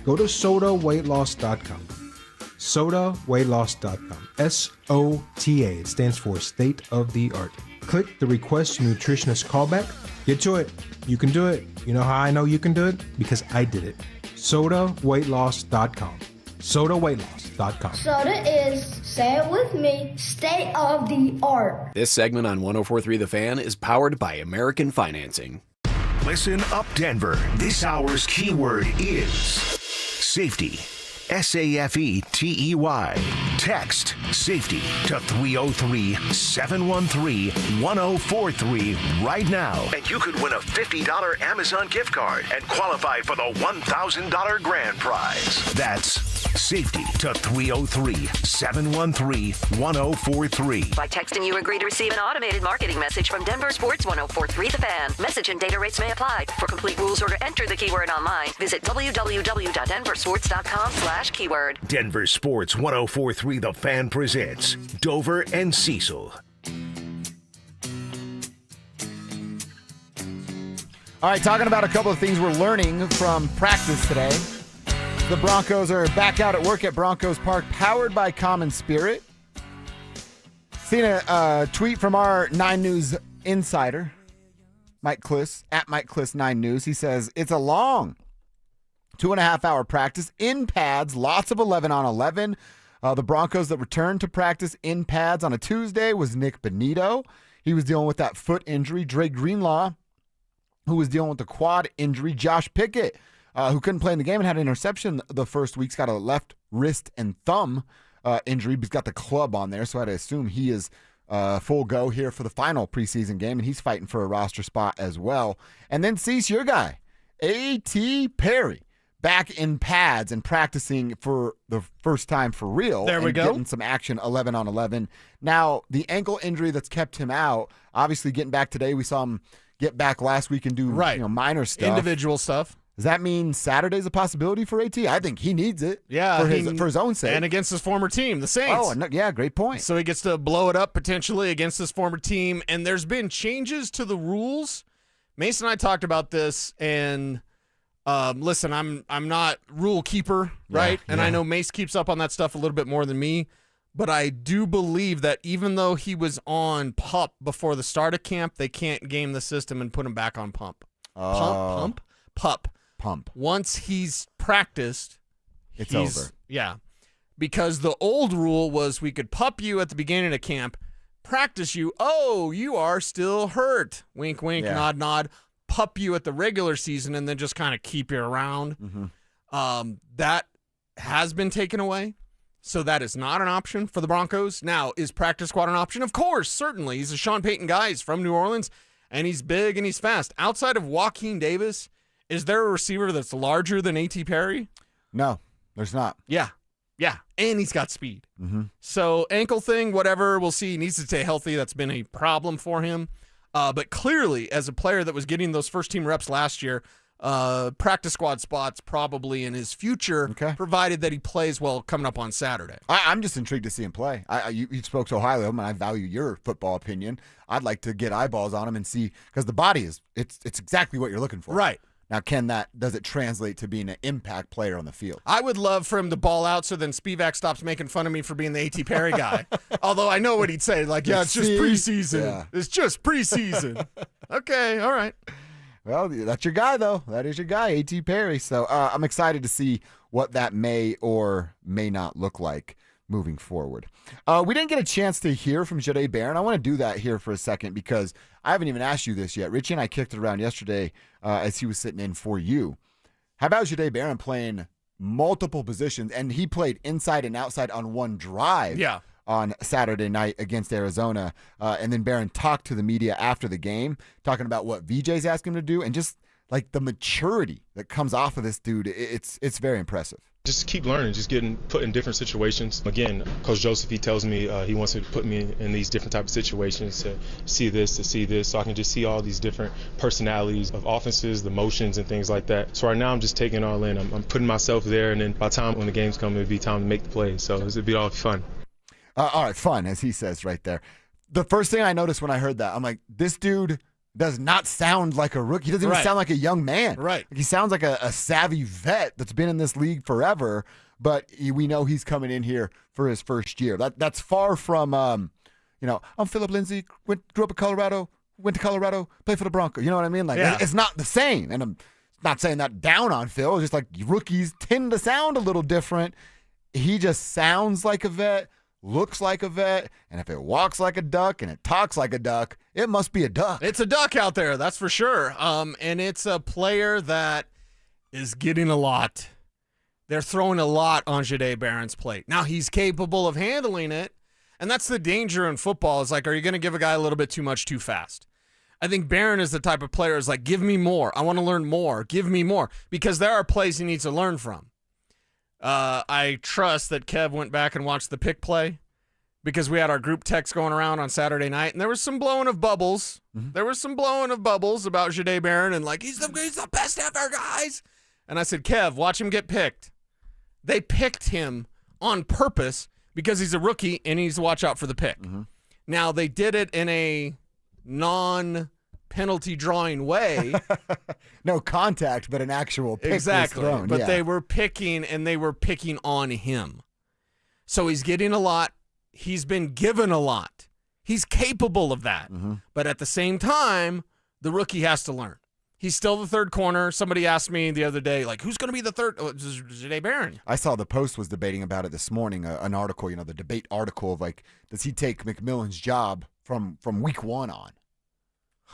Go to sodaweightloss.com. Sodaweightloss.com. SOTA. It stands for State of the Art. Click the Request Nutritionist callback. Get to it. You can do it. You know how I know you can do it? Because I did it. Sodaweightloss.com. Sodaweightloss.com. Soda is, say it with me, state of the art. This segment on 104.3 The Fan is powered by American Financing. Listen up, Denver. This hour's keyword is safety. SAFETEY. Text safety to 303-713-1043 right now. And you could win a $50 Amazon gift card and qualify for the $1,000 grand prize. That's safety to 303-713-1043. By texting, you agree to receive an automated marketing message from Denver Sports 104.3 The Fan. Message and data rates may apply. For complete rules or to enter the keyword online, visit www.denversports.com/keyword. Denver Sports 104.3 The Fan presents Dover and Cecil. All right, talking about a couple of things we're learning from practice today. The Broncos are back out at work at Broncos Park, powered by Common Spirit. Seen a tweet from our 9 News insider, Mike Klis, at Mike Klis 9 News. He says, it's a long 2.5-hour practice in pads, lots of 11 on 11. The Broncos that returned to practice in pads on a Tuesday was Nick Benito. He was dealing with that foot injury. Dre Greenlaw who was dealing with the quad injury. Josh Pickett, who couldn't play in the game and had an interception the first week's got a left wrist and thumb injury, but he's got the club on there, so I had to assume he is full go here for the final preseason game, and he's fighting for a roster spot as well. And then Cease, your guy, A.T. Perry, back in pads and practicing for the first time for real. There we go. Getting some action 11 on 11. Now, the ankle injury that's kept him out, obviously getting back today, we saw him get back last week and do minor stuff. Individual stuff. Does that mean Saturday's a possibility for AT? I think he needs it. Yeah, for his own sake. And against his former team, the Saints. Oh, no, yeah, great point. So he gets to blow it up potentially against his former team. And there's been changes to the rules. Mason and I talked about this, and listen, I'm not rule keeper, right? And I know Mace keeps up on that stuff a little bit more than me. But I do believe that even though he was on PUP before the start of camp, they can't game the system and put him back on PUP. PUP. Once he's practiced, it's over. Yeah. Because the old rule was we could PUP you at the beginning of camp, practice you. Oh, you are still hurt. Wink, wink, nod, nod. PUP you at the regular season and then just kind of keep you around. Mm-hmm. That has been taken away. So that is not an option for the Broncos. Now, is practice squad an option? Of course, certainly. He's a Shawn Peyton guy. He's from New Orleans, and he's big and he's fast. Outside of Joaquin Davis, is there a receiver that's larger than A.T. Perry? No, there's not. Yeah. And he's got speed. Mm-hmm. So ankle thing, whatever, we'll see. He needs to stay healthy. That's been a problem for him. But clearly, as a player that was getting those first-team reps last year, practice squad spots probably in his future, provided that he plays well coming up on Saturday. I'm just intrigued to see him play. You spoke so highly of him, and I value your football opinion. I'd like to get eyeballs on him and see, because the body it's exactly what you're looking for. Right. Now, does it translate to being an impact player on the field? I would love for him to ball out so then Spivak stops making fun of me for being the A.T. Perry guy. Although I know what he'd say, like, it's just preseason. Yeah. It's just preseason. Okay, all right. Well, that's your guy, though. That is your guy, A.T. Perry. So I'm excited to see what that may or may not look like moving forward. We didn't get a chance to hear from Jahdae Barron. I want to do that here for a second because I haven't even asked you this yet. Richie and I kicked it around yesterday as he was sitting in for you. How about Jahdae Barron playing multiple positions? And he played inside and outside on one drive. Yeah. On Saturday night against Arizona. And then Barron talked to the media after the game, talking about what VJ's asked him to do and just like the maturity that comes off of this dude. It's very impressive. Just keep learning, just getting put in different situations. Again, Coach Joseph, he tells me he wants to put me in these different type of situations to see this, so I can just see all these different personalities of offenses, the motions and things like that. So right now I'm just taking it all in. I'm putting myself there, and then by the time when the games come, it'll be time to make the plays. So it'll be all fun. All right, fun, as he says right there. The first thing I noticed when I heard that, I'm like, this dude does not sound like a rookie. He doesn't even sound like a young man. Right. He sounds like a savvy vet that's been in this league forever, but we know he's coming in here for his first year. That's far from, I'm Phillip Lindsay, grew up in Colorado, went to Colorado, played for the Broncos. You know what I mean? Like, it's not the same. And I'm not saying that down on Phil. It's just like rookies tend to sound a little different. He just sounds like a vet, looks like a vet, and if it walks like a duck and it talks like a duck, it must be a duck. It's a duck out there, that's for sure. And it's a player that is getting a lot. They're throwing a lot on Jahdae Barron's plate. Now, he's capable of handling it, and that's the danger in football. Is like, are you going to give a guy a little bit too much too fast? I think Barron is the type of player is like, give me more. I want to learn more. Give me more. Because there are plays he needs to learn from. I trust that Kev went back and watched the pick play because we had our group text going around on Saturday night, and there was some blowing of bubbles. Mm-hmm. There was some blowing of bubbles about Jahdae Barron and like, he's the best ever, guys. And I said, Kev, watch him get picked. They picked him on purpose because he's a rookie and he needs to watch out for the pick. Mm-hmm. Now, they did it in a non-penalty drawing way. No contact, but an actual pick exactly. was thrown. But they were picking, and they were picking on him. So he's getting a lot. He's been given a lot. He's capable of that. Mm-hmm. But at the same time, the rookie has to learn. He's still the third corner. Somebody asked me the other day, like, who's going to be the third? Oh, it's Jahdae Barron. I saw the Post was debating about it this morning, an article, the debate article of, like, does he take McMillan's job from week one on?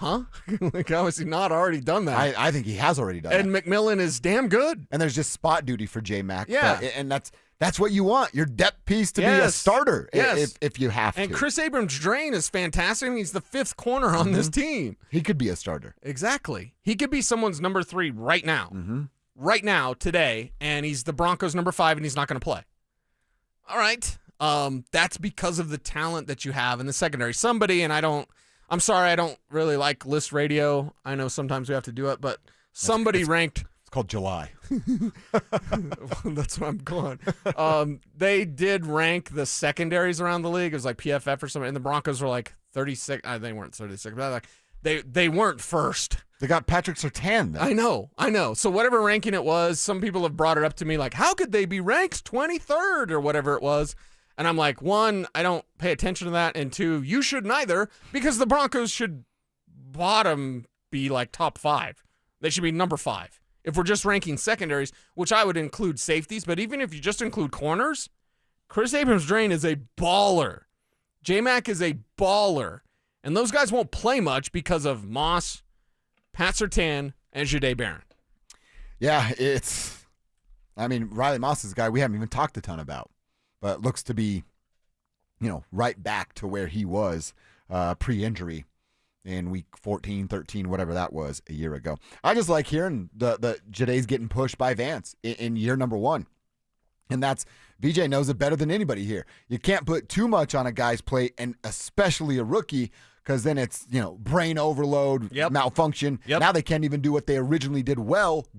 huh? Like, how has he not already done that? I think he has already done And McMillan is damn good. And there's just spot duty for J-Mac. Yeah. And that's what you want, your depth piece to be a starter if you have to. And Chris Abrams-Drain is fantastic. And he's the 5th corner on this team. He could be a starter. Exactly. He could be someone's number 3 right now. Right now, today, and he's the Broncos' number 5, and he's not going to play. All right. That's because of the talent that you have in the secondary. Somebody, and I'm sorry, I don't really like list radio. I know sometimes we have to do it, but somebody ranked. It's called July. That's what I'm going. They did rank the secondaries around the league. It was like PFF or something, and the Broncos were like 36. They weren't 36, but like they weren't first. They got Patrick Surtain, though. I know. So whatever ranking it was, some people have brought it up to me like, how could they be ranked 23rd or whatever it was? And I'm like, 1, I don't pay attention to that, and 2, you shouldn't either, because the Broncos should bottom be like top 5. They should be number 5. If we're just ranking secondaries, which I would include safeties, but even if you just include corners, Chris Abrams-Drain is a baller. J-Mac is a baller. And those guys won't play much because of Moss, Pat Surtain, and Jahdae Barron. Yeah, Riley Moss is a guy we haven't even talked a ton about, but looks to be, right back to where he was pre-injury in week 14, 13, whatever that was a year ago. I just like hearing the Jahdae's getting pushed by Vance in year number 1. And that's, BJ knows it better than anybody here. You can't put too much on a guy's plate, and especially a rookie, because then it's, brain overload, malfunction. Now they can't even do what they originally did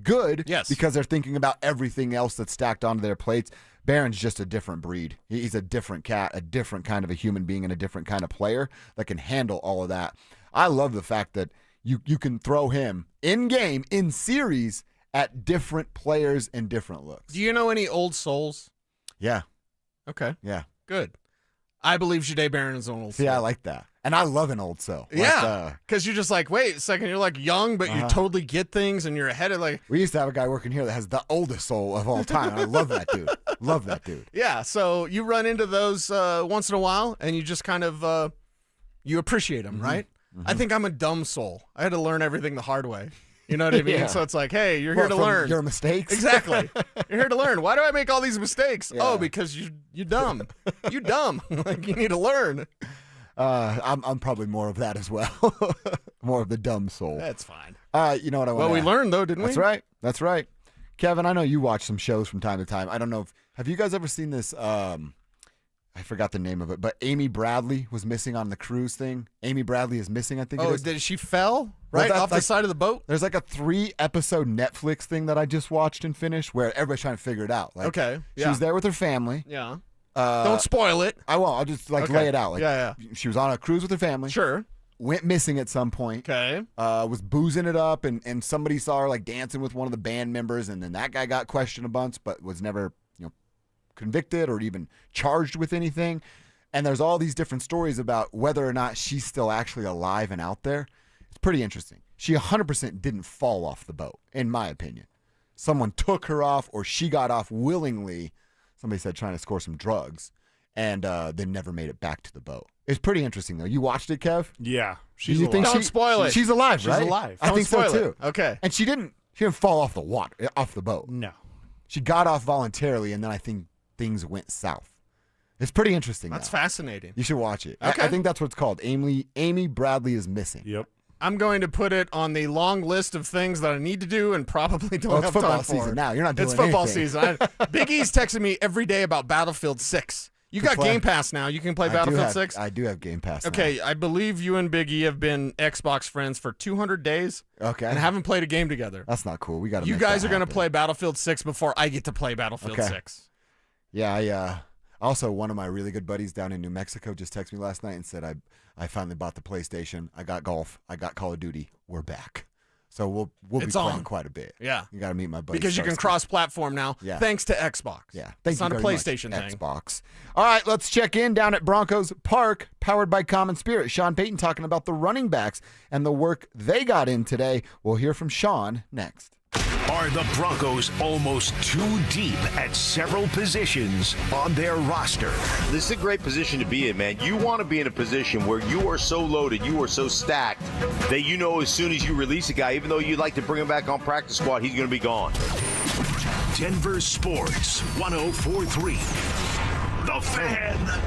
good, because they're thinking about everything else that's stacked onto their plates. Barron's just a different breed. He's a different cat, a different kind of a human being, and a different kind of player that can handle all of that. I love the fact that you can throw him in game, in series, at different players and different looks. Do you know any old souls? Yeah. Okay. Yeah. Good. I believe Jahdae Barron is an old soul. See, I like that. And I love an old soul. Yeah. Because you're just like, wait a second, you're like young, but you totally get things, and you're ahead of like. We used to have a guy working here that has the oldest soul of all time. I love that dude. Love that dude. Yeah. So you run into those once in a while, and you just kind of you appreciate them, right? I think I'm a dumb soul. I had to learn everything the hard way. You know what I mean? Yeah. So it's like, hey, you're here to learn. Your mistakes? Exactly. You're here to learn. Why do I make all these mistakes? Yeah. Oh, because you dumb. You dumb. Like, you need to learn. I'm probably more of that as well. More of the dumb soul. That's fine. You know what I want Well, we learned, though, didn't we? That's right. That's right. Kevin, I know you watch some shows from time to time. I don't know have you guys ever seen this I forgot the name of it, but Amy Bradley was missing on the cruise thing. Amy Bradley is missing, I think it is. Did she fell off the side of the boat? There's like a 3-episode Netflix thing that I just watched and finished where everybody's trying to figure it out. Like, okay. She was there with her family. Yeah. Don't spoil it. I won't. I'll just lay it out. Like, yeah. She was on a cruise with her family. Sure. Went missing at some point. Okay. Was boozing it up, and somebody saw her like dancing with one of the band members, and then that guy got questioned a bunch, but was never convicted or even charged with anything. And there's all these different stories about whether or not she's still actually alive and out there. It's pretty interesting. She 100% didn't fall off the boat, in my opinion. Someone took her off, or she got off willingly. Somebody said trying to score some drugs, and then never made it back to the boat. It's pretty interesting, though. You watched it, Kev? Yeah. She's alive. Don't spoil it. She's alive, right? She's alive. I think so, too. Okay. And she didn't fall off the boat. No. She got off voluntarily, and then I think things went south. It's pretty interesting. That's fascinating. You should watch it. Okay. I think that's what it's called. Amy Bradley is missing. Yep. I'm going to put it on the long list of things that I need to do and probably don't have time for. It's football season now. You're not doing anything. It's football season. Big E's texting me every day about Battlefield 6. You got Game Pass now. You can play Battlefield 6? I do have Game Pass now. Okay, I believe you and Big E have been Xbox friends for 200 days. Okay. And haven't played a game together. That's not cool. We got to. You guys are going to play Battlefield 6 before I get to play Battlefield 6. Yeah, also, one of my really good buddies down in New Mexico just texted me last night and said, I finally bought the PlayStation. I got golf. I got Call of Duty. We're back. So we'll be playing quite a bit. Yeah. You got to meet my buddy. Because you can cross-platform now, thanks to Xbox. Yeah. It's not a PlayStation thing. thing. Xbox. All right, let's check in down at Broncos Park, powered by Common Spirit. Shawn Peyton talking about the running backs and the work they got in today. We'll hear from Shawn next. Are the Broncos almost too deep at several positions on their roster? This is a great position to be in, man. You want to be in a position where you are so loaded, you are so stacked, that you know as soon as you release a guy, even though you'd like to bring him back on practice squad, he's going to be gone. Denver Sports 104.3. The Fan.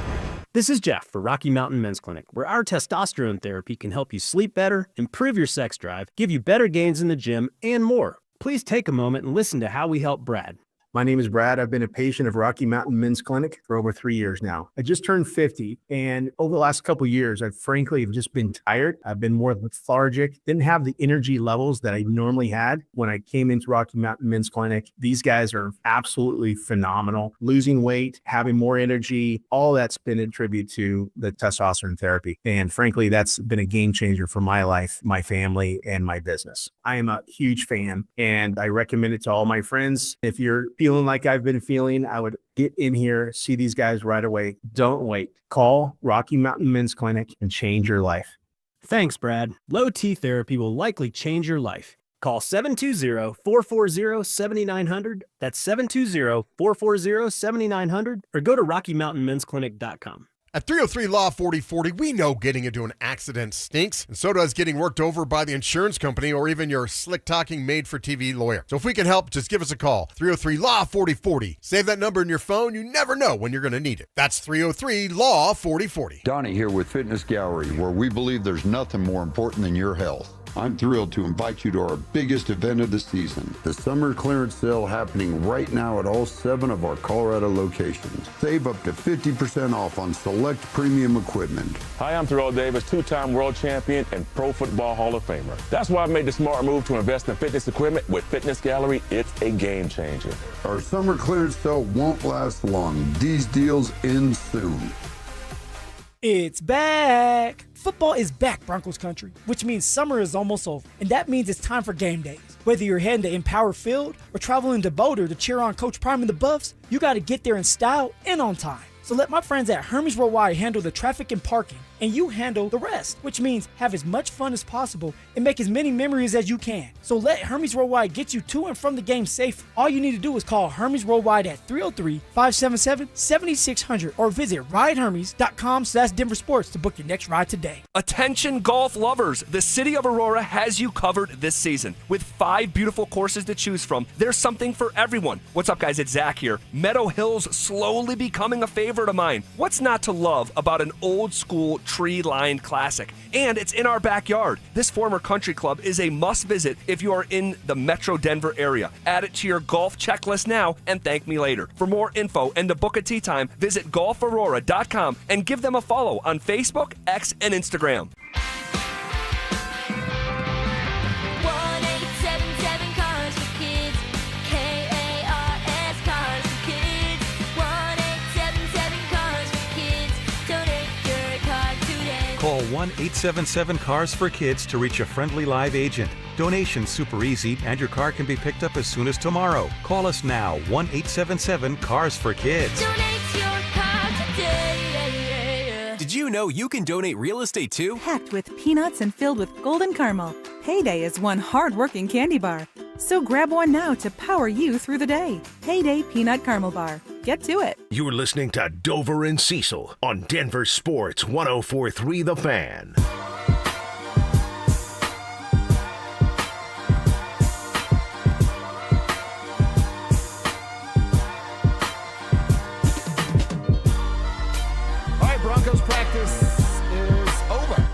This is Jeff for Rocky Mountain Men's Clinic, where our testosterone therapy can help you sleep better, improve your sex drive, give you better gains in the gym, and more. Please take a moment and listen to how we help Brad. My name is Brad. I've been a patient of Rocky Mountain Men's Clinic for over 3 years now. I just turned 50, and over the last couple of years, I've frankly just been tired. I've been more lethargic, didn't have the energy levels that I normally had when I came into Rocky Mountain Men's Clinic. These guys are absolutely phenomenal. Losing weight, having more energy, all that's been a tribute to the testosterone therapy. And frankly, that's been a game changer for my life, my family, and my business. I am a huge fan, and I recommend it to all my friends. If you're feeling like I've been feeling, I would get in here, see these guys right away. Don't wait. Call Rocky Mountain Men's Clinic and change your life. Thanks, Brad. Low T therapy will likely change your life. Call 720-440-7900. That's 720-440-7900, or go to RockyMountainMen'sClinic.com. At 303 Law 4040, we know getting into an accident stinks, and so does getting worked over by the insurance company or even your slick-talking made-for-TV lawyer. So if we can help, just give us a call. 303 Law 4040. Save that number in your phone. You never know when you're going to need it. That's 303 Law 4040. Donnie here with Fitness Gallery, where we believe there's nothing more important than your health. I'm thrilled to invite you to our biggest event of the season, the summer clearance sale happening right now at all 7 of our Colorado locations. Save up to 50% off on select premium equipment. Hi, I'm Terrell Davis, 2-time world champion and Pro Football Hall of Famer. That's why I made the smart move to invest in fitness equipment with Fitness Gallery. It's a game changer. Our summer clearance sale won't last long. These deals end soon. It's back! Football is back, Broncos country, which means summer is almost over. And that means it's time for game days. Whether you're heading to Empower Field or traveling to Boulder to cheer on Coach Prime and the Buffs, you got to get there in style and on time. So let my friends at Hermes Worldwide handle the traffic and parking, and you handle the rest, which means have as much fun as possible and make as many memories as you can. So let Hermes Worldwide get you to and from the game safe. All you need to do is call Hermes Worldwide at 303-577-7600 or visit ridehermes.com/DenverSports to book your next ride today. Attention golf lovers, the city of Aurora has you covered this season. With 5 beautiful courses to choose from, there's something for everyone. What's up, guys? It's Zach here. Meadow Hill's slowly becoming a favorite of mine. What's not to love about an old school tree-lined classic? And it's in our backyard. This former country club is a must-visit if you are in the Metro Denver area. Add it to your golf checklist now and thank me later. For more info and to book a tee time, visit golfaurora.com and give them a follow on Facebook, X, and Instagram. 1-877 Cars for Kids. K-A-R-S Cars for Kids. 1-877 Cars for Kids. Donate your car today. Call 1-877-CARS-FOR-KIDS to reach a friendly live agent. Donation's super easy, and your car can be picked up as soon as tomorrow. Call us now, 1-877-CARS-FOR-KIDS. Donate your car today. Did you know you can donate real estate too? Packed with peanuts and filled with golden caramel, Payday is one hard-working candy bar. So grab one now to power you through the day. Payday Peanut Caramel Bar. Get to it. You're listening to Dover and Cecil on Denver Sports 104.3 The Fan. Broncos practice is over,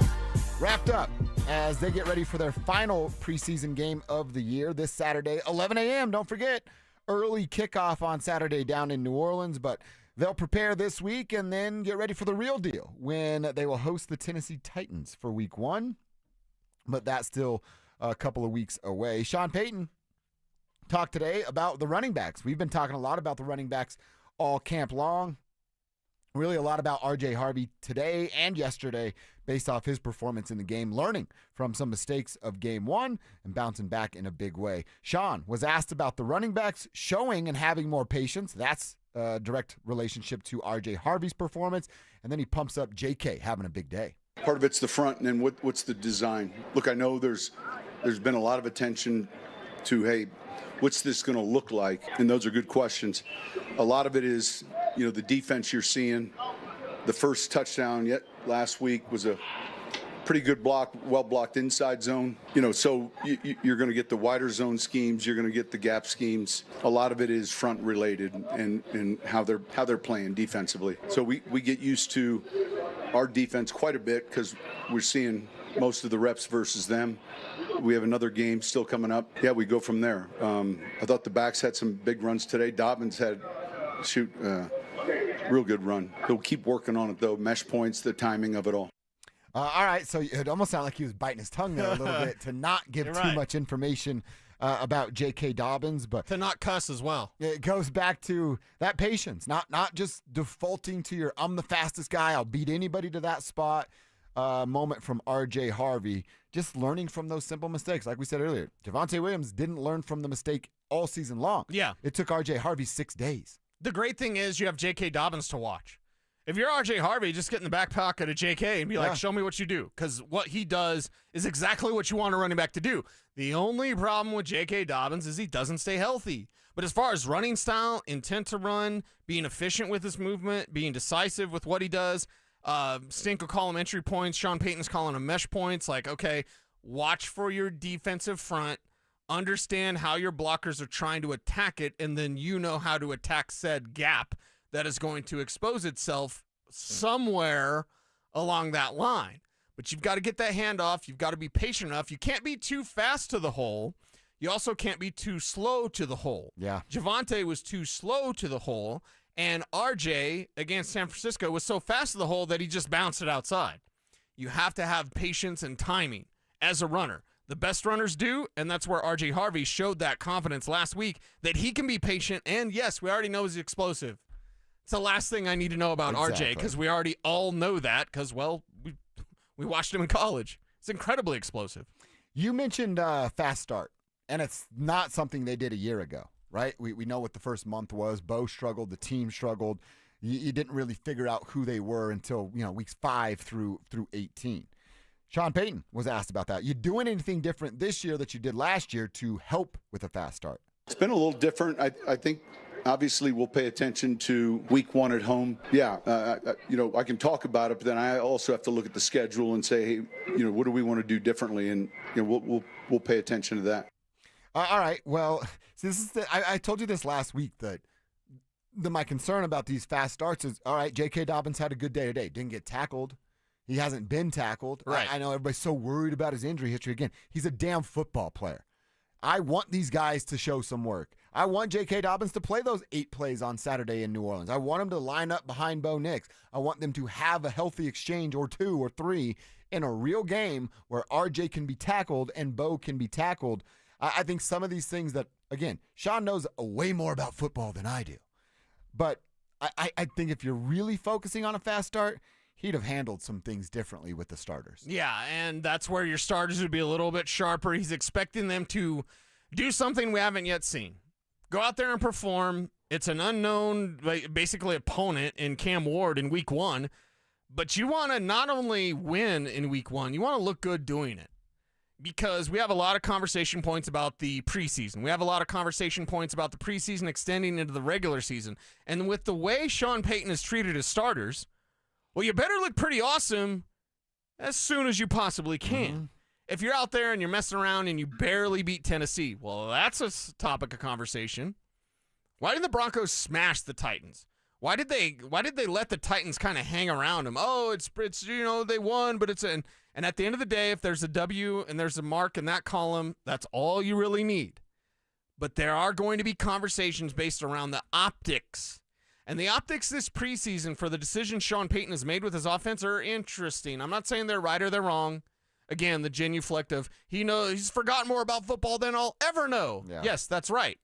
wrapped up, as they get ready for their final preseason game of the year this Saturday, 11 a.m. Don't forget, early kickoff on Saturday down in New Orleans, but they'll prepare this week and then get ready for the real deal when they will host the Tennessee Titans for week 1, but that's still a couple of weeks away. Shawn Peyton talked today about the running backs. We've been talking a lot about the running backs all camp long. Really a lot about R.J. Harvey today and yesterday based off his performance in the game, learning from some mistakes of game 1 and bouncing back in a big way. Shawn was asked about the running backs showing and having more patience. That's a direct relationship to R.J. Harvey's performance. And then he pumps up J.K. having a big day. Part of it's the front, and then what's the design? Look, I know there's been a lot of attention to, hey, what's this going to look like? And those are good questions. A lot of it is, the defense you're seeing. The first touchdown yet last week was a pretty good block, well-blocked inside zone. So you're going to get the wider zone schemes. You're going to get the gap schemes. A lot of it is front-related and how they're playing defensively. So we get used to our defense quite a bit because we're seeing most of the reps versus them. We have another game still coming up. Yeah, we go from there. I thought the backs had some big runs today. Dobbins had, real good run. He'll keep working on it, though. Mesh points, the timing of it all. All right, so it almost sounded like he was biting his tongue there a little bit to not give too much information about J.K. Dobbins, but to not cuss as well. It goes back to that patience, not just defaulting to your "I'm the fastest guy, I'll beat anybody to that spot" moment from R.J. Harvey. Just learning from those simple mistakes, like we said earlier. Javonte Williams didn't learn from the mistake all season long. Yeah, it took R.J. Harvey 6 days. The great thing is you have J.K. Dobbins to watch. If you're R.J. Harvey, just get in the back pocket of J.K. and be like, show me what you do. Because what he does is exactly what you want a running back to do. The only problem with J.K. Dobbins is he doesn't stay healthy. But as far as running style, intent to run, being efficient with his movement, being decisive with what he does, Stink will call them entry points. Shawn Peyton's calling them mesh points. Like, okay, watch for your defensive front. Understand how your blockers are trying to attack it, and then you know how to attack said gap that is going to expose itself somewhere along that line. But you've got to get that handoff. You've got to be patient enough. You can't be too fast to the hole. You also can't be too slow to the hole. Yeah. Javonte was too slow to the hole, and RJ against San Francisco was so fast to the hole that he just bounced it outside. You have to have patience and timing as a runner. The best runners do, and that's where R.J. Harvey showed that confidence last week that he can be patient, and yes, we already know he's explosive. It's the last thing I need to know about RJ because we already all know that because, well, we watched him in college. It's incredibly explosive. You mentioned fast start, and it's not something they did a year ago, right? We know what the first month was. Bo struggled. The team struggled. You didn't really figure out who they were until weeks 5 through 18. Shawn Peyton was asked about that. You doing anything different this year that you did last year to help with a fast start? It's been a little different. I think obviously we'll pay attention to week 1 at home. Yeah, I can talk about it, but then I also have to look at the schedule and say, hey, what do we want to do differently? And we'll pay attention to that. All right. Well, so this is I told you this last week that my concern about these fast starts is, all right, J.K. Dobbins had a good day today. Didn't get tackled. He hasn't been tackled. Right. I know everybody's so worried about his injury history. Again, he's a damn football player. I want these guys to show some work. I want J.K. Dobbins to play those 8 plays on Saturday in New Orleans. I want him to line up behind Bo Nix. I want them to have a healthy exchange or 2 or 3 in a real game where RJ can be tackled and Bo can be tackled. I think some of these things that, again, Shawn knows way more about football than I do. But I think if you're really focusing on a fast start, he'd have handled some things differently with the starters. Yeah, and that's where your starters would be a little bit sharper. He's expecting them to do something we haven't yet seen. Go out there and perform. It's an unknown, basically, opponent in Cam Ward in week 1, but you want to not only win in week 1, you want to look good doing it. Because we have a lot of conversation points about the preseason. We have a lot of conversation points about the preseason extending into the regular season. And with the way Shawn Peyton has treated his starters, well, you better look pretty awesome as soon as you possibly can. Mm-hmm. If you're out there and you're messing around and you barely beat Tennessee, well, that's a topic of conversation. Why did the Broncos smash the Titans? Why did they let the Titans kind of hang around them? Oh, it's they won, but it's and at the end of the day, if there's a W and there's a mark in that column, that's all you really need. But there are going to be conversations based around the optics. And the optics this preseason for the decisions Shawn Peyton has made with his offense are interesting. I'm not saying they're right or they're wrong. Again, the genuflect of he's forgotten more about football than I'll ever know. Yeah. Yes, that's right.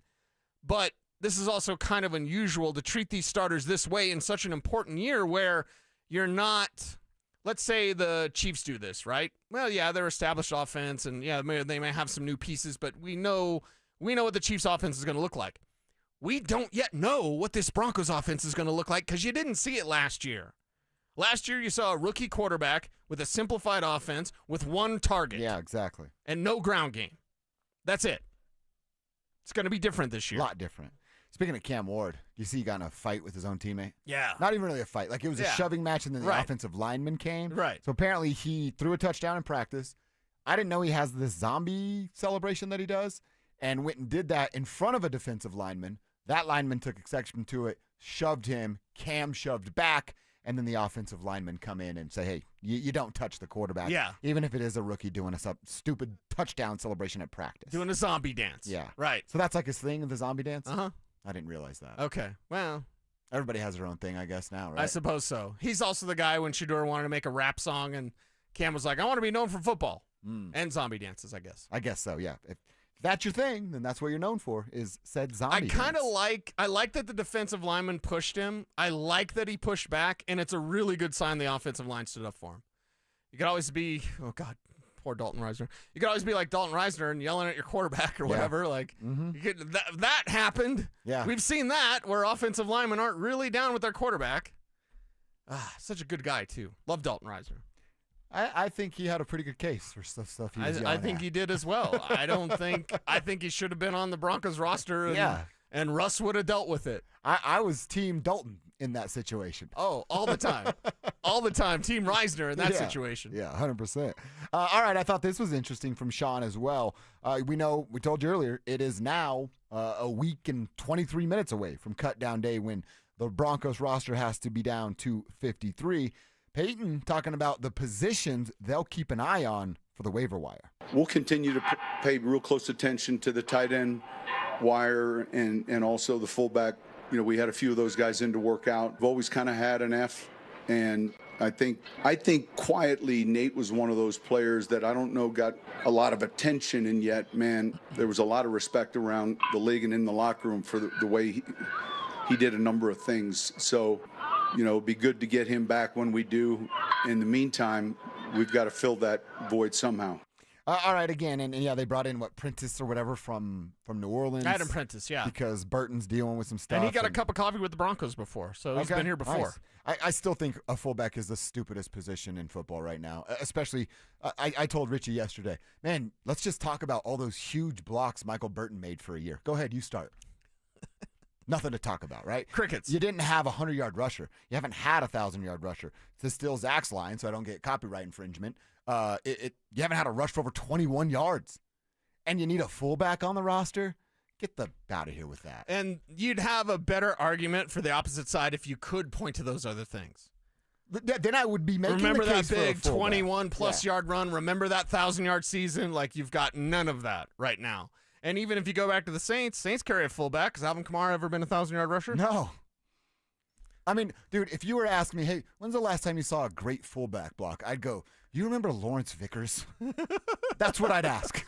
But this is also kind of unusual to treat these starters this way in such an important year where you're not, let's say the Chiefs do this, right? Well, yeah, they're established offense, and yeah, they may have some new pieces, but we know what the Chiefs offense is going to look like. We don't yet know what this Broncos offense is going to look like because you didn't see it last year. Last year, you saw a rookie quarterback with a simplified offense with 1 target. Yeah, exactly. And no ground game. That's it. It's going to be different this year. A lot different. Speaking of Cam Ward, you see he got in a fight with his own teammate? Yeah. Not even really a fight. Like, it was a shoving match, and then the offensive lineman came. Right. So apparently he threw a touchdown in practice. I didn't know he has this zombie celebration that he does, and went and did that in front of a defensive lineman. That lineman took exception to it, shoved him, Cam shoved back, and then the offensive lineman come in and say, hey, you don't touch the quarterback. Yeah. Even if it is a rookie doing a stupid touchdown celebration at practice. Doing a zombie dance. Yeah. Right. So that's like his thing, the zombie dance? Uh-huh. I didn't realize that. Okay. Well, everybody has their own thing, I guess, now, right? I suppose so. He's also the guy when Shedeur wanted to make a rap song, and Cam was like, I want to be known for football and zombie dances, I guess. I guess so, yeah. If that's your thing, then that's what you're known for, is said zombie I kind of dance. I like that the defensive lineman pushed him. I like that he pushed back, and it's a really good sign the offensive line stood up for him. You could always be, oh, God, poor Dalton Reisner. You could always be like Dalton Reisner and yelling at your quarterback or whatever. Like, you could, that happened. Yeah. We've seen that where offensive linemen aren't really down with their quarterback. Such a good guy, too. Love Dalton Reisner. I think he had a pretty good case for stuff he was I yelling think at. he did as well. I think he should have been on the Broncos roster, and Russ would have dealt with it. I was Team Dalton in that situation. Oh, all the time. All the time. Team Reisner in that situation. Yeah, 100%. All right, I thought this was interesting from Shawn as well. We told you earlier, it is now a week and 23 minutes away from cut down day when the Broncos roster has to be down to 53. Payton talking about the positions they'll keep an eye on for the waiver wire. We'll continue to pay real close attention to the tight end wire and also the fullback. You know, we had a few of those guys in to work out. We've always kind of had an F, and I think quietly Nate was one of those players that I don't know got a lot of attention, and yet, man, there was a lot of respect around the league and in the locker room for the way he did a number of things. So, you know, it'd be good to get him back when we do. In the meantime, we've got to fill that void somehow. All right, again, and they brought in Prentice or whatever from New Orleans. Adam Prentice, yeah. Because Burton's dealing with some stuff. And he got a cup of coffee with the Broncos before, so he's been here before. Nice. I still think a fullback is the stupidest position in football right now, especially I told Richie yesterday, man, let's just talk about all those huge blocks Michael Burton made for a year. Go ahead, you start. Nothing to talk about, right? Crickets. You didn't have a 100-yard rusher. You haven't had a 1,000-yard rusher. This is still Zach's line, so I don't get copyright infringement. You haven't had a rush for over 21 yards. And you need a fullback on the roster? Get the out of here with that. And you'd have a better argument for the opposite side if you could point to those other things. Then I would be making Remember the case that big for a fullback. 21-plus yard run? Remember that 1,000-yard season? Like, you've got none of that right now. And even if you go back to the Saints carry a fullback. Has Alvin Kamara ever been a 1,000-yard rusher? No. I mean, dude, if you were asking me, hey, when's the last time you saw a great fullback block? I'd go, you remember Lawrence Vickers? That's what I'd ask.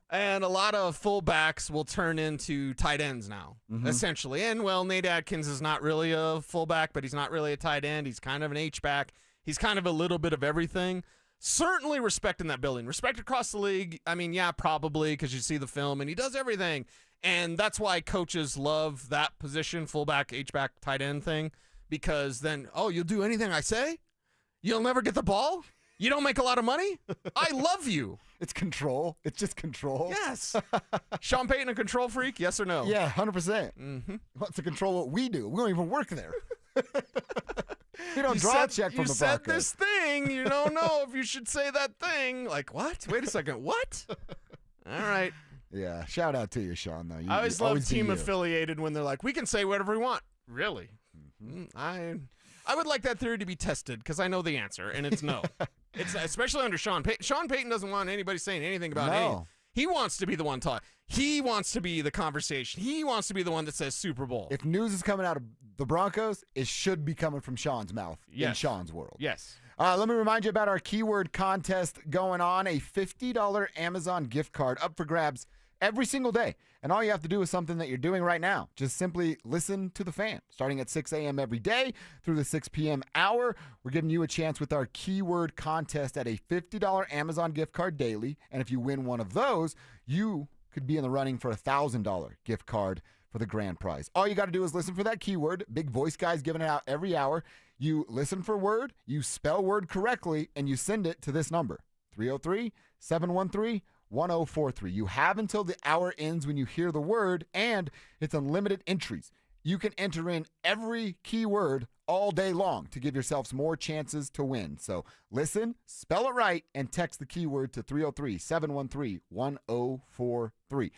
And a lot of fullbacks will turn into tight ends now, essentially. And, well, Nate Adkins is not really a fullback, but he's not really a tight end. He's kind of an H-back. He's kind of a little bit of everything. Certainly respect in that building. Respect across the league. I mean, yeah, probably, because you see the film, and he does everything. And that's why coaches love that position, fullback, H-back, tight end thing, because then, oh, you'll do anything I say? You'll never get the ball? You don't make a lot of money? I love you. It's control. It's just control. Yes. Shawn Peyton a control freak, yes or no? Yeah, 100%. Wants to control what we do. We don't even work there. We don't draw a check from the Broncos. You said this thing. You don't know if you should say that thing. Like, what? Wait a second. What? All right. Yeah. Shout out to you, Shawn, though. I always love team affiliated when they're like, we can say whatever we want. Really? I would like that theory to be tested because I know the answer, and it's no. It's especially under Shawn Peyton. Shawn Peyton doesn't want anybody saying anything about anything. He wants to be the one talking. He wants to be the conversation. He wants to be the one that says Super Bowl. If news is coming out of the Broncos, it should be coming from Shawn's mouth in Shawn's world. Yes. Let me remind you about our keyword contest going on. A $50 Amazon gift card up for grabs every single day. And all you have to do is something that you're doing right now. Just simply listen to the fan. Starting at 6 a.m. every day through the 6 p.m. hour, we're giving you a chance with our keyword contest at a $50 Amazon gift card daily. And if you win one of those, you could be in the running for a $1,000 gift card for the grand prize. All you got to do is listen for that keyword. Big voice guy's giving it out every hour. You listen for word, you spell word correctly, and you send it to this number, 303-713-1037. 1043. You have until the hour ends when you hear the word, and it's unlimited entries. You can enter in every keyword all day long to give yourselves more chances to win. So listen, spell it right, and text the keyword to 303-713-1043.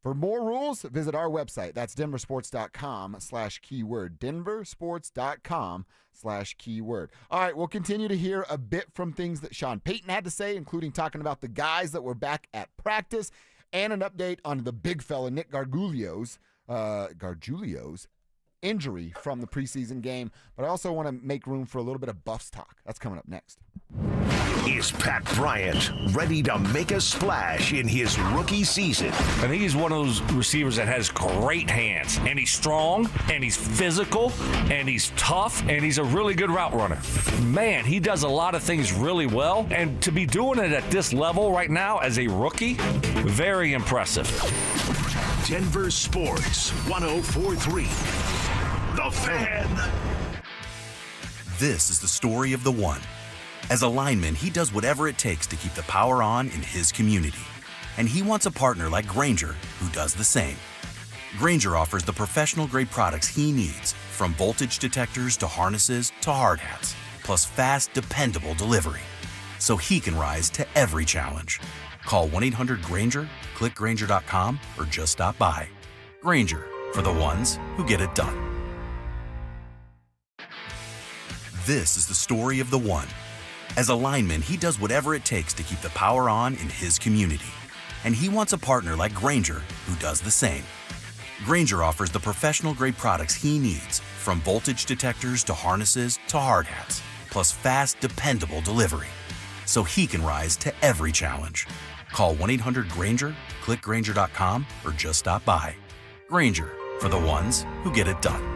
For more rules, visit our website. That's DenverSports.com/keyword. DenverSports.com/keyword. All right, we'll continue to hear a bit from things that Shawn Peyton had to say, including talking about the guys that were back at practice, and an update on the big fella, Nick Gargiulo's injury from the preseason game. But I also want to make room for a little bit of Buffs talk. That's coming up next. Is Pat Bryant ready to make a splash in his rookie season? I think he's one of those receivers that has great hands, and he's strong, and he's physical, and he's tough, and he's a really good route runner. Man, he does a lot of things really well, and to be doing it at this level right now as a rookie, very impressive. Denver Sports 1043. The Fan. This is the story of the one. As a lineman, he does whatever it takes to keep the power on in his community. And he wants a partner like Grainger who does the same. Grainger offers the professional-grade products he needs, from voltage detectors to harnesses to hard hats, plus fast, dependable delivery, so he can rise to every challenge. Call 1-800-GRAINGER, click Grainger.com, or just stop by. Grainger, for the ones who get it done. This is the story of the one. As a lineman, he does whatever it takes to keep the power on in his community. And he wants a partner like Grainger who does the same. Grainger offers the professional-grade products he needs, from voltage detectors to harnesses to hard hats, plus fast, dependable delivery, so he can rise to every challenge. Call 1-800-GRAINGER, click Grainger.com, or just stop by. Grainger, for the ones who get it done.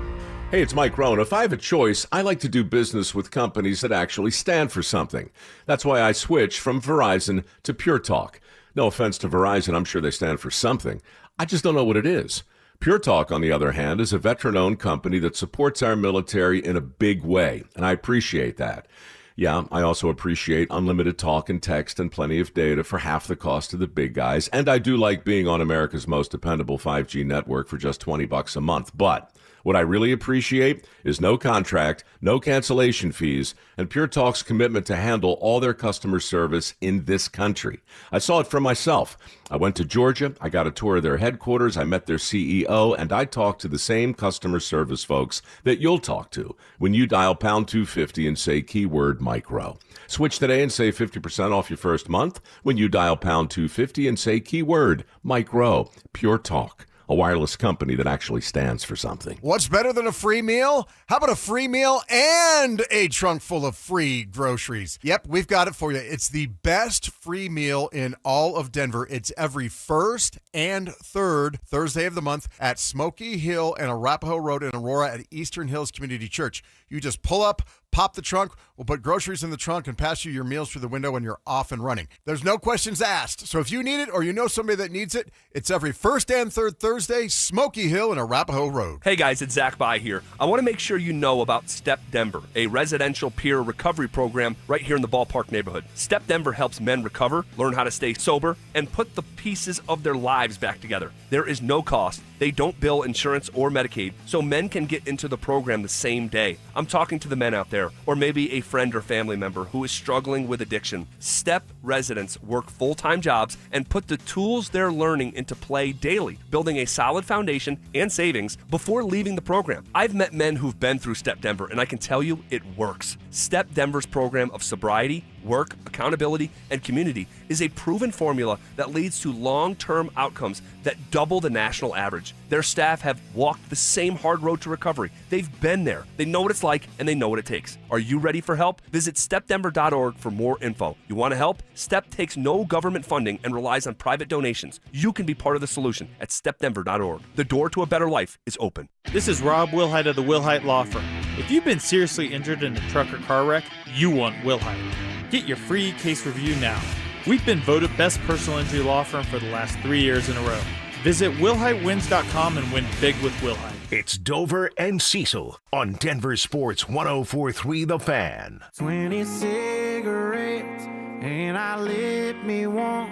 Hey, it's Mike Rohn. If I have a choice, I like to do business with companies that actually stand for something. That's why I switched from Verizon to Pure Talk. No offense to Verizon, I'm sure they stand for something. I just don't know what it is. Pure Talk, on the other hand, is a veteran-owned company that supports our military in a big way, and I appreciate that. Yeah, I also appreciate unlimited talk and text and plenty of data for half the cost of the big guys, and I do like being on America's most dependable 5G network for just $20 a month, but what I really appreciate is no contract, no cancellation fees, and Pure Talk's commitment to handle all their customer service in this country. I saw it for myself. I went to Georgia, I got a tour of their headquarters, I met their CEO, and I talked to the same customer service folks that you'll talk to when you dial pound 250 and say keyword micro. Switch today and save 50% off your first month when you dial pound 250 and say keyword micro. Pure Talk. A wireless company that actually stands for something. What's better than a free meal? How about a free meal and a trunk full of free groceries? Yep, we've got it for you. It's the best free meal in all of Denver. It's every first and third Thursday of the month at Smoky Hill and Arapahoe Road in Aurora at Eastern Hills Community Church. You just pull up, pop the trunk, we'll put groceries in the trunk and pass you your meals through the window and you're off and running. There's no questions asked. So if you need it or you know somebody that needs it, it's every first and third Thursday, Smoky Hill and Arapahoe Road. Hey guys, it's Zach By here. I want to make sure you know about Step Denver, a residential peer recovery program right here in the Ballpark neighborhood. Step Denver helps men recover, learn how to stay sober, and put the pieces of their lives back together. There is no cost. They don't bill insurance or Medicaid, so men can get into the program the same day. I'm talking to the men out there, or maybe a friend or family member who is struggling with addiction. Step residents work full-time jobs and put the tools they're learning into play daily, building a solid foundation and savings before leaving the program. I've met men who've been through Step Denver, and I can tell you it works. Step Denver's program of sobriety, work, accountability, and community is a proven formula that leads to long-term outcomes that double the national average. Their staff have walked the same hard road to recovery. They've been there. They know what it's like, and they know what it takes. Are you ready for help? Visit stepdenver.org for more info. You want to help? Step takes no government funding and relies on private donations. You can be part of the solution at stepdenver.org. The door to a better life is open. This is Rob Wilhite of the Wilhite Law Firm. If you've been seriously injured in a truck or car wreck, you want Wilhite. Get your free case review now. We've been voted best personal injury law firm for the last 3 years in a row. Visit WilhiteWins.com and win big with Wilhite. It's Dover and Cecil on Denver Sports 1043 The Fan. 20 cigarettes and I lit me one.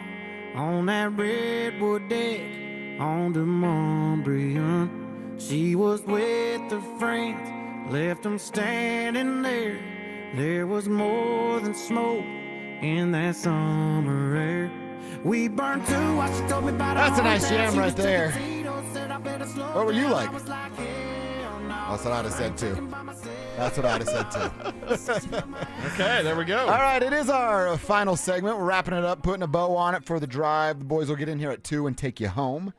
on that redwood deck on the Montbriand. She was with her friends, left them standing there. There was more than smoke in that summer air. We burned two while she told me about That's a nice her jam right there. What were you like? like? That's what I'd have said too. That's what I'd have said too. Okay, there we go. All right, it is our final segment. We're wrapping it up, putting a bow on it for the drive. The boys will get in here at 2 and take you home.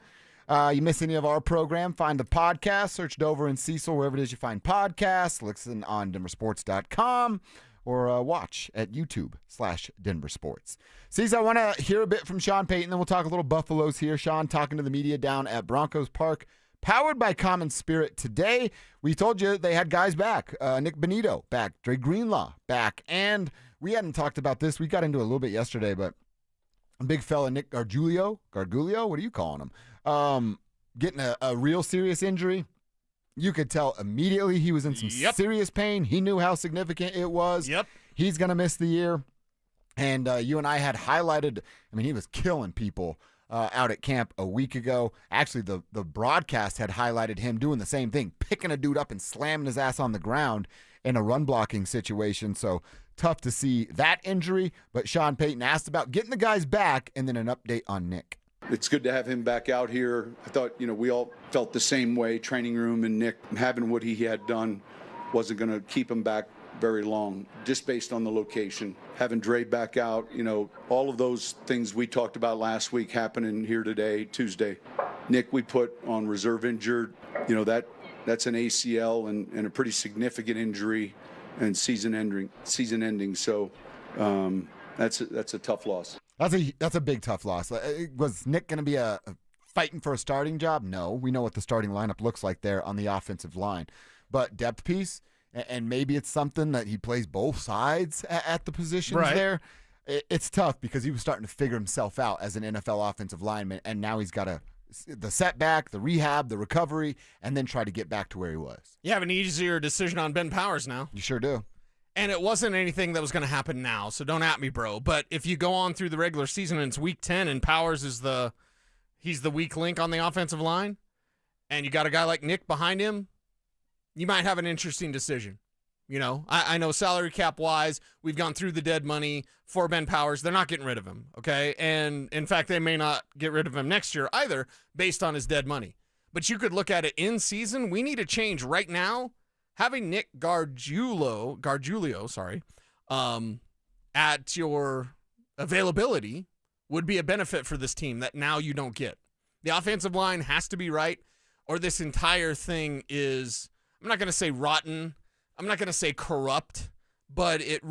You miss any of our program, find the podcast, search Dover and Cecil, wherever it is you find podcasts, listen on DenverSports.com, or watch at YouTube/DenverSports. Cecil, I want to hear a bit from Shawn Peyton, then we'll talk a little Buffaloes here. Shawn talking to the media down at Broncos Park, powered by Common Spirit today. We told you they had guys back. Nick Benito back, Dre Greenlaw back, and we hadn't talked about this. We got into it a little bit yesterday, but big fella Nick Gargiulo, what are you calling him? Getting a real serious injury. You could tell immediately he was in some serious pain. He knew how significant it was. He's going to miss the year. And you and I had highlighted, he was killing people out at camp a week ago. Actually, the broadcast had highlighted him doing the same thing, picking a dude up and slamming his ass on the ground in a run blocking situation. So tough to see that injury. But Shawn Peyton asked about getting the guys back and then an update on Nick. It's good to have him back out here. I thought, we all felt the same way. Training room and Nick having what he had done wasn't going to keep him back very long, just based on the location. Having Dre back out, all of those things we talked about last week happening here today, Tuesday. Nick, we put on reserve injured. That's an ACL and a pretty significant injury and season ending. So that's a tough loss. That's a big tough loss. Was Nick going to be a fighting for a starting job? No. We know what the starting lineup looks like there on the offensive line. But depth piece, and maybe it's something that he plays both sides at the positions there. It's tough because he was starting to figure himself out as an NFL offensive lineman, and now he's got the setback, the rehab, the recovery, and then try to get back to where he was. You have an easier decision on Ben Powers now. You sure do. And it wasn't anything that was going to happen now, so don't at me, bro. But if you go on through the regular season and it's week 10 and Powers is he's the weak link on the offensive line, and you got a guy like Nick behind him, you might have an interesting decision. I know salary cap wise, we've gone through the dead money for Ben Powers. They're not getting rid of him, okay? And in fact, they may not get rid of him next year either based on his dead money. But you could look at it in season. We need a change right now. Having Nick Gargiulo, at your availability would be a benefit for this team that now you don't get. The offensive line has to be right, or this entire thing is, I'm not going to say rotten, I'm not going to say corrupt, but it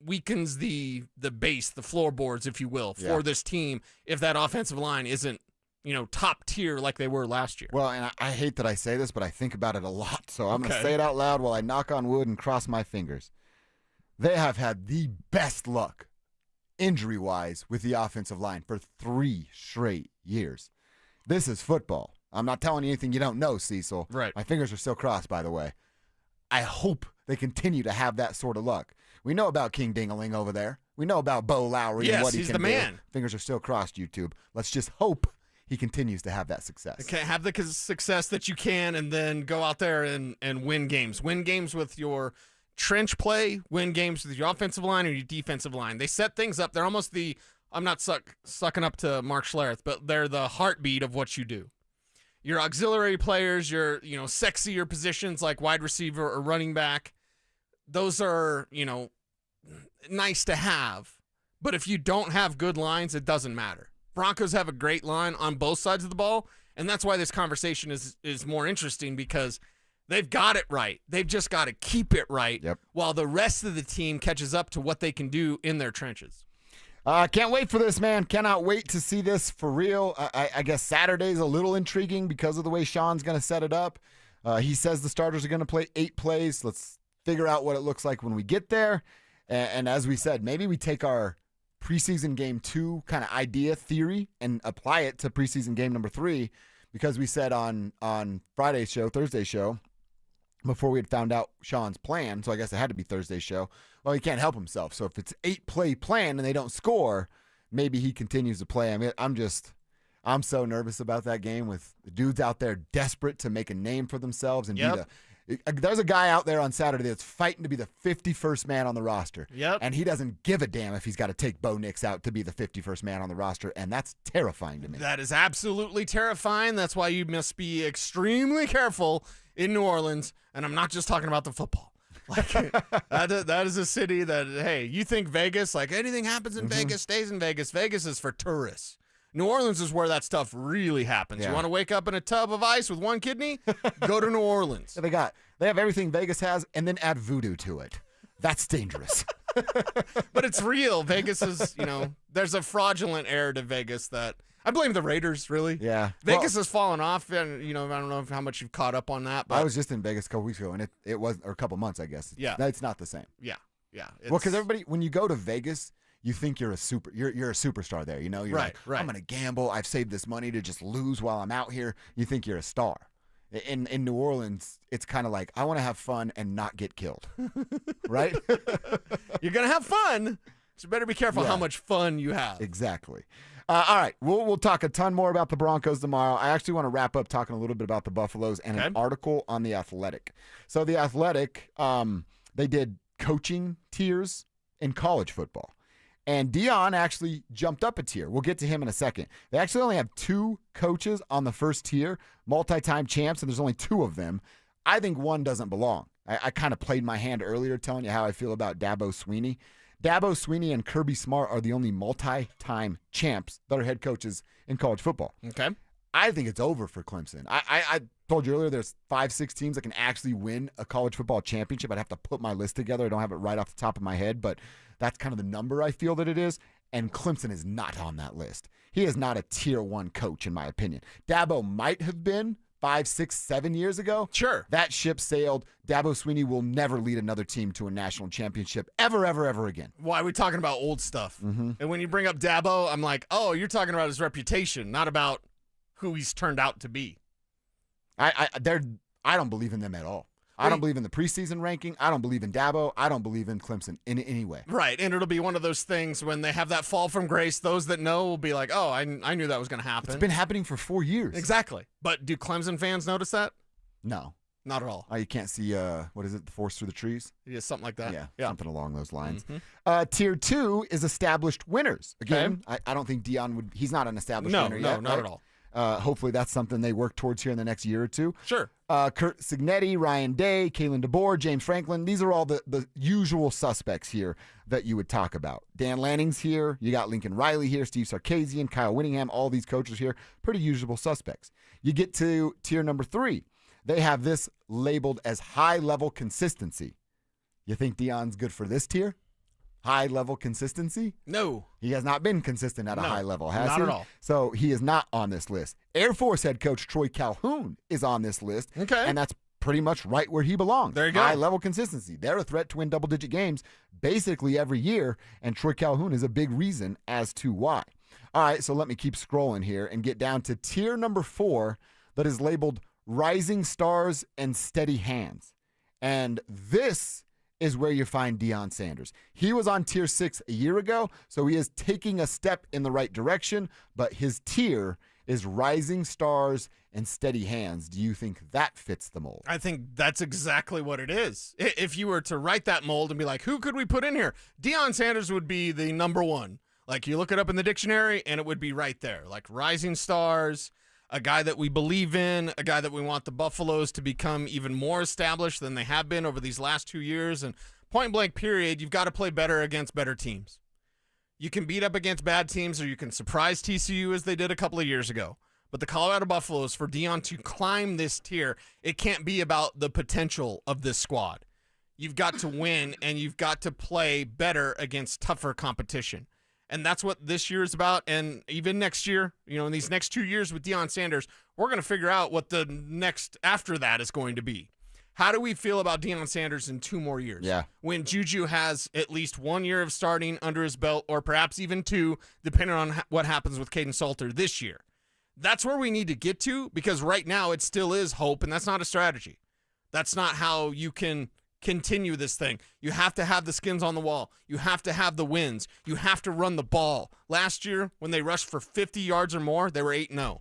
weakens the base, the floorboards, if you will, for this team if that offensive line isn't top tier like they were last year. Well, and I hate that I say this, but I think about it a lot, so I'm going to say it out loud while I knock on wood and cross my fingers. They have had the best luck, injury-wise, with the offensive line for 3 straight years. This is football. I'm not telling you anything you don't know, Cecil. Right. My fingers are still crossed, by the way. I hope they continue to have that sort of luck. We know about King Dingaling over there. We know about Bo Lowry and what he can do. Yes, he's the man. Fingers are still crossed, YouTube. Let's just hope he continues to have that success. Okay, have the success that you can, and then go out there and win games. Win games with your trench play, win games with your offensive line or your defensive line. They set things up. They're almost I'm not sucking up to Mark Schlereth, but they're the heartbeat of what you do. Your auxiliary players, your sexier positions like wide receiver or running back, those are, nice to have. But if you don't have good lines, it doesn't matter. Broncos have a great line on both sides of the ball, and that's why this conversation is more interesting, because they've got it right. They've just got to keep it right while the rest of the team catches up to what they can do in their trenches. Can't wait for this, man. Cannot wait to see this for real. I guess Saturday's a little intriguing because of the way Shawn's going to set it up. He says the starters are going to play 8 plays. Let's figure out what it looks like when we get there. And as we said, maybe we take our preseason game 2 kind of idea theory and apply it to preseason game number 3, because we said on Friday's show, Thursday's show, before we had found out Shawn's plan, so I guess it had to be Thursday's show, well, he can't help himself. So if it's 8-play plan and they don't score, maybe he continues to play. I mean, I'm so nervous about that game with the dudes out there desperate to make a name for themselves and there's a guy out there on Saturday that's fighting to be the 51st man on the roster. Yep. And he doesn't give a damn if he's got to take Bo Nix out to be the 51st man on the roster, and that's terrifying to me. That is absolutely terrifying. That's why you must be extremely careful in New Orleans, and I'm not just talking about the football. Like that is a city that, hey, you think Vegas, like anything happens in Vegas stays in Vegas. Vegas is for tourists. New Orleans is where that stuff really happens. Yeah. You want to wake up in a tub of ice with one kidney? Go to New Orleans. They have everything Vegas has and then add voodoo to it. That's dangerous. But it's real. Vegas is, there's a fraudulent air to Vegas that I blame the Raiders, really. Yeah. Vegas has fallen off, and I don't know how much you've caught up on that. But I was just in Vegas a couple weeks ago, and it wasn't, or a couple months, I guess. Yeah. It's not the same. Yeah. Well, because everybody, when you go to Vegas, you think you're a superstar there. You're right. I'm going to gamble. I've saved this money to just lose while I'm out here. You think you're a star. In New Orleans, it's kind of like, I want to have fun and not get killed. Right? You're going to have fun, so you better be careful how much fun you have. Exactly. All right, we'll talk a ton more about the Broncos tomorrow. I actually want to wrap up talking a little bit about the Buffaloes and an article on The Athletic. So The Athletic, they did coaching tiers in college football. And Deion actually jumped up a tier. We'll get to him in a second. They actually only have 2 coaches on the first tier, multi-time champs, and there's only 2 of them. I think one doesn't belong. I kind of played my hand earlier telling you how I feel about Dabo Swinney. Dabo Swinney and Kirby Smart are the only multi-time champs that are head coaches in college football. Okay. I think it's over for Clemson. I told you earlier there's 5-6 teams that can actually win a college football championship. I'd have to put my list together. I don't have it right off the top of my head, but that's kind of the number I feel that it is, and Clemson is not on that list. He is not a tier 1 coach, in my opinion. Dabo might have been 5, 6, 7 years ago. Sure. That ship sailed. Dabo Swinney will never lead another team to a national championship ever, ever, ever again. Why are we talking about old stuff? And when you bring up Dabo, I'm like, oh, you're talking about his reputation, not about who he's turned out to be. I don't believe in them at all. I don't believe in the preseason ranking. I don't believe in Dabo. I don't believe in Clemson in any way. Right, and it'll be one of those things when they have that fall from grace, those that know will be like, oh, I knew that was going to happen. It's been happening for 4 years. Exactly. But do Clemson fans notice that? No. Not at all. You can't see, what is it, the forest through the trees? Yeah, something like that. Yeah, something along those lines. Mm-hmm. Tier 2 is established winners. Again, I don't think Deion he's not an established winner yet. No, not at all. Hopefully that's something they work towards here in the next year or two. Sure. Kurt Signetti, Ryan Day, Kalen DeBoer, James Franklin. These are all the usual suspects here that you would talk about. Dan Lanning's here. You got Lincoln Riley here, Steve Sarkisian, Kyle Whittingham, all these coaches here. Pretty usual suspects. You get to tier number 3. They have this labeled as high-level consistency. You think Deion's good for this tier? High-level consistency? No. He has not been consistent at a high level, has he? Not at all. So he is not on this list. Air Force head coach Troy Calhoun is on this list. Okay. And that's pretty much right where he belongs. There you go. High-level consistency. They're a threat to win double-digit games basically every year, and Troy Calhoun is a big reason as to why. All right, so let me keep scrolling here and get down to tier number 4 that is labeled Rising Stars and Steady Hands. And this is where you find Deion Sanders. He was on tier 6 a year ago, so he is taking a step in the right direction, but his tier is Rising Stars and Steady Hands. Do you think that fits the mold? I think that's exactly what it is. If you were to write that mold and be like, who could we put in here? Deion Sanders would be the number 1. Like, you look it up in the dictionary, and it would be right there. Like, Rising Stars, a guy that we believe in, a guy that we want the Buffaloes to become even more established than they have been over these last 2 years. And point blank period, you've got to play better against better teams. You can beat up against bad teams, or you can surprise TCU as they did a couple of years ago. But the Colorado Buffaloes, for Deion to climb this tier, it can't be about the potential of this squad. You've got to win, and you've got to play better against tougher competition. And that's what this year is about. And even next year, in these next 2 years with Deion Sanders, we're going to figure out what the next after that is going to be. How do we feel about Deion Sanders in 2 more years? Yeah. When Juju has at least 1 year of starting under his belt, or perhaps even 2, depending on what happens with Caden Salter this year. That's where we need to get to, because right now it still is hope, and that's not a strategy. That's not how you can continue this thing. You have to have the skins on the wall. You have to have the wins. You have to run the ball. Last year, when they rushed for 50 yards or more, they were 8-0.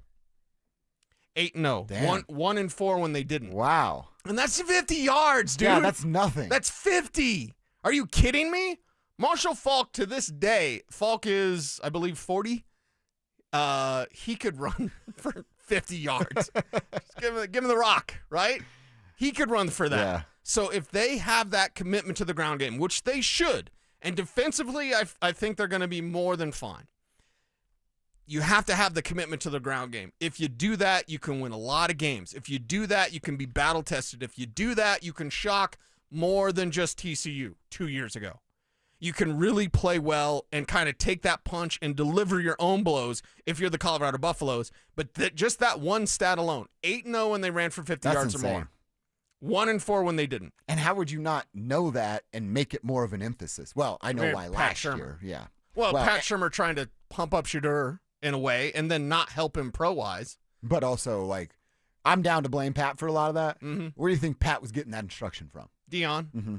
8-0. Damn. 1-4 when they didn't. Wow. And that's 50 yards, dude. Yeah, that's nothing. That's 50. Are you kidding me? Marshall Faulk, to this day, Faulk is, I believe, 40. He could run for 50 yards. Just give him the rock, right? He could run for that. Yeah. So if they have that commitment to the ground game, which they should, and defensively, I think they're going to be more than fine. You have to have the commitment to the ground game. If you do that, you can win a lot of games. If you do that, you can be battle tested. If you do that, you can shock more than just TCU 2 years ago. You can really play well and kind of take that punch and deliver your own blows if you're the Colorado Buffaloes. But just that one stat alone, 8-0 when they ran for 50 yards insane. or more. 1-4 when they didn't. And how would you not know that and make it more of an emphasis? Well, I know why Pat last Shurmur. year. Yeah. Well, Pat Shurmur trying to pump up Shedeur in a way and then not help him pro-wise. But also, like, I'm down to blame Pat for a lot of that. Mm-hmm. Where do you think Pat was getting that instruction from? Dion. Mm-hmm.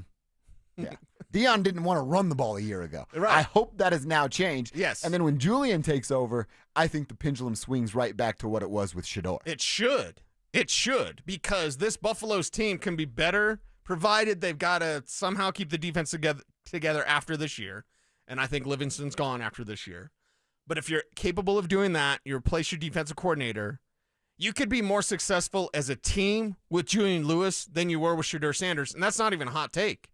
Yeah. Dion didn't want to run the ball a year ago. Right. I hope that has now changed. Yes. And then when Julian takes over, I think the pendulum swings right back to what it was with Shedeur. It should. It should, because this Buffalo's team can be better, provided they've got to somehow keep the defense together after this year. And I think Livingston's gone after this year. But if you're capable of doing that, you replace your defensive coordinator, you could be more successful as a team with Julian Lewis than you were with Shedeur Sanders. And that's not even a hot take.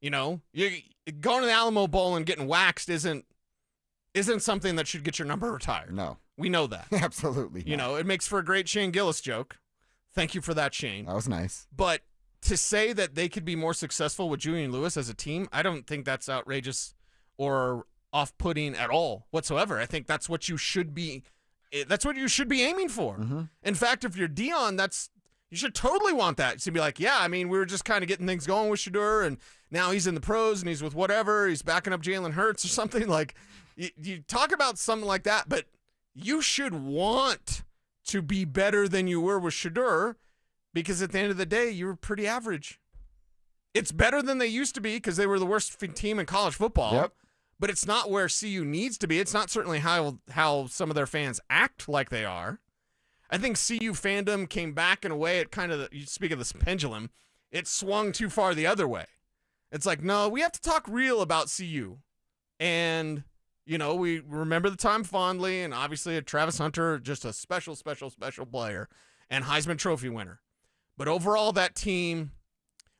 You know, going to the Alamo Bowl and getting waxed isn't something that should get your number retired. No. We know that. Absolutely. You know, it makes for a great Shane Gillis joke. Thank you for that, Shane. That was nice. But to say that they could be more successful with Julian Lewis as a team, I don't think that's outrageous or off-putting at all whatsoever. I think that's what you should be. That's what you should be aiming for. Mm-hmm. In fact, if you're Dion, you should totally want that. To be like, yeah, I mean, we were just kind of getting things going with Shedeur, and now he's in the pros and he's with whatever. He's backing up Jalen Hurts or something. Like, you talk about something like that, but you should want to be better than you were with Shedeur, because at the end of the day, you were pretty average. It's better than they used to be because they were the worst team in college football. Yep. But it's not where CU needs to be. It's not certainly how some of their fans act like they are. I think CU fandom came back in a way. It kind of, you speak of this pendulum, it swung too far the other way. It's like, no, we have to talk real about CU. And, you know, we remember the time fondly, and obviously Travis Hunter, just a special, special, special player and Heisman Trophy winner. But overall, that team,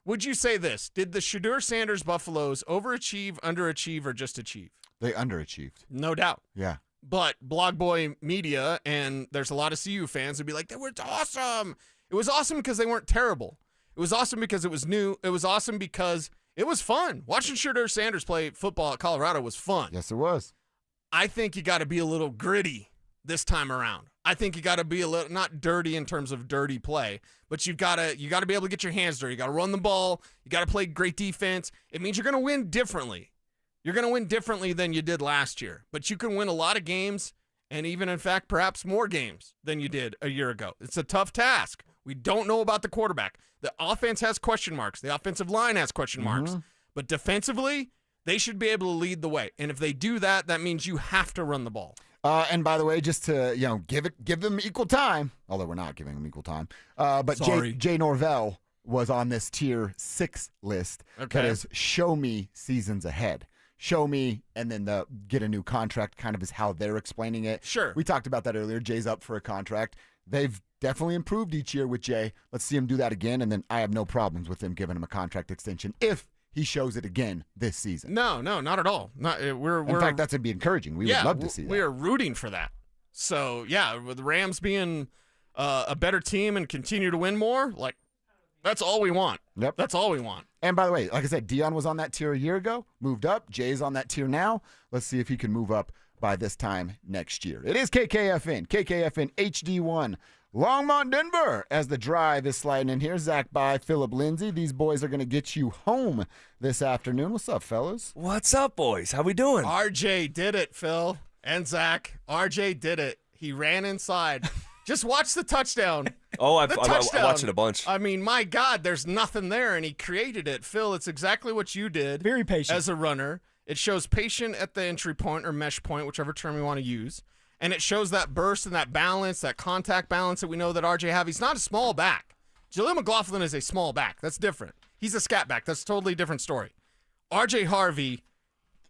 would you say this? Did the Shedeur Sanders Buffaloes overachieve, underachieve, or just achieve? They underachieved. No doubt. Yeah. But Blog Boy Media, and there's a lot of CU fans who'd be like, that was awesome. It was awesome because they weren't terrible. It was awesome because it was new. It was awesome because it was fun. Watching Shedeur Sanders play football at Colorado was fun. Yes, it was. I think you got to be a little gritty this time around. I think you got to be a little, not dirty in terms of dirty play, but you got to be able to get your hands dirty. You got to run the ball. You got to play great defense. It means you're going to win differently. You're going to win differently than you did last year, but you can win a lot of games, and even, in fact, perhaps more games than you did a year ago. It's a tough task. We don't know about the quarterback. The offense has question marks. The offensive line has question marks. But defensively, they should be able to lead the way. And if they do that, that means you have to run the ball. And by the way, just to give them equal time, although we're not giving them equal time. But Jay Norvell was on this tier 6 list. Okay. That is show me seasons ahead. Show me, and then the get a new contract kind of is how they're explaining it. Sure. We talked about that earlier. Jay's up for a contract. They've definitely improved each year with Jay. Let's see him do that again, and then I have no problems with them giving him a contract extension if he shows it again this season. No, not at all. In fact, that's would be encouraging. We would love to see that. We are rooting for that. So, yeah, with the Rams being a better team and continue to win more, like, that's all we want. Yep. That's all we want. And by the way, like I said, Dion was on that tier a year ago, moved up. Jay's on that tier now. Let's see if he can move up by this time next year. It is KKFN HD1, Longmont, Denver, as the drive is sliding in here. Zach By, Phillip, Lindsay. These boys are going to get you home this afternoon. What's up, fellas? What's up, boys? How we doing? RJ did it, Phil and Zach. RJ did it. He ran inside. Just watch the touchdown. Oh, I touchdown. watched it a bunch. I mean, my God, there's nothing there, and he created it. Phil, it's exactly what you did. Very patient. As a runner. It shows patient at the entry point or mesh point, whichever term you want to use. And it shows that burst and that balance, that contact balance that we know that RJ have. He's not a small back. Jaleel McLaughlin is a small back. That's different. He's a scat back. That's a totally different story. RJ Harvey,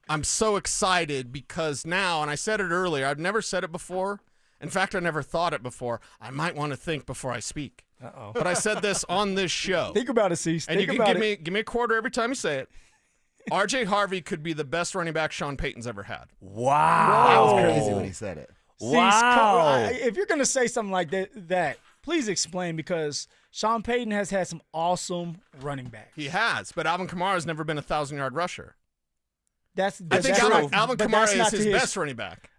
I'm so excited because now, and I said it earlier, I've never said it before. In fact, I never thought it before. I might want to think before I speak. Uh-oh. But I said this on this show. Think about it, Cease. And Think you can about give me a quarter every time you say it. RJ Harvey could be the best running back Shawn Peyton's ever had. Wow. That was crazy when he said it. Wow. If you're going to say something like that, please explain, because Shawn Peyton has had some awesome running backs. He has, but Alvin Kamara's never been a 1,000-yard rusher. I think Alvin Kamara is his best running back.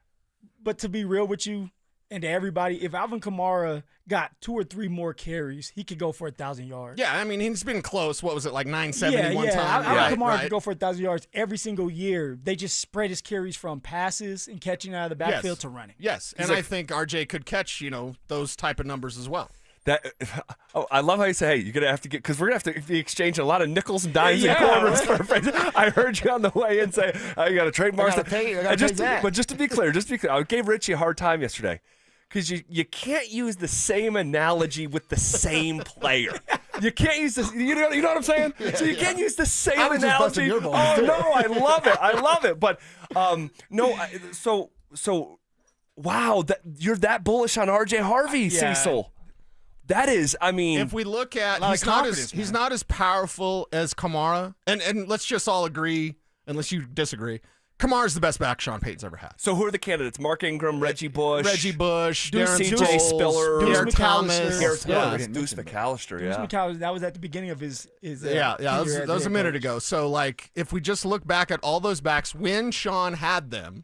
But to be real with you and to everybody, if Alvin Kamara got 2 or 3 more carries, he could go for 1,000 yards. Yeah, I mean, he's been close. What was it, like 970 one time? Alvin Kamara could go for 1,000 yards every single year. They just spread his carries from passes and catching out of the backfield to running. Yes, and I think RJ could catch, those type of numbers as well. I love how you say, hey, you're going to have to get, because we're going to have to be exchanging a lot of nickels and dimes and quarters for I heard you on the way in say, you got to trademark stuff. But just to be clear, I gave Richie a hard time yesterday because you can't use the same analogy with the same player. You can't use this. You know what I'm saying? So you can't use the same analogy. Oh, no, I love it. But, wow, you're that bullish on RJ Harvey, Cecil. That is, I mean, if we look at, he's not as powerful as Kamara, and let's just all agree, unless you disagree, Kamara's the best back Shawn Payton's ever had. So who are the candidates? Mark Ingram, Reggie Bush, Darren C.J. Spiller, Deuce Thomas, Deuce McAllister. Deuce McAllister. That was at the beginning of his. That was a minute ago. So like, if we just look back at all those backs when Shawn had them.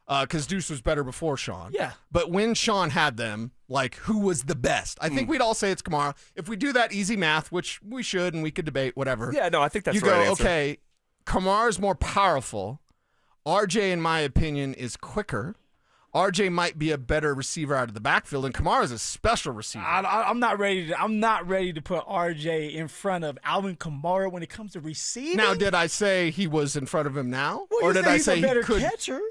Because Deuce was better before Shawn. Yeah. But when Shawn had them, like, who was the best? I think we'd all say it's Kamara. If we do that easy math, which we should and we could debate, whatever. Yeah, no, I think that's you the right go, answer. okay, Kamara's more powerful. RJ, in my opinion, is quicker. RJ might be a better receiver out of the backfield, and Kamara's a special receiver. I'm not ready to put RJ in front of Alvin Kamara when it comes to receiving. Now, did I say he was in front of him now, well, or did I say he's a better he could? Catcher?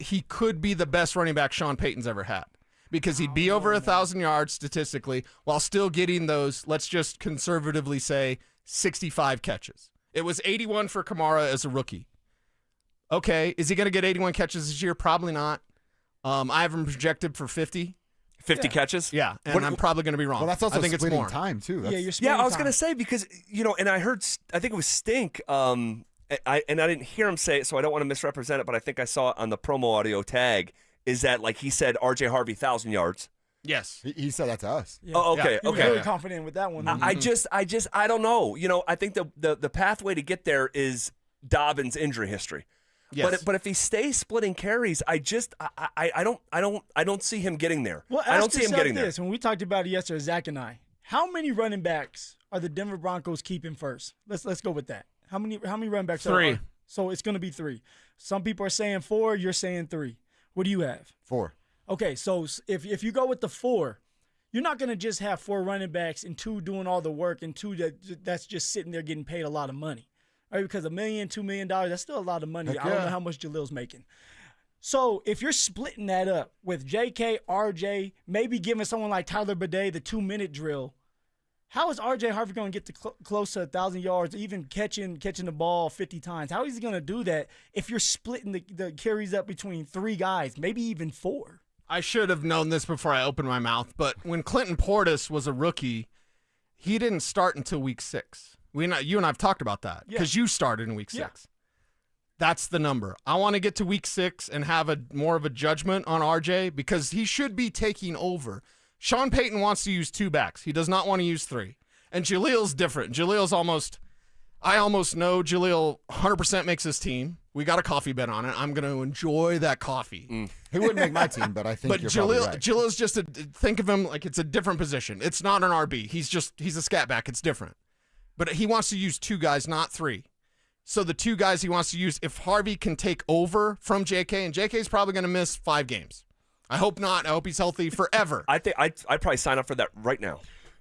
He could be the best running back Shawn Payton's ever had, because he'd be over 1,000 yards statistically while still getting those. Let's just conservatively say 65 catches. It was 81 for Kamara as a rookie. Okay, is he going to get 81 catches this year? Probably not. I have him projected for 50. 50 catches? Yeah, and I'm probably going to be wrong. Well, that's also I think splitting it's more time, too. You're splitting I was time. going to say, because, and I heard, I think it was Stink, and I didn't hear him say it, so I don't want to misrepresent it, but I think I saw it on the promo audio tag, is that, like, he said RJ Harvey 1,000 yards. Yes. He said that to us. Yeah. Oh, okay, He was very confident with that one. I don't know. I think the pathway to get there is Dobbins' injury history. Yes. But if he stays splitting carries, I don't see him getting there. Well, I don't see him getting this. When we talked about it yesterday, Zach and I, how many running backs are the Denver Broncos keeping first? Let's go with that. How many running backs? 3. are So it's going to be 3. Some people are saying 4. You're saying 3. What do you have? 4. Okay, so if you go with the 4, you're not going to just have 4 running backs and 2 doing all the work and 2 that's just sitting there getting paid a lot of money. Right, because $1 million, $2 million, that's still a lot of money. Heck I don't yeah. know how much Jaleel's making. So if you're splitting that up with JK, RJ, maybe giving someone like Tyler Bidet the 2-minute drill, how is RJ Harvey going to get to close to 1,000 yards, even catching the ball 50 times? How is he going to do that if you're splitting the carries up between 3 guys, maybe even 4? I should have known this before I opened my mouth, but when Clinton Portis was a rookie, he didn't start until week 6. You and I have talked about that because you started in week 6. That's the number. I want to get to week 6 and have more of a judgment on RJ because he should be taking over. Shawn Peyton wants to use 2 backs. He does not want to use 3. And Jaleel's different. I almost know Jaleel 100% makes his team. We got a coffee bet on it. I'm going to enjoy that coffee. He wouldn't make my team, but I think you're probably right. Jaleel's just think of him like it's a different position. It's not an RB. He's a scat back. It's different. But he wants to use 2 guys, not 3. So the 2 guys he wants to use, if Harvey can take over from JK, and JK's probably going to miss 5 games. I hope not. I hope he's healthy forever. I think I'd probably sign up for that right now.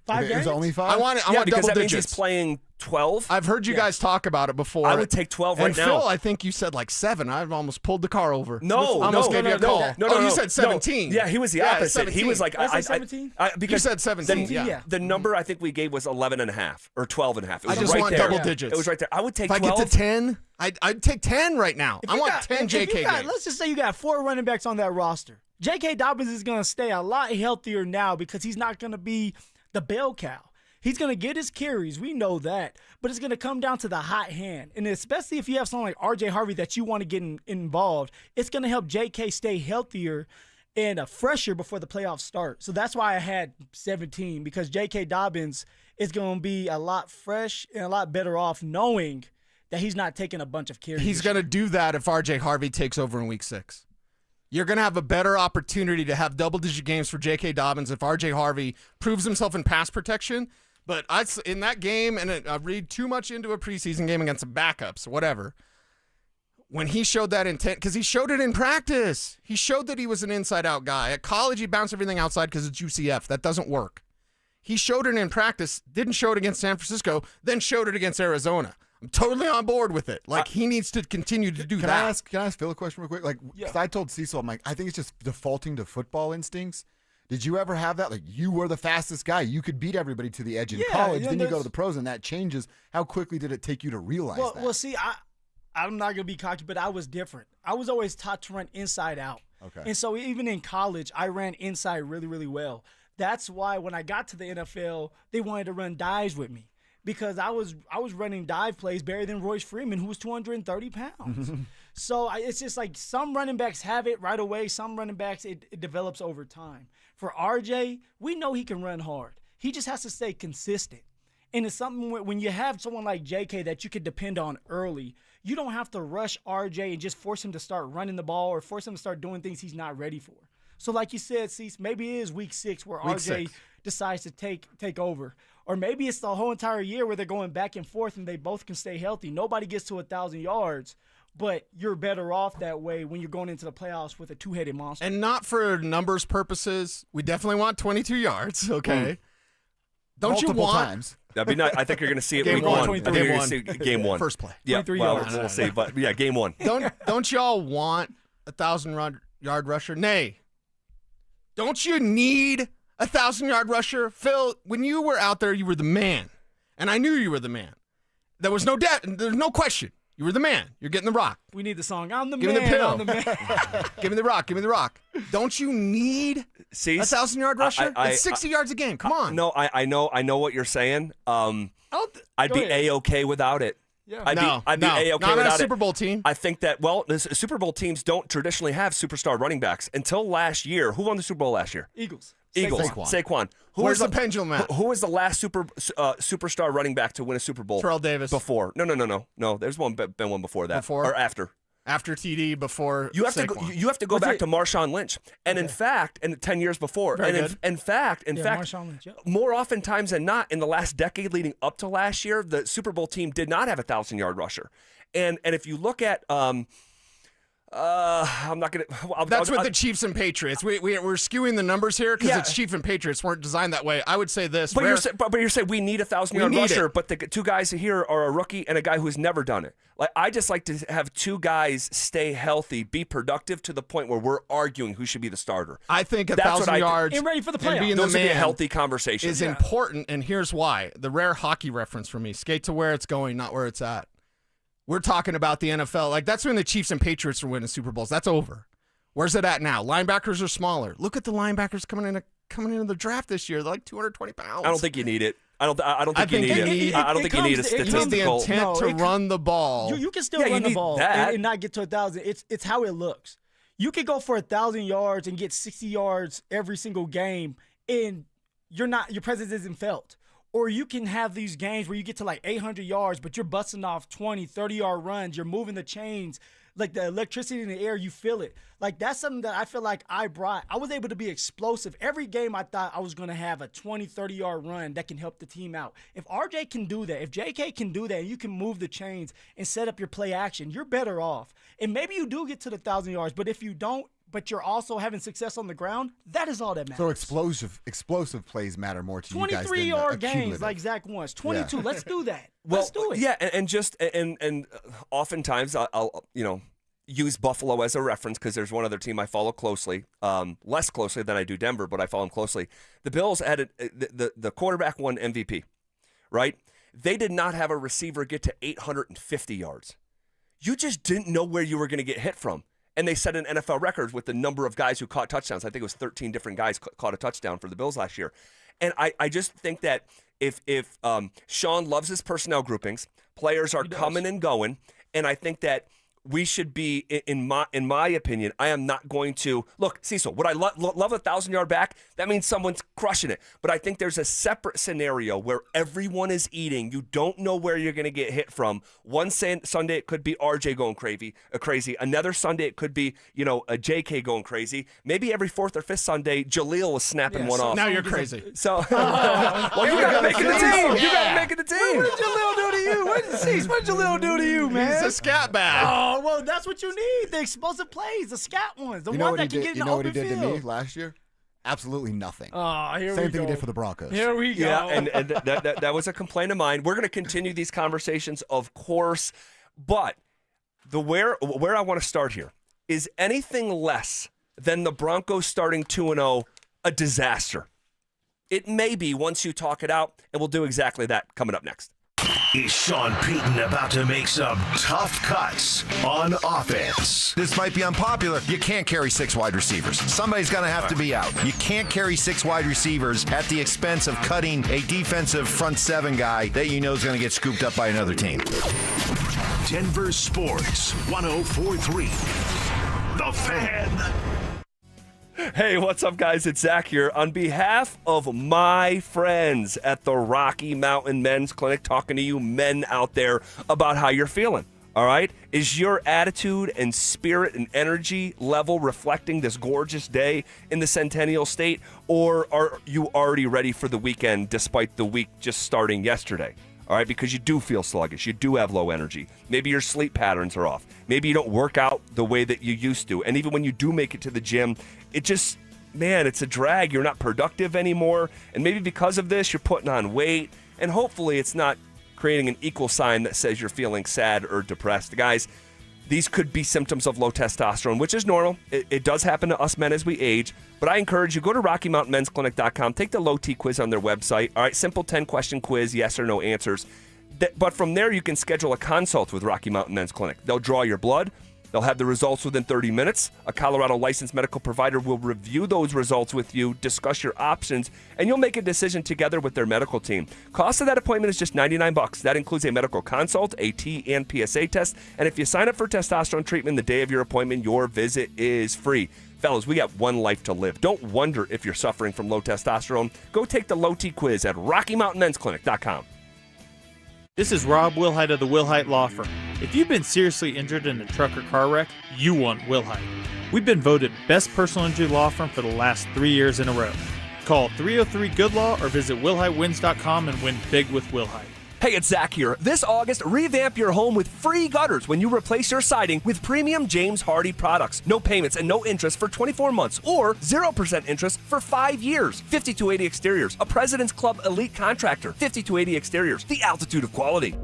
5 It was games? only 5? I want because double that means digits. he's playing 12. I've heard you guys talk about it before. I would take 12 right and now. Phil, I think you said like 7. I've almost pulled the car over. No, almost gave you a call. You said 17. Yeah, he was the opposite. 17. He was like, I said 17? You said 17. Yeah. The number I think we gave was 11.5 or 12.5. It was I just right want there. double digits. It was right there. I would take If 12. I get to 10, I'd take 10 right now. I want 10 JK games. Let's just say you got 4 running backs on that roster. J.K. Dobbins is going to stay a lot healthier now because he's not going to be the bell cow. He's going to get his carries. We know that. But it's going to come down to the hot hand. And especially if you have someone like R.J. Harvey that you want to get involved, it's going to help J.K. stay healthier and fresher before the playoffs start. So that's why I had 17, because J.K. Dobbins is going to be a lot fresh and a lot better off knowing that he's not taking a bunch of carries. He's going to do that if R.J. Harvey takes over in Week 6. You're going to have a better opportunity to have double-digit games for J.K. Dobbins if R.J. Harvey proves himself in pass protection. But in that game, and I read too much into a preseason game against some backups, whatever, when he showed that intent, because he showed it in practice. He showed that he was an inside-out guy. At college, he bounced everything outside because it's UCF. That doesn't work. He showed it in practice, didn't show it against San Francisco, then showed it against Arizona. I'm totally on board with it. Like, he needs to continue to do Can that. I ask Phil a question real quick? Like, 'cause I told Cecil, I'm like, I think it's just defaulting to football instincts. Did you ever have that? Like, you were the fastest guy. You could beat everybody to the edge in college. Then you go to the pros, and that changes. How quickly did it take you to realize that? Well, see, I'm not going to be cocky, but I was different. I was always taught to run inside out. Okay. And so even in college, I ran inside really, really well. That's why when I got to the NFL, they wanted to run dives with me, because I was running dive plays better than Royce Freeman, who was 230 pounds. So it's just like some running backs have it right away. Some running backs, it develops over time. For RJ, we know he can run hard. He just has to stay consistent. And it's something when you have someone like JK that you can depend on early, you don't have to rush RJ and just force him to start running the ball or force him to start doing things he's not ready for. So like you said, Cease, maybe it is week 6 where RJ decides to take over. Or maybe it's the whole entire year where they're going back and forth and they both can stay healthy. Nobody gets to 1,000 yards, but you're better off that way when you're going into the playoffs with a two-headed monster. And not for numbers purposes. We definitely want 22 yards, okay? Don't Multiple you want times. That'd be nice. I think you're going to see it Game week one. 1. 23 I think you're one. going to see game 1. First play. Yeah, 23 well, yards. we'll see. But, yeah, game 1. Don't y'all want a 1,000-yard rusher? Nay. Don't you need a 1,000-yard rusher? Phil, when you were out there, you were the man. And I knew you were the man. There was no doubt. There's no question. You were the man. You're getting the rock. We need the song. I'm the Give man. me the pill. I'm the man. Give me the rock. Give me the rock. Don't you need a 1,000-yard rusher? It's 60 yards a game. Come on. No, I know what you're saying. I'd be A-okay without it. Yeah. I'd be A-okay Not without on a it. Super Bowl team. I think that, the Super Bowl teams don't traditionally have superstar running backs until last year. Who won the Super Bowl last year? Eagles. Saquon. Where's the pendulum at? Who was the last superstar running back to win a Super Bowl? Terrell Davis. Before. No. There's been one before that. Before? Or after. After TD, before You have Saquon. to go back to Marshawn Lynch, and in fact, 10 years before, Very and good. in fact, Marshawn Lynch, yep. more oftentimes than not, in the last decade leading up to last year, the Super Bowl team did not have a 1,000-yard rusher, and if you look at, I'm not gonna. That's with the Chiefs and Patriots. We're skewing the numbers here because it's Chiefs and Patriots weren't designed that way. I would say this. But you're saying we need a 1,000-yard We need rusher, it. but the two guys here are a rookie and a guy who's never done it. Like I just like to have two guys stay healthy, be productive to the point where we're arguing who should be the starter. I think That's what 1,000 I do. yards And ready for the and playoffs. being Those the would be a man healthy conversation. is important, and here's why. The rare hockey reference for me. Skate to where it's going, not where it's at. We're talking about the NFL. Like, that's when the Chiefs and Patriots were winning Super Bowls. That's over. Where's it at now? Linebackers are smaller. Look at the linebackers coming into the draft this year. They're like 220 pounds. I don't think you need it. I don't think you need it. I don't think you need a You need the statistical. intent to run the ball. You can still Yeah, you run the need ball that. and not get to 1,000. It's how it looks. You could go for 1,000 yards and get 60 yards every single game, and your presence isn't felt. Or you can have these games where you get to like 800 yards, but you're busting off 20, 30-yard runs. You're moving the chains. Like the electricity in the air, you feel it. Like that's something that I feel like I brought. I was able to be explosive. Every game I thought I was going to have a 20, 30-yard run that can help the team out. If RJ can do that, if JK can do that, and you can move the chains and set up your play action, you're better off. And maybe you do get to the 1,000 yards, but if you don't, but you're also having success on the ground, that is all that matters. So explosive plays matter more to you guys than 23-yard games accumulative. like Zach wants. 22. Yeah. Let's do that. Well, Let's do it. Yeah, and oftentimes I'll use Buffalo as a reference because there's one other team I follow closely, less closely than I do Denver, but I follow them closely. The Bills had the quarterback won MVP, right? They did not have a receiver get to 850 yards. You just didn't know where you were going to get hit from. And they set an NFL record with the number of guys who caught touchdowns. I think it was 13 different guys caught a touchdown for the Bills last year. And I just think that if Shawn loves his personnel groupings, players are coming and going, and I think that we should be, in my opinion, I am not going to look. Cecil, would I love a 1,000-yard back? That means someone's crushing it. But I think there's a separate scenario where everyone is eating. You don't know where you're going to get hit from. One Sunday it could be RJ going crazy. Another Sunday it could be a JK going crazy. Maybe every fourth or fifth Sunday Jaleel was snapping one off. Now you're crazy. So, well, you got to make it the team. You got to make it the team. What did Jaleel do to you? What did Jaleel do to you, man? He's a scat bag. Oh, well, that's what you need. The explosive plays, the scat ones, the ones that can get in the open field. You know what he did to me last year? Absolutely nothing. Oh, here we go. Same thing he did for the Broncos. Here we go. Yeah, and that was a complaint of mine. We're going to continue these conversations, of course, but where I want to start here is anything less than the Broncos starting 2-0 a disaster. It may be once you talk it out, and we'll do exactly that coming up next. Is Shawn Peyton about to make some tough cuts on offense? This might be unpopular. You can't carry 6 wide receivers. Somebody's going to have to be out. You can't carry 6 wide receivers at the expense of cutting a defensive front 7 guy that you know is going to get scooped up by another team. Denver Sports 104.3. The Fan. Hey, what's up, guys? It's Zach here. On behalf of my friends at the Rocky Mountain Men's Clinic, talking to you men out there about how you're feeling, all right? Is your attitude and spirit and energy level reflecting this gorgeous day in the Centennial State, or are you already ready for the weekend despite the week just starting yesterday? All right, because you do feel sluggish. You do have low energy. Maybe your sleep patterns are off. Maybe you don't work out the way that you used to. And even when you do make it to the gym, it just, man, it's a drag. You're not productive anymore. And maybe because of this, you're putting on weight. And hopefully it's not creating an equal sign that says you're feeling sad or depressed. Guys, these could be symptoms of low testosterone, which is normal. It does happen to us men as we age. But I encourage you, go to RockyMountainMen'sClinic.com. Take the low T quiz on their website. All right, simple 10-question quiz, yes or no answers. But from there, you can schedule a consult with Rocky Mountain Men's Clinic. They'll draw your blood. They'll have the results within 30 minutes. A Colorado licensed medical provider will review those results with you, discuss your options, and you'll make a decision together with their medical team. Cost of that appointment is just $99. That includes a medical consult, a T and PSA test, and if you sign up for testosterone treatment the day of your appointment, your visit is free. Fellas, we got one life to live. Don't wonder if you're suffering from low testosterone. Go take the low T quiz at RockyMountainMen'sClinic.com. This is Rob Wilhite of the Wilhite Law Firm. If you've been seriously injured in a truck or car wreck, you want Wilhite. We've been voted best personal injury law firm for the last 3 years in a row. Call 303-GOOD-LAW or visit WilhiteWins.com and win big with Wilhite. Hey, it's Zach here. This August, revamp your home with free gutters when you replace your siding with premium James Hardie products. No payments and no interest for 24 months or 0% interest for 5 years. 5280 Exteriors, a President's Club elite contractor. 5280 Exteriors, the altitude of quality.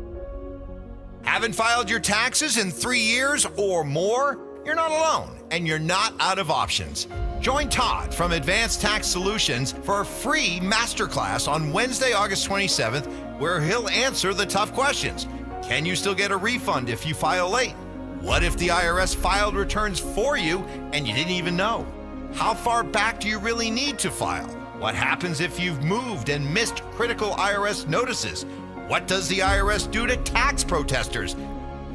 Haven't filed your taxes in 3 years or more? You're not alone, and you're not out of options. Join Todd from Advanced Tax Solutions for a free masterclass on Wednesday, August 27th, where he'll answer the tough questions. Can you still get a refund if you file late? What if the IRS filed returns for you and you didn't even know? How far back do you really need to file? What happens if you've moved and missed critical IRS notices? What does the IRS do to tax protesters?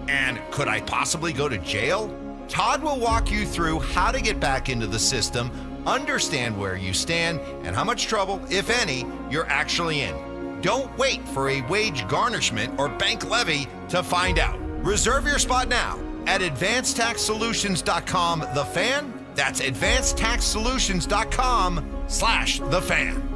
And could I possibly go to jail? Todd will walk you through how to get back into the system, understand where you stand, and how much trouble, if any, you're actually in. Don't wait for a wage garnishment or bank levy to find out. Reserve your spot now at advancedtaxsolutions.com. The Fan. That's advancedtaxsolutions.com/The Fan.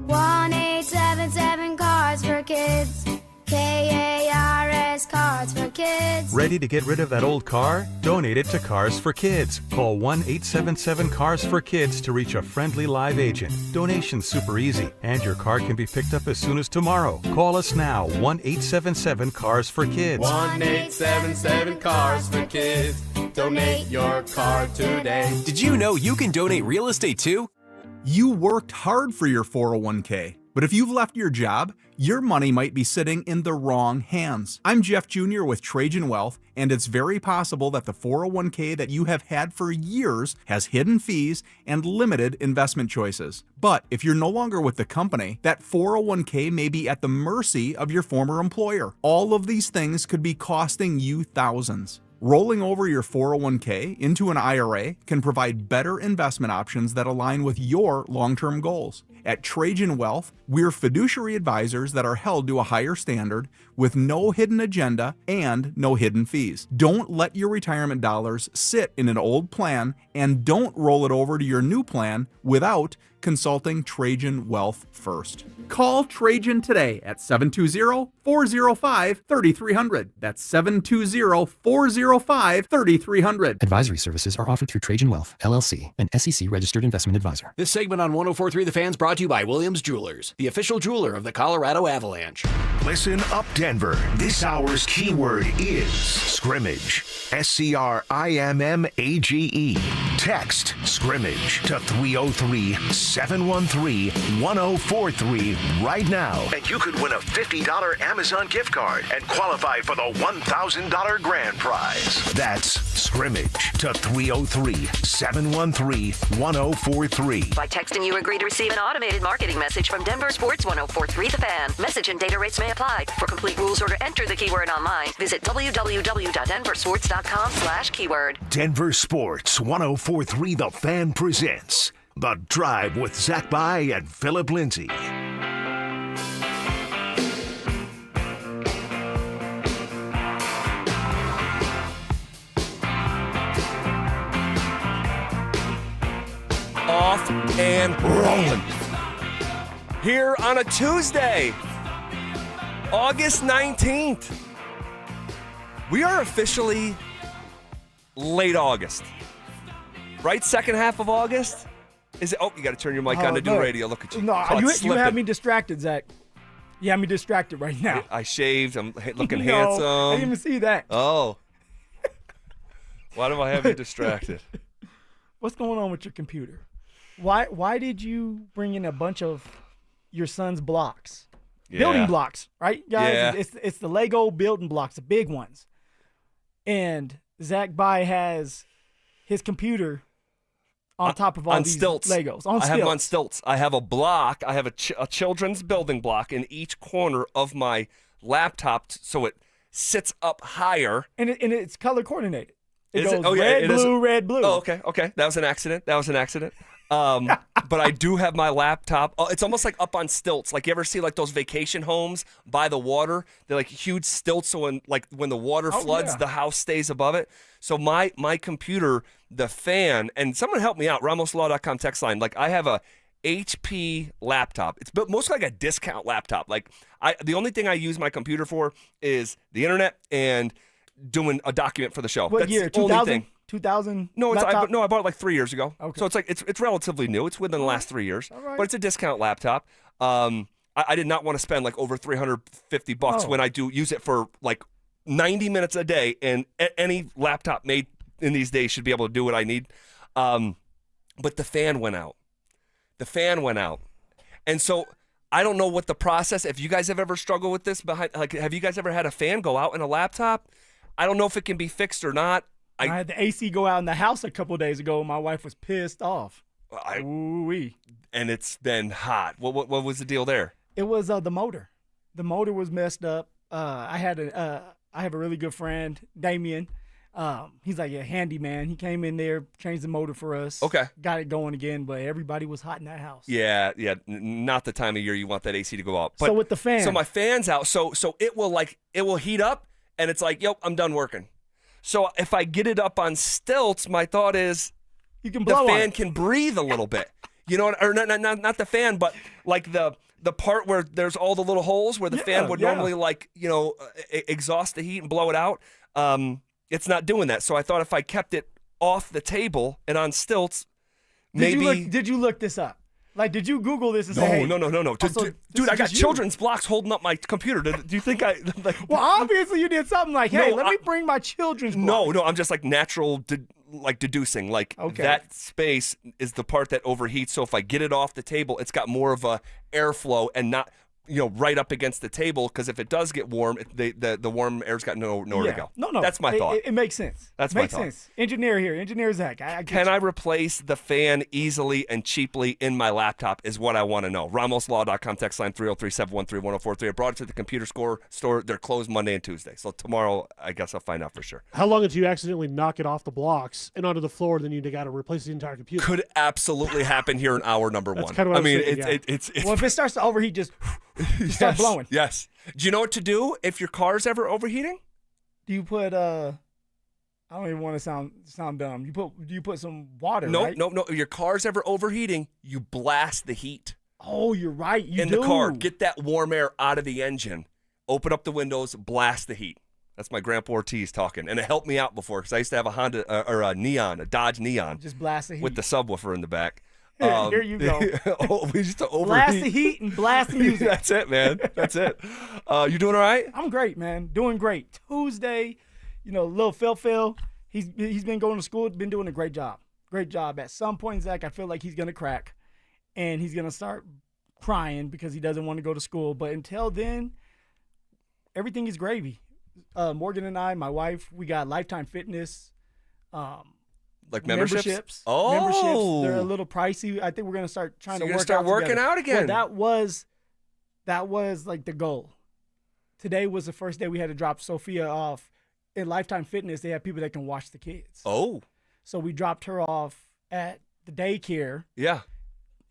1-877 Cars for Kids. KARS Cards for Kids. Ready to get rid of that old car? Donate it to Cars for Kids. Call 1-877-CARS-FOR-KIDS to reach a friendly live agent. Donation's super easy, and your car can be picked up as soon as tomorrow. Call us now, 1-877-CARS-FOR-KIDS. 1-877-CARS-FOR-KIDS. Donate your car today. Did you know you can donate real estate too? You worked hard for your 401k, but if you've left your job, your money might be sitting in the wrong hands. I'm Jeff Jr. with Trajan Wealth, and it's very possible that the 401k that you have had for years has hidden fees and limited investment choices. But if you're no longer with the company, that 401k may be at the mercy of your former employer. All of these things could be costing you thousands. Rolling over your 401k into an IRA can provide better investment options that align with your long-term goals. At Trajan Wealth, we're fiduciary advisors that are held to a higher standard with no hidden agenda and no hidden fees. Don't let your retirement dollars sit in an old plan, and don't roll it over to your new plan without consulting Trajan Wealth first. Call Trajan today at 720-405-3300. That's 720-405-3300. Advisory services are offered through Trajan Wealth, LLC, an SEC-registered investment advisor. This segment on 104.3 The Fan's brought to you by Williams Jewelers, the official jeweler of the Colorado Avalanche. Listen up, Denver. This hour's keyword is scrimmage. SCRIMMAGE. Text scrimmage to 303-713-1043 right now, and you could win a $50 Amazon gift card and qualify for the $1,000 grand prize. That's scrimmage to 303-713-1043. By texting, you agree to receive an automated marketing message from DenverSports 104.3 The Fan. Message and data rates may apply. For complete rules or to enter the keyword online, visit www.denversports.com/keyword. Denver Sports 104.3 The Fan presents The Drive with Zach By and Phillip Lindsay. Off and rolling. Here on a Tuesday, August 19th. We are officially late August. Right? Second half of August? Is it? Oh, you got to turn your mic on to do radio. Look at you. No, you have me distracted, Zach. You have me distracted right now. I shaved. I'm looking No, handsome. I didn't even see that. Oh. Why do I have you distracted? What's going on with your computer? Why did you bring in a bunch of your son's blocks? Yeah. Building blocks, right, guys? Yeah. It's the Lego building blocks, the big ones. And Zach By has his computer on top of all these stilts. Legos. I have them on stilts. I have a block. I have a children's building block in each corner of my laptop, so it sits up higher. And it's color coordinated. It Is goes it? Oh, yeah, red, it blue, is. red, blue. Oh, okay. That was an accident. But I do have my laptop. Oh, it's almost like up on stilts. Like, you ever see like those vacation homes by the water? They're like huge stilts, so when the water floods, the house stays above it. So my computer, the fan, and someone help me out, RamosLaw.com text line. Like, I have a HP laptop. It's built mostly like a discount laptop. Like, the only thing I use my computer for is the internet and doing a document for the show. What That's year? the only thing. 2000? No, I laptop? bought it like 3 years ago. Okay. So it's relatively new. It's within the last 3 years. All right. But it's a discount laptop. I did not want to spend like over $350 when I do use it for like 90 minutes a day, and any laptop made in these days should be able to do what I need. But the fan went out. And so I don't know what the process, if you guys have ever struggled with this, have you guys ever had a fan go out in a laptop? I don't know if it can be fixed or not. I had the AC go out in the house a couple of days ago, and my wife was pissed off. Ooh-wee. And it's been hot. What was the deal there? It was the motor. The motor was messed up. I have a really good friend, Damien. He's like a handyman. He came in there, changed the motor for us. Okay. Got it going again, but everybody was hot in that house. Yeah. Not the time of year you want that AC to go out. But, so with the fan. So my fan's out. So it will heat up, and it's like, I'm done working. So if I get it up on stilts, my thought is you can blow the fan on it. can breathe a little bit. You know, or not the fan, but like the part where there's all the little holes where the fan would normally exhaust the heat and blow it out. It's not doing that. So I thought if I kept it off the table and on stilts, maybe. Did you look this up? Like, did you Google this and say, hey? No. Also, Dude, I got children's blocks holding up my computer. Do you think I... Like, well, obviously you did something like, hey, let me bring my children's blocks. No, I'm just like natural, deducing. Like, that space is the part that overheats. So if I get it off the table, it's got more of a airflow and not... right up against the table, because if it does get warm, the warm air's got nowhere to go. No. That's my thought. It makes sense. Makes sense. Engineer Zach. Can I replace the fan easily and cheaply in my laptop is what I want to know. Ramslaw.com, text line 303-713-1043. I brought it to the computer store. They're closed Monday and Tuesday. So tomorrow, I guess I'll find out for sure. How long until you accidentally knock it off the blocks and onto the floor, then you got to replace the entire computer? Could absolutely happen here in hour number one. That's kind of what it's well, if it starts to overheat, just start blowing. Yes. Do you know what to do if your car's ever overheating? Do you put I don't even want to sound dumb. Do you put some water? No. Right? If your car's ever overheating, you blast the heat. Oh, you're right. You in do. the car. Get that warm air out of the engine. Open up the windows. Blast the heat. That's my Grandpa Ortiz talking, and it helped me out before because I used to have a Honda or a Dodge Neon. Just blast the heat with the subwoofer in the back. Here you go. We used to overheat. Blast the heat and blast the music. That's it, man. That's it. You doing all right? I'm great, man. Doing great. Tuesday, little Phil, he's been going to school, been doing a great job. Great job. At some point, Zach, I feel like he's going to crack, and he's going to start crying because he doesn't want to go to school. But until then, everything is gravy. Morgan and I, my wife, we got Lifetime Fitness. Like memberships? Oh. Memberships. They're a little pricey. I think we're going to start trying to work out start working together. out again. Well, that was like the goal. Today was the first day we had to drop Sophia off. In Lifetime Fitness, they have people that can watch the kids. Oh. So we dropped her off at the daycare. Yeah.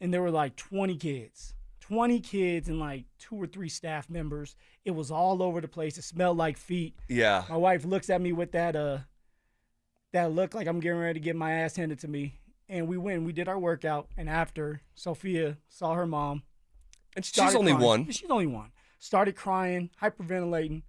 And there were like 20 kids. 20 kids and like 2 or 3 staff members. It was all over the place. It smelled like feet. Yeah. My wife looks at me with that look like I'm getting ready to get my ass handed to me. And we went and we did our workout. And after, Sophia saw her mom. And she's only one. She's only one. Started crying, hyperventilating,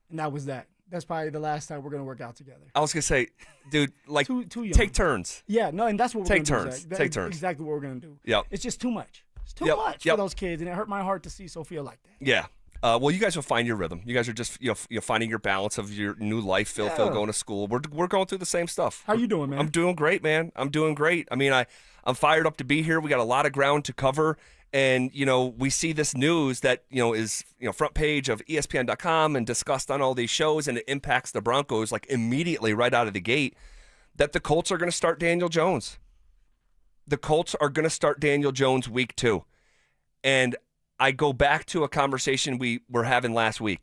and that was that. That's probably the last time we're going to work out together. I was going to say, dude, like, too young. take turns. Yeah, no, and that's what we're going to do. Take turns. Exactly what we're going to do. Yep. It's just too much. It's too much for those kids, and it hurt my heart to see Sophia like that. Yeah. Well, you guys will find your rhythm. You guys are just you're finding your balance of your new life. Phil going to school. We're going through the same stuff. How you doing, man? I'm doing great, man. I'm doing great. I mean, I'm fired up to be here. We got a lot of ground to cover, and we see this news that is front page of ESPN.com and discussed on all these shows, and it impacts the Broncos like immediately right out of the gate. That the Colts are going to start Daniel Jones. The Colts are going to start Daniel Jones week 2, and I go back to a conversation we were having last week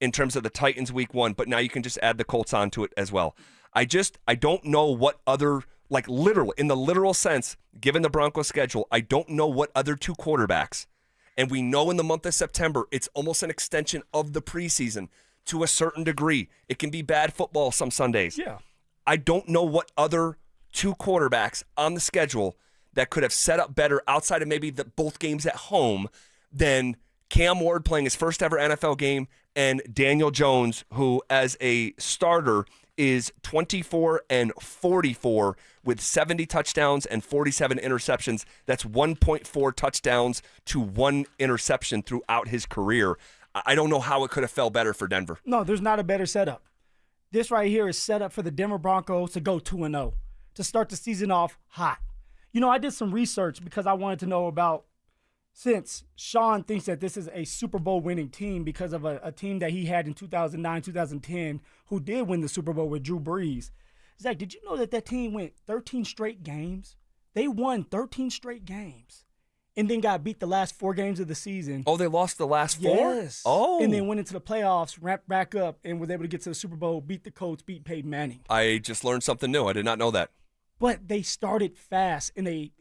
in terms of the Titans week 1, but now you can just add the Colts onto it as well. I don't know what other, like literal, in the literal sense, given the Broncos schedule, I don't know what other 2 quarterbacks, and we know in the month of September, it's almost an extension of the preseason to a certain degree. It can be bad football some Sundays. Yeah. I don't know what other 2 quarterbacks on the schedule that could have set up better outside of maybe both games at home than Cam Ward playing his first ever NFL game and Daniel Jones, who as a starter is 24-44 with 70 touchdowns and 47 interceptions. That's 1.4 touchdowns to 1 interception throughout his career. I don't know how it could have felt better for Denver. No, there's not a better setup. This right here is set up for the Denver Broncos to go 2-0, to start the season off hot. I did some research because I wanted to know about, since Shawn thinks that this is a Super Bowl winning team because of a team that he had in 2009, 2010, who did win the Super Bowl with Drew Brees. Zach, did you know that team went 13 straight games? They won 13 straight games and then got beat the last 4 games of the season. Oh, they lost the last 4? Yes. Oh. And then went into the playoffs, ramped back up, and was able to get to the Super Bowl, beat the Colts, beat Peyton Manning. I just learned something new. I did not know that. But they started fast, and they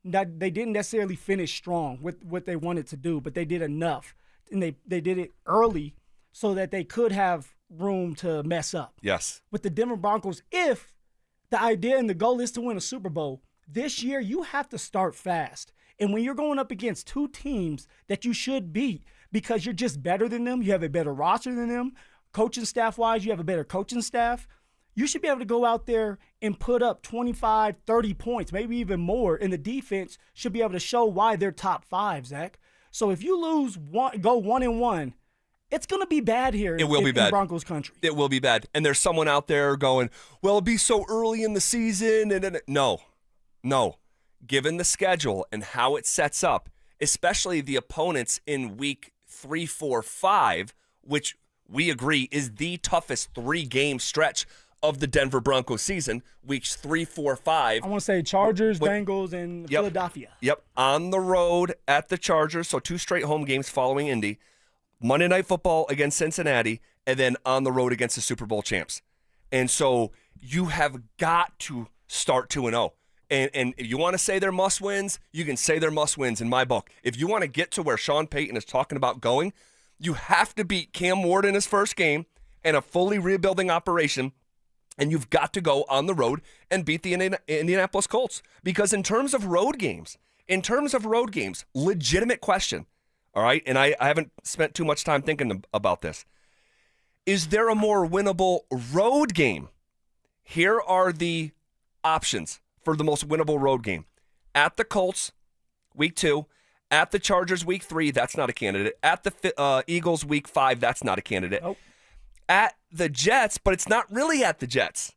didn't necessarily finish strong with what they wanted to do, but they did enough. And they did it early so that they could have room to mess up. Yes. With the Denver Broncos, if the idea and the goal is to win a Super Bowl, This year, you have to start fast. And when you're going up against two teams that you should beat because you're just better than them, you have a better roster than them, coaching staff-wise, you have a better coaching staff, you should be able to go out there and put up 25, 30 points, maybe even more, and the defense should be able to show why they're top 5, Zach. So if you go 1-1, it's going to be bad here in Broncos country. It will be bad. And there's someone out there going, well, it'll be so early in the season. No. Given the schedule and how it sets up, especially the opponents in week 3, 4, 5, which we agree is the toughest 3-game stretch of the Denver Broncos season, weeks 3, 4, 5. I want to say Chargers, Bengals, and Philadelphia. Yep, on the road at the Chargers, so 2 straight home games following Indy, Monday Night Football against Cincinnati, and then on the road against the Super Bowl champs. And so you have got to start 2-0. And if you want to say they're must-wins, you can say they're must-wins in my book. If you want to get to where Shawn Peyton is talking about going, you have to beat Cam Ward in his first game and a fully rebuilding operation, and you've got to go on the road and beat the Indianapolis Colts. Because in terms of road games, legitimate question, all right, and I haven't spent too much time thinking about this. Is there a more winnable road game? Here are the options for the most winnable road game. At the Colts, week 2. At the Chargers, week 3, that's not a candidate. At the Eagles, week 5, that's not a candidate. Nope. At the Jets, but it's not really at the Jets.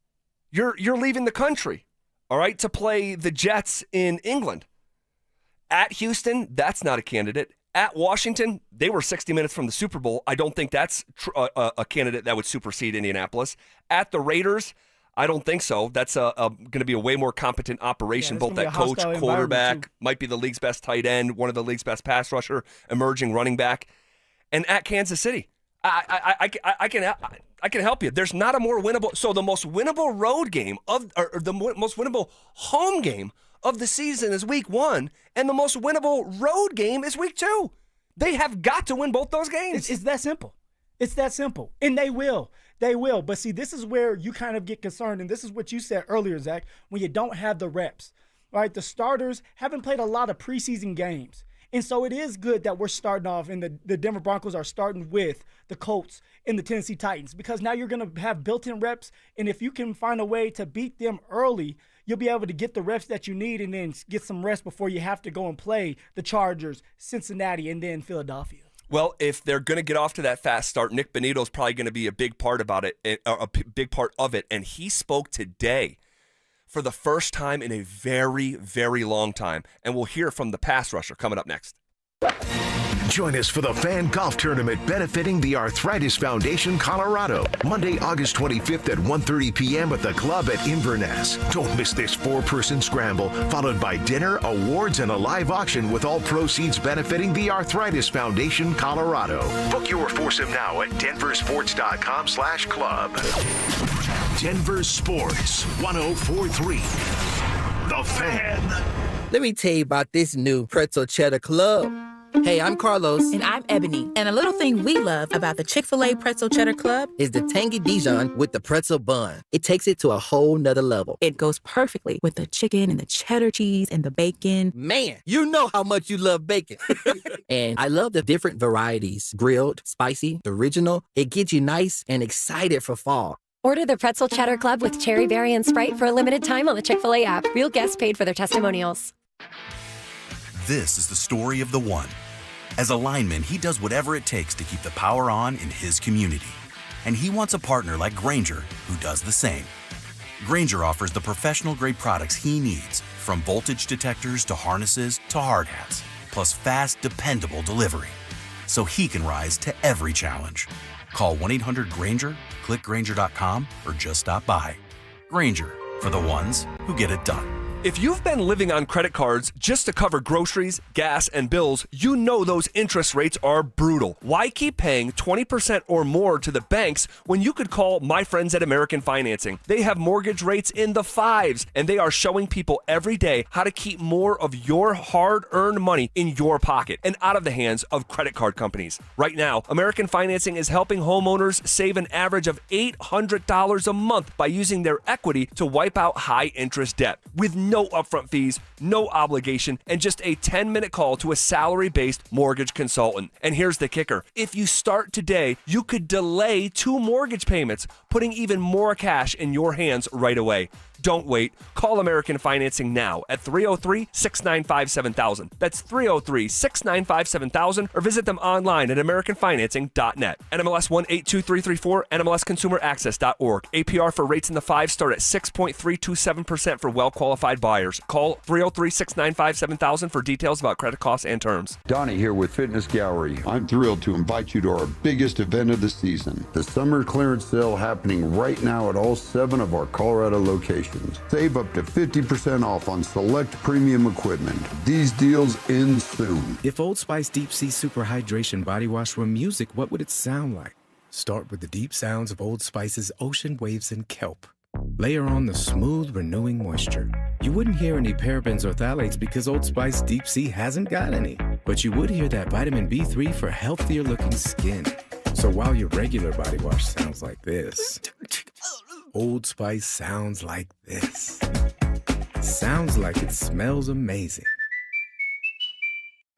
You're leaving the country, all right, to play the Jets in England. At Houston, that's not a candidate. At Washington, they were 60 minutes from the Super Bowl. I don't think that's a candidate that would supersede Indianapolis. At the Raiders, I don't think so. That's going to be a way more competent operation, both at coach, quarterback, might be the league's best tight end, one of the league's best pass rusher, emerging running back. And at Kansas City, I can help you. There's not a more winnable. So the most winnable road game or the most winnable home game of the season is week 1, and the most winnable road game is week 2. They have got to win both those games. It's that simple. It's that simple. And they will. They will. But see, this is where you kind of get concerned, and this is what you said earlier, Zach, when you don't have the reps. Right? The starters haven't played a lot of preseason games. And so it is good that we're starting off, and the Denver Broncos are starting with the Colts and the Tennessee Titans, because now you're going to have built-in reps, and if you can find a way to beat them early, you'll be able to get the reps that you need and then get some rest before you have to go and play the Chargers, Cincinnati, and then Philadelphia. Well, if they're going to get off to that fast start, Nick Benito's probably going to be a big part about it, big part of it. And he spoke today for the first time in a very, very long time. And we'll hear from the pass rusher coming up next. Join us for the Fan Golf Tournament benefiting the Arthritis Foundation Colorado, Monday, August 25th at 1:30 p.m. at the club at Inverness. Don't miss this 4-person scramble, followed by dinner, awards, and a live auction with all proceeds benefiting the Arthritis Foundation Colorado. Book your foursome now at DenverSports.com/club. Denver Sports 104.3. The Fan. Let me tell you about this new pretzel cheddar club. Hey, I'm Carlos. And I'm Ebony. And a little thing we love about the Chick-fil-A Pretzel Cheddar Club is the tangy Dijon with the pretzel bun. It takes it to a whole nother level. It goes perfectly with the chicken and the cheddar cheese and the bacon. Man, you know how much you love bacon. And I love the different varieties. Grilled, spicy, original. It gets you nice and excited for fall. Order the Pretzel Cheddar Club with Cherry Berry and Sprite for a limited time on the Chick-fil-A app. Real guests paid for their testimonials. This is the story of the one. As a lineman, he does whatever it takes to keep the power on in his community. And he wants a partner like Grainger who does the same. Grainger offers the professional-grade products he needs, from voltage detectors to harnesses to hard hats, plus fast, dependable delivery, so he can rise to every challenge. Call 1-800-GRAINGER, click Grainger.com, or just stop by. Grainger, for the ones who get it done. If you've been living on credit cards just to cover groceries, gas, and bills, you know those interest rates are brutal. Why keep paying 20% or more to the banks when you could call my friends at American Financing? They have mortgage rates in the 5s, and they are showing people every day how to keep more of your hard-earned money in your pocket and out of the hands of credit card companies. Right now, American Financing is helping homeowners save an average of $800 a month by using their equity to wipe out high-interest debt. With no upfront fees, no obligation, and just a 10-minute call to a salary-based mortgage consultant. And here's the kicker. If you start today, you could delay 2 mortgage payments, putting even more cash in your hands right away. Don't wait. Call American Financing now at 303-695-7000. That's 303-695-7000, or visit them online at americanfinancing.net. NMLS 182334, NMLSconsumeraccess.org. APR for rates in the 5 start at 6.327% for well-qualified buyers. Call 303-695-7000 for details about credit costs and terms. Donnie here with Fitness Gallery. I'm thrilled to invite you to our biggest event of the season, the summer clearance sale happening right now at all 7 of our Colorado locations. Save up to 50% off on select premium equipment. These deals end soon. If Old Spice Deep Sea Super Hydration Body Wash were music, what would it sound like? Start with the deep sounds of Old Spice's ocean waves and kelp. Layer on the smooth, renewing moisture. You wouldn't hear any parabens or phthalates because Old Spice Deep Sea hasn't got any. But you would hear that vitamin B3 for healthier looking skin. So while your regular body wash sounds like this, Old Spice sounds like this. Sounds like it smells amazing.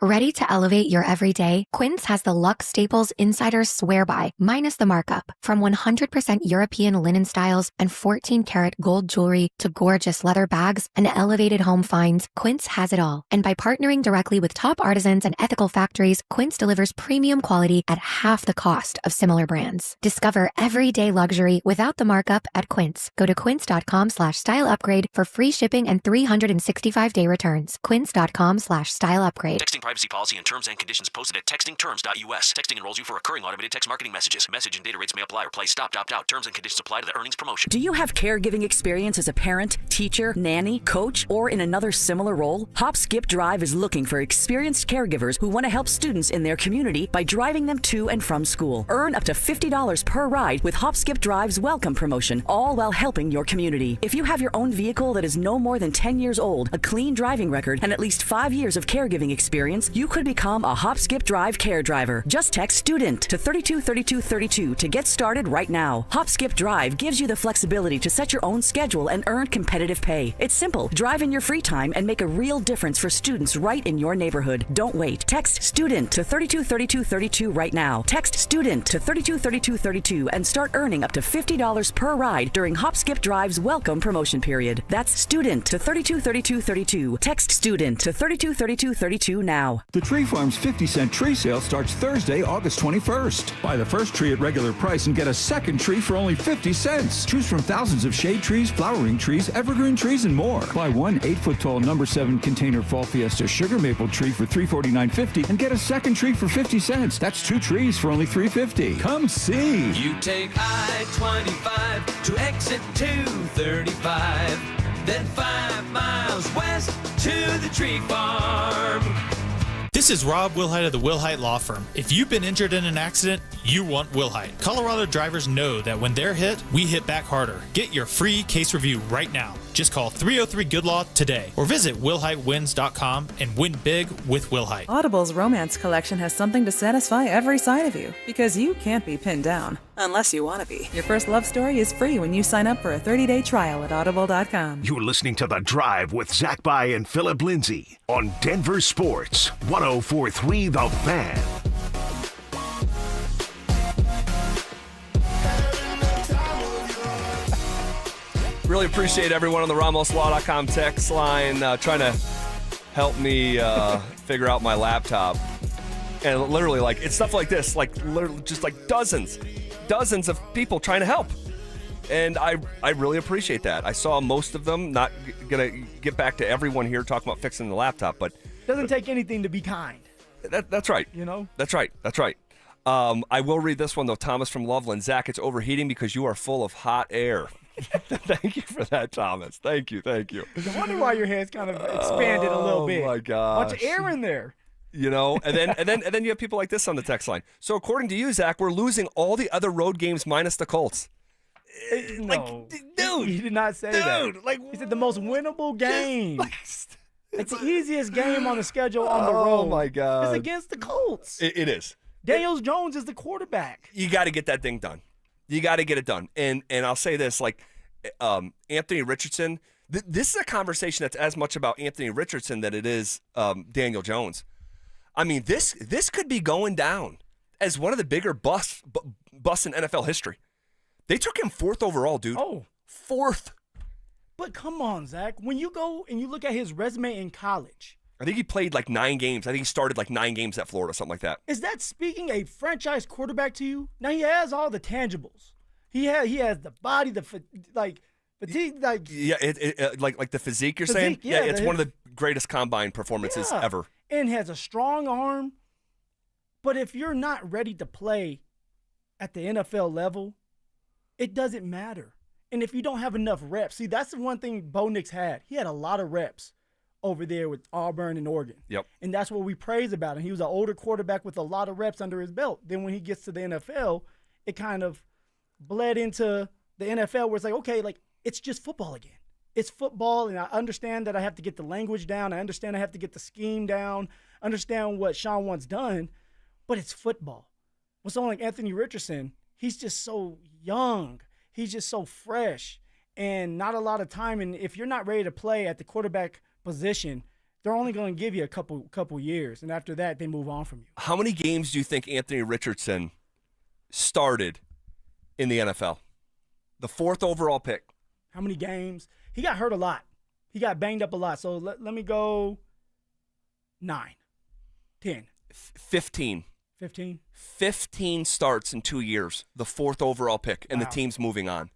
Ready to elevate your everyday? Quince has the luxe staples insiders swear by, minus the markup. From 100% European linen styles and 14-karat gold jewelry to gorgeous leather bags and elevated home finds, Quince has it all. And by partnering directly with top artisans and ethical factories, Quince delivers premium quality at half the cost of similar brands. Discover everyday luxury without the markup at Quince. Go to quince.com/styleupgrade for free shipping and 365-day returns. Quince.com/styleupgrade. Texting privacy policy and terms and conditions posted at textingterms.us. Texting enrolls you for recurring automated text marketing messages. Message and data rates may apply or play. Stop, opt out. Terms and conditions apply to the earnings promotion. Do you have caregiving experience as a parent, teacher, nanny, coach, or in another similar role? Hop Skip Drive is looking for experienced caregivers who want to help students in their community by driving them to and from school. Earn up to $50 per ride with Hop Skip Drive's welcome promotion, all while helping your community. If you have your own vehicle that is no more than 10 years old, a clean driving record, and at least 5 years of caregiving experience, you could become a Hop Skip Drive care driver. Just text STUDENT to 323232 to get started right now. Hop Skip Drive gives you the flexibility to set your own schedule and earn competitive pay. It's simple. Drive in your free time and make a real difference for students right in your neighborhood. Don't wait. Text STUDENT to 323232 right now. Text STUDENT to 323232 and start earning up to $50 per ride during Hop Skip Drive's welcome promotion period. That's STUDENT to 323232. Text STUDENT to 323232 now. The Tree Farm's 50-cent tree sale starts Thursday, August 21st. Buy the first tree at regular price and get a second tree for only 50 cents. Choose from thousands of shade trees, flowering trees, evergreen trees, and more. Buy one 8-foot-tall number 7 container Fall Fiesta sugar maple tree for $349.50 and get a second tree for 50 cents. That's 2 trees for only $350. Come see. You take I-25 to exit 235, then 5 miles west to the Tree Farm. This is Rob Wilhite of the Wilhite Law Firm. If you've been injured in an accident, you want Wilhite. Colorado drivers know that when they're hit, we hit back harder. Get your free case review right now. Just call 303-GOOD-LAW today or visit WilhiteWins.com and win big with Wilhite. Audible's romance collection has something to satisfy every side of you because you can't be pinned down unless you want to be. Your first love story is free when you sign up for a 30-day trial at Audible.com. You're listening to The Drive with Zach By and Phillip Lindsay on Denver Sports 104.3 The Fan. Really appreciate everyone on the RamosLaw.com text line trying to help me figure out my laptop. And literally, like, it's stuff like this, like, literally just like dozens of people trying to help. And I really appreciate that. I saw most of them. Not going to get back to everyone here talking about fixing the laptop, but doesn't take anything to be kind. That's right. You know? That's right. I will read this one, though. Thomas from Loveland. Zach, it's overheating because you are full of hot air. Thank you for that, Thomas. Thank you. I wonder why your head's kind of expanded a little bit. Oh, my gosh. Bunch of air in there. You know, and then you have people like this on the text line. So according to you, Zach, we're losing all the other road games minus the Colts. No, dude, he did not say that. Like, he said the most winnable game. It's the easiest game on the schedule on the road. Oh my God! It's against the Colts. It is. Daniel Jones is the quarterback. You got to get that thing done. You got to get it done. And I'll say this, like, Anthony Richardson, This is a conversation that's as much about Anthony Richardson that it is Daniel Jones. I mean, this could be going down as one of the bigger busts in NFL history. They took him 4th overall, dude. Oh. 4th. But come on, Zach. When you go and you look at his resume in college. I think he played like 9 games. I think he started like 9 games at Florida, something like that. Is that speaking a franchise quarterback to you? Now, he has all the tangibles. He has the body, fatigue, like yeah, like the physique you're saying. Yeah, it's one of the greatest combine performances ever. And has a strong arm. But if you're not ready to play at the NFL level, it doesn't matter. And if you don't have enough reps, see, that's the one thing Bo Nix had. He had a lot of reps over there with Auburn and Oregon. Yep. And that's what we praise about him. He was an older quarterback with a lot of reps under his belt. Then when he gets to the NFL, it kind of bled into the NFL where it's like, okay, like it's just football again. It's football, and I understand that I have to get the language down. I understand I have to get the scheme down. I understand what Shawn wants done, but it's football. With someone like Anthony Richardson, he's just so young. He's just so fresh and not a lot of time. And if you're not ready to play at the quarterback position, they're only going to give you a couple years. And after that, they move on from you. How many games do you think Anthony Richardson started in the NFL? The 4th overall pick. How many games? He got hurt a lot. He got banged up a lot. So let me go 9, 10. 15. 15? 15 starts in 2 years, the 4th overall pick, and the team's moving on.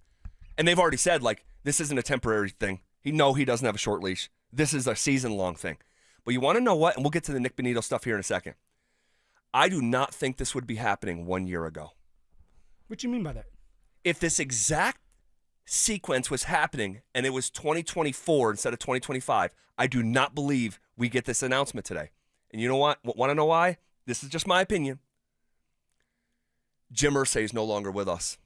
And they've already said, like, this isn't a temporary thing. He doesn't have a short leash. This is a season-long thing. But you want to know what? And we'll get to the Nick Benito stuff here in a second. I do not think this would be happening 1 year ago. What do you mean by that? If this exact sequence was happening and it was 2024 instead of 2025, I do not believe we get this announcement today. And you know what? Want to know why? This is just my opinion. Jim Irsay is no longer with us.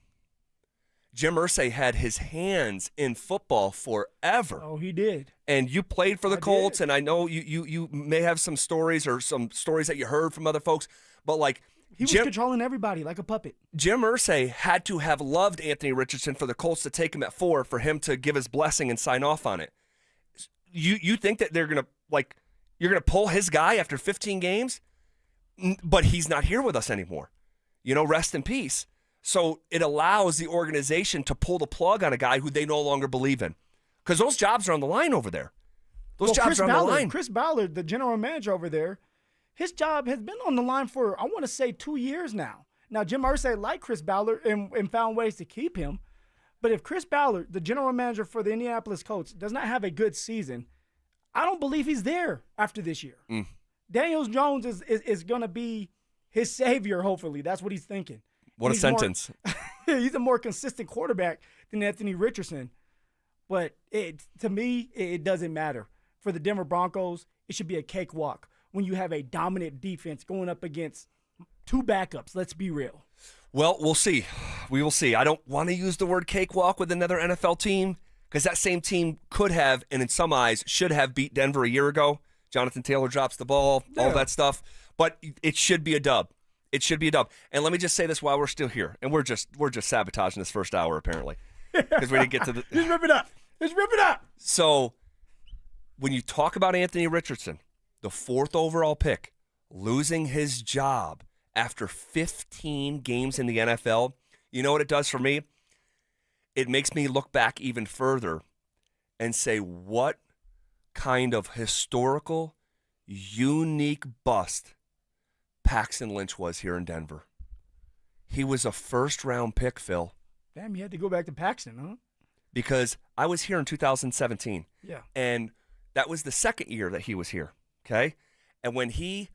Jim Irsay had his hands in football forever. Oh, he did. And you played for the Colts, and I know you may have some stories that you heard from other folks, but like he was controlling everybody like a puppet. Jim Irsay had to have loved Anthony Richardson for the Colts to take him at 4 for him to give his blessing and sign off on it. You think that you're gonna pull his guy after 15 games? But he's not here with us anymore. Rest in peace. So it allows the organization to pull the plug on a guy who they no longer believe in. Because those jobs are on the line over there. Those jobs are on the line. Chris Ballard, the general manager over there, his job has been on the line for, I want to say, 2 years now. Now, Jim Irsay liked Chris Ballard and found ways to keep him. But if Chris Ballard, the general manager for the Indianapolis Colts, does not have a good season, I don't believe he's there after this year. Daniel Jones is going to be his savior, hopefully. That's what he's thinking. What a sentence. He's a more consistent quarterback than Anthony Richardson. But to me, it doesn't matter. For the Denver Broncos, it should be a cakewalk when you have a dominant defense going up against 2 backups. Let's be real. Well, we'll see. We will see. I don't want to use the word cakewalk with another NFL team because that same team could have, and in some eyes, should have beat Denver a year ago. Jonathan Taylor drops the ball, all that stuff. But it should be a dub. It should be a dub. And let me just say this while we're still here. And we're just sabotaging this first hour, apparently. Because we didn't get to the... Just rip it up. Just rip it up. So, when you talk about Anthony Richardson, the 4th overall pick, losing his job after 15 games in the NFL, you know what it does for me? It makes me look back even further and say, what kind of historical, unique bust Paxton Lynch was here in Denver. He was a first-round pick, Phil. Damn, you had to go back to Paxton, huh? Because I was here in 2017. Yeah. And that was the second year that he was here, okay? And when he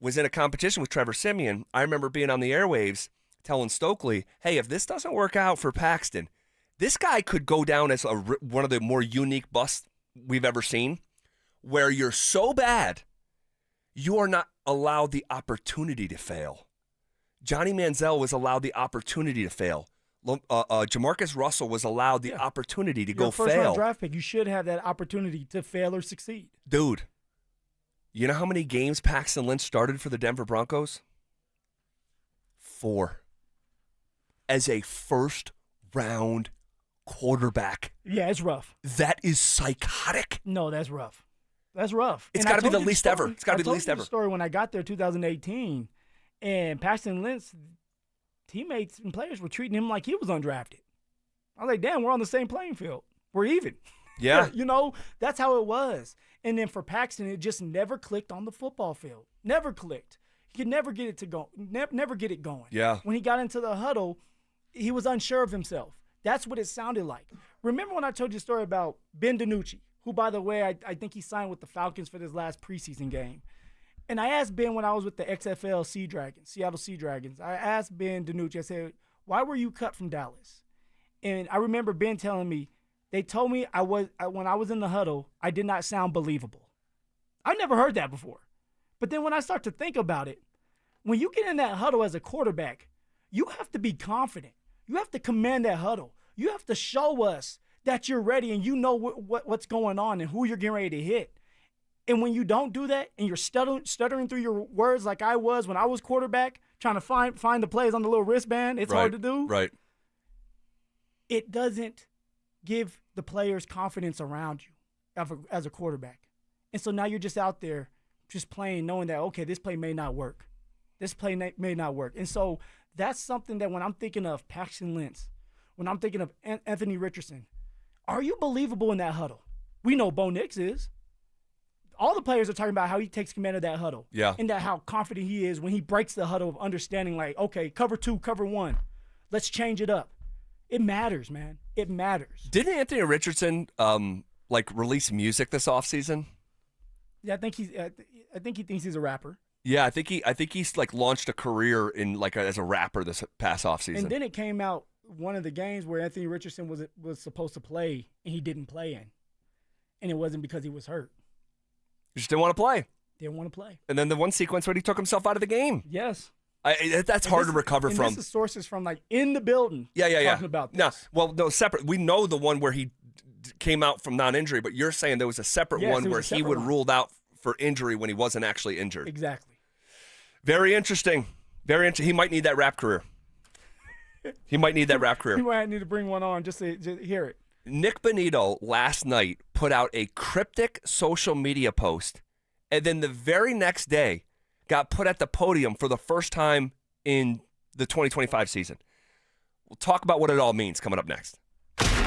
was in a competition with Trevor Siemian, I remember being on the airwaves telling Stokley, hey, if this doesn't work out for Paxton, this guy could go down as one of the more unique busts we've ever seen, where you're so bad, you are not allowed the opportunity to fail. Johnny Manziel was allowed the opportunity to fail. Jamarcus Russell was allowed the opportunity to go fail. First-round draft pick, you should have that opportunity to fail or succeed. Dude, you know how many games Paxton Lynch started for the Denver Broncos? 4. As a first-round quarterback. Yeah, it's rough. That is psychotic. No, that's rough. That's rough. It's And got to I be the told you least story. ever. It's got to be the least I ever. told you the story when I got there 2018, and Paxton Lynch, teammates and players were treating him like he was undrafted. I was like, damn, we're on the same playing field. We're even. Yeah. You know, that's how it was. And then for Paxton, it just never clicked on the football field. Never clicked. He could never get it to go. Never get it going. Yeah. When he got into the huddle, he was unsure of himself. That's what it sounded like. Remember when I told you a story about Ben DiNucci, who, by the way, I think he signed with the Falcons for this last preseason game. And I asked Ben when I was with the XFL Seattle Sea Dragons, I asked Ben DiNucci, I said, why were you cut from Dallas? And I remember Ben telling me, they told me when I was in the huddle, I did not sound believable. I never heard that before. But then when I start to think about it, when you get in that huddle as a quarterback, you have to be confident. You have to command that huddle. You have to show us that you're ready and you know what's going on and who you're getting ready to hit. And when you don't do that and you're stuttering through your words like I was when I was quarterback, trying to find the plays on the little wristband, it's hard to do. Right. It doesn't give the players confidence around you as a quarterback. And so now you're just out there just playing, knowing that, okay, this play may not work. This play may not work. And so that's something that when I'm thinking of Paxton Lynch, when I'm thinking of Anthony Richardson, are you believable in that huddle? We know Bo Nix is. All the players are talking about how he takes command of that huddle. Yeah. And that how confident he is when he breaks the huddle of understanding, like, okay, cover 2, cover 1. Let's change it up. It matters, man. It matters. Didn't Anthony Richardson release music this offseason? Yeah, I think he thinks he's a rapper. Yeah, I think he's like launched a career in as a rapper this past offseason. And then it came out one of the games where Anthony Richardson was supposed to play and he didn't play in. And it wasn't because he was hurt. He just didn't want to play. Didn't want to play. And then the one sequence where he took himself out of the game. Yes. That's hard to recover from. This is sources from in the building. Yeah. Talking about this. No, separate. We know the one where he came out from non-injury, but you're saying there was a separate one where he would ruled out for injury when he wasn't actually injured. Exactly. Very interesting. Very interesting. He might need that rap career. He might need that rap career. He might need to bring one on just to hear it. Nick Bonito last night put out a cryptic social media post, and then the very next day got put at the podium for the first time in the 2025 season. We'll talk about what it all means coming up next.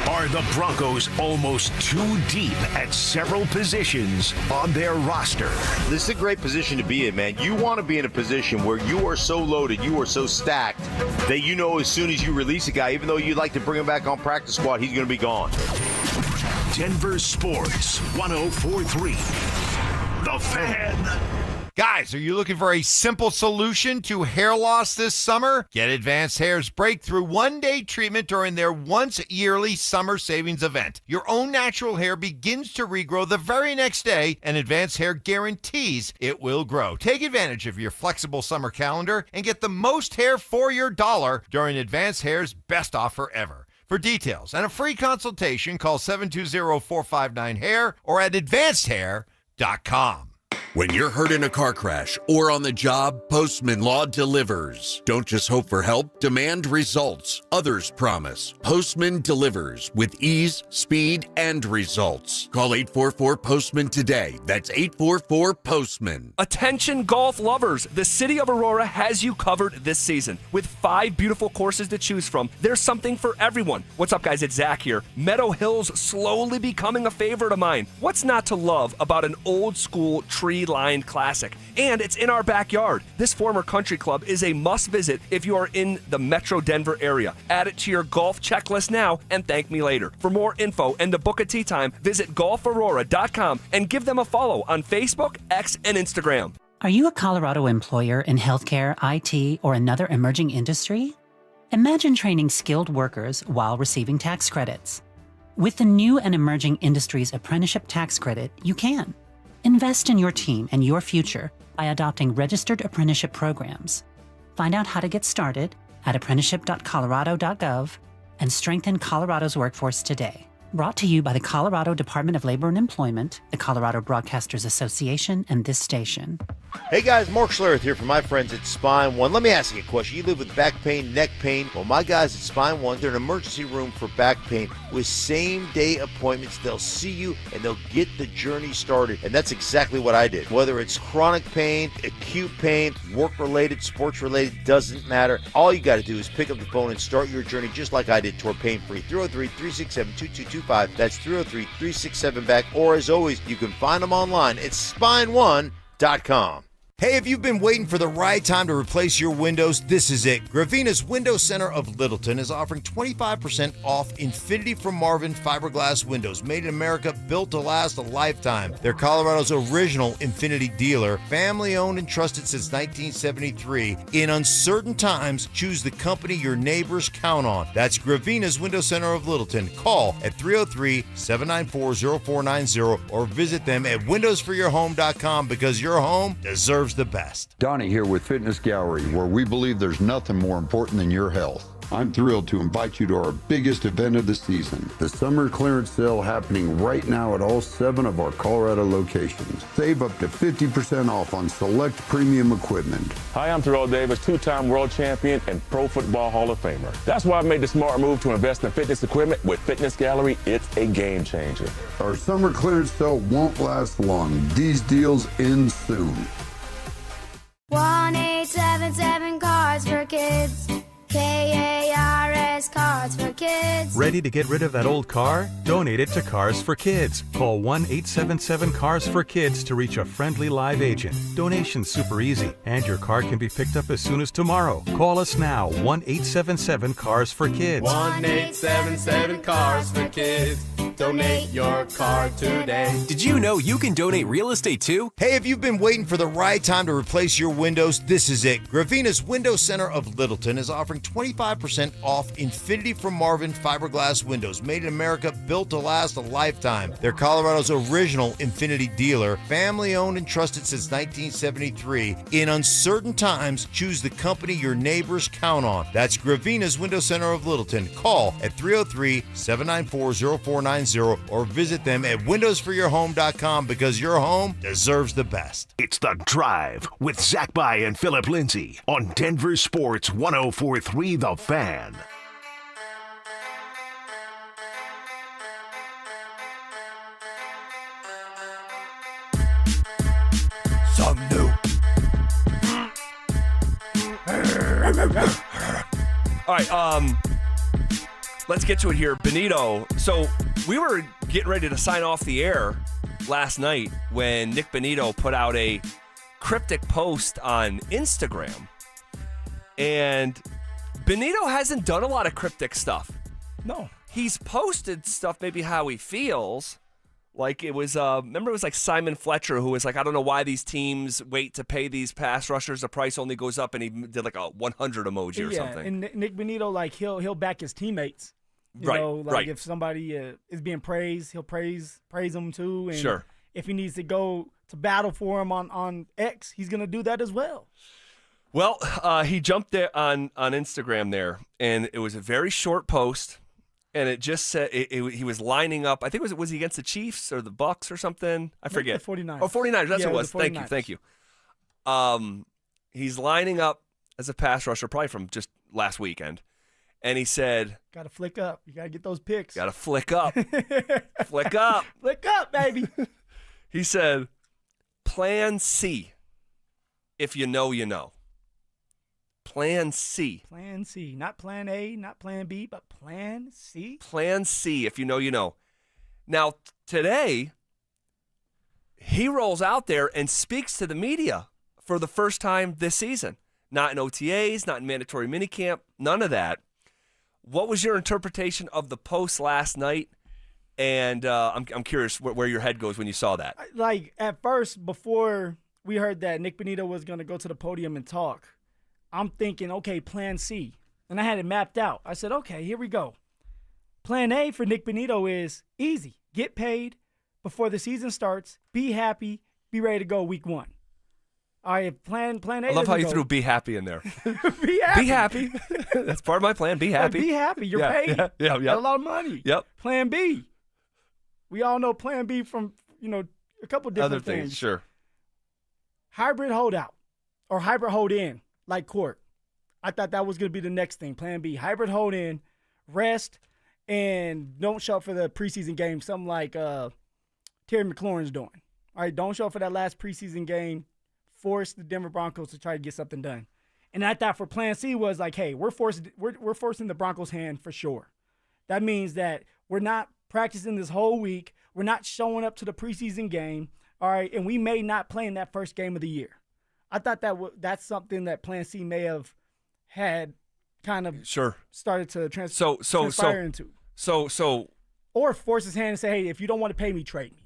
Are the Broncos almost too deep at several positions on their roster? This is a great position to be in, man. You want to be in a position where you are so loaded, you are so stacked, that you know as soon as you release a guy, even though you'd like to bring him back on practice squad, he's going to be gone. Denver Sports 104.3. The Fan. Guys, are you looking for a simple solution to hair loss this summer? Get Advanced Hair's breakthrough one-day treatment during their once-yearly summer savings event. Your own natural hair begins to regrow the very next day, and Advanced Hair guarantees it will grow. Take advantage of your flexible summer calendar and get the most hair for your dollar during Advanced Hair's best offer ever. For details and a free consultation, call 720-459-HAIR or at advancedhair.com. When you're hurt in a car crash or on the job, Postman Law delivers. Don't just hope for help, demand results. Others promise. Postman delivers with ease, speed, and results. Call 844-POSTMAN today. That's 844-POSTMAN. Attention golf lovers, the city of Aurora has you covered this season. With 5 beautiful courses to choose from, there's something for everyone. What's up, guys? It's Zach here. Meadow Hill's slowly becoming a favorite of mine. What's not to love about an old school tree-lined classic? And it's in our backyard. This former country club is a must-visit if you are in the Metro Denver area. Add it to your golf checklist now and thank me later. For more info and to book a tee time, visit golfaurora.com and give them a follow on Facebook, X, and Instagram. Are you a Colorado employer in healthcare, IT, or another emerging industry? Imagine training skilled workers while receiving tax credits. With the new and emerging industries apprenticeship tax credit, you can. Invest in your team and your future by adopting registered apprenticeship programs. Find out how to get started at apprenticeship.colorado.gov and strengthen Colorado's workforce today. Brought to you by the Colorado Department of Labor and Employment, the Colorado Broadcasters Association, and this station. Hey guys, Mark Schlereth here from my friends at Spine One. Let me ask you a question. You live with back pain, neck pain. Well, my guys at Spine One, they're an emergency room for back pain with same-day appointments. They'll see you and they'll get the journey started. And that's exactly what I did. Whether it's chronic pain, acute pain, work-related, sports-related, doesn't matter. All you got to do is pick up the phone and start your journey just like I did toward pain-free. 303-367-2225. That's 303-367-BACK. Or as always, you can find them online at spineone.com. Hey, if you've been waiting for the right time to replace your windows, this is it. Gravina's Window Center of Littleton is offering 25% off Infinity from Marvin fiberglass windows, made in America, built to last a lifetime. They're Colorado's original Infinity dealer, family owned and trusted since 1973. In uncertain times, choose the company your neighbors count on. That's Gravina's Window Center of Littleton. Call at 303-794-0490 or visit them at windowsforyourhome.com because your home deserves the best. Donnie here with Fitness Gallery, where we believe there's nothing more important than your health. I'm thrilled to invite you to our biggest event of the season, the summer clearance sale happening right now at all 7 of our Colorado locations. Save up to 50% off on select premium equipment. Hi, I'm Terrell Davis, 2-time world champion and Pro Football Hall of Famer. That's why I made the smart move to invest in fitness equipment with Fitness Gallery. It's a game changer. Our summer clearance sale won't last long. These deals end soon. 1-877 Cards for Kids. KARS Cards for Kids. Ready to get rid of that old car? Donate it to Cars for Kids. Call 1-877-CARS-FOR-KIDS to reach a friendly live agent. Donation's super easy, and your car can be picked up as soon as tomorrow. Call us now, 1-877-CARS-FOR-KIDS. 1-877-CARS-FOR-KIDS. Donate your car today. Did you know you can donate real estate too? Hey, if you've been waiting for the right time to replace your windows, this is it. Gravina's Window Center of Littleton is offering 25% off Infinity from Marvin fiberglass windows, made in America, built to last a lifetime. They're Colorado's original Infinity dealer, family owned and trusted since 1973. In uncertain times, choose the company your neighbors count on. That's Gravina's Window Center of Littleton. Call at 303-794-0490 or visit them at windowsforyourhome.com because your home deserves the best. It's The Drive with Zach By and Phillip Lindsay on Denver Sports 104.3 The Fan. Something new. All right, let's get to it here. Benito, so we were getting ready to sign off the air last night when Nick Benito put out a cryptic post on Instagram. And Benito hasn't done a lot of cryptic stuff. No. He's posted stuff maybe how he feels. Like it was, remember it was like Simon Fletcher who was like, I don't know why these teams wait to pay these pass rushers. The price only goes up, and he did like a 100 emoji or something. And Nick Benito, like he'll back his teammates. You know, like if somebody is being praised, he'll praise them too. And sure. If he needs to go to battle for him on X, he's gonna do that as well. Well, he jumped there on Instagram there, and it was a very short post. And it just said he was lining up. I think was he against the Chiefs or the Bucks or something? I forget. The 49ers. Oh, 49ers. That's what it was. The 49ers. Thank you. He's lining up as a pass rusher, probably from just last weekend. And he said, "Got to flick up. You got to get those picks. Got to flick up. Flick up. Flick up, baby." He said, "Plan C. If you know, you know." Plan C. Plan C. Not Plan A, not Plan B, but Plan C. Plan C. If you know, you know. Now, today, he rolls out there and speaks to the media for the first time this season. Not in OTAs, not in mandatory minicamp, none of that. What was your interpretation of the post last night? And I'm curious where your head goes when you saw that. Like, at first, before we heard that Nick Benito was going to go to the podium and talk, I'm thinking, okay, Plan C. And I had it mapped out. I said, okay, here we go. Plan A for Nick Benito is easy. Get paid before the season starts. Be happy. Be ready to go week 1. All right, plan A. I love how you threw "be happy" in there. Be happy. Be happy. That's part of my plan. Be happy. Be happy. You're paid. Yeah. Got a lot of money. Yep. Plan B. We all know Plan B from, a couple different other things. Sure. hybrid holdout or hybrid hold in like Court. I thought that was going to be the next thing. Plan B, hybrid hold in, rest, and don't show up for the preseason game, something like Terry McLaurin's doing. All right, don't show up for that last preseason game. Force the Denver Broncos to try to get something done. And I thought for Plan C was like, hey, we're forcing the Broncos' hand for sure. That means that we're not practicing this whole week. We're not showing up to the preseason game. All right, and we may not play in that first game of the year. I thought that's something that Plan C may have had kind of started to transpire into. Or force his hand and say, hey, if you don't want to pay me, trade me.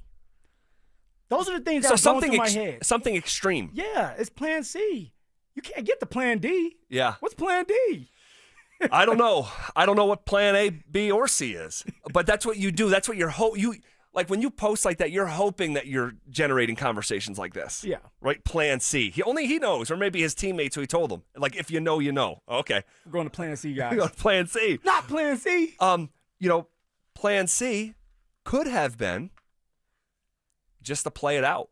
Those are the things that are going through my head. Something extreme. Yeah, it's Plan C. You can't get to Plan D. Yeah. What's Plan D? I don't know. I don't know what Plan A, B, or C is. But that's what you do. That's what like when you post like that, you're hoping that you're generating conversations like this. Yeah. Right? Plan C. Only he knows, or maybe his teammates who he told them. Like, if you know, you know. Okay. We're going to Plan C, guys. We're going to Plan C. Not Plan C. Plan C could have been just to play it out.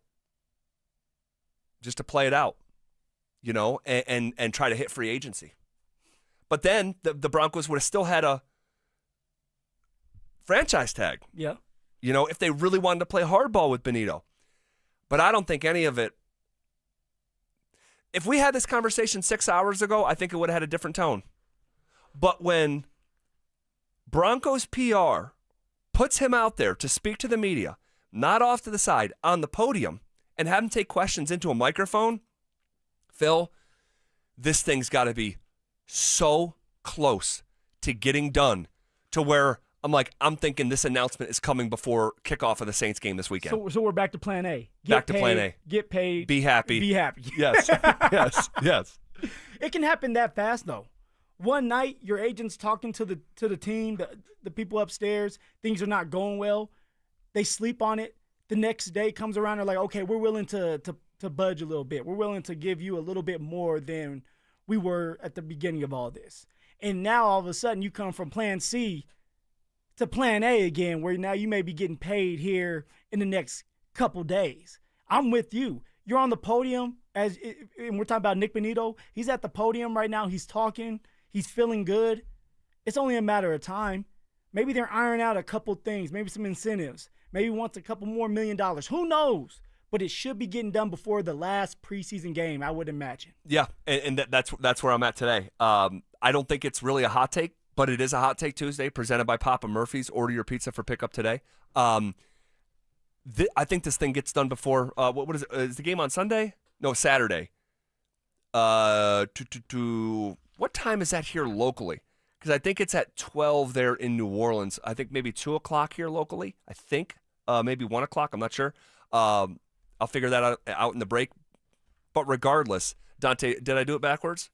And try to hit free agency. But then the Broncos would have still had a franchise tag. Yeah. If they really wanted to play hardball with Benito. But I don't think any of it. If we had this conversation 6 hours ago, I think it would have had a different tone. But when Broncos PR puts him out there to speak to the media, not off to the side, on the podium, and have him take questions into a microphone, Phil, this thing's got to be so close to getting done to where I'm thinking this announcement is coming before kickoff of the Saints game this weekend. So we're back to Plan A. Plan A. Get paid. Be happy. Be happy. Yes. Yes. It can happen that fast, though. One night, your agent's talking to the team, the people upstairs. Things are not going well. They sleep on it. The next day comes around. They're like, okay, we're willing to budge a little bit. We're willing to give you a little bit more than we were at the beginning of all this. And now all of a sudden you come from Plan C to Plan A again, where now you may be getting paid here in the next couple days. I'm with you. You're on the podium, and we're talking about Nick Benito. He's at the podium right now. He's talking. He's feeling good. It's only a matter of time. Maybe they're ironing out a couple things, maybe some incentives. Maybe he wants a couple more $1 million. Who knows? But it should be getting done before the last preseason game, I would imagine. Yeah, and that's where I'm at today. I don't think it's really a hot take, but it is a Hot Take Tuesday presented by Papa Murphy's. Order your pizza for pickup today. I think this thing gets done before what is it? Is the game on Sunday? No, Saturday. What time is that here locally? Because I think it's at 12 there in New Orleans. I think maybe 2 o'clock here locally. I think maybe 1 o'clock. I'm not sure. I'll figure that out in the break. But regardless, Dante, did I do it backwards?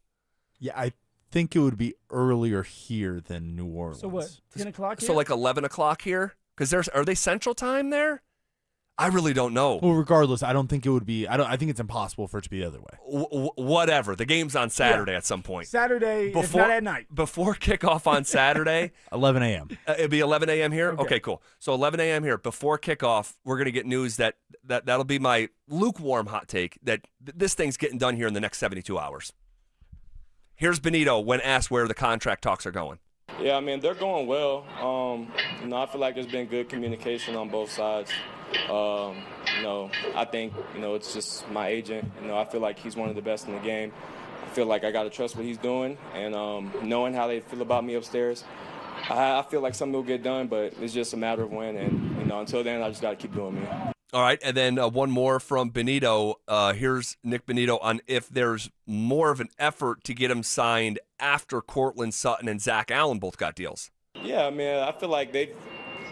Yeah, I think it would be earlier here than New Orleans. So what, 10 o'clock here? So like 11 o'clock here? Because are they Central Time there? I really don't know. Well, regardless, I don't think it would be. I think it's impossible for it to be the other way. Whatever. The game's on Saturday at some point. Saturday, it's not at night. Before kickoff on Saturday. 11 a.m. It'd be 11 a.m. here? Okay, cool. So 11 a.m. here. Before kickoff, we're going to get news that'll be my lukewarm hot take that this thing's getting done here in the next 72 hours. Here's Benito when asked where the contract talks are going. Yeah, I mean, they're going well. I feel like there's been good communication on both sides. I think, it's just my agent. I feel like he's one of the best in the game. I feel like I got to trust what he's doing. And knowing how they feel about me upstairs, I feel like something will get done, but it's just a matter of when. And, until then, I just got to keep doing me. All right, and then one more from Benito. Here's Nick Benito on if there's more of an effort to get him signed after Courtland Sutton and Zach Allen both got deals. Yeah, I mean, I feel like they've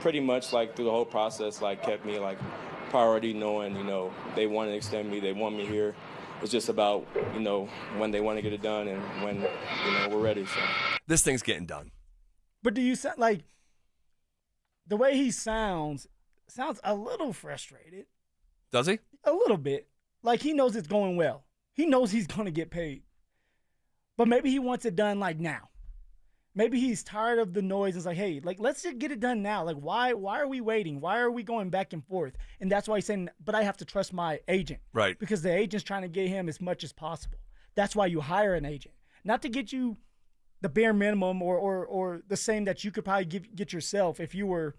pretty much, through the whole process, kept me, priority, knowing, they want to extend me, they want me here. It's just about, when they want to get it done and when, we're ready. So this thing's getting done. But do you sound the way he sounds a little frustrated. Does he? A little bit. He knows it's going well. He knows he's going to get paid. But maybe he wants it done now. Maybe he's tired of the noise and is like, hey, like, let's just get it done now. Like, why are we waiting? Why are we going back and forth? And that's why he's saying, but I have to trust my agent. Right. Because the agent's trying to get him as much as possible. That's why you hire an agent. Not to get you the bare minimum or the same that you could probably get yourself if you were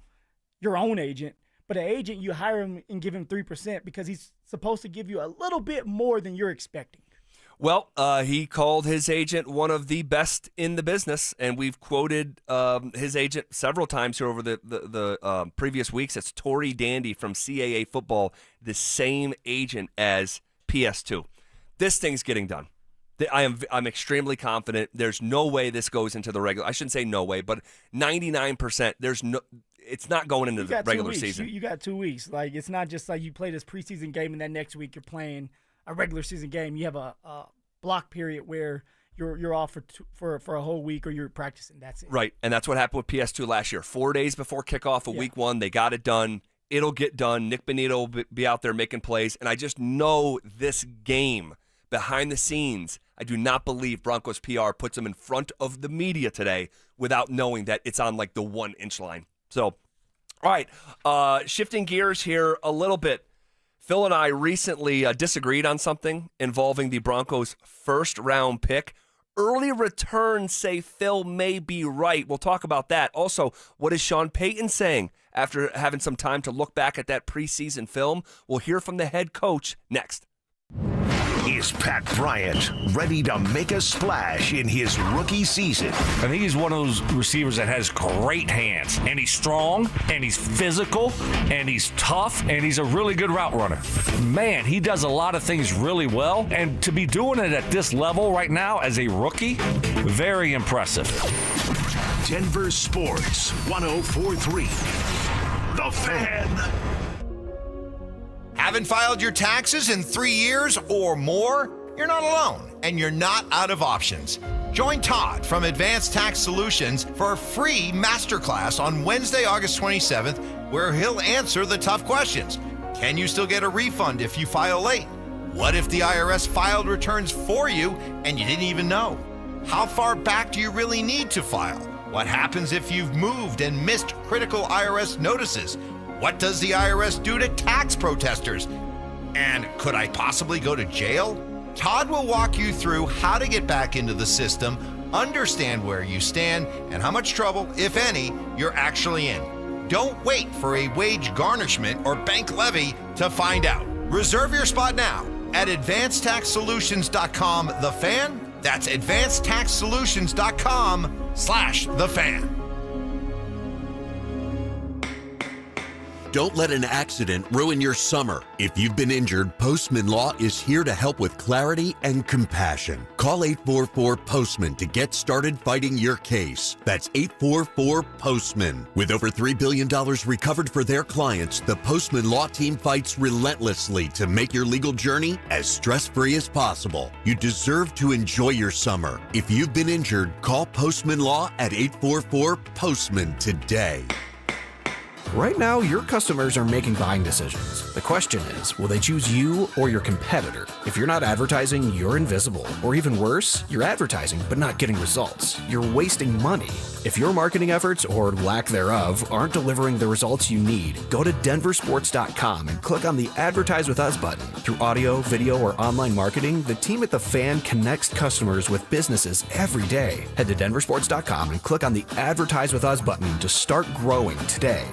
your own agent. But an agent, you hire him and give him 3% because he's supposed to give you a little bit more than you're expecting. Well, he called his agent one of the best in the business, and we've quoted his agent several times here over the previous weeks. It's Tory Dandy from CAA Football, the same agent as PS2. This thing's getting done. I'm extremely confident. There's no way this goes into the regular. I shouldn't say no way, but 99%. It's not going into the regular season. You got 2 weeks. Like, it's not just like you play this preseason game and then next week you're playing a regular season game. You have a block period where you're off for a whole week or you're practicing. That's it. Right, and that's what happened with PS2 last year. 4 days before kickoff of week 1, they got it done. It'll get done. Nick Bonito will be out there making plays, and I just know this game behind the scenes. I do not believe Broncos PR puts them in front of the media today without knowing that it's on like the 1-inch line. So, all right, shifting gears here a little bit. Phil and I recently disagreed on something involving the Broncos' first-round pick. Early returns say Phil may be right. We'll talk about that. Also, what is Shawn Peyton saying after having some time to look back at that preseason film? We'll hear from the head coach next. Is Pat Bryant ready to make a splash in his rookie season? I think he's one of those receivers that has great hands, and he's strong, and he's physical, and he's tough, and he's a really good route runner. Man, he does a lot of things really well, and to be doing it at this level right now as a rookie, very impressive. Denver Sports 104.3. The Fan. Haven't filed your taxes in 3 years or more? You're not alone, and you're not out of options. Join Todd from Advanced Tax Solutions for a free masterclass on Wednesday, August 27th, where he'll answer the tough questions. Can you still get a refund if you file late? What if the IRS filed returns for you and you didn't even know? How far back do you really need to file? What happens if you've moved and missed critical IRS notices? What does the IRS do to tax protesters? And could I possibly go to jail? Todd will walk you through how to get back into the system, understand where you stand, and how much trouble, if any, you're actually in. Don't wait for a wage garnishment or bank levy to find out. Reserve your spot now at advancedtaxsolutions.com. The Fan. That's advancedtaxsolutions.com/thefan. Don't let an accident ruin your summer. If you've been injured, Postman Law is here to help with clarity and compassion. Call 844-POSTMAN to get started fighting your case. That's 844-POSTMAN. With over $3 billion recovered for their clients, the Postman Law team fights relentlessly to make your legal journey as stress-free as possible. You deserve to enjoy your summer. If you've been injured, call Postman Law at 844-POSTMAN today. Right now, your customers are making buying decisions. The question is, will they choose you or your competitor? If you're not advertising, you're invisible. Or even worse, you're advertising but not getting results. You're wasting money. If your marketing efforts, or lack thereof, aren't delivering the results you need, go to DenverSports.com and click on the Advertise With Us button. Through audio, video, or online marketing, the team at The Fan connects customers with businesses every day. Head to DenverSports.com and click on the Advertise With Us button to start growing today.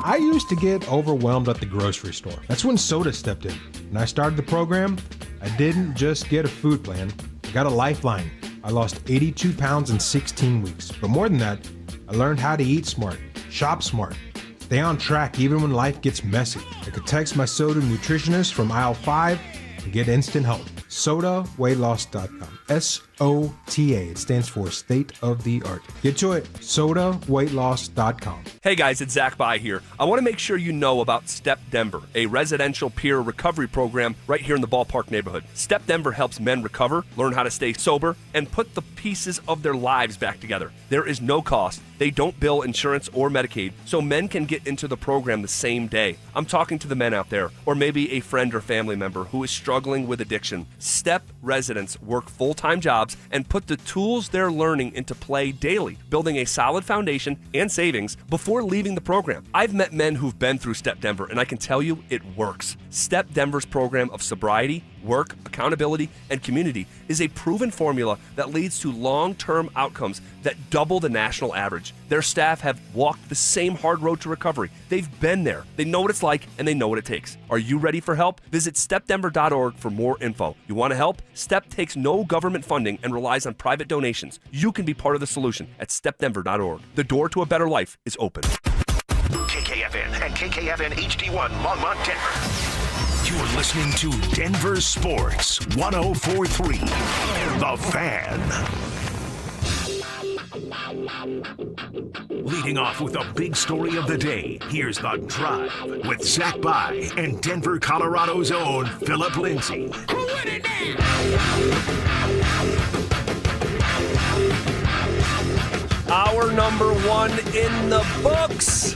I used to get overwhelmed at the grocery store. That's when Soda stepped in. When I started the program, I didn't just get a food plan, I got a lifeline. I lost 82 pounds in 16 weeks. But more than that, I learned how to eat smart, shop smart, stay on track even when life gets messy. I could text my Soda nutritionist from aisle 5 and get instant help. SodaWeightLoss.com. SOTA. It stands for State of the Art. Get to it. SodaWeightLoss.com. Hey guys, it's Zach By here. I want to make sure you know about Step Denver, a residential peer recovery program right here in the ballpark neighborhood. Step Denver helps men recover, learn how to stay sober, and put the pieces of their lives back together. There is no cost. They don't bill insurance or Medicaid, so men can get into the program the same day. I'm talking to the men out there, or maybe a friend or family member who is struggling with addiction. Step residents work full-time jobs and put the tools they're learning into play daily, building a solid foundation and savings before leaving the program. I've met men who've been through Step Denver, and I can tell you it works. Step Denver's program of sobriety, work, accountability, and community is a proven formula that leads to long-term outcomes that double the national average. Their staff have walked the same hard road to recovery. They've been there. They know what it's like, and they know what it takes. Are you ready for help? Visit stepdenver.org for more info. You want to help? STEP takes no government funding and relies on private donations. You can be part of the solution at stepdenver.org. The door to a better life is open. KKFN and KKFN HD1 Longmont, Denver. You're listening to Denver Sports 104.3. The Fan. Leading off with the big story of the day, here's The Drive with Zach By and Denver, Colorado's own Phillip Lindsay. Hour number 1 in the books.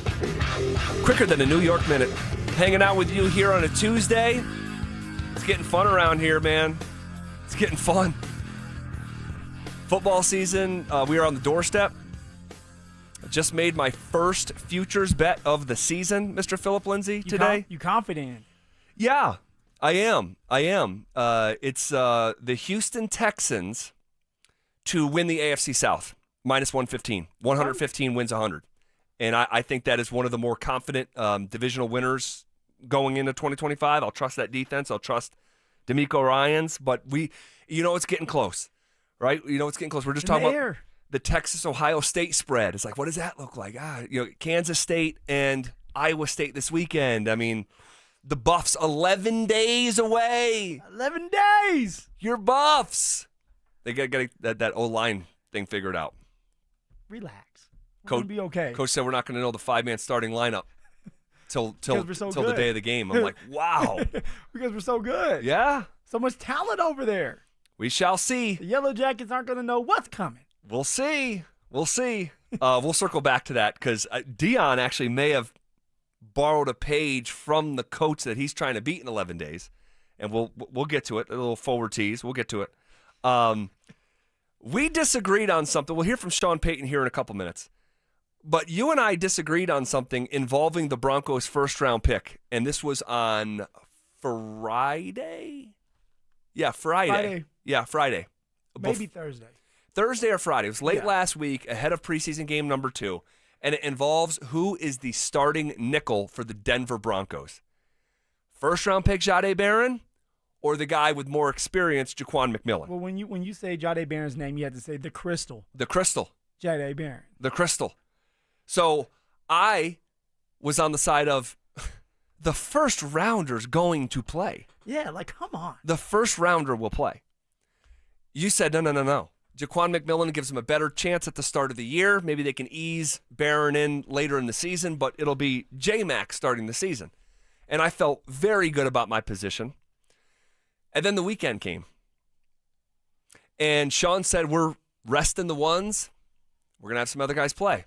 Quicker than a New York minute. Hanging out with you here on a Tuesday. It's getting fun around here, man. It's getting fun. Football season, we are on the doorstep. I just made my first futures bet of the season, Mr. Phillip Lindsay, today. You confident? Yeah, I am. It's the Houston Texans to win the AFC South, minus 115. 115 wins 100. And I think that is one of the more confident divisional winners going into 2025. I'll trust that defense. I'll trust D'Amico Ryans. But it's getting close, right? It's getting close. We're just talking about the Texas-Ohio State spread. It's like, what does that look like? Kansas State and Iowa State this weekend. I mean, the Buffs 11 days away. 11 days. Your Buffs. They got to get that O-line thing figured out. Relax. Coach, be okay. Coach said we're not going to know the 5-man starting lineup till the day of the game. I'm like, wow. Because we're so good. Yeah. So much talent over there. We shall see. The Yellow Jackets aren't going to know what's coming. We'll see. We'll circle back to that because Dion actually may have borrowed a page from the coach that he's trying to beat in 11 days. And we'll get to it. A little forward tease. We'll get to it. We disagreed on something. We'll hear from Shawn Peyton here in a couple minutes. But you and I disagreed on something involving the Broncos' first-round pick, and this was on Friday? Yeah, Friday. Yeah, Friday. Maybe Thursday. Thursday or Friday. It was late last week, ahead of preseason game number 2, and it involves who is the starting nickel for the Denver Broncos. First-round pick Jahdae Barron or the guy with more experience, Jaquan McMillan? Well, when you say Jahdae Barron's name, you have to say the Crystal. The Crystal. Jahdae Barron. The Crystal. So I was on the side of the first rounder's going to play. Yeah, like, come on. The first rounder will play. You said, no. Jaquan McMillan gives him a better chance at the start of the year. Maybe they can ease Barron in later in the season, but it'll be J-Mac starting the season. And I felt very good about my position. And then the weekend came. And Shawn said, we're resting the ones. We're going to have some other guys play.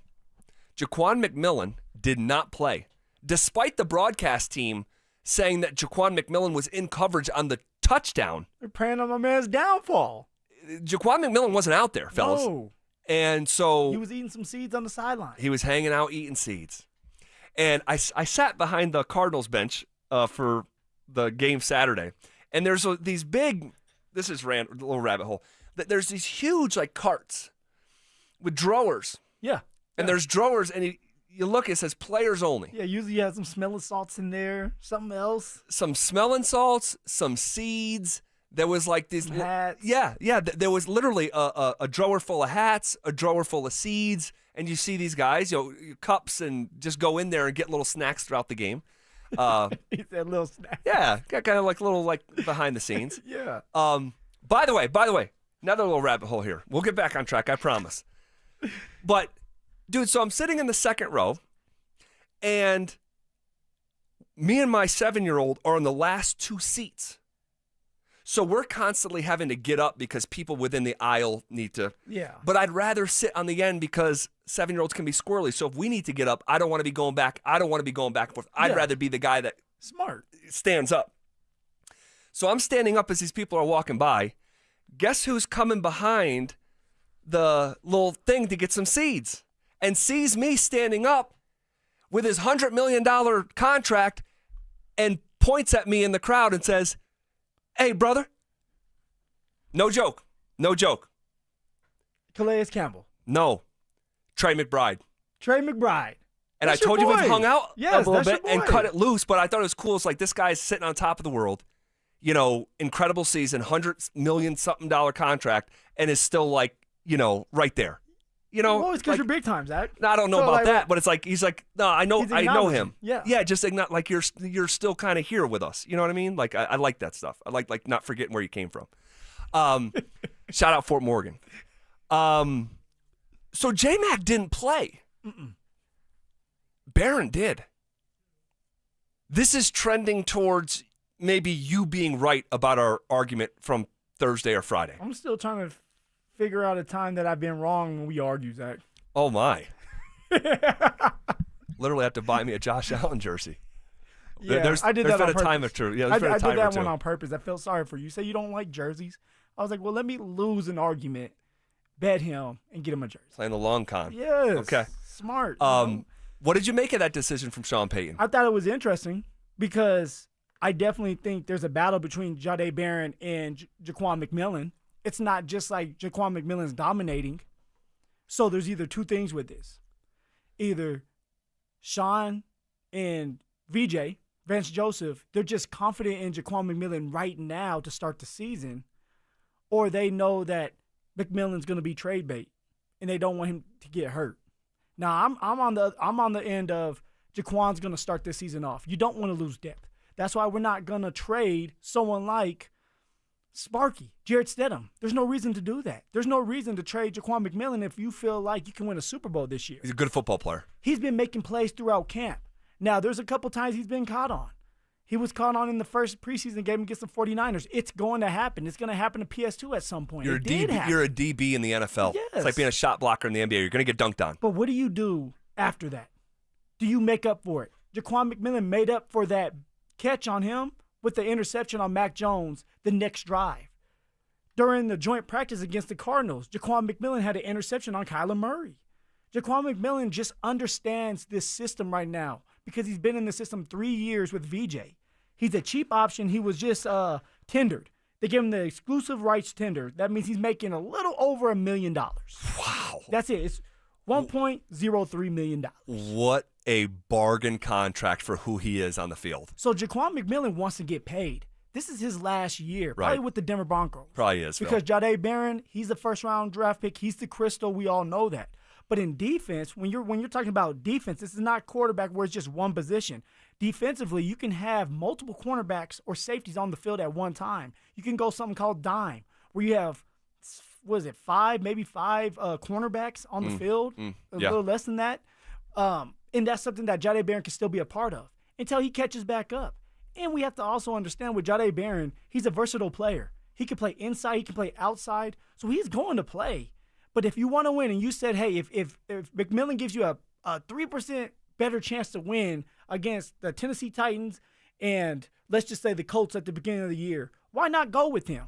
Jaquan McMillan did not play, despite the broadcast team saying that Jaquan McMillan was in coverage on the touchdown. They're preying on my man's downfall. Jaquan McMillan wasn't out there, fellas. No. And so he was eating some seeds on the sideline. He was hanging out eating seeds. And I sat behind the Cardinals bench for the game Saturday. And there's these big, this is a little rabbit hole, there's these huge like carts with drawers. Yeah. And there's drawers, and you look, it says players only. Yeah, usually you have some smelling salts in there, something else. Some smelling salts, some seeds. There was like these hats. Yeah. There was literally a drawer full of hats, a drawer full of seeds, and you see these guys, cups, and just go in there and get little snacks throughout the game. He said little snacks. Yeah, got kind of like little like behind the scenes. Yeah. By the way, another little rabbit hole here. We'll get back on track, I promise. But, dude, so I'm sitting in the second row, and me and my 7-year-old are in the last 2 seats. So we're constantly having to get up because people within the aisle need to. Yeah. But I'd rather sit on the end because 7-year-olds can be squirrely. So if we need to get up, I don't want to be going back. I don't want to be going back and forth. I'd rather be the guy that smart stands up. So I'm standing up as these people are walking by, Guess who's coming behind the little thing to get some seeds and sees me standing up with his $100 million contract and points at me in the crowd and says, "Hey, brother." No joke. No joke. Calais Campbell. No. Trey McBride. Trey McBride. And That's I told your you boy. we've hung out Yes, a little that's bit your and boy. cut it loose, but I thought it was cool. It's like this guy's sitting on top of the world, incredible season, $100 million something contract, and is still like, right there. Well, it's because you're big time, Zach. No, I don't know So, about like, that, but it's like he's like, no, I know He's him. acknowledging. Yeah. just like you're still kind of here with us. You know what I mean? Like I like that stuff. I like not forgetting where you came from. Shout out Fort Morgan. So J-Mac didn't play. Barron did. This is trending towards maybe you being right about our argument from Thursday or Friday. I'm still trying to figure out a time that I've been wrong when we argue, Zach. Oh, my. Literally have to buy me a Josh Allen jersey. Yeah, I did that been on a purpose. time or two. Yeah, I there's been a time did or that two. one on purpose. I felt sorry for you. You say you don't like jerseys. I was like, well, let me lose an argument, bet him, and get him a jersey. Playing the long con. Yes. Okay. Smart. What did you make of that decision from Shawn Peyton? I thought it was interesting because I definitely think there's a battle between Jahdae Barron and Jaquan McMillan. It's not just like Jaquan McMillan's dominating. So there's either two things with this. Either Shawn and VJ, Vance Joseph, they're just confident in Jaquan McMillan right now to start the season, or they know that McMillan's going to be trade bait and they don't want him to get hurt. Now, I'm on the end of Jaquan's going to start this season off. You don't want to lose depth. That's why we're not going to trade someone like Sparky, Jarrett Stidham. There's no reason to do that. There's no reason to trade Jaquan McMillan if you feel like you can win a Super Bowl this year. He's a good football player. He's been making plays throughout camp. Now, there's a couple times he's been caught on. He was caught on in the first preseason game against the 49ers. It's going to happen. It's going to happen to PS2 at some point. You're a DB in the NFL. Yes. It's like being a shot blocker in the NBA. You're going to get dunked on. But what do you do after that? Do you make up for it? Jaquan McMillan made up for that catch on him with the interception on Mac Jones the next drive. During the joint practice against the Cardinals, Jaquan McMillan had an interception on Kyler Murray. Jaquan McMillan just understands this system right now because he's been in the system 3 years with VJ. He's a cheap option. He was just tendered. They gave him the exclusive rights tender. That means he's making a little over $1 million. Wow. That's it. It's $1.03 million. What a bargain contract for who he is on the field. So Jaquan McMillan wants to get paid. This is his last year, probably Right. with the Denver Broncos. Probably is, Because Jahdae Barron, he's the first-round draft pick. He's the crystal. We all know that. But in defense, when you're talking about defense, this is not quarterback where it's just one position. Defensively, you can have multiple cornerbacks or safeties on the field at one time. You can go something called dime, where you have, maybe five cornerbacks on the field, a little less than that. And that's something that Jahdae Barron can still be a part of until he catches back up. And we have to also understand with Jahdae Barron, he's a versatile player. He can play inside, he can play outside, so he's going to play. But if you want to win, and you said, hey, if McMillan gives you a 3% better chance to win against the Tennessee Titans and let's just say the Colts at the beginning of the year, why not go with him?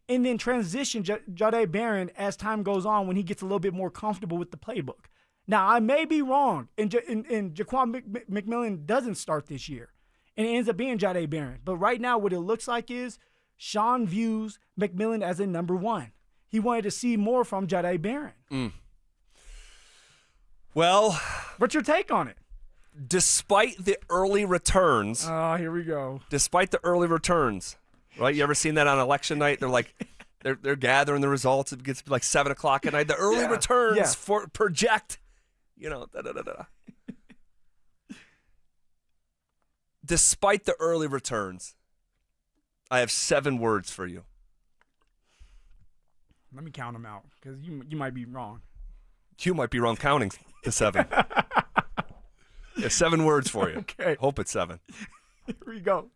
And then transition Jahdae Barron as time goes on when he gets a little bit more comfortable with the playbook. Now, I may be wrong, and Jaquan McMillan doesn't start this year, and it ends up being Jahdae Barron. But right now, what it looks like is Shawn views McMillan as a number one. He wanted to see more from Jahdae Barron. Well, what's your take on it? Despite the early returns. Oh, here we go. Despite the early returns, right? You ever seen that on election night? They're like, they're gathering the results. It gets like 7 o'clock at night. The early returns for project, Despite the early returns, I have 7 words for you. Let me count them out because you might be wrong. You might be wrong counting the 7. 7 words for you. Okay. Hope it's 7. Here we go.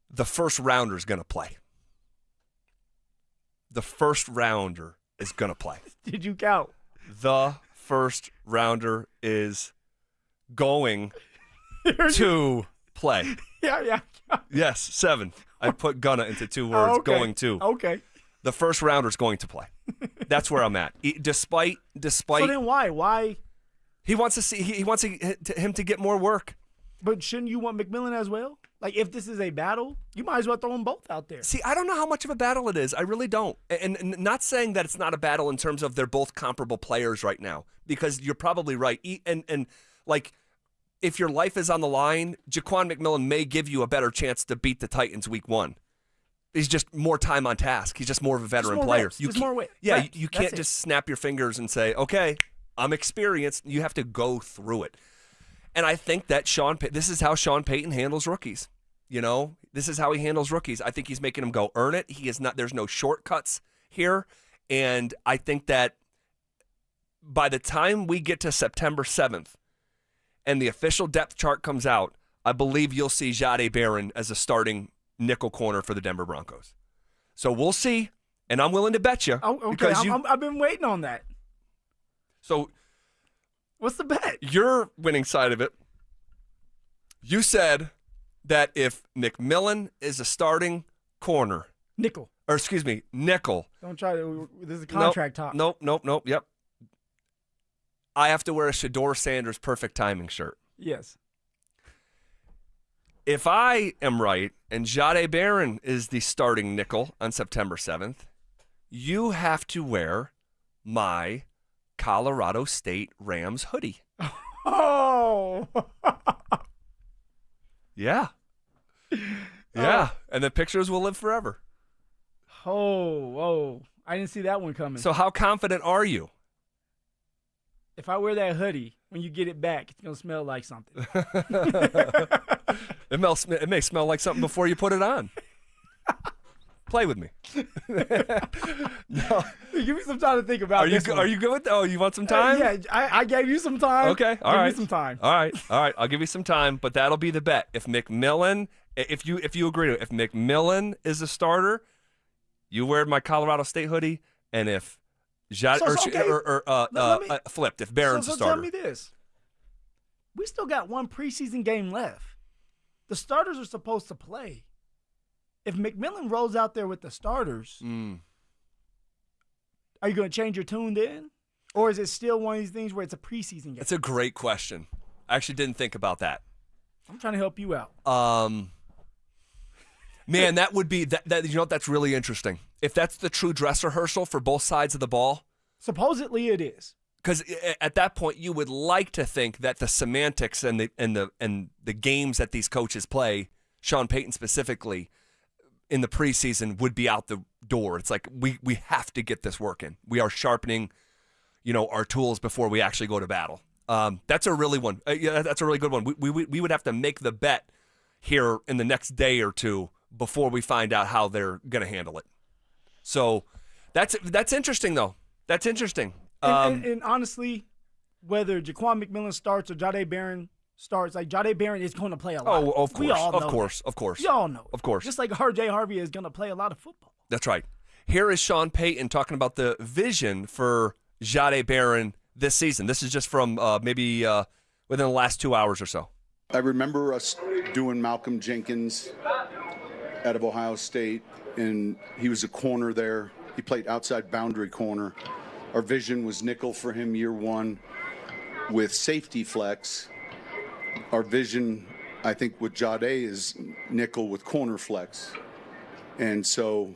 The first rounder is going to play. The first rounder is going to play. Did you count? The first rounder is going to play. Yeah. Yes, 7. I put gonna into 2 words. Okay. Going to. Okay. The first rounder is going to play. That's where I'm at. Despite. So then why? Why? He wants to see. He wants him to get more work. But shouldn't you want McMillan as well? Like, if this is a battle, you might as well throw them both out there. See, I don't know how much of a battle it is. I really don't. And not saying that it's not a battle in terms of they're both comparable players right now, because you're probably right. And like, if your life is on the line, Jaquan McMillan may give you a better chance to beat the Titans week 1. He's just more time on task. He's just more of a veteran player. You can't just snap your fingers and say, okay, I'm experienced. You have to go through it. And I think that this is how Shawn Peyton handles rookies. This is how he handles rookies. I think he's making them go earn it. He is not. There's no shortcuts here. And I think that by the time we get to September 7th and the official depth chart comes out, I believe you'll see Jahdae Barron as a starting nickel corner for the Denver Broncos. So we'll see, and I'm willing to bet you. Oh, okay, I've been waiting on that. So what's the bet? Your winning side of it, you said that if McMillan is a starting corner. Nickel. Don't try to. This is a contract talk. Nope. Yep. I have to wear a Shedeur Sanders perfect timing shirt. Yes. If I am right and Jahdae Barron is the starting nickel on September 7th, you have to wear my Colorado State Rams hoodie. Oh. Yeah. Yeah. And the pictures will live forever. Oh. I didn't see that one coming. So how confident are you? If I wear that hoodie, when you get it back, it's going to smell like something. It may smell like something before you put it on. Play with me. No. Give me some time to think about this. Are you good with that? Oh, you want some time? Yeah, I gave you some time. Okay, all right. right. Give me some time. All right. I'll give you some time, but that'll be the bet. If McMillan, if you agree to it, if McMillan is a starter, you wear my Colorado State hoodie, and if Phillip, if Barron's a starter. Tell me this: we still got one preseason game left. The starters are supposed to play. If McMillan rolls out there with the starters, are you going to change your tune then? Or is it still one of these things where it's a preseason game? It's a great question. I actually didn't think about that. I'm trying to help you out. Man, that would be that. You know what? That's really interesting. If that's the true dress rehearsal for both sides of the ball, supposedly it is. Because at that point, you would like to think that the semantics and the games that these coaches play, Shawn Peyton specifically, in the preseason would be out the door. It's like we have to get this working. We are sharpening, our tools before we actually go to battle. That's a really one. That's a really good one. We would have to make the bet here in the next day or two before we find out how they're going to handle it. So that's interesting though. That's interesting. And honestly, whether Jaquan McMillan starts or Jahdae Barron starts, like Jahdae Barron is going to play a lot. Oh, of course. We all know of course. We all know. Of course. Just like R.J. Harvey is going to play a lot of football. That's right. Here is Shawn Peyton talking about the vision for Jahdae Barron this season. This is just from maybe within the last 2 hours or so. I remember us doing Malcolm Jenkins out of Ohio State, and he was a corner there. He played outside boundary corner. Our vision was nickel for him year one with safety flex. Our vision, I think, with Jahdae is nickel with corner flex. And so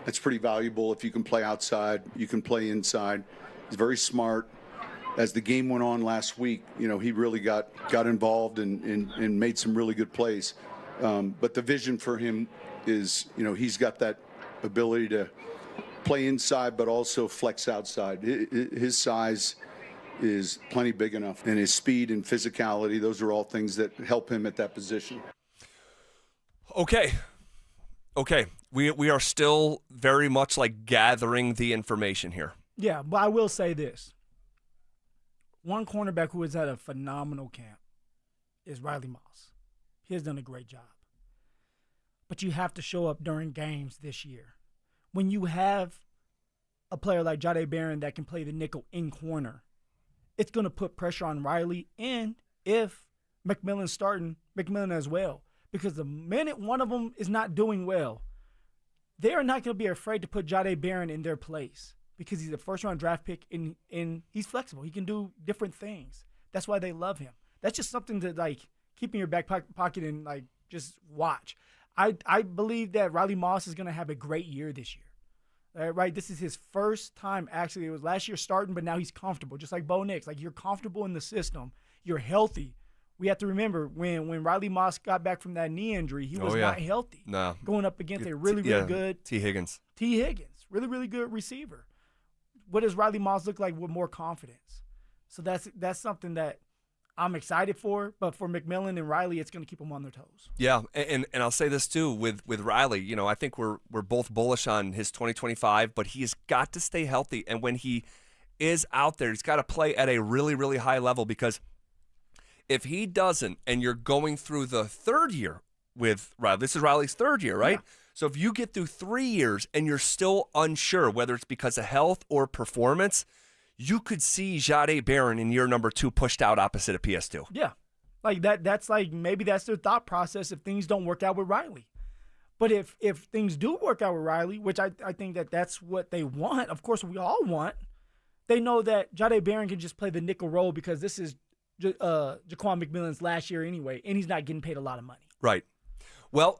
it's pretty valuable. If you can play outside, you can play inside. He's very smart. As the game went on last week, he really got involved and made some really good plays. But the vision for him is, he's got that ability to play inside but also flex outside. His size is plenty big enough, and his speed and physicality, those are all things that help him at that position. Okay. We are still very much like gathering the information here. Yeah, but I will say this. One cornerback who has had a phenomenal camp is Riley Moss. He has done a great job. But you have to show up during games this year. When you have a player like Jahdae Barron that can play the nickel in corner, it's going to put pressure on Riley, and if McMillan's starting, McMillan as well. Because the minute one of them is not doing well, they are not going to be afraid to put Jahdae Barron in their place because he's a first-round draft pick and he's flexible. He can do different things. That's why they love him. That's just something to, like, keep in your back pocket and, like, just watch. I believe that Riley Moss is going to have a great year this year. Right? This is his first time, actually. It was last year starting, but now he's comfortable, just like Bo Nix. Like, you're comfortable in the system. You're healthy. We have to remember when Riley Moss got back from that knee injury, he was not healthy. No. Going up against a really good T. Higgins. Really, really good receiver. What does Riley Moss look like with more confidence? So that's something that I'm excited for. But for McMillan and Riley, it's going to keep them on their toes. Yeah, and I'll say this too with Riley. You know, I think we're both bullish on his 2025, but he has got to stay healthy. And when he is out there, he's got to play at a really, really high level, because if he doesn't, and you're going through the third year with Riley, this is Riley's third year, right? Yeah. So if you get through 3 years and you're still unsure whether it's because of health or performance, you could see Jahdae Barron in year number 2 pushed out opposite of PS2. Yeah. Like that's like, maybe that's their thought process if things don't work out with Riley. But if things do work out with Riley, which I think that's what they want, of course we all want, they know that Jahdae Barron can just play the nickel role because this is Jaquan McMillan's last year anyway, and he's not getting paid a lot of money. Right. Well,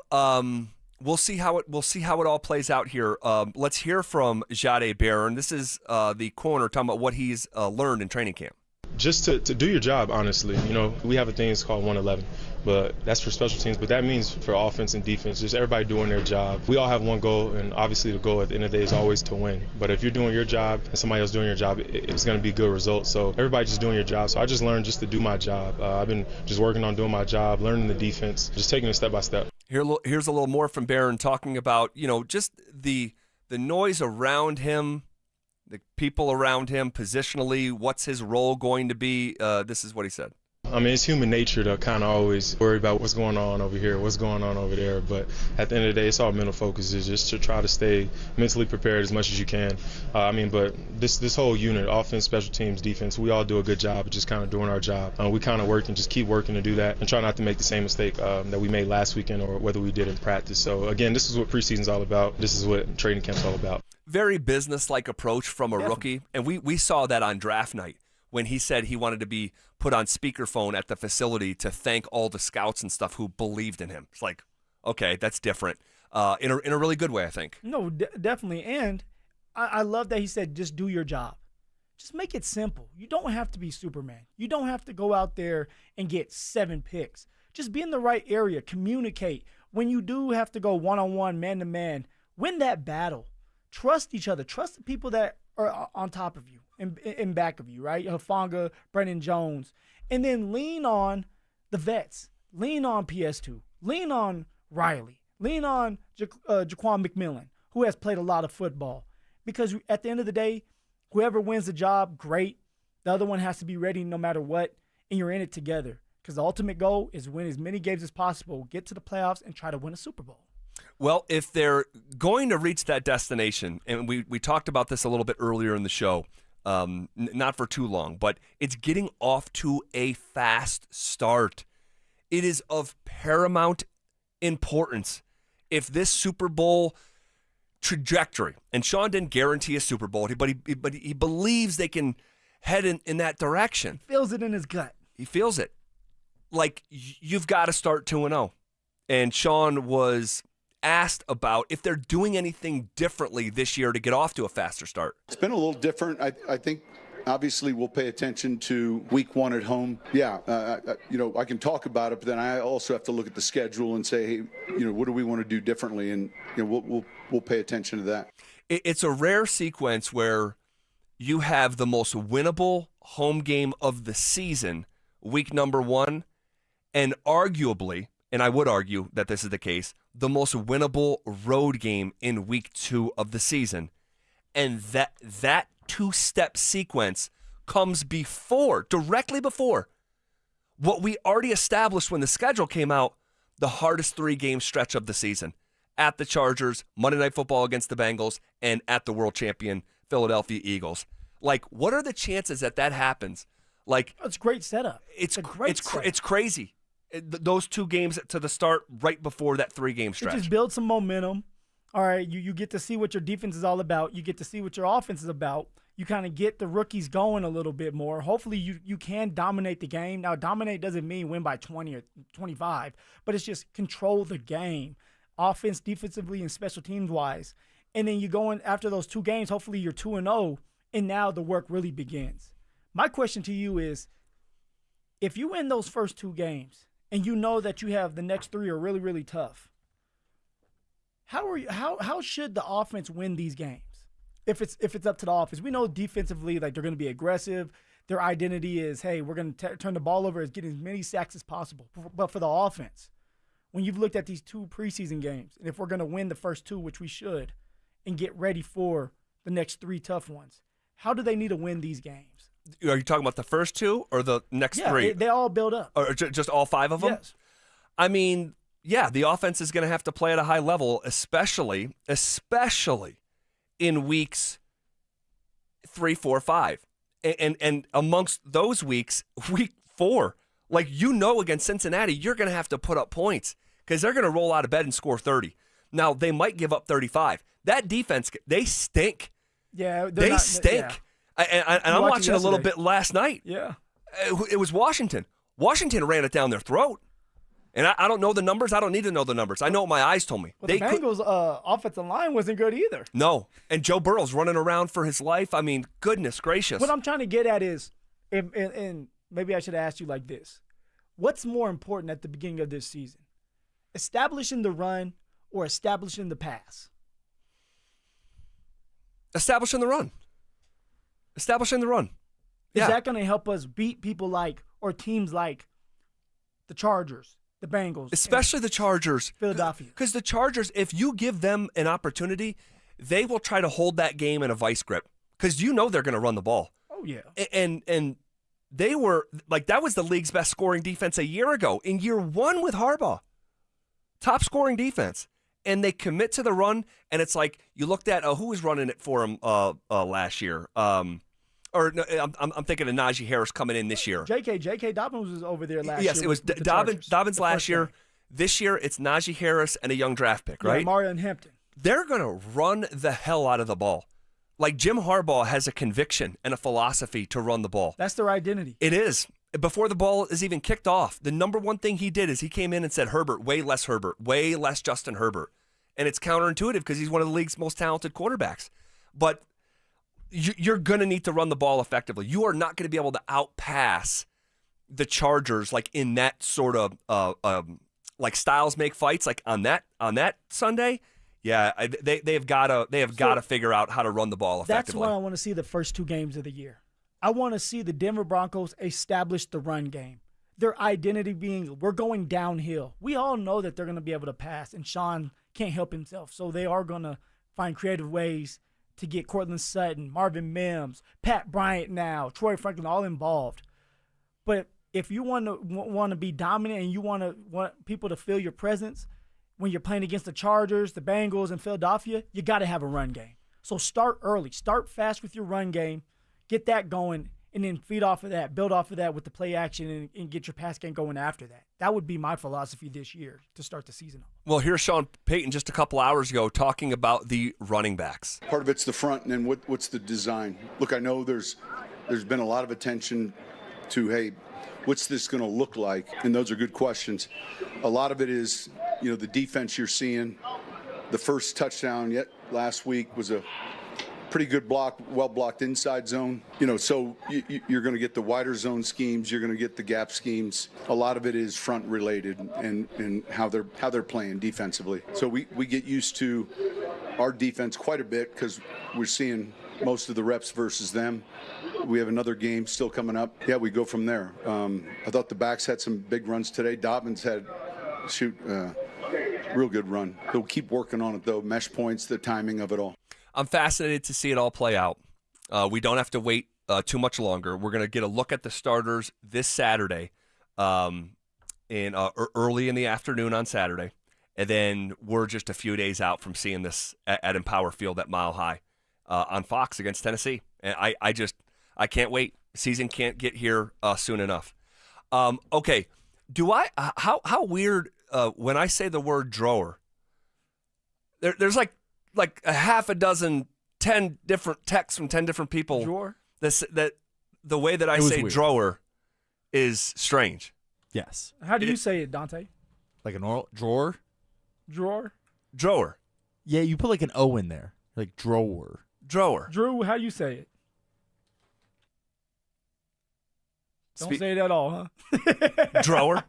we'll see how it all plays out here. Let's hear from Jahdae Barron. This is the corner talking about what he's learned in training camp. Just to do your job, honestly. You know, we have a thing called 111, but that's for special teams. But that means for offense and defense, just everybody doing their job. We all have one goal, and obviously the goal at the end of the day is always to win. But if you're doing your job and somebody else doing your job, it's going to be good results. So everybody just doing your job. So I just learned just to do my job. I've been just working on doing my job, learning the defense, just taking it step by step. Here's a little more from Barron talking about, you know, just the noise around him, the people around him, positionally, what's his role going to be. This is what he said. I mean, it's human nature to kind of always worry about what's going on over here, what's going on over there. But at the end of the day, it's all mental focus. Is just to try to stay mentally prepared as much as you can. But this whole unit, offense, special teams, defense, we all do a good job of just kind of doing our job. We kind of work and just keep working to do that and try not to make the same mistake that we made last weekend or whether we did in practice. So, again, this is what preseason's all about. This is what training camp's all about. Very business-like approach from a rookie. And we saw that on draft night when he said he wanted to be put on speakerphone at the facility to thank all the scouts and stuff who believed in him. It's like, okay, that's different. In a really good way, I think. No, definitely. And I love that he said, just do your job. Just make it simple. You don't have to be Superman. You don't have to go out there and get 7 picks. Just be in the right area. Communicate. When you do have to go one-on-one, man-to-man, win that battle. Trust each other. Trust the people that are on top of you and in back of you, right? Hufanga, Brennan Jones. And then lean on the vets. Lean on PS2. Lean on Riley. Lean on Jaquan McMillan, who has played a lot of football. Because at the end of the day, whoever wins the job, great. The other one has to be ready no matter what, and you're in it together. Because the ultimate goal is win as many games as possible, get to the playoffs, and try to win a Super Bowl. Well, if they're going to reach that destination, and we talked about this a little bit earlier in the show, not for too long, but it's getting off to a fast start. It is of paramount importance if this Super Bowl trajectory, and Shawn didn't guarantee a Super Bowl, but he believes they can head in that direction. He feels it in his gut. He feels it. Like, you've got to start 2-0. And Shawn was asked about if they're doing anything differently this year to get off to a faster start. It's been a little different. I think obviously we'll pay attention to week 1 at home. Yeah, I can talk about it, but then I also have to look at the schedule and say, hey, what do we want to do differently? And we'll pay attention to that. It's a rare sequence where you have the most winnable home game of the season, week number 1, and arguably, and I would argue that this is the case, the most winnable road game in week 2 of the season. And that two-step sequence comes directly before what we already established when the schedule came out, the hardest 3-game stretch of the season. At the Chargers, Monday Night Football against the Bengals, and at the world champion Philadelphia Eagles. Like, what are the chances that happens? Like, it's a great setup. It's crazy. Those 2 games to the start right before that 3-game stretch. It just builds some momentum. All right, you get to see what your defense is all about. You get to see what your offense is about. You kind of get the rookies going a little bit more. Hopefully you can dominate the game. Now, dominate doesn't mean win by 20 or 25, but it's just control the game, offense, defensively, and special teams-wise. And then you go in after those 2 games, hopefully you're 2-0, and now the work really begins. My question to you is, if you win those first 2 games and you know that you have the next 3 are really, really tough, how should the offense win these games? If it's up to the offense, we know defensively, like, they're going to be aggressive. Their identity is, hey, we're going to turn the ball over, as getting as many sacks as possible. But for the offense, when you've looked at these 2 preseason games, and if we're going to win the first 2, which we should, and get ready for the next 3 tough ones, how do they need to win these games? Are you talking about the first 2 or the next 3? Yeah, they all build up. Or just all 5 of them? Yes. I mean, yeah, the offense is going to have to play at a high level, especially in weeks 3, 4, 5. And amongst those weeks, week 4, like, against Cincinnati, you're going to have to put up points because they're going to roll out of bed and score 30. Now, they might give up 35. That defense, they stink. Yeah, they stink. Yeah. And I'm watching a little bit last night. Yeah. It was Washington. Washington ran it down their throat. And I don't know the numbers. I don't need to know the numbers. I know what my eyes told me. Well, the Bengals' offensive line wasn't good either. No. And Joe Burrow's running around for his life. I mean, goodness gracious. What I'm trying to get at is, and maybe I should ask you like this, what's more important at the beginning of this season? Establishing the run or establishing the pass? Establishing the run. Establishing the run. Is Yeah. that going to help us beat people or teams like the Chargers, the Bengals? Especially the Chargers. Philadelphia. Because the Chargers, if you give them an opportunity, they will try to hold that game in a vice grip because they're going to run the ball. Oh, yeah. And they were, like, that was the league's best scoring defense a year ago. In year 1 with Harbaugh. Top scoring defense. And they commit to the run, and it's like you looked at who was running it for him last year. I'm thinking of Najee Harris coming in this year. J.K. Dobbins was over there last year. Yes, it was Dobbins last year. This year, it's Najee Harris and a young draft pick, right? Yeah, Mario and Hampton. They're going to run the hell out of the ball. Like, Jim Harbaugh has a conviction and a philosophy to run the ball. That's their identity. It is. Before the ball is even kicked off, the number one thing he did is he came in and said, Herbert, way less Justin Herbert. And it's counterintuitive because he's one of the league's most talented quarterbacks. But you're going to need to run the ball effectively. You are not going to be able to outpass the Chargers like in that sort of like styles make fights like on that Sunday. Yeah, they have got to figure out how to run the ball effectively. That's why I want to see the first 2 games of the year. I want to see the Denver Broncos establish the run game. Their identity being, we're going downhill. We all know that they're going to be able to pass, and Shawn can't help himself. So they are going to find creative ways to get Cortland Sutton, Marvin Mims, Pat Bryant now, Troy Franklin all involved. But if you want to be dominant and you want people to feel your presence when you're playing against the Chargers, the Bengals, and Philadelphia, you got to have a run game. So start early. Start fast with your run game. Get that going, and then feed off of that, build off of that with the play action, and get your pass game going after that. That would be my philosophy this year to start the season off. Well, here's Shawn Peyton just a couple hours ago talking about the running backs. Part of it's the front, and then what's the design? Look, I know there's been a lot of attention to, hey, what's this going to look like? And those are good questions. A lot of it is, the defense you're seeing. The first touchdown last week was a pretty good block, well-blocked inside zone. So you're going to get the wider zone schemes. You're going to get the gap schemes. A lot of it is front-related and how they're playing defensively. So we get used to our defense quite a bit because we're seeing most of the reps versus them. We have another game still coming up. Yeah, we go from there. I thought the backs had some big runs today. Dobbins had real good run. He'll keep working on it, though. Mesh points, the timing of it all. I'm fascinated to see it all play out. We don't have to wait too much longer. We're going to get a look at the starters this Saturday, early in the afternoon on Saturday, and then we're just a few days out from seeing this at Empower Field at Mile High on Fox against Tennessee. And I can't wait. Season can't get here soon enough. Okay, how weird when I say the word drawer? There's like like a half a dozen, 10 different texts from 10 different people. Drawer? That the way that I It was say weird. drawer is strange. Yes. How do you say it, Dante? Like an oral drawer? Drawer? Drawer. Yeah, you put like an O in there. Like drawer. Drawer. Drew, how you say it? Don't say it at all, huh? Drawer.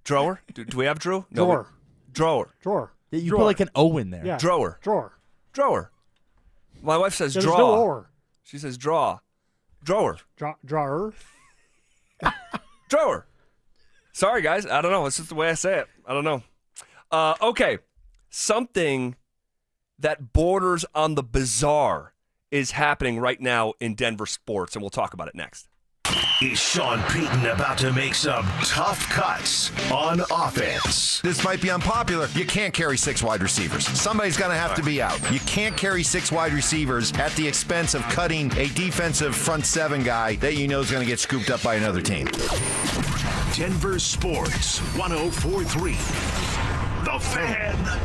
Drawer. Do we have Drew? No, Drawer. Drawer. Drawer. Yeah, you Drawer. put like an O in there. Yeah. Drawer. Drawer. Drawer. My wife says There's draw. no or. She says draw. Drawer. Drawer. Drawer. Sorry, guys. I don't know. It's just the way I say it. I don't know. Okay. Something that borders on the bizarre is happening right now in Denver sports, and we'll talk about it next. Is Shawn Peyton about to make some tough cuts on offense? This might be unpopular. You can't carry 6 wide receivers. Somebody's going to have to be out. You can't carry 6 wide receivers at the expense of cutting a defensive front 7 guy that you know is going to get scooped up by another team. Denver Sports 104.3. The Fan.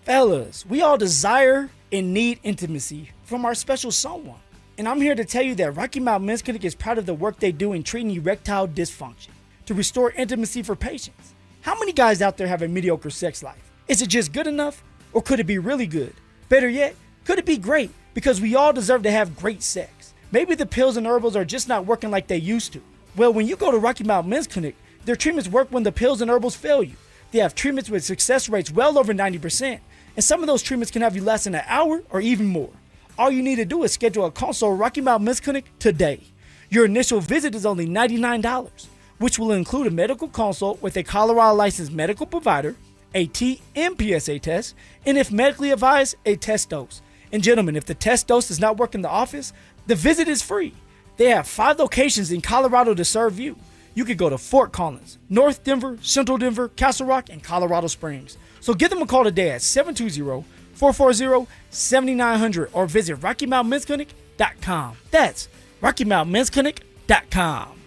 Fellas, we all desire and need intimacy from our special someone. And I'm here to tell you that Rocky Mountain Men's Clinic is proud of the work they do in treating erectile dysfunction to restore intimacy for patients. How many guys out there have a mediocre sex life? Is it just good enough? Or could it be really good? Better yet, could it be great? Because we all deserve to have great sex. Maybe the pills and herbals are just not working like they used to. Well, when you go to Rocky Mountain Men's Clinic, their treatments work when the pills and herbals fail you. They have treatments with success rates well over 90%. And some of those treatments can have you last an hour or even more. All you need to do is schedule a consult at Rocky Mountain Men's Clinic today. Your initial visit is only $99, which will include a medical consult with a Colorado licensed medical provider, a TMPSA test, and if medically advised, a test dose. And gentlemen, if the test dose does not work in the office, the visit is free. They have 5 locations in Colorado to serve you. You could go to Fort Collins, North Denver, Central Denver, Castle Rock, and Colorado Springs. So give them a call today at 720-440-7900 or visit RockyMountainMen'sClinic.com. That's RockyMountainMen'sClinic.com.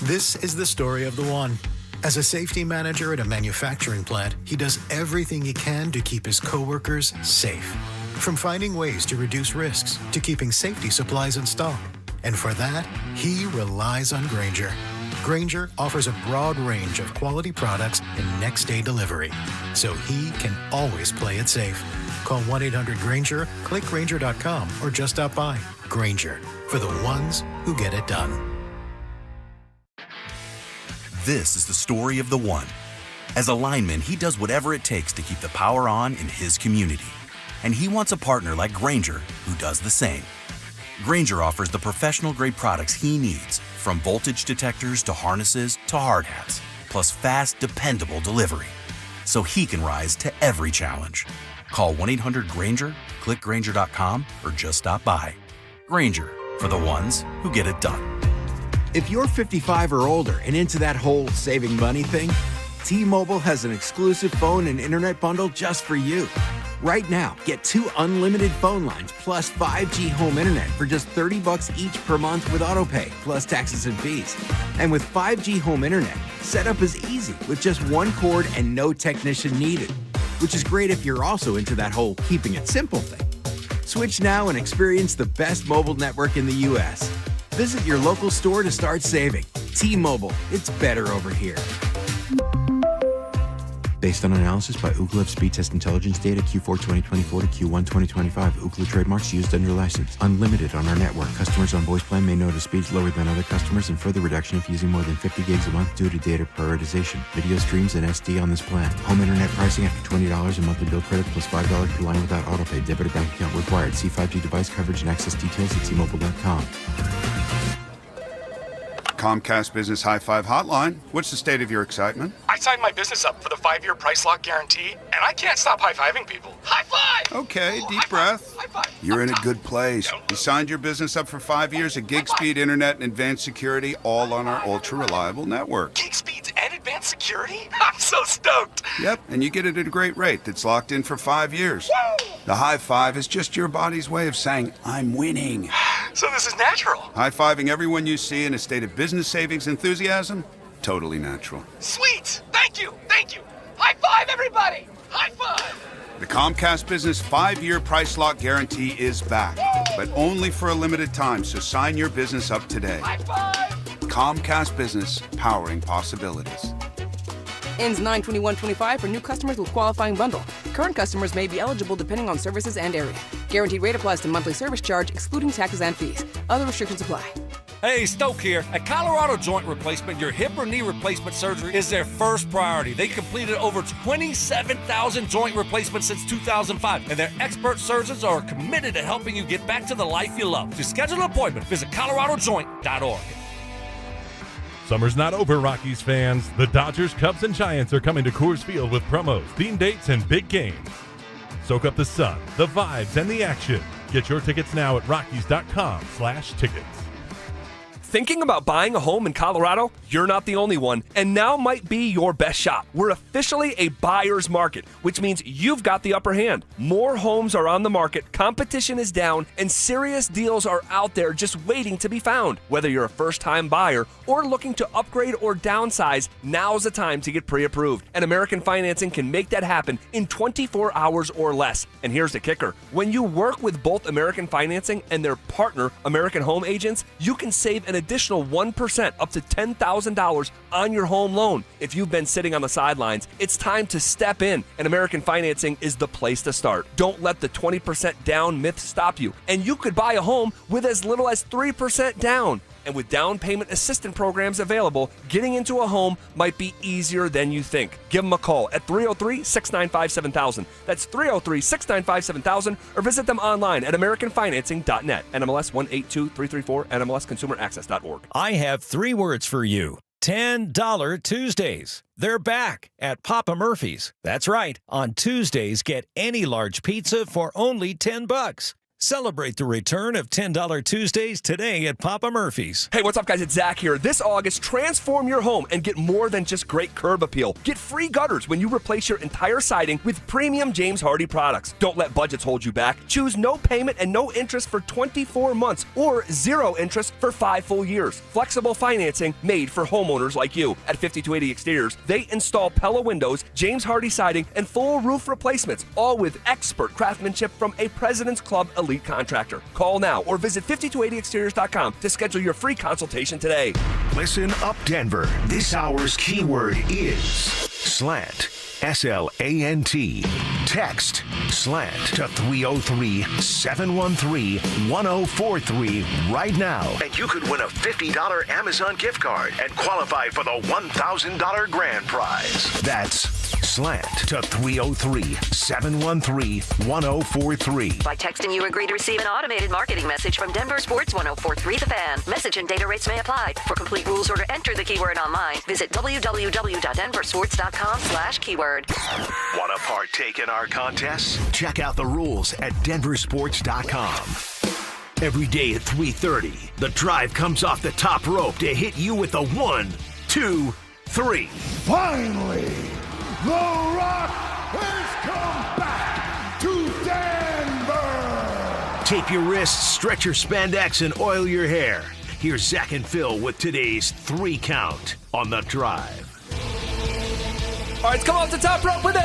This is the story of the one. As a safety manager at a manufacturing plant, he does everything he can to keep his coworkers safe. From finding ways to reduce risks to keeping safety supplies in stock. And for that, he relies on Grainger. Grainger offers a broad range of quality products and next-day delivery, so he can always play it safe. Call 1-800-GRAINGER, click Grainger.com, or just stop by. Grainger, for the ones who get it done. This is the story of the one. As a lineman, he does whatever it takes to keep the power on in his community. And he wants a partner like Grainger who does the same. Grainger offers the professional-grade products he needs, from voltage detectors to harnesses to hard hats, plus fast, dependable delivery, so he can rise to every challenge. Call 1-800-GRAINGER, click Grainger.com, or just stop by. Grainger, for the ones who get it done. If you're 55 or older and into that whole saving money thing, T-Mobile has an exclusive phone and internet bundle just for you. Right now, get 2 unlimited phone lines plus 5G home internet for just $30 each per month with autopay, plus taxes and fees. And with 5G home internet, setup is easy with just 1 cord and no technician needed, which is great if you're also into that whole keeping it simple thing. Switch now and experience the best mobile network in the U.S. Visit your local store to start saving. T-Mobile, it's better over here. Based on analysis by Ookla Speed Test Intelligence data Q4 2024 to Q1 2025. Ookla trademarks used under license. Unlimited on our network. Customers on voice plan may notice speeds lower than other customers and further reduction if using more than 50 gigs a month due to data prioritization. Video streams and SD on this plan. Home internet pricing after $20 a monthly bill credit plus $5 per line without autopay. Debit or bank account required. See 5G device coverage and access details at T-Mobile.com. Comcast Business High Five Hotline. What's the state of your excitement? I signed my business up for the 5-year price lock guarantee, and I can't stop high-fiving people. High five! Okay, deep breath. You're in a good place. You signed your business up for 5 years of gig speed internet and advanced security, all on our ultra-reliable network. Gig speeds and advanced security? I'm so stoked! Yep, and you get it at a great rate that's locked in for 5 years. Woo! The high five is just your body's way of saying, I'm winning. So this is natural. High-fiving everyone you see in a state of business savings enthusiasm? Totally natural. Sweet! Thank you! Thank you! High five, everybody! High five! The The Comcast Business 5-year price lock guarantee is back, but only for a limited time, so sign your business up today. Comcast Business, powering possibilities. Ends 9/21/25 for new customers with qualifying bundle. Current customers may be eligible depending on services and area. Guaranteed rate applies to monthly service charge, excluding taxes and fees. Other restrictions apply. Hey, Stoke here. At Colorado Joint Replacement, your hip or knee replacement surgery is their first priority. They completed over 27,000 joint replacements since 2005, and their expert surgeons are committed to helping you get back to the life you love. To schedule an appointment, visit coloradojoint.org. Summer's not over, Rockies fans. The Dodgers, Cubs, and Giants are coming to Coors Field with promos, theme dates, and big games. Soak up the sun, the vibes, and the action. Get your tickets now at Rockies.com/tickets. Thinking about buying a home in Colorado? You're not the only one, and now might be your best shot. We're officially a buyer's market, which means you've got the upper hand. More homes are on the market, competition is down, and serious deals are out there just waiting to be found. Whether you're a first-time buyer or looking to upgrade or downsize, now's the time to get pre-approved. And American Financing can make that happen in 24 hours or less. And here's the kicker. When you work with both American Financing and their partner, American Home Agents, you can save an additional 1% up to $10,000 on your home loan. If you've been sitting on the sidelines, it's time to step in, and American Financing is the place to start. Don't let the 20% down myth stop you, and you could buy a home with as little as 3% down. And with down payment assistance programs available, getting into a home might be easier than you think. Give them a call at 303-695-7000. That's 303-695-7000, or visit them online at americanfinancing.net. NMLS 182334, NMLSconsumeraccess.org. I have 3 words for you. $10 Tuesdays. They're back at Papa Murphy's. That's right. On Tuesdays, get any large pizza for only $10. Celebrate the return of $10 Tuesdays today at Papa Murphy's. Hey, what's up, guys? It's Zach here. This August, transform your home and get more than just great curb appeal. Get free gutters when you replace your entire siding with premium James Hardie products. Don't let budgets hold you back. Choose no payment and no interest for 24 months or 0 interest for 5 full years. Flexible financing made for homeowners like you. At 5280 Exteriors, they install Pella windows, James Hardie siding, and full roof replacements, all with expert craftsmanship from a President's Club elite contractor. Call now or visit 5280exteriors.com to schedule your free consultation today. Listen up, Denver. This hour's keyword is slant. SLANT. Text SLANT to 303-713-1043 right now, and you could win a $50 Amazon gift card and qualify for the $1,000 grand prize. That's SLANT to 303-713-1043. By texting, you agree to receive an automated marketing message from DenverSports 1043 The Fan. Message and data rates may apply. For complete rules or to enter the keyword online, visit www.denversports.com/keyword. Want to partake in our contests? Check out the rules at denversports.com. Every day at 3:30, the drive comes off the top rope to hit you with the 1, 2, 3. Finally, The Rock has come back to Denver! Tape your wrists, stretch your spandex, and oil your hair. Here's Zach and Phil with today's 3 count on the drive. All right, let's come off the top rope with it!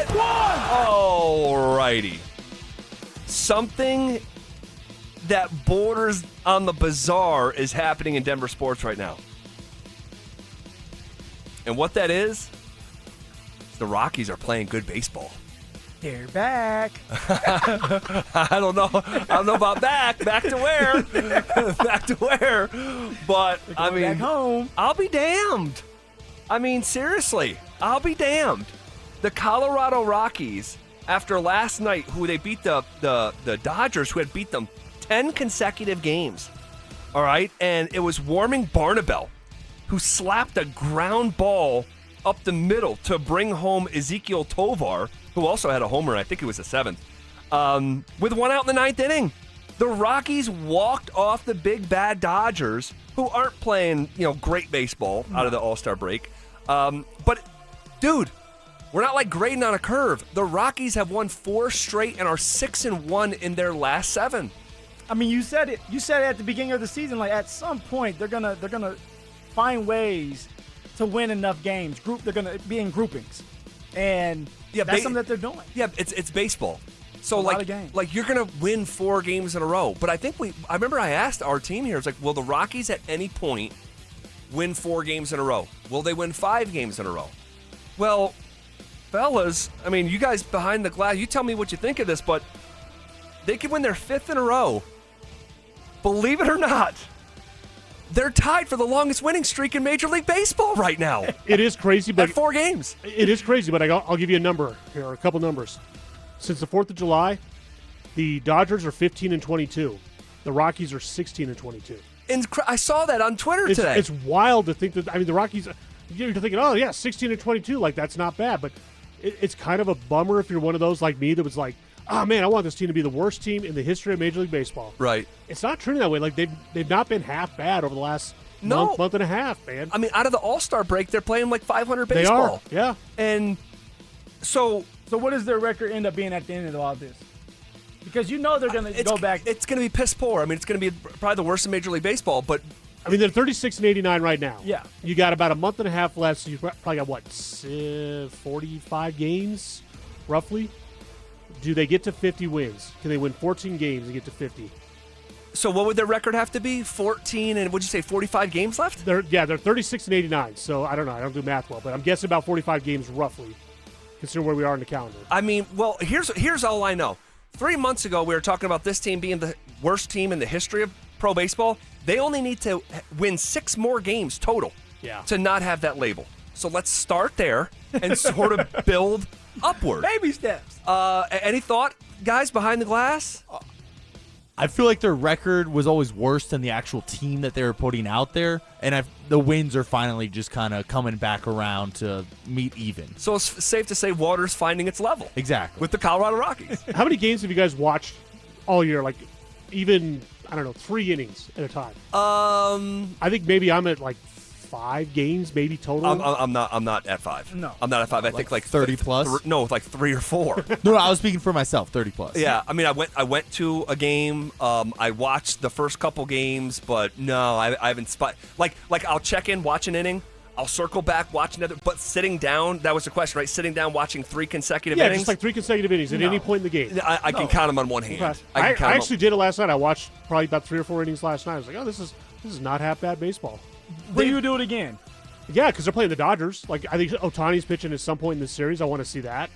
1! All righty. Something that borders on the bizarre is happening in Denver sports right now. And what that is the Rockies are playing good baseball. They're back. I don't know about back. Back to where? Back to where? But, I mean, back home. I'll be damned. I mean, seriously, I'll be damned. The Colorado Rockies, after last night, who they beat the Dodgers, who had beat them 10 consecutive games. All right? And it was Warming Barnabell, who slapped a ground ball up the middle to bring home Ezekiel Tovar, who also had a homer, I think it was the 7th, with 1 out in the 9th inning. The Rockies walked off the big bad Dodgers, who aren't playing, great baseball out of the All-Star break. But, dude, we're not like grading on a curve. The Rockies have won 4 straight and are 6-1 in their last 7. I mean, you said it. You said it at the beginning of the season. Like, at some point, they're gonna find ways to win enough games. They're gonna be in groupings, And that's something that they're doing. Yeah, it's baseball. So a lot of games. like you're gonna win 4 games in a row. But I remember I asked our team here, it's like, will the Rockies at any point win 4 games in a row? Will they win 5 games in a row? Well, fellas, I mean, you guys behind the glass, you tell me what you think of this, but they could win their 5th in a row. Believe it or not, they're tied for the longest winning streak in Major League Baseball right now. It is crazy, but at 4 games. It is crazy, but I'll give you a number here, a couple numbers. Since the 4th of July, the Dodgers are 15-22. The Rockies are 16-22. And I saw that on Twitter today. It's wild to think that. I mean, the Rockies. You're thinking, oh yeah, 16-22, like that's not bad, but it's kind of a bummer if you're one of those like me that was like, oh man, I want this team to be the worst team in the history of Major League Baseball. Right. It's not true that way. Like they've not been half bad over the last month and a half, man. I mean, out of the All-Star break, they're playing like 500 They baseball. are, yeah. And so what does their record end up being at the end of all this? Because you know they're going to go back. It's going to be piss poor. I mean, it's going to be probably the worst in Major League Baseball, but I mean, they're 36-89 right now. Yeah. You got about a month and a half left, so you probably got, 45 games, roughly? Do they get to 50 wins? Can they win 14 games and get to 50? So what would their record have to be? 14 and what'd you say, 45 games left? They're 36-89, so I don't know. I don't do math well, but I'm guessing about 45 games roughly, considering where we are in the calendar. I mean, well, here's all I know. 3 months ago, we were talking about this team being the worst team in the history of pro baseball. They only need to win 6 more games total to not have that label. So let's start there and sort of build upward. Baby steps. Any thought, guys, behind the glass? I feel like their record was always worse than the actual team that they were putting out there, and the wins are finally just kind of coming back around to meet even. So it's safe to say water's finding its level. Exactly. With the Colorado Rockies. How many games have you guys watched all year? Like, even, 3 innings at a time? I think maybe I'm at, 5 games, maybe total. I'm not at 5. No. I'm not at 5. I think 30 plus? No, 3 or 4. No, I was speaking for myself, 30 plus. Yeah, I mean, I went to a game. I watched the first couple games, but no, I haven't like I'll check in, watch an inning, I'll circle back, watch another. But sitting down, that was the question, right? Sitting down, watching 3 consecutive innings. Yeah, just like 3 consecutive innings at any point in the game. I can count them on one hand. Okay. I actually did it last night. I watched probably about 3 or 4 innings last night. I was like, oh, this is not half bad baseball. Will you do it again? Yeah, because they're playing the Dodgers. I think Ohtani's pitching at some point in this series. I want to see that.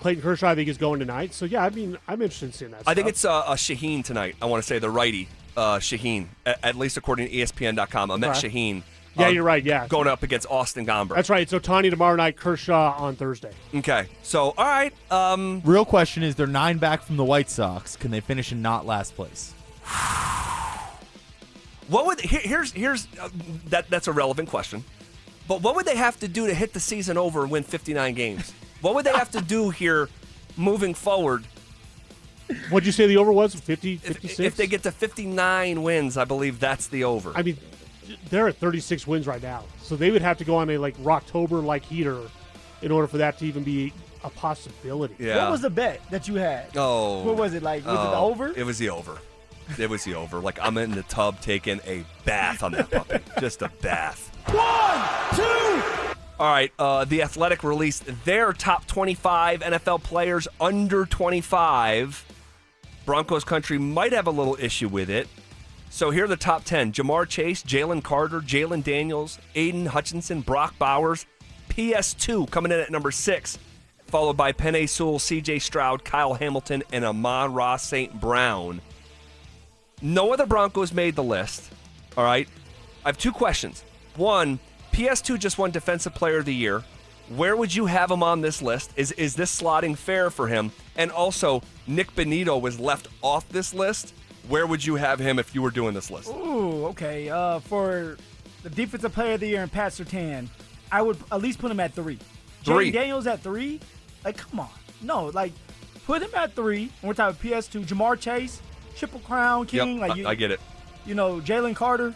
Clayton Kershaw, I think, is going tonight. So, yeah, I mean, I'm interested in seeing that I think it's Shaheen tonight. I want to say the righty, Shaheen, at least according to ESPN.com. Ahmed Shaheen. Yeah, you're right, yeah. Going up against Austin Gomber. That's right. It's Ohtani tomorrow night, Kershaw on Thursday. Okay. So, all right. Real question is, they're 9 back from the White Sox. Can they finish in not last place? What would here's that's a relevant question. But what would they have to do to hit the season over and win 59 games? What would they have to do here moving forward? What'd you say the over was? 50, 56? If they get to 59 wins, I believe that's the over. I mean, they're at 36 wins right now. So they would have to go on a Rocktober heater in order for that to even be a possibility. Yeah. What was the bet that you had? Oh. What was it like? Was it the over? It was the over. It was the over. I'm in the tub taking a bath on that puppy. Just a bath. 1, 2. All right. The Athletic released their top 25 NFL players under 25. Broncos country might have a little issue with it. So here are the top 10. Jamar Chase, Jalen Carter, Jalen Daniels, Aiden Hutchinson, Brock Bowers. PS2 coming in at number 6, followed by Penei Sewell, CJ Stroud, Kyle Hamilton, and Amon-Ra St. Brown. No other Broncos made the list. All right. I have 2 questions. One, PS2 just won Defensive Player of the Year. Where would you have him on this list? Is this slotting fair for him? And also, Nick Benito was left off this list. Where would you have him if you were doing this list? Ooh, okay. For the Defensive Player of the Year and Pat Surtain, I would at least put him at 3. 3. Jalen Daniels at 3? Come on. No, put him at 3. And we're talking PS2. Jamar Chase, Triple Crown King. Yep, I get it. Jalen Carter,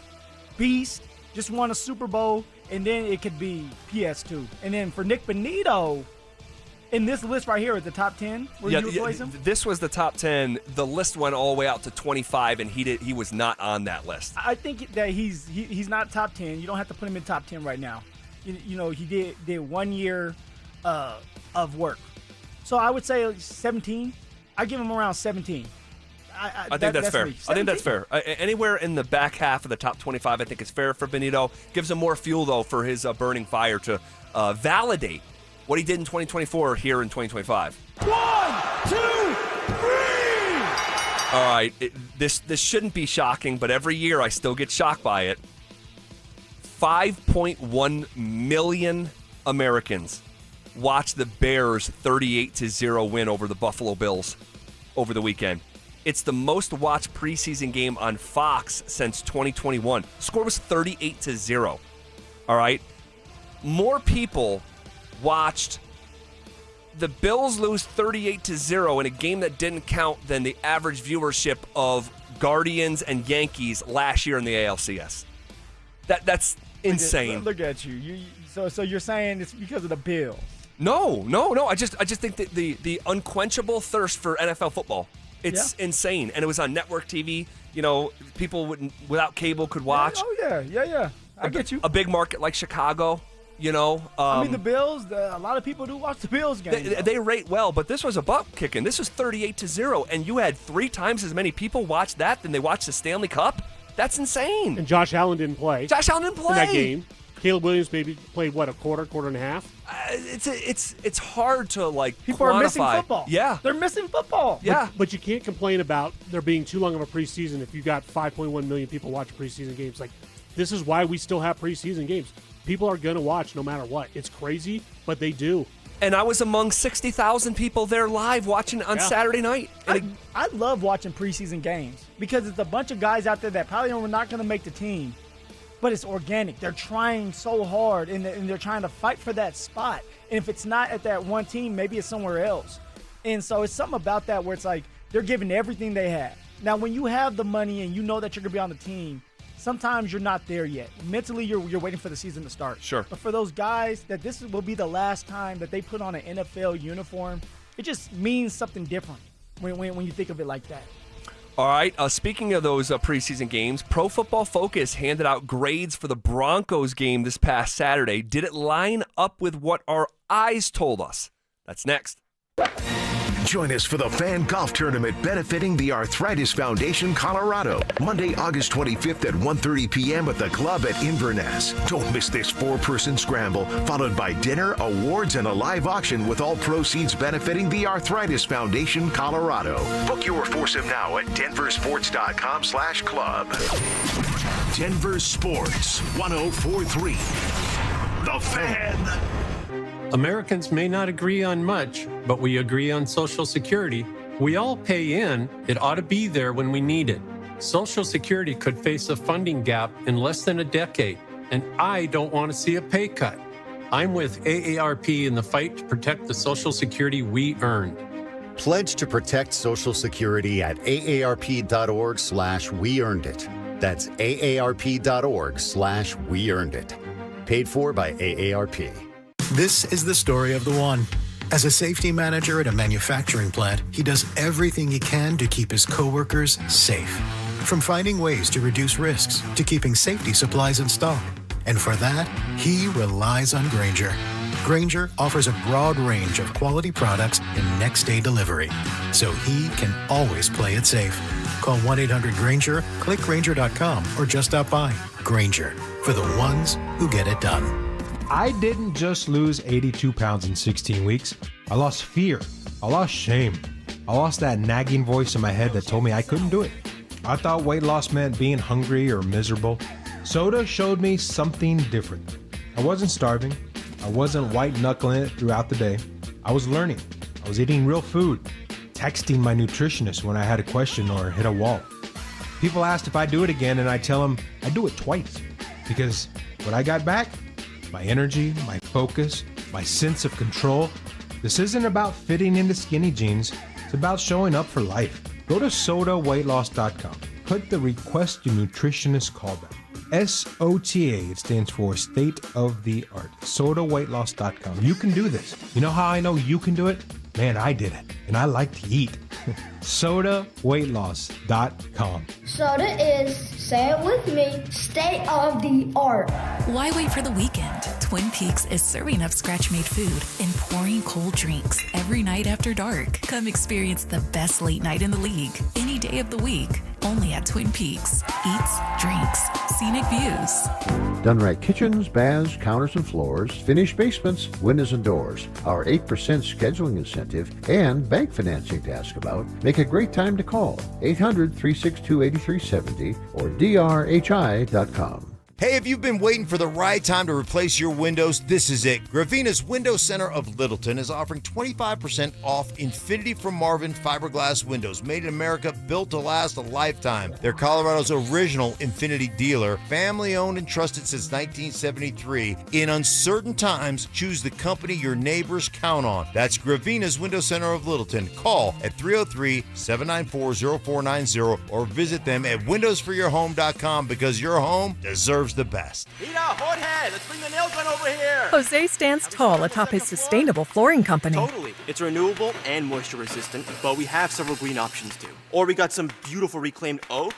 Beast, just won a Super Bowl, and then it could be PS2. And then for Nick Benito, in this list right here at the top 10, where you replace him? This was the top 10. The list went all the way out to 25, and he was not on that list. I think that he's not top 10. You don't have to put him in top 10 right now. He did 1 year of work. So I would say 17. I give him around 17. I think that's fair. I think that's fair. Anywhere in the back half of the top 25, I think is fair for Benito. Gives him more fuel, though, for his burning fire to validate what he did in 2024 here in 2025. 1, 2, 3! All right, this shouldn't be shocking, but every year I still get shocked by it. 5.1 million Americans watch the Bears 38-0 win over the Buffalo Bills over the weekend. It's the most watched preseason game on Fox since 2021. The score was 38-0. All right? More people watched the Bills lose 38-0 in a game that didn't count than the average viewership of Guardians and Yankees last year in the ALCS. That's insane. Look at you. So you're saying it's because of the Bills? No. I just think that the unquenchable thirst for NFL football, it's insane. And it was on network TV. You know, people without cable could watch. Yeah. I get you. A big market like Chicago, you know. I mean, the Bills, a lot of people do watch the Bills games. They rate well, but this was a butt kicking. This was 38-0, and you had 3 times as many people watch that than they watched the Stanley Cup. That's insane. And Josh Allen didn't play. In that game. Caleb Williams maybe played, a quarter and a half? It's hard to, people quantify. are missing football. Yeah. They're missing football. Yeah. But you can't complain about there being too long of a preseason if you got 5.1 million people watch preseason games. This is why we still have preseason games. People are going to watch no matter what. It's crazy, but they do. And I was among 60,000 people there live watching on Saturday night. I love watching preseason games because it's a bunch of guys out there that probably are not going to make the team, but it's organic. They're trying so hard, and they're trying to fight for that spot. And if it's not at that one team, maybe it's somewhere else. And so it's something about that where it's like they're giving everything they have. Now, when you have the money and you know that you're going to be on the team, sometimes you're not there yet. Mentally, you're waiting for the season to start. Sure. But for those guys that this will be the last time that they put on an NFL uniform, it just means something different when you think of it like that. All right, speaking of those preseason games, Pro Football Focus handed out grades for the Broncos game this past Saturday. Did it line up with what our eyes told us? That's next. Join us for the Fan Golf Tournament benefiting the Arthritis Foundation Colorado. Monday, August 25th at 1:30 p.m. at the club at Inverness. Don't miss this 4-person scramble, followed by dinner, awards, and a live auction with all proceeds benefiting the Arthritis Foundation Colorado. Book your foursome now at DenverSports.com/club. Denver Sports 104.3. The Fan. Americans may not agree on much, but we agree on Social Security. We all pay in. It ought to be there when we need it. Social Security could face a funding gap in less than a decade, and I don't want to see a pay cut. I'm with AARP in the fight to protect the Social Security we earned. Pledge to protect Social Security at aarp.org/weearnedit. That's aarp.org/weearnedit. Paid for by AARP. This is the story of the one. As a safety manager at a manufacturing plant, he does everything he can to keep his coworkers safe. From finding ways to reduce risks to keeping safety supplies in stock. And for that, he relies on Grainger. Grainger offers a broad range of quality products and next-day delivery, so he can always play it safe. Call 1-800-GRAINGER, click Grainger.com, or just stop by. Grainger, for the ones who get it done. I didn't just lose 82 pounds in 16 weeks. I lost fear. I lost shame. I lost that nagging voice in my head that told me I couldn't do it. I thought weight loss meant being hungry or miserable. Soda showed me something different. I wasn't starving. I wasn't white-knuckling it throughout the day. I was learning. I was eating real food, texting my nutritionist when I had a question or hit a wall. People asked if I'd do it again, and I tell them I do it twice. Because when I got back, my energy, my focus, my sense of control. This isn't about fitting into skinny jeans. It's about showing up for life. Go to SOTAweightLoss.com. Click the Request Your Nutritionist callback. SOTA, it stands for State of the Art. SOTAweightLoss.com. You can do this. You know how I know you can do it? Man, I did it. And I like to eat. SOTAweightLoss.com. Soda is, say it with me, state of the art. Why wait for the weekend to Twin Peaks is serving up scratch-made food and pouring cold drinks every night after dark. Come experience the best late night in the league any day of the week. Only at Twin Peaks. Eats, drinks, scenic views. Done right kitchens, baths, counters and floors, finished basements, windows and doors. Our 8% scheduling incentive and bank financing to ask about make a great time to call 800-362-8370 or drhi.com. Hey, if you've been waiting for the right time to replace your windows, this is it. Gravina's Window Center of Littleton is offering 25% off Infinity from Marvin fiberglass windows, made in America, built to last a lifetime. They're Colorado's original Infinity dealer, family owned and trusted since 1973. In uncertain times, choose the company your neighbors count on. That's Gravina's Window Center of Littleton. Call at 303-794-0490 or visit them at windowsforyourhome.com because your home deserves the best. Mira, Jorge, let's bring the nail gun over here. Jose stands tall atop his sustainable flooring company. Totally. It's renewable and moisture resistant, but we have several green options too. Or we got some beautiful reclaimed oak.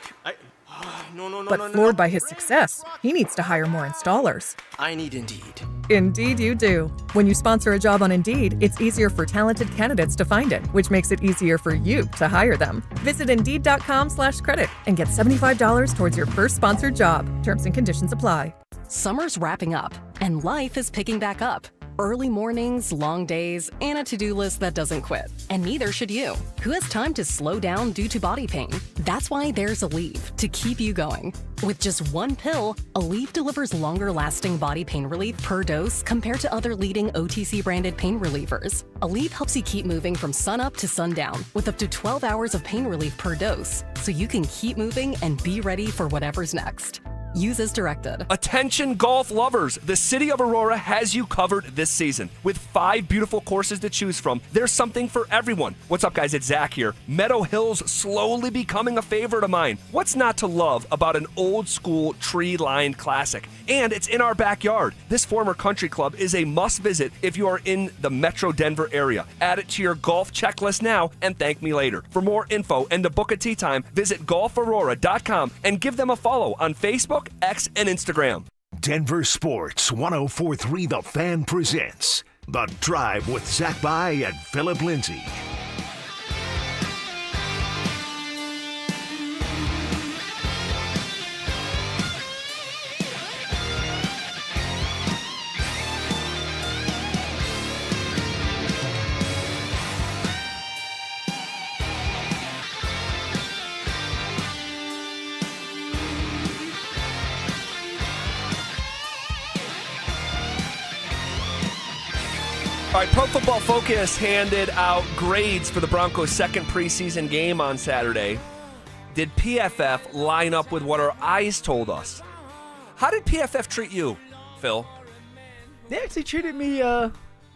But floored by his success, he needs to hire more installers. I need Indeed. Indeed you do. When you sponsor a job on Indeed, it's easier for talented candidates to find it, which makes it easier for you to hire them. Visit Indeed.com/credit and get $75 towards your first sponsored job. Terms and conditions apply. Summer's wrapping up, and life is picking back up. Early mornings, long days, and a to-do list that doesn't quit. And neither should you. Who has time to slow down due to body pain? That's why there's Aleve to keep you going. With just one pill, Aleve delivers longer-lasting body pain relief per dose compared to other leading OTC-branded pain relievers. Aleve helps you keep moving from sunup to sundown with up to 12 hours of pain relief per dose, so you can keep moving and be ready for whatever's next. Use as directed. Attention golf lovers, the city of Aurora has you covered this season. With 5 beautiful courses to choose from, there's something for everyone. What's up, guys? It's Zach here. Meadow Hill's slowly becoming a favorite of mine. What's not to love about an old school tree-lined classic? And it's in our backyard. This former country club is a must visit if you are in the Metro Denver area. Add it to your golf checklist now and thank me later. For more info and to book a tee time, visit golfaurora.com and give them a follow on Facebook, X, and Instagram. Denver Sports 104.3 The Fan presents The Drive with Zach By and Phillip Lindsay. All right, Pro Football Focus handed out grades for the Broncos' second preseason game on Saturday. Did PFF line up with what our eyes told us? How did PFF treat you, Phil? They actually treated me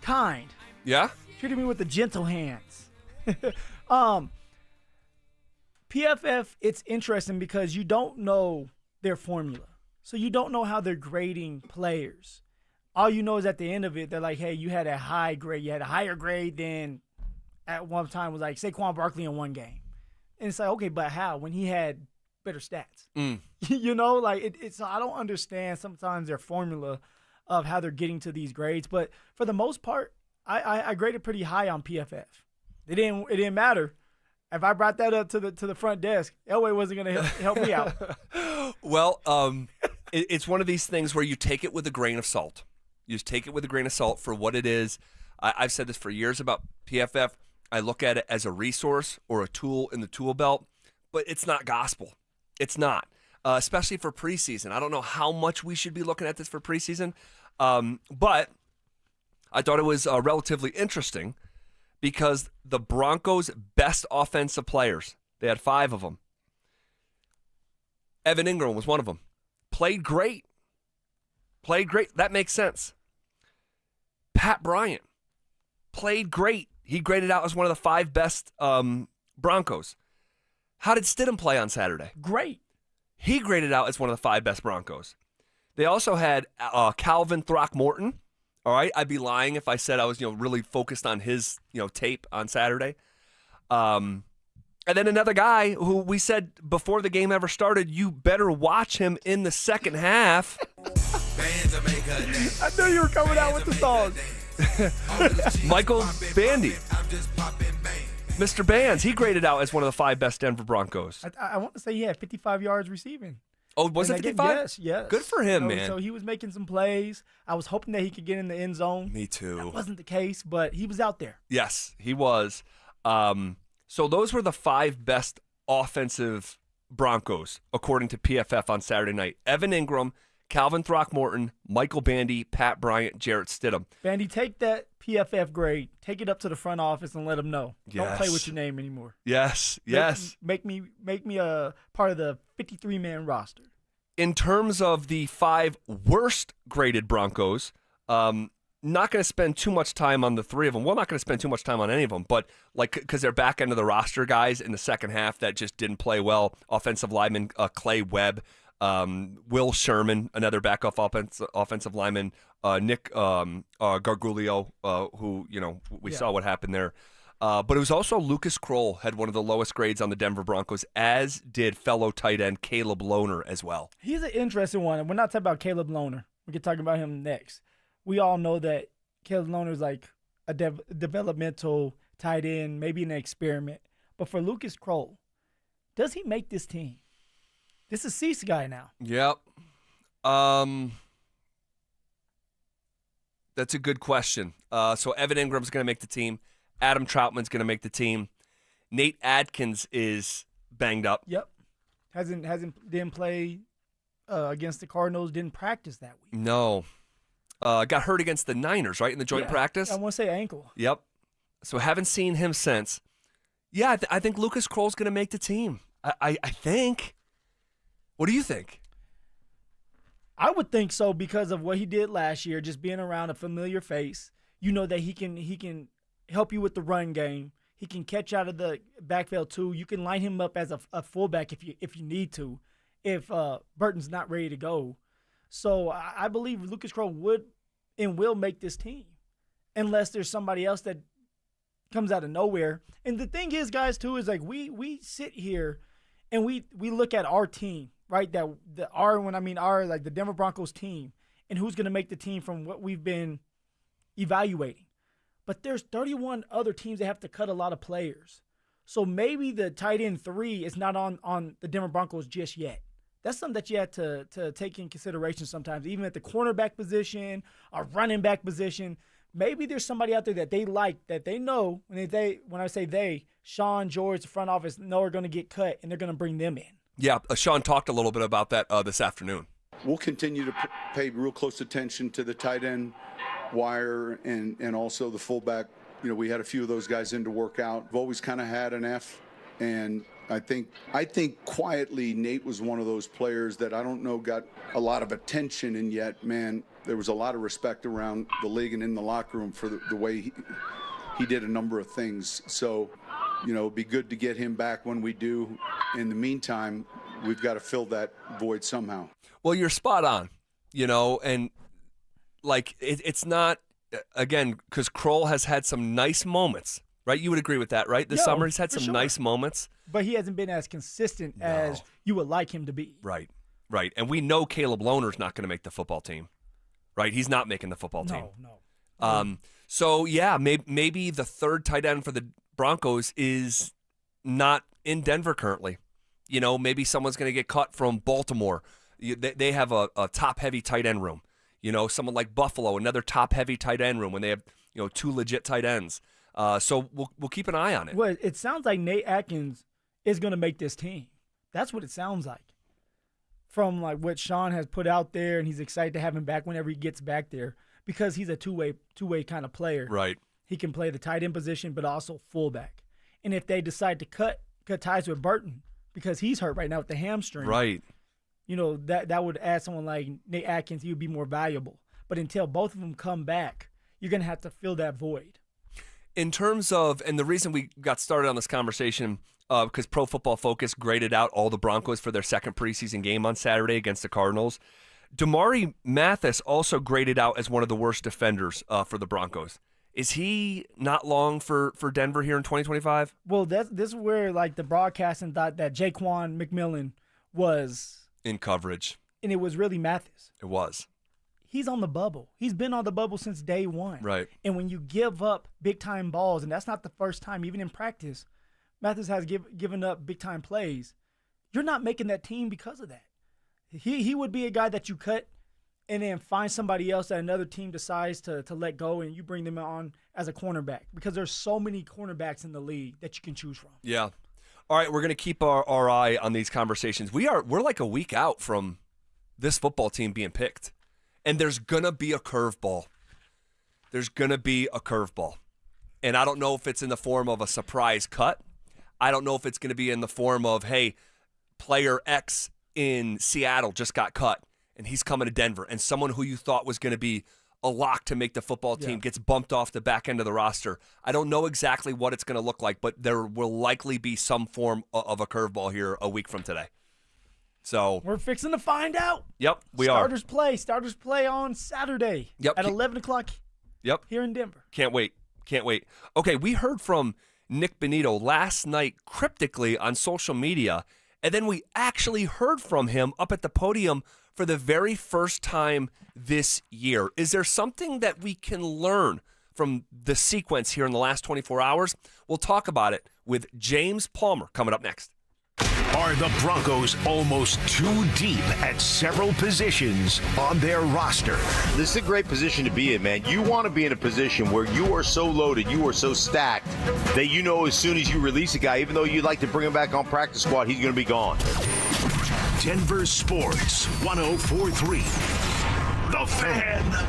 kind. Yeah? Treated me with the gentle hands. PFF, it's interesting because you don't know their formula. So you don't know how they're grading players. All you know is at the end of it, they're like, hey, you had a high grade. You had a higher grade than at one time was like Saquon Barkley in one game. And it's like, okay, but how? When he had better stats. You know, like it's I don't understand sometimes their formula of how they're getting to these grades. But for the most part, I graded pretty high on PFF. It didn't matter. If I brought that up to the front desk, Elway wasn't going to help me out. Well, it's one of these things where you take it with a grain of salt. You just take it with a grain of salt for what it is. I've said this for years about PFF. I look at it as a resource or a tool in the tool belt, but it's not gospel. It's not, especially for preseason. I don't know how much we should be looking at this for preseason, but I thought it was relatively interesting because the Broncos' best offensive players, they had 5 of them. Evan Ingram was one of them. Played great. That makes sense. Pat Bryant played great. He graded out as one of the 5 best Broncos. How did Stidham play on Saturday? Great. He graded out as one of the 5 best Broncos. They also had Calvin Throckmorton. All right, I'd be lying if I said I was really focused on his tape on Saturday. And then another guy who we said before the game ever started, you better watch him in the second half. I knew you were coming out with the song. Michael Bandy. Mr. Bands, he graded out as one of the 5 best Denver Broncos. I want to say he had 55 yards receiving. Oh, was it 55? Yes. Good for him, man. So he was making some plays. I was hoping that he could get in the end zone. Me too. That wasn't the case, but he was out there. Yes, he was. So those were the 5 best offensive Broncos, according to PFF on Saturday night. Evan Ingram, Calvin Throckmorton, Michael Bandy, Pat Bryant, Jarrett Stidham. Bandy, take that PFF grade, take it up to the front office and let them know. Yes. Don't play with your name anymore. Yes. Make me a part of the 53-man roster. In terms of the 5 worst graded Broncos, not going to spend too much time on the 3 of them. Well, not going to spend too much time on any of them, but because they're back end of the roster guys in the second half that just didn't play well. Offensive lineman Clay Webb, Will Sherman, another backup offensive lineman, Nick Gargulio, who we saw what happened there. But it was also Lucas Kroll had one of the lowest grades on the Denver Broncos, as did fellow tight end Caleb Lohner as well. He's an interesting one, and we're not talking about Caleb Lohner. We can talk about him next. We all know that Caleb Lohner is like a developmental tight end, maybe an experiment. But for Lucas Kroll, does he make this team? This is Cease guy now. Yep. That's a good question. So Evan Ingram's going to make the team. Adam Troutman's going to make the team. Nate Adkins is banged up. Yep. Didn't play against the Cardinals. Didn't practice that week. No. Got hurt against the Niners, right, in the joint practice? I want to say ankle. Yep. So haven't seen him since. Yeah, I think Lucas Kroll's going to make the team. I think. What do you think? I would think so because of what he did last year, just being around a familiar face. You know that he can help you with the run game. He can catch out of the backfield too. You can line him up as a fullback if you need to, if Burton's not ready to go. So I believe Lucas Kroll would and will make this team, unless there's somebody else that comes out of nowhere. And the thing is, guys, too, is like we sit here and we look at our team, right? Like the Denver Broncos team, and who's going to make the team from what we've been evaluating. But there's 31 other teams that have to cut a lot of players. So maybe the tight end 3 is not on the Denver Broncos just yet. That's something that you have to take in consideration sometimes, even at the cornerback position or running back position. Maybe there's somebody out there that they like, that they know, when I say they, Sean, George, the front office, know are going to get cut, and they're going to bring them in. Yeah, Sean talked a little bit about that this afternoon. We'll continue to pay real close attention to the tight end wire and also the fullback. We had a few of those guys in to work out. We've always kind of had an F, and I think quietly Nate was one of those players that I don't know got a lot of attention, and yet, man, there was a lot of respect around the league and in the locker room for the way he did a number of things. So, it'd be good to get him back when we do. In the meantime, we've got to fill that void somehow. Well, you're spot on, and like it's not, again, because Kroll has had some nice moments, right? You would agree with that, right? This summer he's had some nice moments. But he hasn't been as consistent as you would like him to be. Right. And we know Caleb Lohner's not going to make the football team, right? He's not making the football team. No. So, yeah, maybe the third tight end for the Broncos is not in Denver currently. Maybe someone's going to get cut from Baltimore. They have a top-heavy tight end room. Someone like Buffalo, another top-heavy tight end room when they have, 2 legit tight ends. So we'll keep an eye on it. Well, it sounds like Nate Adkins is going to make this team. That's what it sounds like. From like what Sean has put out there, and he's excited to have him back whenever he gets back there because he's a two-way kind of player. Right. He can play the tight end position, but also fullback. And if they decide to cut ties with Burton because he's hurt right now with the hamstring, right? That would add someone like Nate Adkins. He would be more valuable. But until both of them come back, you're going to have to fill that void. In terms of, and the reason we got started on this conversation, because Pro Football Focus graded out all the Broncos for their second preseason game on Saturday against the Cardinals. Damari Mathis also graded out as one of the worst defenders for the Broncos. Is he not long for Denver here in 2025? Well, this is where like the broadcasting thought that Jaquan McMillan was in coverage, and it was really Mathis. It was. he's on the bubble. He's been on the bubble since day one. Right. And when you give up big-time balls, and that's not the first time, even in practice, Mathis has given up big-time plays. You're not making that team because of that. He would be a guy that you cut and then find somebody else that another team decides to let go, and you bring them on as a cornerback, because there's so many cornerbacks in the league that you can choose from. Yeah. All right, we're going to keep our eye on these conversations. We're like a week out from this football team being picked, and there's going to be a curveball. There's going to be a curveball, and I don't know if it's in the form of a surprise cut. I don't know if it's going to be in the form of, hey, player X in Seattle just got cut, and he's coming to Denver, and someone who you thought was going to be a lock to make the football team gets bumped off the back end of the roster. I don't know exactly what it's going to look like, but there will likely be some form of a curveball here a week from today. So we're fixing to find out. Yep, we are. Starters play on Saturday at 11 o'clock here in Denver. Can't wait. Okay, we heard from Nick Benito last night cryptically on social media, and then we actually heard from him up at the podium for the very first time this year. Is there something that we can learn from the sequence here in the last 24 hours? We'll talk about it with James Palmer coming up next. Are the Broncos almost too deep at several positions on their roster? This is a great position to be in, man. You want to be in a position where you are so loaded, you are so stacked, that you know as soon as you release a guy, even though you'd like to bring him back on practice squad, he's going to be gone. Denver Sports 104.3. The Fan.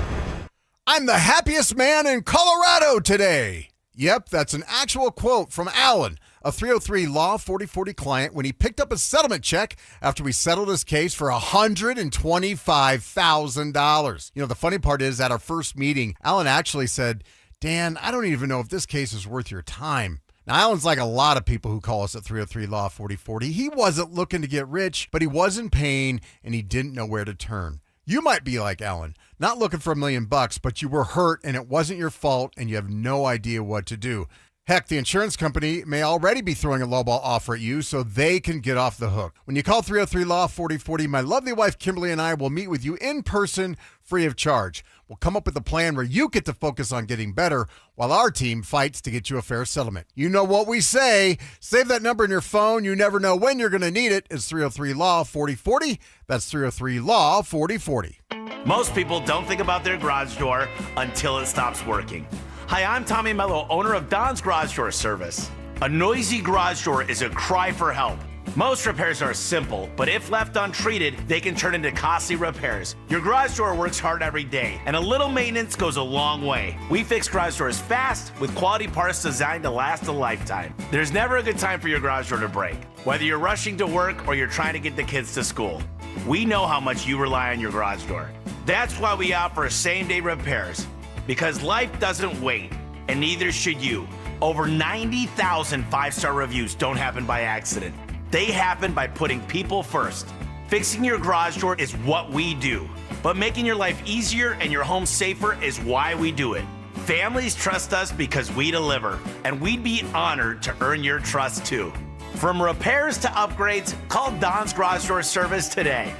I'm the happiest man in Colorado today. Yep, that's an actual quote from Alan, a 303 Law 4040 client, when he picked up a settlement check after we settled his case for $125,000. You know, the funny part is, at our first meeting, Alan actually said, Dan, I don't even know if this case is worth your time. Now, Alan's like a lot of people who call us at 303 Law 4040. He wasn't looking to get rich, but he was in pain, and he didn't know where to turn. You might be like Alan, not looking for $1 million, but you were hurt and it wasn't your fault and you have no idea what to do. Heck, the insurance company may already be throwing a lowball offer at you so they can get off the hook. When you call 303 Law 4040, my lovely wife Kimberly and I will meet with you in person, free of charge. We'll come up with a plan where you get to focus on getting better while our team fights to get you a fair settlement. You know what we say. Save that number in your phone. You never know when you're going to need it. It's 303 Law 4040. That's 303 Law 4040. Most people don't think about their garage door until it stops working. Hi, I'm Tommy Mello, owner of Don's Garage Door Service. A noisy garage door is a cry for help. Most repairs are simple, but if left untreated, they can turn into costly repairs. Your garage door works hard every day, and a little maintenance goes a long way. We fix garage doors fast with quality parts designed to last a lifetime. There's never a good time for your garage door to break, whether you're rushing to work or you're trying to get the kids to school. We know how much you rely on your garage door. That's why we offer same-day repairs, because life doesn't wait, and neither should you. Over 90,000 five-star reviews don't happen by accident. They happen by putting people first. Fixing your garage door is what we do, but making your life easier and your home safer is why we do it. Families trust us because we deliver, and we'd be honored to earn your trust too. From repairs to upgrades, call Don's Garage Door Service today.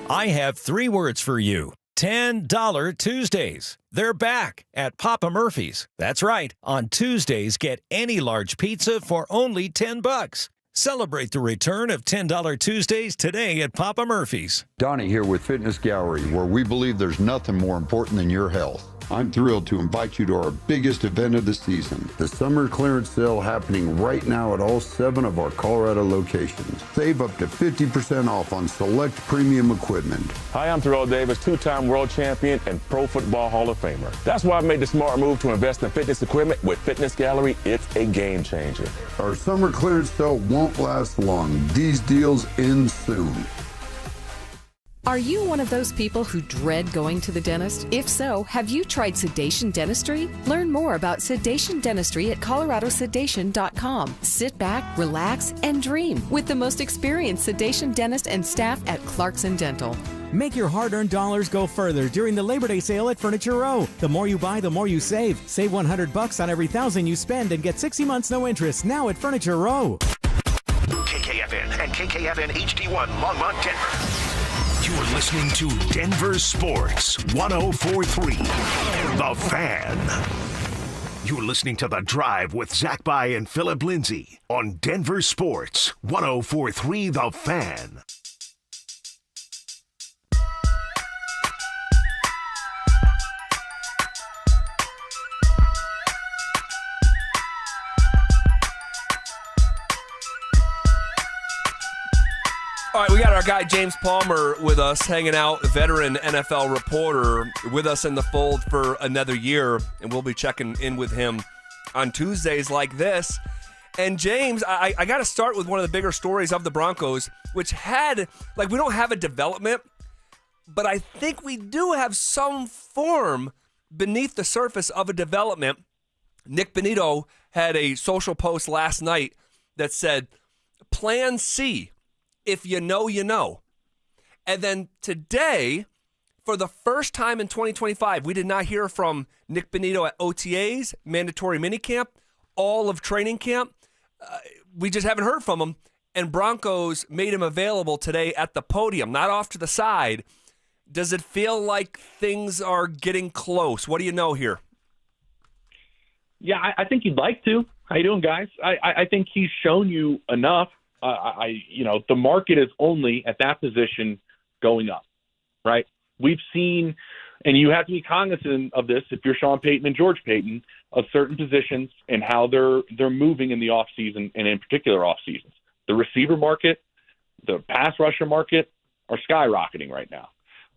I have 3 words for you. $10 Tuesdays. They're back at Papa Murphy's. That's right. On Tuesdays, get any large pizza for only $10. Celebrate the return of $10 Tuesdays today at Papa Murphy's. Donnie here with Fitness Gallery, where we believe there's nothing more important than your health. I'm thrilled to invite you to our biggest event of the season, the summer clearance sale happening right now at all 7 of our Colorado locations. Save up to 50% off on select premium equipment. Hi, I'm Terrell Davis, 2-time world champion and Pro Football Hall of Famer. That's why I made the smart move to invest in fitness equipment with Fitness Gallery. It's a game changer. Our summer clearance sale won't last long. These deals end soon. Are you one of those people who dread going to the dentist? If so, have you tried sedation dentistry? Learn more about sedation dentistry at coloradosedation.com. Sit back, relax, and dream with the most experienced sedation dentist and staff at Clarkson Dental. Make your hard-earned dollars go further during the Labor Day sale at Furniture Row. The more you buy, the more you save. Save $100 on every $1,000 you spend and get 60 months no interest now at Furniture Row. KKFN and KKFN HD1 Longmont, Denver. You're listening to Denver Sports 104.3 The Fan. You're listening to The Drive with Zach By and Phillip Lindsay on Denver Sports 104.3 The Fan. All right, we got our guy James Palmer with us, hanging out, veteran NFL reporter, with us in the fold for another year, and we'll be checking in with him on Tuesdays like this. And James, I got to start with one of the bigger stories of the Broncos, which had, we don't have a development, but I think we do have some form beneath the surface of a development. Nick Bonito had a social post last night that said, Plan C. If you know, you know. And then today, for the first time in 2025, we did not hear from Nick Bonito at OTAs, mandatory minicamp, all of training camp. We just haven't heard from him. And Broncos made him available today at the podium, not off to the side. Does it feel like things are getting close? What do you know here? Yeah, I think he'd like to. How you doing, guys? I think he's shown you enough. The market is only at that position going up, right? We've seen, and you have to be cognizant of this if you're Shawn Peyton and George Payton, of certain positions and how they're moving in the offseason, and in particular off seasons. The receiver market, the pass rusher market are skyrocketing right now.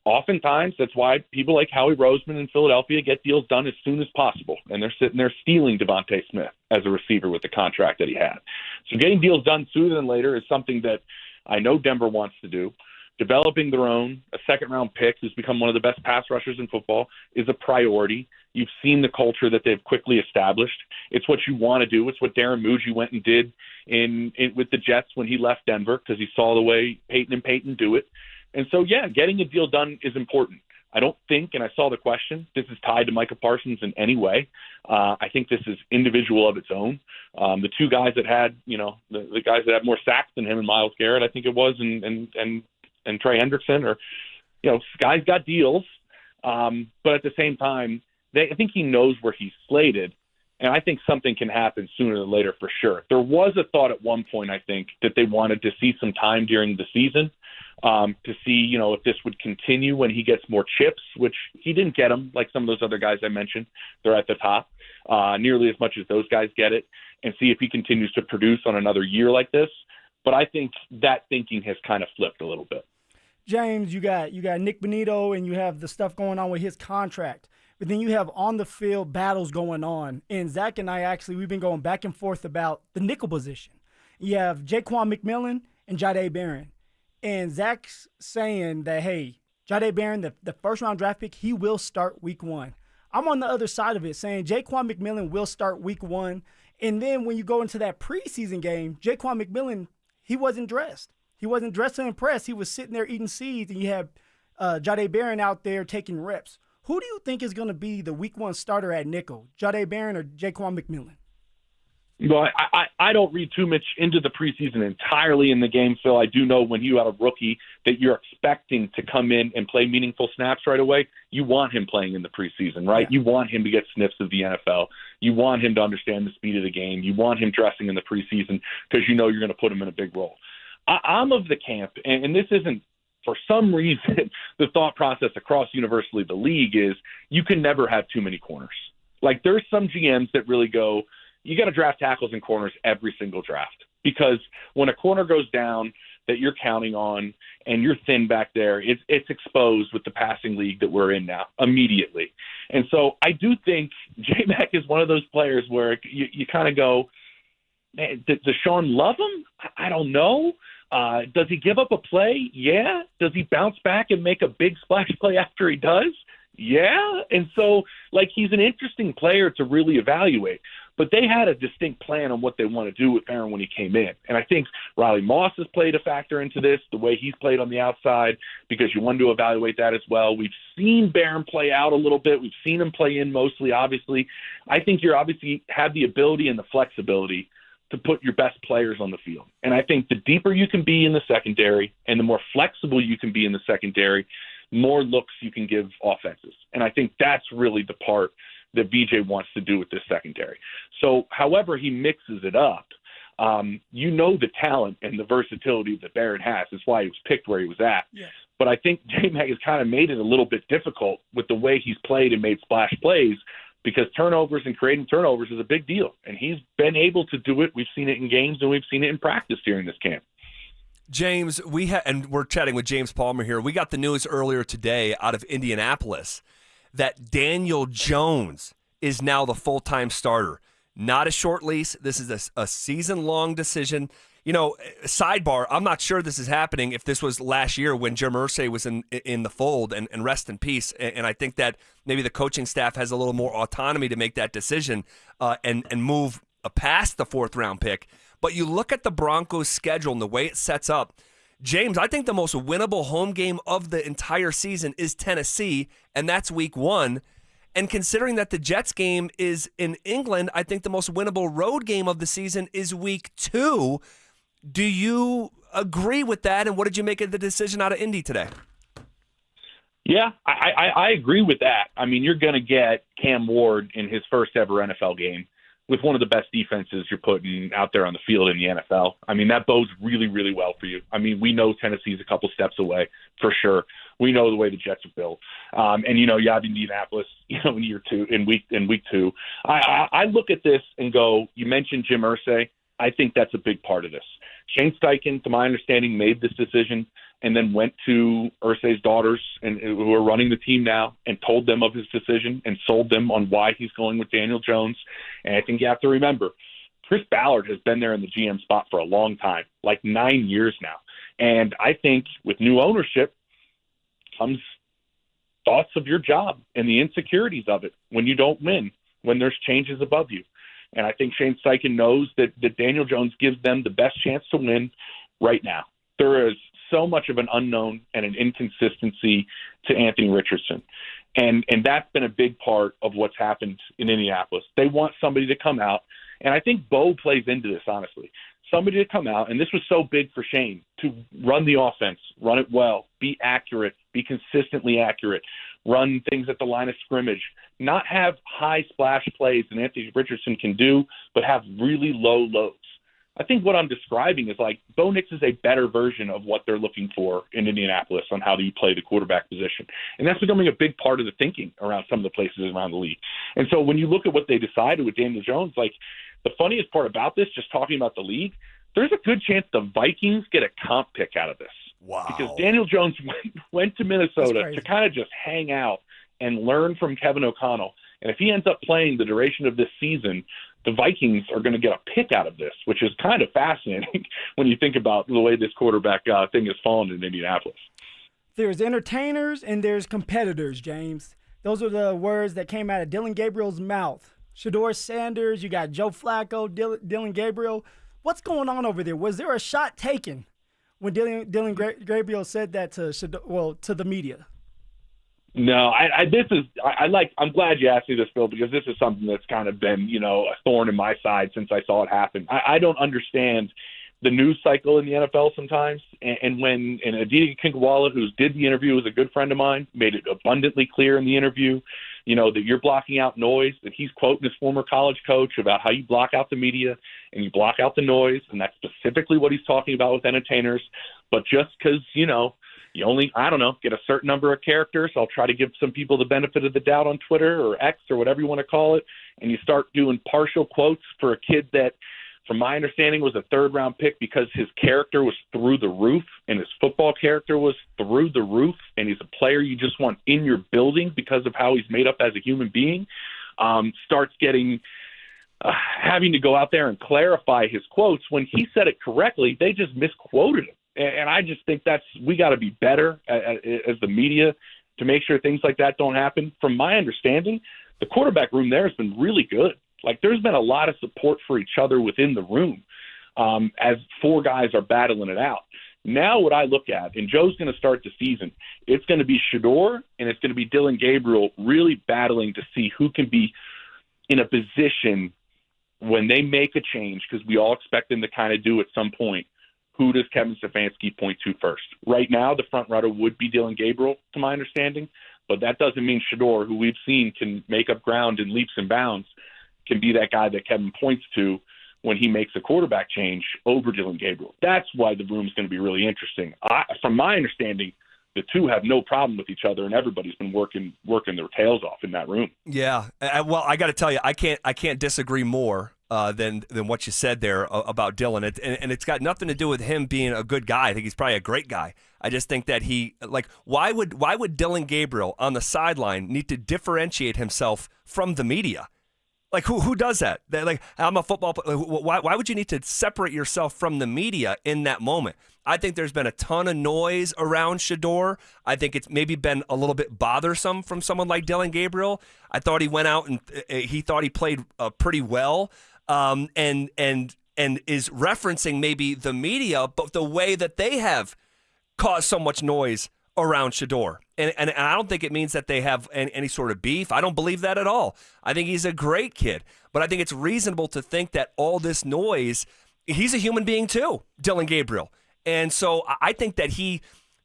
Oftentimes, that's why people like Howie Roseman in Philadelphia get deals done as soon as possible, and they're sitting there stealing Devontae Smith as a receiver with the contract that he had. So getting deals done sooner than later is something that I know Denver wants to do. Developing their own, a second-round pick who's become one of the best pass rushers in football is a priority. You've seen the culture that they've quickly established. It's what you want to do. It's what Darren Muji went and did with the Jets when he left Denver, because he saw the way Peyton and Peyton do it. And so, yeah, getting a deal done is important. I don't think, and I saw the question, this is tied to Micah Parsons in any way. I think this is individual of its own. The two guys that had, the guys that had more sacks than him and Myles Garrett, I think it was, and Trey Hendrickson, guys got deals. But at the same time, I think he knows where he's slated. And I think something can happen sooner than later for sure. There was a thought at one point, I think, that they wanted to see some time during the season to see, if this would continue when he gets more chips, which he didn't get them like some of those other guys I mentioned. They're at the top nearly as much as those guys get it, and see if he continues to produce on another year like this. But I think that thinking has kind of flipped a little bit. James, you got Nick Bonito, and you have the stuff going on with his contract. But then you have on-the-field battles going on. And Zach and I we've been going back and forth about the nickel position. You have Jaquan McMillan and Jahdae Barron. And Zach's saying that, hey, Jahdae Barron, the first-round draft pick, he will start week 1. I'm on the other side of it saying Jaquan McMillan will start week 1. And then when you go into that preseason game, Jaquan McMillan, he wasn't dressed. He wasn't dressed to impress. He was sitting there eating seeds, and you have Jahdae Barron out there taking reps. Who do you think is going to be the week 1 starter at nickel, Jahdae Barron or Jaquan McMillan? Well, I don't read too much into the preseason entirely in the game, Phil. I do know when you have a rookie that you're expecting to come in and play meaningful snaps right away, you want him playing in the preseason, right? Yeah. You want him to get sniffs of the NFL. You want him to understand the speed of the game. You want him dressing in the preseason because you know you're going to put him in a big role. I'm of the camp, and this isn't, for some reason, the thought process across universally the league is you can never have too many corners. Like, there's some GMs that really go, you got to draft tackles and corners every single draft, because when a corner goes down that you're counting on and you're thin back there, it's exposed with the passing league that we're in now immediately. And so I do think J-Mac is one of those players where you kind of go, man, does Shawn love him? I don't know. Does he give up a play? Yeah. Does he bounce back and make a big splash play after he does? Yeah. And so, he's an interesting player to really evaluate. But they had a distinct plan on what they want to do with Barron when he came in. And I think Riley Moss has played a factor into this, the way he's played on the outside, because you wanted to evaluate that as well. We've seen Barron play out a little bit. We've seen him play in mostly, obviously. I think you obviously have the ability and the flexibility to put your best players on the field. And I think the deeper you can be in the secondary and the more flexible you can be in the secondary, more looks you can give offenses. And I think that's really the part that VJ wants to do with this secondary. So however he mixes it up, the talent and the versatility that Barrett has. That's why he was picked where he was at. Yeah. But I think J-Mac has kind of made it a little bit difficult with the way he's played and made splash plays, because turnovers and creating turnovers is a big deal. And he's been able to do it. We've seen it in games and we've seen it in practice during this camp. James, and we're chatting with James Palmer here. We got the news earlier today out of Indianapolis that Daniel Jones is now the full-time starter. Not a short lease. This is a season-long decision. Sidebar, I'm not sure this is happening if this was last year when Jim Irsay was in the fold, and rest in peace. And I think that maybe the coaching staff has a little more autonomy to make that decision and move past the fourth-round pick. But you look at the Broncos' schedule and the way it sets up, James, I think the most winnable home game of the entire season is Tennessee, and that's week 1. And considering that the Jets game is in England, I think the most winnable road game of the season is week 2. Do you agree with that? And what did you make of the decision out of Indy today? Yeah, I agree with that. I mean, you're going to get Cam Ward in his first ever NFL game with one of the best defenses you're putting out there on the field in the NFL. I mean, that bodes really, really well for you. I mean, we know Tennessee's a couple steps away for sure. We know the way the Jets are built. And you have Indianapolis, in year 2, in week 2. I look at this and go, you mentioned Jim Irsay. I think that's a big part of this. Shane Steichen, to my understanding, made this decision and then went to Irsay's daughters, and who are running the team now, and told them of his decision and sold them on why he's going with Daniel Jones. And I think you have to remember, Chris Ballard has been there in the GM spot for a long time, like 9 years now. And I think with new ownership comes thoughts of your job and the insecurities of it when you don't win, when there's changes above you. And I think Shane Steichen knows that Daniel Jones gives them the best chance to win right now. There is so much of an unknown and an inconsistency to Anthony Richardson. And that's been a big part of what's happened in Indianapolis. They want somebody to come out, and I think Bo plays into this, honestly. Somebody to come out, and this was so big for Shane, to run the offense, run it well, be accurate, be consistently accurate, run things at the line of scrimmage, not have high splash plays that Anthony Richardson can do, but have really low lows. I think what I'm describing is like Bo Nix is a better version of what they're looking for in Indianapolis on how do you play the quarterback position. And that's becoming a big part of the thinking around some of the places around the league. And so when you look at what they decided with Daniel Jones, like the funniest part about this, just talking about the league, there's a good chance the Vikings get a comp pick out of this. Wow. Because Daniel Jones went to Minnesota to kind of just hang out and learn from Kevin O'Connell. And if he ends up playing the duration of this season, the Vikings are going to get a pick out of this, which is kind of fascinating when you think about the way this quarterback thing has fallen in Indianapolis. There's entertainers and there's competitors, James. Those are the words that came out of Dylan Gabriel's mouth. Shedeur Sanders, you got Joe Flacco, Dylan Gabriel. What's going on over there? Was there a shot taken when Dylan Gabriel said that to the media? No, I'm glad you asked me this, Phil, because this is something that's kind of been, a thorn in my side since I saw it happen. I don't understand the news cycle in the NFL sometimes. And when Aditi Kinkawala, who did the interview, was a good friend of mine, made it abundantly clear in the interview, that you're blocking out noise, that he's quoting his former college coach about how you block out the media and you block out the noise. And that's specifically what he's talking about with entertainers. But just because, you only, get a certain number of characters. I'll try to give some people the benefit of the doubt on Twitter or X or whatever you want to call it. And you start doing partial quotes for a kid that, from my understanding, was a third-round pick because his character was through the roof and his football character was through the roof, and he's a player you just want in your building because of how he's made up as a human being, starts getting having to go out there and clarify his quotes. When he said it correctly, they just misquoted him. And I just think we got to be better as the media to make sure things like that don't happen. From my understanding, the quarterback room there has been really good. Like, there's been a lot of support for each other within the room as four guys are battling it out. Now what I look at, and Joe's going to start the season, it's going to be Shedeur and it's going to be Dylan Gabriel really battling to see who can be in a position when they make a change, because we all expect them to kind of do at some point, who does Kevin Stefanski point to first? Right now, the front runner would be Dillon Gabriel, to my understanding, but that doesn't mean Shedeur, who we've seen can make up ground in leaps and bounds, can be that guy that Kevin points to when he makes a quarterback change over Dillon Gabriel. That's why the room's going to be really interesting. From my understanding, the two have no problem with each other, and everybody's been working their tails off in that room. Yeah, well, I got to tell you, I can't disagree more than what you said there about Dillon. And it's got nothing to do with him being a good guy. I think he's probably a great guy. I just think that why would Dillon Gabriel on the sideline need to differentiate himself from the media? Like, who does that? I'm a football player. Why would you need to separate yourself from the media in that moment? I think there's been a ton of noise around Shedeur. I think it's maybe been a little bit bothersome from someone like Dillon Gabriel. I thought he went out and he thought he played pretty well, and is referencing maybe the media, but the way that they have caused so much noise around Shedeur. And I don't think it means that they have any sort of beef. I don't believe that at all. I think he's a great kid. But I think it's reasonable to think that all this noise, he's a human being too, Dillon Gabriel. And so I think that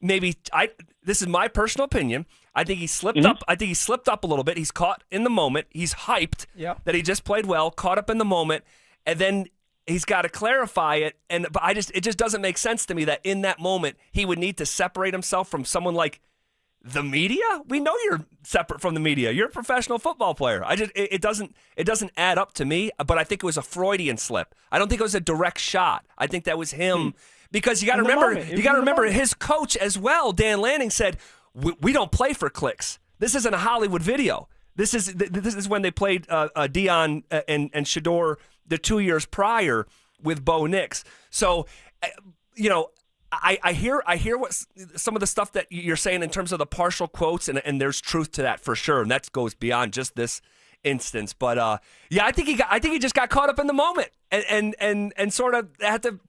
this is my personal opinion, I think he slipped up. I think he slipped up a little bit. He's caught in the moment. He's hyped that he just played well, caught up in the moment, and then he's got to clarify it. But it just doesn't make sense to me that in that moment he would need to separate himself from someone like the media. We know you're separate from the media. You're a professional football player. It doesn't add up to me. But I think it was a Freudian slip. I don't think it was a direct shot. I think that was him. Because you got to remember his coach as well, Dan Lanning, said, we don't play for clicks. This isn't a Hollywood video. This is when they played Dion and Shedeur the 2 years prior with Bo Nix. So, I hear what some of the stuff that you're saying in terms of the partial quotes, and there's truth to that for sure, and that goes beyond just this instance. But I think he just got caught up in the moment and sort of had to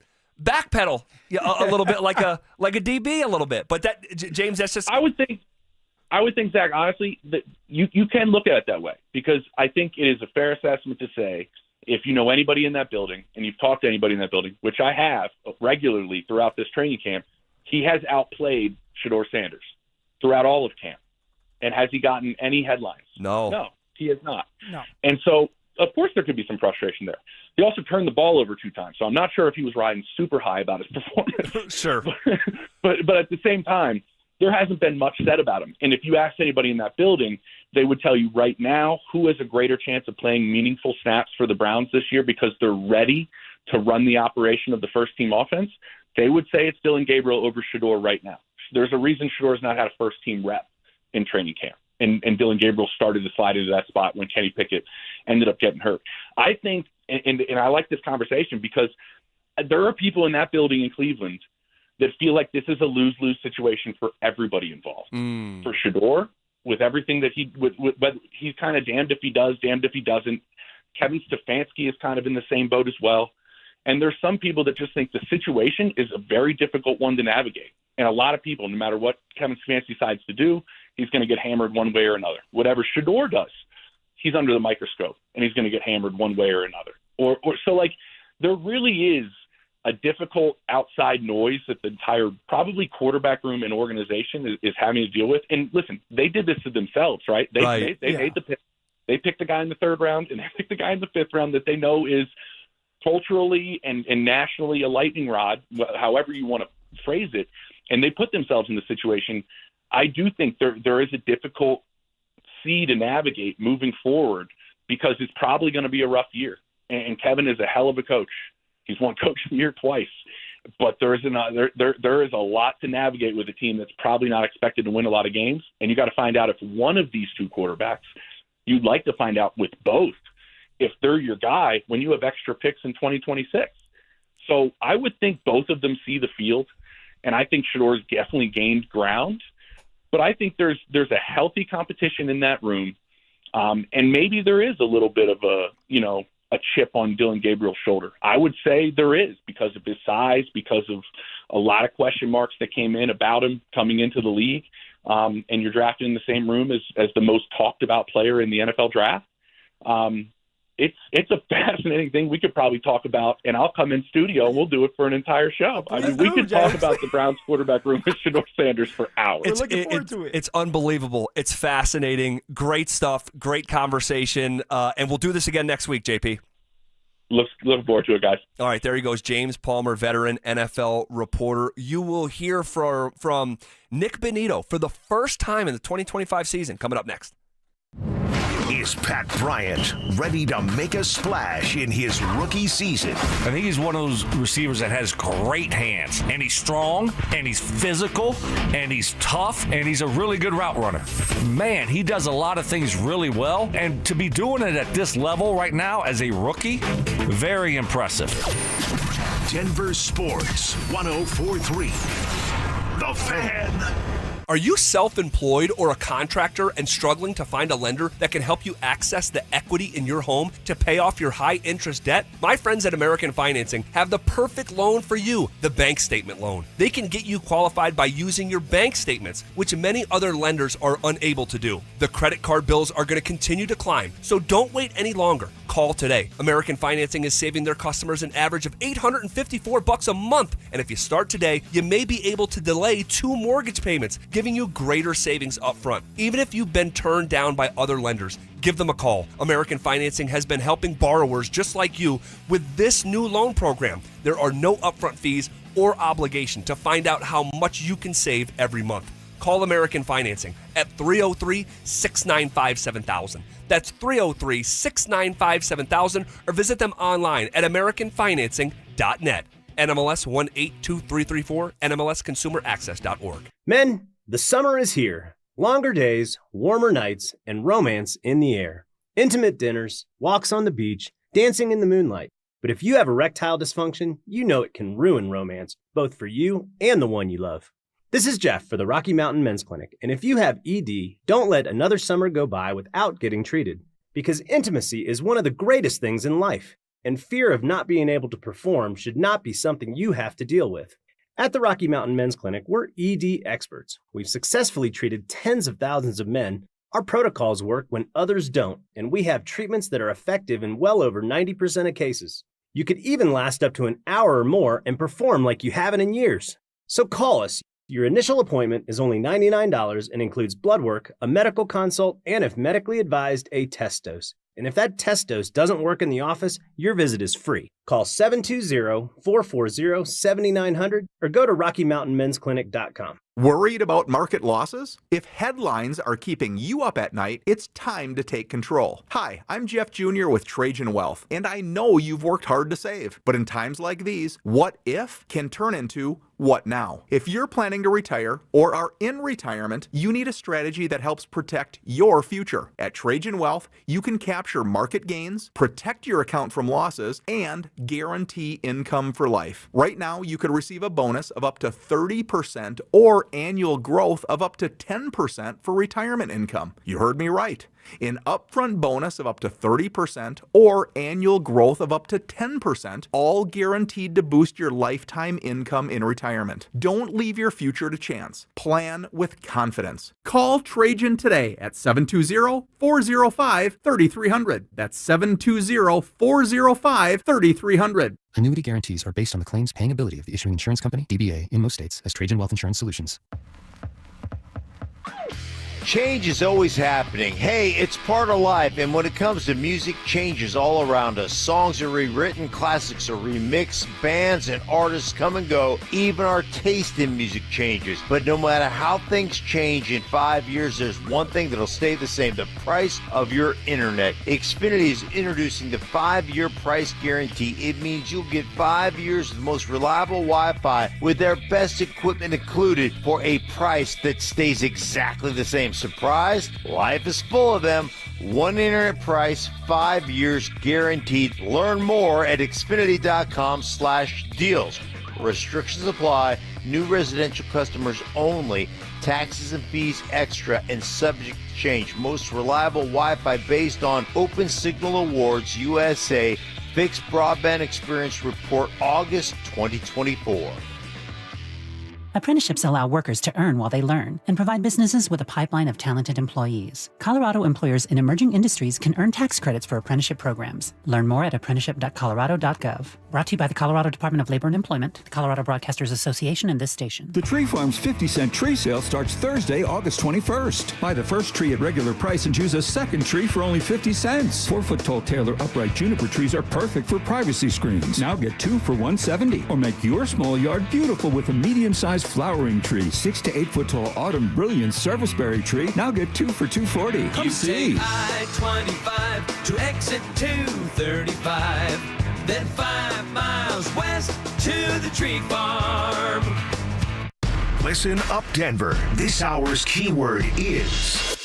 backpedal a little bit, like a DB a little bit. But that, James, that's just. I would think, Zach, honestly, that you can look at it that way, because I think it is a fair assessment to say, if you know anybody in that building and you've talked to anybody in that building, which I have regularly throughout this training camp, he has outplayed Shedeur Sanders throughout all of camp. And has he gotten any headlines? No, he has not. No. And so, of course, there could be some frustration there. He also turned the ball over 2 times, so I'm not sure if he was riding super high about his performance. Sure. But at the same time, there hasn't been much said about him. And if you ask anybody in that building, they would tell you right now who has a greater chance of playing meaningful snaps for the Browns this year because they're ready to run the operation of the first-team offense. They would say it's Dillon Gabriel over Shedeur right now. There's a reason Shedeur's not had a first-team rep in training camp. And Dillon Gabriel started to slide into that spot when Kenny Pickett ended up getting hurt. I think, and I like this conversation, because there are people in that building in Cleveland that feel like this is a lose-lose situation for everybody involved. For Shedeur, with everything that he's kind of damned if he does, damned if he doesn't. Kevin Stefanski is kind of in the same boat as well. And there's some people that just think the situation is a very difficult one to navigate. And a lot of people, no matter what Kevin Stefanski decides to do, he's going to get hammered one way or another. Whatever Shedeur does, he's under the microscope, and he's going to get hammered one way or another. So there really is a difficult outside noise that the entire probably quarterback room and organization is having to deal with. And listen, they did this to themselves, right? They made the pick. They picked the guy in the 3rd round, and they picked the guy in the 5th round that they know is culturally and nationally a lightning rod, however you want to phrase it. And they put themselves in the situation. I do think there is a difficult sea to navigate moving forward, because it's probably going to be a rough year. And Kevin is a hell of a coach. He's won Coach of the Year twice. But there is a lot to navigate with a team that's probably not expected to win a lot of games. And you got to find out if one of these 2 quarterbacks, you'd like to find out with both, if they're your guy when you have extra picks in 2026. So I would think both of them see the field, and I think Shedeur's definitely gained ground. But I think there's a healthy competition in that room, and maybe there is a little bit of a chip on Dillon Gabriel's shoulder. I would say there is, because of his size, because of a lot of question marks that came in about him coming into the league, and you're drafted in the same room as the most talked about player in the NFL draft. it's a fascinating thing we could probably talk about, and I'll come in studio and we'll do it for an entire show. I mean, we could talk about the Browns quarterback room with Shedeur Sanders for hours. We're looking forward to it. It's unbelievable. It's fascinating. Great stuff. Great conversation. And we'll do this again next week, JP. Look forward to it, guys. All right, there he goes, James Palmer, veteran NFL reporter. You will hear from Nick Benito for the first time in the 2025 season coming up next. Is Pat Bryant ready to make a splash in his rookie season? I think he's one of those receivers that has great hands, and he's strong, and he's physical, and he's tough, and he's a really good route runner. Man, he does a lot of things really well, and to be doing it at this level right now as a rookie, very impressive. Denver Sports 104.3. The Fan. Are you self-employed or a contractor and struggling to find a lender that can help you access the equity in your home to pay off your high-interest debt? My friends at American Financing have the perfect loan for you, the bank statement loan. They can get you qualified by using your bank statements, which many other lenders are unable to do. The credit card bills are going to continue to climb, so don't wait any longer. Call today. American Financing is saving their customers an average of $854 a month, and if you start today, you may be able to delay 2 mortgage payments, giving you greater savings up front. Even if you've been turned down by other lenders, give them a call. American Financing has been helping borrowers just like you with this new loan program. There are no upfront fees or obligation to find out how much you can save every month. Call American Financing at 303-695-7000. That's 303-695-7000, or visit them online at americanfinancing.net. NMLS 182334, NMLSconsumeraccess.org. Men, the summer is here. Longer days, warmer nights, and romance in the air. Intimate dinners, walks on the beach, dancing in the moonlight. But if you have erectile dysfunction, you know it can ruin romance, both for you and the one you love. This is Jeff for the Rocky Mountain Men's Clinic, and if you have ED, don't let another summer go by without getting treated, because intimacy is one of the greatest things in life, and fear of not being able to perform should not be something you have to deal with. At the Rocky Mountain Men's Clinic, we're ED experts. We've successfully treated tens of thousands of men. Our protocols work when others don't, and we have treatments that are effective in well over 90% of cases. You could even last up to an hour or more and perform like you haven't in years. So call us. Your initial appointment is only $99 and includes blood work, a medical consult, and if medically advised, a test dose. And if that test dose doesn't work in the office, your visit is free. Call 720-440-7900 or go to RockyMountainMen'sClinic.com. Worried about market losses? If headlines are keeping you up at night, it's time to take control. Hi, I'm Jeff Jr. with Trajan Wealth, and I know you've worked hard to save. But in times like these, what if can turn into what now? If you're planning to retire or are in retirement, you need a strategy that helps protect your future. At Trajan Wealth, you can capture market gains, protect your account from losses, and guarantee income for life. Right now, you could receive a bonus of up to 30% or annual growth of up to 10% for retirement income. You heard me right. An upfront bonus of up to 30% or annual growth of up to 10%, all guaranteed to boost your lifetime income in retirement. Don't leave your future to chance. Plan with confidence. Call Trajan today at 720-405-3300. That's 720-405-3300. Annuity guarantees are based on the claims paying ability of the issuing insurance company, DBA, in most states as Trajan Wealth Insurance Solutions. Change is always happening. Hey, it's part of life, and when it comes to music, change is all around us. Songs are rewritten, classics are remixed, bands and artists come and go. Even our taste in music changes. But no matter how things change in 5 years, there's one thing that'll stay the same: the price of your internet. Xfinity is introducing the 5-year price guarantee. It means you'll get 5 years of the most reliable Wi-Fi with their best equipment included for a price that stays exactly the same. Surprised? Life is full of them. One internet price, 5 years guaranteed. Learn more at Xfinity.com/deals. Restrictions apply. New residential customers only. Taxes and fees extra and subject to change. Most reliable Wi-Fi based on Open Signal Awards USA. Fixed Broadband Experience Report August 2024. Apprenticeships allow workers to earn while they learn and provide businesses with a pipeline of talented employees. Colorado employers in emerging industries can earn tax credits for apprenticeship programs. Learn more at apprenticeship.colorado.gov. Brought to you by the Colorado Department of Labor and Employment, the Colorado Broadcasters Association, and this station. The Tree Farm's 50-cent tree sale starts Thursday, August 21st. Buy the first tree at regular price and choose a second tree for only 50 cents. 4-foot-tall Taylor upright juniper trees are perfect for privacy screens. Now get 2 for $170. Or make your small yard beautiful with a medium-sized flowering tree. 6 to 8 foot tall autumn brilliance serviceberry tree. Now get 2 for $240. Come see. I-25 to exit 235. Then 5 miles west to the Tree Farm. Listen up, Denver. This hour's keyword is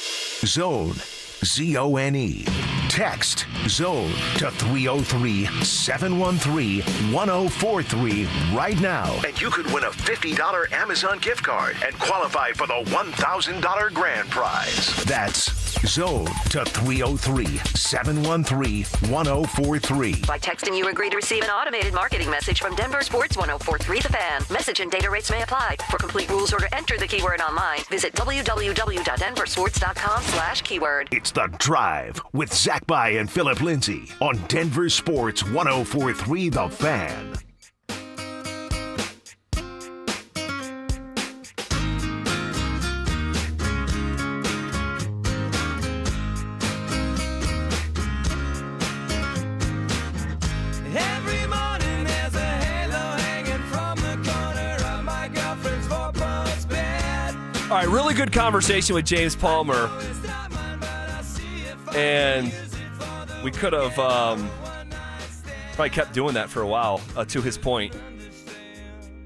zone. Z-O-N-E. Text ZONE to 303-713-1043 right now. And you could win a $50 Amazon gift card and qualify for the $1,000 grand prize. That's ZONE to 303-713-1043. By texting, you agree to receive an automated marketing message from DenverSports 1043 The Fan. Message and data rates may apply. For complete rules or to enter the keyword online, visit www.denversports.com/keyword. It's The Drive with Zach By and Phillip Lindsay on Denver Sports 1043 The Fan. Every morning there's a halo hanging from the corner of my girlfriend's 4-post bed. All right, really good conversation with James Palmer. And we could have probably kept doing that for a while, to his point.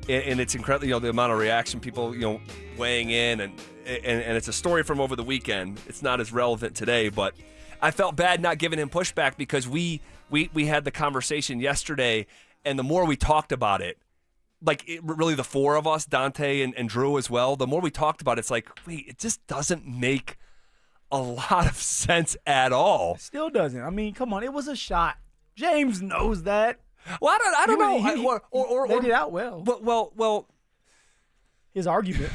And it's incredible, the amount of reaction, people, weighing in. And it's a story from over the weekend. It's not as relevant today, but I felt bad not giving him pushback because we had the conversation yesterday, and the more we talked about it, really the four of us, Dante and Drew as well, the more we talked about it, it's like, wait, it just doesn't make a lot of sense at all. It still doesn't. I mean, come on, it was a shot. James knows that. Well, I don't know. He laid it out well. Well, his argument.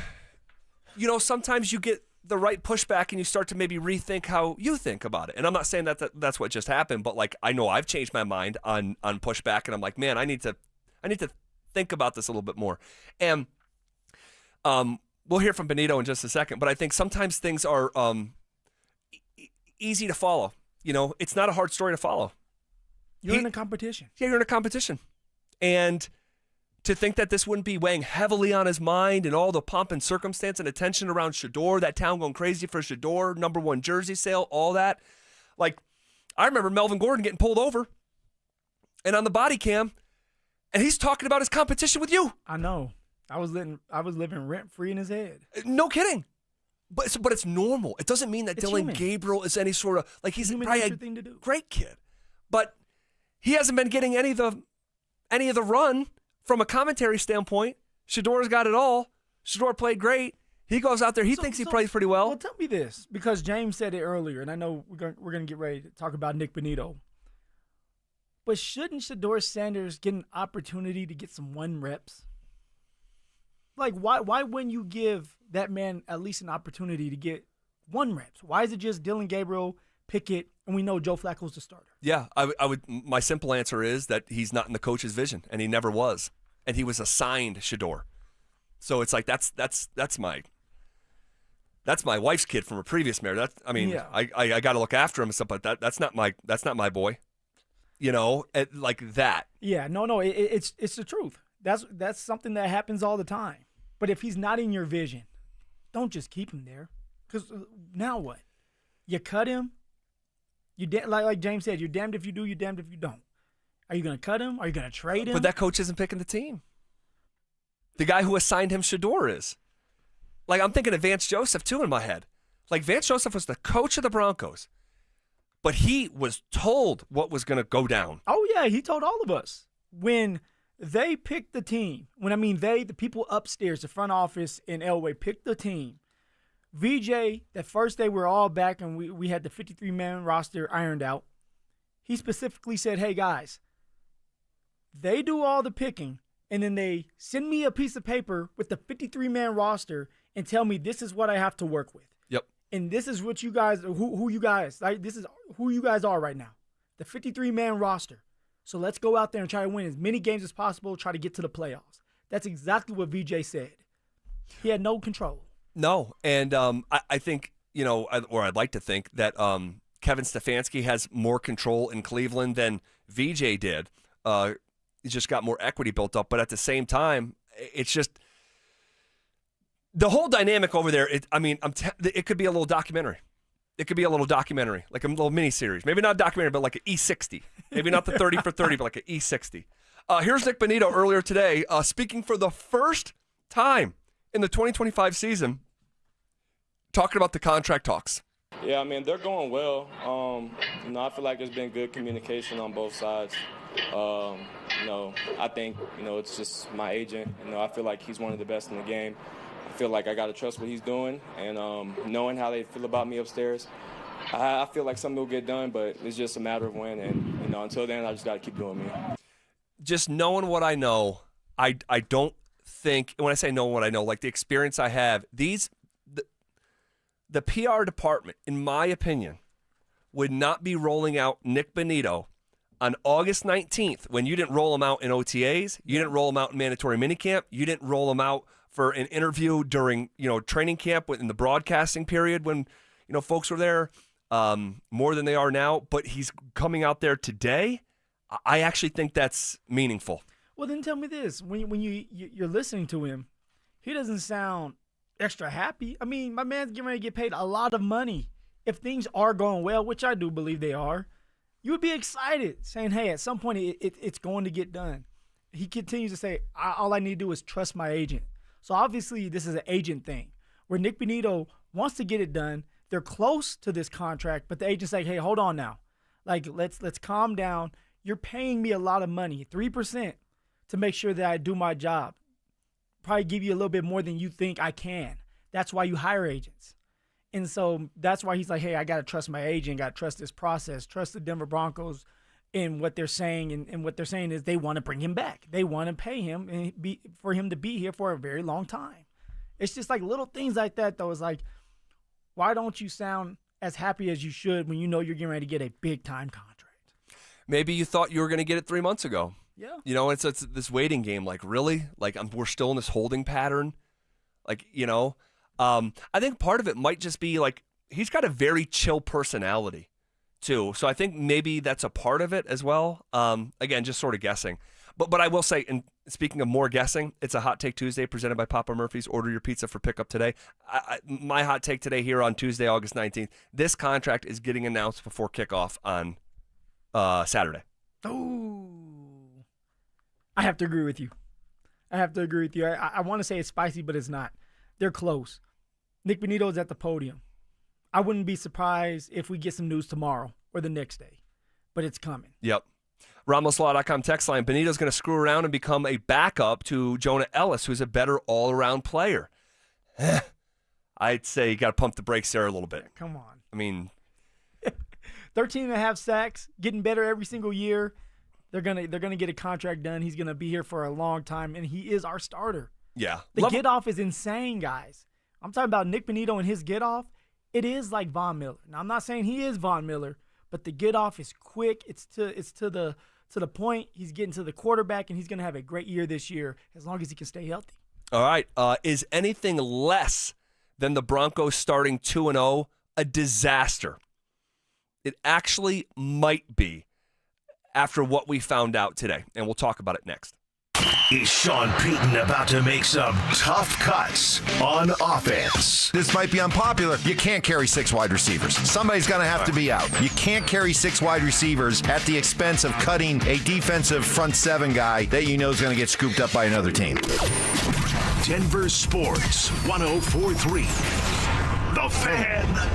Sometimes you get the right pushback and you start to maybe rethink how you think about it. And I'm not saying that's what just happened, but I know I've changed my mind on pushback, and I'm like, man, I need to think about this a little bit more. And we'll hear from Benito in just a second, but I think sometimes things are easy to follow. It's not a hard story to follow. You're in a competition. Yeah, you're in a competition. And to think that this wouldn't be weighing heavily on his mind and all the pomp and circumstance and attention around Shedeur, that town going crazy for Shedeur, #1 jersey sale, all that. I remember Melvin Gordon getting pulled over and on the body cam, and he's talking about his competition with you. I know. I was living rent-free in his head. No kidding. But it's normal. It doesn't mean that It's Dylan human. Gabriel is any sort of he's Human probably nature a thing to do. great kid, but he hasn't been getting any of the run from a commentary standpoint. Shedeur's got it all. Shedeur played great. He goes out there. He thinks he plays pretty well. Well, tell me this, because James said it earlier, and I know we're going to get ready to talk about Nick Benito. But shouldn't Shedeur Sanders get an opportunity to get some 1 reps? Why wouldn't you give that man at least an opportunity to get 1 reps? Why is it just Dylan Gabriel, Pickett, and we know Joe Flacco's the starter? Yeah, I would. My simple answer is that he's not in the coach's vision, and he never was, and he was assigned Shedeur. So it's like that's my wife's kid from a previous marriage. Yeah. I got to look after him and stuff, but that's not my boy. Like that. Yeah, no, it's the truth. That's something that happens all the time. But if he's not in your vision, don't just keep him there. Because now what? You cut him. Like James said, you're damned if you do, you're damned if you don't. Are you going to cut him? Are you going to trade him? But that coach isn't picking the team. The guy who assigned him Shedeur is. I'm thinking of Vance Joseph, too, in my head. Vance Joseph was the coach of the Broncos. But he was told what was going to go down. Oh, yeah, he told all of us. When they picked the team, the people upstairs, the front office in Elway picked the team, VJ, that first day we were all back and we had the 53-man roster ironed out, he specifically said, hey, guys, they do all the picking, and then they send me a piece of paper with the 53-man roster and tell me this is what I have to work with. Yep. And this is what you guys, who you guys, like, this is who you guys are right now. The 53-man roster. So let's go out there and try to win as many games as possible, try to get to the playoffs. That's exactly what VJ said. He had no control. No, and I think, or I'd like to think that Kevin Stefanski has more control in Cleveland than VJ did. He's just got more equity built up, but at the same time, it's just the whole dynamic over there. It could be a little documentary. It could be a little documentary, like a little mini-series. Maybe not a documentary, but like an E60. Maybe not the 30 for 30, but like an E60. Here's Nick Bonito earlier today speaking for the first time in the 2025 season, talking about the contract talks. Yeah, I mean, they're going well. I feel like there's been good communication on both sides. I think, it's just my agent. I feel like he's one of the best in the game. I feel like I got to trust what he's doing, and knowing how they feel about me upstairs, I feel like something will get done, but it's just a matter of when. And, until then, I just got to keep doing me. Just knowing what I know, I don't think, when I say knowing what I know, like the experience I have, the PR department, in my opinion, would not be rolling out Nick Bonito on August 19th when you didn't roll him out in OTAs, you didn't roll him out in mandatory minicamp, you didn't roll him out for an interview during, training camp in the broadcasting period when, folks were there more than they are now. But he's coming out there today. I actually think that's meaningful. Well, then tell me this. When you're listening to him, he doesn't sound extra happy. I mean, my man's getting ready to get paid a lot of money. If things are going well, which I do believe they are, you would be excited saying, hey, at some point it's going to get done. He continues to say, all I need to do is trust my agent. So obviously this is an agent thing where Nick Bonito wants to get it done. They're close to this contract, but the agent's like, hey, hold on now. Like, let's calm down. You're paying me a lot of money, 3%, to make sure that I do my job. Probably give you a little bit more than you think I can. That's why you hire agents. And so that's why he's like, hey, I got to trust my agent, got to trust this process, trust the Denver Broncos in what they're saying. And what they're saying is they want to bring him back. They want to pay him and for him to be here for a very long time. It's just like little things like that, though. It's like, why don't you sound as happy as you should when you know you're getting ready to get a big-time contract? Maybe you thought you were going to get it 3 months ago. Yeah. It's this waiting game. Like, really? Like, we're still in this holding pattern? Like, I think part of it might just be, like, he's got a very chill personality, too. So I think maybe that's a part of it as well. Again, just sort of guessing. But I will say, and speaking of more guessing, it's a Hot Take Tuesday presented by Papa Murphy's. Order your pizza for pickup today. My hot take today here on Tuesday, August 19th, this contract is getting announced before kickoff on Saturday. Ooh. I have to agree with you. I want to say it's spicy, but it's not. They're close. Nick Bonito's at the podium. I wouldn't be surprised if we get some news tomorrow or the next day, but it's coming. Yep. Ramslaw.com text line. Bonito's going to screw around and become a backup to Jonah Ellis, who's a better all-around player. I'd say you got to pump the brakes there a little bit. Come on. I mean, 13.5 sacks, getting better every single year. They're gonna get a contract done. He's gonna be here for a long time, and he is our starter. Yeah. The get off is insane, guys. I'm talking about Nick Bonito and his get off. It is like Von Miller. Now, I'm not saying he is Von Miller, but the get off is quick. It's to the point. He's getting to the quarterback, and he's gonna have a great year this year as long as he can stay healthy. All right. Is anything less than the Broncos starting 2-0 a disaster? It actually might be after what we found out today, and we'll talk about it next. Is Shawn Peyton about to make some tough cuts on offense? This might be unpopular. You can't carry 6 wide receivers. Somebody's going to have to be out. You can't carry 6 wide receivers at the expense of cutting a defensive front 7 guy that you know is going to get scooped up by another team. Denver Sports 104.3. The Fan.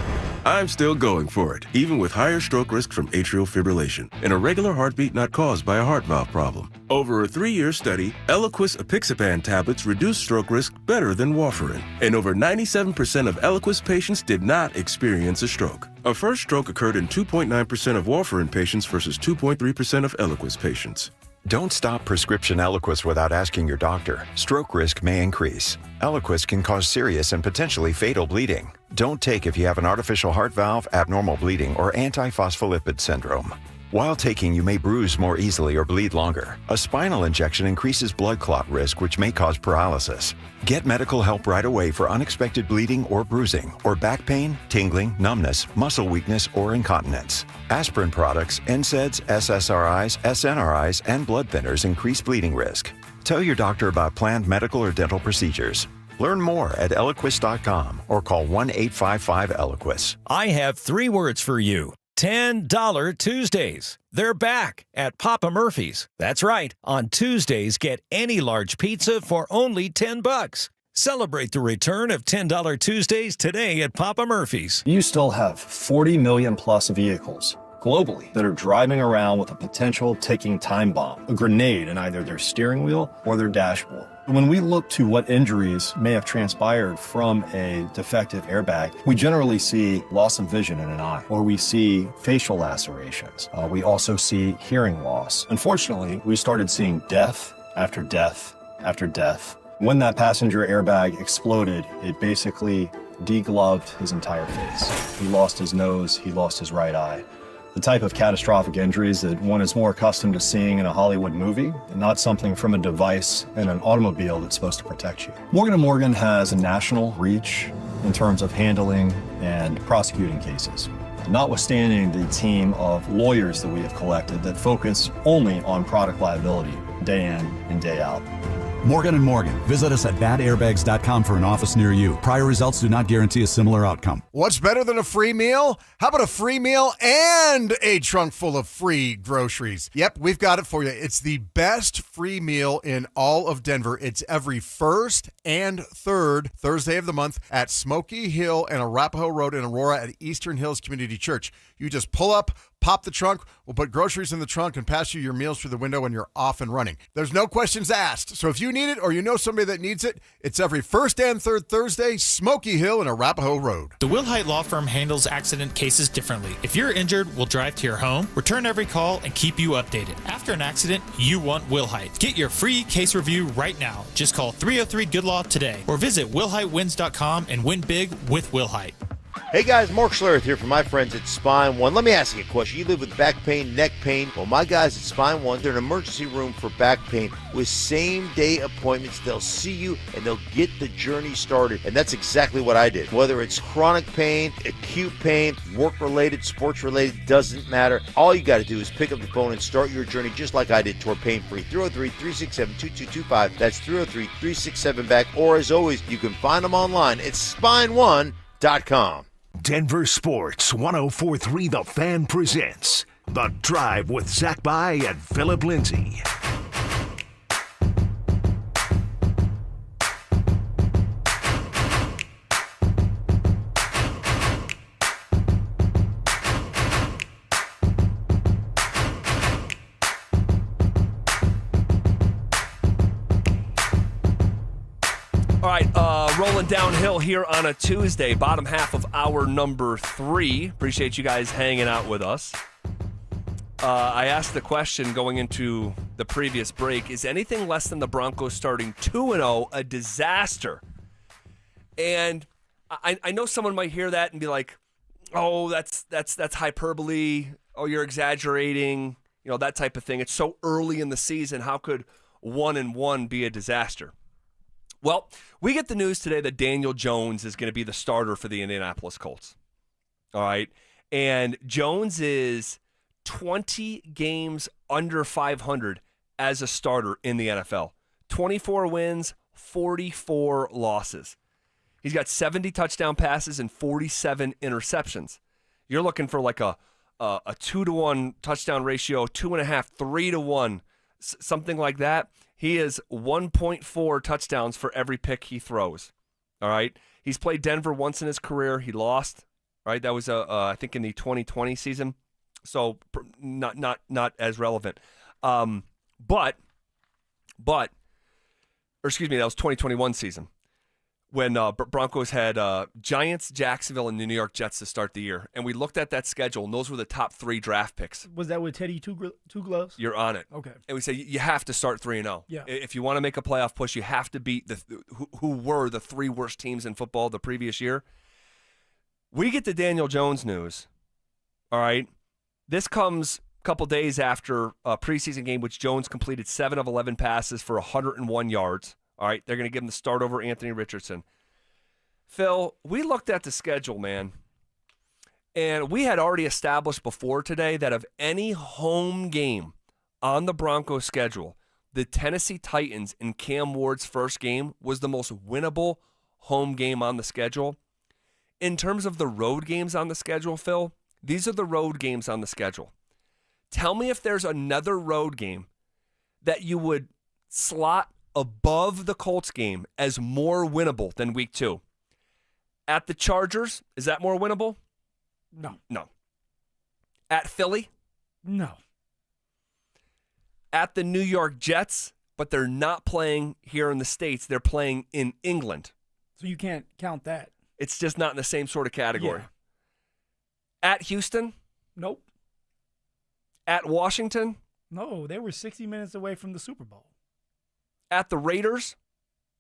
I'm still going for it, even with higher stroke risk from atrial fibrillation and a regular heartbeat not caused by a heart valve problem. Over a 3-year study, Eliquis apixaban tablets reduced stroke risk better than warfarin, and over 97% of Eliquis patients did not experience a stroke. A first stroke occurred in 2.9% of warfarin patients versus 2.3% of Eliquis patients. Don't stop prescription Eliquis without asking your doctor. Stroke risk may increase. Eliquis can cause serious and potentially fatal bleeding. Don't take if you have an artificial heart valve, abnormal bleeding, or antiphospholipid syndrome. While taking, you may bruise more easily or bleed longer. A spinal injection increases blood clot risk, which may cause paralysis. Get medical help right away for unexpected bleeding or bruising, or back pain, tingling, numbness, muscle weakness, or incontinence. Aspirin products, NSAIDs, SSRIs, SNRIs, and blood thinners increase bleeding risk. Tell your doctor about planned medical or dental procedures. Learn more at Eliquis.com or call 1-855-ELIQUIS. I have 3 words for you. $10 Tuesdays. They're back at Papa Murphy's. That's right. On Tuesdays, get any large pizza for only $10. Celebrate the return of $10 Tuesdays today at Papa Murphy's. You still have 40 million plus vehicles globally that are driving around with a potential ticking time bomb, a grenade in either their steering wheel or their dashboard. When we look to what injuries may have transpired from a defective airbag, we generally see loss of vision in an eye, or we see facial lacerations. We also see hearing loss. Unfortunately, we started seeing death after death after death. When that passenger airbag exploded, it basically degloved his entire face. He lost his nose, he lost his right eye. The type of catastrophic injuries that one is more accustomed to seeing in a Hollywood movie, not something from a device in an automobile that's supposed to protect you. Morgan & Morgan has a national reach in terms of handling and prosecuting cases, notwithstanding the team of lawyers that we have collected that focus only on product liability day in and day out. Morgan & Morgan. Visit us at badairbags.com for an office near you. Prior results do not guarantee a similar outcome. What's better than a free meal? How about a free meal and a trunk full of free groceries? Yep, we've got it for you. It's the best free meal in all of Denver. It's every first and third Thursday of the month at Smoky Hill and Arapahoe Road in Aurora at Eastern Hills Community Church. You just pull up, pop the trunk, we'll put groceries in the trunk and pass you your meals through the window and you're off and running. There's no questions asked. So if you need it or you know somebody that needs it, it's every first and third Thursday, Smoky Hill and Arapahoe Road. The Wilhite Law Firm handles accident cases differently. If you're injured, we'll drive to your home, return every call, and keep you updated. After an accident, you want Wilhite. Get your free case review right now. Just call 303-GOOD-LAW today or visit WilhiteWins.com and win big with Wilhite. Hey guys, Mark Schlereth here from my friends at Spine One. Let me ask you a question. You live with back pain, neck pain? Well, my guys at Spine One, they're an emergency room for back pain with same-day appointments. They'll see you and they'll get the journey started. And that's exactly what I did. Whether it's chronic pain, acute pain, work-related, sports-related, doesn't matter. All you got to do is pick up the phone and start your journey just like I did toward pain-free. 303-367-2225. That's 303-367-BACK. Or as always, you can find them online at spineone.com. Denver Sports 104.3 The Fan presents The Drive with Zach By and Phillip Lindsay. All right, rolling downhill here on a Tuesday, bottom half of hour number 3. Appreciate you guys hanging out with us. I asked the question going into the previous break, is anything less than the Broncos starting 2-0 a disaster? And I know someone might hear that and be like, oh, that's hyperbole. Oh, you're exaggerating. You know, that type of thing. It's so early in the season. How could 1-1 be a disaster? Well, we get the news today that Daniel Jones is going to be the starter for the Indianapolis Colts. All right. And Jones is 20 games under 500 as a starter in the NFL. 24 wins, 44 losses. He's got 70 touchdown passes and 47 interceptions. You're looking for like a 2-to-1 touchdown ratio, 2.5, 3-to-1, something like that. He is 1.4 touchdowns for every pick he throws. All right. He's played Denver once in his career. He lost. Right. That was I think in the 2020 season. So not as relevant. That was 2021 season. when Broncos had Giants, Jacksonville, and the New York Jets to start the year. And we looked at that schedule, and those were the top 3 draft picks. Was that with Teddy two gloves? You're on it. Okay. And we say you have to start 3-0. Yeah. If you want to make a playoff push, you have to beat who were the 3 worst teams in football the previous year. We get the Daniel Jones news. All right. This comes a couple days after a preseason game, which Jones completed 7 of 11 passes for 101 yards. All right, they're going to give him the start over Anthony Richardson. Phil, we looked at the schedule, man, and we had already established before today that of any home game on the Broncos schedule, the Tennessee Titans in Cam Ward's first game was the most winnable home game on the schedule. In terms of the road games on the schedule, Phil, these are the road games on the schedule. Tell me if there's another road game that you would slot above the Colts game as more winnable than week 2. At the Chargers, is that more winnable? No. No. At Philly? No. At the New York Jets, but they're not playing here in the States. They're playing in England. So you can't count that. It's just not in the same sort of category. Yeah. At Houston? Nope. At Washington? No, they were 60 minutes away from the Super Bowl. At the Raiders?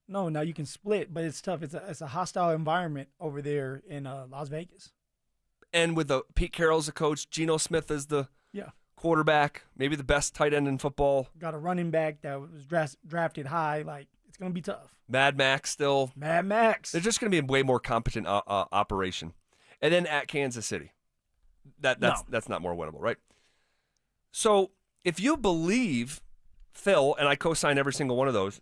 No, now you can split, but it's tough. It's a hostile environment over there in Las Vegas. And with Pete Carroll as the coach, Geno Smith as the quarterback, maybe the best tight end in football. Got a running back that was drafted high. Like, it's going to be tough. Mad Max still. Mad Max. They're just going to be a way more competent operation. And then at Kansas City. That's not more winnable, right? So if you believe, Phil, and I co-sign every single one of those.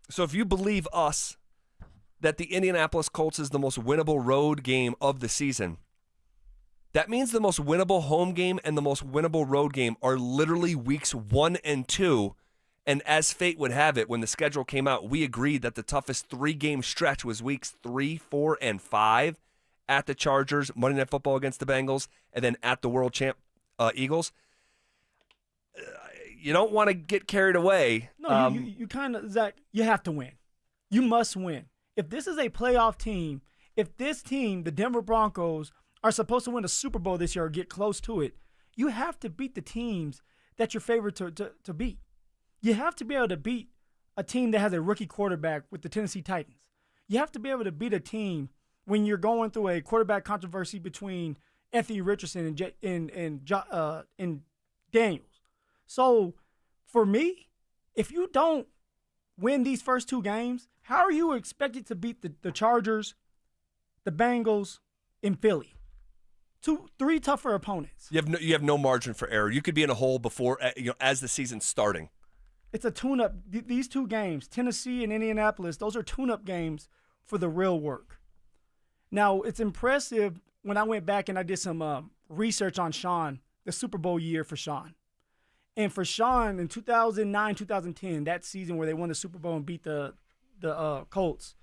So if you believe us that the Indianapolis Colts is the most winnable road game of the season, that means the most winnable home game and the most winnable road game are literally weeks 1 and 2. And as fate would have it, when the schedule came out, we agreed that the toughest 3-game stretch was weeks 3, 4, and 5 at the Chargers, Monday Night Football against the Bengals, and then at the world champ Eagles. You don't want to get carried away. No, you kind of, Zach, you have to win. You must win. If this is a playoff team, if this team, the Denver Broncos, are supposed to win a Super Bowl this year or get close to it, you have to beat the teams that you're favored to beat. You have to be able to beat a team that has a rookie quarterback with the Tennessee Titans. You have to be able to beat a team when you're going through a quarterback controversy between Anthony Richardson and Daniels. So, for me, if you don't win these first 2 games, how are you expected to beat the Chargers, the Bengals, and Philly? 3 tougher opponents. You have no margin for error. You could be in a hole before as the season's starting. It's a tune-up. These 2 games, Tennessee and Indianapolis, those are tune-up games for the real work. Now, it's impressive when I went back and I did some research on Shawn, the Super Bowl year for Shawn. And for Shawn, in 2009, 2010, that season where they won the Super Bowl and beat the Colts,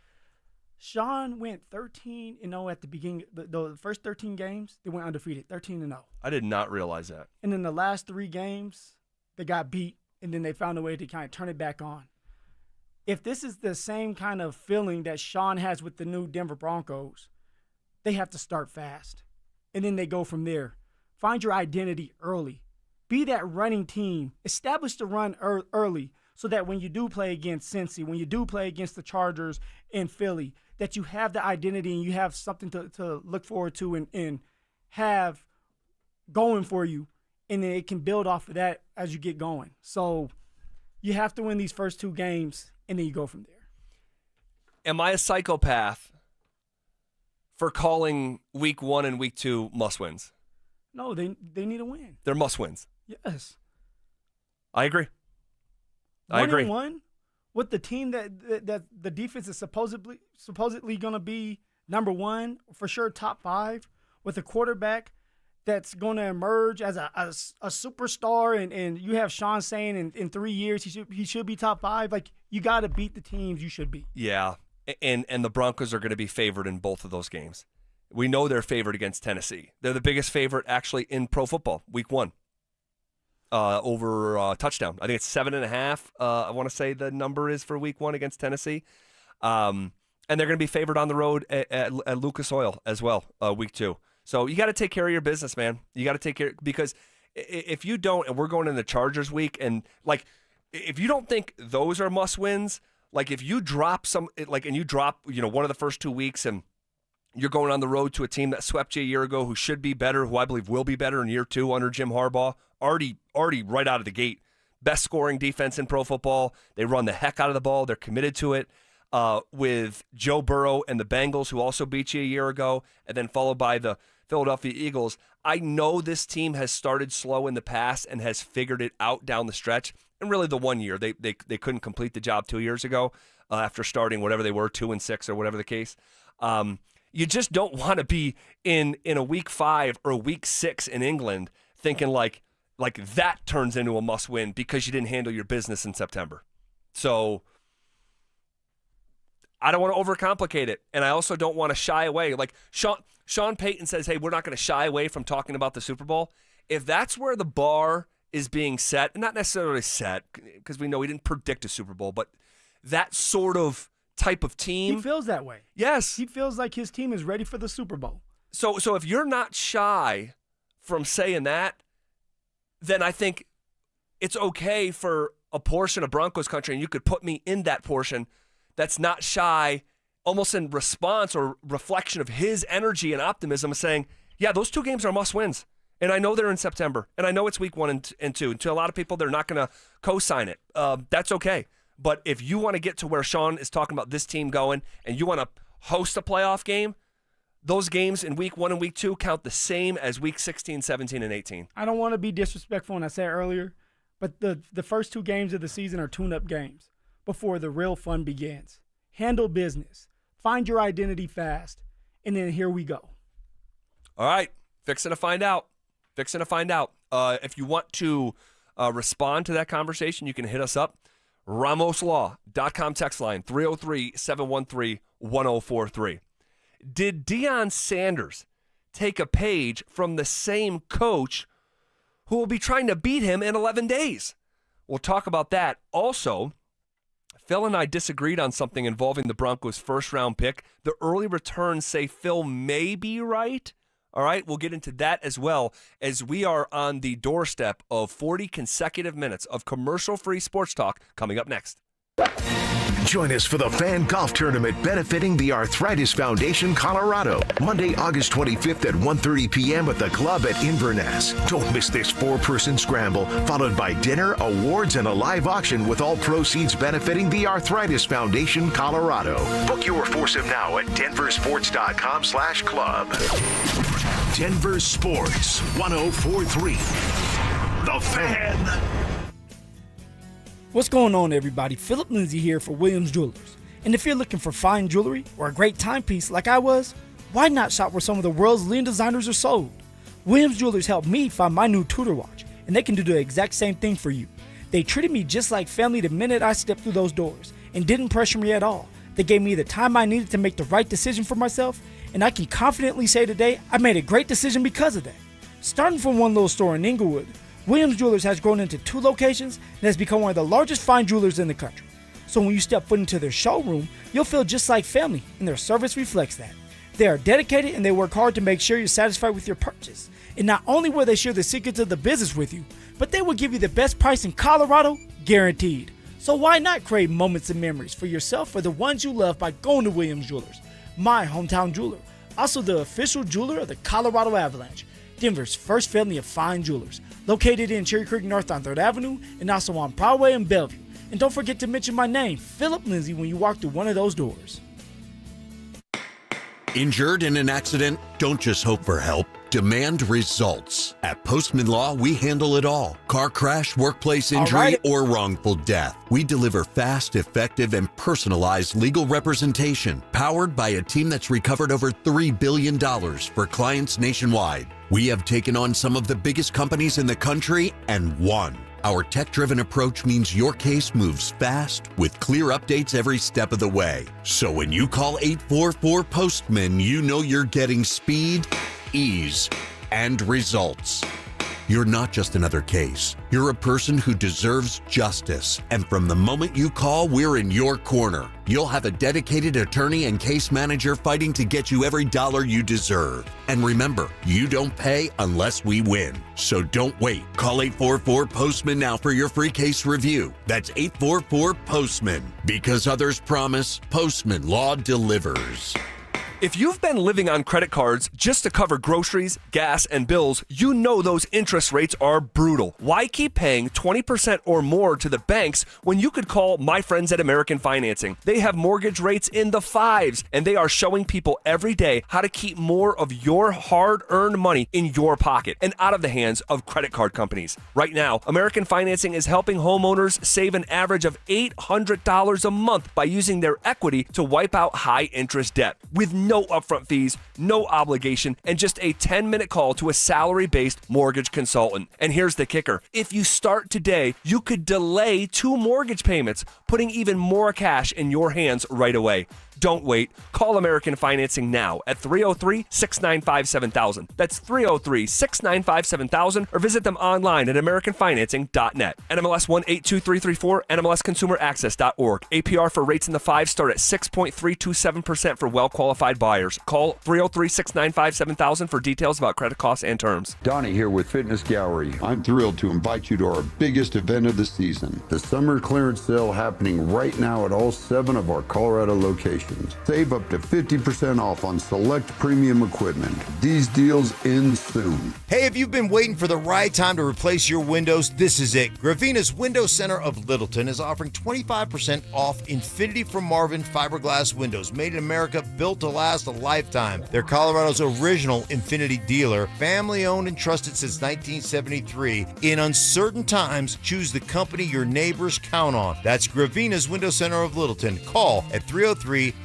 Shawn went 13-0 at the beginning. The first 13 games, they went undefeated, 13-0. I did not realize that. And then the last 3 games, they got beat, and then they found a way to kind of turn it back on. If this is the same kind of feeling that Shawn has with the new Denver Broncos, they have to start fast. And then they go from there. Find your identity early. Be that running team. Establish the run early so that when you do play against Cincy, when you do play against the Chargers and Philly, that you have the identity and you have something to look forward to and have going for you. And then it can build off of that as you get going. So you have to win these first 2 games, and then you go from there. Am I a psychopath for calling week 1 and week 2 must-wins? No, they need a win. They're must-wins. Yes. I agree. I agree. 1-1 with the team that the defense is supposedly going to be number 1, for sure top 5, with a quarterback that's going to emerge as a superstar, and you have Shawn saying in 3 years he should be top 5. Like, you got to beat the teams you should beat. Yeah, and the Broncos are going to be favored in both of those games. We know they're favored against Tennessee. They're the biggest favorite actually in pro football, week 1. Over touchdown. I think it's 7.5. I want to say the number is for week 1 against Tennessee. And they're going to be favored on the road at Lucas Oil as well, week 2. So you got to take care of your business, man. You got to take care, because if you don't, and we're going into Chargers week, and like, if you don't think those are must wins, like if you drop and you drop, one of the first 2 weeks, and you're going on the road to a team that swept you a year ago, who should be better, who I believe will be better in year 2 under Jim Harbaugh, already right out of the gate, best scoring defense in pro football. They run the heck out of the ball. They're committed to it. With Joe Burrow and the Bengals, who also beat you a year ago, and then followed by the Philadelphia Eagles. I know this team has started slow in the past and has figured it out down the stretch. And really the 1 year, they couldn't complete the job 2 years ago after starting whatever they were, 2-6 or whatever the case. You just don't want to be in a week 5 or a week 6 in England thinking like that turns into a must win because you didn't handle your business in September. So I don't want to overcomplicate it, and I also don't want to shy away. Like Shawn Peyton says, hey, we're not going to shy away from talking about the Super Bowl. If that's where the bar is being set, not necessarily set, because we know he didn't predict a Super Bowl, but that sort of type of team. He feels that way. Yes. He feels like his team is ready for the Super Bowl. So if you're not shy from saying that, then I think it's okay for a portion of Broncos country, and you could put me in that portion, that's not shy, almost in response or reflection of his energy and optimism, of saying, yeah, those 2 games are must-wins. And I know they're in September. And I know it's week 1 and 2. And to a lot of people, they're not going to co-sign it. That's okay. But if you want to get to where Shawn is talking about this team going, and you want to host a playoff game, those games in week 1 and week 2 count the same as week 16, 17, and 18. I don't want to be disrespectful when I said earlier, but the first 2 games of the season are tune-up games before the real fun begins. Handle business. Find your identity fast. And then here we go. All right. Fixing to find out. If you want to respond to that conversation, you can hit us up. RamosLaw.com text line 303-713-1043. Did Deion Sanders take a page from the same coach who will be trying to beat him in 11 days? We'll talk about that. Also, Phil and I disagreed on something involving the Broncos' first-round pick. The early returns say Phil may be right. All right, we'll get into that as well, as we are on the doorstep of 40 consecutive minutes of commercial-free sports talk coming up next. Join us for the Fan Golf Tournament benefiting the Arthritis Foundation Colorado, Monday, August 25th at 1:30 p.m. at the club at Inverness. Don't miss this 4-person scramble, followed by dinner, awards, and a live auction with all proceeds benefiting the Arthritis Foundation Colorado. Book your foursome now at DenverSports.com/club. Denver Sports 104.3. The Fan. What's going on, everybody? Phillip Lindsay here for Williams Jewelers. And if you're looking for fine jewelry or a great timepiece like I was, why not shop where some of the world's leading designers are sold? Williams Jewelers helped me find my new Tudor watch, and they can do the exact same thing for you. They treated me just like family the minute I stepped through those doors and didn't pressure me at all. They gave me the time I needed to make the right decision for myself, and I can confidently say today I made a great decision because of that. Starting from one little store in Inglewood, Williams Jewelers has grown into 2 locations and has become one of the largest fine jewelers in the country. So when you step foot into their showroom, you'll feel just like family, and their service reflects that. They are dedicated and they work hard to make sure you're satisfied with your purchase. And not only will they share the secrets of the business with you, but they will give you the best price in Colorado, guaranteed. So why not create moments and memories for yourself or the ones you love by going to Williams Jewelers, my hometown jeweler, also the official jeweler of the Colorado Avalanche, Denver's first family of fine jewelers, located in Cherry Creek North on 3rd Avenue and also on Broadway and Bellevue. And don't forget to mention my name, Phillip Lindsay, when you walk through one of those doors. Injured in an accident? Don't just hope for help. Demand results. At Postman Law, we handle it all. Car crash, workplace injury, or wrongful death. We deliver fast, effective, and personalized legal representation, powered by a team that's recovered over $3 billion for clients nationwide. We have taken on some of the biggest companies in the country and won. Our tech-driven approach means your case moves fast with clear updates every step of the way. So when you call 844-POSTMAN, you know you're getting speed, ease, and results. You're not just another case. You're a person who deserves justice. And from the moment you call, we're in your corner. You'll have a dedicated attorney and case manager fighting to get you every dollar you deserve. And remember, you don't pay unless we win. So don't wait. Call 844-POSTMAN now for your free case review. That's 844-POSTMAN. Because others promise, Postman Law delivers. If you've been living on credit cards just to cover groceries, gas, and bills, you know those interest rates are brutal. Why keep paying 20% or more to the banks when you could call my friends at American Financing? They have mortgage rates in the 5s, and they are showing people every day how to keep more of your hard-earned money in your pocket and out of the hands of credit card companies. Right now, American Financing is helping homeowners save an average of $800 a month by using their equity to wipe out high-interest debt with no upfront fees, no obligation, and just a 10-minute call to a salary-based mortgage consultant. And here's the kicker. If you start today, you could delay 2 mortgage payments, putting even more cash in your hands right away. Don't wait. Call American Financing now at 303-695-7000. That's 303-695-7000, or visit them online at americanfinancing.net. NMLS 182334, NMLSconsumeraccess.org. APR for rates in the 5s start at 6.327% for well-qualified buyers. Call 303-695-7000 for details about credit costs and terms. Donnie here with Fitness Gallery. I'm thrilled to invite you to our biggest event of the season, the summer clearance sale happening right now at all 7 of our Colorado locations. Save up to 50% off on select premium equipment. These deals end soon. Hey, if you've been waiting for the right time to replace your windows, this is it. Gravina's Window Center of Littleton is offering 25% off Infinity from Marvin fiberglass windows, made in America, built to last a lifetime. They're Colorado's original Infinity dealer, family-owned and trusted since 1973. In uncertain times, choose the company your neighbors count on. That's Gravina's Window Center of Littleton. Call at 303-794-0490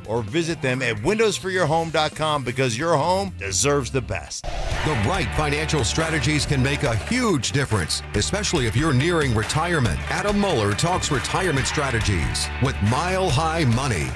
or visit them at windowsforyourhome.com, because your home deserves the best. The right financial strategies can make a huge difference, especially if you're nearing retirement. Adam Muller talks retirement strategies with Mile High Money.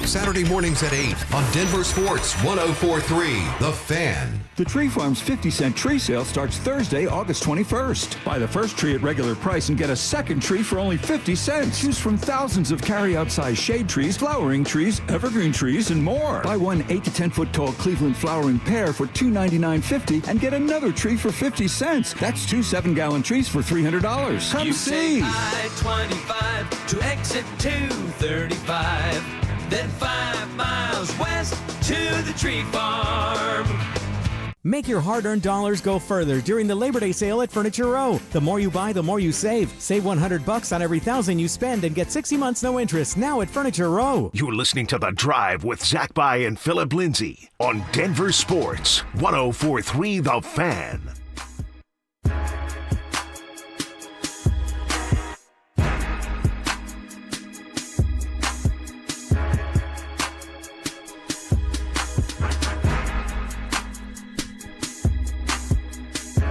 Saturday mornings at 8 on Denver Sports 104.3 The Fan. The Tree Farm's 50-cent tree sale starts Thursday, August 21st. Buy the first tree at regular price and get a second tree for only 50 cents. Choose from thousands of carry-out-size shade trees, flowering trees, evergreen trees, and more. Buy one 8 to 10 foot tall Cleveland flowering pear for $299.50 and get another tree for 50 cents. That's 2 7-gallon trees for $300. Come see. I-25 to exit 235, then 5 miles west to the Tree Farm. Make your hard-earned dollars go further during the Labor Day sale at Furniture Row. The more you buy, the more you save. Save $100 on every $1,000 you spend and get 60 months no interest now at Furniture Row. You're listening to The Drive with Zach By and Phillip Lindsay on Denver Sports 104.3 The Fan.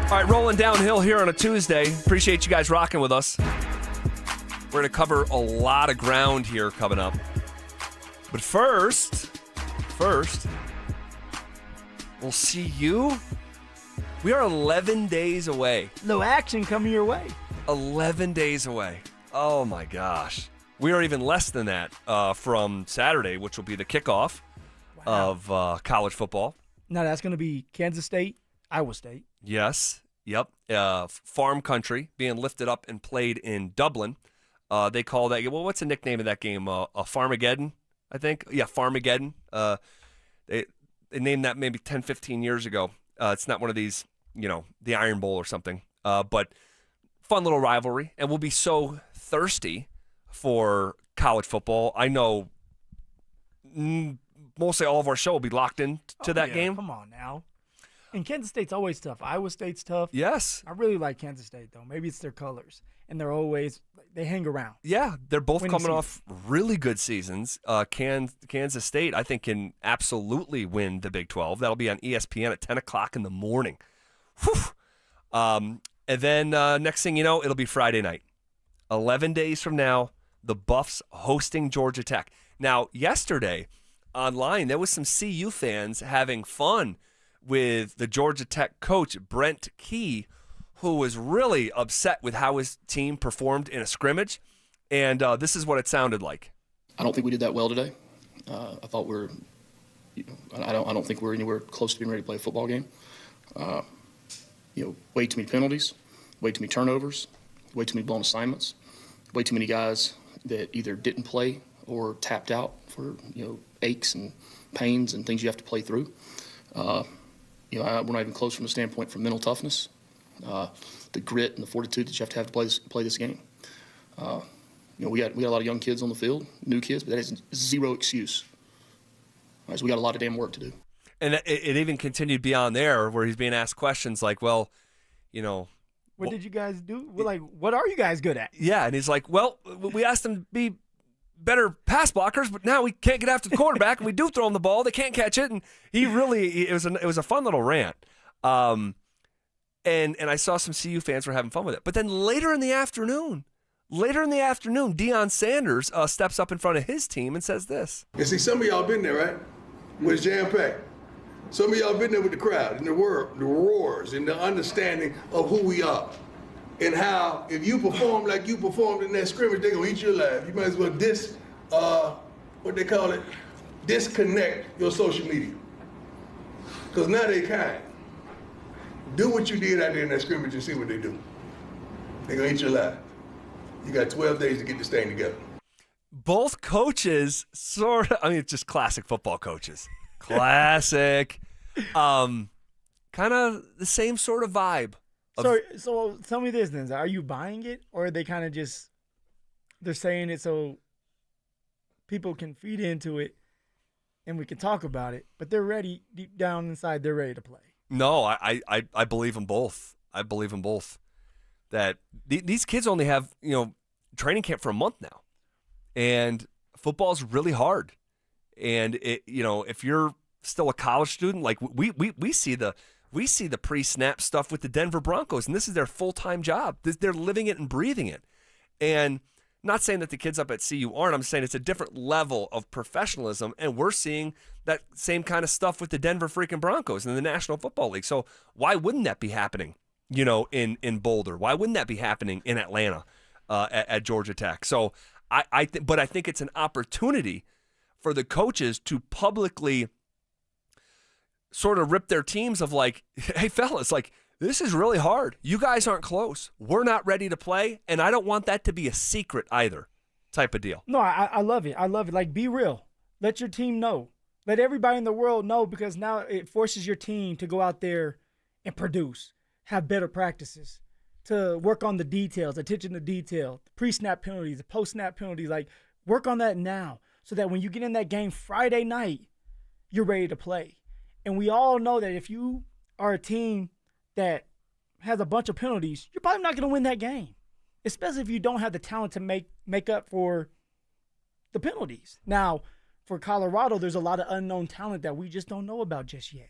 All right, rolling downhill here on a Tuesday. Appreciate you guys rocking with us. We're going to cover a lot of ground here coming up. But first, we'll see you. We are 11 days away. No action coming your way. 11 days away. Oh, my gosh. We are even less than that from Saturday, which will be the kickoff of college football. Now, that's going to be Kansas State, Iowa State. Yes. Yep. Farm country being lifted up and played in Dublin. They call that, well, what's the nickname of that game? A Farmageddon, I think. Yeah, Farmageddon. They named that maybe 10, 15 years ago. It's not one of these, the Iron Bowl or something. But fun little rivalry. And we'll be so thirsty for college football. I know mostly all of our show will be locked in to that game. Come on now. And Kansas State's always tough. Iowa State's tough. Yes. I really like Kansas State, though. Maybe it's their colors. And they're always, they hang around. Yeah, they're both Winning coming season. off really good seasons. Kansas State, I think, can absolutely win the Big 12. That'll be on ESPN at 10 o'clock in the morning. Whew. And then next thing you know, it'll be Friday night. 11 days from now, the Buffs hosting Georgia Tech. Now, yesterday, online, there was some CU fans having fun with the Georgia Tech coach, Brent Key, who was really upset with how his team performed in a scrimmage. And this is what it sounded like. I don't think we did that well today. I thought I don't think we're anywhere close to being ready to play a football game. Way too many penalties, way too many turnovers, way too many blown assignments, way too many guys that either didn't play or tapped out for aches and pains and things you have to play through. We're not even close from the standpoint from mental toughness, the grit and the fortitude that you have to play this game. We got a lot of young kids on the field, new kids, but that is zero excuse. So we got a lot of damn work to do. And it even continued beyond there, where he's being asked questions like, well, what did you guys do? Like, what are you guys good at? Yeah, and he's like, well, we asked them to be better pass blockers, but now we can't get after the quarterback, and we do throw them the ball. They can't catch it, and it was a fun little rant. And I saw some CU fans were having fun with it. But then later in the afternoon, Deion Sanders steps up in front of his team and says this. And see, some of y'all been there, right? When it's jam-packed. Some of y'all been there with the crowd and the roars and the understanding of who we are. And how, if you perform like you performed in that scrimmage, they're going to eat you alive. You might as well disconnect your social media. Because now they kind. Do what you did out there in that scrimmage and see what they do. They're going to eat you alive. You got 12 days to get this thing together. Both coaches it's just classic football coaches. Classic. Kind of the same sort of vibe. So tell me this then. Are you buying it, or are they kind of just, they're saying it so people can feed into it and we can talk about it, but they're ready, deep down inside, they're ready to play? No, I believe them both. I believe them both. That these kids only have, training camp for a month now. And football's really hard. And if you're still a college student, like we see the pre-snap stuff with the Denver Broncos, and this is their full-time job. They're living it and breathing it. And not saying that the kids up at CU aren't. I'm saying it's a different level of professionalism, and we're seeing that same kind of stuff with the Denver freaking Broncos in the National Football League. So why wouldn't that be happening, in Boulder? Why wouldn't that be happening in Atlanta at Georgia Tech? So I think it's an opportunity for the coaches to publicly sort of rip their teams of like, hey, fellas, like, this is really hard. You guys aren't close. We're not ready to play, and I don't want that to be a secret either type of deal. No, I love it. I love it. Like, be real. Let your team know. Let everybody in the world know, because now it forces your team to go out there and produce, have better practices, to work on the details, attention to detail, the pre-snap penalties, the post-snap penalties. Like, work on that now so that when you get in that game Friday night, you're ready to play. And we all know that if you are a team that has a bunch of penalties, you're probably not going to win that game, especially if you don't have the talent to make up for the penalties. Now, for Colorado, there's a lot of unknown talent that we just don't know about just yet.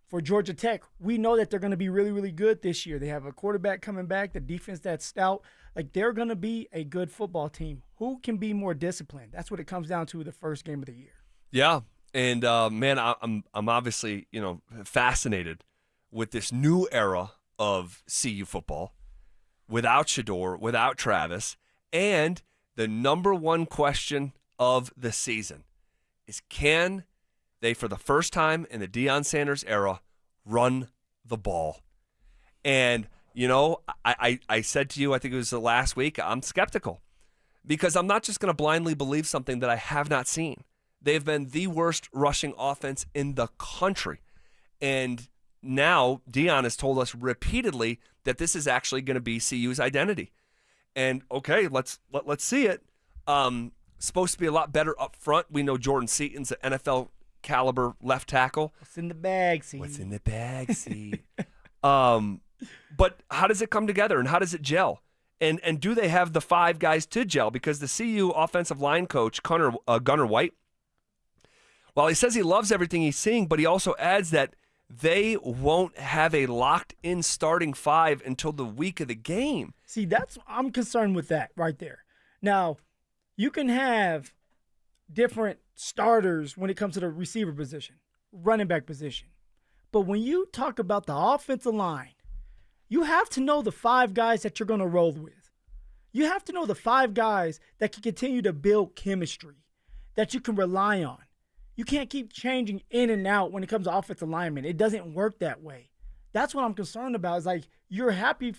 For Georgia Tech, we know that they're going to be really, really good this year. They have a quarterback coming back, the defense that's stout. Like, they're going to be a good football team. Who can be more disciplined? That's what it comes down to the first game of the year. Yeah, and man, I'm obviously fascinated with this new era of CU football, without Shedeur, without Travis, and the number one question of the season is, can they, for the first time in the Deion Sanders era, run the ball? And, I said to you, I think it was the last week, I'm skeptical, because I'm not just going to blindly believe something that I have not seen. They've been the worst rushing offense in the country. And now Deion has told us repeatedly that this is actually going to be CU's identity. And okay, let's see it. Supposed to be a lot better up front. We know Jordan Seaton's an NFL caliber left tackle. What's in the bag, Seed? What's in the bag, Seed? But how does it come together, and how does it gel? And do they have the five guys to gel? Because the CU offensive line coach, Gunnar White, while he says he loves everything he's seeing, but he also adds that they won't have a locked-in starting five until the week of the game. See, I'm concerned with that right there. Now, you can have different starters when it comes to the receiver position, running back position, But when you talk about the offensive line, you have to know the 5 guys that you're going to roll with. You have to know the 5 guys that can continue to build chemistry, that you can rely on. You can't keep changing in and out when it comes to offensive linemen. It doesn't work that way. That's what I'm concerned about. Is like you're happy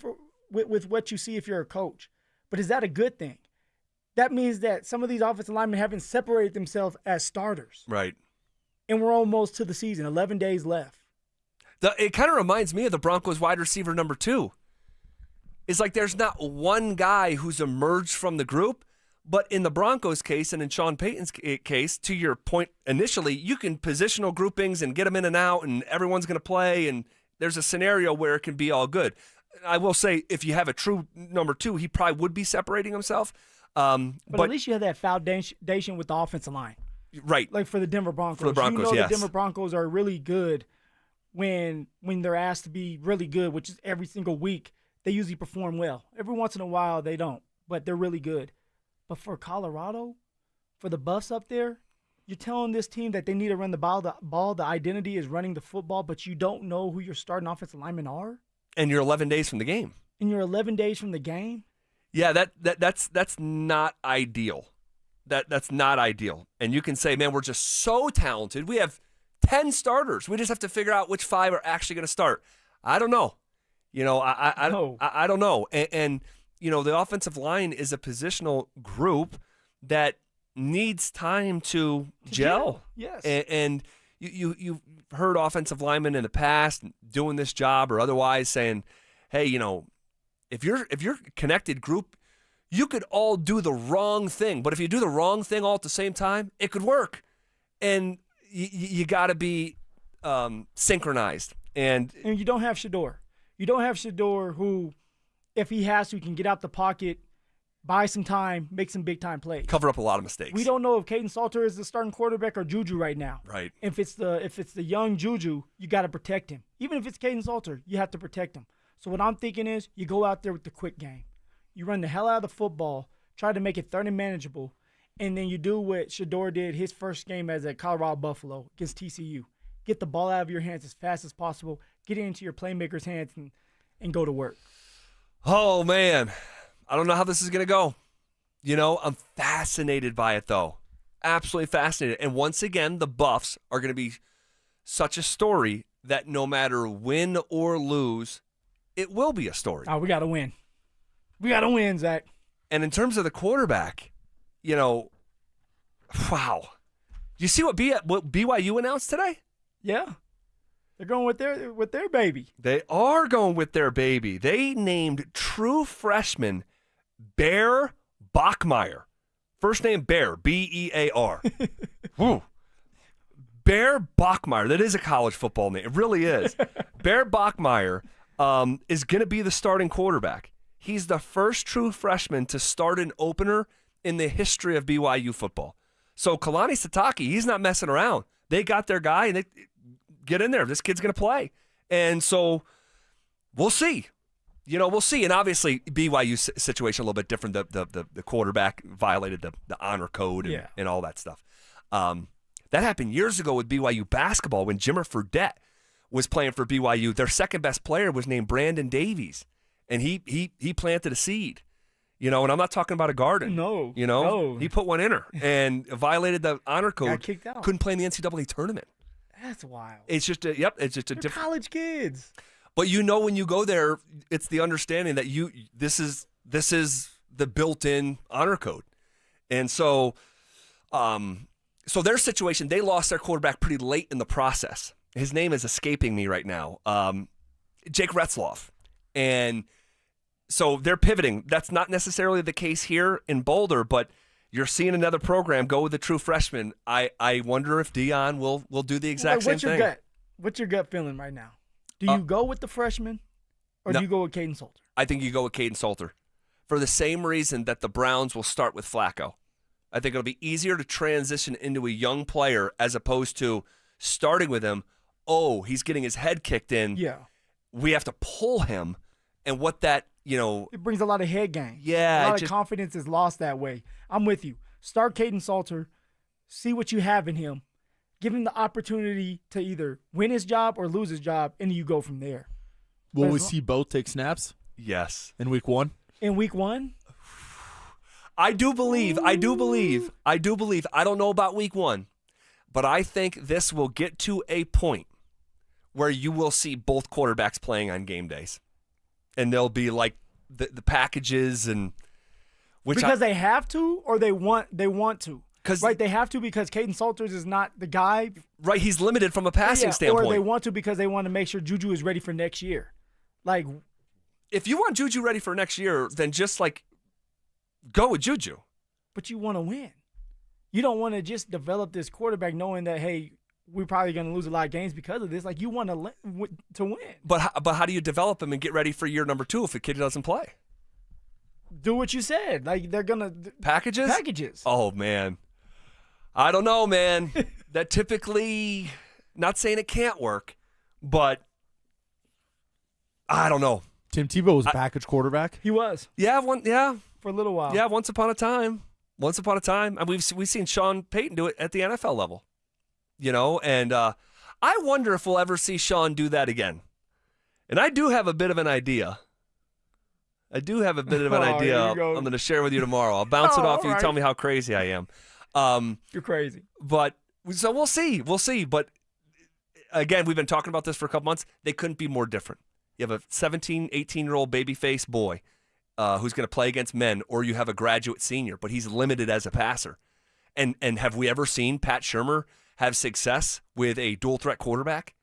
with what you see if you're a coach. But is that a good thing? That means that some of these offensive linemen haven't separated themselves as starters. Right. And we're almost to the season, 11 days left. It kind of reminds me of the Broncos wide receiver number 2. It's like there's not one guy who's emerged from the group, but in the Broncos case and in Shawn Peyton's case, to your point initially, you can positional groupings and get them in and out, and everyone's going to play, and there's a scenario where it can be all good. I will say, if you have a true number 2, he probably would be separating himself. But at least you have that foundation with the offensive line. Right. Like for the Denver Broncos. For the Broncos, you know yes. The Denver Broncos are really good when they're asked to be really good, which is every single week. They usually perform well. Every once in a while, they don't, but they're really good. But for Colorado, for the Buffs up there, you're telling this team that they need to run the ball. The identity is running the football, but you don't know who your starting offensive linemen are. And you're 11 days from the game. And you're 11 days from the game. Yeah, that's not ideal. That's not ideal. And you can say, man, we're just so talented. We have 10 starters. We just have to figure out which 5 are actually going to start. I don't know. You know, I don't know. And you know, the offensive line is a positional group that needs time to gel. Yes. And you've heard offensive linemen in the past doing this job or otherwise saying, hey, you know, if you're a connected group, you could all do the wrong thing. But if you do the wrong thing all at the same time, it could work. And you got to be synchronized. And you don't have Shedeur. You don't have Shedeur who, if he has to, can get out the pocket, buy some time, make some big-time plays. Cover up a lot of mistakes. We don't know if Payton Salter is the starting quarterback or Juju right now. Right. If it's the young Juju, you got to protect him. Even if it's Payton Salter, you have to protect him. So what I'm thinking is you go out there with the quick game. You run the hell out of the football, try to make it third and manageable, and then you do what Shedeur did his first game as a Colorado Buffalo against TCU. Get the ball out of your hands as fast as possible, get it into your playmakers' hands, and go to work. Oh, man. I don't know how this is going to go. You know, I'm fascinated by it, though. Absolutely fascinated. And once again, the Buffs are going to be such a story that no matter win or lose, it will be a story. Oh, we got to win. We got to win, Zach. And in terms of the quarterback, you know, wow. You see what BYU announced today? Yeah. They're going with their baby. They are going with their baby. They named true freshman Bear Bachmeier. First name Bear, B-E-A-R. Woo. Bear Bachmeier. That is a college football name. It really is. Bear Bachmeier is going to be the starting quarterback. He's the first true freshman to start an opener in the history of BYU football. So Kalani Sitake, he's not messing around. They got their guy, and they get in there. This kid's going to play. And so we'll see. You know, we'll see. And obviously, BYU's situation a little bit different. The quarterback violated the honor code and all that stuff. That happened years ago with BYU basketball when Jimmer Fredette was playing for BYU. Their second best player was named Brandon Davies, and he planted a seed. You know, and I'm not talking about a garden. No. You know, no. He put one in her and violated the honor code. Got kicked out. Couldn't play in the NCAA tournament. That's wild. It's just a different college kids. But you know, when you go there, it's the understanding that this is the built-in honor code, and so their situation, they lost their quarterback pretty late in the process. His name is escaping me right now. Jake Retzloff, and so they're pivoting. That's not necessarily the case here in Boulder, but you're seeing another program go with a true freshman. I wonder if Dion will do the exact same thing. What's your gut feeling right now? Do you go with the freshman, or do you go with Caden Salter? I think you go with Caden Salter for the same reason that the Browns will start with Flacco. I think it'll be easier to transition into a young player as opposed to starting with him. Oh, he's getting his head kicked in. Yeah. We have to pull him, and what that, you know. It brings a lot of head game. Yeah. A lot of confidence is lost that way. I'm with you. Start Caden Salter. See what you have in him. Give him the opportunity to either win his job or lose his job, and you go from there. Will we see both take snaps? Yes. In week 1? In week 1? I do believe. I don't know about week 1, but I think this will get to a point where you will see both quarterbacks playing on game days. And they'll be like the packages and because they have to or they want to. Right, they have to because Caden Salters is not the guy. Right, he's limited from a passing standpoint. Or they want to because they want to make sure Juju is ready for next year. Like, if you want Juju ready for next year, then just like go with Juju. But you want to win. You don't want to just develop this quarterback knowing that, hey, we're probably going to lose a lot of games because of this. Like, you want to win. But how do you develop him and get ready for year number 2 if the kid doesn't play? Do what you said. Like, they're going to packages. Packages. Oh man, I don't know, man. That typically, not saying it can't work, but I don't know. Tim Tebow was a package quarterback. He was. Yeah, for a little while. Yeah, once upon a time. And we've seen Shawn Peyton do it at the NFL level. And I wonder if we'll ever see Shawn do that again. And I do have a bit of an idea. I'm going to share with you tomorrow. I'll bounce it off you. Right. Tell me how crazy I am. You're crazy. But so we'll see. But again, we've been talking about this for a couple months. They couldn't be more different. You have a 17, 18-year-old babyface boy who's going to play against men, or you have a graduate senior, but he's limited as a passer. And have we ever seen Pat Shurmur have success with a dual-threat quarterback?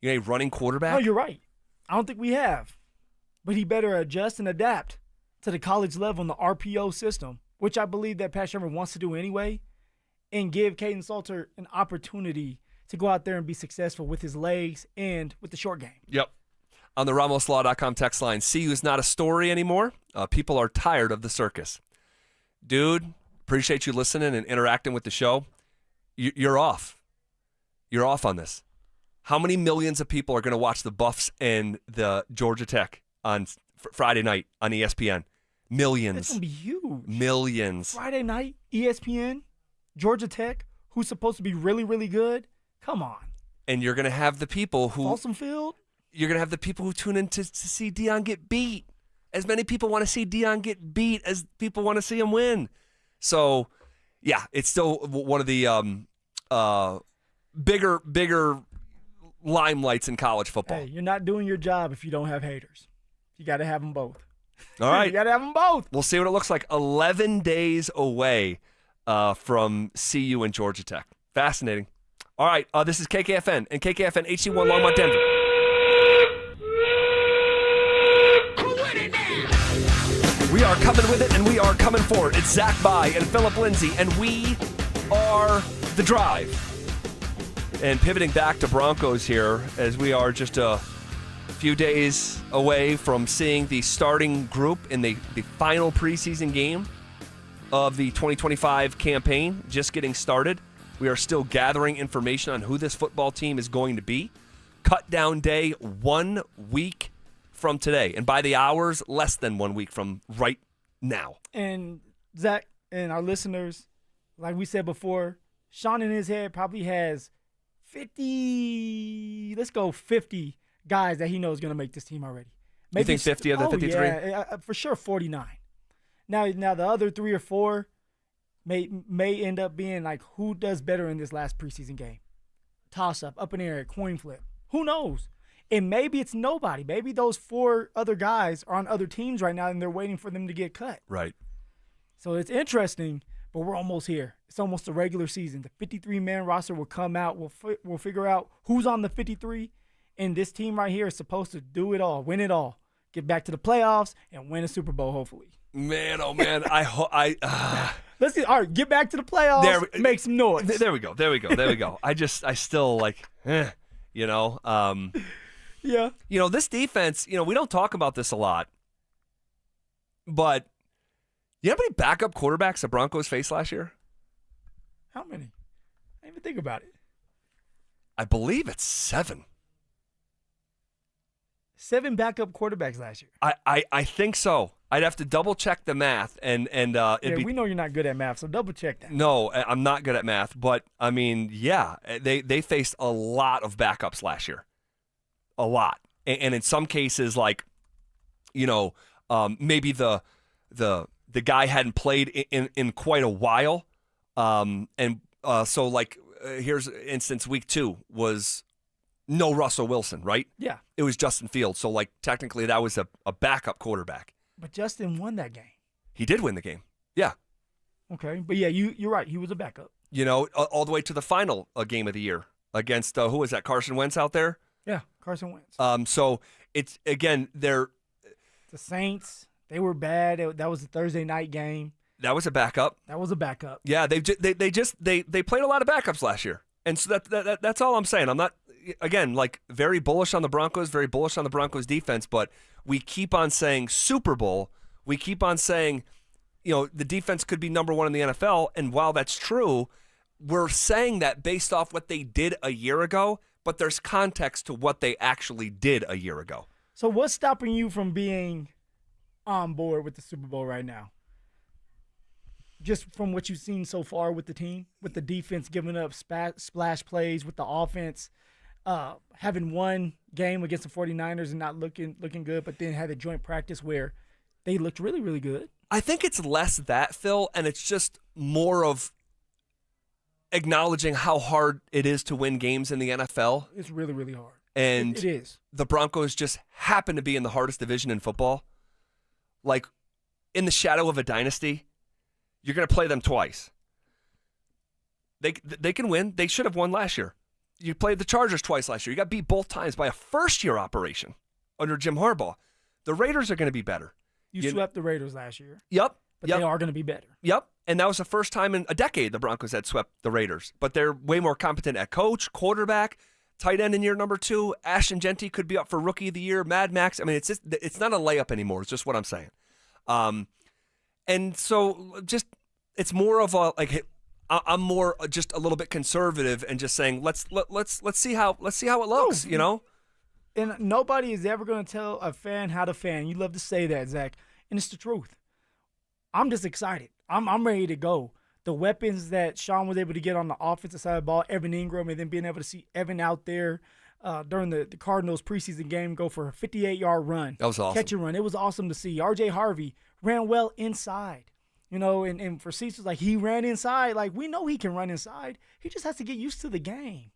A running quarterback? No, you're right. I don't think we have. But he better adjust and adapt to the college level in the RPO system, which I believe that Pat Shurmur wants to do anyway, and give Caden Salter an opportunity to go out there and be successful with his legs and with the short game. Yep. On the RamosLaw.com text line, CU is not a story anymore. People are tired of the circus. Dude, appreciate you listening and interacting with the show. You're off. You're off on this. How many millions of people are going to watch the Buffs and the Georgia Tech on Friday night on ESPN? Millions. It's going to be huge. Millions. Friday night, ESPN, Georgia Tech, who's supposed to be really, really good. Come on. And you're going to have the people who... Folsom Field? You're going to have the people who tune in to see Deion get beat. As many people want to see Deion get beat as people want to see him win. So, yeah, it's still one of the bigger limelights in college football. Hey, you're not doing your job if you don't have haters. You got to have them both. All right. You got to have them both. We'll see what it looks like 11 days away from CU and Georgia Tech. Fascinating. All right, this is KKFN and KKFN HD1 Longmont, Denver. We are coming with it, and we are coming for it. It's Zach By and Phillip Lindsay, and we are The Drive. And pivoting back to Broncos here, as we are just a few days away from seeing the starting group in the final preseason game of the 2025 campaign, just getting started. We are still gathering information on who this football team is going to be. Cut down day 1 week from today. And by the hours, less than 1 week from right now. And Zach and our listeners, like we said before, Shawn in his head probably has 50 guys that he knows going to make this team already. Maybe you think 50 of the 53? Yeah, for sure 49. Now the other 3 or 4 may end up being like, who does better in this last preseason game? Toss-up, up in the air, coin flip. Who knows? And maybe it's nobody. Maybe those 4 other guys are on other teams right now and they're waiting for them to get cut. Right. So it's interesting, but we're almost here. It's almost the regular season. The 53-man roster will come out. We'll figure out who's on the 53, and this team right here is supposed to do it all, win it all, get back to the playoffs, and win a Super Bowl, hopefully. Man, oh, man. Let's see. All right, get back to the playoffs, make some noise. There we go. I still like, you know. Yeah. You know, this defense, we don't talk about this a lot, but you know how many backup quarterbacks the Broncos faced last year? How many? I didn't even think about it. I believe it's 7. 7 backup quarterbacks last year. I think so. I'd have to double check the math, and we know you're not good at math, so double check that. No, I'm not good at math, but I mean, yeah, they faced a lot of backups last year, a lot, and in some cases, like, maybe the guy hadn't played in quite a while, so like here's instance, week 2 was no Russell Wilson, right? Yeah, it was Justin Fields, so like technically that was a backup quarterback. But Justin won that game. He did win the game. Yeah. Okay. But yeah, you're right. He was a backup. All the way to the final game of the year against, who was that, Carson Wentz out there? Yeah, Carson Wentz. So it's, again, the Saints, they were bad. That was a Thursday night game. That was a backup. Yeah, they played a lot of backups last year. And so that's all I'm saying. I'm not, again, like, very bullish on the Broncos, very bullish on the Broncos defense, but we keep on saying Super Bowl. We keep on saying, the defense could be number 1 in the NFL. And while that's true, we're saying that based off what they did a year ago, but there's context to what they actually did a year ago. So what's stopping you from being on board with the Super Bowl right now? Just from what you've seen so far with the team, with the defense giving up splash plays, with the offense having one game against the 49ers and not looking good, but then had a joint practice where they looked really, really good. I think it's less that, Phil, and it's just more of acknowledging how hard it is to win games in the NFL. It's really, really hard. And it is. The Broncos just happen to be in the hardest division in football. Like, in the shadow of a dynasty, you're going to play them twice. They can win. They should have won last year. You played the Chargers twice last year. You got beat both times by a first-year operation under Jim Harbaugh. The Raiders are going to be better. You swept the Raiders last year. Yep. But they are going to be better. Yep. And that was the first time in a decade the Broncos had swept the Raiders. But they're way more competent at coach, quarterback, tight end in year number 2. Ashton Genty could be up for Rookie of the Year. Mad Max. I mean, it's not a layup anymore. It's just what I'm saying. And so just it's more of a like. I'm more just a little bit conservative and just saying let's see how it looks, And nobody is ever going to tell a fan how to fan. You love to say that, Zach, and it's the truth. I'm just excited. I'm ready to go. The weapons that Shawn was able to get on the offensive side of the ball, Evan Ingram, and then being able to see Evan out there during the Cardinals preseason game go for a 58-yard run. That was awesome. Catch and run. It was awesome to see. R.J. Harvey ran well inside. And for Cecil, like, he ran inside. Like, we know he can run inside. He just has to get used to the game.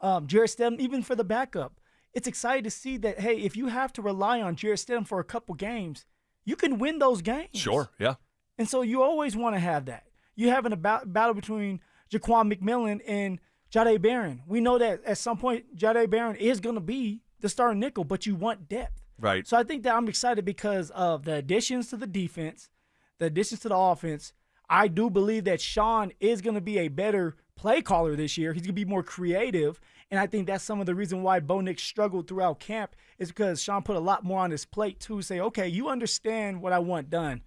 Jarrett Stidham, even for the backup, it's exciting to see that, hey, if you have to rely on Jarrett Stidham for a couple games, you can win those games. Sure, yeah. And so you always want to have that. You having a battle between Jaquan McMillan and Jahdae Barron. We know that at some point Jahdae Barron is going to be the starting nickel, but you want depth. Right. So I think that I'm excited because of the additions to the defense, the additions to the offense. I do believe that Shawn is going to be a better play caller this year. He's going to be more creative, and I think that's some of the reason why Bo Nix struggled throughout camp is because Shawn put a lot more on his plate to say, okay, you understand what I want done,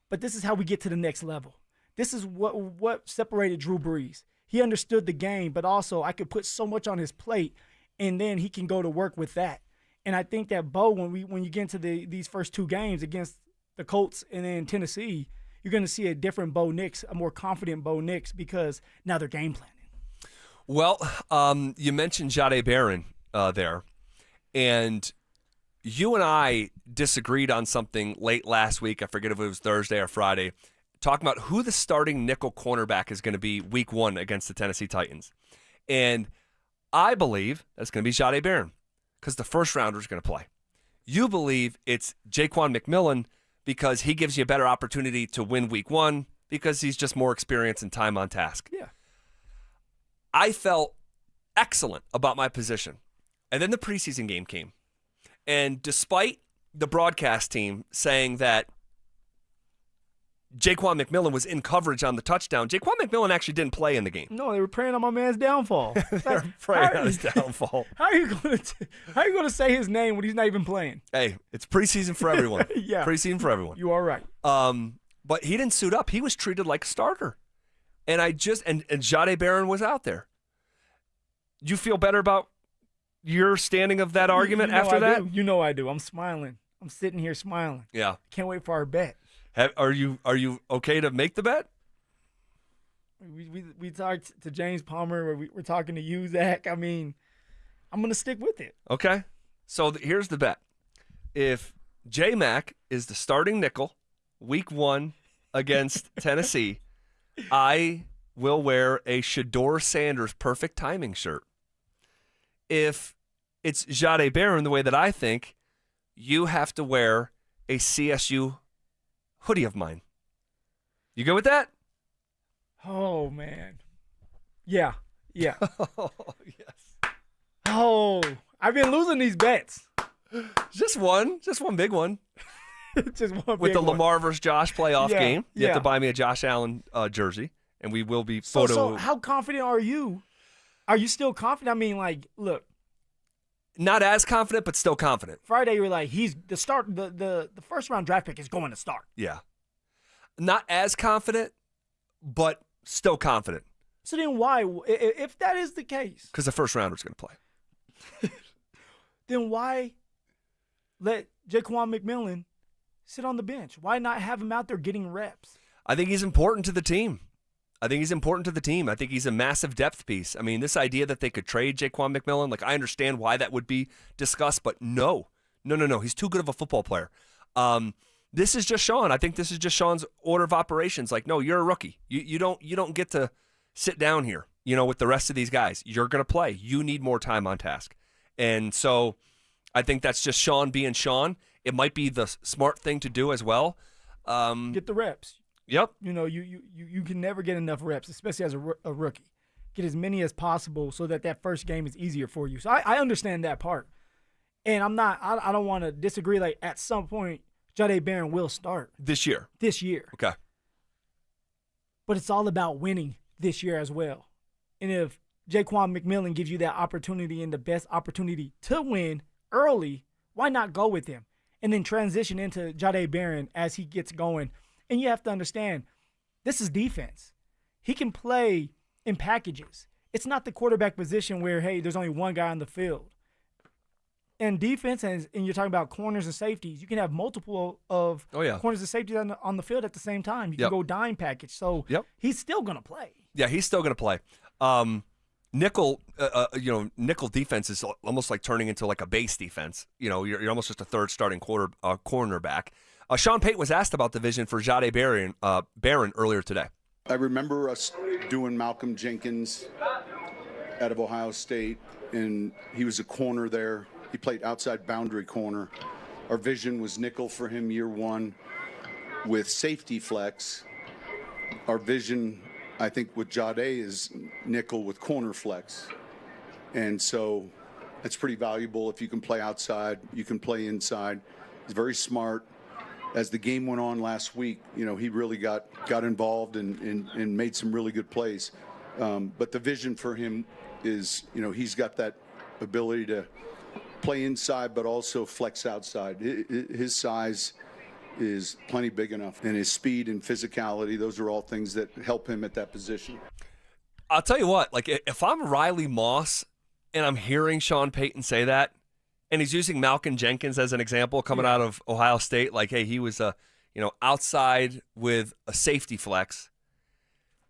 but this is how we get to the next level. This is what separated Drew Brees. He understood the game, but also I could put so much on his plate, and then he can go to work with that. And I think that Bo, when you get into these first 2 games against the Colts and then Tennessee, you're going to see a different Bo Nix, a more confident Bo Nix, because now they're game planning. Well, you mentioned Jahdae Barron there, and you and I disagreed on something late last week. I forget if it was Thursday or Friday, talking about who the starting nickel cornerback is going to be week 1 against the Tennessee Titans. And I believe that's going to be Jahdae Barron because the first rounder is going to play. You believe it's Jaquan McMillan because he gives you a better opportunity to win week 1 because he's just more experienced and time on task. Yeah. I felt excellent about my position. And then the preseason game came. And despite the broadcast team saying that Jaquan McMillan was in coverage on the touchdown, Jaquan McMillan actually didn't play in the game. No, they were praying on my man's downfall. They were praying on his downfall. How are you going to say his name when he's not even playing? Hey, it's preseason for everyone. Yeah. Preseason for everyone. You are right. But he didn't suit up. He was treated like a starter. And Jahdae Barron was out there. You feel better about, your standing of that argument after I that? do. You know I do. I'm smiling. I'm sitting here smiling. Yeah. Can't wait for our bet. Are you okay to make the bet? We talked to James Palmer. We're talking to you, Zach. I mean, I'm going to stick with it. Okay. So here's the bet. If J-Mac is the starting nickel week 1 against Tennessee, I will wear a Shedeur Sanders perfect timing shirt. If it's Jahdae Barron, the way that I think, you have to wear a CSU hoodie of mine. You good with that? Oh, man. Yeah. Oh, yes. Oh, I've been losing these bets. Just one big one. Just one With big the one. Lamar versus Josh playoff Yeah, game. You have to yeah. buy me a Josh Allen jersey, and we will be So how confident are you? Are you still confident? I mean, like, look, Not as confident, but still confident. Friday you were like, he's the start. The first round draft pick is going to start. Yeah. Not as confident, but still confident. So then why, if that is the case, Because the first rounder's going to play. then why let Jaquan McMillan sit on the bench? Why not have him out there getting reps? I think he's important to the team. I think he's a massive depth piece. I mean, this idea that they could trade Jaquan McMillan, like I understand why that would be discussed, but no. He's too good of a football player. This is just Shawn. I think this is just Shawn's order of operations. Like, no, you're a rookie. You don't get to sit down here, with the rest of these guys. You're going to play. You need more time on task. And so I think that's just Shawn being Shawn. It might be the smart thing to do as well. Get the reps. Yep. You can never get enough reps, especially as a rookie. Get as many as possible so that first game is easier for you. So I understand that part. And I don't want to disagree. Like, at some point, Jahdae Barron will start. This year. Okay. But it's all about winning this year as well. And if Jaquan McMillan gives you that opportunity and the best opportunity to win early, why not go with him? And then transition into Jahdae Barron as he gets going. And you have to understand, this is defense. He can play in packages. It's not the quarterback position where, hey, there's only one guy on the field. And defense, and you're talking about corners and safeties, you can have multiple of corners and safeties on the field at the same time. You can go dime package. So he's still going to play. Yeah, he's still going to play. Nickel defense is almost like turning into like a base defense. You're almost just a third starting cornerback. Shawn Peyton was asked about the vision for Jahdae Barron earlier today. I remember us doing Malcolm Jenkins out of Ohio State, and he was a corner there. He played outside boundary corner. Our vision was nickel for him year one with safety flex. Our vision, I think, with Jahdae is nickel with corner flex. And so it's pretty valuable. If you can play outside, you can play inside. He's very smart. As the game went on last week, he really got involved and made some really good plays. But the vision for him is, he's got that ability to play inside but also flex outside. His size is plenty big enough, and his speed and physicality, those are all things that help him at that position. I'll tell you what, like if I'm Riley Moss and I'm hearing Shawn Peyton say that, and he's using Malcolm Jenkins as an example coming out of Ohio State, like, hey, he was outside with a safety flex,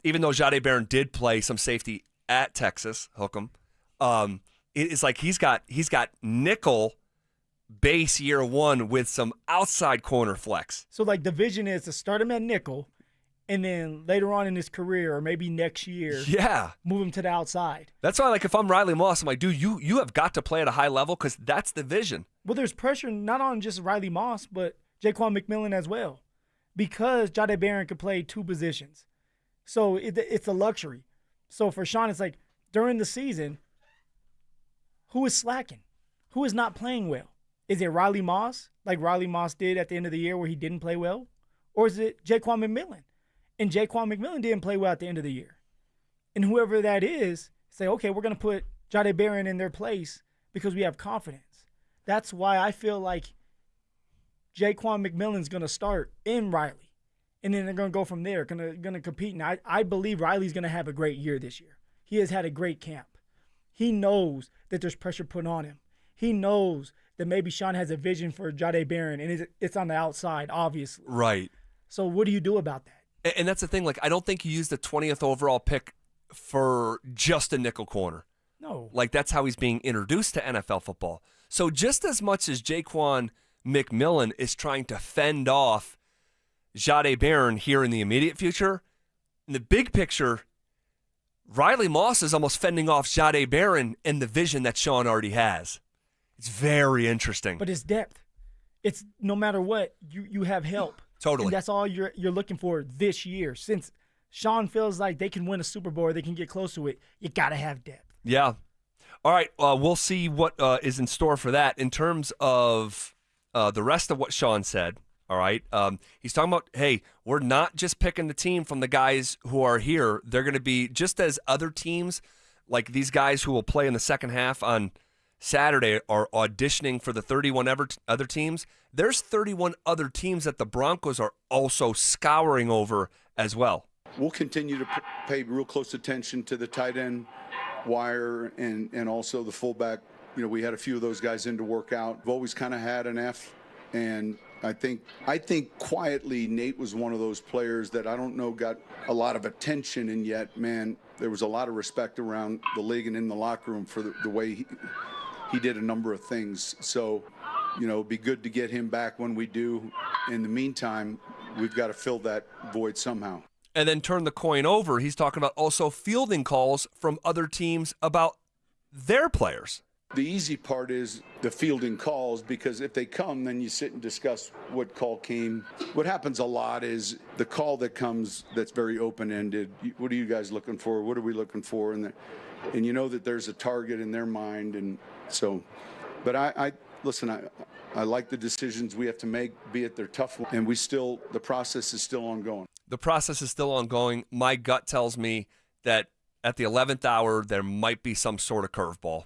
even though Jahdae Barron did play some safety at Texas, Hook'em. It's like he's got nickel base year one with some outside corner flex. So, like, the vision is to start him at nickel, and then later on in his career, or maybe next year, move him to the outside. That's why, like, if I'm Riley Moss, I'm like, dude, you have got to play at a high level because that's the vision. Well, there's pressure not on just Riley Moss, but Jaquan McMillan as well, because Jahdae Barron could play two positions. So it's a luxury. So for Shawn, it's like, during the season, who is slacking? Who is not playing well? Is it Riley Moss, like Riley Moss did at the end of the year where he didn't play well? Or is it Jaquan McMillan? And Jaquan McMillan didn't play well at the end of the year. And whoever that is, say, okay, we're going to put Jahdae Barron in their place because we have confidence. That's why I feel like Jaquan McMillan's going to start in Riley. And then they're going to go from there, going to compete. And I believe Riley's going to have a great year this year. He has had a great camp. He knows that there's pressure put on him. He knows that maybe Shawn has a vision for Jahdae Barron, and it's on the outside, obviously. Right. So what do you do about that? And that's the thing. Like, I don't think you use the 20th overall pick for just a nickel corner. No. Like, that's how he's being introduced to NFL football. So just as much as Jaquan McMillan is trying to fend off Jahdae Barron here in the immediate future, in the big picture, Riley Moss is almost fending off Jahdae Barron in the vision that Shawn already has. It's very interesting. But it's depth. It's no matter what, you have help. Totally. And that's all you're looking for this year. Since Shawn feels like they can win a Super Bowl or they can get close to it, you got to have depth. Yeah. All right. We'll see what is in store for that. In terms of the rest of what Shawn said, all right, he's talking about, hey, we're not just picking the team from the guys who are here. They're going to be just as other teams, like these guys who will play in the second half on Saturday, are auditioning for the 31 other teams. There's 31 other teams that the Broncos are also scouring over as well. We'll continue to pay real close attention to the tight end wire and also the fullback. You know, we had a few of those guys in to work out. We've always kind of had an F, and I think quietly Nate was one of those players that I don't know got a lot of attention, and yet, man, there was a lot of respect around the league and in the locker room for the way he did a number of things. So, you know, it'd be good to get him back when we do. In the meantime, we've got to fill that void somehow. And then turn the coin over. He's talking about also fielding calls from other teams about their players. The easy part is the fielding calls, because if they come, then you sit and discuss what call came. What happens a lot is the call that comes that's very open-ended. What are you guys looking for? What are we looking for? And you know that there's a target in their mind. And so, but I listen, I like the decisions we have to make, be it they're tough, and the process is still ongoing. The process is still ongoing. My gut tells me that at the 11th hour, there might be some sort of curveball.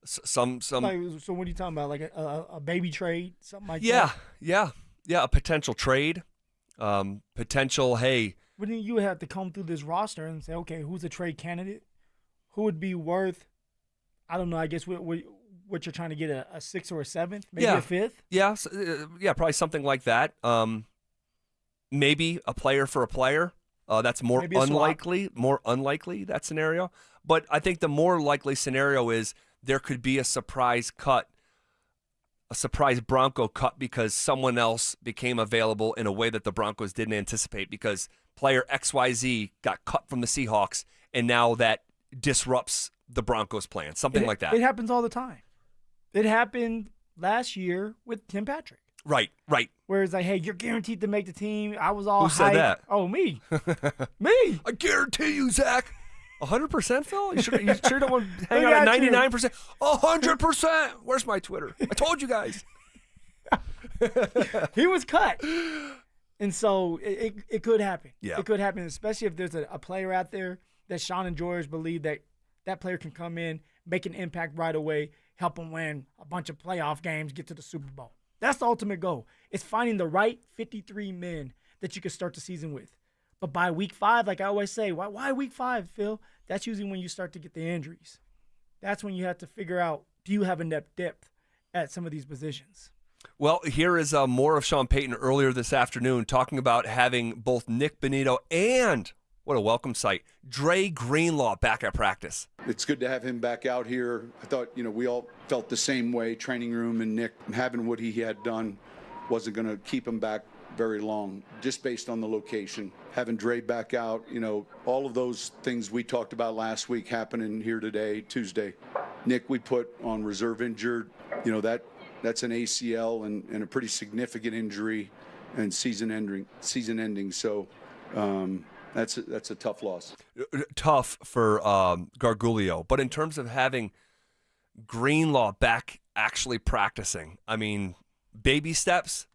Some. Like, so what are you talking about? Like a baby trade, something like yeah, that? Yeah. A potential trade, potential. Hey, Wouldn't you have to come through this roster and say, okay, who's a trade candidate? Who would be worth? I don't know. I guess what you're trying to get a 6th or a 7th, maybe a 5th. Yeah, probably something like that. Maybe a player for a player. That's more unlikely. More unlikely, that scenario. But I think the more likely scenario is there could be a surprise cut, a surprise Bronco cut, because someone else became available in a way that the Broncos didn't anticipate, because player XYZ got cut from the Seahawks, and now that disrupts the Broncos' plan. Something like that. It happens all the time. It happened last year with Tim Patrick. Right. Where it's like, hey, you're guaranteed to make the team. I was all Who said hyped. that? Oh, me. Me. I guarantee you, Zach. 100%, Phil? You sure don't want to hang out at 99%? 100%. Where's my Twitter? I told you guys. He was cut. And so it could happen. Yeah. It could happen, especially if there's a player out there that Shawn and George believe that player can come in, make an impact right away, help them win a bunch of playoff games, get to the Super Bowl. That's the ultimate goal. It's finding the right 53 men that you can start the season with. But by week 5, like I always say, why week 5, Phil? That's usually when you start to get the injuries. That's when you have to figure out, do you have enough depth at some of these positions? Well, here is more of Shawn Peyton earlier this afternoon talking about having both Nick Bonito and, what a welcome sight, Dre Greenlaw back at practice. It's good to have him back out here. I thought, we all felt the same way, training room, and Nick having what he had done wasn't going to keep him back very long, just based on the location. Having Dre back out, all of those things we talked about last week happening here today, Tuesday. Nick, we put on reserve injured. That's an ACL and a pretty significant injury and season ending. So that's a tough loss. Tough for Gargulio. But in terms of having Greenlaw back actually practicing, I mean, baby steps,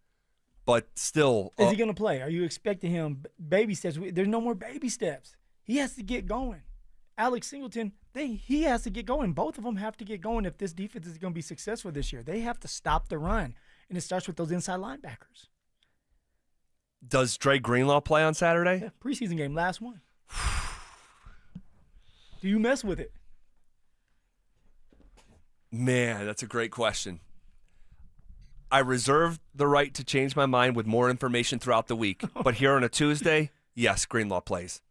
but still. Is he going to play? Are you expecting him baby steps? There's no more baby steps. He has to get going. Alex Singleton, he has to get going. Both of them have to get going if this defense is going to be successful this year. They have to stop the run, and it starts with those inside linebackers. Does Dre Greenlaw play on Saturday? Yeah, preseason game, last one. Do you mess with it? Man, that's a great question. I reserve the right to change my mind with more information throughout the week. But here on a Tuesday, yes, Greenlaw plays.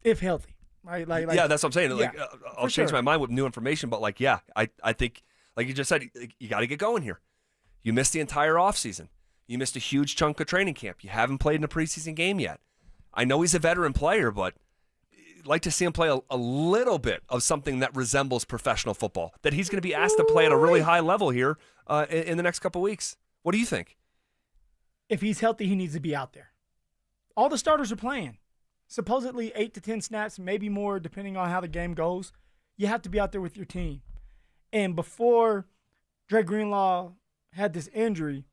If healthy. Right? Like, yeah, that's what I'm saying. Yeah, I'll change my mind with new information. But, I think, like you just said, you got to get going here. You missed the entire offseason. You missed a huge chunk of training camp. You haven't played in a preseason game yet. I know he's a veteran player, but I'd like to see him play a little bit of something that resembles professional football, that he's going to be asked to play at a really high level here in the next couple weeks. What do you think? If he's healthy, he needs to be out there. All the starters are playing. Supposedly 8 to 10 snaps, maybe more, depending on how the game goes. You have to be out there with your team. And before Dre Greenlaw had this injury,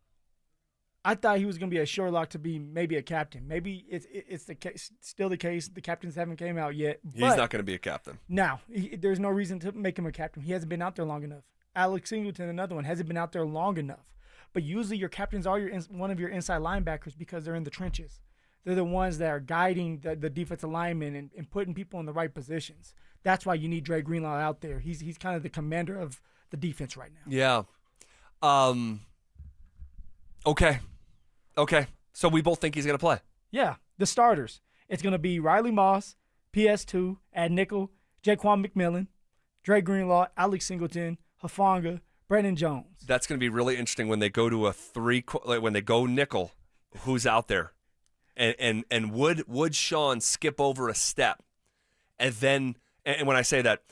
I thought he was going to be a sure lock to be maybe a captain. Maybe it's the case, still the case. The captains haven't came out yet. He's not going to be a captain. No, there's no reason to make him a captain. He hasn't been out there long enough. Alex Singleton, another one, hasn't been out there long enough. But usually your captains are one of your inside linebackers because they're in the trenches. They're the ones that are guiding the defensive linemen and putting people in the right positions. That's why you need Dre Greenlaw out there. He's kind of the commander of the defense right now. Yeah. Okay. So we both think he's going to play. Yeah. The starters. It's going to be Riley Moss, PS2, at nickel, Jaquan McMillan, Dre Greenlaw, Alex Singleton, Hufanga, Brandon Jones. That's going to be really interesting when they go to when they go nickel, who's out there. And would Shawn skip over a step? And then when I say that,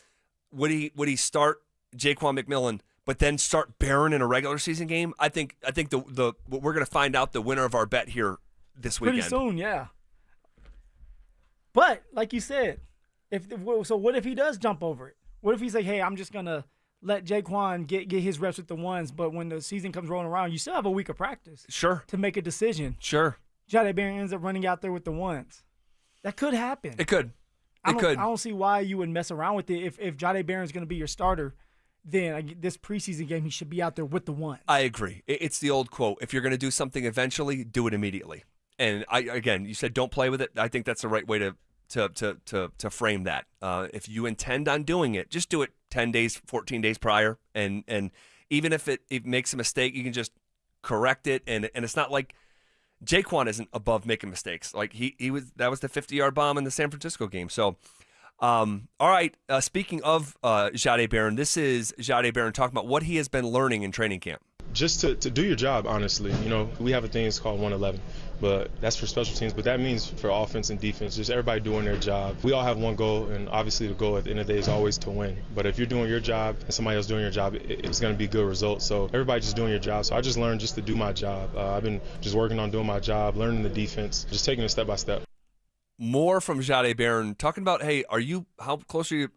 would he start Jaquan McMillan but then start Barron in a regular season game? I think we're going to find out the winner of our bet here this weekend. Pretty soon, yeah. But like you said, what if he does jump over it? What if he's like, hey, I'm just gonna let Jaquan get his reps with the ones, but when the season comes rolling around, you still have a week of practice. Sure. To make a decision. Sure. Jahdae Barron ends up running out there with the ones. That could happen. It could. I don't see why you would mess around with it. If Jahdae Barron's going to be your starter, then this preseason game, he should be out there with the ones. I agree. It's the old quote. If you're going to do something eventually, do it immediately. And you said don't play with it. I think that's the right way to frame that. If you intend on doing it, just do it 10 days, 14 days prior. And even if it makes a mistake, you can just correct it. And it's not like Jaquan isn't above making mistakes. Like that was the 50-yard bomb in the San Francisco game. So, all right. Speaking of Jahdae Barron, this is Jahdae Barron talking about what he has been learning in training camp. Just to do your job, honestly. We have a thing it's called 111, but that's for special teams. But that means for offense and defense, just everybody doing their job. We all have one goal, and obviously the goal at the end of the day is always to win. But if you're doing your job and somebody else doing your job, it's going to be good results. So everybody just doing your job. So I just learned just to do my job. I've been just working on doing my job, learning the defense, just taking it step by step. More from Jahdae Barron talking about, hey, how close are you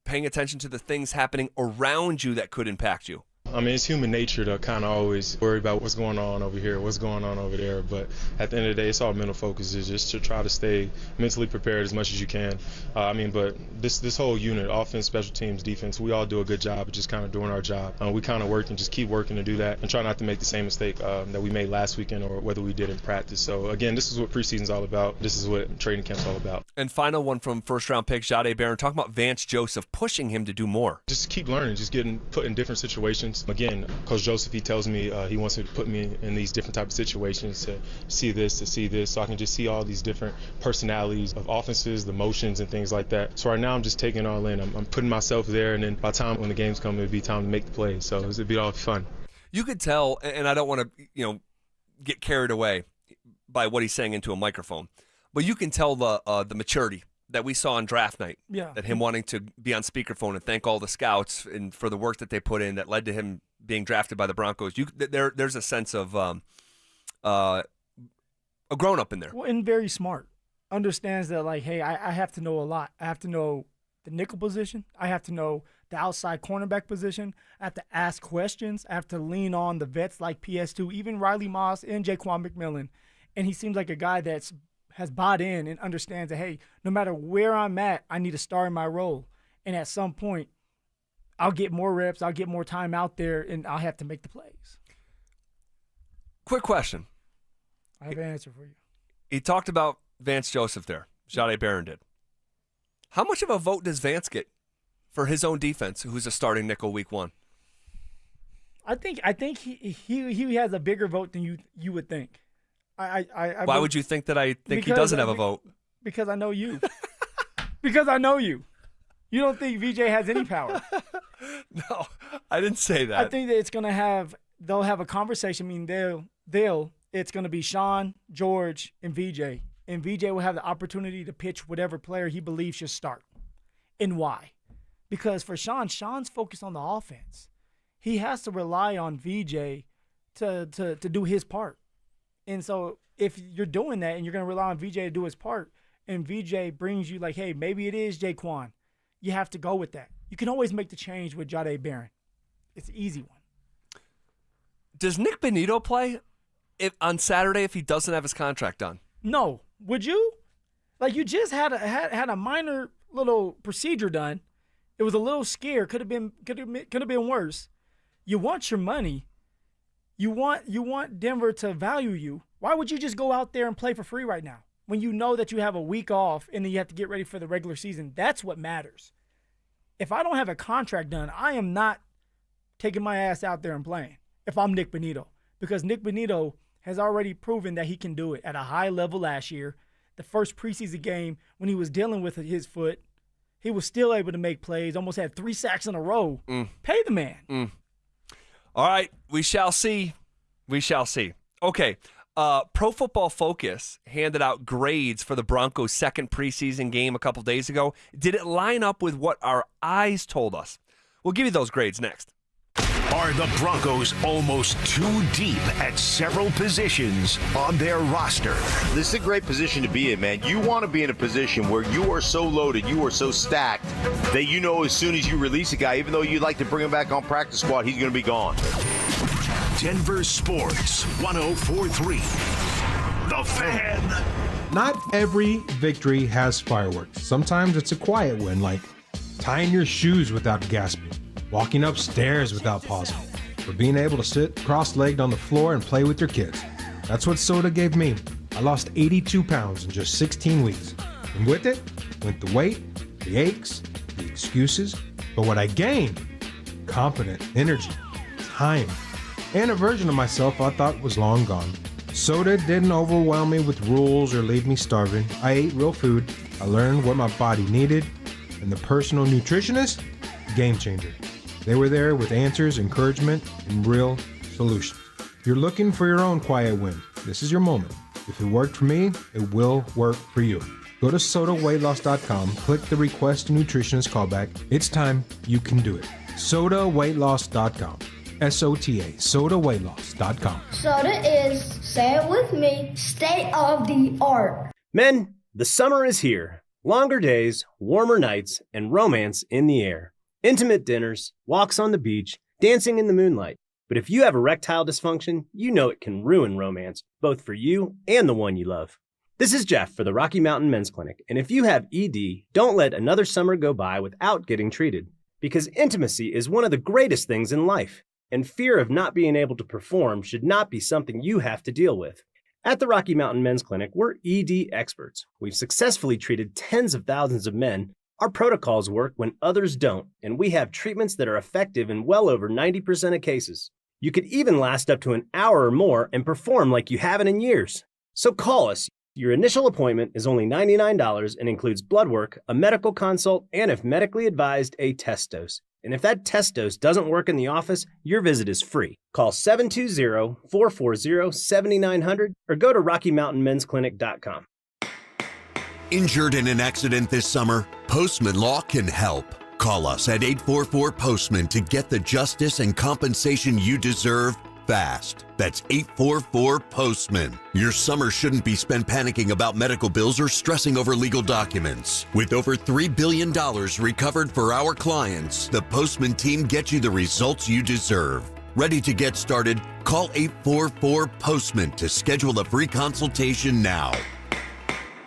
paying attention to the things happening around you that could impact you? I mean, it's human nature to kind of always worry about what's going on over here, what's going on over there. But at the end of the day, it's all mental focus. Is just to try to stay mentally prepared as much as you can. But this whole unit, offense, special teams, defense, we all do a good job of just kind of doing our job. We kind of work and just keep working to do that and try not to make the same mistake that we made last weekend or whether we did in practice. So, again, this is what preseason's all about. This is what training camp's all about. And final one from first-round pick Jahdae Barron, talking about Vance Joseph pushing him to do more. Just keep learning, just getting put in different situations. Again, Coach Joseph, he tells me he wants to put me in these different type of situations to see this, so I can just see all these different personalities of offenses, the motions, and things like that. So right now I'm just taking it all in. I'm putting myself there, and then by the time when the games come, it'll be time to make the plays. So it'll be all fun. You could tell, and I don't want to get carried away by what he's saying into a microphone, but you can tell the maturity that we saw on draft night. Yeah. That him wanting to be on speakerphone and thank all the scouts and for the work that they put in that led to him being drafted by the Broncos. There's a sense of a grown-up in there. Well, and very smart. Understands that, like, hey, I have to know a lot. I have to know the nickel position. I have to know the outside cornerback position. I have to ask questions. I have to lean on the vets like PS2, even Riley Moss and Jaquan McMillan. And he seems like a guy that's has bought in and understands that, hey, no matter where I'm at, I need to star in my role. And at some point, I'll get more reps, I'll get more time out there, and I'll have to make the plays. Quick question. I have an answer for you. He talked about Vance Joseph there. Jahdae Barron did. How much of a vote does Vance get for his own defense, who's a starting nickel week one? I think he has a bigger vote than you would think. Why would you think that I think he doesn't have a vote? Because I know you. Because I know you. You don't think VJ has any power. No, I didn't say that. I think that they'll have a conversation. I mean, it's going to be Shawn, George, and VJ. And VJ will have the opportunity to pitch whatever player he believes should start. And why? Because for Shawn's focused on the offense. He has to rely on VJ to do his part. And so if you're doing that and you're going to rely on VJ to do his part, and VJ brings you like, hey, maybe it is Jaquan, you have to go with that. You can always make the change with Jahdae Barron. It's an easy one. Does Nick Bonito play on Saturday if he doesn't have his contract done? No. Would you? Like, you just had a minor little procedure done. It was a little scare. Could have been worse. You want your money. You want Denver to value you. Why would you just go out there and play for free right now when you know that you have a week off and then you have to get ready for the regular season? That's what matters. If I don't have a contract done, I am not taking my ass out there and playing if I'm Nick Bonito, because Nick Bonito has already proven that he can do it at a high level last year. The first preseason game when he was dealing with his foot, he was still able to make plays, almost had 3 sacks in a row. Pay the man. All right, we shall see. We shall see. Okay, Pro Football Focus handed out grades for the Broncos' second preseason game a couple days ago. Did it line up with what our eyes told us? We'll give you those grades next. Are the Broncos almost too deep at several positions on their roster? This is a great position to be in, man. You want to be in a position where you are so loaded, you are so stacked, that you know as soon as you release a guy, even though you'd like to bring him back on practice squad, he's going to be gone. Denver Sports 104.3. The Fan. Not every victory has fireworks. Sometimes it's a quiet win, like tying your shoes without gasping, walking upstairs without pausing, or being able to sit cross-legged on the floor and play with your kids. That's what soda gave me. I lost 82 pounds in just 16 weeks. And with it went the weight, the aches, the excuses. But what I gained, confidence, energy, time, and a version of myself I thought was long gone. Soda didn't overwhelm me with rules or leave me starving. I ate real food. I learned what my body needed. And the personal nutritionist, game changer. They were there with answers, encouragement, and real solutions. If you're looking for your own quiet win, this is your moment. If it worked for me, it will work for you. Go to SodaWeightLoss.com, click the Request a Nutritionist callback. It's time. You can do it. SodaWeightLoss.com. SOTA, SodaWeightLoss.com. Soda is, say it with me, state of the art. Men, the summer is here. Longer days, warmer nights, and romance in the air. Intimate dinners, walks on the beach, dancing in the moonlight. But if you have erectile dysfunction, you know it can ruin romance, both for you and the one you love. This is Jeff for the Rocky Mountain Men's Clinic, and if you have ED, don't let another summer go by without getting treated. Because intimacy is one of the greatest things in life, and fear of not being able to perform should not be something you have to deal with. At the Rocky Mountain Men's Clinic, we're ED experts. We've successfully treated tens of thousands of men. Our protocols work when others don't, and we have treatments that are effective in well over 90% of cases. You could even last up to an hour or more and perform like you haven't in years. So call us. Your initial appointment is only $99 and includes blood work, a medical consult, and if medically advised, a test dose. And if that test dose doesn't work in the office, your visit is free. Call 720-440-7900 or go to RockyMountainMen'sClinic.com. Injured in an accident this summer? Postman Law can help. Call us at 844-POSTMAN to get the justice and compensation you deserve fast. That's 844-POSTMAN. Your summer shouldn't be spent panicking about medical bills or stressing over legal documents. With over $3 billion recovered for our clients, the Postman team gets you the results you deserve. Ready to get started? Call 844-POSTMAN to schedule a free consultation now.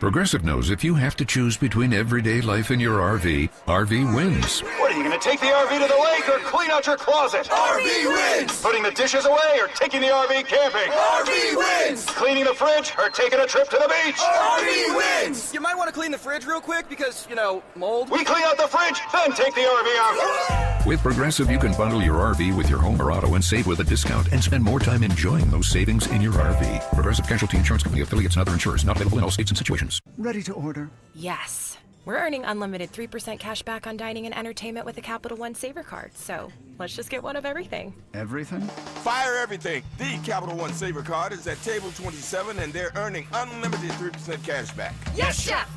Progressive knows if you have to choose between everyday life and your RV, RV wins. What, are you going to take the RV to the lake or clean out your closet? RV wins! Putting the dishes away or taking the RV camping? RV wins! Cleaning the fridge or taking a trip to the beach? RV wins! You might want to clean the fridge real quick because, mold. We clean out the fridge, then take the RV out. With Progressive, you can bundle your RV with your home or auto and save with a discount and spend more time enjoying those savings in your RV. Progressive Casualty Insurance Company, affiliates, and other insurers. Not available in all states and situations. Ready to order? Yes. We're earning unlimited 3% cash back on dining and entertainment with the Capital One Saver Card, so let's just get one of everything. Everything? Fire everything. The Capital One Saver Card is at table 27, and they're earning unlimited 3% cash back. Yes, Chef!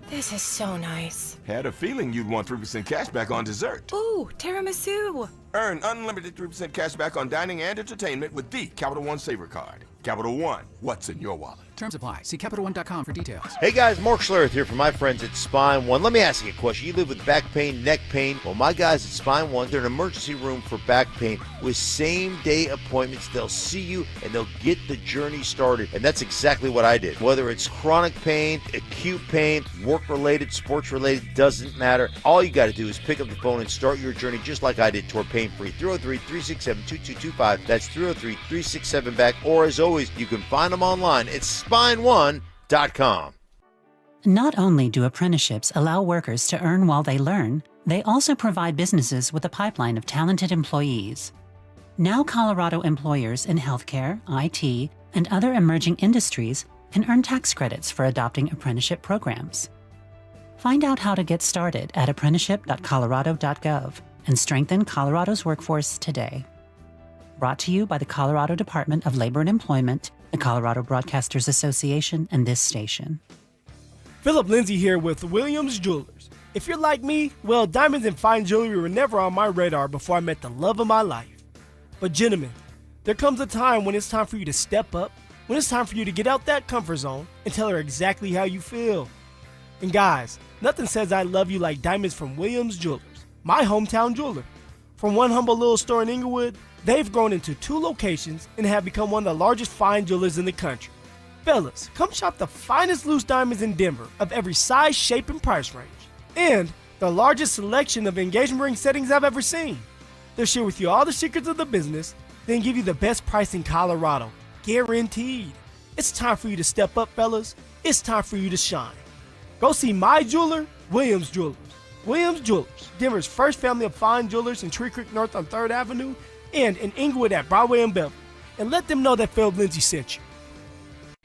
This is so nice. Had a feeling you'd want 3% cash back on dessert. Ooh, tiramisu. Earn unlimited 3% cash back on dining and entertainment with the Capital One Saver Card. Capital One, what's in your wallet? Terms apply. See CapitalOne.com for details. Hey guys, Mark Schlereth here from my friends at Spine One. Let me ask you a question. You live with back pain, neck pain. Well, my guys at Spine One, they're an emergency room for back pain with same-day appointments. They'll see you and they'll get the journey started. And that's exactly what I did. Whether it's chronic pain, acute pain, work-related, sports-related, doesn't matter. All you got to do is pick up the phone and start your journey just like I did toward pain-free. 303-367-2225. That's 303-367-BACK. Or as always, you can find them online at spineone.com. Not only do apprenticeships allow workers to earn while they learn, they also provide businesses with a pipeline of talented employees. Now Colorado employers in healthcare, IT, and other emerging industries can earn tax credits for adopting apprenticeship programs. Find out how to get started at apprenticeship.colorado.gov and strengthen Colorado's workforce today. Brought to you by the Colorado Department of Labor and Employment, the Colorado Broadcasters Association, and this station. Phillip Lindsay here with Williams Jewelers. If you're like me, well, diamonds and fine jewelry were never on my radar before I met the love of my life. But gentlemen, there comes a time when it's time for you to step up, when it's time for you to get out that comfort zone and tell her exactly how you feel. And guys, nothing says I love you like diamonds from Williams Jewelers, my hometown jeweler. From one humble little store in Inglewood, they've grown into 2 locations and have become one of the largest fine jewelers in the country. Fellas, come shop the finest loose diamonds in Denver of every size, shape, and price range. And the largest selection of engagement ring settings I've ever seen. They'll share with you all the secrets of the business, then give you the best price in Colorado. Guaranteed. It's time for you to step up, fellas. It's time for you to shine. Go see my jeweler, Williams Jewelers. Williams Jewelers, Denver's first family of fine jewelers in Tree Creek North on 3rd Avenue and in Inglewood at Broadway and Beverly. And let them know that Phillip Lindsay sent you.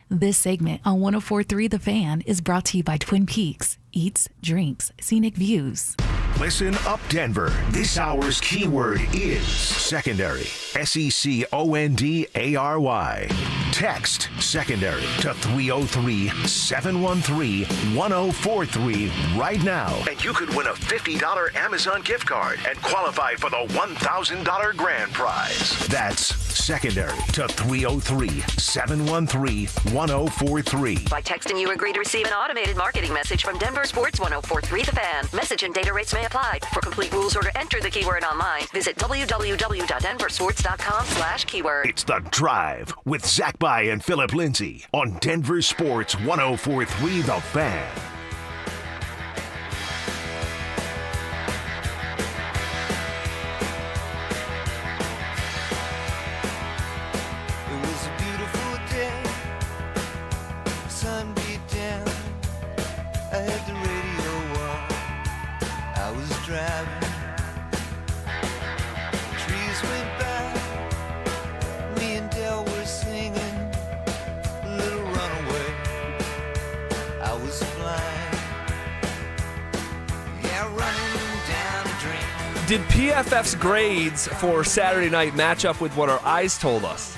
This segment on 104.3 The Fan is brought to you by Twin Peaks. Eats, drinks, scenic views. Listen up, Denver. This hour's keyword is secondary. SECONDARY. Text secondary to 303-713-1043 right now. And you could win a $50 Amazon gift card and qualify for the $1,000 grand prize. That's secondary to 303-713-1043. By texting, you agree to receive an automated marketing message from DenverSports 104.3 The Fan. Message and data rates may apply. For complete rules or to enter the keyword online, visit www.denversports.com/keyword. It's The Drive with Zach By and Phillip Lindsay on Denver Sports 104.3 The Fan. It was a beautiful day, sun beat down. I had the radio on, I was driving. Trees went by, me and Dale were singing a little runaway. I was flying, yeah, running down a dream. Did PFF's grades for Saturday night match up with what our eyes told us?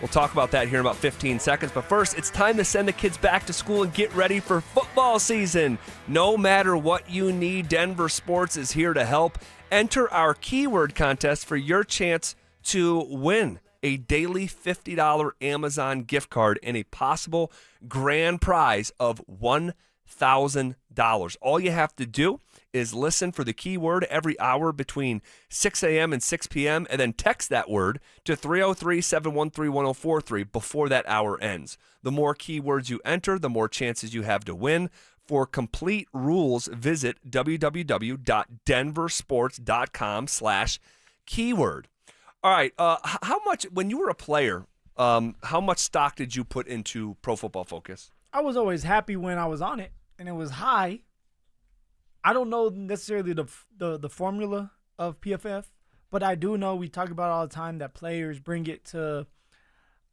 We'll talk about that here in about 15 seconds. But first, it's time to send the kids back to school and get ready for football season. No matter what you need, Denver Sports is here to help. Enter our keyword contest for your chance to win a daily $50 Amazon gift card and a possible grand prize of $1,000. All you have to do is listen for the keyword every hour between 6 a.m. and 6 p.m. and then text that word to 303-713-1043 before that hour ends. The more keywords you enter, the more chances you have to win. For complete rules, visit www.denversports.com/keyword. All right, how much, when you were a player, how much stock did you put into Pro Football Focus? I was always happy when I was on it, and it was high. I don't know necessarily the formula of PFF, but I do know we talk about all the time that players bring it to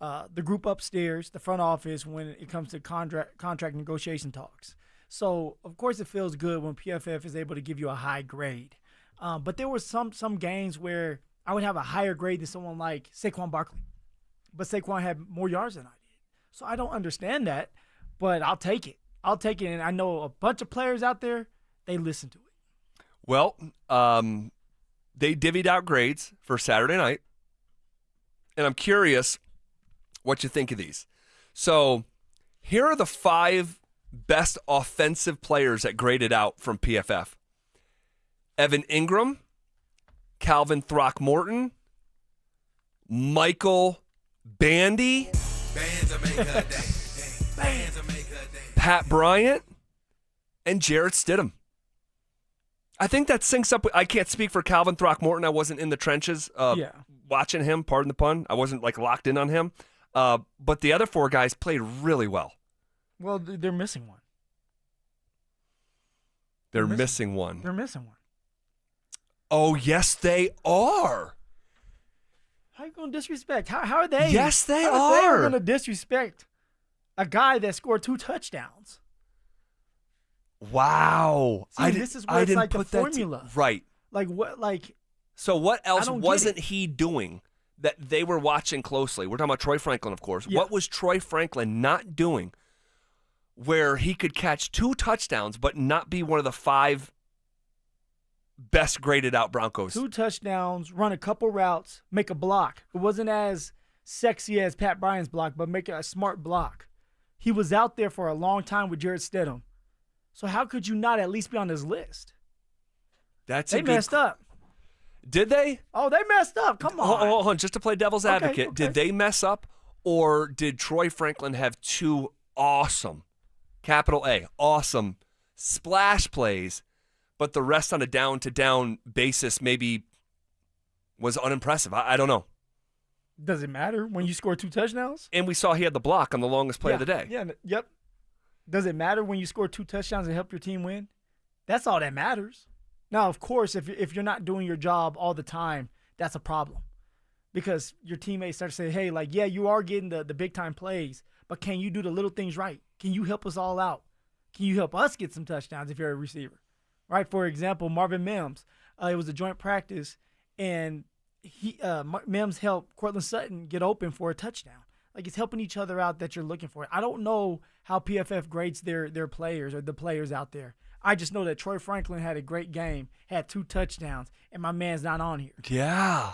the group upstairs, the front office, when it comes to contract negotiation talks. So, of course, it feels good when PFF is able to give you a high grade. But there were some games where I would have a higher grade than someone like Saquon Barkley. But Saquon had more yards than I did. So I don't understand that, but I'll take it. And I know a bunch of players out there, they listen to it. Well, they divvied out grades for Saturday night, and I'm curious what you think of these. So here are the 5 best offensive players that graded out from PFF. Evan Ingram, Calvin Throckmorton, Michael Bandy, Pat Bryant, and Jarrett Stidham. I think that syncs up. I can't speak for Calvin Throckmorton. I wasn't in the trenches watching him, pardon the pun. I wasn't locked in on him. But the other 4 guys played really well. Well, they're missing one. They're missing one. They're missing one. Oh, yes, they are. How are you going to disrespect? How are they? Yes, they how are. are. Going to disrespect a guy that scored 2 touchdowns. Wow. See, this is where it's like the formula. Right. Like what? So what else wasn't he doing that they were watching closely? We're talking about Troy Franklin, of course. Yeah. What was Troy Franklin not doing where he could catch 2 touchdowns but not be one of the 5 best graded out Broncos? 2 touchdowns, run a couple routes, make a block. It wasn't as sexy as Pat Bryant's block, but make a smart block. He was out there for a long time with Jarrett Stidham. So how could you not at least be on this list? They messed up. Did they? Oh, they messed up. Come on. Hold on. Just to play devil's advocate, okay. Did they mess up, or did Troy Franklin have 2 awesome, capital A, awesome splash plays, but the rest on a down-to-down basis maybe was unimpressive? I don't know. Does it matter when you score 2 touchdowns? And we saw he had the block on the longest play of the day. Yeah, yep. Does it matter when you score 2 touchdowns and help your team win? That's all that matters. Now, of course, if you're not doing your job all the time, that's a problem. Because your teammates start to say, hey, you are getting the big-time plays, but can you do the little things right? Can you help us all out? Can you help us get some touchdowns if you're a receiver? Right? For example, Marvin Mims, it was a joint practice, and Mims helped Cortland Sutton get open for a touchdown. It's helping each other out that you're looking for. I don't know how PFF grades their players or the players out there. I just know that Troy Franklin had a great game, had 2 touchdowns, and my man's not on here. Yeah.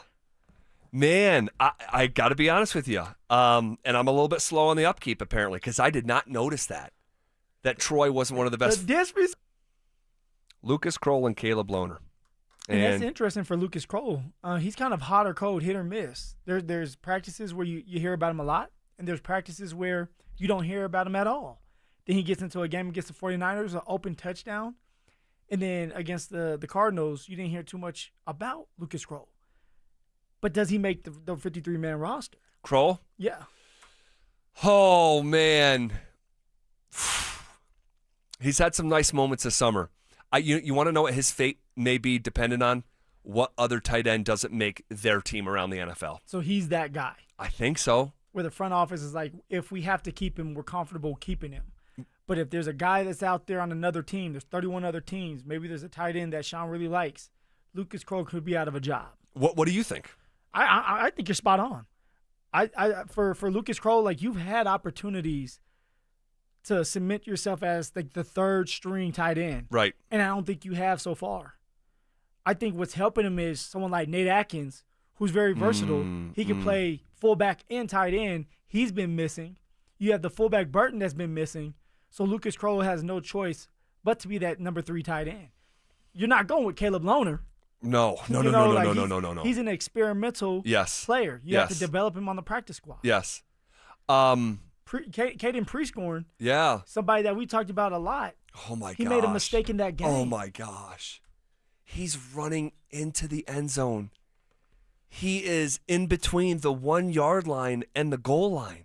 Man, I got to be honest with you. And I'm a little bit slow on the upkeep, apparently, because I did not notice that Troy wasn't one of the best. Lucas Kroll and Caleb Lohner. And that's interesting for Lucas Kroll. He's kind of hot or cold, hit or miss. There's practices where you hear about him a lot, and there's practices where you don't hear about him at all. Then he gets into a game against the 49ers, an open touchdown. And then against the Cardinals, you didn't hear too much about Lucas Kroll. But does he make the 53-man roster? Kroll? Yeah. Oh, man. He's had some nice moments this summer. You want to know what his fate may be dependent on? What other tight end doesn't make their team around the NFL? So he's that guy. I think so. Where the front office is like, if we have to keep him, we're comfortable keeping him. But if there's a guy that's out there on another team, there's 31 other teams, maybe there's a tight end that Shawn really likes, Lucas Kroll could be out of a job. What do you think? I think you're spot on. For Lucas Kroll, you've had opportunities to cement yourself as the 3rd string tight end. Right. And I don't think you have so far. I think what's helping him is someone like Nate Atkins, who's very versatile. He can play fullback and tight end. He's been missing. You have the fullback Burton that's been missing. So Lucas Kroll has no choice but to be that number 3 tight end. you're not going with Caleb Lohner. No. He's an experimental player. You have to develop him on the practice squad. Yes. Caden Prescorn. Yeah. Somebody that we talked about a lot. Oh, my gosh. He made a mistake in that game. Oh, my gosh. He's running into the end zone. He is in between the 1-yard line and the goal line.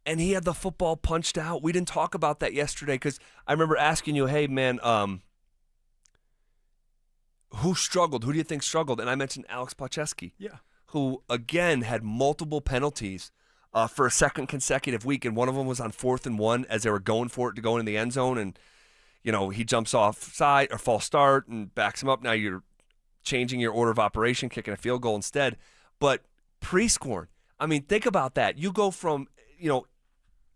And he had the football punched out. We didn't talk about that yesterday because I remember asking you, hey, man, who struggled? Who do you think struggled? And I mentioned Alex Pacheski, who, again, had multiple penalties for a second consecutive week, and one of them was on 4th and 1 as they were going for it to go in the end zone, and he jumps off side or false start and backs him up. Now you're changing your order of operation, kicking a field goal instead. But Prescorn, I mean, think about that. You go from,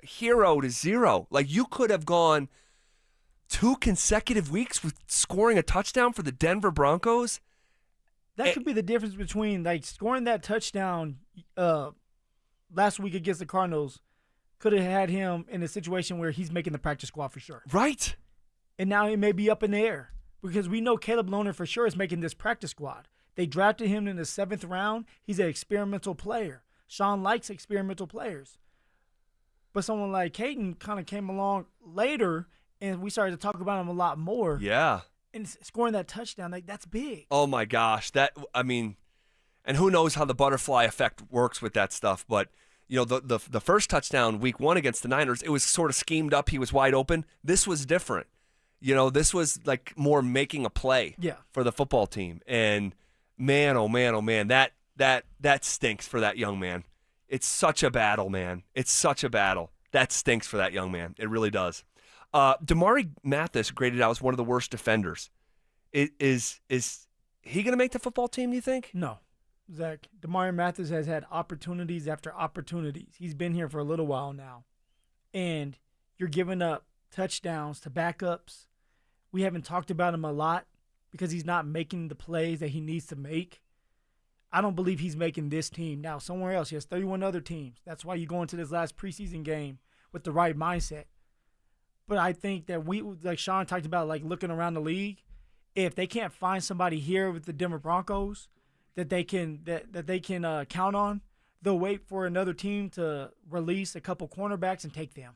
hero to zero. Like, you could have gone 2 consecutive weeks with scoring a touchdown for the Denver Broncos. That could be the difference between, scoring that touchdown last week against the Cardinals could have had him in a situation where he's making the practice squad for sure. Right. And now he may be up in the air because we know Caleb Lohner for sure is making this practice squad. They drafted him in the 7th round. He's an experimental player. Shawn likes experimental players. But someone like Payton kind of came along later, and we started to talk about him a lot more. Yeah. And scoring that touchdown, that's big. Oh, my gosh. And who knows how the butterfly effect works with that stuff. But, the first touchdown week 1 against the Niners, it was sort of schemed up. He was wide open. This was different. This was more making a play for the football team. And man, oh man, that stinks for that young man. It's such a battle, man. It's such a battle. That stinks for that young man. It really does. Damari Mathis graded out as one of the worst defenders. Is he going to make the football team, do you think? No. Zach, Damari Mathis has had opportunities after opportunities. He's been here for a little while now. And you're giving up touchdowns to backups. We haven't talked about him a lot because he's not making the plays that he needs to make. I don't believe he's making this team. Now, somewhere else, he has 31 other teams. That's why you go into this last preseason game with the right mindset. But I think that like Shawn talked about, looking around the league, if they can't find somebody here with the Denver Broncos that they can count on, they'll wait for another team to release a couple cornerbacks and take them.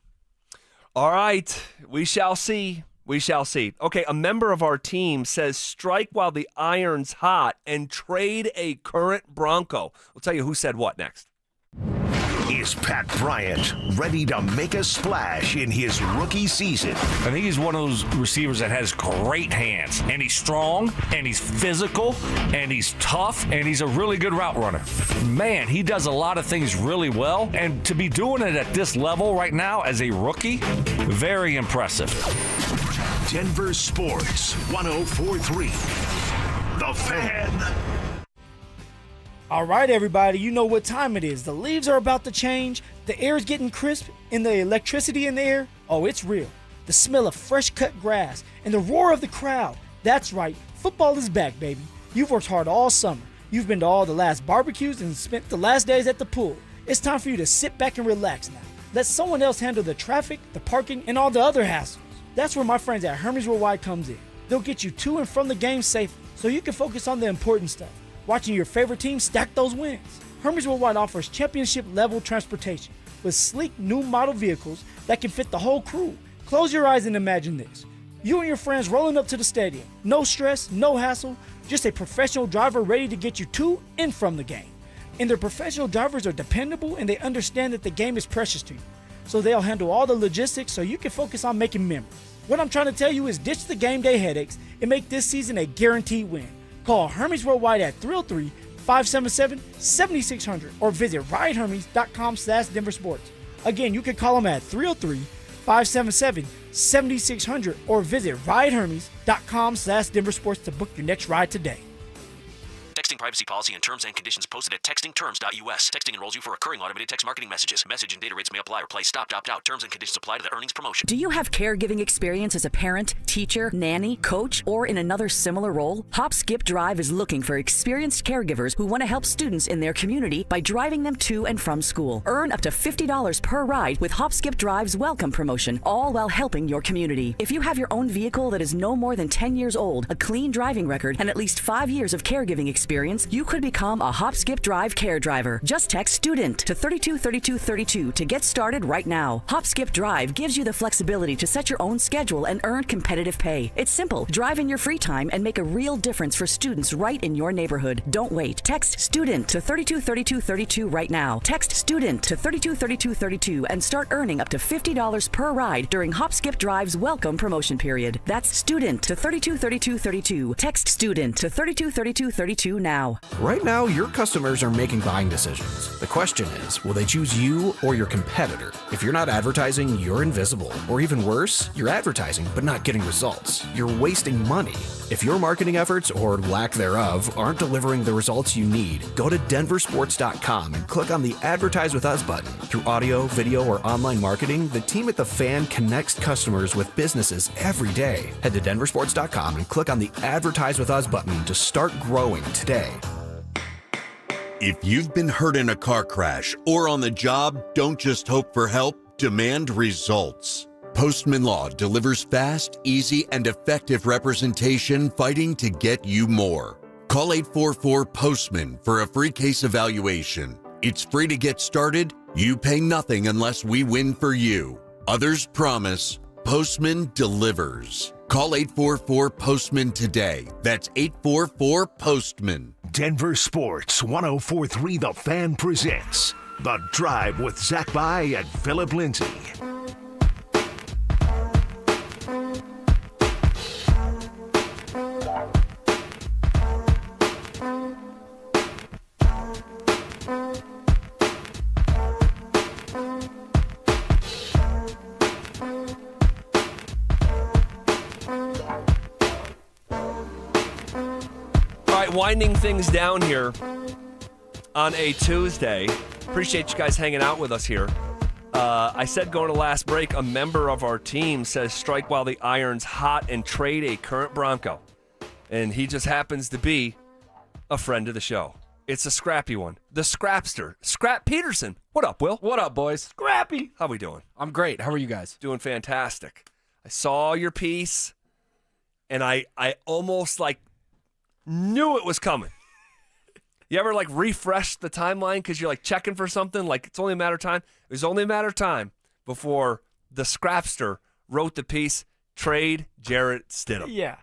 All right. We shall see. We shall see. Okay, a member of our team says strike while the iron's hot and trade a current Bronco. We'll tell you who said what next. Is Pat Bryant ready to make a splash in his rookie season? I think he's one of those receivers that has great hands, and he's strong, and he's physical, and he's tough, and he's a really good route runner. Man, he does a lot of things really well, and to be doing it at this level right now as a rookie, very impressive. Denver Sports 104.3. The Fan. All right, everybody, you know what time it is. The leaves are about to change, the air is getting crisp, and the electricity in the air, oh, it's real. The smell of fresh-cut grass and the roar of the crowd. That's right, football is back, baby. You've worked hard all summer. You've been to all the last barbecues and spent the last days at the pool. It's time for you to sit back and relax now. Let someone else handle the traffic, the parking, and all the other hassles. That's where my friends at Hermes Worldwide comes in. They'll get you to and from the game safely so you can focus on the important stuff. Watching your favorite team stack those wins. Hermes Worldwide offers championship-level transportation with sleek new model vehicles that can fit the whole crew. Close your eyes and imagine this. You and your friends rolling up to the stadium. No stress, no hassle, just a professional driver ready to get you to and from the game. And their professional drivers are dependable and they understand that the game is precious to you. So they'll handle all the logistics so you can focus on making memories. What I'm trying to tell you is ditch the game day headaches and make this season a guaranteed win. Call Hermes Worldwide at 303-577-7600 or visit ridehermes.com/DenverSports. Again, you can call them at 303-577-7600 or visit ridehermes.com/DenverSports to book your next ride today. Texting Texting privacy policy and terms and conditions posted at textingterms.us. Texting enrolls you for recurring automated text marketing messages. Message and data rates may apply or play stop, opt out. Terms and conditions apply to the earnings promotion. Do you have caregiving experience as a parent, teacher, nanny, coach, or in another similar role? Hop Skip Drive is looking for experienced caregivers who want to help students in their community by driving them to and from school. Earn up to $50 per ride with Hop Skip Drive's welcome promotion, all while helping your community. If you have your own vehicle that is no more than 10 years old, a clean driving record, and at least 5 years of caregiving experience, you could become a Hop Skip Drive care driver. Just text STUDENT to 323232 to get started right now. Hop Skip Drive gives you the flexibility to set your own schedule and earn competitive pay. It's simple. Drive in your free time and make a real difference for students right in your neighborhood. Don't wait. Text STUDENT to 323232 right now. Text STUDENT to 323232 and start earning up to $50 per ride during Hop Skip Drive's welcome promotion period. That's STUDENT to 323232. Text STUDENT to 323232 now. Right now, your customers are making buying decisions. The question is, will they choose you or your competitor? If you're not advertising, you're invisible. Or even worse, you're advertising but not getting results. You're wasting money. If your marketing efforts, or lack thereof, aren't delivering the results you need, go to DenverSports.com and click on the Advertise With Us button. Through audio, video, or online marketing, the team at The Fan connects customers with businesses every day. Head to DenverSports.com and click on the Advertise With Us button to start growing today. If you've been hurt in a car crash or on the job, don't just hope for help, demand results. Postman Law delivers fast, easy, and effective representation fighting to get you more. Call 844-POSTMAN for a free case evaluation. It's free to get started. You pay nothing unless we win for you. Others promise. Postman delivers. Call 844-POSTMAN today. That's 844-POSTMAN. Denver Sports 104.3 The Fan presents The Drive with Zach By and Phillip Lindsay. Winding things down here on a Tuesday. Appreciate you guys hanging out with us here. I said going to last break, a member of our team says strike while the iron's hot and trade a current Bronco. And he just happens to be a friend of the show. It's a scrappy one. The Scrapster. Scrap Peterson. What up, Will? What up, boys? Scrappy. How we doing? I'm great. How are you guys? Doing fantastic. I saw your piece, and I almost knew it was coming. You ever refresh the timeline because you're checking for something? It's only a matter of time. It was only a matter of time before the Scrapster wrote the piece, trade Jarrett Stidham. Yeah.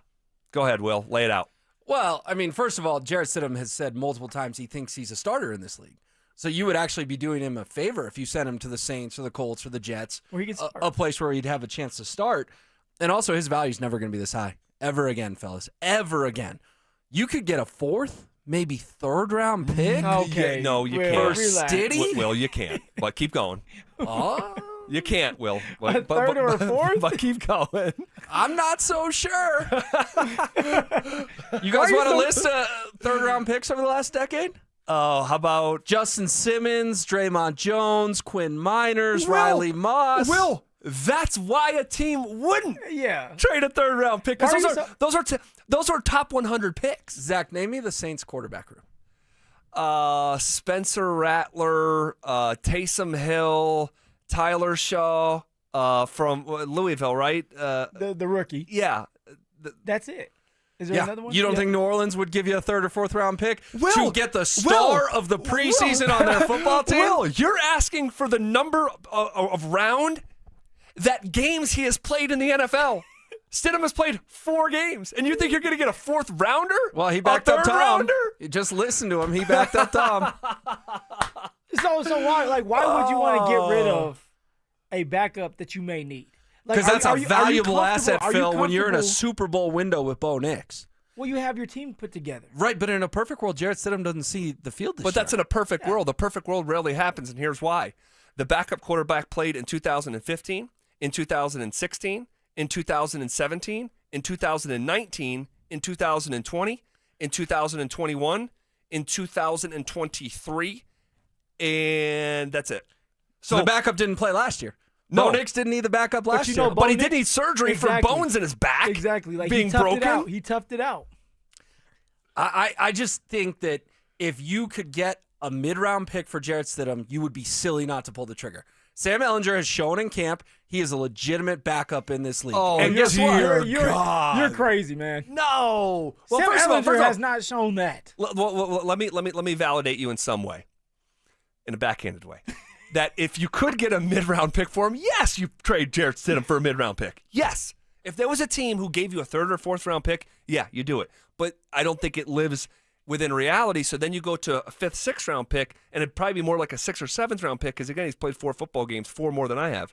Go ahead, Will. Lay it out. Well, first of all, Jarrett Stidham has said multiple times he thinks he's a starter in this league. So you would actually be doing him a favor if you sent him to the Saints or the Colts or the Jets, where he could start. A place where he'd have a chance to start. And also his value's never going to be this high. Ever again, fellas. Ever again. You could get a fourth, maybe third-round pick. Okay. Yeah, no, you can't. For Stiddy? Will, you can't. But keep going. You can't, Will. A third or a fourth? But keep going. I'm not so sure. You guys want to list third-round picks over the last decade? Oh, how about Justin Simmons, Draymond Jones, Quinn Miners, Riley Moss? Will, that's why a team wouldn't trade a third-round pick. Because those are top 100 picks. Zach, name me the Saints quarterback room. Spencer Rattler, Taysom Hill, Tyler Shaw from Louisville, right? The rookie. Yeah. That's it. Is there another one? You don't think New Orleans would give you a third or fourth round pick to get the star of the preseason on their football team? Will, you're asking for the number of round that games he has played in the NFL. Stidham has played 4 games, and you think you're going to get a fourth rounder? Well, he backed up Tom. Rounder? You just listen to him. He backed up Tom. So why would you want to get rid of a backup that you may need? Because that's a valuable asset, Phil, when you're in a Super Bowl window with Bo Nix. Well, you have your team put together. Right, but in a perfect world, Jarrett Stidham doesn't see the field this year. But that's in a perfect world. The perfect world rarely happens, and here's why. The backup quarterback played in 2015, in 2016, in 2017, in 2019, in 2020, in 2021, in 2023, and that's it. So the backup didn't play last year. No. Bo Nix didn't need the backup last year. But he did need surgery for bones in his back. Exactly. Like being he toughed broken. It out. He toughed it out. I just think that if you could get a mid-round pick for Jarrett Stidham, you would be silly not to pull the trigger. Sam Ehlinger has shown in camp he is a legitimate backup in this league. Oh, and guess what? You're crazy, man. No. Well, Sam first Ehlinger of all, has not shown that. let me validate you in some way, in a backhanded way. That if you could get a mid-round pick for him, yes, you trade Jarrett Stidham for a mid-round pick. Yes. If there was a team who gave you a third or fourth round pick, yeah, you do it. But I don't think it lives within reality. So then you go to a fifth, sixth round pick, and it'd probably be more like a sixth or seventh round pick because, again, he's played 4 football games, 4 more than I have.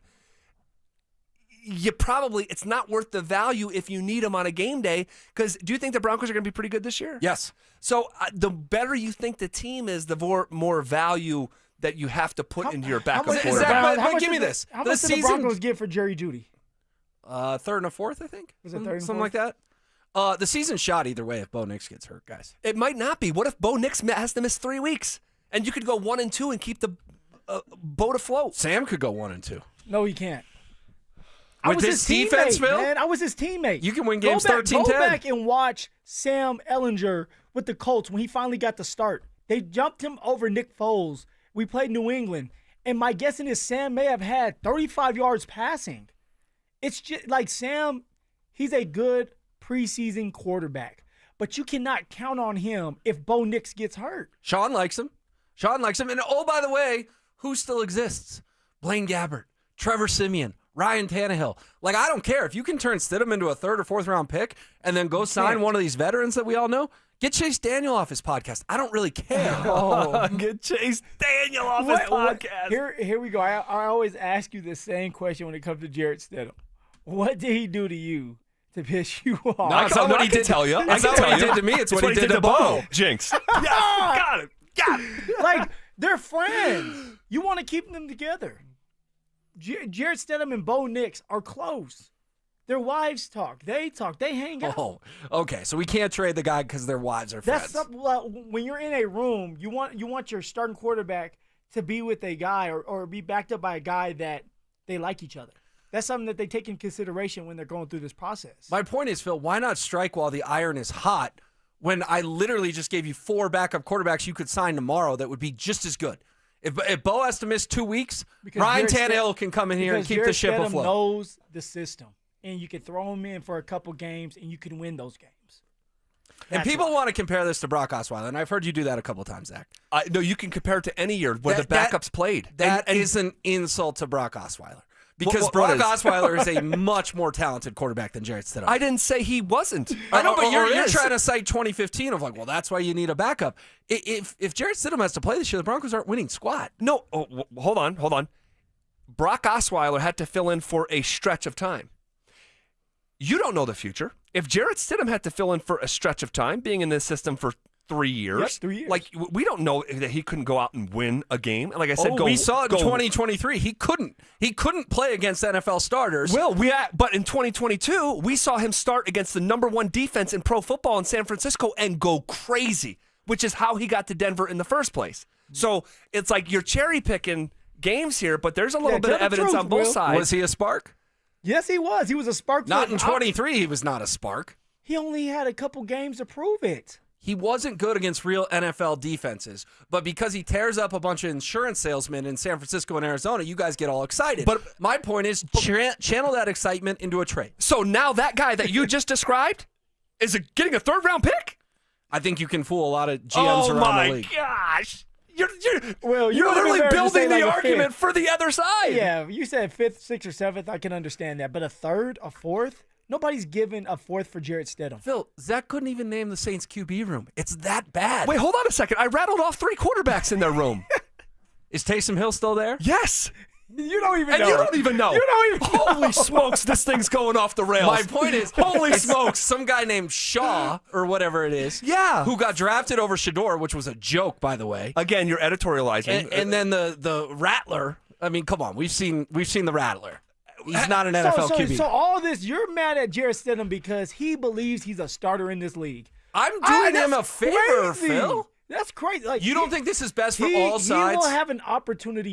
It's not worth the value if you need him on a game day, because do you think the Broncos are going to be pretty good this year? Yes. So the better you think the team is, the more value that you have to put into your backup quarterback. How much give me did this. How The much did the season- Broncos get for Jerry Jeudy? Third and a fourth, I think. Was it third and Something fourth? like that. The season's shot either way if Bo Nix gets hurt, guys. It might not be. What if Bo Nix has to miss 3 weeks? And you could go 1-2 and keep the boat afloat. Sam could go 1-2. No, he can't. With this defense, Phil? Man, I was his teammate. You can win games 13-10. Go back and watch Sam Ehlinger with the Colts when he finally got the start. They jumped him over Nick Foles. We played New England. And my guessing is Sam may have had 35 yards passing. It's just like Sam, he's a good preseason quarterback. But you cannot count on him if Bo Nix gets hurt. Shawn likes him. And oh, by the way, who still exists? Blaine Gabbert, Trevor Siemian, Ryan Tannehill. Like, I don't care. If you can turn Stidham into a third or fourth round pick and then go sign one of these veterans that we all know, get Chase Daniel off his podcast. I don't really care. Get Chase Daniel off his podcast. Here we go. I always ask you the same question when it comes to Jarrett Stidham. What did he do to you to piss you off? No, it's not what he did to you. It's not what he did to me. It's what he did to Bo. Jinx. Yes, got it. Like, they're friends. You want to keep them together. Jarrett Stidham and Bo Nix are close. Their wives talk. They talk. They hang out. Oh, okay. So we can't trade the guy because their wives are friends. When you're in a room, you want your starting quarterback to be with a guy or be backed up by a guy that they like each other. That's something that they take in consideration when they're going through this process. My point is, Phil, why not strike while the iron is hot when I literally just gave you 4 backup quarterbacks you could sign tomorrow that would be just as good? If Bo has to miss 2 weeks, Ryan Tannehill can come in here and keep the ship afloat. Jarrett Stidham knows the system, and you can throw him in for a couple games, and you can win those games. And people want to compare this to Brock Osweiler, and I've heard you do that a couple times, Zach. No, you can compare it to any year where the backups played. That is an insult to Brock Osweiler. Because Brock Osweiler is a much more talented quarterback than Jarrett Stidham. I didn't say he wasn't. I know, but you're trying to cite 2015 of like, well, that's why you need a backup. If Jarrett Stidham has to play this year, the Broncos aren't winning squat. No, hold on. Brock Osweiler had to fill in for a stretch of time. You don't know the future. If Jarrett Stidham had to fill in for a stretch of time, being in this system for 3 years. Yep, 3 years. Like, we don't know that he couldn't go out and win a game. And like I said, we saw it in 2023. He couldn't play against NFL starters. But in 2022, we saw him start against the number 1 defense in pro football in San Francisco and go crazy, which is how he got to Denver in the first place. So it's like you're cherry picking games here, but there's a little bit of evidence on both sides. Was he a spark? Yes, he was. He was a spark. Not in 23. He was not a spark. He only had a couple games to prove it. He wasn't good against real NFL defenses, but because he tears up a bunch of insurance salesmen in San Francisco and Arizona, you guys get all excited. But my point is, channel that excitement into a trade. So now that guy that you just described is getting a third-round pick? I think you can fool a lot of GMs around the league. Oh, my gosh. You're you literally building the like argument for the other side. Yeah, you said 5th, 6th, or 7th. I can understand that. But a 3rd, a 4th? Nobody's giving a 4th for Jarrett Stidham. Phil, Zach couldn't even name the Saints QB room. It's that bad. Wait, hold on a second. I rattled off 3 quarterbacks in their room. Is Taysom Hill still there? Yes. You don't even know. You don't even know. Holy smokes, this thing's going off the rails. My point is, holy smokes. Some guy named Shaw, or whatever it is, who got drafted over Shador, which was a joke, by the way. Again, you're editorializing. And then the Rattler. I mean, come on. We've seen the Rattler. He's not an NFL QB. So all this, you're mad at Jarrett Stidham because he believes he's a starter in this league. I'm doing him a favor, crazy. Phil. That's crazy. Like you don't think this is best for all sides? He will have an opportunity